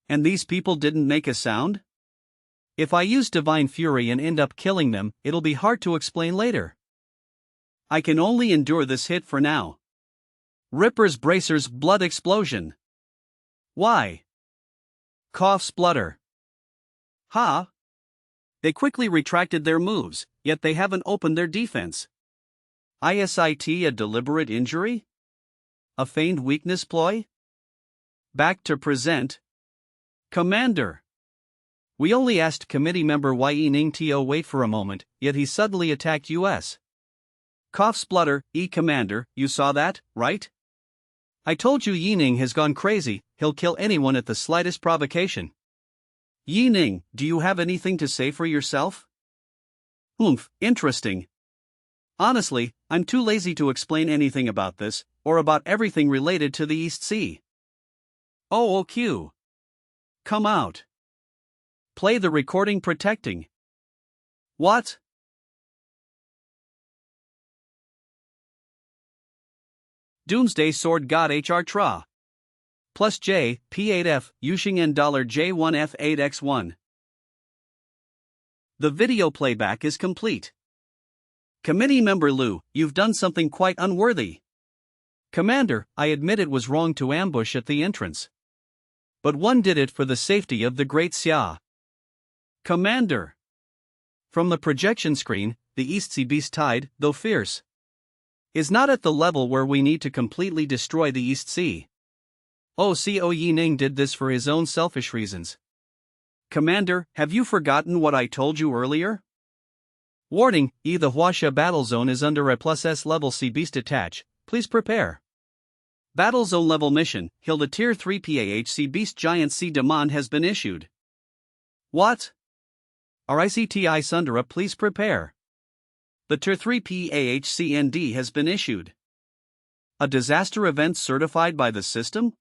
And these people didn't make a sound? If I use Divine Fury and end up killing them, it'll be hard to explain later. I can only endure this hit for now. Ripper's bracers, blood explosion. Why? Cough, splutter. Ha! They quickly retracted their moves, yet they haven't opened their defense. Is it a deliberate injury? A feigned weakness ploy? Back to present. Commander! We only asked committee member Yining to wait for a moment, yet he suddenly attacked us. Cough, splutter, Commander, you saw that, right? I told you Yining has gone crazy, he'll kill anyone at the slightest provocation. Yining, do you have anything to say for yourself? Interesting. Honestly, I'm too lazy to explain anything about this, or about everything related to the East Sea. OQ. Come out. Play the recording protecting. What? Doomsday Sword God HR Tra. Plus J, P8F, Yuxing and $J1F8X1. The video playback is complete. Committee member Liu, you've done something quite unworthy. Commander, I admit it was wrong to ambush at the entrance. But one did it for the safety of the Great Xia. Commander. From the projection screen, the East Sea Beast Tide, though fierce, is not at the level where we need to completely destroy the East Sea. Yining did this for his own selfish reasons. Commander, have you forgotten what I told you earlier? Warning, the Huaxia battle zone is under a +S level Sea Beast attach, please prepare. Battle zone level mission, Hilda Tier 3 PAHC Beast Giant Sea Demand has been issued. What? RICTI Sundara, please prepare. The Tier 3 PAHCND has been issued. A disaster event certified by the system?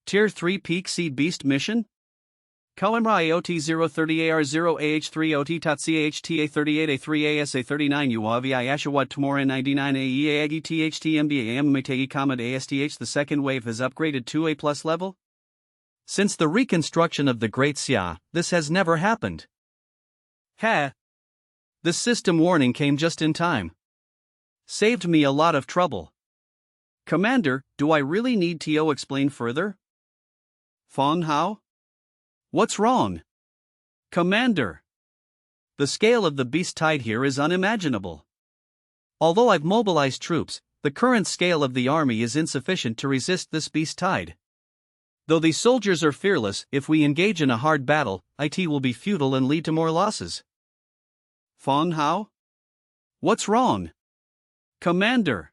Tier 3 Peak Sea Beast mission? Coimra AOT 030 AR0 AH3 OT CAHTA 38 A3 ASA 39 UAVI Ashawat Tmoran 99 AE Agi THT MBA Amategi Comet ASTH. The second wave has upgraded to A plus level? Since the reconstruction of the Great Xia, this has never happened. Ha! This system warning came just in time. Saved me a lot of trouble. Commander, do I really need to explain further? Fong Hao? What's wrong? Commander! The scale of the beast tide here is unimaginable. Although I've mobilized troops, the current scale of the army is insufficient to resist this beast tide. Though these soldiers are fearless, if we engage in a hard battle, it will be futile and lead to more losses. Fong Hao? What's wrong? Commander!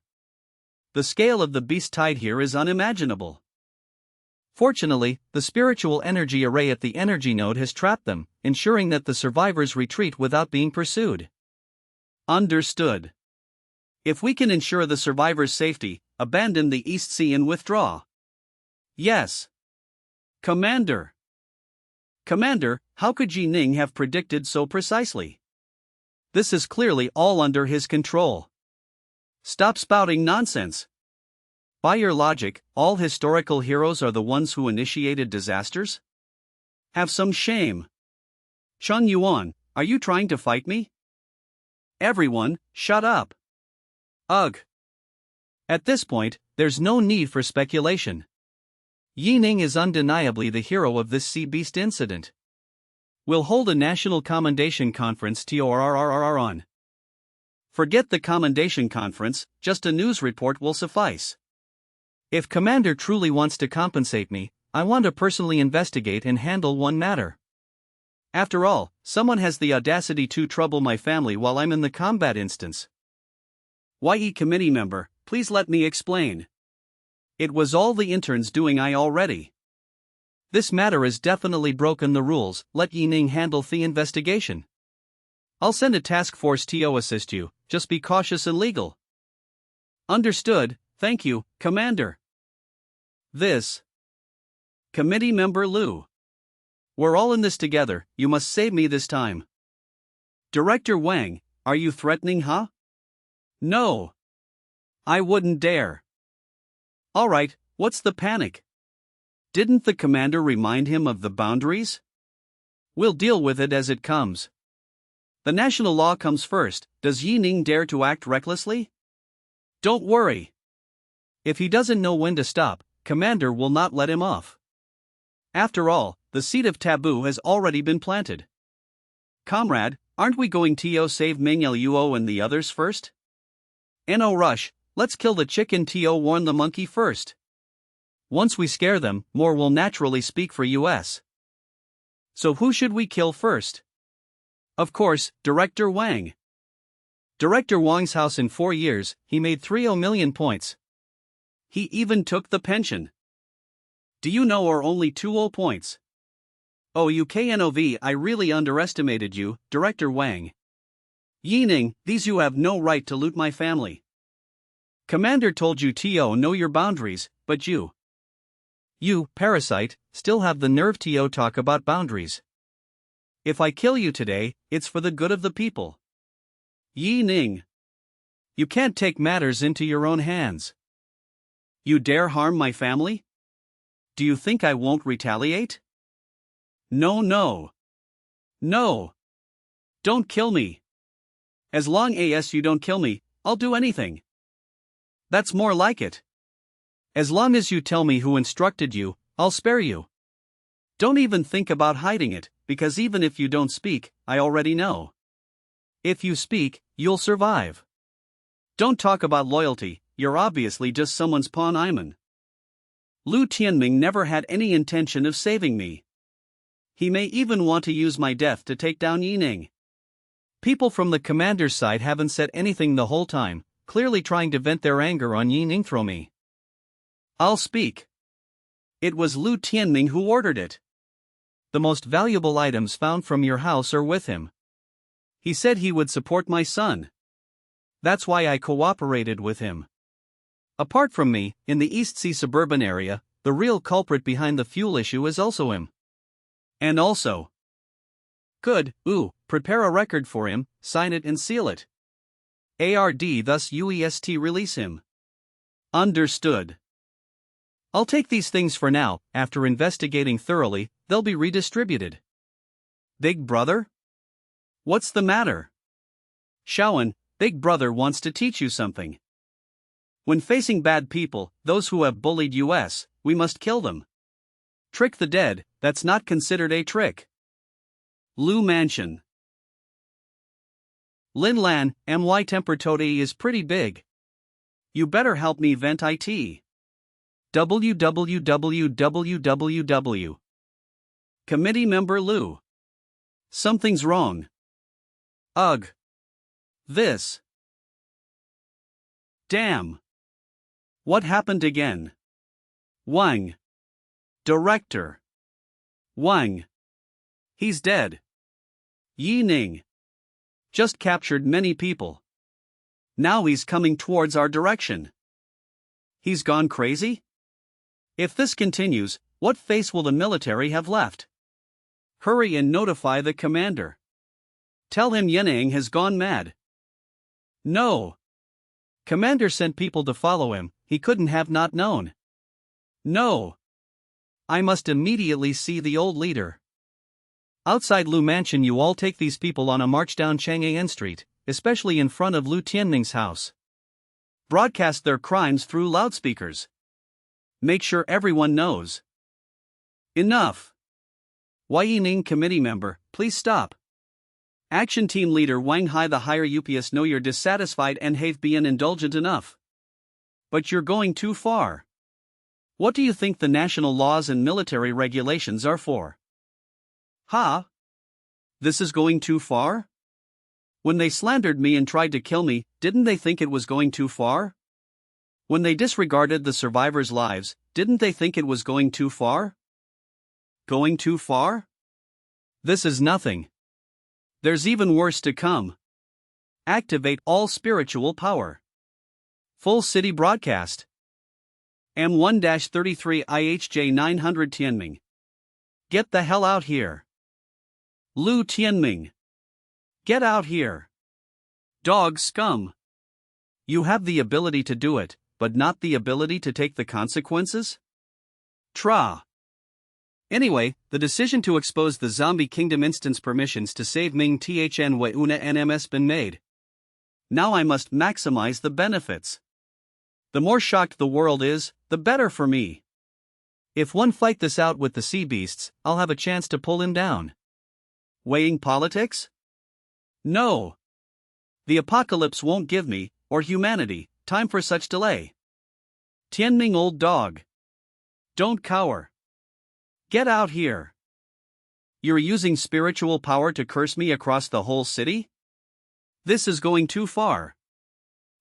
The scale of the beast tide here is unimaginable. Fortunately, the spiritual energy array at the energy node has trapped them, ensuring that the survivors retreat without being pursued. Understood. If we can ensure the survivors' safety, abandon the East Sea and withdraw. Yes. Commander. Commander, how could Yi Ning have predicted so precisely? This is clearly all under his control. Stop spouting nonsense. By your logic, all historical heroes are the ones who initiated disasters? Have some shame. Chun Yuan, are you trying to fight me? Everyone, shut up. Ugh. At this point, there's no need for speculation. Yi Ning is undeniably the hero of this sea beast incident. We'll hold a national commendation conference on. Forget the commendation conference, just a news report will suffice. If Commander truly wants to compensate me, I want to personally investigate and handle one matter. After all, someone has the audacity to trouble my family while I'm in the combat instance. YE committee member, please let me explain. It was all the interns doing already. This matter has definitely broken the rules. Let Yi Ning handle the investigation. I'll send a task force to assist you, just be cautious and legal. Understood, thank you, Commander. This. Committee member Liu. We're all in this together, you must save me this time. Director Wang, are you threatening, huh? No. I wouldn't dare. Alright, what's the panic? Didn't the commander remind him of the boundaries? We'll deal with it as it comes. The national law comes first. Does Yi Ning dare to act recklessly? Don't worry. If he doesn't know when to stop, Commander will not let him off. After all, the seed of taboo has already been planted. Comrade, aren't we going to save Ming Luo and the others first? No rush, let's kill the chicken to warn the monkey first. Once we scare them, more will naturally speak for us. So who should we kill first? Of course, Director Wang. Director Wang's house in 4 years, he made 30 million points. He even took the pension. Do you know or only 20 points? Oh UKNOV, I really underestimated you, Director Wang. Yi Ning, these you have no right to loot my family. Commander told you to know your boundaries, but you, parasite, still have the nerve to talk about boundaries. If I kill you today, it's for the good of the people. Yi Ning. You can't take matters into your own hands. You dare harm my family? Do you think I won't retaliate? No. No. Don't kill me. As long as you don't kill me, I'll do anything. That's more like it. As long as you tell me who instructed you, I'll spare you. Don't even think about hiding it, because even if you don't speak, I already know. If you speak, you'll survive. Don't talk about loyalty, you're obviously just someone's pawn. Lu Tianming never had any intention of saving me. He may even want to use my death to take down Yi Ning. People from the commander's side haven't said anything the whole time, clearly trying to vent their anger on Yi Ning through me. I'll speak. It was Lu Tianming who ordered it. The most valuable items found from your house are with him. He said he would support my son. That's why I cooperated with him. Apart from me, in the East Sea suburban area, the real culprit behind the fuel issue is also him. And also. Good, prepare a record for him, sign it and seal it. ARD thus UEST release him. Understood. I'll take these things for now, after investigating thoroughly, they'll be redistributed. Big brother? What's the matter? Shaoan, Big brother wants to teach you something. When facing bad people, those who have bullied us, we must kill them. Trick the dead, that's not considered a trick. Lu Mansion. Lin Lan, my temper today is pretty big. You better help me vent it. www. Committee member Lu. Something's wrong. Ugh. This. Damn. What happened again? Wang. Director. Wang. He's dead. Yi Ning. Just captured many people. Now he's coming towards our direction. He's gone crazy? If this continues, what face will the military have left? Hurry and notify the commander. Tell him Yenang has gone mad. No. Commander sent people to follow him, he couldn't have not known. No. I must immediately see the old leader. Outside Lu Mansion, you all take these people on a march down Chang'an Street, especially in front of Lu Tianming's house. Broadcast their crimes through loudspeakers. Make sure everyone knows. Enough. Yi Ning committee member, please stop. Action team leader Wang Hai, the higher UPS, know you're dissatisfied and have been indulgent enough. But you're going too far. What do you think the national laws and military regulations are for? This is going too far? When they slandered me and tried to kill me, didn't they think it was going too far? When they disregarded the survivors' lives, didn't they think it was going too far? Going too far? This is nothing. There's even worse to come. Activate all spiritual power. Full city broadcast. M1-33 IHJ 900 Tianming. Get the hell out here. Lu Tianming. Get out here. Dog scum. You have the ability to do it, but not the ability to take the consequences? Tra. Anyway, the decision to expose the Zombie Kingdom instance permissions to save Ming Thn Wei Una NMS been made. Now I must maximize the benefits. The more shocked the world is, the better for me. If one fight this out with the sea beasts, I'll have a chance to pull him down. Weighing politics? No. The apocalypse won't give me, or humanity, time for such delay. Tianming old dog. Don't cower. Get out here. You're using spiritual power to curse me across the whole city? This is going too far.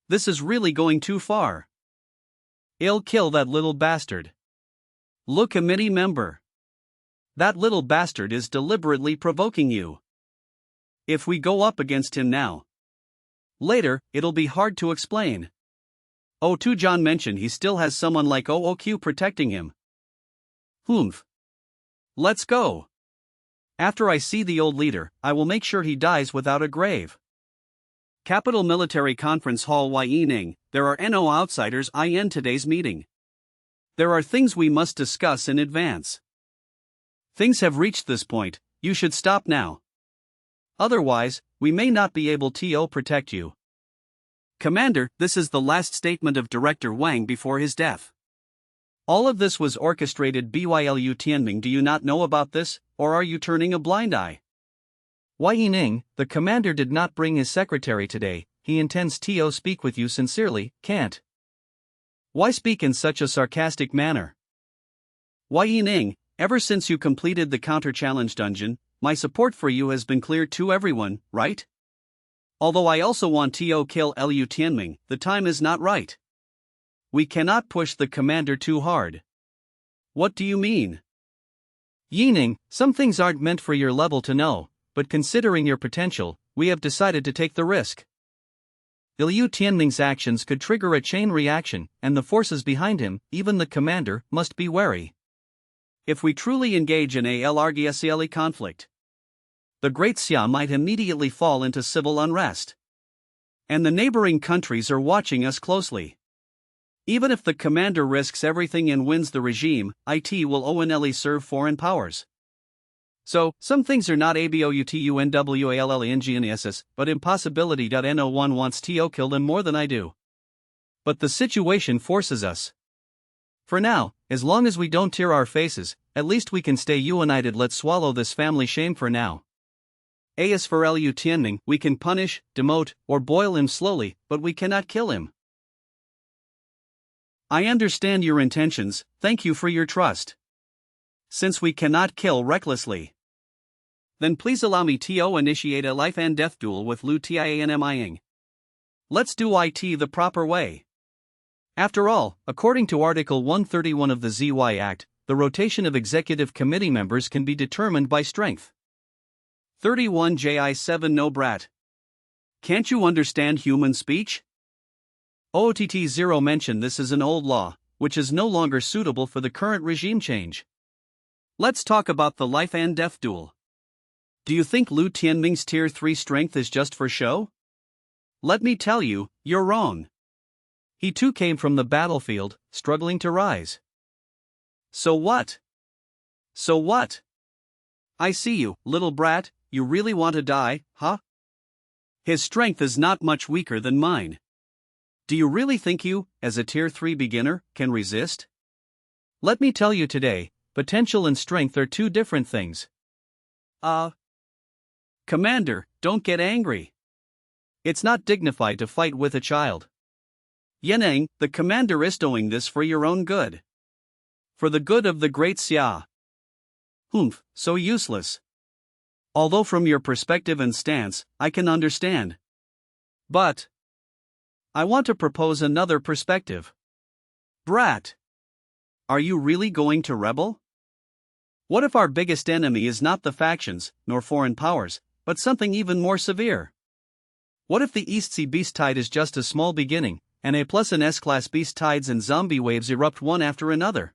This is really going too far. I'll kill that little bastard. Look, committee member. That little bastard is deliberately provoking you. If we go up against him now, later, it'll be hard to explain. Tu John mentioned he still has someone like OOQ protecting him. Humph. Let's go. After I see the old leader, I will make sure he dies without a grave. Capital Military Conference Hall Yi Ning, there are no outsiders in today's meeting. There are things we must discuss in advance. Things have reached this point, you should stop now. Otherwise, we may not be able to protect you. Commander, this is the last statement of Director Wang before his death. All of this was orchestrated BYLU Tianming. Do you not know about this, or are you turning a blind eye? Yi Ning, the commander did not bring his secretary today, he intends to speak with you sincerely, can't. Why speak in such a sarcastic manner? Yi Ning, ever since you completed the counter-challenge dungeon, my support for you has been clear to everyone, right? Although I also want to kill Lu Tianming, the time is not right. We cannot push the commander too hard. What do you mean? Yi Ning, some things aren't meant for your level to know, but considering your potential, we have decided to take the risk. Lu Tianming's actions could trigger a chain reaction, and the forces behind him, even the commander, must be wary. If we truly engage in a large-scale conflict, the Great Xia might immediately fall into civil unrest. And the neighboring countries are watching us closely. Even if the commander risks everything and wins the regime, it will only serve foreign powers. So, some things are not ABOUTUNWALLENGNESS, but impossibility. No one wants to kill them more than I do. But the situation forces us. For now, as long as we don't tear our faces, at least we can stay united. Let's swallow this family shame for now. As for Liu Tianming, we can punish, demote, or boil him slowly, but we cannot kill him. I understand your intentions, thank you for your trust. Since we cannot kill recklessly, then please allow me to initiate a life and death duel with Liu Tianming. Let's do it the proper way. After all, according to Article 131 of the ZY Act, the rotation of executive committee members can be determined by strength. 31 JI7 No brat. Can't you understand human speech? OOTT0 mentioned this is an old law, which is no longer suitable for the current regime change. Let's talk about the life and death duel. Do you think Liu Tianming's Tier 3 strength is just for show? Let me tell you, you're wrong. He too came from the battlefield, struggling to rise. So what? So what? I see you, little brat, you really want to die, huh? His strength is not much weaker than mine. Do you really think you, as a Tier 3 beginner, can resist? Let me tell you today, potential and strength are two different things. Commander, don't get angry. It's not dignified to fight with a child. Yaneng, the commander is doing this for your own good. For the good of the Great Xia. Humph, so useless. Although from your perspective and stance, I can understand. But I want to propose another perspective. Brat, are you really going to rebel? What if our biggest enemy is not the factions, nor foreign powers, but something even more severe? What if the East Sea Beast Tide is just a small beginning, and A+ and S-class beast tides and zombie waves erupt one after another?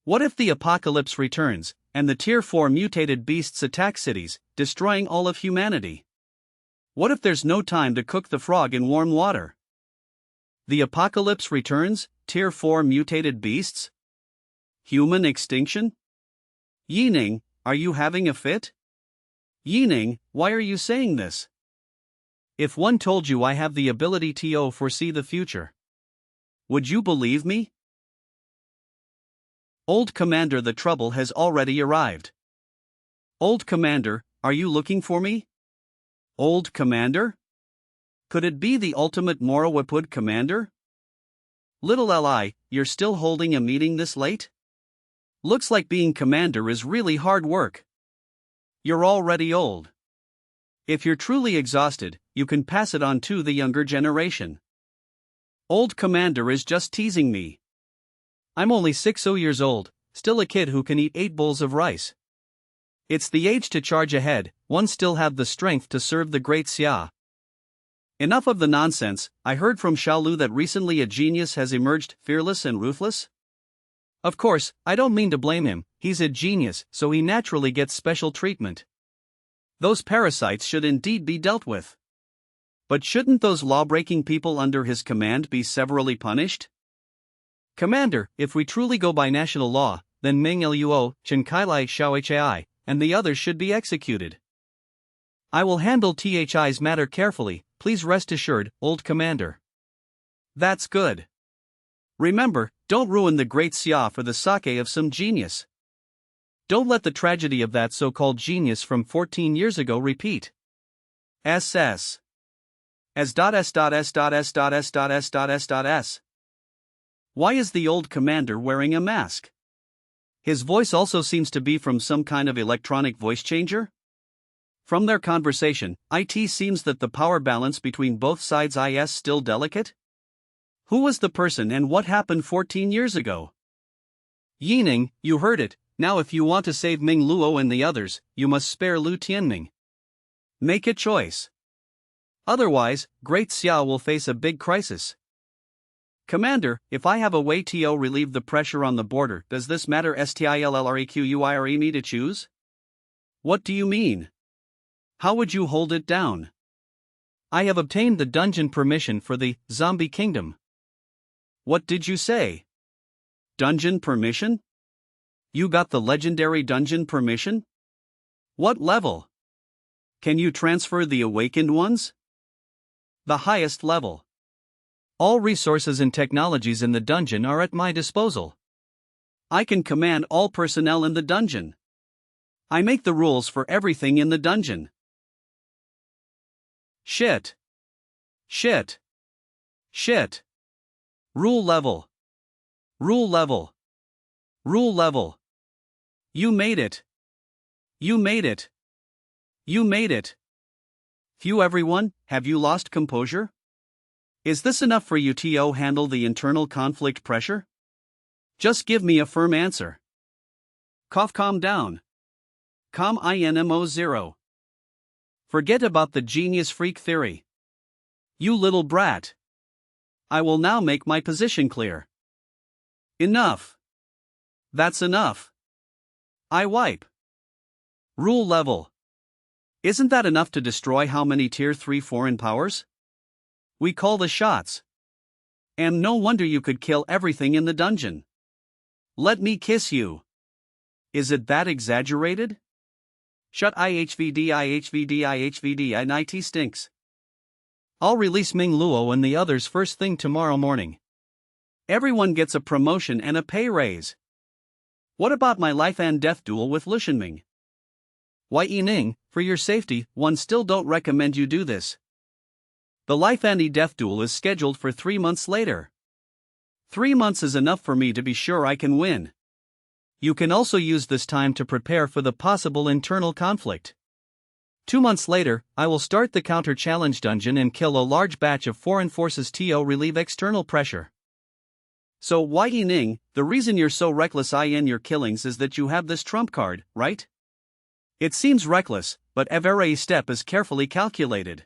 What if the apocalypse returns, and the Tier 4 mutated beasts attack cities, destroying all of humanity? What if there's no time to cook the frog in warm water? The apocalypse returns, Tier 4 mutated beasts? Human extinction? Yining, are you having a fit? Yining, why are you saying this? If one told you I have the ability to foresee the future, would you believe me? Old Commander, the trouble has already arrived. Old Commander, are you looking for me? Old Commander? Could it be the ultimate Morowapud Commander? Little Li, you're still holding a meeting this late? Looks like being commander is really hard work. You're already old. If you're truly exhausted, you can pass it on to the younger generation. Old Commander is just teasing me. I'm only 60 years old, still a kid who can eat 8 bowls of rice. It's the age to charge ahead, one still have the strength to serve the Great Xia. Enough of the nonsense, I heard from Xiaolu that recently a genius has emerged, fearless and ruthless. Of course, I don't mean to blame him, he's a genius, so he naturally gets special treatment. Those parasites should indeed be dealt with. But shouldn't those law-breaking people under his command be severely punished? Commander, if we truly go by national law, then Ming Luo, Chen Kailai Xiaohai, and the others should be executed. I will handle THI's matter carefully, please rest assured, old Commander. That's good. Remember, don't ruin the Great Xia for the sake of some genius. Don't let the tragedy of that so-called genius from 14 years ago repeat. SS. S.S.S.S.S.S.S.S.S. Why is the old commander wearing a mask? His voice also seems to be from some kind of electronic voice changer? From their conversation, it seems that the power balance between both sides is still delicate? Who was the person and what happened 14 years ago? Yining, you heard it, now if you want to save Ming Luo and the others, you must spare Liu Tianming. Make a choice. Otherwise, Great Xia will face a big crisis. Commander, if I have a way to relieve the pressure on the border, does this matter? Stillrequire me to choose? What do you mean? How would you hold it down? I have obtained the dungeon permission for the Zombie Kingdom. What did you say? Dungeon permission? You got the legendary dungeon permission? What level? Can you transfer the awakened ones? The highest level. All resources and technologies in the dungeon are at my disposal. I can command all personnel in the dungeon. I make the rules for everything in the dungeon. Shit. Shit. Shit. Rule level. Rule level. Rule level. You made it. You made it. You made it. Phew, everyone, have you lost composure? Is this enough for you to handle the internal conflict pressure? Just give me a firm answer. Calm down. Calm INMO 0. Forget about the genius freak theory. You little brat. I will now make my position clear. Enough. That's enough. I wipe. Rule level. Isn't that enough to destroy how many tier 3 foreign powers? We call the shots. And no wonder you could kill everything in the dungeon. Let me kiss you. Is it that exaggerated? Shut IHVD and IT stinks. I'll release Ming Luo and the others first thing tomorrow morning. Everyone gets a promotion and a pay raise. What about my life and death duel with Lishanming? Yi Ning, for your safety, one still don't recommend you do this. The life and death duel is scheduled for 3 months later. 3 months is enough for me to be sure I can win. You can also use this time to prepare for the possible internal conflict. 2 months later, I will start the counter-challenge dungeon and kill a large batch of foreign forces to relieve external pressure. So Yi Ning, the reason you're so reckless in your killings is that you have this trump card, right? It seems reckless, but every step is carefully calculated.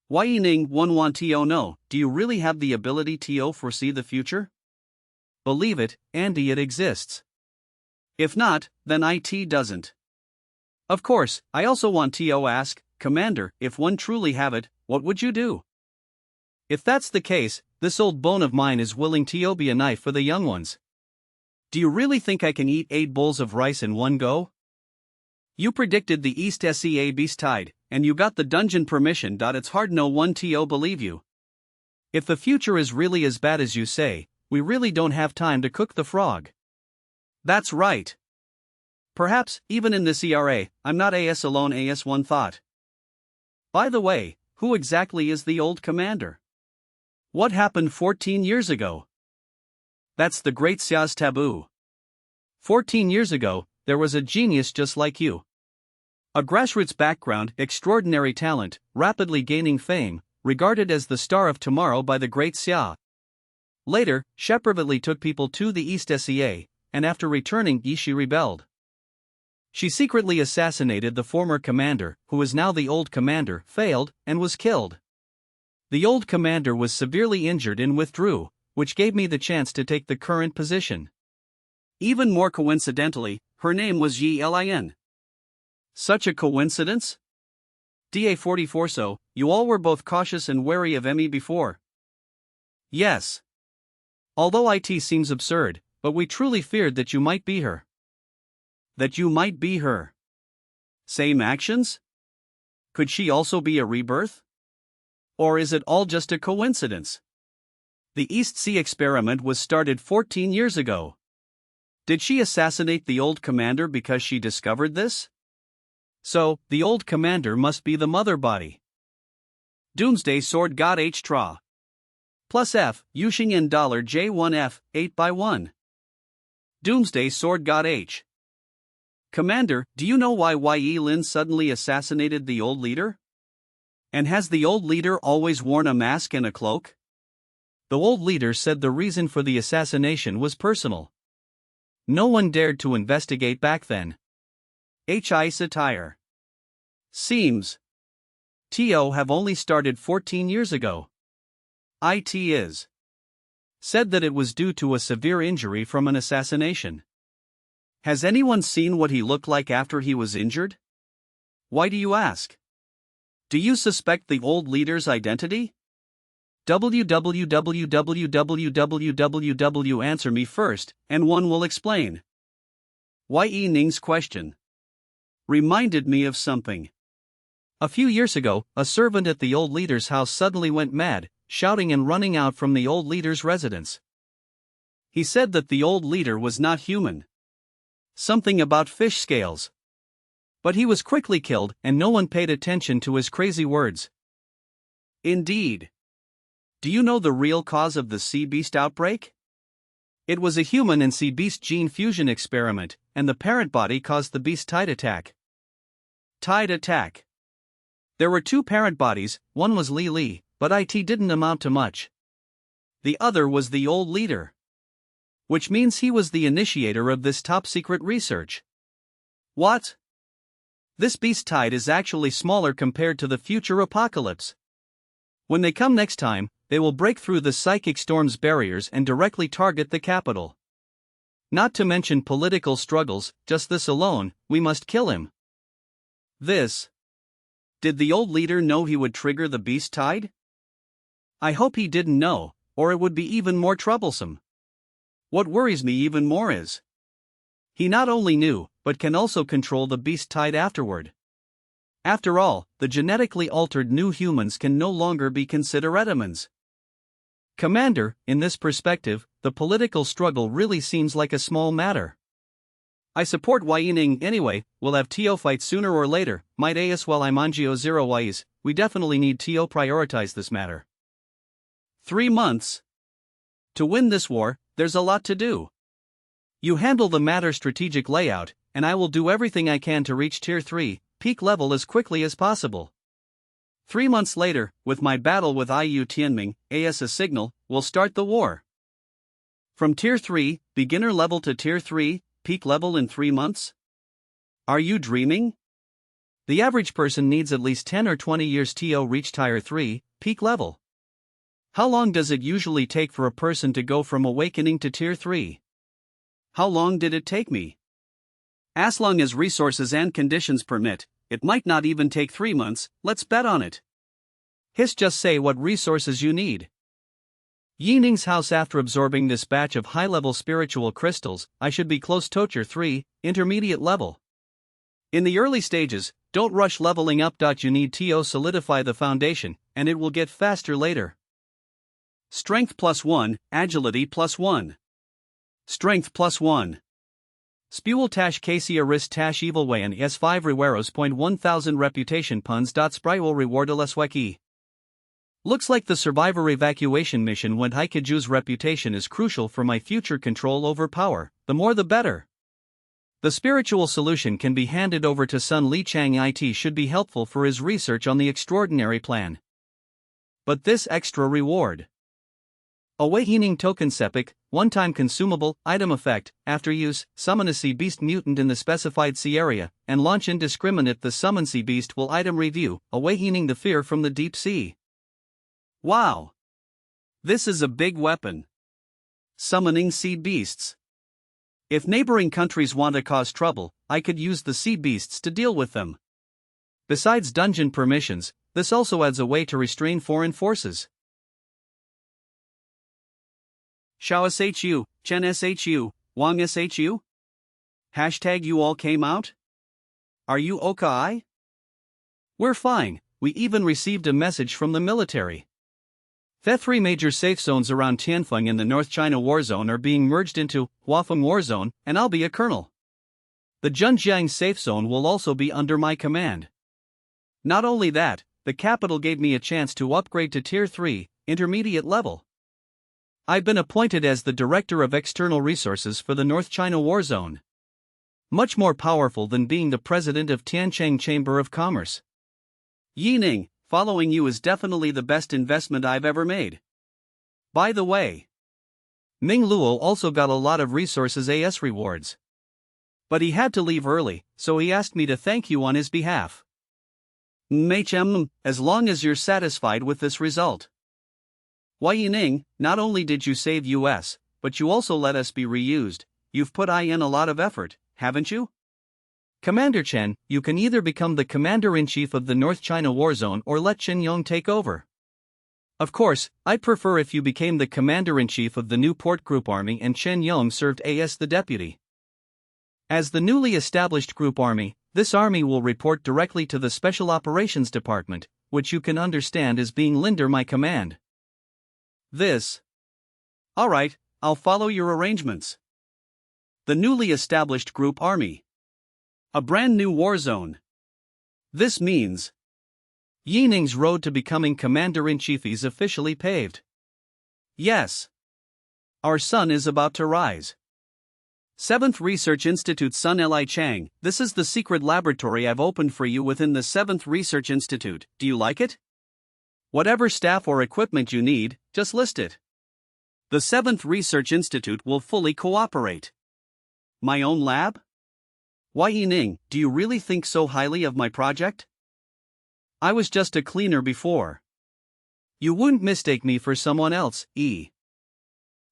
Yi Ning 11 to no, do you really have the ability to foresee the future? Believe it, Andy, it exists. If not, then IT doesn't. Of course, I also want to ask, Commander, if one truly have it, what would you do? If that's the case, this old bone of mine is willing to be a knife for the young ones. Do you really think I can eat 8 bowls of rice in one go? You predicted the East SEA beast tide, and you got the dungeon permission. It's hard no one to believe you. If the future is really as bad as you say, we really don't have time to cook the frog. That's right. Perhaps, even in this ERA, I'm not AS alone. AS one thought. By the way, who exactly is the old commander? What happened 14 years ago? That's the Great Xia's taboo. 14 years ago, there was a genius just like you. A grassroots background, extraordinary talent, rapidly gaining fame, regarded as the star of tomorrow by the Great Xia. Later, she privately took people to the East SEA, and after returning, she rebelled. She secretly assassinated the former commander, who is now the old commander, failed, and was killed. The old commander was severely injured and withdrew, which gave me the chance to take the current position. Even more coincidentally, her name was Yi Lin. Such a coincidence? DA44. So, you all were both cautious and wary of me before. Yes. Although it seems absurd, but we truly feared that you might be her. That you might be her. Same actions? Could she also be a rebirth? Or is it all just a coincidence? The East Sea experiment was started 14 years ago. Did she assassinate the old commander because she discovered this? So, the old commander must be the mother body. Doomsday Sword God H Tra. Plus F, Yuxing in $J1F, 8x1. Doomsday Sword God H. Commander, do you know why Yi Lin suddenly assassinated the old leader? And has the old leader always worn a mask and a cloak? The old leader said the reason for the assassination was personal. No one dared to investigate back then. HI satire. Seems. TO have only started 14 years ago. IT is. said that it was due to a severe injury from an assassination. Has anyone seen what he looked like after he was injured? Why do you ask? Do you suspect the old leader's identity? www. Answer me first, and one will explain. Ye Ning's question reminded me of something. A few years ago, a servant at the old leader's house suddenly went mad, shouting and running out from the old leader's residence. He said that the old leader was not human. Something about fish scales. But he was quickly killed, and no one paid attention to his crazy words. Indeed. Do you know the real cause of the sea beast outbreak? It was a human and sea beast gene fusion experiment, and the parent body caused the beast tide attack. Tide attack. There were two parent bodies, one was Li, but it didn't amount to much. The other was the old leader. Which means he was the initiator of this top-secret research. What? This beast tide is actually smaller compared to the future apocalypse. When they come next time, they will break through the psychic storm's barriers and directly target the capital. Not to mention political struggles, just this alone, we must kill him. This. Did the old leader know he would trigger the beast tide? I hope he didn't know, or it would be even more troublesome. What worries me even more is, he not only knew, but can also control the beast tide afterward. After all, the genetically altered new humans can no longer be considered etemons. Commander, in this perspective, the political struggle really seems like a small matter. I support Ye Ning anyway. We'll have TO fight sooner or later, might as well Imangio 0 Ys, we definitely need TO prioritize this matter. 3 months? To win this war, there's a lot to do. You handle the matter strategic layout, and I will do everything I can to reach Tier 3, peak level as quickly as possible. 3 months later, with my battle with Iu Tianming, as a signal, we'll start the war. From Tier 3, beginner level to Tier 3, peak level in 3 months? Are you dreaming? The average person needs at least 10 or 20 years to reach Tier 3, peak level. How long does it usually take for a person to go from awakening to Tier 3? How long did it take me? As long as resources and conditions permit, it might not even take 3 months, let's bet on it. Just say what resources you need. Ye Ning's house. After absorbing this batch of high-level spiritual crystals, I should be close to Tier 3, intermediate level. In the early stages, don't rush leveling up. You need to solidify the foundation, and it will get faster later. Strength +1, agility +1. Strength +1. Spuel tash Cassia Risk tash Evil Way and S5 Reweros. 1000 reputation puns. Spry will reward Lesweki. Looks like the survivor evacuation mission when Haikuju's reputation is crucial for my future control over power, the more the better. The spiritual solution can be handed over to Sun Li Chang. It should be helpful for his research on the extraordinary plan. But this extra reward. Awakening token Sepic, one-time consumable, item effect, after use, summon a sea beast mutant in the specified sea area, and launch indiscriminate. The summon sea beast will item review, awakening the fear from the deep sea. Wow! This is a big weapon. Summoning sea beasts. If neighboring countries want to cause trouble, I could use the sea beasts to deal with them. Besides dungeon permissions, this also adds a way to restrain foreign forces. Xiao SHU, Chen SHU, Wang SHU? Hashtag you all came out? Are you okay? We're fine, we even received a message from the military. The 3 major safe zones around Tianfeng in the North China War Zone are being merged into Huafeng War Zone, and I'll be a colonel. The Zhenjiang safe zone will also be under my command. Not only that, the capital gave me a chance to upgrade to Tier 3, intermediate level. I've been appointed as the Director of External Resources for the North China War Zone. Much more powerful than being the President of Tiancheng Chamber of Commerce. Ye Ning, following you is definitely the best investment I've ever made. By the way, Ming Luo also got a lot of resources as rewards. But he had to leave early, so he asked me to thank you on his behalf. As long as you're satisfied with this result. Wai Yining, not only did you save us, but you also let us be reused. You've put in a lot of effort, haven't you? Commander Chen, you can either become the Commander-in-Chief of the North China War Zone or let Chen Yong take over. Of course, I'd prefer if you became the Commander-in-Chief of the new Port Group Army and Chen Yong served as the deputy. As the newly established Group Army, this army will report directly to the Special Operations Department, which you can understand as being under my command. Alright, I'll follow your arrangements. The newly established Group Army. A brand new war zone. This means Yining's road to becoming Commander-in-Chief is officially paved. Yes. Our sun is about to rise. 7th Research Institute Sun Li Chang, this is the secret laboratory I've opened for you within the 7th Research Institute. Do you like it? Whatever staff or equipment you need, just list it. The 7th Research Institute will fully cooperate. My own lab? Wai Yining, do you really think so highly of my project? I was just a cleaner before. You wouldn't mistake me for someone else,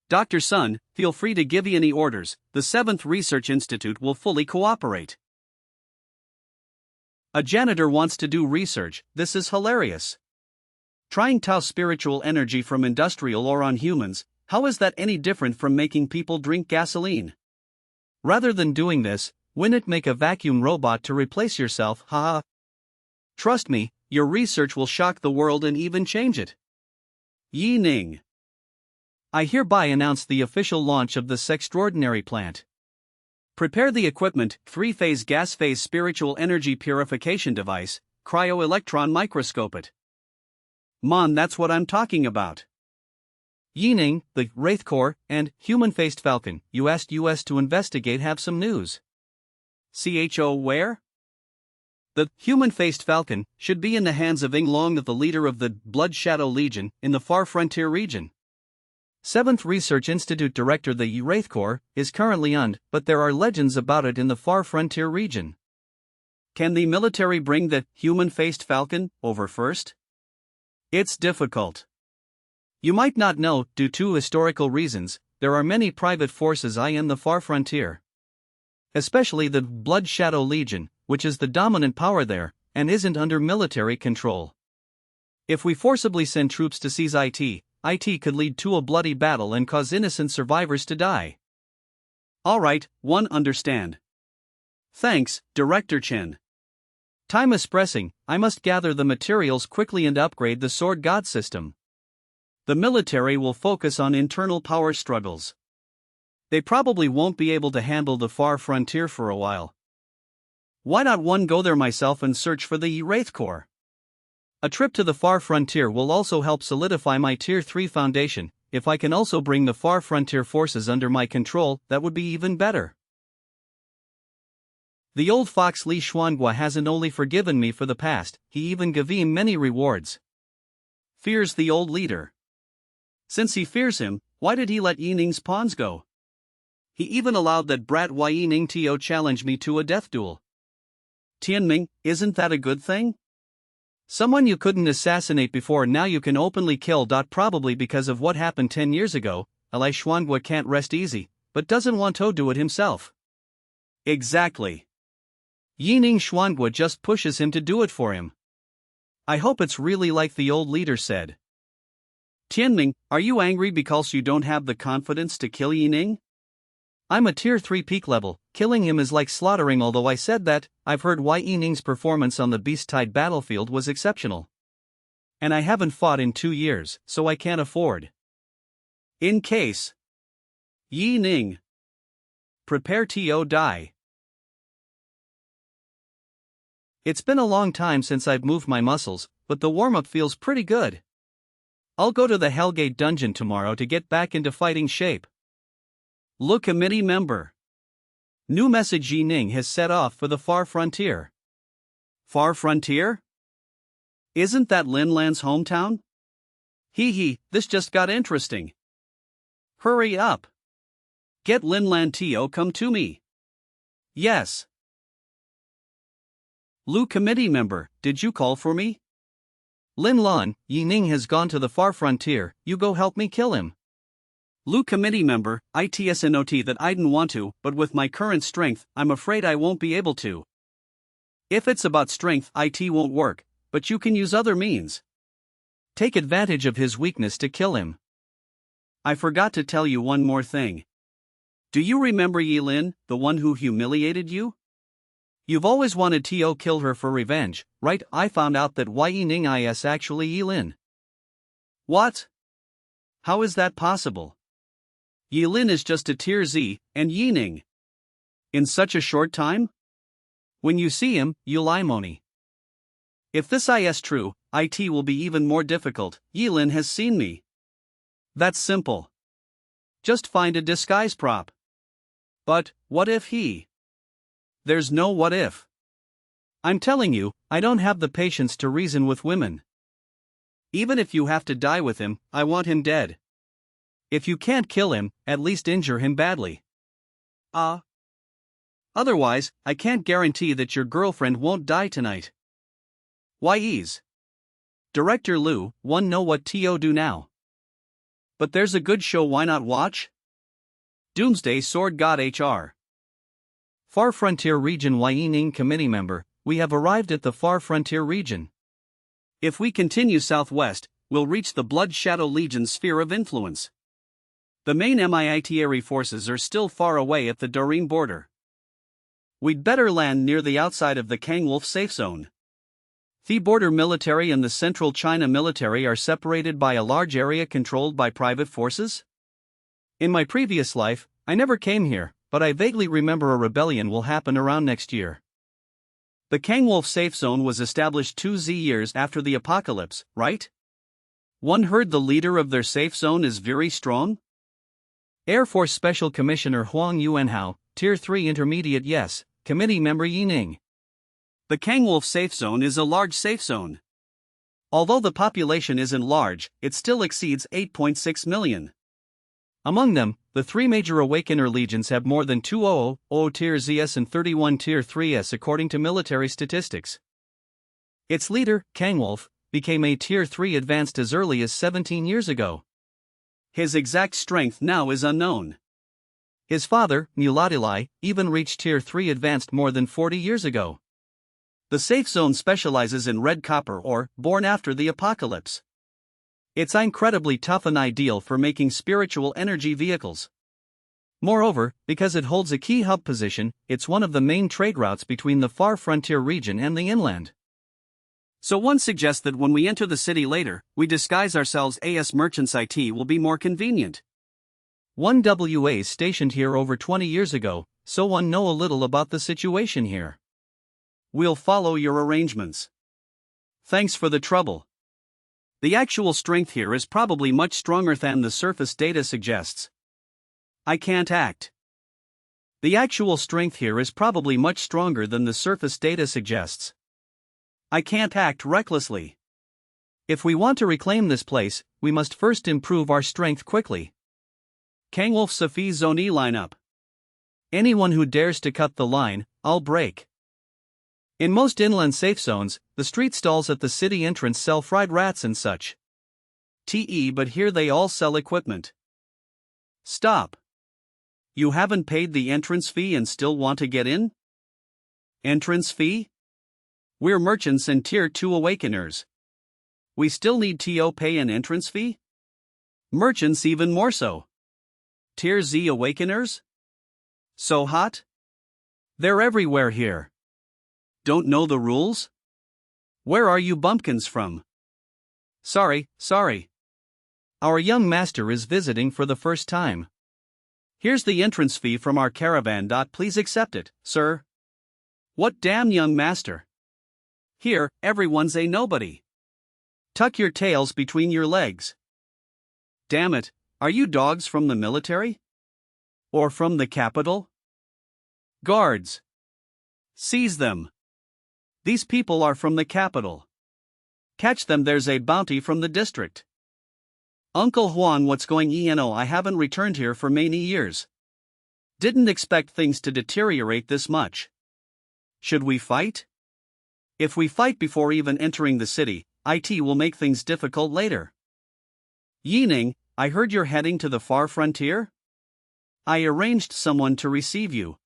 Dr. Sun, feel free to give any orders. The 7th Research Institute will fully cooperate. A janitor wants to do research. This is hilarious. Trying Tao spiritual energy from industrial or on humans, how is that any different from making people drink gasoline? Rather than doing this, wouldn't it make a vacuum robot to replace yourself, haha? Trust me, your research will shock the world and even change it. Yining. I hereby announce the official launch of this extraordinary plant. Prepare the equipment, 3-phase gas-phase spiritual energy purification device, cryo-electron microscope it. That's what I'm talking about. Yining, the Wraith Corps, and human-faced Falcon, you asked us to investigate have some news. CHO where? The human-faced Falcon should be in the hands of Ing Long, the leader of the Blood Shadow Legion, in the far frontier region. 7th Research Institute Director the Wraith Corps is currently but there are legends about it in the far frontier region. Can the military bring the human-faced Falcon over first? It's difficult. You might not know, due to historical reasons, there are many private forces in the far frontier. Especially the Blood Shadow Legion, which is the dominant power there, and isn't under military control. If we forcibly send troops to seize it could lead to a bloody battle and cause innocent survivors to die. Alright, understand. Thanks, Director Chen. Time is pressing, I must gather the materials quickly and upgrade the Sword God system. The military will focus on internal power struggles. They probably won't be able to handle the far frontier for a while. Why not go there myself and search for the Wraith Corps? A trip to the far frontier will also help solidify my Tier 3 foundation. If I can also bring the far frontier forces under my control, that would be even better. The old fox Li Xuanhua hasn't only forgiven me for the past, he even gave me many rewards. Fears the old leader. Since he fears him, why did he let Yining's pawns go? He even allowed that brat Wai Yining to challenge me to a death duel. Tianming, isn't that a good thing? Someone you couldn't assassinate before now you can openly kill. Probably because of what happened 10 years ago, Li Xuanhua can't rest easy, but doesn't want to do it himself. Exactly. Yining Xuanhua just pushes him to do it for him. I hope it's really like the old leader said. Tianming, are you angry because you don't have the confidence to kill Yining? I'm a Tier 3 peak level, killing him is like slaughtering. Although I said that, I've heard Wai Yining's performance on the Beast-Tide battlefield was exceptional. And I haven't fought in 2 years, so I can't afford. In case. Yining. Prepare to die. It's been a long time since I've moved my muscles, but the warm-up feels pretty good. I'll go to the Hellgate dungeon tomorrow to get back into fighting shape. Look, committee member. New message Yining has set off for the far frontier. Far frontier? Isn't that Linlan's hometown? This just got interesting. Hurry up. Get Linlan to come to me. Yes. Lu committee member, did you call for me? Lin Lan, Yi Ning has gone to the far frontier, you go help me kill him. Lu committee member, ITSNOT that I didn't want to, but with my current strength, I'm afraid I won't be able to. If it's about strength, IT won't work, but you can use other means. Take advantage of his weakness to kill him. I forgot to tell you one more thing. Do you remember Yi Lin, the one who humiliated you? You've always wanted to kill her for revenge, right? I found out that Yi Ning is actually Yi Lin. What? How is that possible? Yi Lin is just a tier Z, and Yi Ning. In such a short time? When you see him, you'll imony. If this is true, IT will be even more difficult. Yi Lin has seen me. That's simple. Just find a disguise prop. But, what if he? There's no what if. I'm telling you, I don't have the patience to reason with women. Even if you have to die with him, I want him dead. If you can't kill him, at least injure him badly. Otherwise, I can't guarantee that your girlfriend won't die tonight. Ease. Director Liu, one know what to do now. But there's a good show, why not watch? Doomsday Sword God HR. Far Frontier Region Yi Ning Committee member, we have arrived at the Far Frontier Region. If we continue southwest, we'll reach the Blood Shadow Legion's sphere of influence. The main military forces are still far away at the Doreen border. We'd better land near the outside of the Kangwolf safe zone. The border military and the central China military are separated by a large area controlled by private forces? In my previous life, I never came here, but I vaguely remember a rebellion will happen around next year. The Kangwolf safe zone was established 2 years after the apocalypse, right? One heard the leader of their safe zone is very strong? Air Force Special Commissioner Huang Yuanhao, Tier 3 Intermediate yes, Committee Member Yi Ning. The Kangwolf safe zone is a large safe zone. Although the population isn't large, it still exceeds 8.6 million. Among them, the 3 major Awakener legions have more than 200 Tier ZS and 31 Tier 3S according to military statistics. Its leader, Kangwolf, became a Tier 3 advanced as early as 17 years ago. His exact strength now is unknown. His father, Muladilai, even reached Tier 3 advanced more than 40 years ago. The safe zone specializes in red copper ore, born after the apocalypse. It's incredibly tough and ideal for making spiritual energy vehicles. Moreover, because it holds a key hub position, it's one of the main trade routes between the Far Frontier region and the inland. So one suggests that when we enter the city later, we disguise ourselves as merchants. It will be more convenient. One WA stationed here over 20 years ago, so one know a little about the situation here. We'll follow your arrangements. Thanks for the trouble. The actual strength here is probably much stronger than the surface data suggests. I can't act. The actual strength here is probably much stronger than the surface data suggests. I can't act recklessly. If we want to reclaim this place, we must first improve our strength quickly. Kangwolf Safi Zone E lineup. Anyone who dares to cut the line, I'll break. In most inland safe zones, the street stalls at the city entrance sell fried rats and such. But here they all sell equipment. Stop. You haven't paid the entrance fee and still want to get in? Entrance fee? We're merchants and Tier 2 Awakeners. We still need to pay an entrance fee? Merchants even more so. Tier Z Awakeners? So hot? They're everywhere here. Don't know the rules? Where are you bumpkins from? Sorry. Our young master is visiting for the first time. Here's the entrance fee from our caravan. Please accept it, sir. What damn young master? Here, everyone's a nobody. Tuck your tails between your legs. Damn it, are you dogs from the military? Or from the capital? Guards. Seize them. These people are from the capital. Catch them, there's a bounty from the district. Uncle Juan, what's going on? I haven't returned here for many years. Didn't expect things to deteriorate this much. Should we fight? If we fight before even entering the city, IT will make things difficult later. Yining, I heard you're heading to the far frontier? I arranged someone to receive you.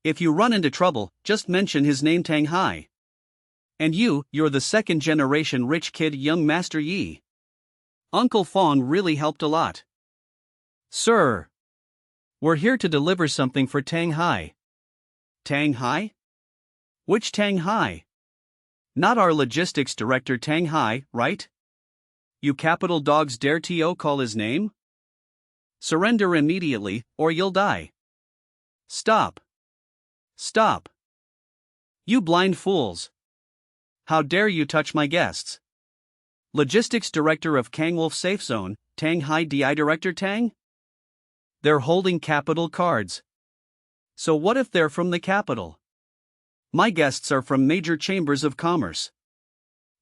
If you run into trouble, just mention his name Tang Hai. And you're the second generation rich kid young Master Yi. Uncle Fong really helped a lot. Sir, we're here to deliver something for Tang Hai. Tang Hai? Which Tang Hai? Not our logistics director Tang Hai, right? You capital dogs dare to call his name? Surrender immediately, or you'll die. Stop. Stop. You blind fools. How dare you touch my guests? Logistics Director of Kangwolf Safe Zone, Tang Hai DI Director Tang? They're holding capital cards. So what if they're from the capital? My guests are from major chambers of commerce.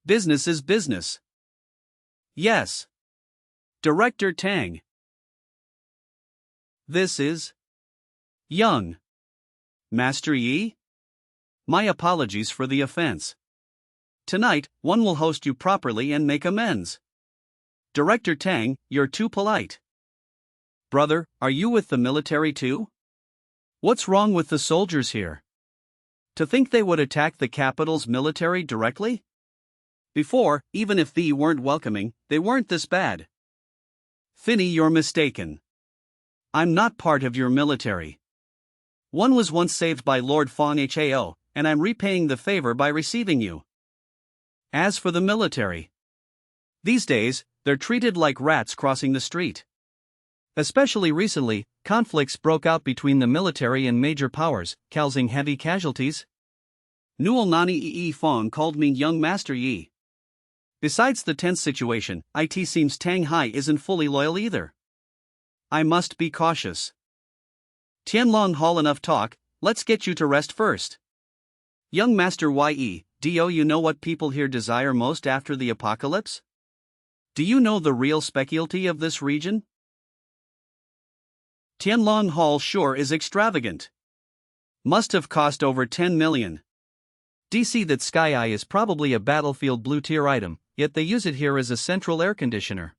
Business is business. Yes. Director Tang. This is Young Master Yi? My apologies for the offense. Tonight, one will host you properly and make amends. Director Tang, you're too polite. Brother, are you with the military too? What's wrong with the soldiers here? To think they would attack the capital's military directly? Before, even if they weren't welcoming, they weren't this bad. Finny, you're mistaken. I'm not part of your military. One was once saved by Lord Fong Hao, and I'm repaying the favor by receiving you. As for the military, these days, they're treated like rats crossing the street. Especially recently, conflicts broke out between the military and major powers, causing heavy casualties. Newell Nani Yi Fong called me young Master Yi. Besides the tense situation, it seems Tang Hai isn't fully loyal either. I must be cautious. Tianlong Hall, enough talk, let's get you to rest first. Young Master Ye, do you know what people here desire most after the apocalypse? Do you know the real specialty of this region? Tianlong Hall sure is extravagant. Must have cost over 10 million. DC that Sky Eye is probably a battlefield blue tier item, yet they use it here as a central air conditioner.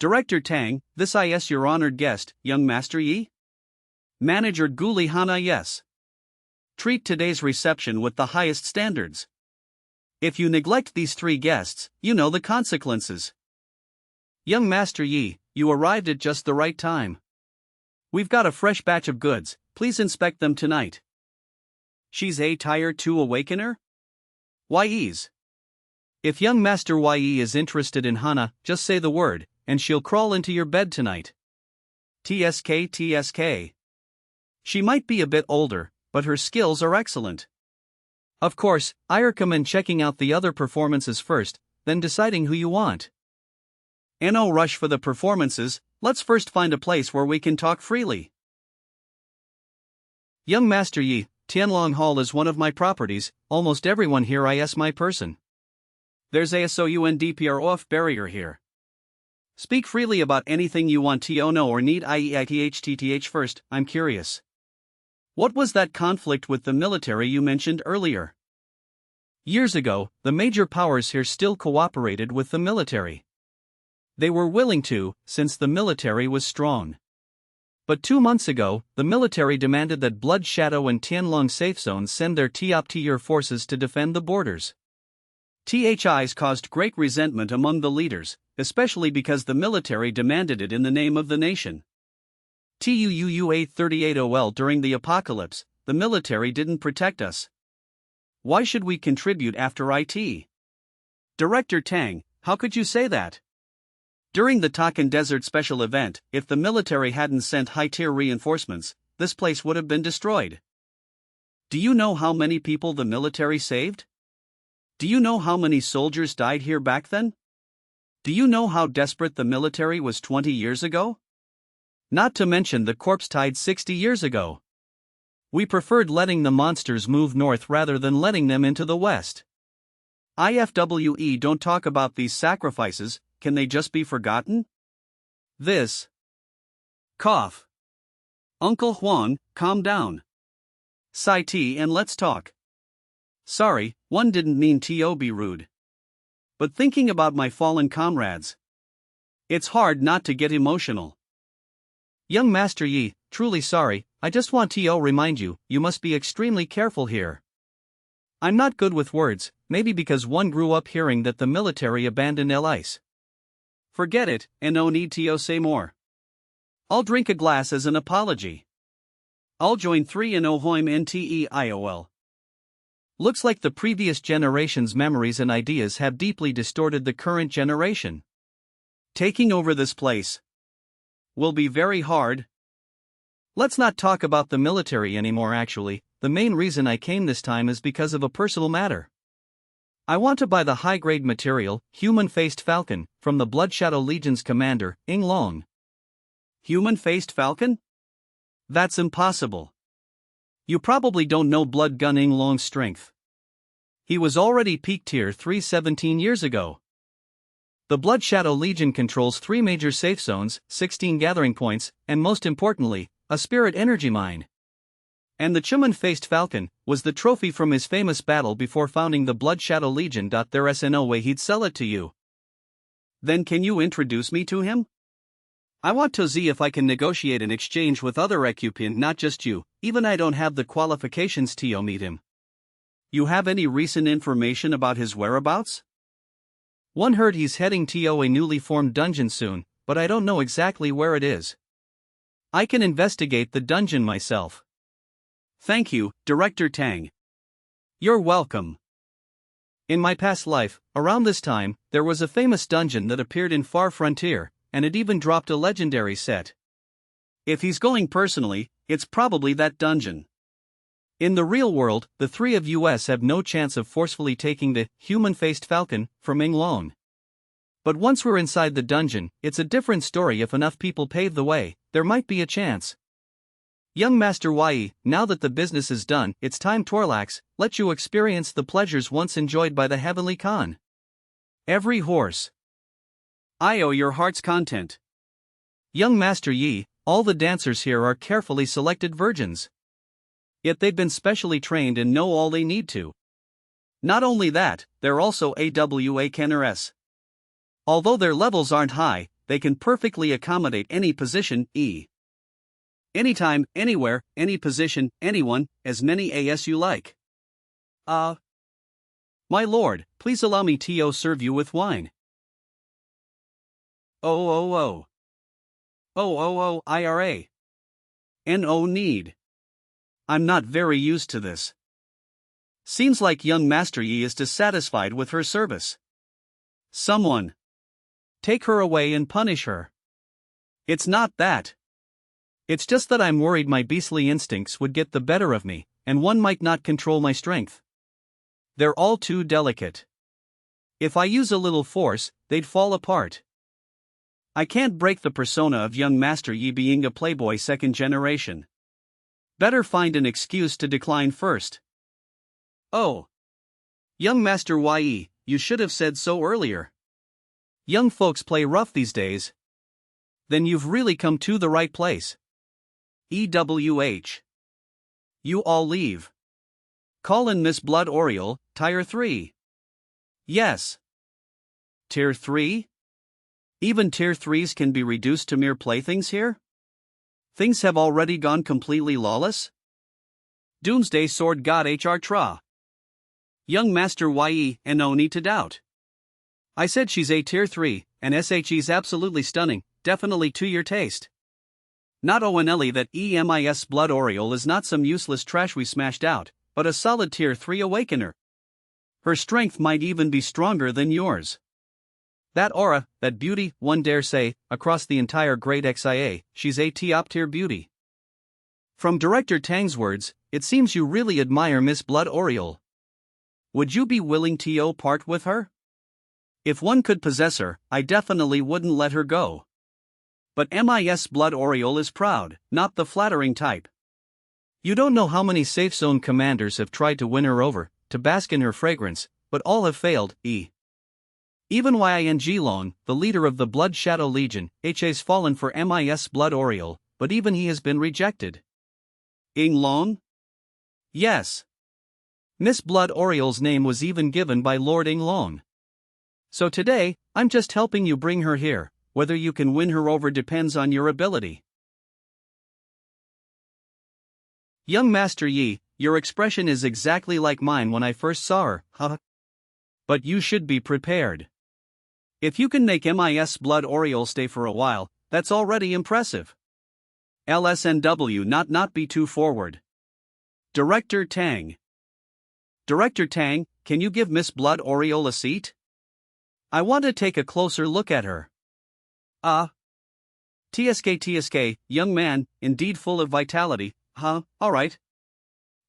Director Tang, this is your honored guest, young Master Yi? Manager Guli Hana, yes. Treat today's reception with the highest standards. If you neglect these three guests, you know the consequences. Young Master Yi, you arrived at just the right time. We've got a fresh batch of goods, please inspect them tonight. She's a Tier 2 Awakener? Ye's. If young Master Ye is interested in Hana, just say the word, and she'll crawl into your bed tonight. TSK. She might be a bit older, but her skills are excellent. Of course, I recommend checking out the other performances first, then deciding who you want. No rush for the performances, let's first find a place where we can talk freely. Young Master Yi, Tianlong Hall is one of my properties, almost everyone here is my person. There's a SOUNDPR off barrier here. Speak freely about anything you want to know or need. IEITHTTH first, I'm curious. What was that conflict with the military you mentioned earlier? Years ago, the major powers here still cooperated with the military. They were willing to, since the military was strong. But 2 months ago, the military demanded that Blood Shadow and Tianlong Safe Zones send their top-tier forces to defend the borders. THIs caused great resentment among the leaders, especially because the military demanded it in the name of the nation. TUUU 838OL during the apocalypse, the military didn't protect us. Why should we contribute after IT? Director Tang, how could you say that? During the Takan Desert special event, if the military hadn't sent high-tier reinforcements, this place would have been destroyed. Do you know how many people the military saved? Do you know how many soldiers died here back then? Do you know how desperate the military was 20 years ago? Not to mention the corpse tide 60 years ago. We preferred letting the monsters move north rather than letting them into the west. IFWE don't talk about these sacrifices, can they just be forgotten? This. Cough. Uncle Huang, calm down. Sai T and let's talk. Sorry, one didn't mean to be rude. but thinking about my fallen comrades, it's hard not to get emotional. Young Master Yi, truly sorry, I just want to remind you, you must be extremely careful here. I'm not good with words, maybe because one grew up hearing that the military abandoned El Ice. Forget it, and no need to say more. I'll drink a glass as an apology. I'll join 3 in Ohoim NTEIOL. Looks like the previous generation's memories and ideas have deeply distorted the current generation. Taking over this place will be very hard. Let's not talk about the military anymore actually, the main reason I came this time is because of a personal matter. I want to buy the high-grade material, Human-Faced Falcon, from the Blood Shadow Legion's commander, Ing Long. Human-Faced Falcon? That's impossible. You probably don't know Blood Gun Ing Long's strength. He was already peak tier 3 17 years ago. The Blood Shadow Legion controls 3 major safe zones, 16 gathering points, and most importantly, a spirit energy mine. And the Human-Faced Falcon was the trophy from his famous battle before founding the Blood Shadow Legion. There's no way he'd sell it to you. Then can you introduce me to him? I want to see if I can negotiate an exchange with other Recupin, not just you, even I don't have the qualifications to meet him. You have any recent information about his whereabouts? One heard he's heading to a newly formed dungeon soon, but I don't know exactly where it is. I can investigate the dungeon myself. Thank you, Director Tang. You're welcome. In my past life, around this time, there was a famous dungeon that appeared in Far Frontier, and it even dropped a legendary set. If he's going personally, it's probably that dungeon. In the real world, the 3 of us have no chance of forcefully taking the Human-Faced Falcon from Ing Long. But once we're inside the dungeon, it's a different story. If enough people pave the way, there might be a chance. Young Master Yi, now that the business is done, it's time Torlax, let you experience the pleasures once enjoyed by the Heavenly Khan. Every horse. I owe your heart's content. Young Master Yi, all the dancers here are carefully selected virgins. Yet they've been specially trained and know all they need to. Not only that, they're also AWA Kenners. Although their levels aren't high, they can perfectly accommodate any position, anytime, anywhere, any position, anyone, as many as you like. My lord, please allow me to serve you with wine. IRA. No need. I'm not very used to this. Seems like young Master Yi is dissatisfied with her service. Someone take her away and punish her. It's not that. It's just that I'm worried my beastly instincts would get the better of me, and one might not control my strength. They're all too delicate. If I use a little force, they'd fall apart. I can't break the persona of young Master Yi being a playboy second generation. Better find an excuse to decline first. Oh. Young Master Yi, you should have said so earlier. Young folks play rough these days. Then you've really come to the right place. EWH. You all leave. Call in Miss Blood Oriole, Tier 3. Yes. Tier 3? Even Tier 3s can be reduced to mere playthings here? Things have already gone completely lawless? Doomsday Sword God HR Tra. Young Master Yi, and no need to doubt. I said she's a Tier 3, and SHE's absolutely stunning, definitely to your taste. Not ONLE that EMIS Blood Oriole is not some useless trash we smashed out, but a solid Tier 3 awakener. Her strength might even be stronger than yours. That aura, that beauty, one dare say, across the entire Great XIA, she's a top-tier beauty. From Director Tang's words, it seems you really admire Miss Blood Oriole. Would you be willing to part with her? If one could possess her, I definitely wouldn't let her go. But MIS Blood Oriole is proud, not the flattering type. You don't know how many safe zone commanders have tried to win her over, to bask in her fragrance, but all have failed. Even Ying Long, the leader of the Blood Shadow Legion, has fallen for MIS Blood Oriole, but even he has been rejected. Ing Long? Yes. Miss Blood Oriole's name was even given by Lord Ing Long. So today, I'm just helping you bring her here. Whether you can win her over depends on your ability. Young Master Yi, your expression is exactly like mine when I first saw her, huh? But you should be prepared. If you can make MIS Blood Oriole stay for a while, that's already impressive. LSNW not be too forward. Director Tang. Director Tang, can you give Miss Blood Oriole a seat? I want to take a closer look at her. TSK, young man, indeed full of vitality, huh? Alright.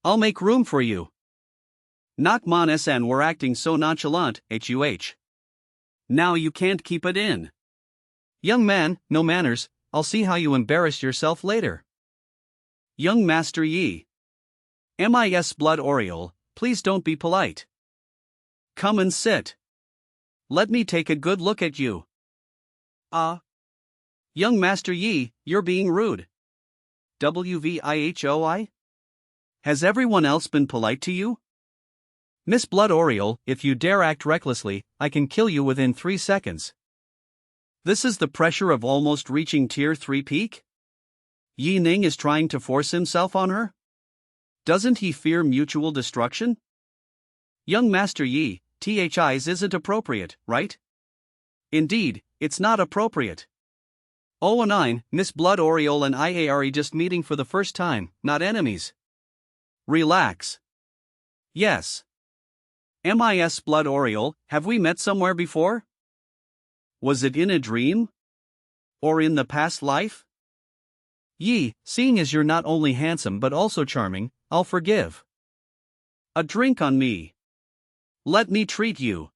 I'll make room for you. Nakman SN were acting so nonchalant, HUH. Now you can't keep it in. Young man, no manners, I'll see how you embarrass yourself later. Young Master Yi. MIS Blood Oriole, please don't be polite. Come and sit. Let me take a good look at you. Young Master Yi, you're being rude. WVIHOI? Has everyone else been polite to you? Miss Blood Oriole, if you dare act recklessly, I can kill you within 3 seconds. This is the pressure of almost reaching Tier 3 peak? Yi Ning is trying to force himself on her? Doesn't he fear mutual destruction? Young Master Yi, THIs isn't appropriate, right? Indeed, it's not appropriate. 009, Miss Blood Oriole and IARE just meeting for the first time, not enemies. Relax. Yes. MIS Blood Oriole, have we met somewhere before? Was it in a dream? Or in the past life? Yi, seeing as you're not only handsome but also charming, I'll forgive. A drink on me. Let me treat you.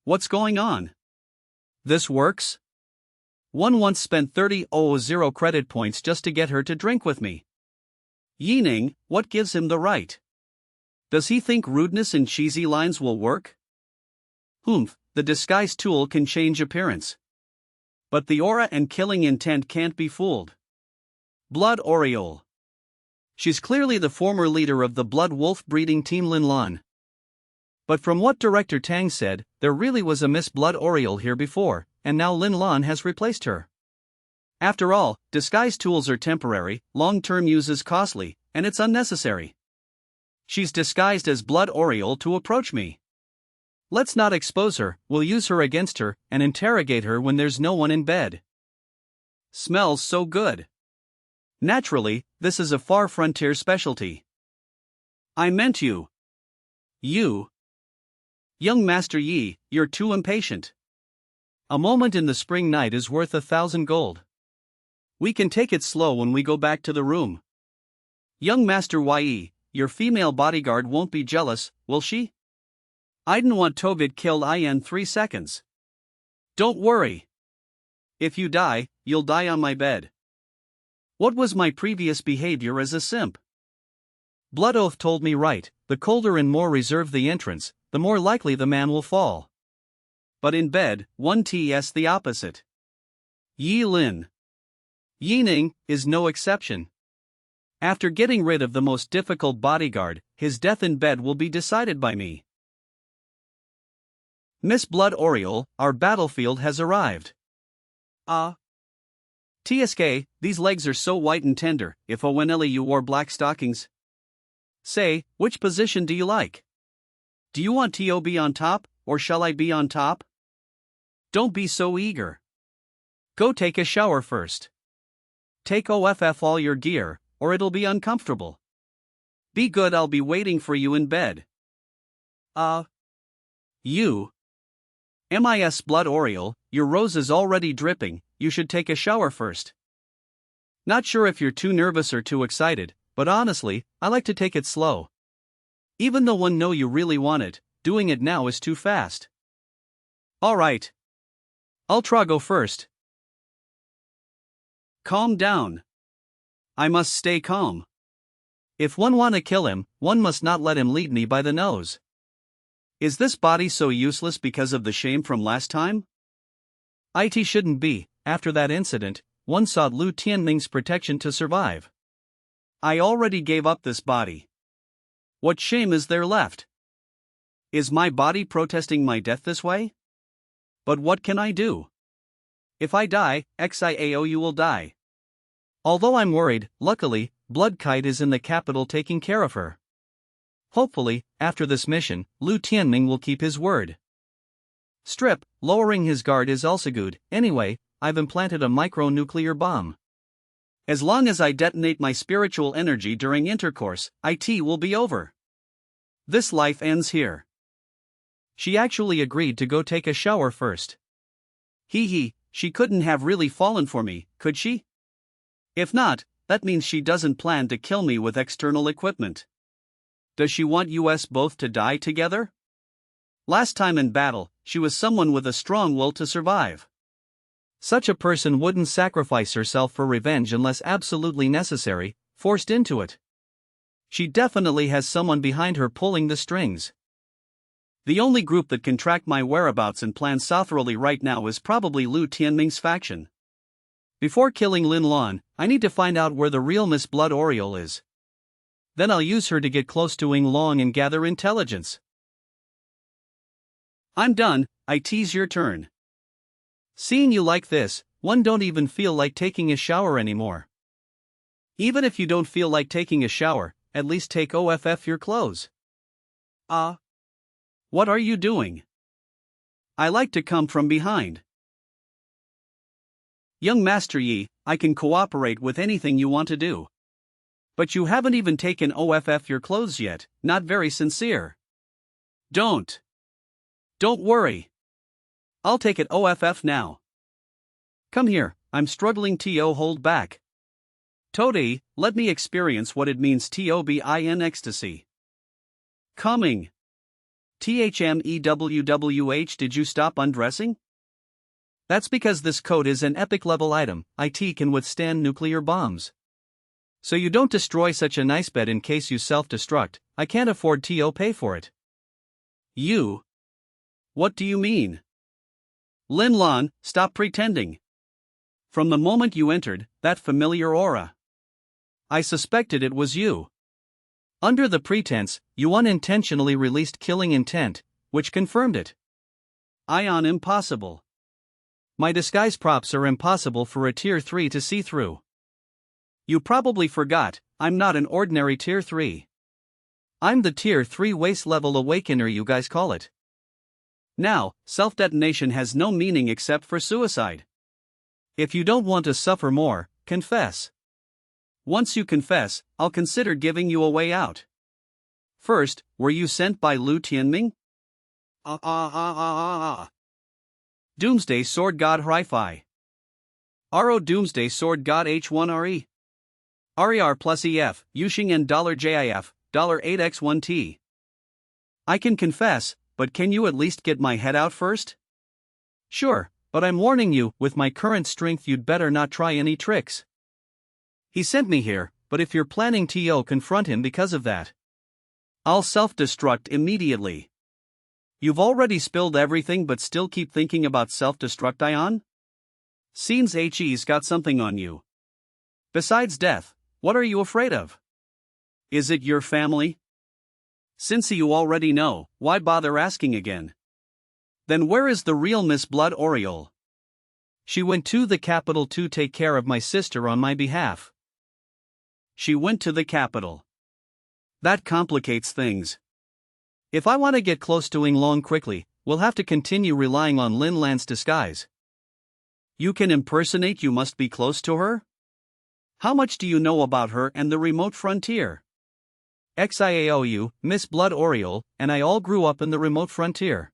What's going on? This works? One once spent 30,000 credit points just to get her to drink with me. Yi Ning, what gives him the right? Does he think rudeness and cheesy lines will work? Humph, the disguise tool can change appearance. But the aura and killing intent can't be fooled. Blood Oriole. She's clearly the former leader of the Blood Wolf breeding team Lin Lan. But from what Director Tang said, there really was a Miss Blood Oriole here before, and now Lin Lan has replaced her. After all, disguise tools are temporary, long-term use is costly, and it's unnecessary. She's disguised as Blood Oriole to approach me. Let's not expose her, we'll use her against her, and interrogate her when there's no one in bed. Smells so good. Naturally, this is a far frontier specialty. I meant you. You. Young Master Yi, you're too impatient. A moment in the spring night is worth 1,000 gold. We can take it slow when we go back to the room. Young Master Yi, your female bodyguard won't be jealous, will she? I didn't want Tobit killed in 3 seconds. Don't worry. If you die, you'll die on my bed. What was my previous behavior as a simp? Blood Oath told me right, the colder and more reserved the entrance, the more likely the man will fall. But in bed, 1ts the opposite. Yi Lin. Yi Ning is no exception. After getting rid of the most difficult bodyguard, his death in bed will be decided by me. Miss Blood Oriole, our battlefield has arrived. TSK, these legs are so white and tender, if Owenelli you wore black stockings. Say, which position do you like? Do you want TOB on top, or shall I be on top? Don't be so eager. Go take a shower first. Take OFF all your gear, or it'll be uncomfortable. Be good, I'll be waiting for you in bed. You. MIS Blood Oriole, your rose is already dripping, you should take a shower first. Not sure if you're too nervous or too excited, but honestly, I like to take it slow. Even though one know you really want it, doing it now is too fast. Alright. I'll try go first. Calm down. I must stay calm. If one wanna kill him, one must not let him lead me by the nose. Is this body so useless because of the shame from last time? It shouldn't be. After that incident, one sought Lu Tianming's protection to survive. I already gave up this body. What shame is there left? Is my body protesting my death this way? But what can I do? If I die, XIAO you will die. Although I'm worried, luckily, Blood Kite is in the capital taking care of her. Hopefully, after this mission, Lu Tianming will keep his word. Strip, lowering his guard is also good. Anyway, I've implanted a micronuclear bomb. As long as I detonate my spiritual energy during intercourse, IT will be over. This life ends here. She actually agreed to go take a shower first. She couldn't have really fallen for me, could she? If not, that means she doesn't plan to kill me with external equipment. Does she want us both to die together? Last time in battle, she was someone with a strong will to survive. Such a person wouldn't sacrifice herself for revenge unless absolutely necessary, forced into it. She definitely has someone behind her pulling the strings. The only group that can track my whereabouts and plan thoroughly right now is probably Lu Tianming's faction. Before killing Lin Lan, I need to find out where the real Miss Blood Oriole is. Then I'll use her to get close to Ying Long and gather intelligence. I'm done, IT's your turn. Seeing you like this, one don't even feel like taking a shower anymore. Even if you don't feel like taking a shower, at least take off your clothes. What are you doing? I like to come from behind. Young Master Yi, I can cooperate with anything you want to do. But you haven't even taken off your clothes yet, not very sincere. Don't worry. I'll take it off now. Come here, I'm struggling to hold back. Todi, let me experience what it means to be in ecstasy. Coming. THMEWWH, did you stop undressing? That's because this coat is an epic level item. IT can withstand nuclear bombs. So you don't destroy such a nice bed in case you self-destruct. I can't afford to pay for it. You? What do you mean? Lin Lan, stop pretending. From the moment you entered, that familiar aura. I suspected it was you. Under the pretense, you unintentionally released killing intent, which confirmed it. Ion impossible. My disguise props are impossible for a tier 3 to see through. You probably forgot, I'm not an ordinary tier 3. I'm the tier 3 waste level awakener you guys call it. Now, self-detonation has no meaning except for suicide. If you don't want to suffer more, confess. Once you confess, I'll consider giving you a way out. First, were you sent by Lu Tianming? Doomsday Sword God Hi-Fi. RO Doomsday Sword God H1RE. RER plus EF, Yuxing and $JIF, $8x1T. I can confess, but can you at least get my head out first? Sure, but I'm warning you, with my current strength you'd better not try any tricks. He sent me here, but if you're planning to confront him because of that, I'll self-destruct immediately. You've already spilled everything but still keep thinking about self-destruct, Ion? Seems HE's got something on you. Besides death, what are you afraid of? Is it your family? Since you already know, why bother asking again? Then where is the real Miss Blood Oriole? She went to the capital to take care of my sister on my behalf. She went to the capital. That complicates things. If I want to get close to Ying Long quickly, we'll have to continue relying on Lin Lan's disguise. You can impersonate, you must be close to her? How much do you know about her and the remote frontier? XIAOU, Miss Blood Oriole, and I all grew up in the remote frontier.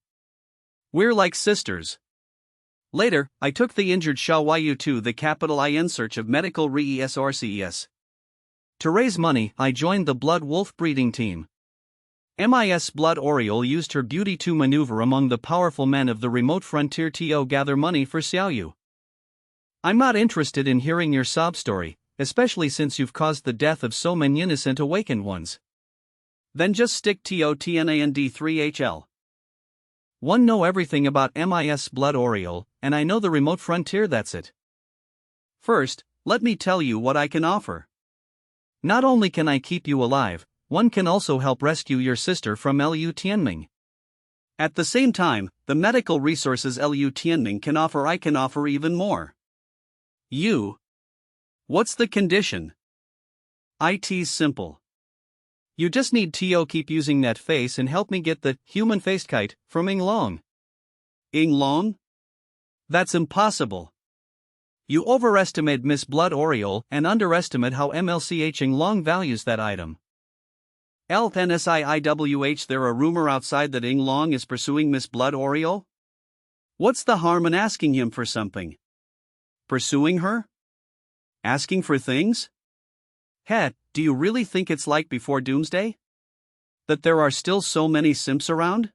We're like sisters. Later, I took the injured Xiaoyu to the capital in search of medical resources. To raise money, I joined the Blood Wolf breeding team. MIS Blood Oriole used her beauty to maneuver among the powerful men of the remote frontier to gather money for Xiaoyu. I'm not interested in hearing your sob story, especially since you've caused the death of so many innocent awakened ones. Then just stick to TNAND3HL. One know everything about MIS Blood Oriole, and I know the remote frontier, that's it. First, let me tell you what I can offer. Not only can I keep you alive, one can also help rescue your sister from Lu Tianming. At the same time, the medical resources Lu Tianming can offer, I can offer even more. You. What's the condition? It's simple. You just need to keep using that face and help me get the human-faced kite from Inglong. Inglong? That's impossible. You overestimate Miss Blood Oriole and underestimate how MLCH Inglong values that item. LNSIIWH, there a rumor outside that Inglong is pursuing Miss Blood Oriole? What's the harm in asking him for something? Pursuing her? Asking for things? Heh, do you really think it's like before Doomsday? That there are still so many simps around?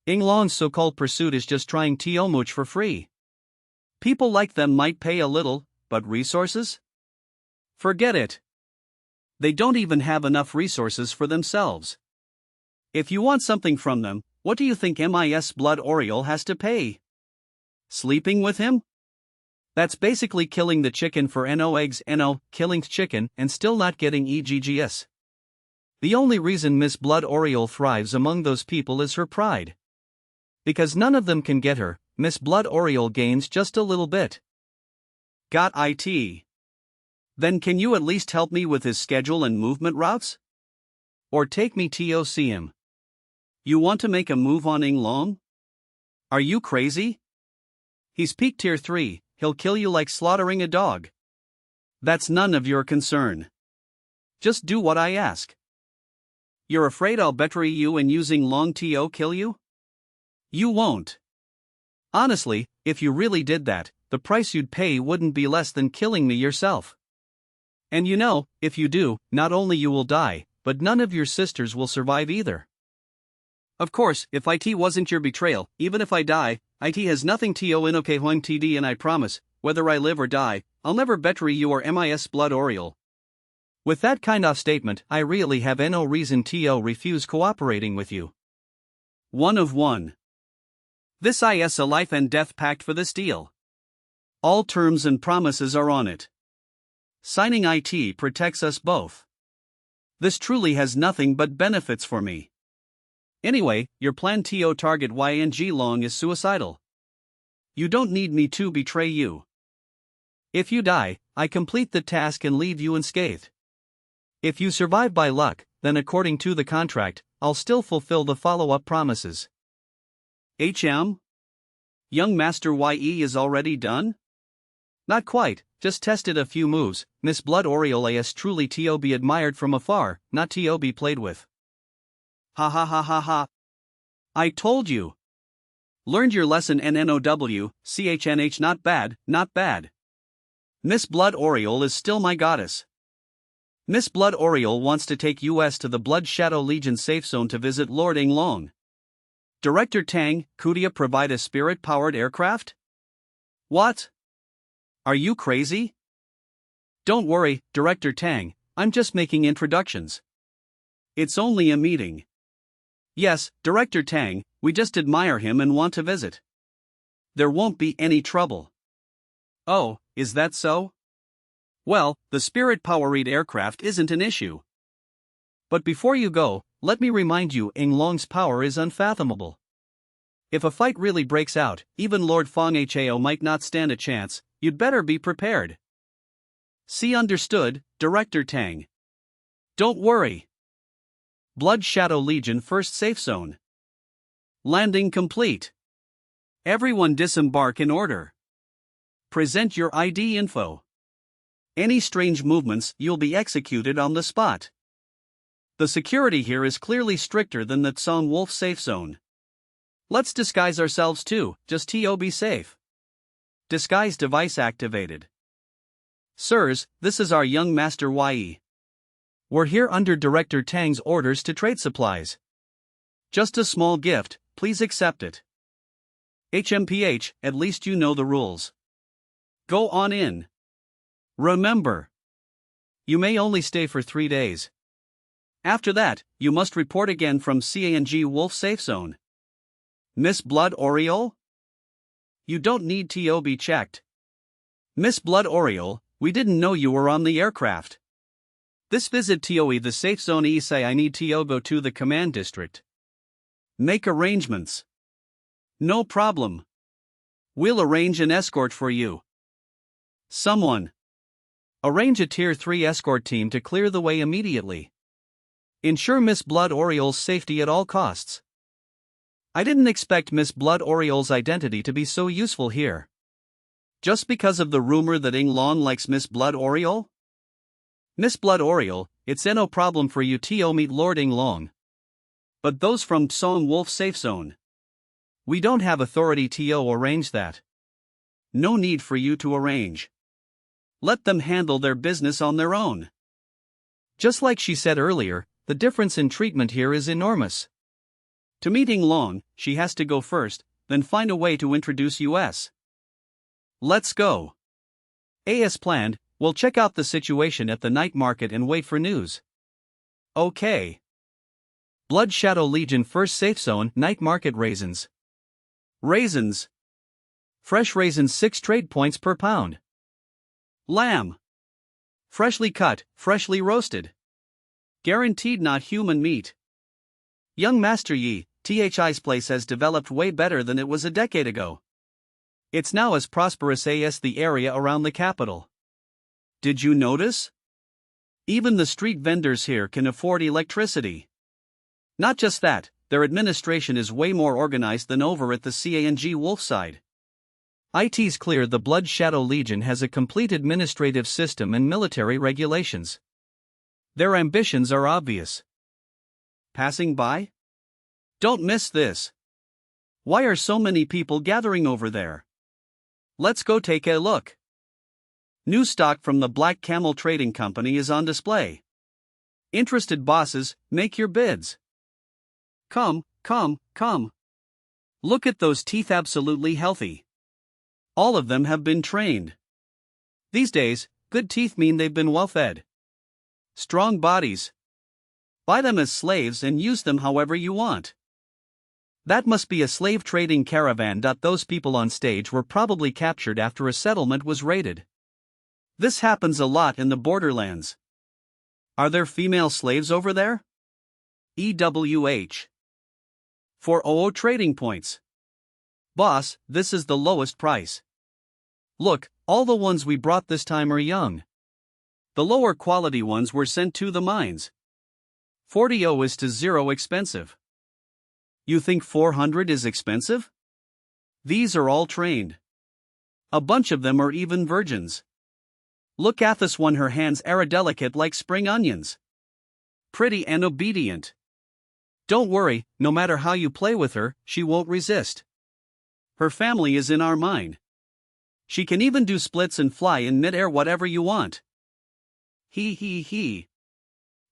Inglong's so-called pursuit is just trying to mooch for free. People like them might pay a little, but resources? Forget it. They don't even have enough resources for themselves. If you want something from them, what do you think Miss Blood Oriole has to pay? Sleeping with him? That's basically killing the chicken for no eggs, killing chicken and still not getting EGGS. The only reason Miss Blood Oriole thrives among those people is her pride. Because none of them can get her, Miss Blood Oriole gains just a little bit. Got it. Then can you at least help me with his schedule and movement routes? Or take me to see him. You want to make a move on Inglong? Are you crazy? He's peak tier 3, he'll kill you like slaughtering a dog. That's none of your concern. Just do what I ask. You're afraid I'll betray you and using Long to kill you? You won't. Honestly, if you really did that, the price you'd pay wouldn't be less than killing me yourself. And if you do, not only you will die, but none of your sisters will survive either. Of course, if it wasn't your betrayal, even if I die, it has nothing to in okay Hoang TD, and I promise, whether I live or die, I'll never betray you or Miss Blood Oriole. With that kind of statement, I really have no reason to refuse cooperating with you. 1 of 1. This is a life and death pact for this deal. All terms and promises are on it. Signing it protects us both. This truly has nothing but benefits for me. Anyway, your plan to target YNG Long is suicidal. You don't need me to betray you. If you die, I complete the task and leave you unscathed. If you survive by luck, then according to the contract, I'll still fulfill the follow-up promises. HM? Young Master YE is already done? Not quite, just tested a few moves. Miss Blood Oriole is truly to be admired from afar, not to be played with. Ha ha ha ha ha. I told you. Learned your lesson NNOW, CHNH, not bad, not bad. Miss Blood Oriole is still my goddess. Miss Blood Oriole wants to take us to the Blood Shadow Legion safe zone to visit Lord Inglong. Director Tang, could you provide a spirit-powered aircraft? What? Are you crazy? Don't worry, Director Tang, I'm just making introductions. It's only a meeting. Yes, Director Tang, we just admire him and want to visit. There won't be any trouble. Oh, is that so? Well, the spirit-powered aircraft isn't an issue. But before you go, let me remind you Inglong's power is unfathomable. If a fight really breaks out, even Lord Fong Hao might not stand a chance. You'd better be prepared. See, understood, Director Tang. Don't worry. Blood Shadow Legion first safe zone. Landing complete. Everyone disembark in order. Present your ID info. Any strange movements, you'll be executed on the spot. The security here is clearly stricter than the Tsong Wolf safe zone. Let's disguise ourselves too, just to be safe. Disguise device activated. Sirs, this is our young Master YE. We're here under Director Tang's orders to trade supplies. Just a small gift, please accept it. HMPH, at least you know the rules. Go on in. Remember, you may only stay for 3 days. After that, you must report again from CANG Wolf Safe Zone. Miss Blood Oriole? You don't need to be checked. Miss Blood Oriole, we didn't know you were on the aircraft. This visit to the safe zone say I need to go to the command district. Make arrangements. No problem. We'll arrange an escort for you. Someone. Arrange a Tier 3 escort team to clear the way immediately. Ensure Miss Blood Oriole's safety at all costs. I didn't expect Miss Blood Oriole's identity to be so useful here. Just because of the rumor that Ing Lon likes Miss Blood Oriole? Miss Blood Oriole, it's no problem for you to meet Lord Ing Long. But those from Song Wolf Safe Zone. We don't have authority to arrange that. No need for you to arrange. Let them handle their business on their own. Just like she said earlier, the difference in treatment here is enormous. To meet Ing Long, she has to go first, then find a way to introduce us. Let's go. As planned, we'll check out the situation at the night market and wait for news. Okay. Blood Shadow Legion First Safe Zone, Night Market Raisins. Raisins. Fresh raisins 6 trade points per pound. Lamb. Freshly cut, freshly roasted. Guaranteed not human meat. Young Master Yi, THI's place has developed way better than it was a decade ago. It's now as prosperous as the area around the capital. Did you notice? Even the street vendors here can afford electricity. Not just that, their administration is way more organized than over at the Cang Wolf side. It's clear the Blood Shadow Legion has a complete administrative system and military regulations. Their ambitions are obvious. Passing by? Don't miss this. Why are so many people gathering over there? Let's go take a look. New stock from the Black Camel Trading Company is on display. Interested bosses, make your bids. Come. Look at those teeth, absolutely healthy. All of them have been trained. These days, good teeth mean they've been well fed. Strong bodies. Buy them as slaves and use them however you want. That must be a slave trading caravan. Those people on stage were probably captured after a settlement was raided. This happens a lot in the borderlands. Are there female slaves over there? EWH. For OO trading points. Boss, this is the lowest price. Look, all the ones we brought this time are young. The lower quality ones were sent to the mines. 40 is to 0 expensive. You think 400 is expensive? These are all trained. A bunch of them are even virgins. Look at this one, her hands are delicate like spring onions. Pretty and obedient. Don't worry, no matter how you play with her, she won't resist. Her family is in our mine. She can even do splits and fly in mid-air, whatever you want. He.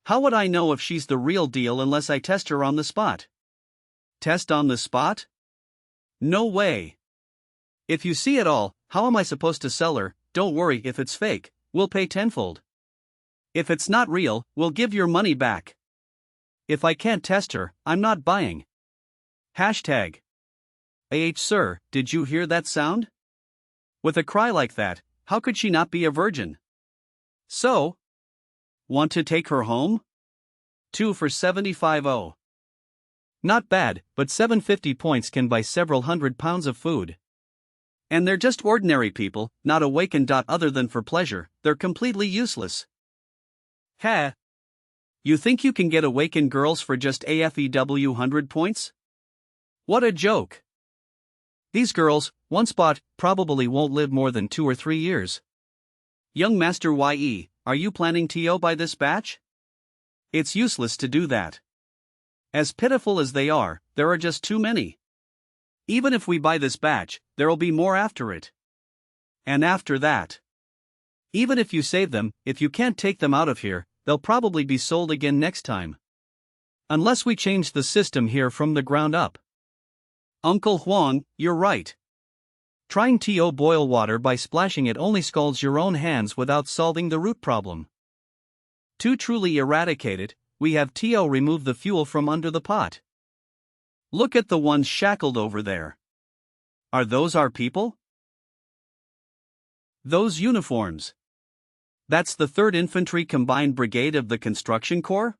How would I know if she's the real deal unless I test her on the spot? Test on the spot? No way. If you see it all, how am I supposed to sell her? Don't worry, if it's fake, we'll pay tenfold. If it's not real, we'll give your money back. If I can't test her, I'm not buying. Hashtag. Sir, did you hear that sound? With a cry like that, how could she not be a virgin? So? Want to take her home? 2 for 75. Not bad, but 750 points can buy several hundred pounds of food. And they're just ordinary people, not awakened. Other than for pleasure, they're completely useless. Ha! You think you can get awakened girls for just AFEW 100 points? What a joke! These girls, once bought, probably won't live more than 2 or 3 years. Young Master YE, are you planning to buy this batch? It's useless to do that. As pitiful as they are, there are just too many. Even if we buy this batch, there'll be more after it. And after that. Even if you save them, if you can't take them out of here, they'll probably be sold again next time. Unless we change the system here from the ground up. Uncle Huang, you're right. Trying to boil water by splashing it only scalds your own hands without solving the root problem. To truly eradicate it, we have to remove the fuel from under the pot. Look at the ones shackled over there. Are those our people? Those uniforms. That's the 3rd Infantry Combined Brigade of the Construction Corps?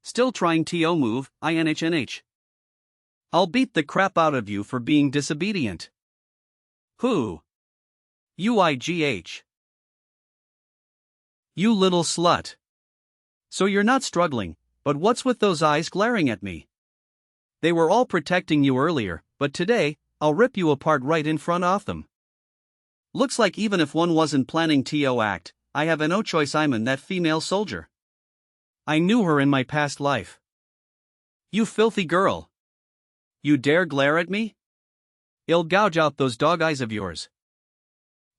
Still trying to move, INHNH. I'll beat the crap out of you for being disobedient. Who? UIGH. You little slut. So you're not struggling, but what's with those eyes glaring at me? They were all protecting you earlier, but today, I'll rip you apart right in front of them. Looks like even if one wasn't planning to act, I have no choice. I'm in that female soldier. I knew her in my past life. You filthy girl. You dare glare at me? I'll gouge out those dog eyes of yours.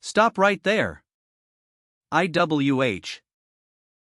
Stop right there. IWH.